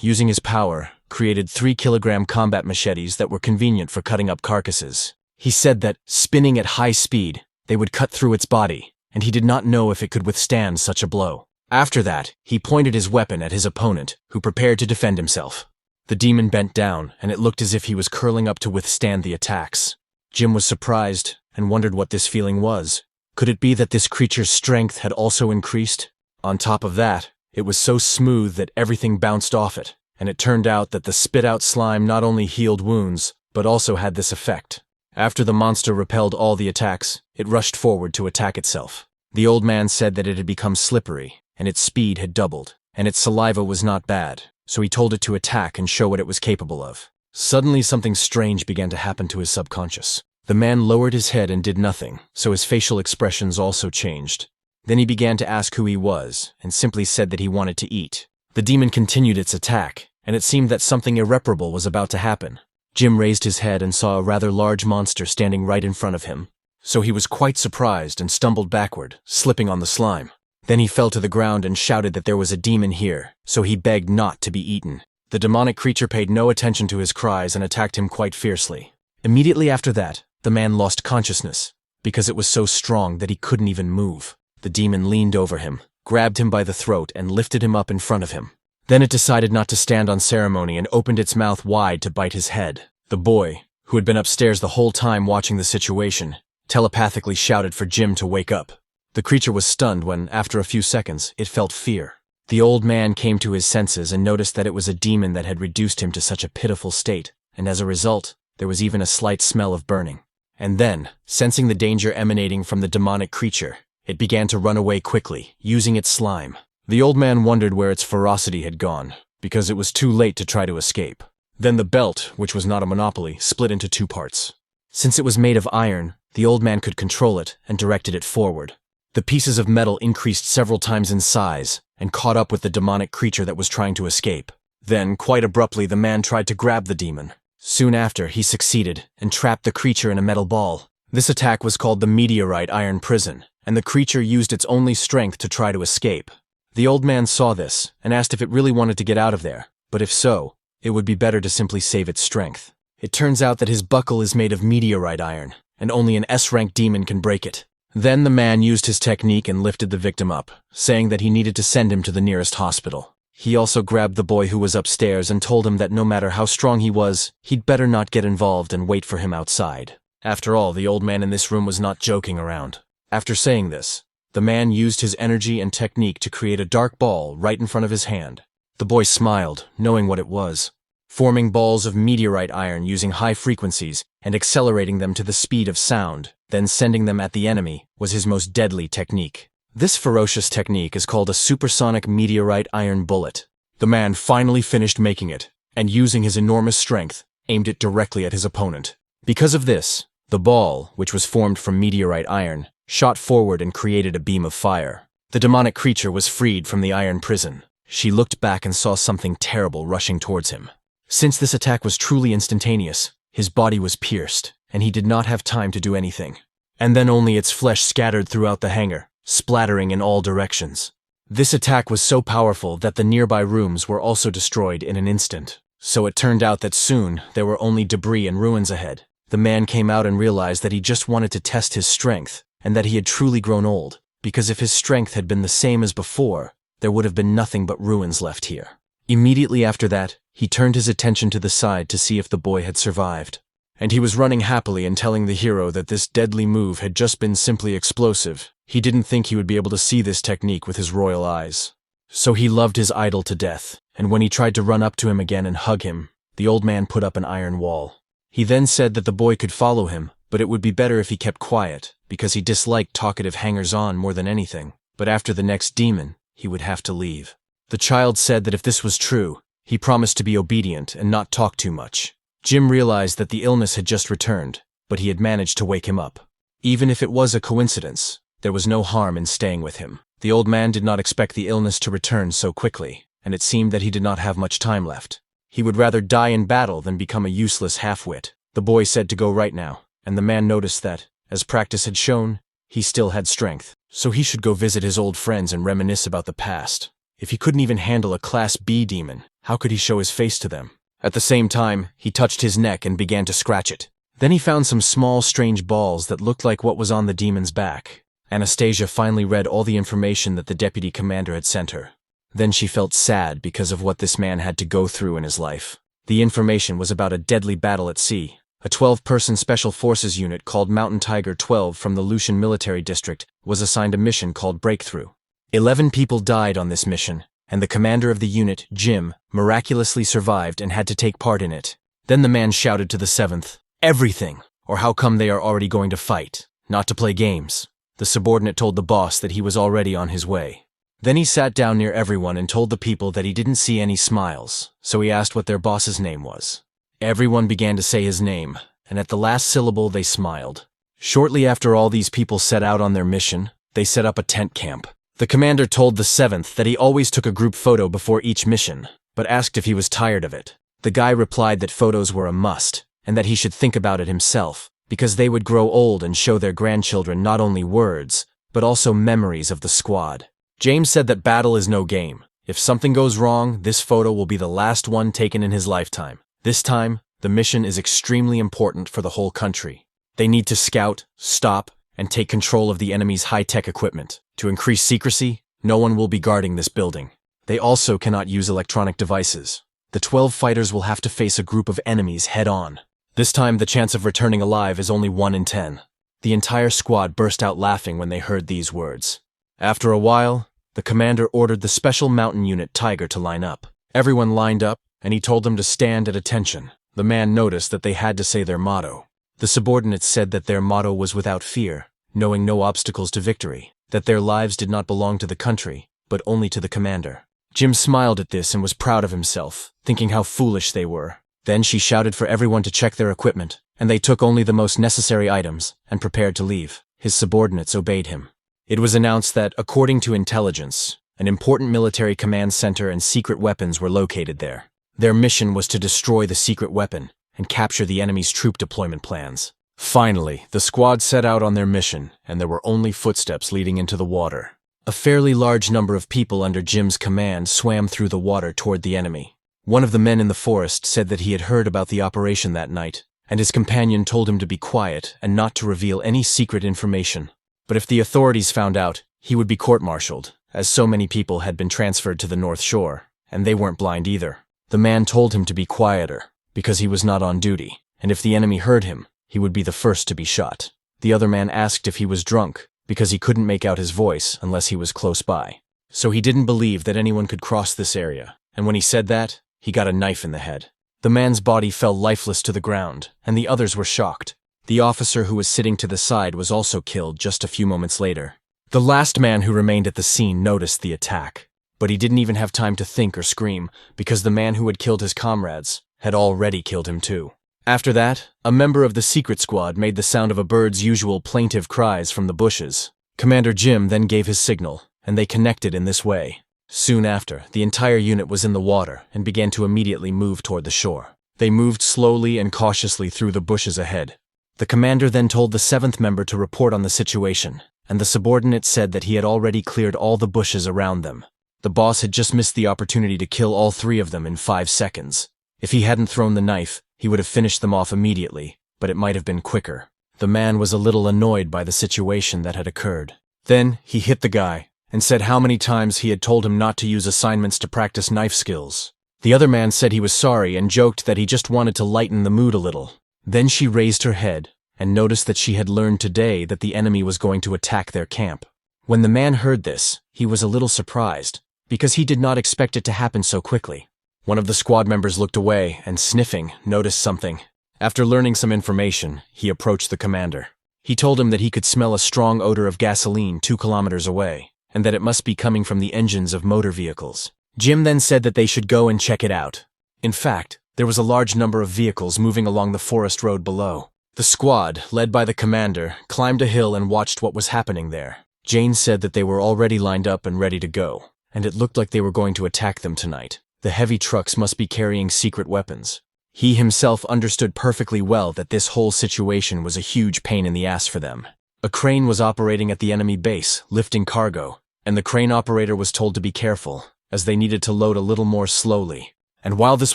using his power, created 3-kilogram combat machetes that were convenient for cutting up carcasses. He said that, spinning at high speed, they would cut through its body, and he did not know if it could withstand such a blow. After that, he pointed his weapon at his opponent, who prepared to defend himself. The demon bent down, and it looked as if he was curling up to withstand the attacks. Jim was surprised and wondered what this feeling was. Could it be that this creature's strength had also increased? On top of that, it was so smooth that everything bounced off it, and it turned out that the spit-out slime not only healed wounds, but also had this effect. After the monster repelled all the attacks, it rushed forward to attack itself. The old man said that it had become slippery, and its speed had doubled, and its saliva was not bad, so he told it to attack and show what it was capable of. Suddenly something strange began to happen to his subconscious. The man lowered his head and did nothing, so his facial expressions also changed. Then he began to ask who he was, and simply said that he wanted to eat. The demon continued its attack, and it seemed that something irreparable was about to happen. Jim raised his head and saw a rather large monster standing right in front of him. So he was quite surprised and stumbled backward, slipping on the slime. Then he fell to the ground and shouted that there was a demon here, so he begged not to be eaten. The demonic creature paid no attention to his cries and attacked him quite fiercely. Immediately after that, the man lost consciousness, because it was so strong that he couldn't even move. The demon leaned over him, grabbed him by the throat, and lifted him up in front of him. Then it decided not to stand on ceremony and opened its mouth wide to bite his head. The boy, who had been upstairs the whole time watching the situation, telepathically shouted for Jim to wake up. The creature was stunned when, after a few seconds, it felt fear. The old man came to his senses and noticed that it was a demon that had reduced him to such a pitiful state, and as a result, there was even a slight smell of burning. And then, sensing the danger emanating from the demonic creature, it began to run away quickly, using its slime. The old man wondered where its ferocity had gone, because it was too late to try to escape. Then the belt, which was not a monopoly, split into 2 parts. Since it was made of iron, the old man could control it and directed it forward. The pieces of metal increased several times in size and caught up with the demonic creature that was trying to escape. Then, quite abruptly, the man tried to grab the demon. Soon after, he succeeded and trapped the creature in a metal ball. This attack was called the meteorite iron prison, and the creature used its only strength to try to escape. The old man saw this and asked if it really wanted to get out of there, but if so, it would be better to simply save its strength. It turns out that his buckle is made of meteorite iron, and only an S-rank demon can break it. Then the man used his technique and lifted the victim up, saying that he needed to send him to the nearest hospital. He also grabbed the boy who was upstairs and told him that no matter how strong he was, he'd better not get involved and wait for him outside. After all, the old man in this room was not joking around. After saying this, the man used his energy and technique to create a dark ball right in front of his hand. The boy smiled, knowing what it was. Forming balls of meteorite iron using high frequencies and accelerating them to the speed of sound, then sending them at the enemy, was his most deadly technique. This ferocious technique is called a supersonic meteorite iron bullet. The man finally finished making it, and using his enormous strength, aimed it directly at his opponent. Because of this, the ball, which was formed from meteorite iron, shot forward and created a beam of fire. The demonic creature was freed from the iron prison. She looked back and saw something terrible rushing towards him. Since this attack was truly instantaneous, his body was pierced, and he did not have time to do anything. And then only its flesh scattered throughout the hangar, splattering in all directions. This attack was so powerful that the nearby rooms were also destroyed in an instant. So it turned out that soon there were only debris and ruins ahead. The man came out and realized that he just wanted to test his strength, and that he had truly grown old, because if his strength had been the same as before, there would have been nothing but ruins left here. Immediately after that, he turned his attention to the side to see if the boy had survived. And he was running happily and telling the hero that this deadly move had just been simply explosive. He didn't think he would be able to see this technique with his royal eyes. So he loved his idol to death, and when he tried to run up to him again and hug him, the old man put up an iron wall. He then said that the boy could follow him, but it would be better if he kept quiet, because he disliked talkative hangers-on more than anything. But after the next demon, he would have to leave. The child said that if this was true, he promised to be obedient and not talk too much. Jim realized that the illness had just returned, but he had managed to wake him up. Even if it was a coincidence, there was no harm in staying with him. The old man did not expect the illness to return so quickly, and it seemed that he did not have much time left. He would rather die in battle than become a useless half-wit. The boy said to go right now, and the man noticed that, as practice had shown, he still had strength, so he should go visit his old friends and reminisce about the past. If he couldn't even handle a Class B demon, how could he show his face to them? At the same time, he touched his neck and began to scratch it. Then he found some small, strange balls that looked like what was on the demon's back. Anastasia finally read all the information that the deputy commander had sent her. Then she felt sad because of what this man had to go through in his life. The information was about a deadly battle at sea. A 12-person Special Forces unit called Mountain Tiger 12 from the Lucian Military District was assigned a mission called Breakthrough. 11 people died on this mission, and the commander of the unit, Jim, miraculously survived and had to take part in it. Then the man shouted to the 7th, "Everything! Or how come they are already going to fight, not to play games?" The subordinate told the boss that he was already on his way. Then he sat down near everyone and told the people that he didn't see any smiles, so he asked what their boss's name was. Everyone began to say his name, and at the last syllable they smiled. Shortly after all these people set out on their mission, they set up a tent camp. The commander told the 7th that he always took a group photo before each mission, but asked if he was tired of it. The guy replied that photos were a must, and that he should think about it himself, because they would grow old and show their grandchildren not only words, but also memories of the squad. James said that battle is no game. If something goes wrong, this photo will be the last one taken in his lifetime. This time, the mission is extremely important for the whole country. They need to scout, stop, and take control of the enemy's high-tech equipment. To increase secrecy, no one will be guarding this building. They also cannot use electronic devices. The 12 fighters will have to face a group of enemies head-on. This time, the chance of returning alive is only 1 in 10. The entire squad burst out laughing when they heard these words. After a while, the commander ordered the Special Mountain Unit Tiger to line up. Everyone lined up, and he told them to stand at attention. The man noticed that they had to say their motto. The subordinates said that their motto was without fear, knowing no obstacles to victory, that their lives did not belong to the country, but only to the commander. Jim smiled at this and was proud of himself, thinking how foolish they were. Then she shouted for everyone to check their equipment, and they took only the most necessary items and prepared to leave. His subordinates obeyed him. It was announced that, according to intelligence, an important military command center and secret weapons were located there. Their mission was to destroy the secret weapon and capture the enemy's troop deployment plans. Finally, the squad set out on their mission, and there were only footsteps leading into the water. A fairly large number of people under Jim's command swam through the water toward the enemy. One of the men in the forest said that he had heard about the operation that night, and his companion told him to be quiet and not to reveal any secret information. But if the authorities found out, he would be court-martialed, as so many people had been transferred to the North Shore, and they weren't blind either. The man told him to be quieter, because he was not on duty, and if the enemy heard him, he would be the first to be shot. The other man asked if he was drunk, because he couldn't make out his voice unless he was close by. So he didn't believe that anyone could cross this area, and when he said that, he got a knife in the head. The man's body fell lifeless to the ground, and the others were shocked. The officer who was sitting to the side was also killed just a few moments later. The last man who remained at the scene noticed the attack, but he didn't even have time to think or scream, because the man who had killed his comrades had already killed him too. After that, a member of the secret squad made the sound of a bird's usual plaintive cries from the bushes. Commander Jim then gave his signal, and they connected in this way. Soon after, the entire unit was in the water and began to immediately move toward the shore. They moved slowly and cautiously through the bushes ahead. The commander then told the 7th member to report on the situation, and the subordinate said that he had already cleared all the bushes around them. The boss had just missed the opportunity to kill all 3 of them in 5 seconds. If he hadn't thrown the knife, he would have finished them off immediately, but it might have been quicker. The man was a little annoyed by the situation that had occurred. Then he hit the guy and said how many times he had told him not to use assignments to practice knife skills. The other man said he was sorry and joked that he just wanted to lighten the mood a little. Then she raised her head and noticed that she had learned today that the enemy was going to attack their camp. When the man heard this, he was a little surprised, because he did not expect it to happen so quickly. One of the squad members looked away and, sniffing, noticed something. After learning some information, he approached the commander. He told him that he could smell a strong odor of gasoline 2 kilometers away, and that it must be coming from the engines of motor vehicles. Jim then said that they should go and check it out. In fact, there was a large number of vehicles moving along the forest road below. The squad, led by the commander, climbed a hill and watched what was happening there. Jane said that they were already lined up and ready to go, and it looked like they were going to attack them tonight. The heavy trucks must be carrying secret weapons. He himself understood perfectly well that this whole situation was a huge pain in the ass for them. A crane was operating at the enemy base, lifting cargo, and the crane operator was told to be careful, as they needed to load a little more slowly. And while this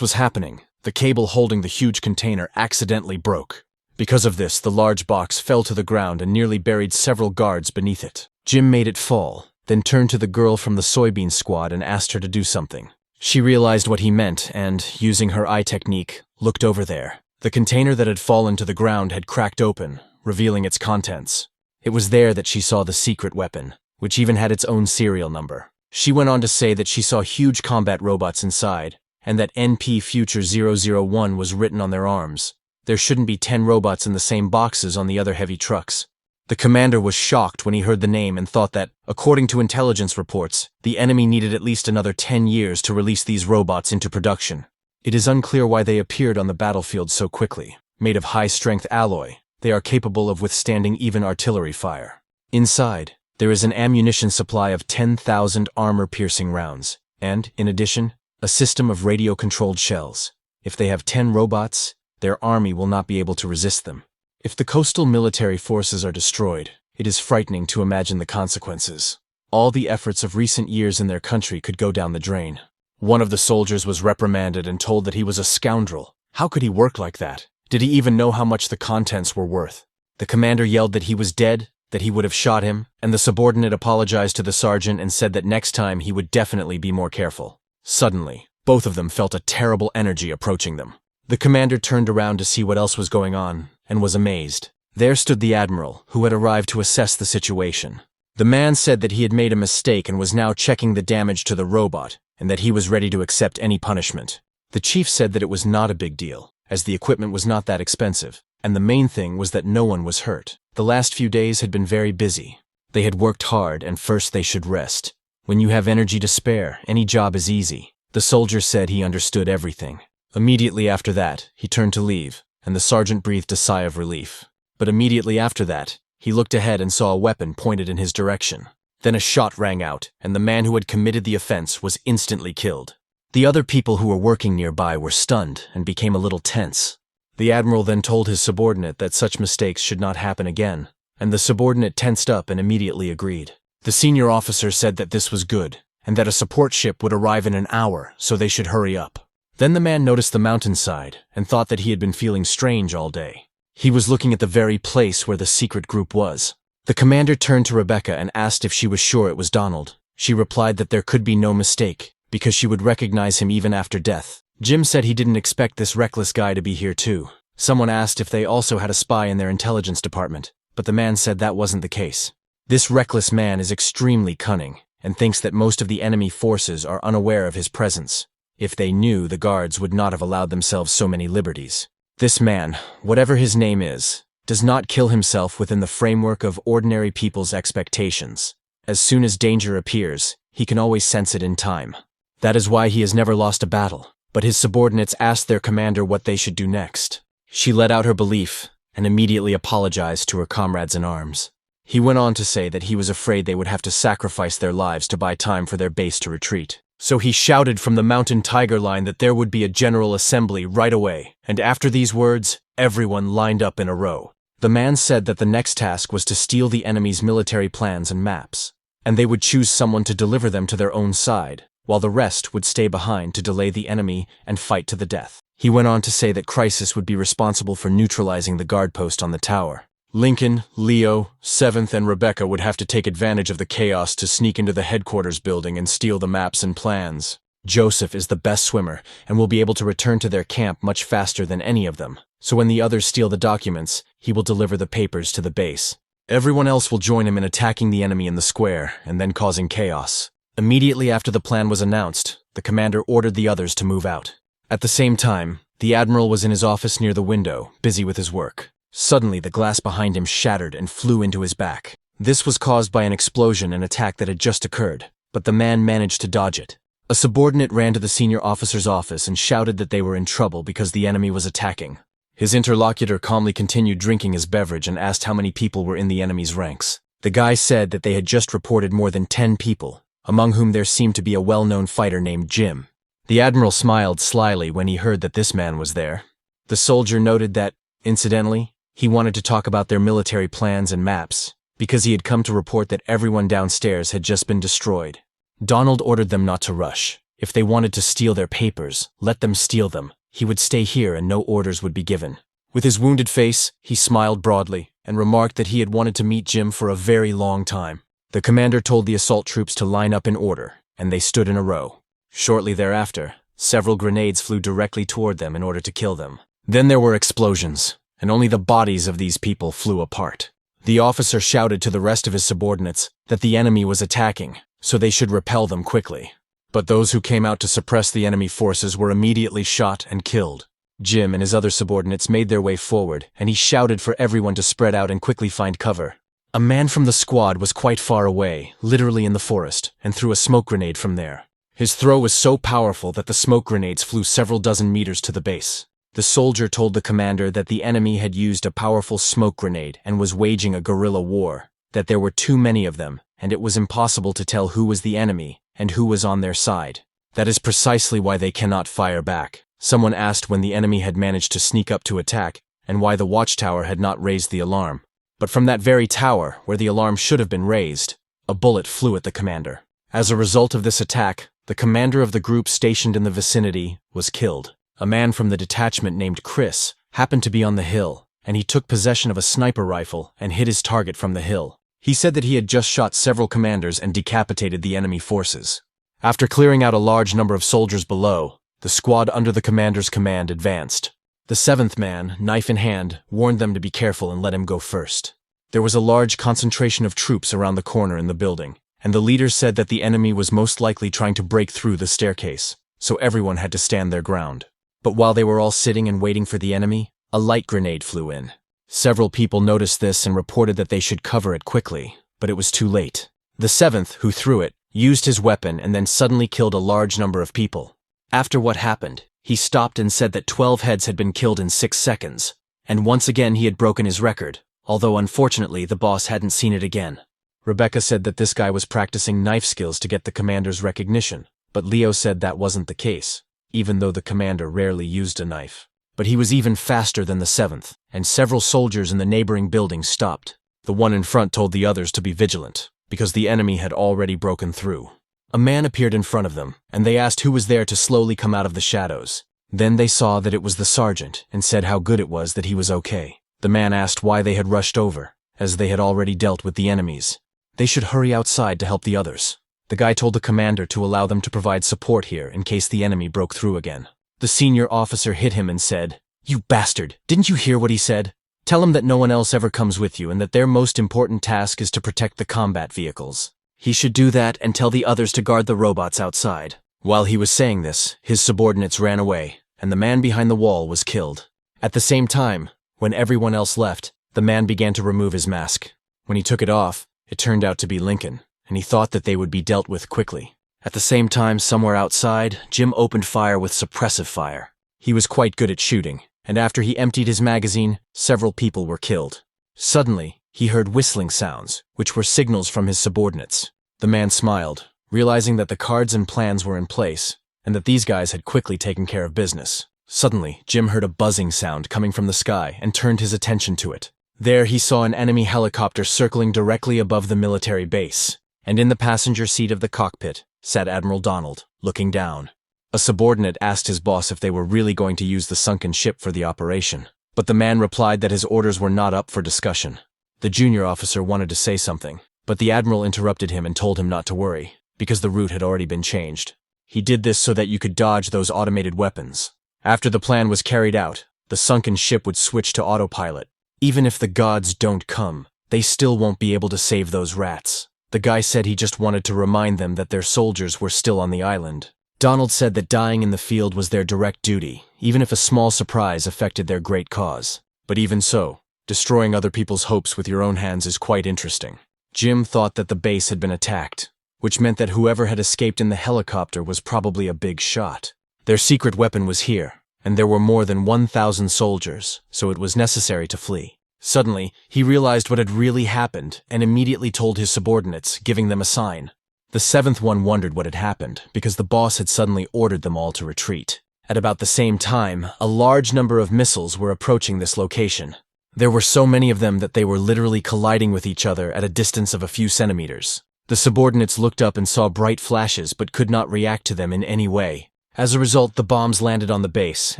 was happening, the cable holding the huge container accidentally broke. Because of this, the large box fell to the ground and nearly buried several guards beneath it. Jim made it fall, then turned to the girl from the soybean squad and asked her to do something. She realized what he meant and, using her eye technique, looked over there. The container that had fallen to the ground had cracked open, revealing its contents. It was there that she saw the secret weapon, which even had its own serial number. She went on to say that she saw huge combat robots inside, and that NP Future 001 was written on their arms. There shouldn't be 10 robots in the same boxes on the other heavy trucks. The commander was shocked when he heard the name and thought that, according to intelligence reports, the enemy needed at least another 10 years to release these robots into production. It is unclear why they appeared on the battlefield so quickly. Made of high-strength alloy, they are capable of withstanding even artillery fire. Inside, there is an ammunition supply of 10,000 armor-piercing rounds, and, in addition, a system of radio-controlled shells. If they have 10 robots, their army will not be able to resist them. If the coastal military forces are destroyed, it is frightening to imagine the consequences. All the efforts of recent years in their country could go down the drain. One of the soldiers was reprimanded and told that he was a scoundrel. How could he work like that? Did he even know how much the contents were worth? The commander yelled that he was dead, that he would have shot him, and the subordinate apologized to the sergeant and said that next time he would definitely be more careful. Suddenly, both of them felt a terrible energy approaching them. The commander turned around to see what else was going on, and was amazed. There stood the admiral, who had arrived to assess the situation. The man said that he had made a mistake and was now checking the damage to the robot, and that he was ready to accept any punishment. The chief said that it was not a big deal, as the equipment was not that expensive, and the main thing was that no one was hurt. The last few days had been very busy. They had worked hard, and first they should rest. When you have energy to spare, any job is easy. The soldier said he understood everything. Immediately after that, he turned to leave, and the sergeant breathed a sigh of relief. But immediately after that, he looked ahead and saw a weapon pointed in his direction. Then a shot rang out, and the man who had committed the offense was instantly killed. The other people who were working nearby were stunned and became a little tense. The admiral then told his subordinate that such mistakes should not happen again, and the subordinate tensed up and immediately agreed. The senior officer said that this was good, and that a support ship would arrive in an hour, so they should hurry up. Then the man noticed the mountainside and thought that he had been feeling strange all day. He was looking at the very place where the secret group was. The commander turned to Rebecca and asked if she was sure it was Donald. She replied that there could be no mistake, because she would recognize him even after death. Jim said he didn't expect this reckless guy to be here too. Someone asked if they also had a spy in their intelligence department, but the man said that wasn't the case. This reckless man is extremely cunning, and thinks that most of the enemy forces are unaware of his presence. If they knew, the guards would not have allowed themselves so many liberties. This man, whatever his name is, does not kill himself within the framework of ordinary people's expectations. As soon as danger appears, he can always sense it in time. That is why he has never lost a battle, but his subordinates asked their commander what they should do next. She let out her belief and immediately apologized to her comrades in arms. He went on to say that he was afraid they would have to sacrifice their lives to buy time for their base to retreat. So he shouted from the mountain tiger line that there would be a general assembly right away, and after these words, everyone lined up in a row. The man said that the next task was to steal the enemy's military plans and maps, and they would choose someone to deliver them to their own side, while the rest would stay behind to delay the enemy and fight to the death. He went on to say that Crisis would be responsible for neutralizing the guard post on the tower. Lincoln, Leo, Seventh, and Rebecca would have to take advantage of the chaos to sneak into the headquarters building and steal the maps and plans. Joseph is the best swimmer and will be able to return to their camp much faster than any of them, so when the others steal the documents, he will deliver the papers to the base. Everyone else will join him in attacking the enemy in the square and then causing chaos. Immediately after the plan was announced, the commander ordered the others to move out. At the same time, The admiral was in his office near the window, busy with his work. Suddenly, the glass behind him shattered and flew into his back. This was caused by an explosion and attack that had just occurred, but the man managed to dodge it. A subordinate ran to the senior officer's office and shouted that they were in trouble because the enemy was attacking. His interlocutor calmly continued drinking his beverage and asked how many people were in the enemy's ranks. The guy said that they had just reported more than 10 people, among whom there seemed to be a well-known fighter named Jim. The admiral smiled slyly when he heard that this man was there. The soldier noted that, incidentally, he wanted to talk about their military plans and maps, because he had come to report that everyone downstairs had just been destroyed. Donald ordered them not to rush. If they wanted to steal their papers, let them steal them. He would stay here and no orders would be given. With his wounded face, he smiled broadly and remarked that he had wanted to meet Jim for a very long time. The commander told the assault troops to line up in order, and they stood in a row. Shortly thereafter, several grenades flew directly toward them in order to kill them. Then there were explosions, and only the bodies of these people flew apart. The officer shouted to the rest of his subordinates that the enemy was attacking, so they should repel them quickly. But those who came out to suppress the enemy forces were immediately shot and killed. Jim and his other subordinates made their way forward, and he shouted for everyone to spread out and quickly find cover. A man from the squad was quite far away, literally in the forest, and threw a smoke grenade from there. His throw was so powerful that the smoke grenades flew several dozen meters to the base. The soldier told the commander that the enemy had used a powerful smoke grenade and was waging a guerrilla war, that there were too many of them, and it was impossible to tell who was the enemy and who was on their side. That is precisely why they cannot fire back. Someone asked when the enemy had managed to sneak up to attack, and why the watchtower had not raised the alarm. But from that very tower, where the alarm should have been raised, a bullet flew at the commander. As a result of this attack, the commander of the group stationed in the vicinity was killed. A man from the detachment named Chris happened to be on the hill, and he took possession of a sniper rifle and hit his target from the hill. He said that he had just shot several commanders and decapitated the enemy forces. After clearing out a large number of soldiers below, the squad under the commander's command advanced. The seventh man, knife in hand, warned them to be careful and let him go first. There was a large concentration of troops around the corner in the building, and the leader said that the enemy was most likely trying to break through the staircase, so everyone had to stand their ground. But while they were all sitting and waiting for the enemy, a light grenade flew in. Several people noticed this and reported that they should cover it quickly, but it was too late. The seventh, who threw it, used his weapon and then suddenly killed a large number of people. After what happened, he stopped and said that 12 heads had been killed in 6 seconds, and once again he had broken his record, although unfortunately the boss hadn't seen it again. Rebecca said that this guy was practicing knife skills to get the commander's recognition, but Leo said that wasn't the case, even though the commander rarely used a knife. But he was even faster than the seventh, and several soldiers in the neighboring building stopped. The one in front told the others to be vigilant, because the enemy had already broken through. A man appeared in front of them, and they asked who was there to slowly come out of the shadows. Then they saw that it was the sergeant, and said how good it was that he was okay. The man asked why they had rushed over, as they had already dealt with the enemies. They should hurry outside to help the others. The guy told the commander to allow them to provide support here in case the enemy broke through again. The senior officer hit him and said, "You bastard, didn't you hear what he said? Tell him that no one else ever comes with you and that their most important task is to protect the combat vehicles. He should do that and tell the others to guard the robots outside." While he was saying this, his subordinates ran away, and the man behind the wall was killed. At the same time, when everyone else left, the man began to remove his mask. When he took it off, it turned out to be Lincoln, and he thought that they would be dealt with quickly. At the same time, somewhere outside, Jim opened fire with suppressive fire. He was quite good at shooting, and after he emptied his magazine, several people were killed. Suddenly, he heard whistling sounds, which were signals from his subordinates. The man smiled, realizing that the cards and plans were in place, and that these guys had quickly taken care of business. Suddenly, Jim heard a buzzing sound coming from the sky and turned his attention to it. There he saw an enemy helicopter circling directly above the military base, and in the passenger seat of the cockpit sat Admiral Donald, looking down. A subordinate asked his boss if they were really going to use the sunken ship for the operation, but the man replied that his orders were not up for discussion. The junior officer wanted to say something, but the admiral interrupted him and told him not to worry, because the route had already been changed. He did this so that you could dodge those automated weapons. After the plan was carried out, the sunken ship would switch to autopilot. Even if the gods don't come, they still won't be able to save those rats. The guy said he just wanted to remind them that their soldiers were still on the island. Donald said that dying in the field was their direct duty, even if a small surprise affected their great cause. But even so, destroying other people's hopes with your own hands is quite interesting. Jim thought that the base had been attacked, which meant that whoever had escaped in the helicopter was probably a big shot. Their secret weapon was here, and there were more than 1,000 soldiers, so it was necessary to flee. Suddenly, he realized what had really happened and immediately told his subordinates, giving them a sign. The seventh one wondered what had happened, because the boss had suddenly ordered them all to retreat. At about the same time, a large number of missiles were approaching this location. There were so many of them that they were literally colliding with each other at a distance of a few centimeters. The subordinates looked up and saw bright flashes but could not react to them in any way. As a result, the bombs landed on the base,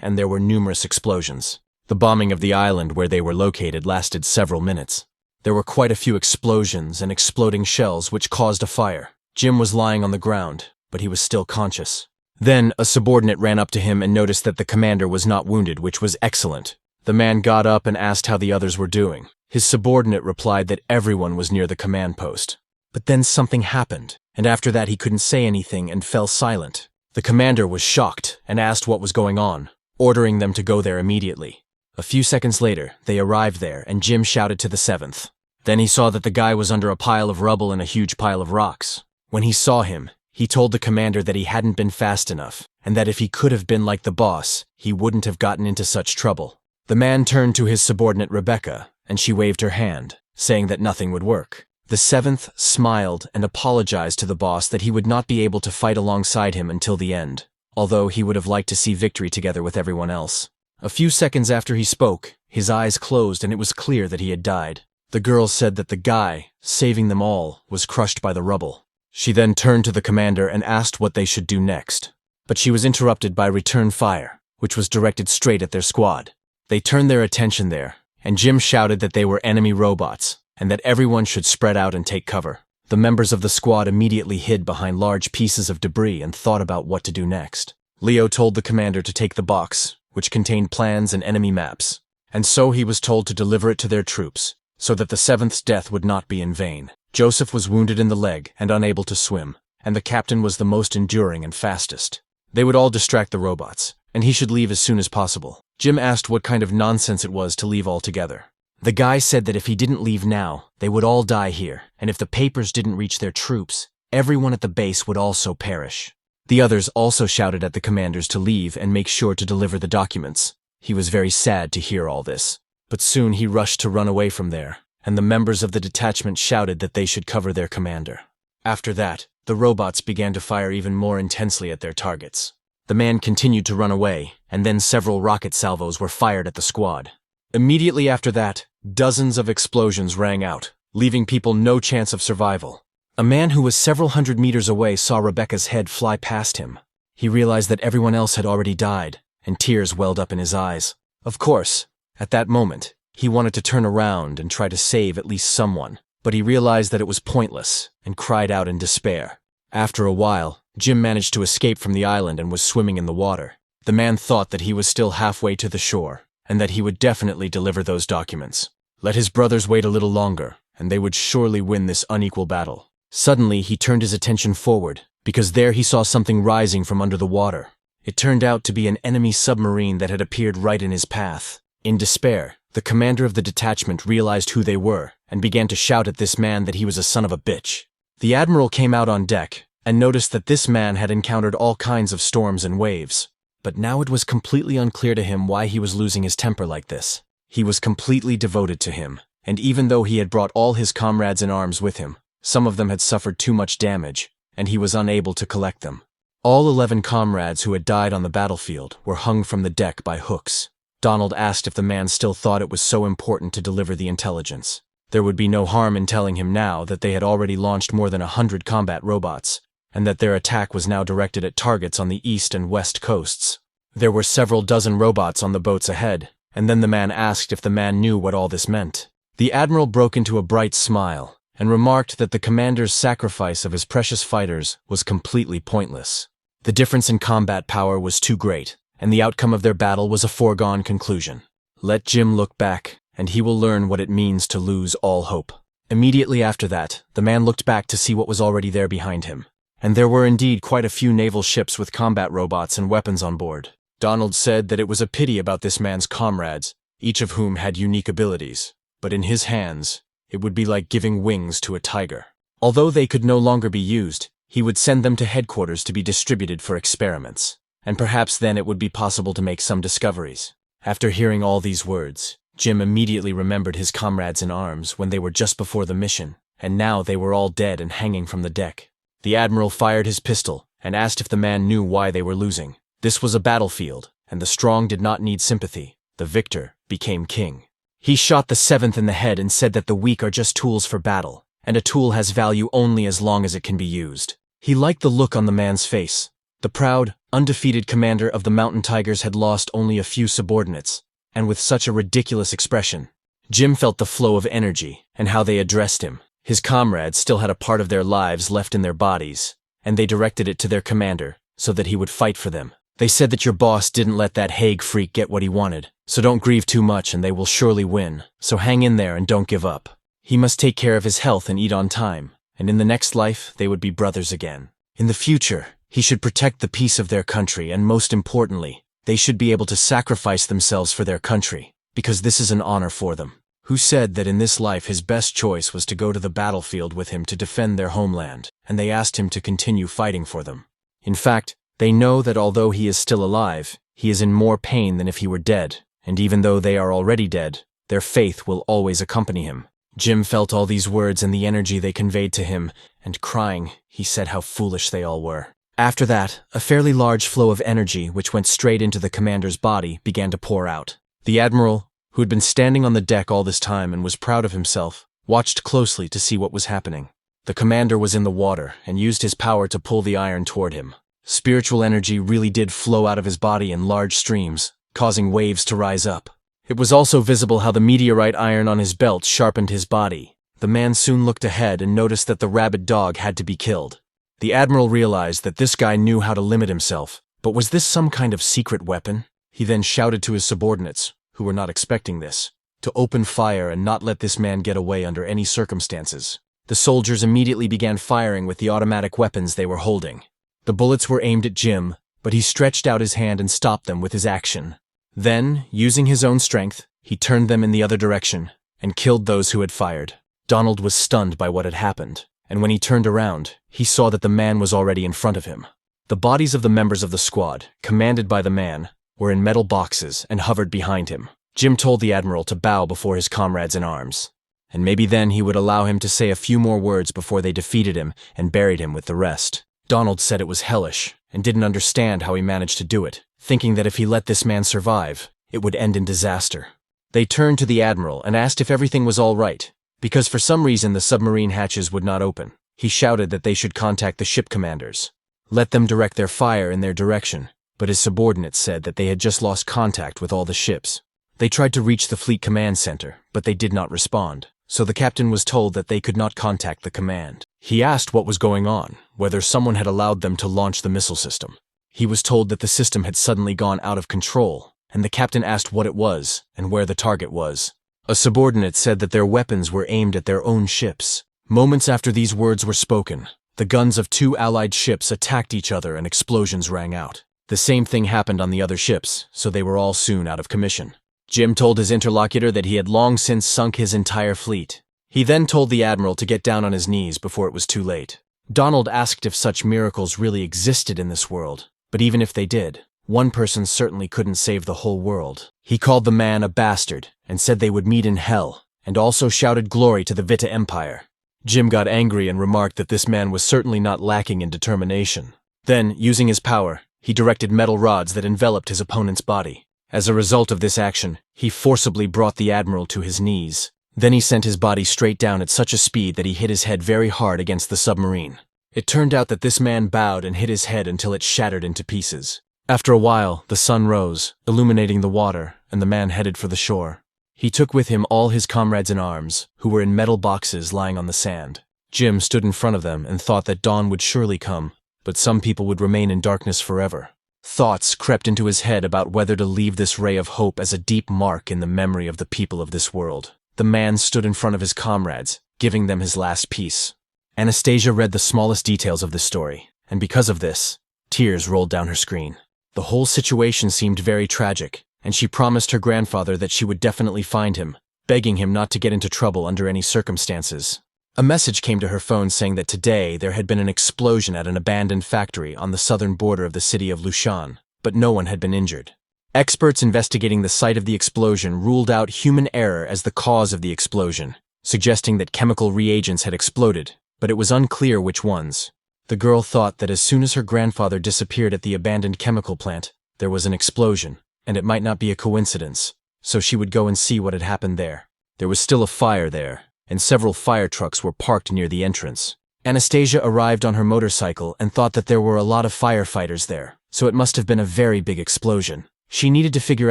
and there were numerous explosions. The bombing of the island where they were located lasted several minutes. There were quite a few explosions and exploding shells which caused a fire. Jim was lying on the ground, but he was still conscious. Then, a subordinate ran up to him and noticed that the commander was not wounded, which was excellent. The man got up and asked how the others were doing. His subordinate replied that everyone was near the command post. But then something happened, and after that he couldn't say anything and fell silent. The commander was shocked and asked what was going on, ordering them to go there immediately. A few seconds later, they arrived there, and Jim shouted to the seventh. Then he saw that the guy was under a pile of rubble and a huge pile of rocks. When he saw him, he told the commander that he hadn't been fast enough, and that if he could have been like the boss, he wouldn't have gotten into such trouble. The man turned to his subordinate Rebecca, and she waved her hand, saying that nothing would work. The seventh smiled and apologized to the boss that he would not be able to fight alongside him until the end, although he would have liked to see victory together with everyone else. A few seconds after he spoke, his eyes closed and it was clear that he had died. The girl said that the guy, saving them all, was crushed by the rubble. She then turned to the commander and asked what they should do next. But she was interrupted by return fire, which was directed straight at their squad. They turned their attention there, and Jim shouted that they were enemy robots, and that everyone should spread out and take cover. The members of the squad immediately hid behind large pieces of debris and thought about what to do next. Leo told the commander to take the box, which contained plans and enemy maps, and so he was told to deliver it to their troops, so that the seventh's death would not be in vain. Joseph was wounded in the leg and unable to swim, and the captain was the most enduring and fastest. They would all distract the robots, and he should leave as soon as possible. Jim asked what kind of nonsense it was to leave altogether. The guy said that if he didn't leave now, they would all die here, and if the papers didn't reach their troops, everyone at the base would also perish. The others also shouted at the commanders to leave and make sure to deliver the documents. He was very sad to hear all this, but soon he rushed to run away from there, and the members of the detachment shouted that they should cover their commander. After that, the robots began to fire even more intensely at their targets. The man continued to run away, and then several rocket salvos were fired at the squad. Immediately after that, dozens of explosions rang out, leaving people no chance of survival. A man who was several hundred meters away saw Rebecca's head fly past him. He realized that everyone else had already died, and tears welled up in his eyes. Of course, at that moment, he wanted to turn around and try to save at least someone, but he realized that it was pointless and cried out in despair. After a while, Jim managed to escape from the island and was swimming in the water. The man thought that he was still halfway to the shore, and that he would definitely deliver those documents. Let his brothers wait a little longer, and they would surely win this unequal battle. Suddenly, he turned his attention forward, because there he saw something rising from under the water. It turned out to be an enemy submarine that had appeared right in his path. In despair, the commander of the detachment realized who they were, and began to shout at this man that he was a son of a bitch. The admiral came out on deck, and noticed that this man had encountered all kinds of storms and waves. But now it was completely unclear to him why he was losing his temper like this. He was completely devoted to him, and even though he had brought all his comrades in arms with him, some of them had suffered too much damage, and he was unable to collect them. All 11 comrades who had died on the battlefield were hung from the deck by hooks. Donald asked if the man still thought it was so important to deliver the intelligence. There would be no harm in telling him now that they had already launched more than 100 combat robots, and that their attack was now directed at targets on the east and west coasts. There were several dozen robots on the boats ahead, and then the man asked if the man knew what all this meant. The admiral broke into a bright smile, and remarked that the commander's sacrifice of his precious fighters was completely pointless. The difference in combat power was too great, and the outcome of their battle was a foregone conclusion. Let Jim look back, and he will learn what it means to lose all hope. Immediately after that, the man looked back to see what was already there behind him. and there were indeed quite a few naval ships with combat robots and weapons on board. Donald said that it was a pity about this man's comrades, each of whom had unique abilities, but in his hands, it would be like giving wings to a tiger. Although they could no longer be used, he would send them to headquarters to be distributed for experiments, and perhaps then it would be possible to make some discoveries. After hearing all these words, Jim immediately remembered his comrades in arms when they were just before the mission, and now they were all dead and hanging from the deck. The admiral fired his pistol and asked if the man knew why they were losing. This was a battlefield, and the strong did not need sympathy. The victor became king. He shot the seventh in the head and said that the weak are just tools for battle, and a tool has value only as long as it can be used. He liked the look on the man's face. The proud, undefeated commander of the Mountain Tigers had lost only a few subordinates, and with such a ridiculous expression. Jim felt the flow of energy and how they addressed him. His comrades still had a part of their lives left in their bodies, and they directed it to their commander so that he would fight for them. They said that your boss didn't let that Hague freak get what he wanted, so don't grieve too much and they will surely win, so hang in there and don't give up. He must take care of his health and eat on time, and in the next life they would be brothers again. In the future, he should protect the peace of their country, and most importantly, they should be able to sacrifice themselves for their country, because this is an honor for them. Who said that in this life his best choice was to go to the battlefield with him to defend their homeland, and they asked him to continue fighting for them. In fact, they know that although he is still alive, he is in more pain than if he were dead, and even though they are already dead, their faith will always accompany him. Jim felt all these words and the energy they conveyed to him, and crying, he said how foolish they all were. After that, a fairly large flow of energy, which went straight into the commander's body, began to pour out. The admiral, who had been standing on the deck all this time and was proud of himself, watched closely to see what was happening. The commander was in the water and used his power to pull the iron toward him. Spiritual energy really did flow out of his body in large streams, causing waves to rise up. It was also visible how the meteorite iron on his belt sharpened his body. The man soon looked ahead and noticed that the rabid dog had to be killed. The admiral realized that this guy knew how to limit himself, but was this some kind of secret weapon? He then shouted to his subordinates, who were not expecting this, to open fire and not let this man get away under any circumstances. The soldiers immediately began firing with the automatic weapons they were holding. The bullets were aimed at Jim, but he stretched out his hand and stopped them with his action. Then, using his own strength, he turned them in the other direction and killed those who had fired. Donald was stunned by what had happened, and when he turned around, he saw that the man was already in front of him. The bodies of the members of the squad, commanded by the man, were in metal boxes and hovered behind him. Jim told the admiral to bow before his comrades in arms, and maybe then he would allow him to say a few more words before they defeated him and buried him with the rest. Donald said it was hellish and didn't understand how he managed to do it, thinking that if he let this man survive, it would end in disaster. They turned to the admiral and asked if everything was all right, because for some reason the submarine hatches would not open. He shouted that they should contact the ship commanders. Let them direct their fire in their direction, but his subordinates said that they had just lost contact with all the ships. They tried to reach the fleet command center, but they did not respond, so the captain was told that they could not contact the command. He asked what was going on, whether someone had allowed them to launch the missile system. He was told that the system had suddenly gone out of control, and the captain asked what it was and where the target was. A subordinate said that their weapons were aimed at their own ships. Moments after these words were spoken, the guns of two allied ships attacked each other and explosions rang out. The same thing happened on the other ships, so they were all soon out of commission. Jim told his interlocutor that he had long since sunk his entire fleet. He then told the admiral to get down on his knees before it was too late. Donald asked if such miracles really existed in this world, but even if they did, one person certainly couldn't save the whole world. He called the man a bastard and said they would meet in hell, and also shouted glory to the Vita Empire. Jim got angry and remarked that this man was certainly not lacking in determination. Then, using his power, he directed metal rods that enveloped his opponent's body. As a result of this action, he forcibly brought the admiral to his knees. Then he sent his body straight down at such a speed that he hit his head very hard against the submarine. It turned out that this man bowed and hit his head until it shattered into pieces. After a while, the sun rose, illuminating the water, and the man headed for the shore. He took with him all his comrades in arms, who were in metal boxes lying on the sand. Jim stood in front of them and thought that dawn would surely come, but some people would remain in darkness forever. Thoughts crept into his head about whether to leave this ray of hope as a deep mark in the memory of the people of this world. The man stood in front of his comrades, giving them his last piece. Anastasia read the smallest details of this story, and because of this, tears rolled down her screen. The whole situation seemed very tragic, and she promised her grandfather that she would definitely find him, begging him not to get into trouble under any circumstances. A message came to her phone saying that today there had been an explosion at an abandoned factory on the southern border of the city of Lushan, but no one had been injured. Experts investigating the site of the explosion ruled out human error as the cause of the explosion, suggesting that chemical reagents had exploded, but it was unclear which ones. The girl thought that as soon as her grandfather disappeared at the abandoned chemical plant, there was an explosion, and it might not be a coincidence, so she would go and see what had happened there. There was still a fire there, and several fire trucks were parked near the entrance. Anastasia arrived on her motorcycle and thought that there were a lot of firefighters there, so it must have been a very big explosion. She needed to figure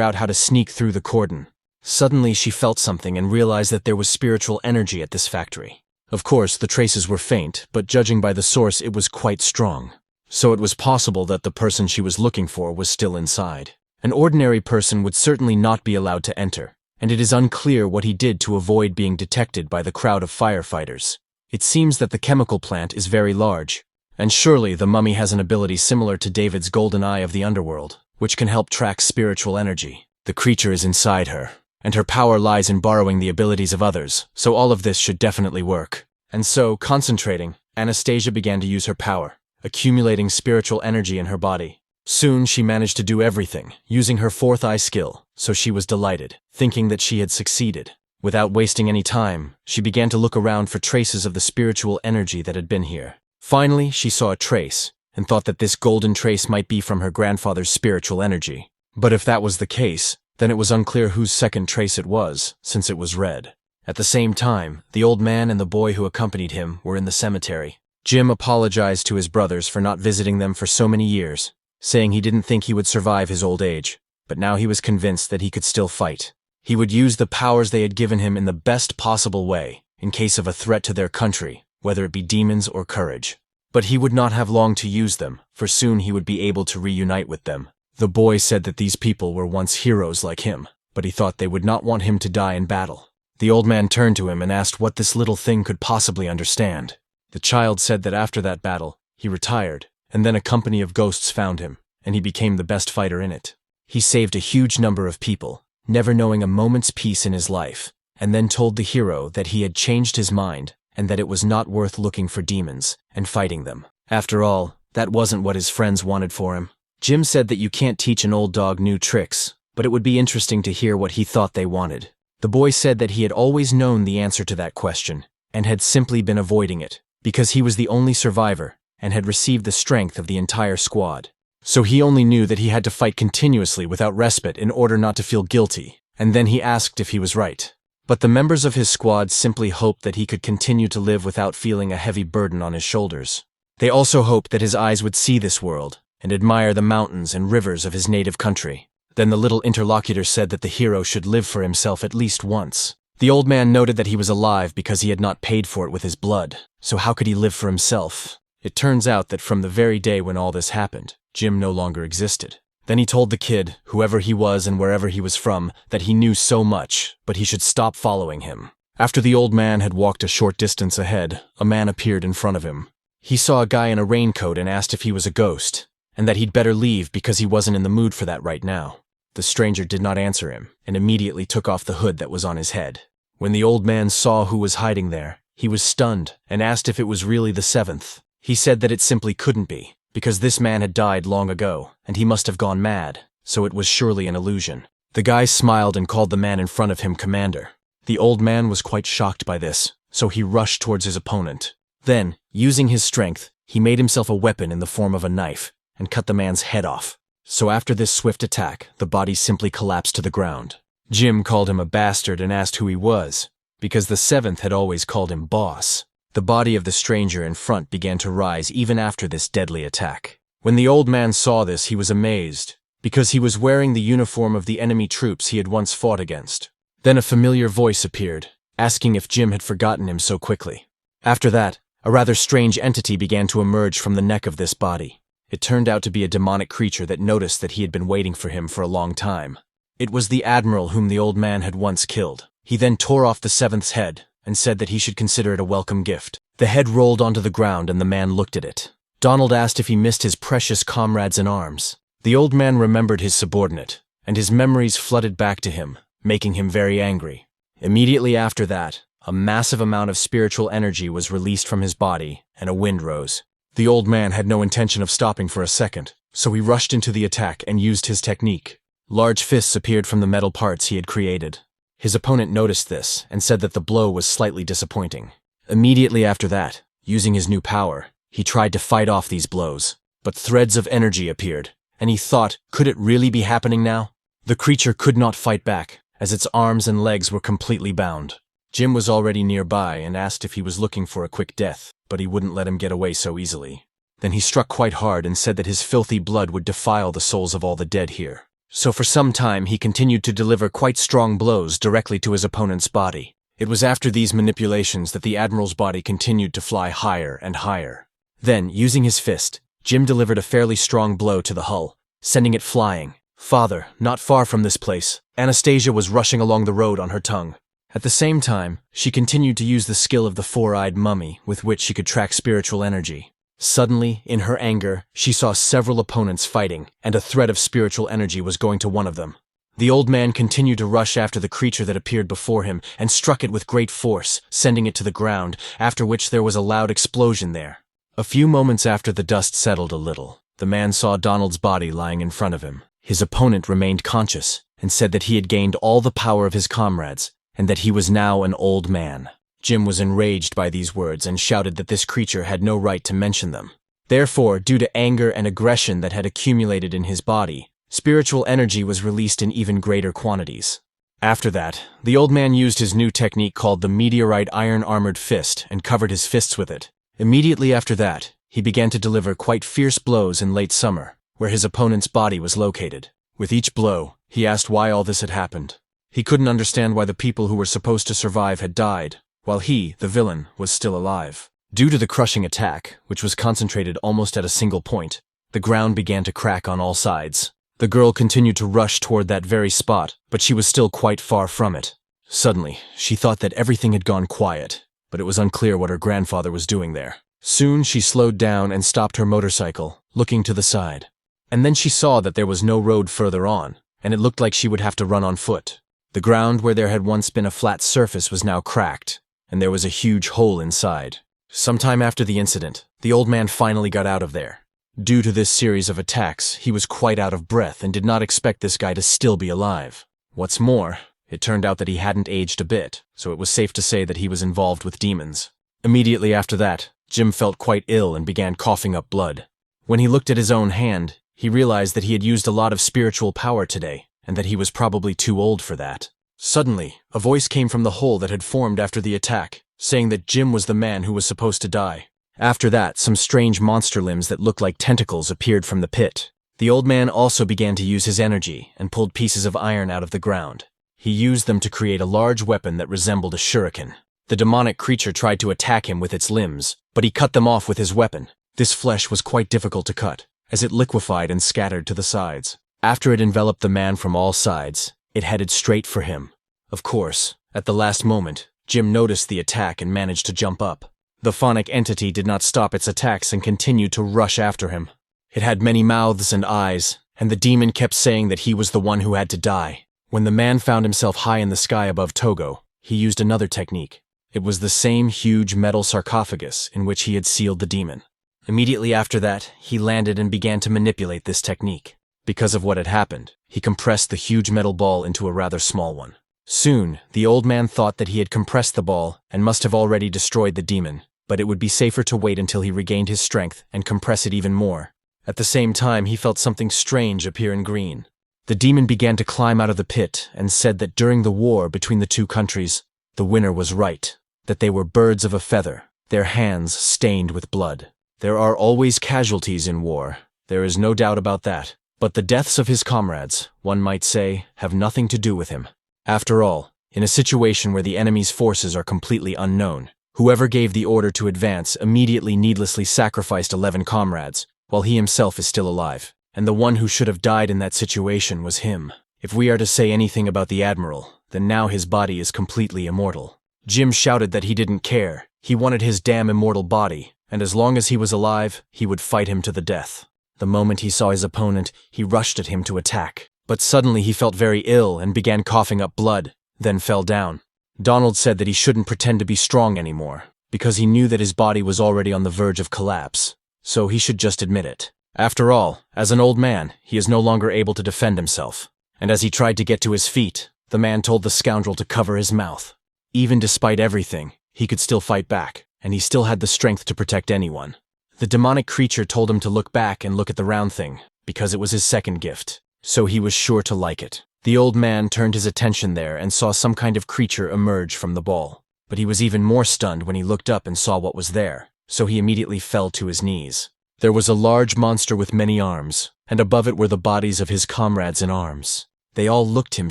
out how to sneak through the cordon. Suddenly she felt something and realized that there was spiritual energy at this factory. Of course, the traces were faint, but judging by the source it was quite strong. So it was possible that the person she was looking for was still inside. An ordinary person would certainly not be allowed to enter, and it is unclear what he did to avoid being detected by the crowd of firefighters. It seems that the chemical plant is very large, and surely the mummy has an ability similar to David's golden eye of the underworld, which can help track spiritual energy. The creature is inside her, and her power lies in borrowing the abilities of others, so all of this should definitely work. And so, concentrating, Anastasia began to use her power, accumulating spiritual energy in her body. Soon she managed to do everything, using her fourth eye skill, so she was delighted, thinking that she had succeeded. Without wasting any time, she began to look around for traces of the spiritual energy that had been here. Finally, she saw a trace, and thought that this golden trace might be from her grandfather's spiritual energy. But if that was the case, then it was unclear whose second trace it was, since it was red. At the same time, the old man and the boy who accompanied him were in the cemetery. Jim apologized to his brothers for not visiting them for so many years, saying he didn't think he would survive his old age, but now he was convinced that he could still fight. He would use the powers they had given him in the best possible way, in case of a threat to their country, whether it be demons or courage. But he would not have long to use them, for soon he would be able to reunite with them. The boy said that these people were once heroes like him, but he thought they would not want him to die in battle. The old man turned to him and asked what this little thing could possibly understand. The child said that after that battle, he retired, and then a company of ghosts found him, and he became the best fighter in it. He saved a huge number of people, never knowing a moment's peace in his life, and then told the hero that he had changed his mind and that it was not worth looking for demons and fighting them. After all, that wasn't what his friends wanted for him. Jim said that you can't teach an old dog new tricks, but it would be interesting to hear what he thought they wanted. The boy said that he had always known the answer to that question, and had simply been avoiding it, because he was the only survivor, and had received the strength of the entire squad. So he only knew that he had to fight continuously without respite in order not to feel guilty, and then he asked if he was right. But the members of his squad simply hoped that he could continue to live without feeling a heavy burden on his shoulders. They also hoped that his eyes would see this world, and admire the mountains and rivers of his native country. Then the little interlocutor said that the hero should live for himself at least once. The old man noted that he was alive because he had not paid for it with his blood, so how could he live for himself? It turns out that from the very day when all this happened, Jim no longer existed. Then he told the kid, whoever he was and wherever he was from, that he knew so much, but he should stop following him. After the old man had walked a short distance ahead, a man appeared in front of him. He saw a guy in a raincoat and asked if he was a ghost, and that he'd better leave because he wasn't in the mood for that right now. The stranger did not answer him, and immediately took off the hood that was on his head. When the old man saw who was hiding there, he was stunned and asked if it was really the seventh. He said that it simply couldn't be, because this man had died long ago, and he must have gone mad, so it was surely an illusion. The guy smiled and called the man in front of him commander. The old man was quite shocked by this, so he rushed towards his opponent. Then, using his strength, he made himself a weapon in the form of a knife, and cut the man's head off. So after this swift attack, the body simply collapsed to the ground. Jim called him a bastard and asked who he was, because the seventh had always called him boss. The body of the stranger in front began to rise even after this deadly attack. When the old man saw this, he was amazed, because he was wearing the uniform of the enemy troops he had once fought against. Then a familiar voice appeared, asking if Jim had forgotten him so quickly. After that, a rather strange entity began to emerge from the neck of this body. It turned out to be a demonic creature that noticed that he had been waiting for him for a long time. It was the admiral whom the old man had once killed. He then tore off the seventh's head, and said that he should consider it a welcome gift. The head rolled onto the ground and the man looked at it. Donald asked if he missed his precious comrades in arms. The old man remembered his subordinate, and his memories flooded back to him, making him very angry. Immediately after that, a massive amount of spiritual energy was released from his body, and a wind rose. The old man had no intention of stopping for a second, so he rushed into the attack and used his technique. Large fists appeared from the metal parts he had created. His opponent noticed this and said that the blow was slightly disappointing. Immediately after that, using his new power, he tried to fight off these blows, but threads of energy appeared, and he thought, could it really be happening now? The creature could not fight back, as its arms and legs were completely bound. Jim was already nearby and asked if he was looking for a quick death, but he wouldn't let him get away so easily. Then he struck quite hard and said that his filthy blood would defile the souls of all the dead here. So for some time he continued to deliver quite strong blows directly to his opponent's body. It was after these manipulations that the Admiral's body continued to fly higher and higher. Then, using his fist, Jim delivered a fairly strong blow to the hull, sending it flying. "Father, not far from this place." Anastasia was rushing along the road on her tongue. At the same time, she continued to use the skill of the four-eyed mummy with which she could track spiritual energy. Suddenly, in her anger, she saw several opponents fighting, and a thread of spiritual energy was going to one of them. The old man continued to rush after the creature that appeared before him and struck it with great force, sending it to the ground, after which there was a loud explosion there. A few moments after the dust settled a little, the man saw Donald's body lying in front of him. His opponent remained conscious and said that he had gained all the power of his comrades and that he was now an old man. Jim was enraged by these words and shouted that this creature had no right to mention them. Therefore, due to anger and aggression that had accumulated in his body, spiritual energy was released in even greater quantities. After that, the old man used his new technique called the meteorite iron-armored fist and covered his fists with it. Immediately after that, he began to deliver quite fierce blows in late summer, where his opponent's body was located. With each blow, he asked why all this had happened. He couldn't understand why the people who were supposed to survive had died, while he, the villain, was still alive. Due to the crushing attack, which was concentrated almost at a single point, the ground began to crack on all sides. The girl continued to rush toward that very spot, but she was still quite far from it. Suddenly, she thought that everything had gone quiet, but it was unclear what her grandfather was doing there. Soon she slowed down and stopped her motorcycle, looking to the side. And then she saw that there was no road further on, and it looked like she would have to run on foot. The ground where there had once been a flat surface was now cracked, and there was a huge hole inside. Sometime after the incident, the old man finally got out of there. Due to this series of attacks, he was quite out of breath and did not expect this guy to still be alive. What's more, it turned out that he hadn't aged a bit, so it was safe to say that he was involved with demons. Immediately after that, Jim felt quite ill and began coughing up blood. When he looked at his own hand, he realized that he had used a lot of spiritual power today, and that he was probably too old for that. Suddenly, a voice came from the hole that had formed after the attack, saying that Jim was the man who was supposed to die. After that, some strange monster limbs that looked like tentacles appeared from the pit. The old man also began to use his energy and pulled pieces of iron out of the ground. He used them to create a large weapon that resembled a shuriken. The demonic creature tried to attack him with its limbs, but he cut them off with his weapon. This flesh was quite difficult to cut, as it liquefied and scattered to the sides. After it enveloped the man from all sides, it headed straight for him. Of course, at the last moment, Jim noticed the attack and managed to jump up. The phonic entity did not stop its attacks and continued to rush after him. It had many mouths and eyes, and the demon kept saying that he was the one who had to die. When the man found himself high in the sky above Togo, he used another technique. It was the same huge metal sarcophagus in which he had sealed the demon. Immediately after that, he landed and began to manipulate this technique. Because of what had happened, he compressed the huge metal ball into a rather small one. Soon, the old man thought that he had compressed the ball and must have already destroyed the demon, but it would be safer to wait until he regained his strength and compress it even more. At the same time, he felt something strange appear in green. The demon began to climb out of the pit and said that during the war between the two countries, the winner was right, that they were birds of a feather, their hands stained with blood. There are always casualties in war, there is no doubt about that, but the deaths of his comrades, one might say, have nothing to do with him. After all, in a situation where the enemy's forces are completely unknown, whoever gave the order to advance immediately needlessly sacrificed 11 comrades, while he himself is still alive, and the one who should have died in that situation was him. If we are to say anything about the Admiral, then now his body is completely immortal. Jim shouted that he didn't care. He wanted his damn immortal body, and as long as he was alive, he would fight him to the death. The moment he saw his opponent, he rushed at him to attack. But suddenly he felt very ill and began coughing up blood, then fell down. Donald said that he shouldn't pretend to be strong anymore, because he knew that his body was already on the verge of collapse, so he should just admit it. After all, as an old man, he is no longer able to defend himself. And as he tried to get to his feet, the man told the scoundrel to cover his mouth. Even despite everything, he could still fight back, and he still had the strength to protect anyone. The demonic creature told him to look back and look at the round thing, because it was his second gift, so he was sure to like it. The old man turned his attention there and saw some kind of creature emerge from the ball. But he was even more stunned when he looked up and saw what was there, so he immediately fell to his knees. There was a large monster with many arms, and above it were the bodies of his comrades in arms. They all looked him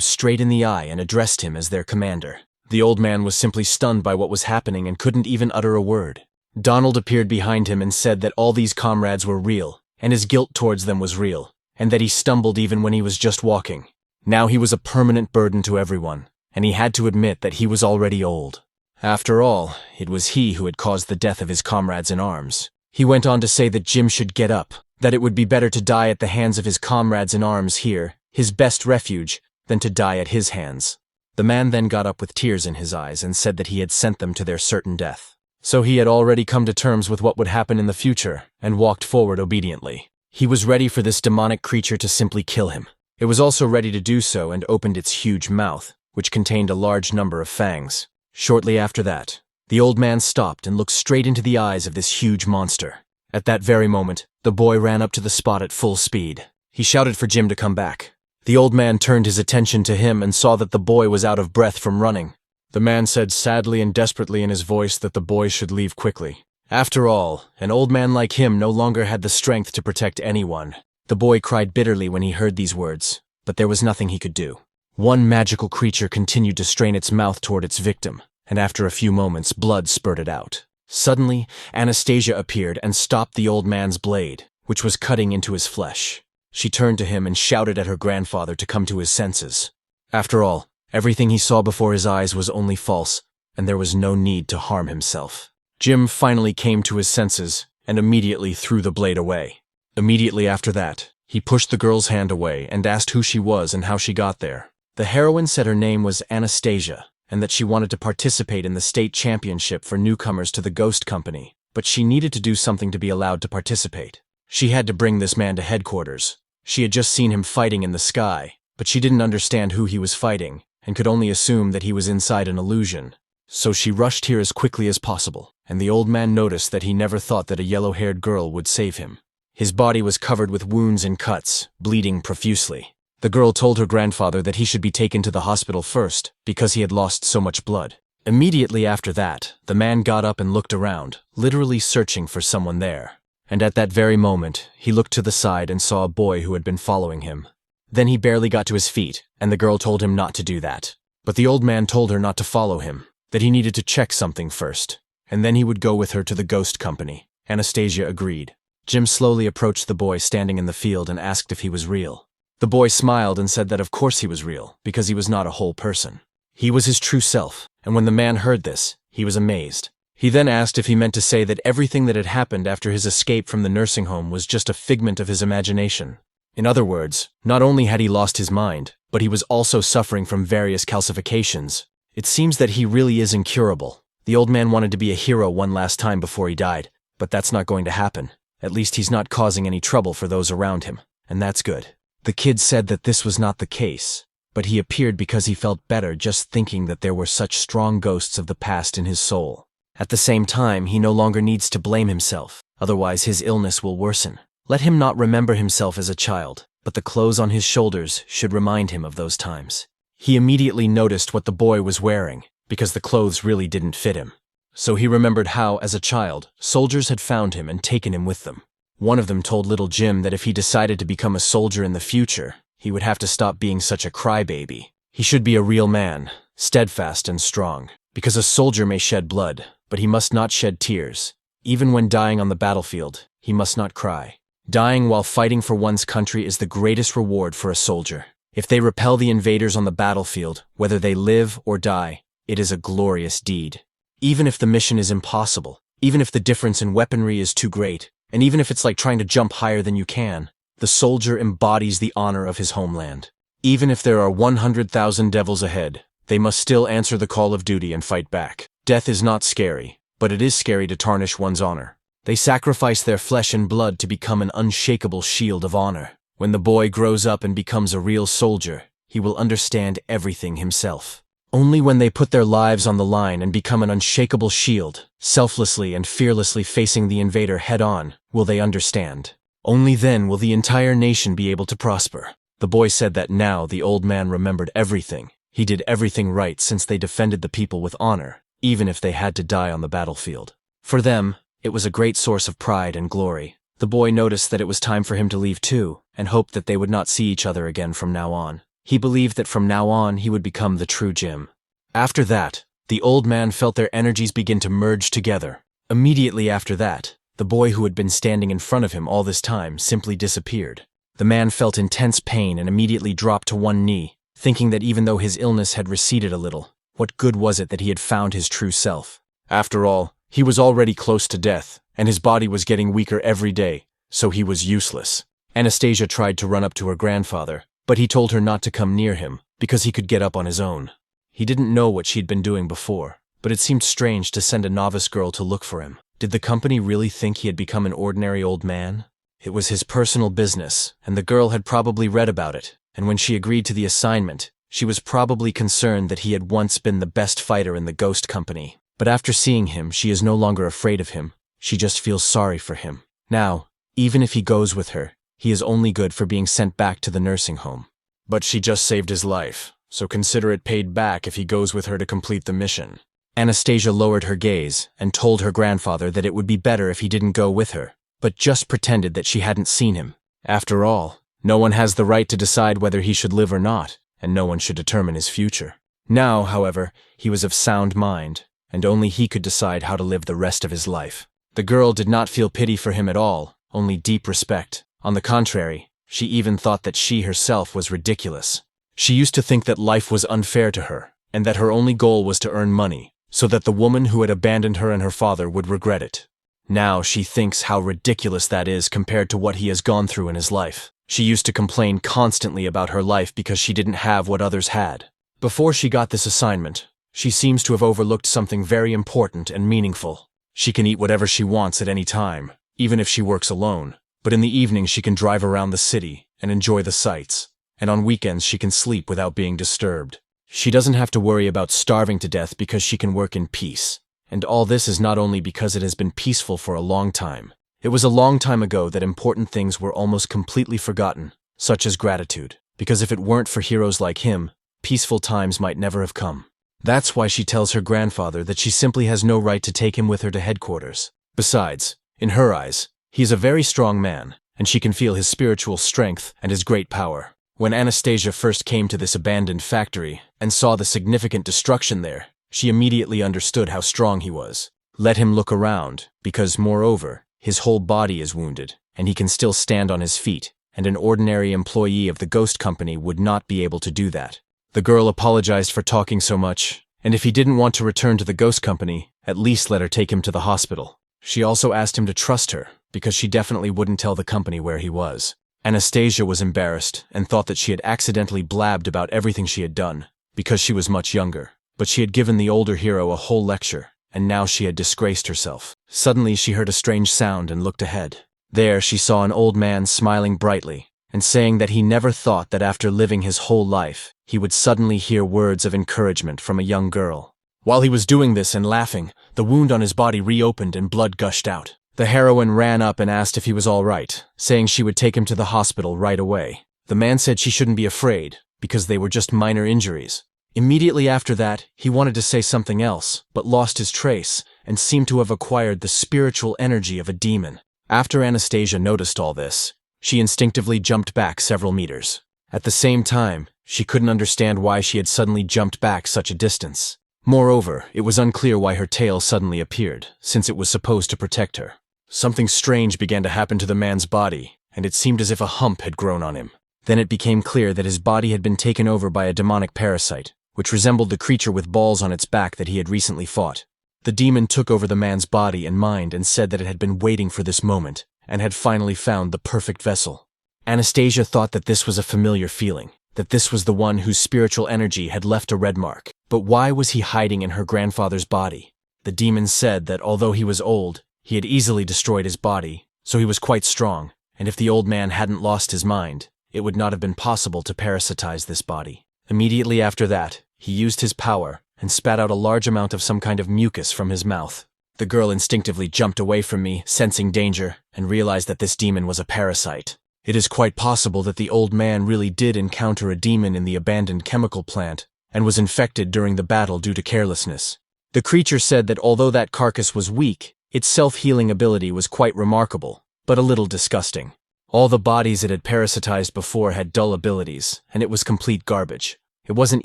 straight in the eye and addressed him as their commander. The old man was simply stunned by what was happening and couldn't even utter a word. Donald appeared behind him and said that all these comrades were real, and his guilt towards them was real, and that he stumbled even when he was just walking. Now he was a permanent burden to everyone, and he had to admit that he was already old. After all, it was he who had caused the death of his comrades in arms. He went on to say that Jim should get up, that it would be better to die at the hands of his comrades in arms here, his best refuge, than to die at his hands. The man then got up with tears in his eyes and said that he had sent them to their certain death. So he had already come to terms with what would happen in the future, and walked forward obediently. He was ready for this demonic creature to simply kill him. It was also ready to do so and opened its huge mouth, which contained a large number of fangs. Shortly after that, the old man stopped and looked straight into the eyes of this huge monster. At that very moment, the boy ran up to the spot at full speed. He shouted for Jim to come back. The old man turned his attention to him and saw that the boy was out of breath from running. The man said sadly and desperately in his voice that the boy should leave quickly. After all, an old man like him no longer had the strength to protect anyone. The boy cried bitterly when he heard these words, but there was nothing he could do. One magical creature continued to strain its mouth toward its victim, and after a few moments, blood spurted out. Suddenly, Anastasia appeared and stopped the old man's blade, which was cutting into his flesh. She turned to him and shouted at her grandfather to come to his senses. After all, everything he saw before his eyes was only false, and there was no need to harm himself. Jim finally came to his senses and immediately threw the blade away. Immediately after that, he pushed the girl's hand away and asked who she was and how she got there. The heroine said her name was Anastasia, and that she wanted to participate in the state championship for newcomers to the ghost company, but she needed to do something to be allowed to participate. She had to bring this man to headquarters. She had just seen him fighting in the sky, but she didn't understand who he was fighting, and could only assume that he was inside an illusion. So she rushed here as quickly as possible, and the old man noticed that he never thought that a yellow-haired girl would save him. His body was covered with wounds and cuts, bleeding profusely. The girl told her grandfather that he should be taken to the hospital first, because he had lost so much blood. Immediately after that, the man got up and looked around, literally searching for someone there. And at that very moment, he looked to the side and saw a boy who had been following him. Then he barely got to his feet, and the girl told him not to do that. But the old man told her not to follow him, that he needed to check something first, and then he would go with her to the ghost company. Anastasia agreed. Jim slowly approached the boy standing in the field and asked if he was real. The boy smiled and said that of course he was real, because he was not a whole person. He was his true self, and when the man heard this, he was amazed. He then asked if he meant to say that everything that had happened after his escape from the nursing home was just a figment of his imagination. In other words, not only had he lost his mind, but he was also suffering from various calcifications. It seems that he really is incurable. The old man wanted to be a hero one last time before he died, but that's not going to happen. At least he's not causing any trouble for those around him, and that's good. The kid said that this was not the case, but he appeared because he felt better just thinking that there were such strong ghosts of the past in his soul. At the same time, he no longer needs to blame himself, otherwise his illness will worsen. Let him not remember himself as a child, but the clothes on his shoulders should remind him of those times. He immediately noticed what the boy was wearing, because the clothes really didn't fit him. So he remembered how, as a child, soldiers had found him and taken him with them. One of them told little Jim that if he decided to become a soldier in the future, he would have to stop being such a crybaby. He should be a real man, steadfast and strong, because a soldier may shed blood, but he must not shed tears. Even when dying on the battlefield, he must not cry. Dying while fighting for one's country is the greatest reward for a soldier. If they repel the invaders on the battlefield, whether they live or die, it is a glorious deed. Even if the mission is impossible, even if the difference in weaponry is too great, and even if it's like trying to jump higher than you can, the soldier embodies the honor of his homeland. Even if there are 100,000 devils ahead, they must still answer the call of duty and fight back. Death is not scary, but it is scary to tarnish one's honor. They sacrifice their flesh and blood to become an unshakable shield of honor. When the boy grows up and becomes a real soldier, he will understand everything himself. Only when they put their lives on the line and become an unshakable shield, selflessly and fearlessly facing the invader head-on, will they understand. Only then will the entire nation be able to prosper. The boy said that now the old man remembered everything. He did everything right since they defended the people with honor, even if they had to die on the battlefield. For them, it was a great source of pride and glory. The boy noticed that it was time for him to leave too, and hoped that they would not see each other again from now on. He believed that from now on he would become the true Jim. After that, the old man felt their energies begin to merge together. Immediately after that, the boy who had been standing in front of him all this time simply disappeared. The man felt intense pain and immediately dropped to one knee, thinking that even though his illness had receded a little, what good was it that he had found his true self? After all, he was already close to death, and his body was getting weaker every day, so he was useless. Anastasia tried to run up to her grandfather, but he told her not to come near him, because he could get up on his own. He didn't know what she'd been doing before, but it seemed strange to send a novice girl to look for him. Did the company really think he had become an ordinary old man? It was his personal business, and the girl had probably read about it, and when she agreed to the assignment, she was probably concerned that he had once been the best fighter in the ghost company. But after seeing him, she is no longer afraid of him. She just feels sorry for him. Now, even if he goes with her, he is only good for being sent back to the nursing home. But she just saved his life, so consider it paid back if he goes with her to complete the mission. Anastasia lowered her gaze and told her grandfather that it would be better if he didn't go with her, but just pretended that she hadn't seen him. After all, no one has the right to decide whether he should live or not, and no one should determine his future. Now, however, he was of sound mind, and only he could decide how to live the rest of his life. The girl did not feel pity for him at all, only deep respect. On the contrary, she even thought that she herself was ridiculous. She used to think that life was unfair to her, and that her only goal was to earn money, so that the woman who had abandoned her and her father would regret it. Now she thinks how ridiculous that is compared to what he has gone through in his life. She used to complain constantly about her life because she didn't have what others had. Before she got this assignment, she seems to have overlooked something very important and meaningful. She can eat whatever she wants at any time, even if she works alone. But in the evening she can drive around the city and enjoy the sights. And on weekends she can sleep without being disturbed. She doesn't have to worry about starving to death because she can work in peace. And all this is not only because it has been peaceful for a long time. It was a long time ago that important things were almost completely forgotten, such as gratitude. Because if it weren't for heroes like him, peaceful times might never have come. That's why she tells her grandfather that she simply has no right to take him with her to headquarters. Besides, in her eyes, he is a very strong man, and she can feel his spiritual strength and his great power. When Anastasia first came to this abandoned factory and saw the significant destruction there, she immediately understood how strong he was. Let him look around, because, moreover, his whole body is wounded, and he can still stand on his feet, and an ordinary employee of the ghost company would not be able to do that. The girl apologized for talking so much, and if he didn't want to return to the ghost company, at least let her take him to the hospital. She also asked him to trust her, because she definitely wouldn't tell the company where he was. Anastasia was embarrassed and thought that she had accidentally blabbed about everything she had done, because she was much younger. But she had given the older hero a whole lecture, and now she had disgraced herself. Suddenly she heard a strange sound and looked ahead. There she saw an old man smiling brightly, and saying that he never thought that after living his whole life, he would suddenly hear words of encouragement from a young girl. While he was doing this and laughing, the wound on his body reopened and blood gushed out. The heroine ran up and asked if he was all right, saying she would take him to the hospital right away. The man said she shouldn't be afraid, because they were just minor injuries. Immediately after that, he wanted to say something else, but lost his trace, and seemed to have acquired the spiritual energy of a demon. After Anastasia noticed all this, she instinctively jumped back several meters. At the same time, she couldn't understand why she had suddenly jumped back such a distance. Moreover, it was unclear why her tail suddenly appeared, since it was supposed to protect her. Something strange began to happen to the man's body, and it seemed as if a hump had grown on him. Then it became clear that his body had been taken over by a demonic parasite, which resembled the creature with balls on its back that he had recently fought. The demon took over the man's body and mind and said that it had been waiting for this moment and had finally found the perfect vessel. Anastasia thought that this was a familiar feeling, that this was the one whose spiritual energy had left a red mark. But why was he hiding in her grandfather's body? The demon said that although he was old, he had easily destroyed his body, so he was quite strong, and if the old man hadn't lost his mind, it would not have been possible to parasitize this body. Immediately after that, he used his power and spat out a large amount of some kind of mucus from his mouth. The girl instinctively jumped away from me, sensing danger, and realized that this demon was a parasite. It is quite possible that the old man really did encounter a demon in the abandoned chemical plant and was infected during the battle due to carelessness. The creature said that although that carcass was weak, its self-healing ability was quite remarkable, but a little disgusting. All the bodies it had parasitized before had dull abilities, and it was complete garbage. It wasn't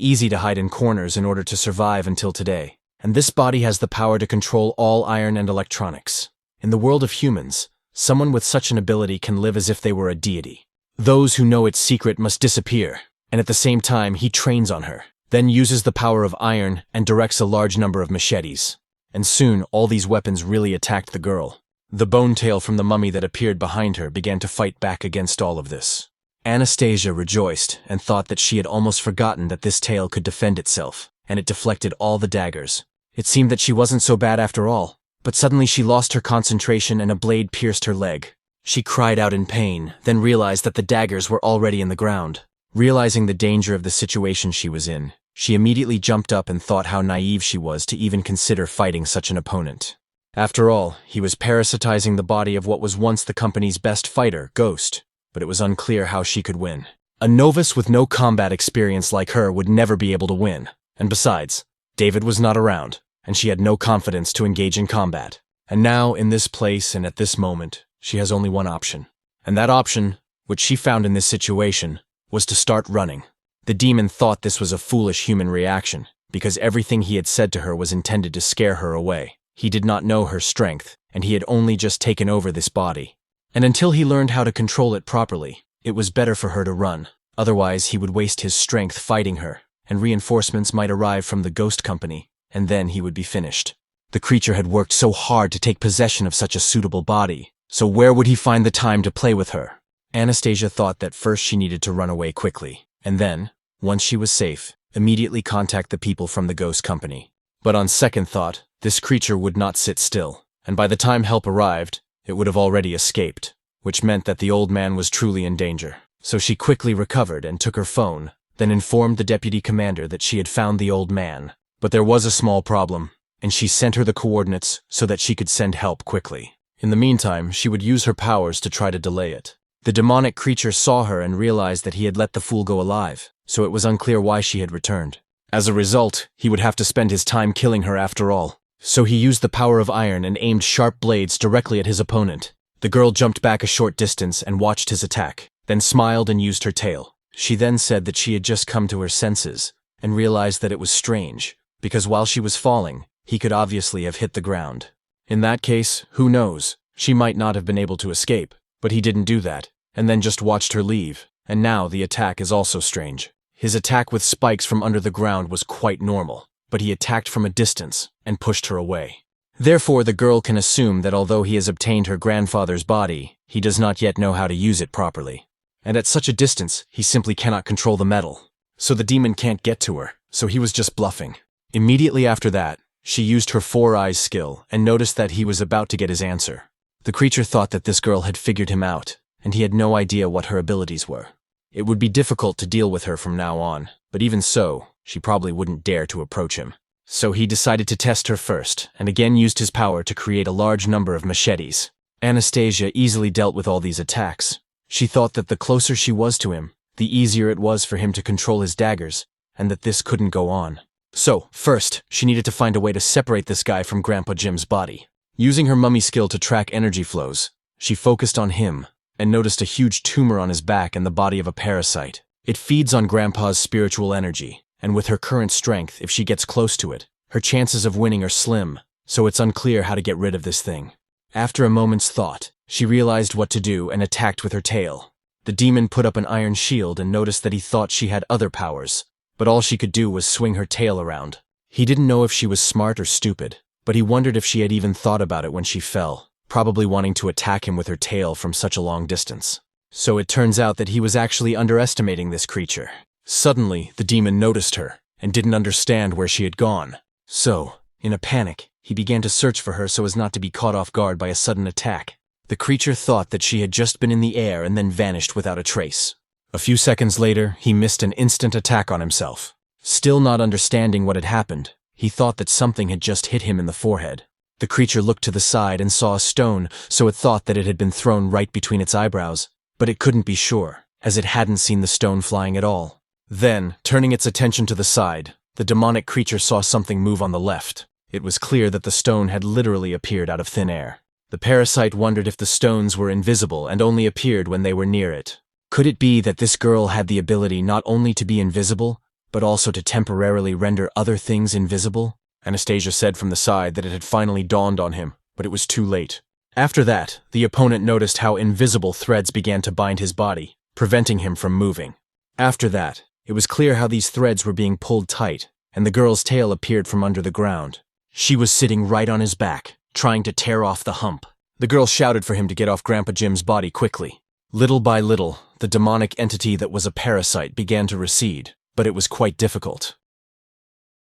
easy to hide in corners in order to survive until today, and this body has the power to control all iron and electronics. In the world of humans, someone with such an ability can live as if they were a deity. Those who know its secret must disappear, and at the same time he trains on her, then uses the power of iron and directs a large number of machetes. And soon all these weapons really attacked the girl. The bone tail from the mummy that appeared behind her began to fight back against all of this. Anastasia rejoiced and thought that she had almost forgotten that this tail could defend itself, and it deflected all the daggers. It seemed that she wasn't so bad after all, but suddenly she lost her concentration and a blade pierced her leg. She cried out in pain, then realized that the daggers were already in the ground. Realizing the danger of the situation she was in, she immediately jumped up and thought how naive she was to even consider fighting such an opponent. After all, he was parasitizing the body of what was once the company's best fighter, Ghost, but it was unclear how she could win. A novice with no combat experience like her would never be able to win, and besides, David was not around, and she had no confidence to engage in combat. And now, in this place and at this moment, she has only one option. And that option, which she found in this situation, was to start running. The demon thought this was a foolish human reaction, because everything he had said to her was intended to scare her away. He did not know her strength, and he had only just taken over this body. And until he learned how to control it properly, it was better for her to run. Otherwise, he would waste his strength fighting her, and reinforcements might arrive from the Ghost Company, and then he would be finished. The creature had worked so hard to take possession of such a suitable body, so where would he find the time to play with her? Anastasia thought that first she needed to run away quickly, and then, once she was safe, immediately contact the people from the Ghost Company. But on second thought, this creature would not sit still, and by the time help arrived, it would have already escaped, which meant that the old man was truly in danger. So she quickly recovered and took her phone, then informed the deputy commander that she had found the old man. But there was a small problem, and she sent her the coordinates so that she could send help quickly. In the meantime, she would use her powers to try to delay it. The demonic creature saw her and realized that he had let the fool go alive, so it was unclear why she had returned. As a result, he would have to spend his time killing her after all. So he used the power of iron and aimed sharp blades directly at his opponent. The girl jumped back a short distance and watched his attack, then smiled and used her tail. She then said that she had just come to her senses and realized that it was strange, because while she was falling, he could obviously have hit the ground. In that case, who knows, she might not have been able to escape, but he didn't do that, and then just watched her leave, and now the attack is also strange. His attack with spikes from under the ground was quite normal, but he attacked from a distance and pushed her away. Therefore, the girl can assume that although he has obtained her grandfather's body, he does not yet know how to use it properly. And at such a distance, he simply cannot control the metal. So the demon can't get to her, so he was just bluffing. Immediately after that, she used her four eyes skill and noticed that he was about to get his answer. The creature thought that this girl had figured him out, and he had no idea what her abilities were. It would be difficult to deal with her from now on, but even so, she probably wouldn't dare to approach him. So he decided to test her first, and again used his power to create a large number of machetes. Anastasia easily dealt with all these attacks. She thought that the closer she was to him, the easier it was for him to control his daggers, and that this couldn't go on. So, first, she needed to find a way to separate this guy from Grandpa Jim's body. Using her mummy skill to track energy flows, she focused on him, and noticed a huge tumor on his back and the body of a parasite. It feeds on Grandpa's spiritual energy, and with her current strength, if she gets close to it, her chances of winning are slim, so it's unclear how to get rid of this thing. After a moment's thought, she realized what to do and attacked with her tail. The demon put up an iron shield and noticed that he thought she had other powers, but all she could do was swing her tail around. He didn't know if she was smart or stupid, but he wondered if she had even thought about it when she fell, probably wanting to attack him with her tail from such a long distance. So it turns out that he was actually underestimating this creature. Suddenly, the demon noticed her and didn't understand where she had gone. So, in a panic, he began to search for her so as not to be caught off guard by a sudden attack. The creature thought that she had just been in the air and then vanished without a trace. A few seconds later, he missed an instant attack on himself. Still not understanding what had happened, he thought that something had just hit him in the forehead. The creature looked to the side and saw a stone, so it thought that it had been thrown right between its eyebrows, but it couldn't be sure, as it hadn't seen the stone flying at all. Then, turning its attention to the side, the demonic creature saw something move on the left. It was clear that the stone had literally appeared out of thin air. The parasite wondered if the stones were invisible and only appeared when they were near it. Could it be that this girl had the ability not only to be invisible, but also to temporarily render other things invisible? Anastasia said from the side that it had finally dawned on him, but it was too late. After that, the opponent noticed how invisible threads began to bind his body, preventing him from moving. After that, it was clear how these threads were being pulled tight, and the girl's tail appeared from under the ground. She was sitting right on his back, trying to tear off the hump. The girl shouted for him to get off Grandpa Jim's body quickly. Little by little, the demonic entity that was a parasite began to recede, but it was quite difficult.